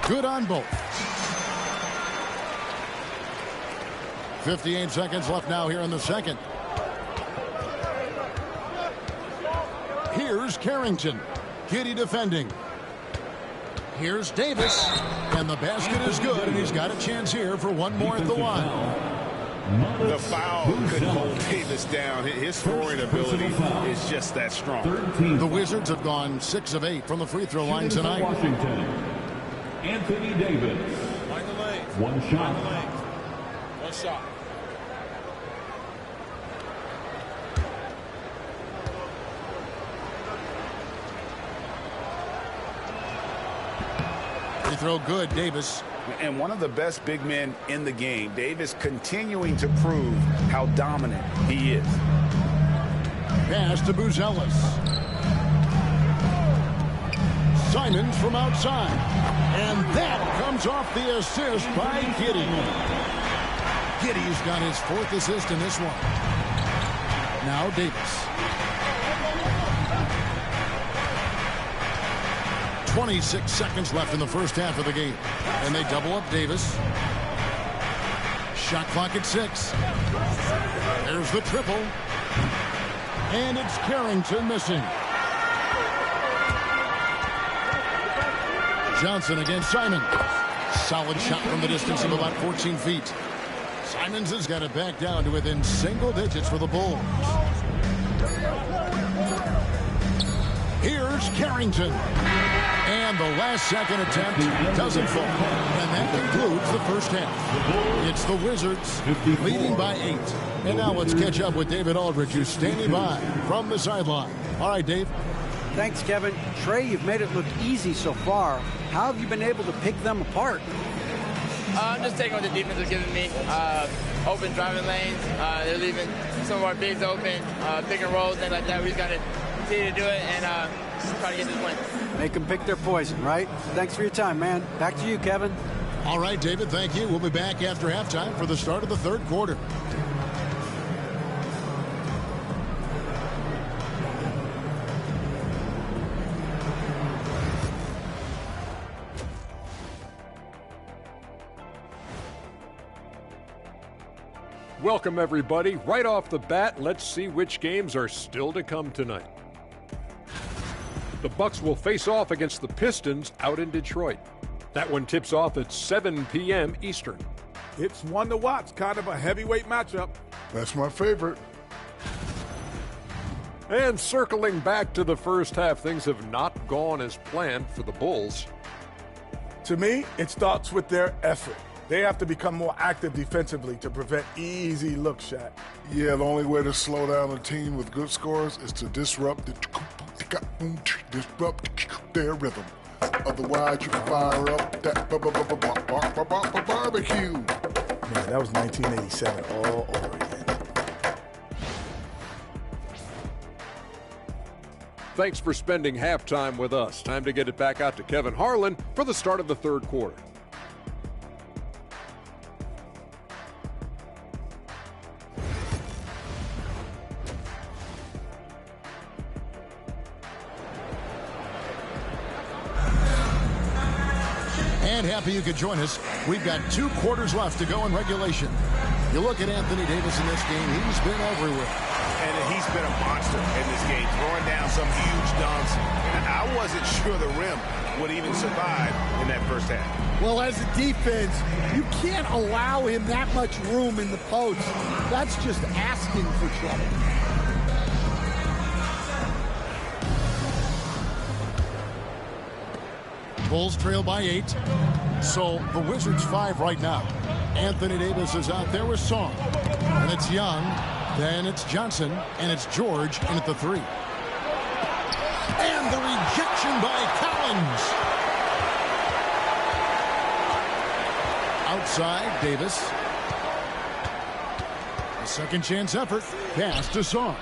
Good on both. 58 seconds left now here in the second. Here's Carrington. Giddy defending. Here's Davis. And the basket is good, and he's got a chance here for one more at the line. The foul couldn't hold Davis down. His scoring ability is just that strong. The Wizards have gone 6 of 8 from the free throw line tonight. Washington, Anthony Davis. One shot. One shot. Free throw good, Davis. And one of the best big men in the game. Davis continuing to prove how dominant he is. Pass to Buzelis. Simons from outside. And that comes off the assist by Giddy. Giddy's got his 4th assist in this one. Now Davis. 26 seconds left in the first half of the game. And they double up Davis. Shot clock at 6. There's the triple. And it's Carrington missing. Johnson against Simon. Solid shot from the distance of about 14 feet. Simons has got it back down to within single digits for the Bulls. Here's Carrington. And the last second attempt doesn't fall. And that concludes the first half. It's the Wizards leading by 8. And now let's catch up with David Aldridge, who's standing by from the sideline. All right, Dave. Thanks, Kevin. Trey, you've made it look easy so far. How have you been able to pick them apart? I'm just taking what the defense is giving me. Open driving lanes. They're leaving some of our bigs open, pick and rolls, things like that. We just got to continue to do it and try to get this win. Make them pick their poison, right? Thanks for your time, man. Back to you, Kevin. All right, David, thank you. We'll be back after halftime for the start of the third quarter. Welcome, everybody. Right off the bat, let's see which games are still to come tonight. The Bucks will face off against the Pistons out in Detroit. That one tips off at 7 p.m. Eastern. It's one to watch, kind of a heavyweight matchup. That's my favorite. And circling back to the first half, things have not gone as planned for the Bulls. To me, it starts with their effort. They have to become more active defensively to prevent easy look shot. Yeah, the only way to slow down a team with good scores is to disrupt their rhythm. Otherwise, you can fire up that barbecue. Man, that was 1987 all over again. Thanks for spending halftime with us. Time to get it back out to Kevin Harlan for the start of the third quarter. And happy you could join us. We've got 2 quarters left to go in regulation. You look at Anthony Davis in this game, he's been everywhere. And he's been a monster in this game, throwing down some huge dunks. And I wasn't sure the rim would even survive in that first half. Well, as a defense, you can't allow him that much room in the post. That's just asking for trouble. Bulls trail by 8. So the Wizards 5 right now. Anthony Davis is out there with Song. And it's Young. Then it's Johnson. And it's George in at the 3. And the rejection by Collins. Outside, Davis. A second chance effort. Pass to Song.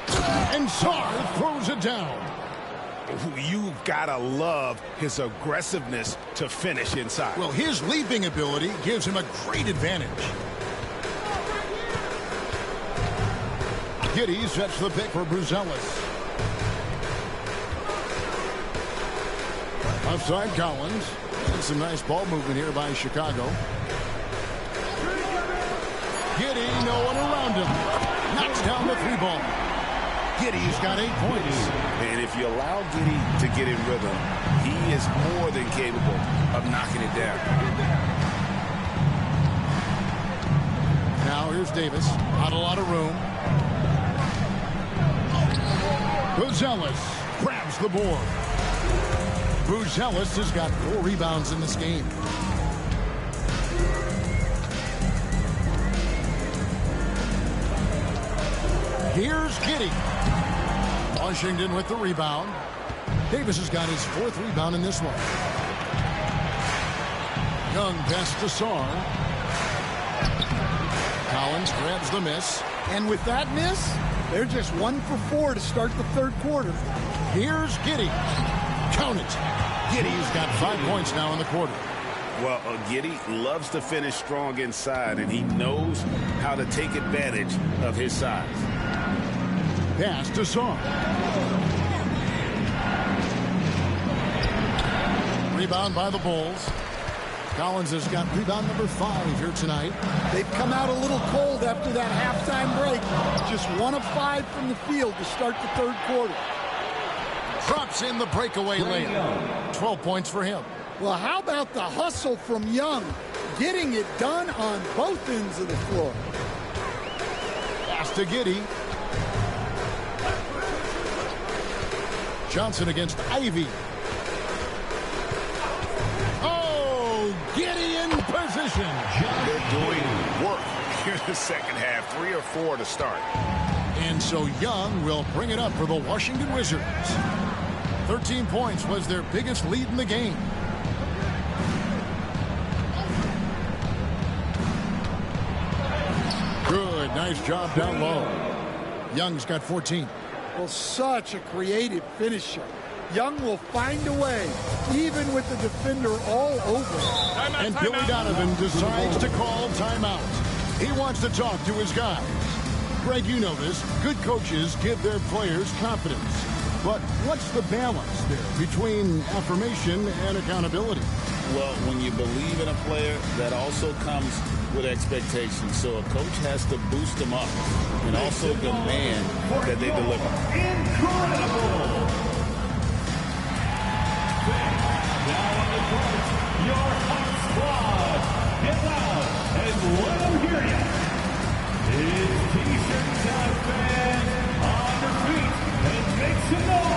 And Song throws it down. You've got to love his aggressiveness to finish inside. Well, his leaping ability gives him a great advantage. Giddey sets the pick for Bruzelis. Outside Collins. And some nice ball movement here by Chicago. Giddey, no one around him. Knocks down the 3-ball. Giddey's got 8 points. And if you allow Giddey to get in rhythm, he is more than capable of knocking it down. Now here's Davis. Not a lot of room. Bruzelis grabs the board. Bruzelis has got 4 rebounds in this game. Here's Giddey. Washington with the rebound. Davis has got his 4th rebound in this one. Young pass to Song. Collins grabs the miss. And with that miss, they're just 1 for 4 to start the 3rd quarter. Here's Giddey. Count it. Giddey's got 5 points now in the quarter. Well, Giddey loves to finish strong inside, and he knows how to take advantage of his size. Pass to Song. Rebound by the Bulls. Collins has got rebound number 5 here tonight. They've come out a little cold after that halftime break. Just 1 of 5 from the field to start the 3rd quarter. Drops in the breakaway layup. 12 points for him. Well, how about the hustle from Young? Getting it done on both ends of the floor. Pass to Giddey. Johnson against Ivy. Oh, Giddey in position. They're doing work here in the second half. 3 or 4 to start. And so Young will bring it up for the Washington Wizards. 13 points was their biggest lead in the game. Good, nice job down low. Young's got 14. Well, such a creative finisher. Young will find a way, even with the defender all over him. And Billy Donovan decides to call timeout. He wants to talk to his guys. Greg, you know this. Good coaches give their players confidence. But what's the balance there between affirmation and accountability? Well, when you believe in a player, that also comes with expectations. So a coach has to boost them up and also demand that they deliver. Incredible! Now on the court, your hot squad. Get loud and let them hear you. It's T-shirt time, fans. On their feet and make some noise.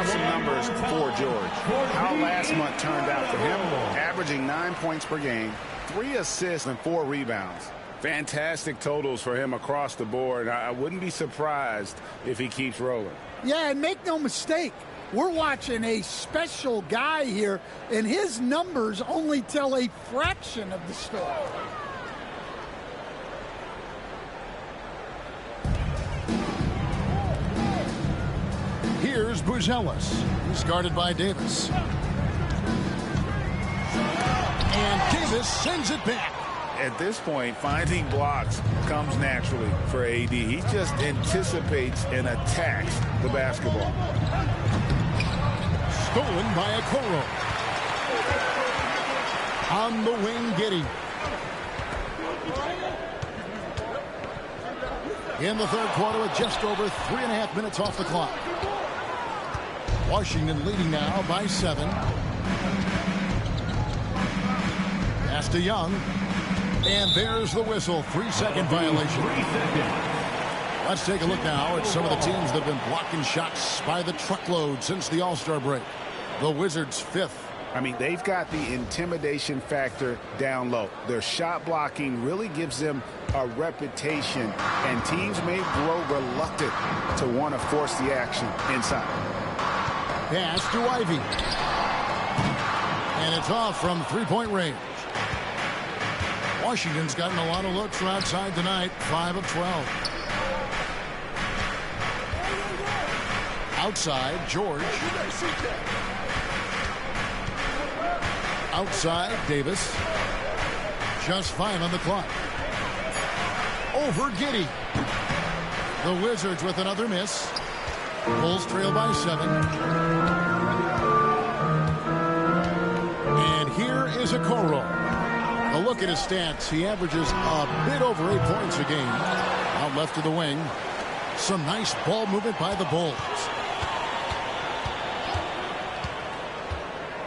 out some numbers for George. How last month turned out for him, averaging 9 points per game, 3 assists and 4 rebounds. Fantastic totals for him across the board. I wouldn't be surprised if he keeps rolling. Yeah, and make no mistake, we're watching a special guy here, and his numbers only tell a fraction of the story. Here's Buzelis. He's guarded by Davis. And Davis sends it back. At this point, finding blocks comes naturally for AD. He just anticipates and attacks the basketball. Stolen by Okoro. On the wing, Giddey. In the third quarter with just over 3.5 minutes off the clock. Washington leading now by 7. Pass to Young. And there's the whistle. 3-second violation. Let's take a look now at some of the teams that have been blocking shots by the truckload since the All-Star break. The Wizards 5th. I mean, they've got the intimidation factor down low. Their shot blocking really gives them a reputation, and teams may grow reluctant to want to force the action inside. Pass to Ivy. And it's off from three-point range. Washington's gotten a lot of looks from outside tonight, 5 of 12. Outside, George. Outside, Davis. Just 5 on the clock. Over Giddey. The Wizards with another miss. Bulls trail by 7. And here is Okoro. A look at his stats. He averages a bit over 8 points a game. Out left of the wing. Some nice ball movement by the Bulls.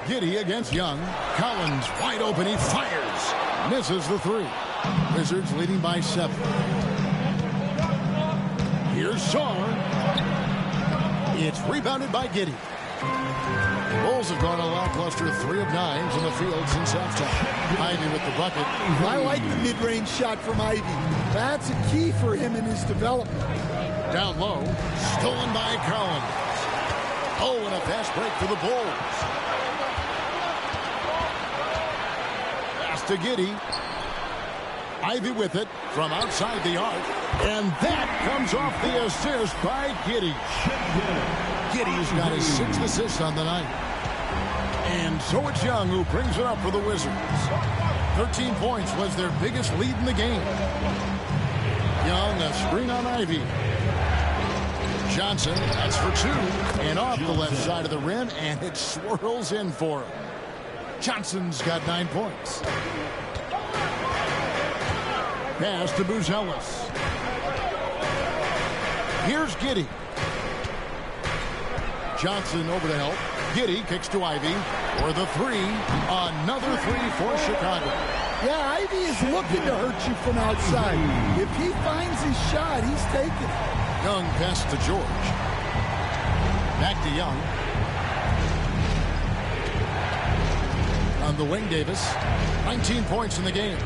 Giddey against Young. Collins wide open. He fires. Misses the 3. Wizards leading by 7. Here's Shaw. It's rebounded by Giddey. Bulls have gone a lackluster 3 of 9 from the field since halftime. Ivy with the bucket. I like the mid-range shot from Ivy. That's a key for him in his development. Down low. Stolen by Collins. Oh, and a fast break for the Bulls. Pass to Giddey. Ivy with it from outside the arc. And that comes off the assist by Giddey. Giddey's got his 6th assist on the night. And so it's Young who brings it up for the Wizards. 13 points was their biggest lead in the game. Young, a screen on Ivy. Johnson, that's for 2. And off the left side of the rim, and it swirls in for him. Johnson's got 9 points. Pass to Buzelis. Here's Giddey. Johnson over to help. Giddey kicks to Ivy for the 3. Another 3 for Chicago. Yeah, Ivy is looking to hurt you from outside. If he finds his shot, he's taking it. Young pass to George. Back to Young. On the wing, Davis. 19 points in the game.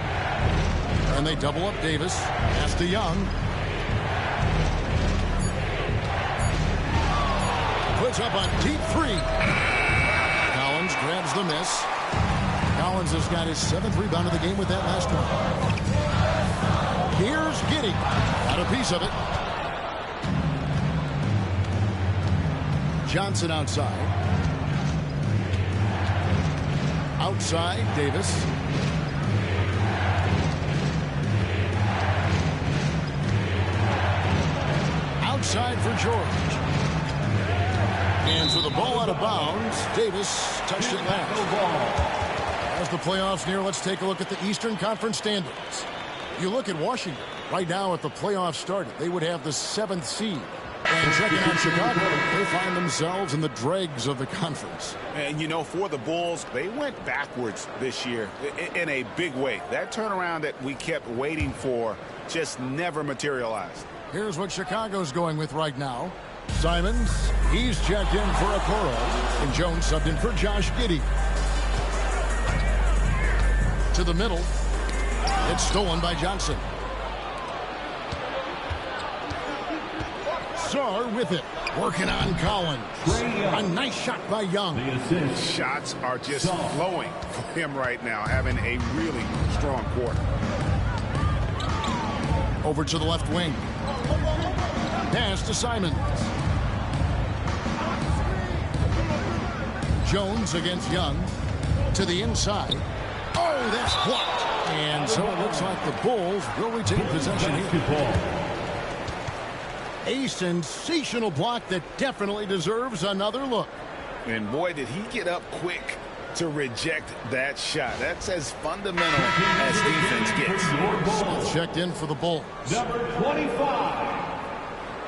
And they double up Davis. Pass to Young. Puts up a deep 3. Collins grabs the miss. Collins has got his 7th rebound of the game with that last one. Here's Giddey. Got a piece of it. Johnson outside. Outside, Davis. Outside for George. And so the ball out of bounds. Davis touched it last. As the playoffs near, let's take a look at the Eastern Conference standings. You look at Washington. Right now, if the playoffs started, they would have the 7th seed. And checking out Chicago, they find themselves in the dregs of the conference. And, you know, for the Bulls, they went backwards this year in a big way. That turnaround that we kept waiting for just never materialized. Here's what Chicago's going with right now. Simons, he's checked in for Okoro, and Jones subbed in for Josh Giddey. To the middle. It's stolen by Johnson. Sarr with it. Working on Collins. A nice shot by Young. Shots are just flowing for him right now, having a really strong quarter. Over to the left wing. Pass to Simons. Jones against Young. To the inside. Oh, that's blocked. And so it looks like the Bulls will retain possession here. A sensational block that definitely deserves another look. And boy, did he get up quick to reject that shot. That's as fundamental as defense gets. Smith checked in for the Bulls. Number 25,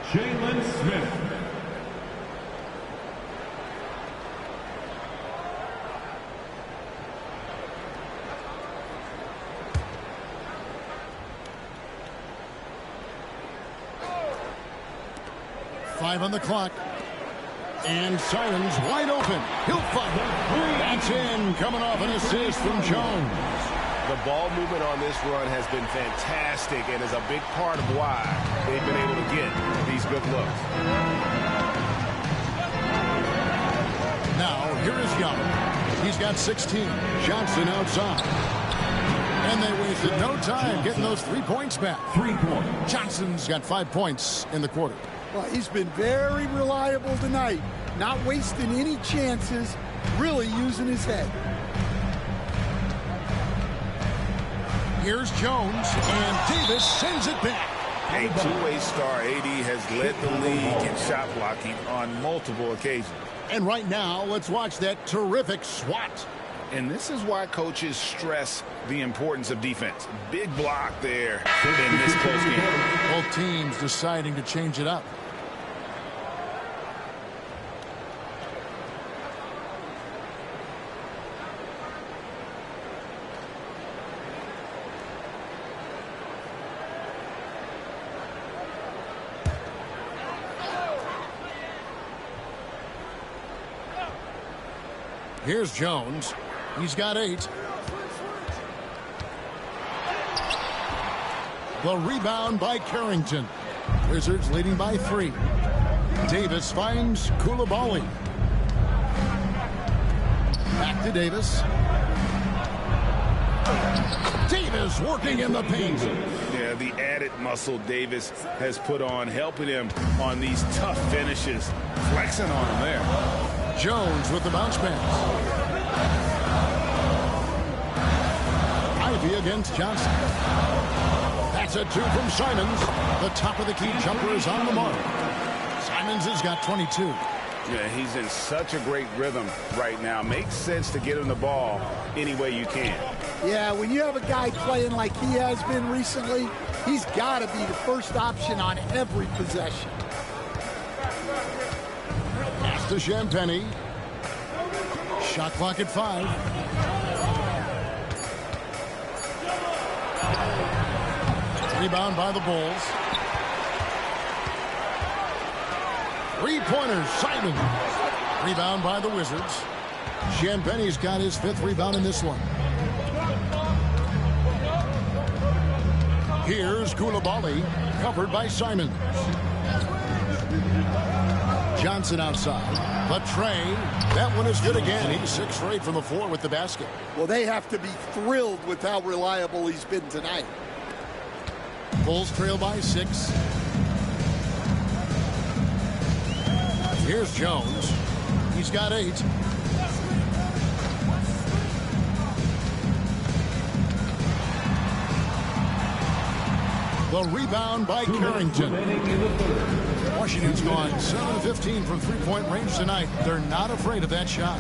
Jalen Smith. Five on the clock. And Simons wide open. He'll fire. That's in. Coming off an assist from Jones. The ball movement on this run has been fantastic and is a big part of why they've been able to get these good looks. Now, here is Young. He's got 16. Johnson outside. And they wasted no time getting those 3 points back. 3 points. Johnson's got 5 points in the quarter. Well, he's been very reliable tonight. Not wasting any chances. Really using his head. Here's Jones, and Davis sends it back. A two-way star. AD has led the league in shot blocking on multiple occasions. And right now, let's watch that terrific swat. And this is why coaches stress the importance of defense. Big block there in this close game. Both teams deciding to change it up. Here's Jones. He's got 8. The rebound by Carrington. Wizards leading by 3. Davis finds Koulibaly. Back to Davis. Davis working in the paint. Yeah, the added muscle Davis has put on, helping him on these tough finishes. Flexing on him there. Jones with the bounce pass. Ivy against Johnson. That's a 2 from Simons. The top of the key jumper is on the mark. Simons has got 22. Yeah, he's in such a great rhythm right now. Makes sense to get him the ball any way you can. Yeah, when you have a guy playing like he has been recently, he's got to be the first option on every possession. Pass to Champagny. Shot clock at 5. Rebound by the Bulls. 3-pointers, Simon. Rebound by the Wizards. Champagny's got his 5th rebound in this one. Here's Koulibaly, covered by Simons. Johnson outside. But Trey, that one is good again. He's 6 straight from the floor with the basket. Well, they have to be thrilled with how reliable he's been tonight. Bulls trail by 6. Here's Jones. He's got 8. The rebound by Carrington. Washington's gone 7-15 from 3-point range tonight. They're not afraid of that shot.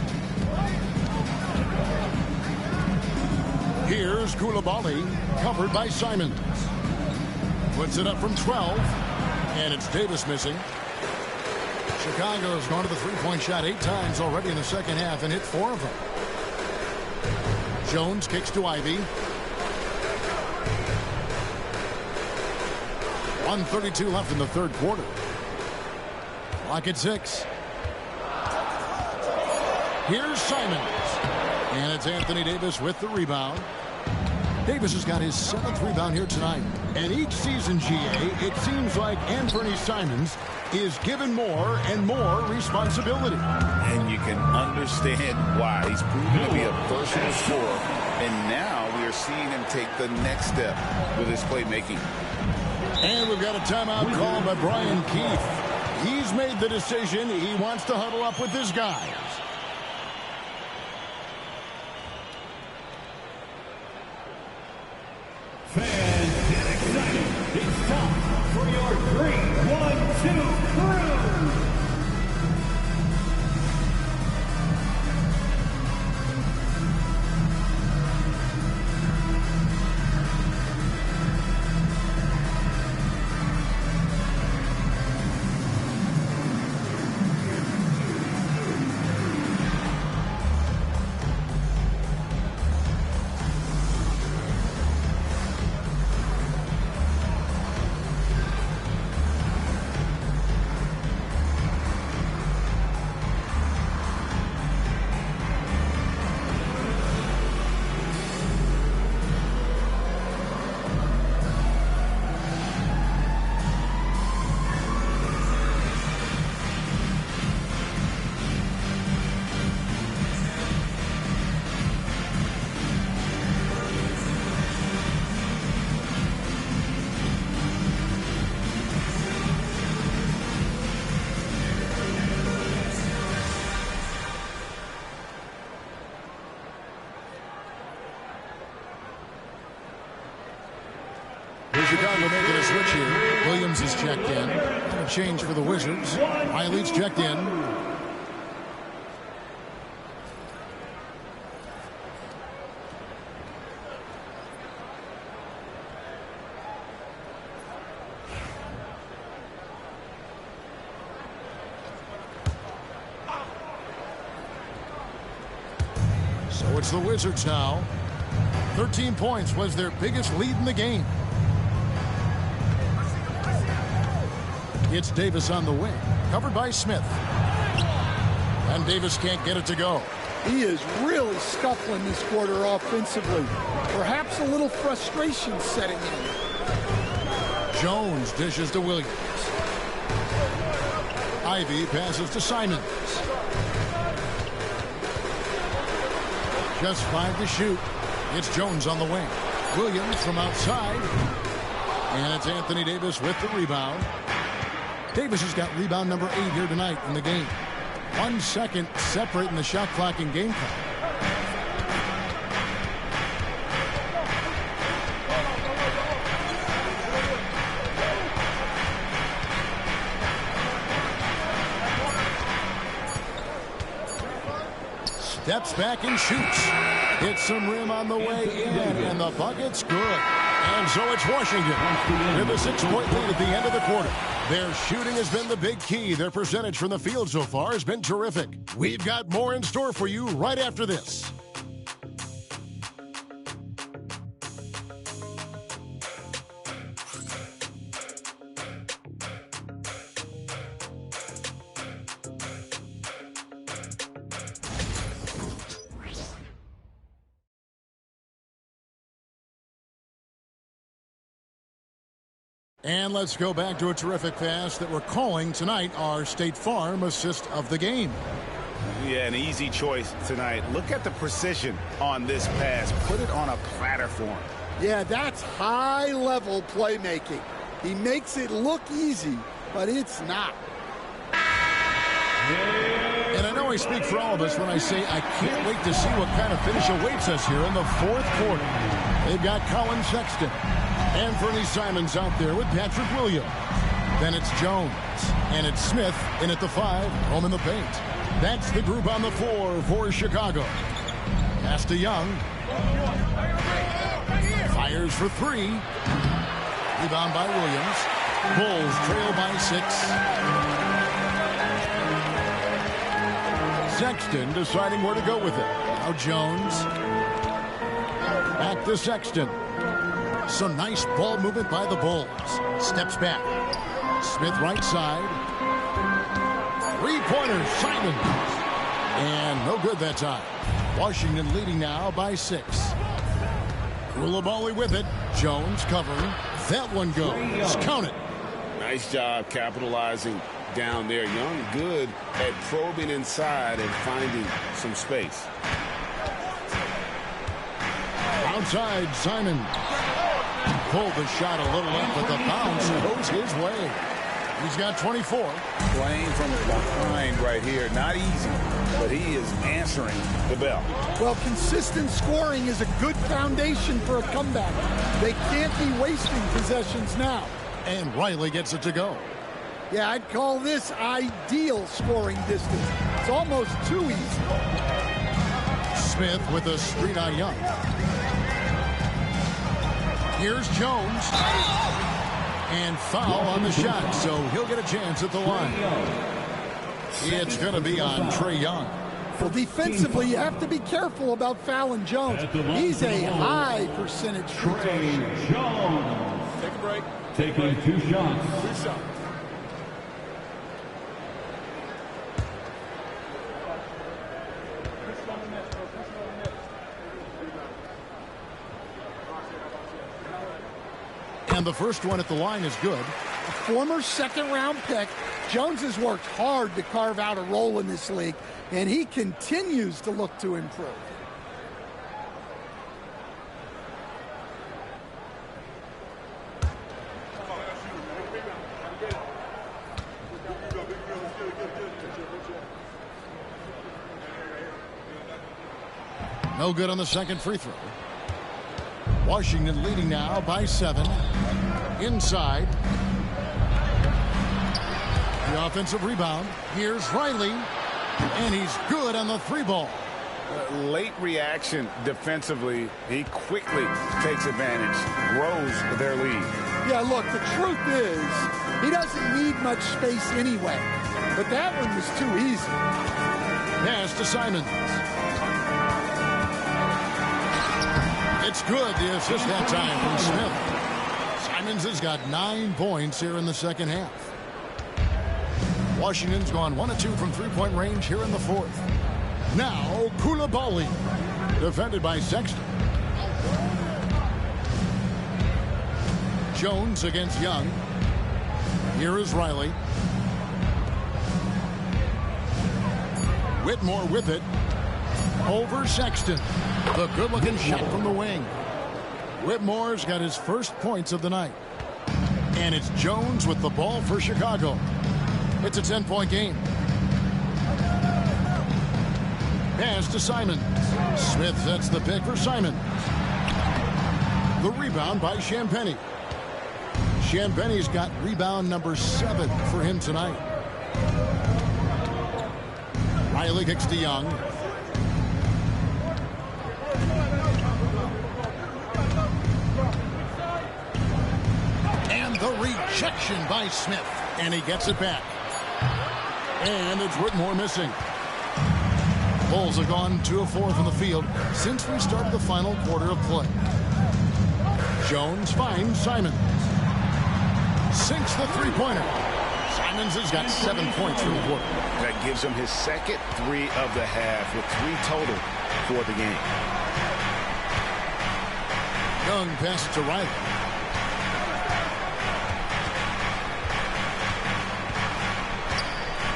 Here's Koulibaly, covered by Simons. Puts it up from 12, and it's Davis missing. Chicago's gone to the 3-point shot 8 times already in the second half and hit 4 of them. Jones kicks to Ivy. 1:32 left in the third quarter. Clock at 6. Here's Simons. And it's Anthony Davis with the rebound. Davis has got his 7th rebound here tonight. And each season, GA, it seems like Anthony Simons is given more and more responsibility. And you can understand why. He's proven to be a versatile scorer. And now we are seeing him take the next step with his playmaking. And we've got a timeout called by Brian Keefe. He's made the decision. He wants to huddle up with his guys. Fans, get excited. It's time for your 3-1-2 crew. Chicago making a switch here. Williams is checked in. And a change for the Wizards. Riley's checked in. So it's the Wizards now. 13 points was their biggest lead in the game. It's Davis on the wing, covered by Smith. And Davis can't get it to go. He is really scuffling this quarter offensively. Perhaps a little frustration setting in. Jones dishes to Williams. Ivy passes to Simons. Just 5 to shoot. It's Jones on the wing. Williams from outside. And it's Anthony Davis with the rebound. Davis has got rebound number 8 here tonight in the game. 1 second separating the shot clock and game clock. Steps back and shoots. Hits some rim on the way in, and the bucket's good. And so it's Washington with a 6-point lead at the end of the quarter. Their shooting has been the big key. Their percentage from the field so far has been terrific. We've got more in store for you right after this. And let's go back to a terrific pass that we're calling tonight our State Farm assist of the game. Yeah, an easy choice tonight. Look at the precision on this pass. Put it on a platter for him. Yeah, that's high-level playmaking. He makes it look easy, but it's not. And I know I speak for all of us when I say I can't wait to see what kind of finish awaits us here in the 4th quarter. They've got Colin Sexton. Anthony Simons out there with Patrick Williams. Then it's Jones. And it's Smith in at the 5, home in the paint. That's the group on the floor for Chicago. Pass to Young. Fires for 3. Rebound by Williams. Bulls trail by 6. Sexton deciding where to go with it. Now Jones. Back to Sexton. Some nice ball movement by the Bulls. Steps back. Smith right side. Three-pointer, Simon. And no good that time. Washington leading now by 6. Koulibaly with it. Jones covering. That one goes. Count it. Nice job capitalizing down there. Young good at probing inside and finding some space. Outside, Simon. Pulled the shot a little up, but the bounce goes his way. He's got 24. Playing from behind right here. Not easy, but he is answering the bell. Well, consistent scoring is a good foundation for a comeback. They can't be wasting possessions now. And Riley gets it to go. Yeah, I'd call this ideal scoring distance. It's almost too easy. Smith with a screen on Young. Here's Jones. And foul on the shot, so he'll get a chance at the line. It's going to be on Trae Young. Well, defensively, you have to be careful about fouling Jones. He's a high percentage Trae Jones. Take a break. Taking 2 shots. 2 shots. And the first one at the line is good. A former second-round pick, Jones has worked hard to carve out a role in this league, and he continues to look to improve. No good on the second free throw. Washington leading now by 7. Inside. The offensive rebound. Here's Riley. And he's good on the 3-ball. Late reaction defensively. He quickly takes advantage. Grows their lead. Yeah, look, the truth is, he doesn't need much space anyway. But that one was too easy. Pass to Simons. It's good. The assist that time from Smith. Simons has got 9 points here in the second half. Washington's gone 1 of 2 from three-point range here in the fourth. Now Koulibaly, defended by Sexton. Jones against Young. Here is Riley. Whitmore with it. Over Sexton. The good-looking shot from the wing. Whitmore's got his first points of the night. And it's Jones with the ball for Chicago. It's a 10-point game. Pass to Simons. Smith sets the pick for Simons. The rebound by Champagnie. Champagnie's got rebound number 7 for him tonight. Riley kicks to Young. And the rejection by Smith. And he gets it back. And it's Whitmore missing. Bulls have gone 2 of 4 from the field since we started the final quarter of play. Jones finds Simons. Sinks the three-pointer. Simons has got 7 points for the quarter. That gives him his second 3 of the half with 3 total for the game. Young passes to Riley.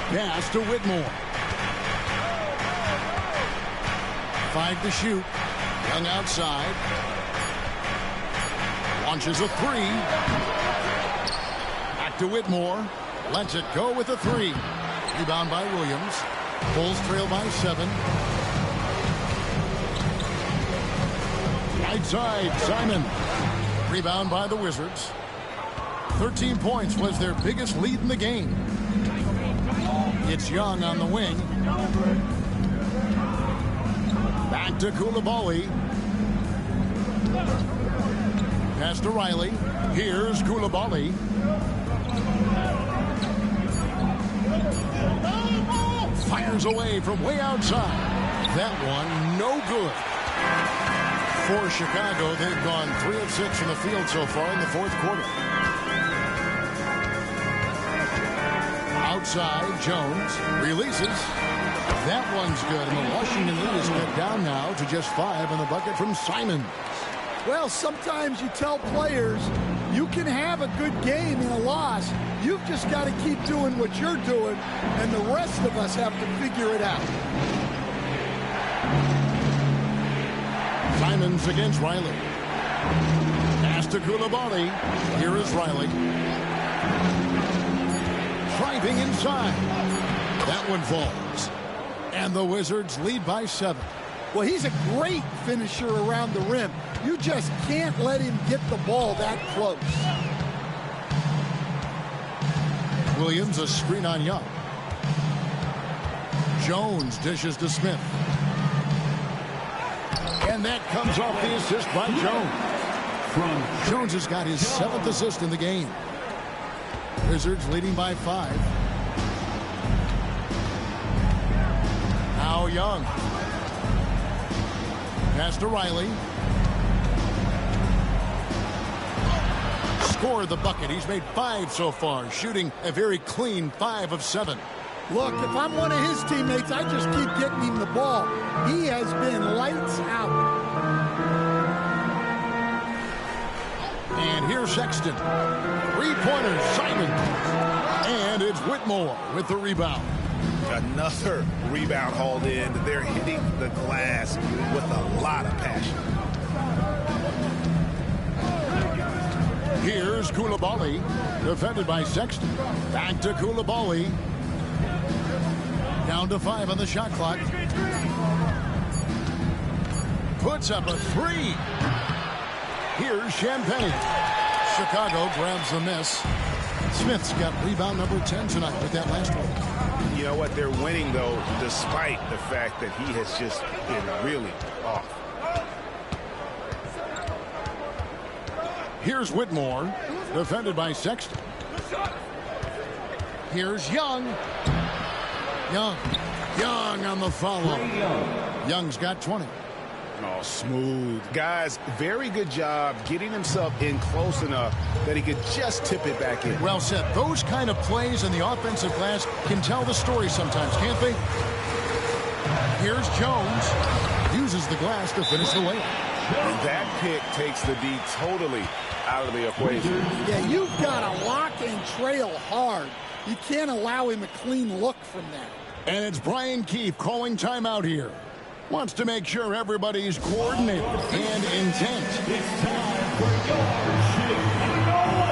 Pass to Whitmore. 5 to shoot. Young outside. Launches a 3. Back to Whitmore. Lets it go with a 3. Rebound by Williams. Bulls trail by 7. Right side, Simon. Rebound by the Wizards. 13 points was their biggest lead in the game. It's Young on the wing. Back to Koulibaly. Pass to Riley. Here's Koulibaly. Fires away from way outside. That one, no good. For Chicago, they've gone 3 of 6 from the field so far in the fourth quarter. outside. Jones releases. That one's good. And the Washington lead is cut down now to just 5 in the bucket from Simons. Well, sometimes you tell players you can have a good game in a loss. You've just got to keep doing what you're doing, and the rest of us have to figure it out. Simons against Riley. Pass to Koulibaly. Here is Riley. Driving inside. That one falls. And the Wizards lead by 7. Well, he's a great finisher around the rim. You just can't let him get the ball that close. Williams a screen on Young. Jones dishes to Smith. And that comes off the assist by Jones. Jones has got his 7th assist in the game. Wizards leading by 5. Now Young. Pass to Riley. Scored the bucket. He's made 5 so far, shooting a very clean 5 of 7. Look, if I'm one of his teammates, I just keep getting him the ball. He has been lights out. And here's Sexton. 3-pointers, Simon. And it's Whitmore with the rebound. Another rebound hauled in. They're hitting the glass with a lot of passion. Here's Koulibaly, defended by Sexton. Back to Koulibaly. Down to 5 on the shot clock. Puts up a 3. Here's Champagne. Chicago grabs the miss. Smith's got rebound number 10 tonight with that last one. You know what? They're winning, though, despite the fact that he has just been really off. Here's Whitmore, defended by Sexton. Here's Young. Young on the follow. Young's got 20. Oh, smooth. Guys, very good job getting himself in close enough that he could just tip it back in. Well said. Those kind of plays in the offensive glass can tell the story sometimes, can't they? Here's Jones. Uses the glass to finish the layup. And that pick takes the D totally out of the equation. Yeah, you've got to lock and trail hard. You can't allow him a clean look from that. And it's Brian Keefe calling timeout here. Wants to make sure everybody's coordinated and intent. It's time for your Chicago.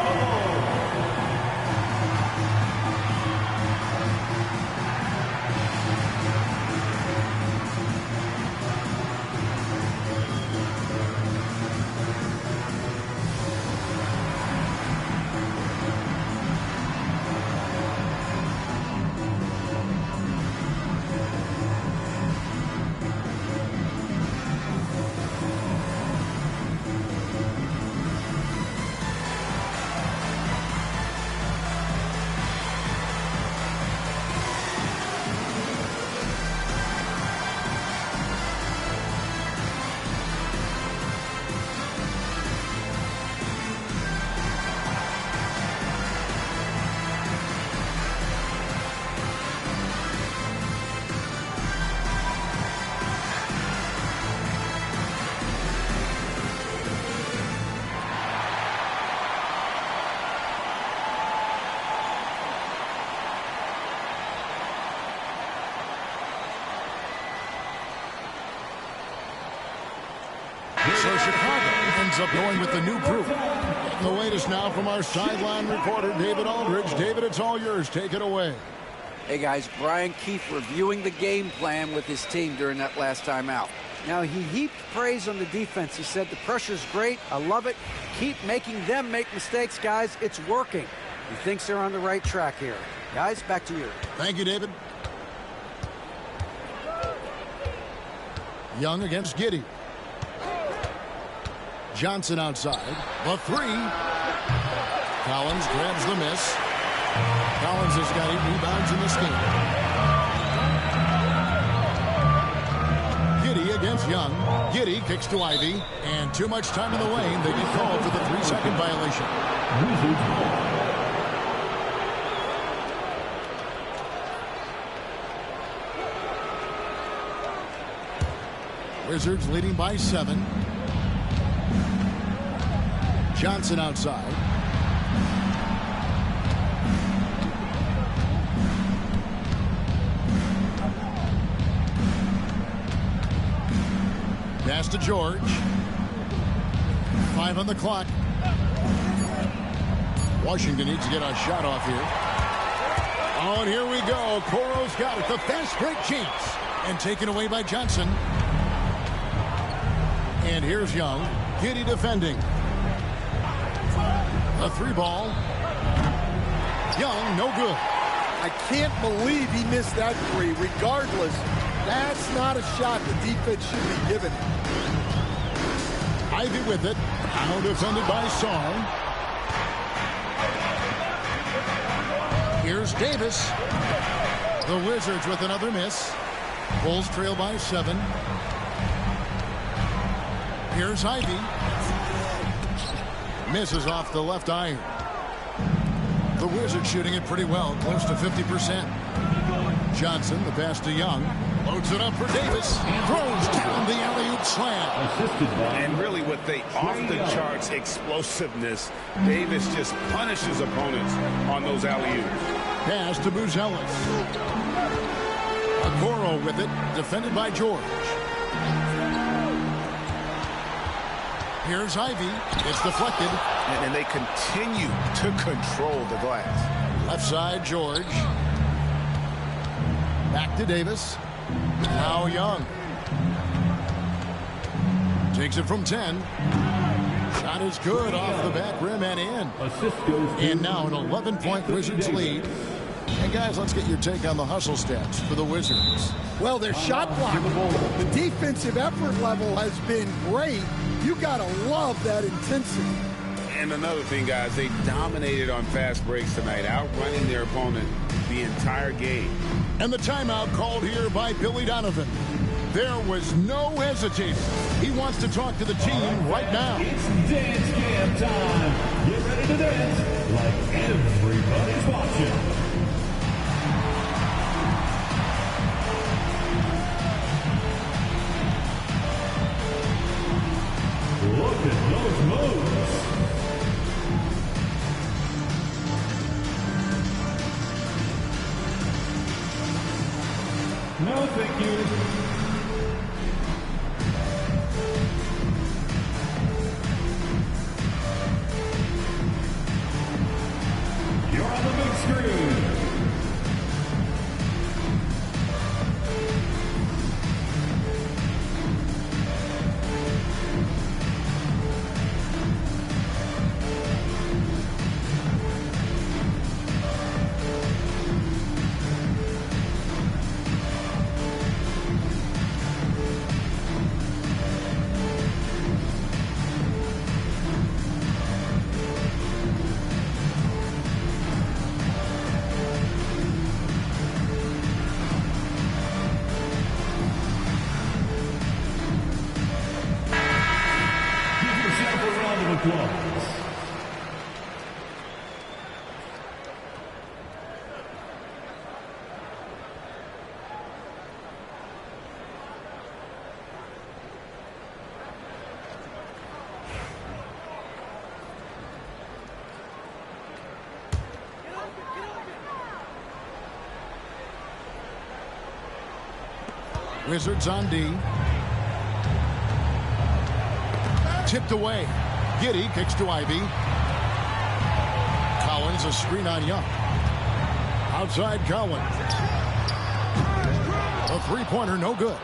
So Chicago ends up going with the new group. The latest now from our sideline reporter, David Aldridge. David, it's all yours. Take it away. Hey, guys, Brian Keefe reviewing the game plan with his team during that last time out. Now, he heaped praise on the defense. He said, the pressure's great. I love it. Keep making them make mistakes, guys. It's working. He thinks they're on the right track here. Guys, back to you. Thank you, David. Young against Giddey. Johnson outside. The 3. Collins grabs the miss. Collins has got 8 rebounds in this game. Giddey against Young. Giddey kicks to Ivy. And too much time in the lane. They get called for the 3-second violation. Wizards leading by 7. Johnson outside. Pass to George. 5 on the clock. Washington needs to get a shot off here. Oh, and here we go. Coro's got it. The fast break chance. And taken away by Johnson. And here's Young. Giddy defending. A 3-ball. Young, no good. I can't believe he missed that 3. Regardless, that's not a shot the defense should be given. Ivy with it. Now defended by Song. Here's Davis. The Wizards with another miss. Bulls trail by 7. Here's Ivy. Misses off the left iron. The Wizards shooting it pretty well, close to 50%. Johnson, the pass to Young. Loads it up for Davis. Throws down the alley-oop slam. And really with the off-the-charts explosiveness, Davis just punishes opponents on those alley-oops. Pass to Buzelis. Coro with it, defended by George. Here's Ivy. It's deflected. And they continue to control the glass. Left side, George. Back to Davis. Now Young. Takes it from 10. Shot is good off the back rim and in. And now an 11-point Wizards lead. And guys, let's get your take on the hustle stats for the Wizards. Well, their shot blocking, the defensive effort level has been great. You got to love that intensity. And another thing, guys, they dominated on fast breaks tonight, outrunning their opponent the entire game. And the timeout called here by Billy Donovan. There was no hesitating. He wants to talk to the team right now. It's dance camp time. Get ready to dance like everybody's watching. Look at those moves. No, thank you. You're on the big screen. Wizards on D. Tipped away. Giddy kicks to Ivy. Collins, a screen on Young. Outside Collins. A three-pointer, no good.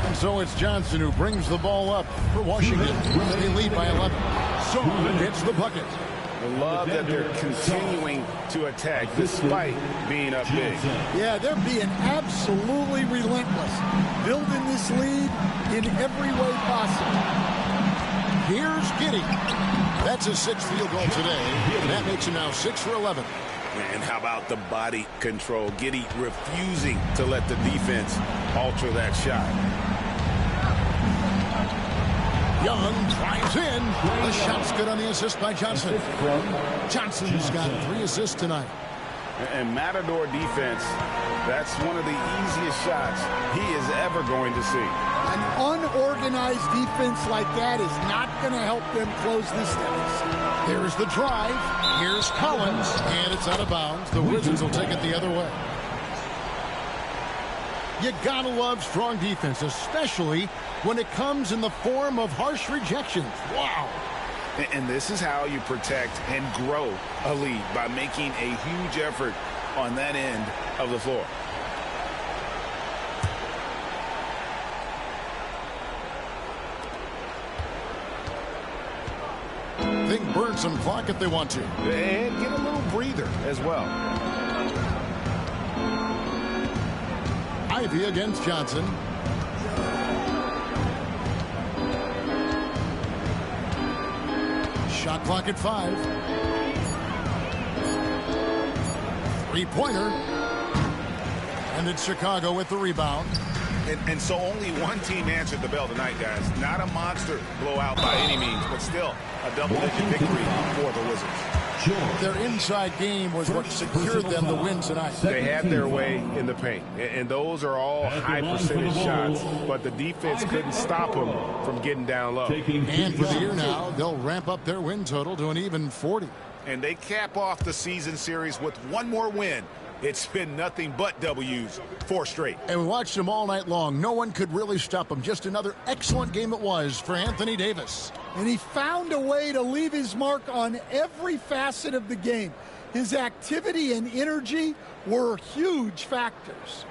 And so it's Johnson who brings the ball up for Washington. They lead by 11. Song hits the bucket. I love that they're continuing to attack despite being up big. Yeah, they're being absolutely relentless. Building this lead in every way possible. Here's Giddy. That's his 6th field goal today. And that makes him now 6 for 11. And how about the body control? Giddy refusing to let the defense alter that shot. Young drives in. The shot's good on the assist by Johnson. Johnson's got 3 assists tonight. And Matador defense, that's one of the easiest shots he is ever going to see. An unorganized defense like that is not going to help them close this deficit. There's the drive. Here's Collins, and it's out of bounds. The Wizards will take it the other way. You gotta love strong defense, especially when it comes in the form of harsh rejections. Wow. And this is how you protect and grow a lead, by making a huge effort on that end of the floor. They can burn some clock if they want to. And get a little breather as well. Ivy against Johnson. Shot clock at 5. Three-pointer. And it's Chicago with the rebound. And so only one team answered the bell tonight, guys. Not a monster blowout by any means, but still a double-digit victory for the Wizards. Their inside game was what secured them the win tonight. They had their way in the paint, and those are all high-percentage shots, but the defense couldn't stop them from getting down low. And for the year now, they'll ramp up their win total to an even 40. And they cap off the season series with one more win. It's been nothing but W's, 4 straight. And we watched them all night long. No one could really stop them. Just another excellent game it was for Anthony Davis. And he found a way to leave his mark on every facet of the game. His activity and energy were huge factors.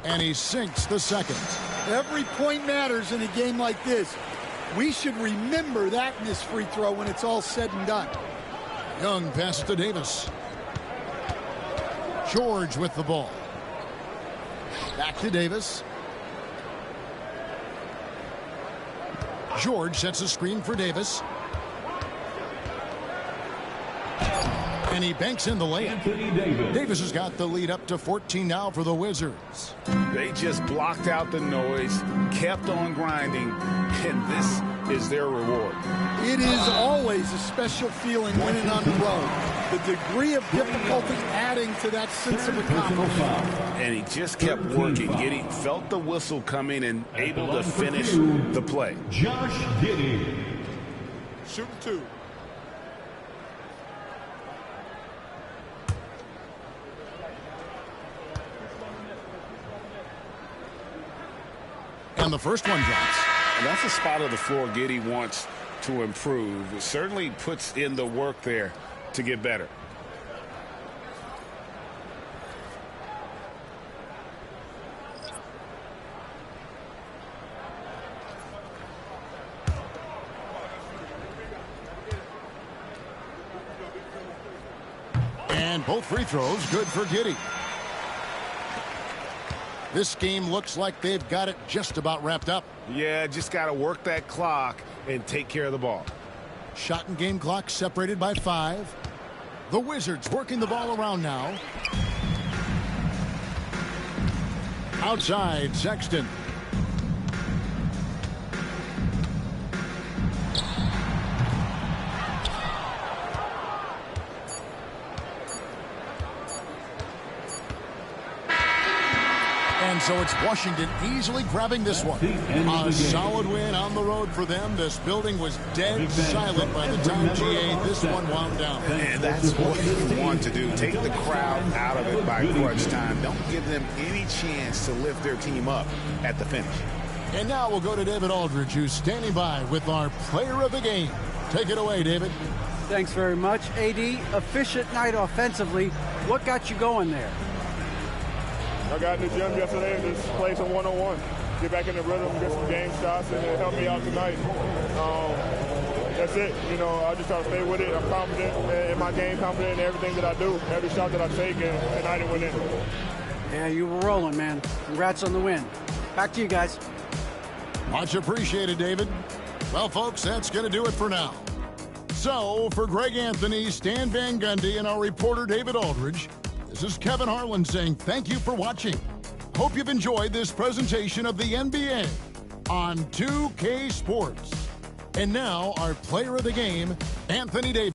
And he sinks the second. Every point matters in a game like this. We should remember that in this free throw when it's all said and done. Young passes to Davis. George with the ball. Back to Davis. George sets a screen for Davis. And he banks in the layup. Davis has got the lead up to 14 now for the Wizards. They just blocked out the noise, kept on grinding, and this is their reward. It is always a special feeling winning on the road. The degree of difficulty adding to that sense of accomplishment. And he just kept working, felt the whistle coming and able to finish the play. Josh Giddey. Shooting 2. And the first one drops. And that's a spot of the floor Giddey wants to improve. It certainly puts in the work there to get better. And both free throws good for Giddey. This game looks like they've got it just about wrapped up. Yeah, just got to work that clock and take care of the ball. Shot and game clock separated by 5. The Wizards working the ball around now. Outside, Sexton. And so it's Washington easily grabbing this one. A solid win on the road for them. This building was dead silent by the time GA this one wound down. And that's what you want to do. Take the crowd out of it by crunch time. Don't give them any chance to lift their team up at the finish. And now we'll go to David Aldridge, who's standing by with our player of the game. Take it away, David. Thanks very much. AD, efficient night offensively. What got you going there? I got in the gym yesterday and just played some one-on-one. Get back in the rhythm, get some game shots, and it helped me out tonight. That's it. You know, I just try to stay with it. I'm confident in my game, confident in everything that I do, every shot that I take, and tonight it went in. Yeah, you were rolling, man. Congrats on the win. Back to you guys. Much appreciated, David. Well, folks, that's going to do it for now. So, for Greg Anthony, Stan Van Gundy, and our reporter, David Aldridge, this is Kevin Harlan saying thank you for watching. Hope you've enjoyed this presentation of the NBA on 2K Sports. And now our player of the game, Anthony Davis.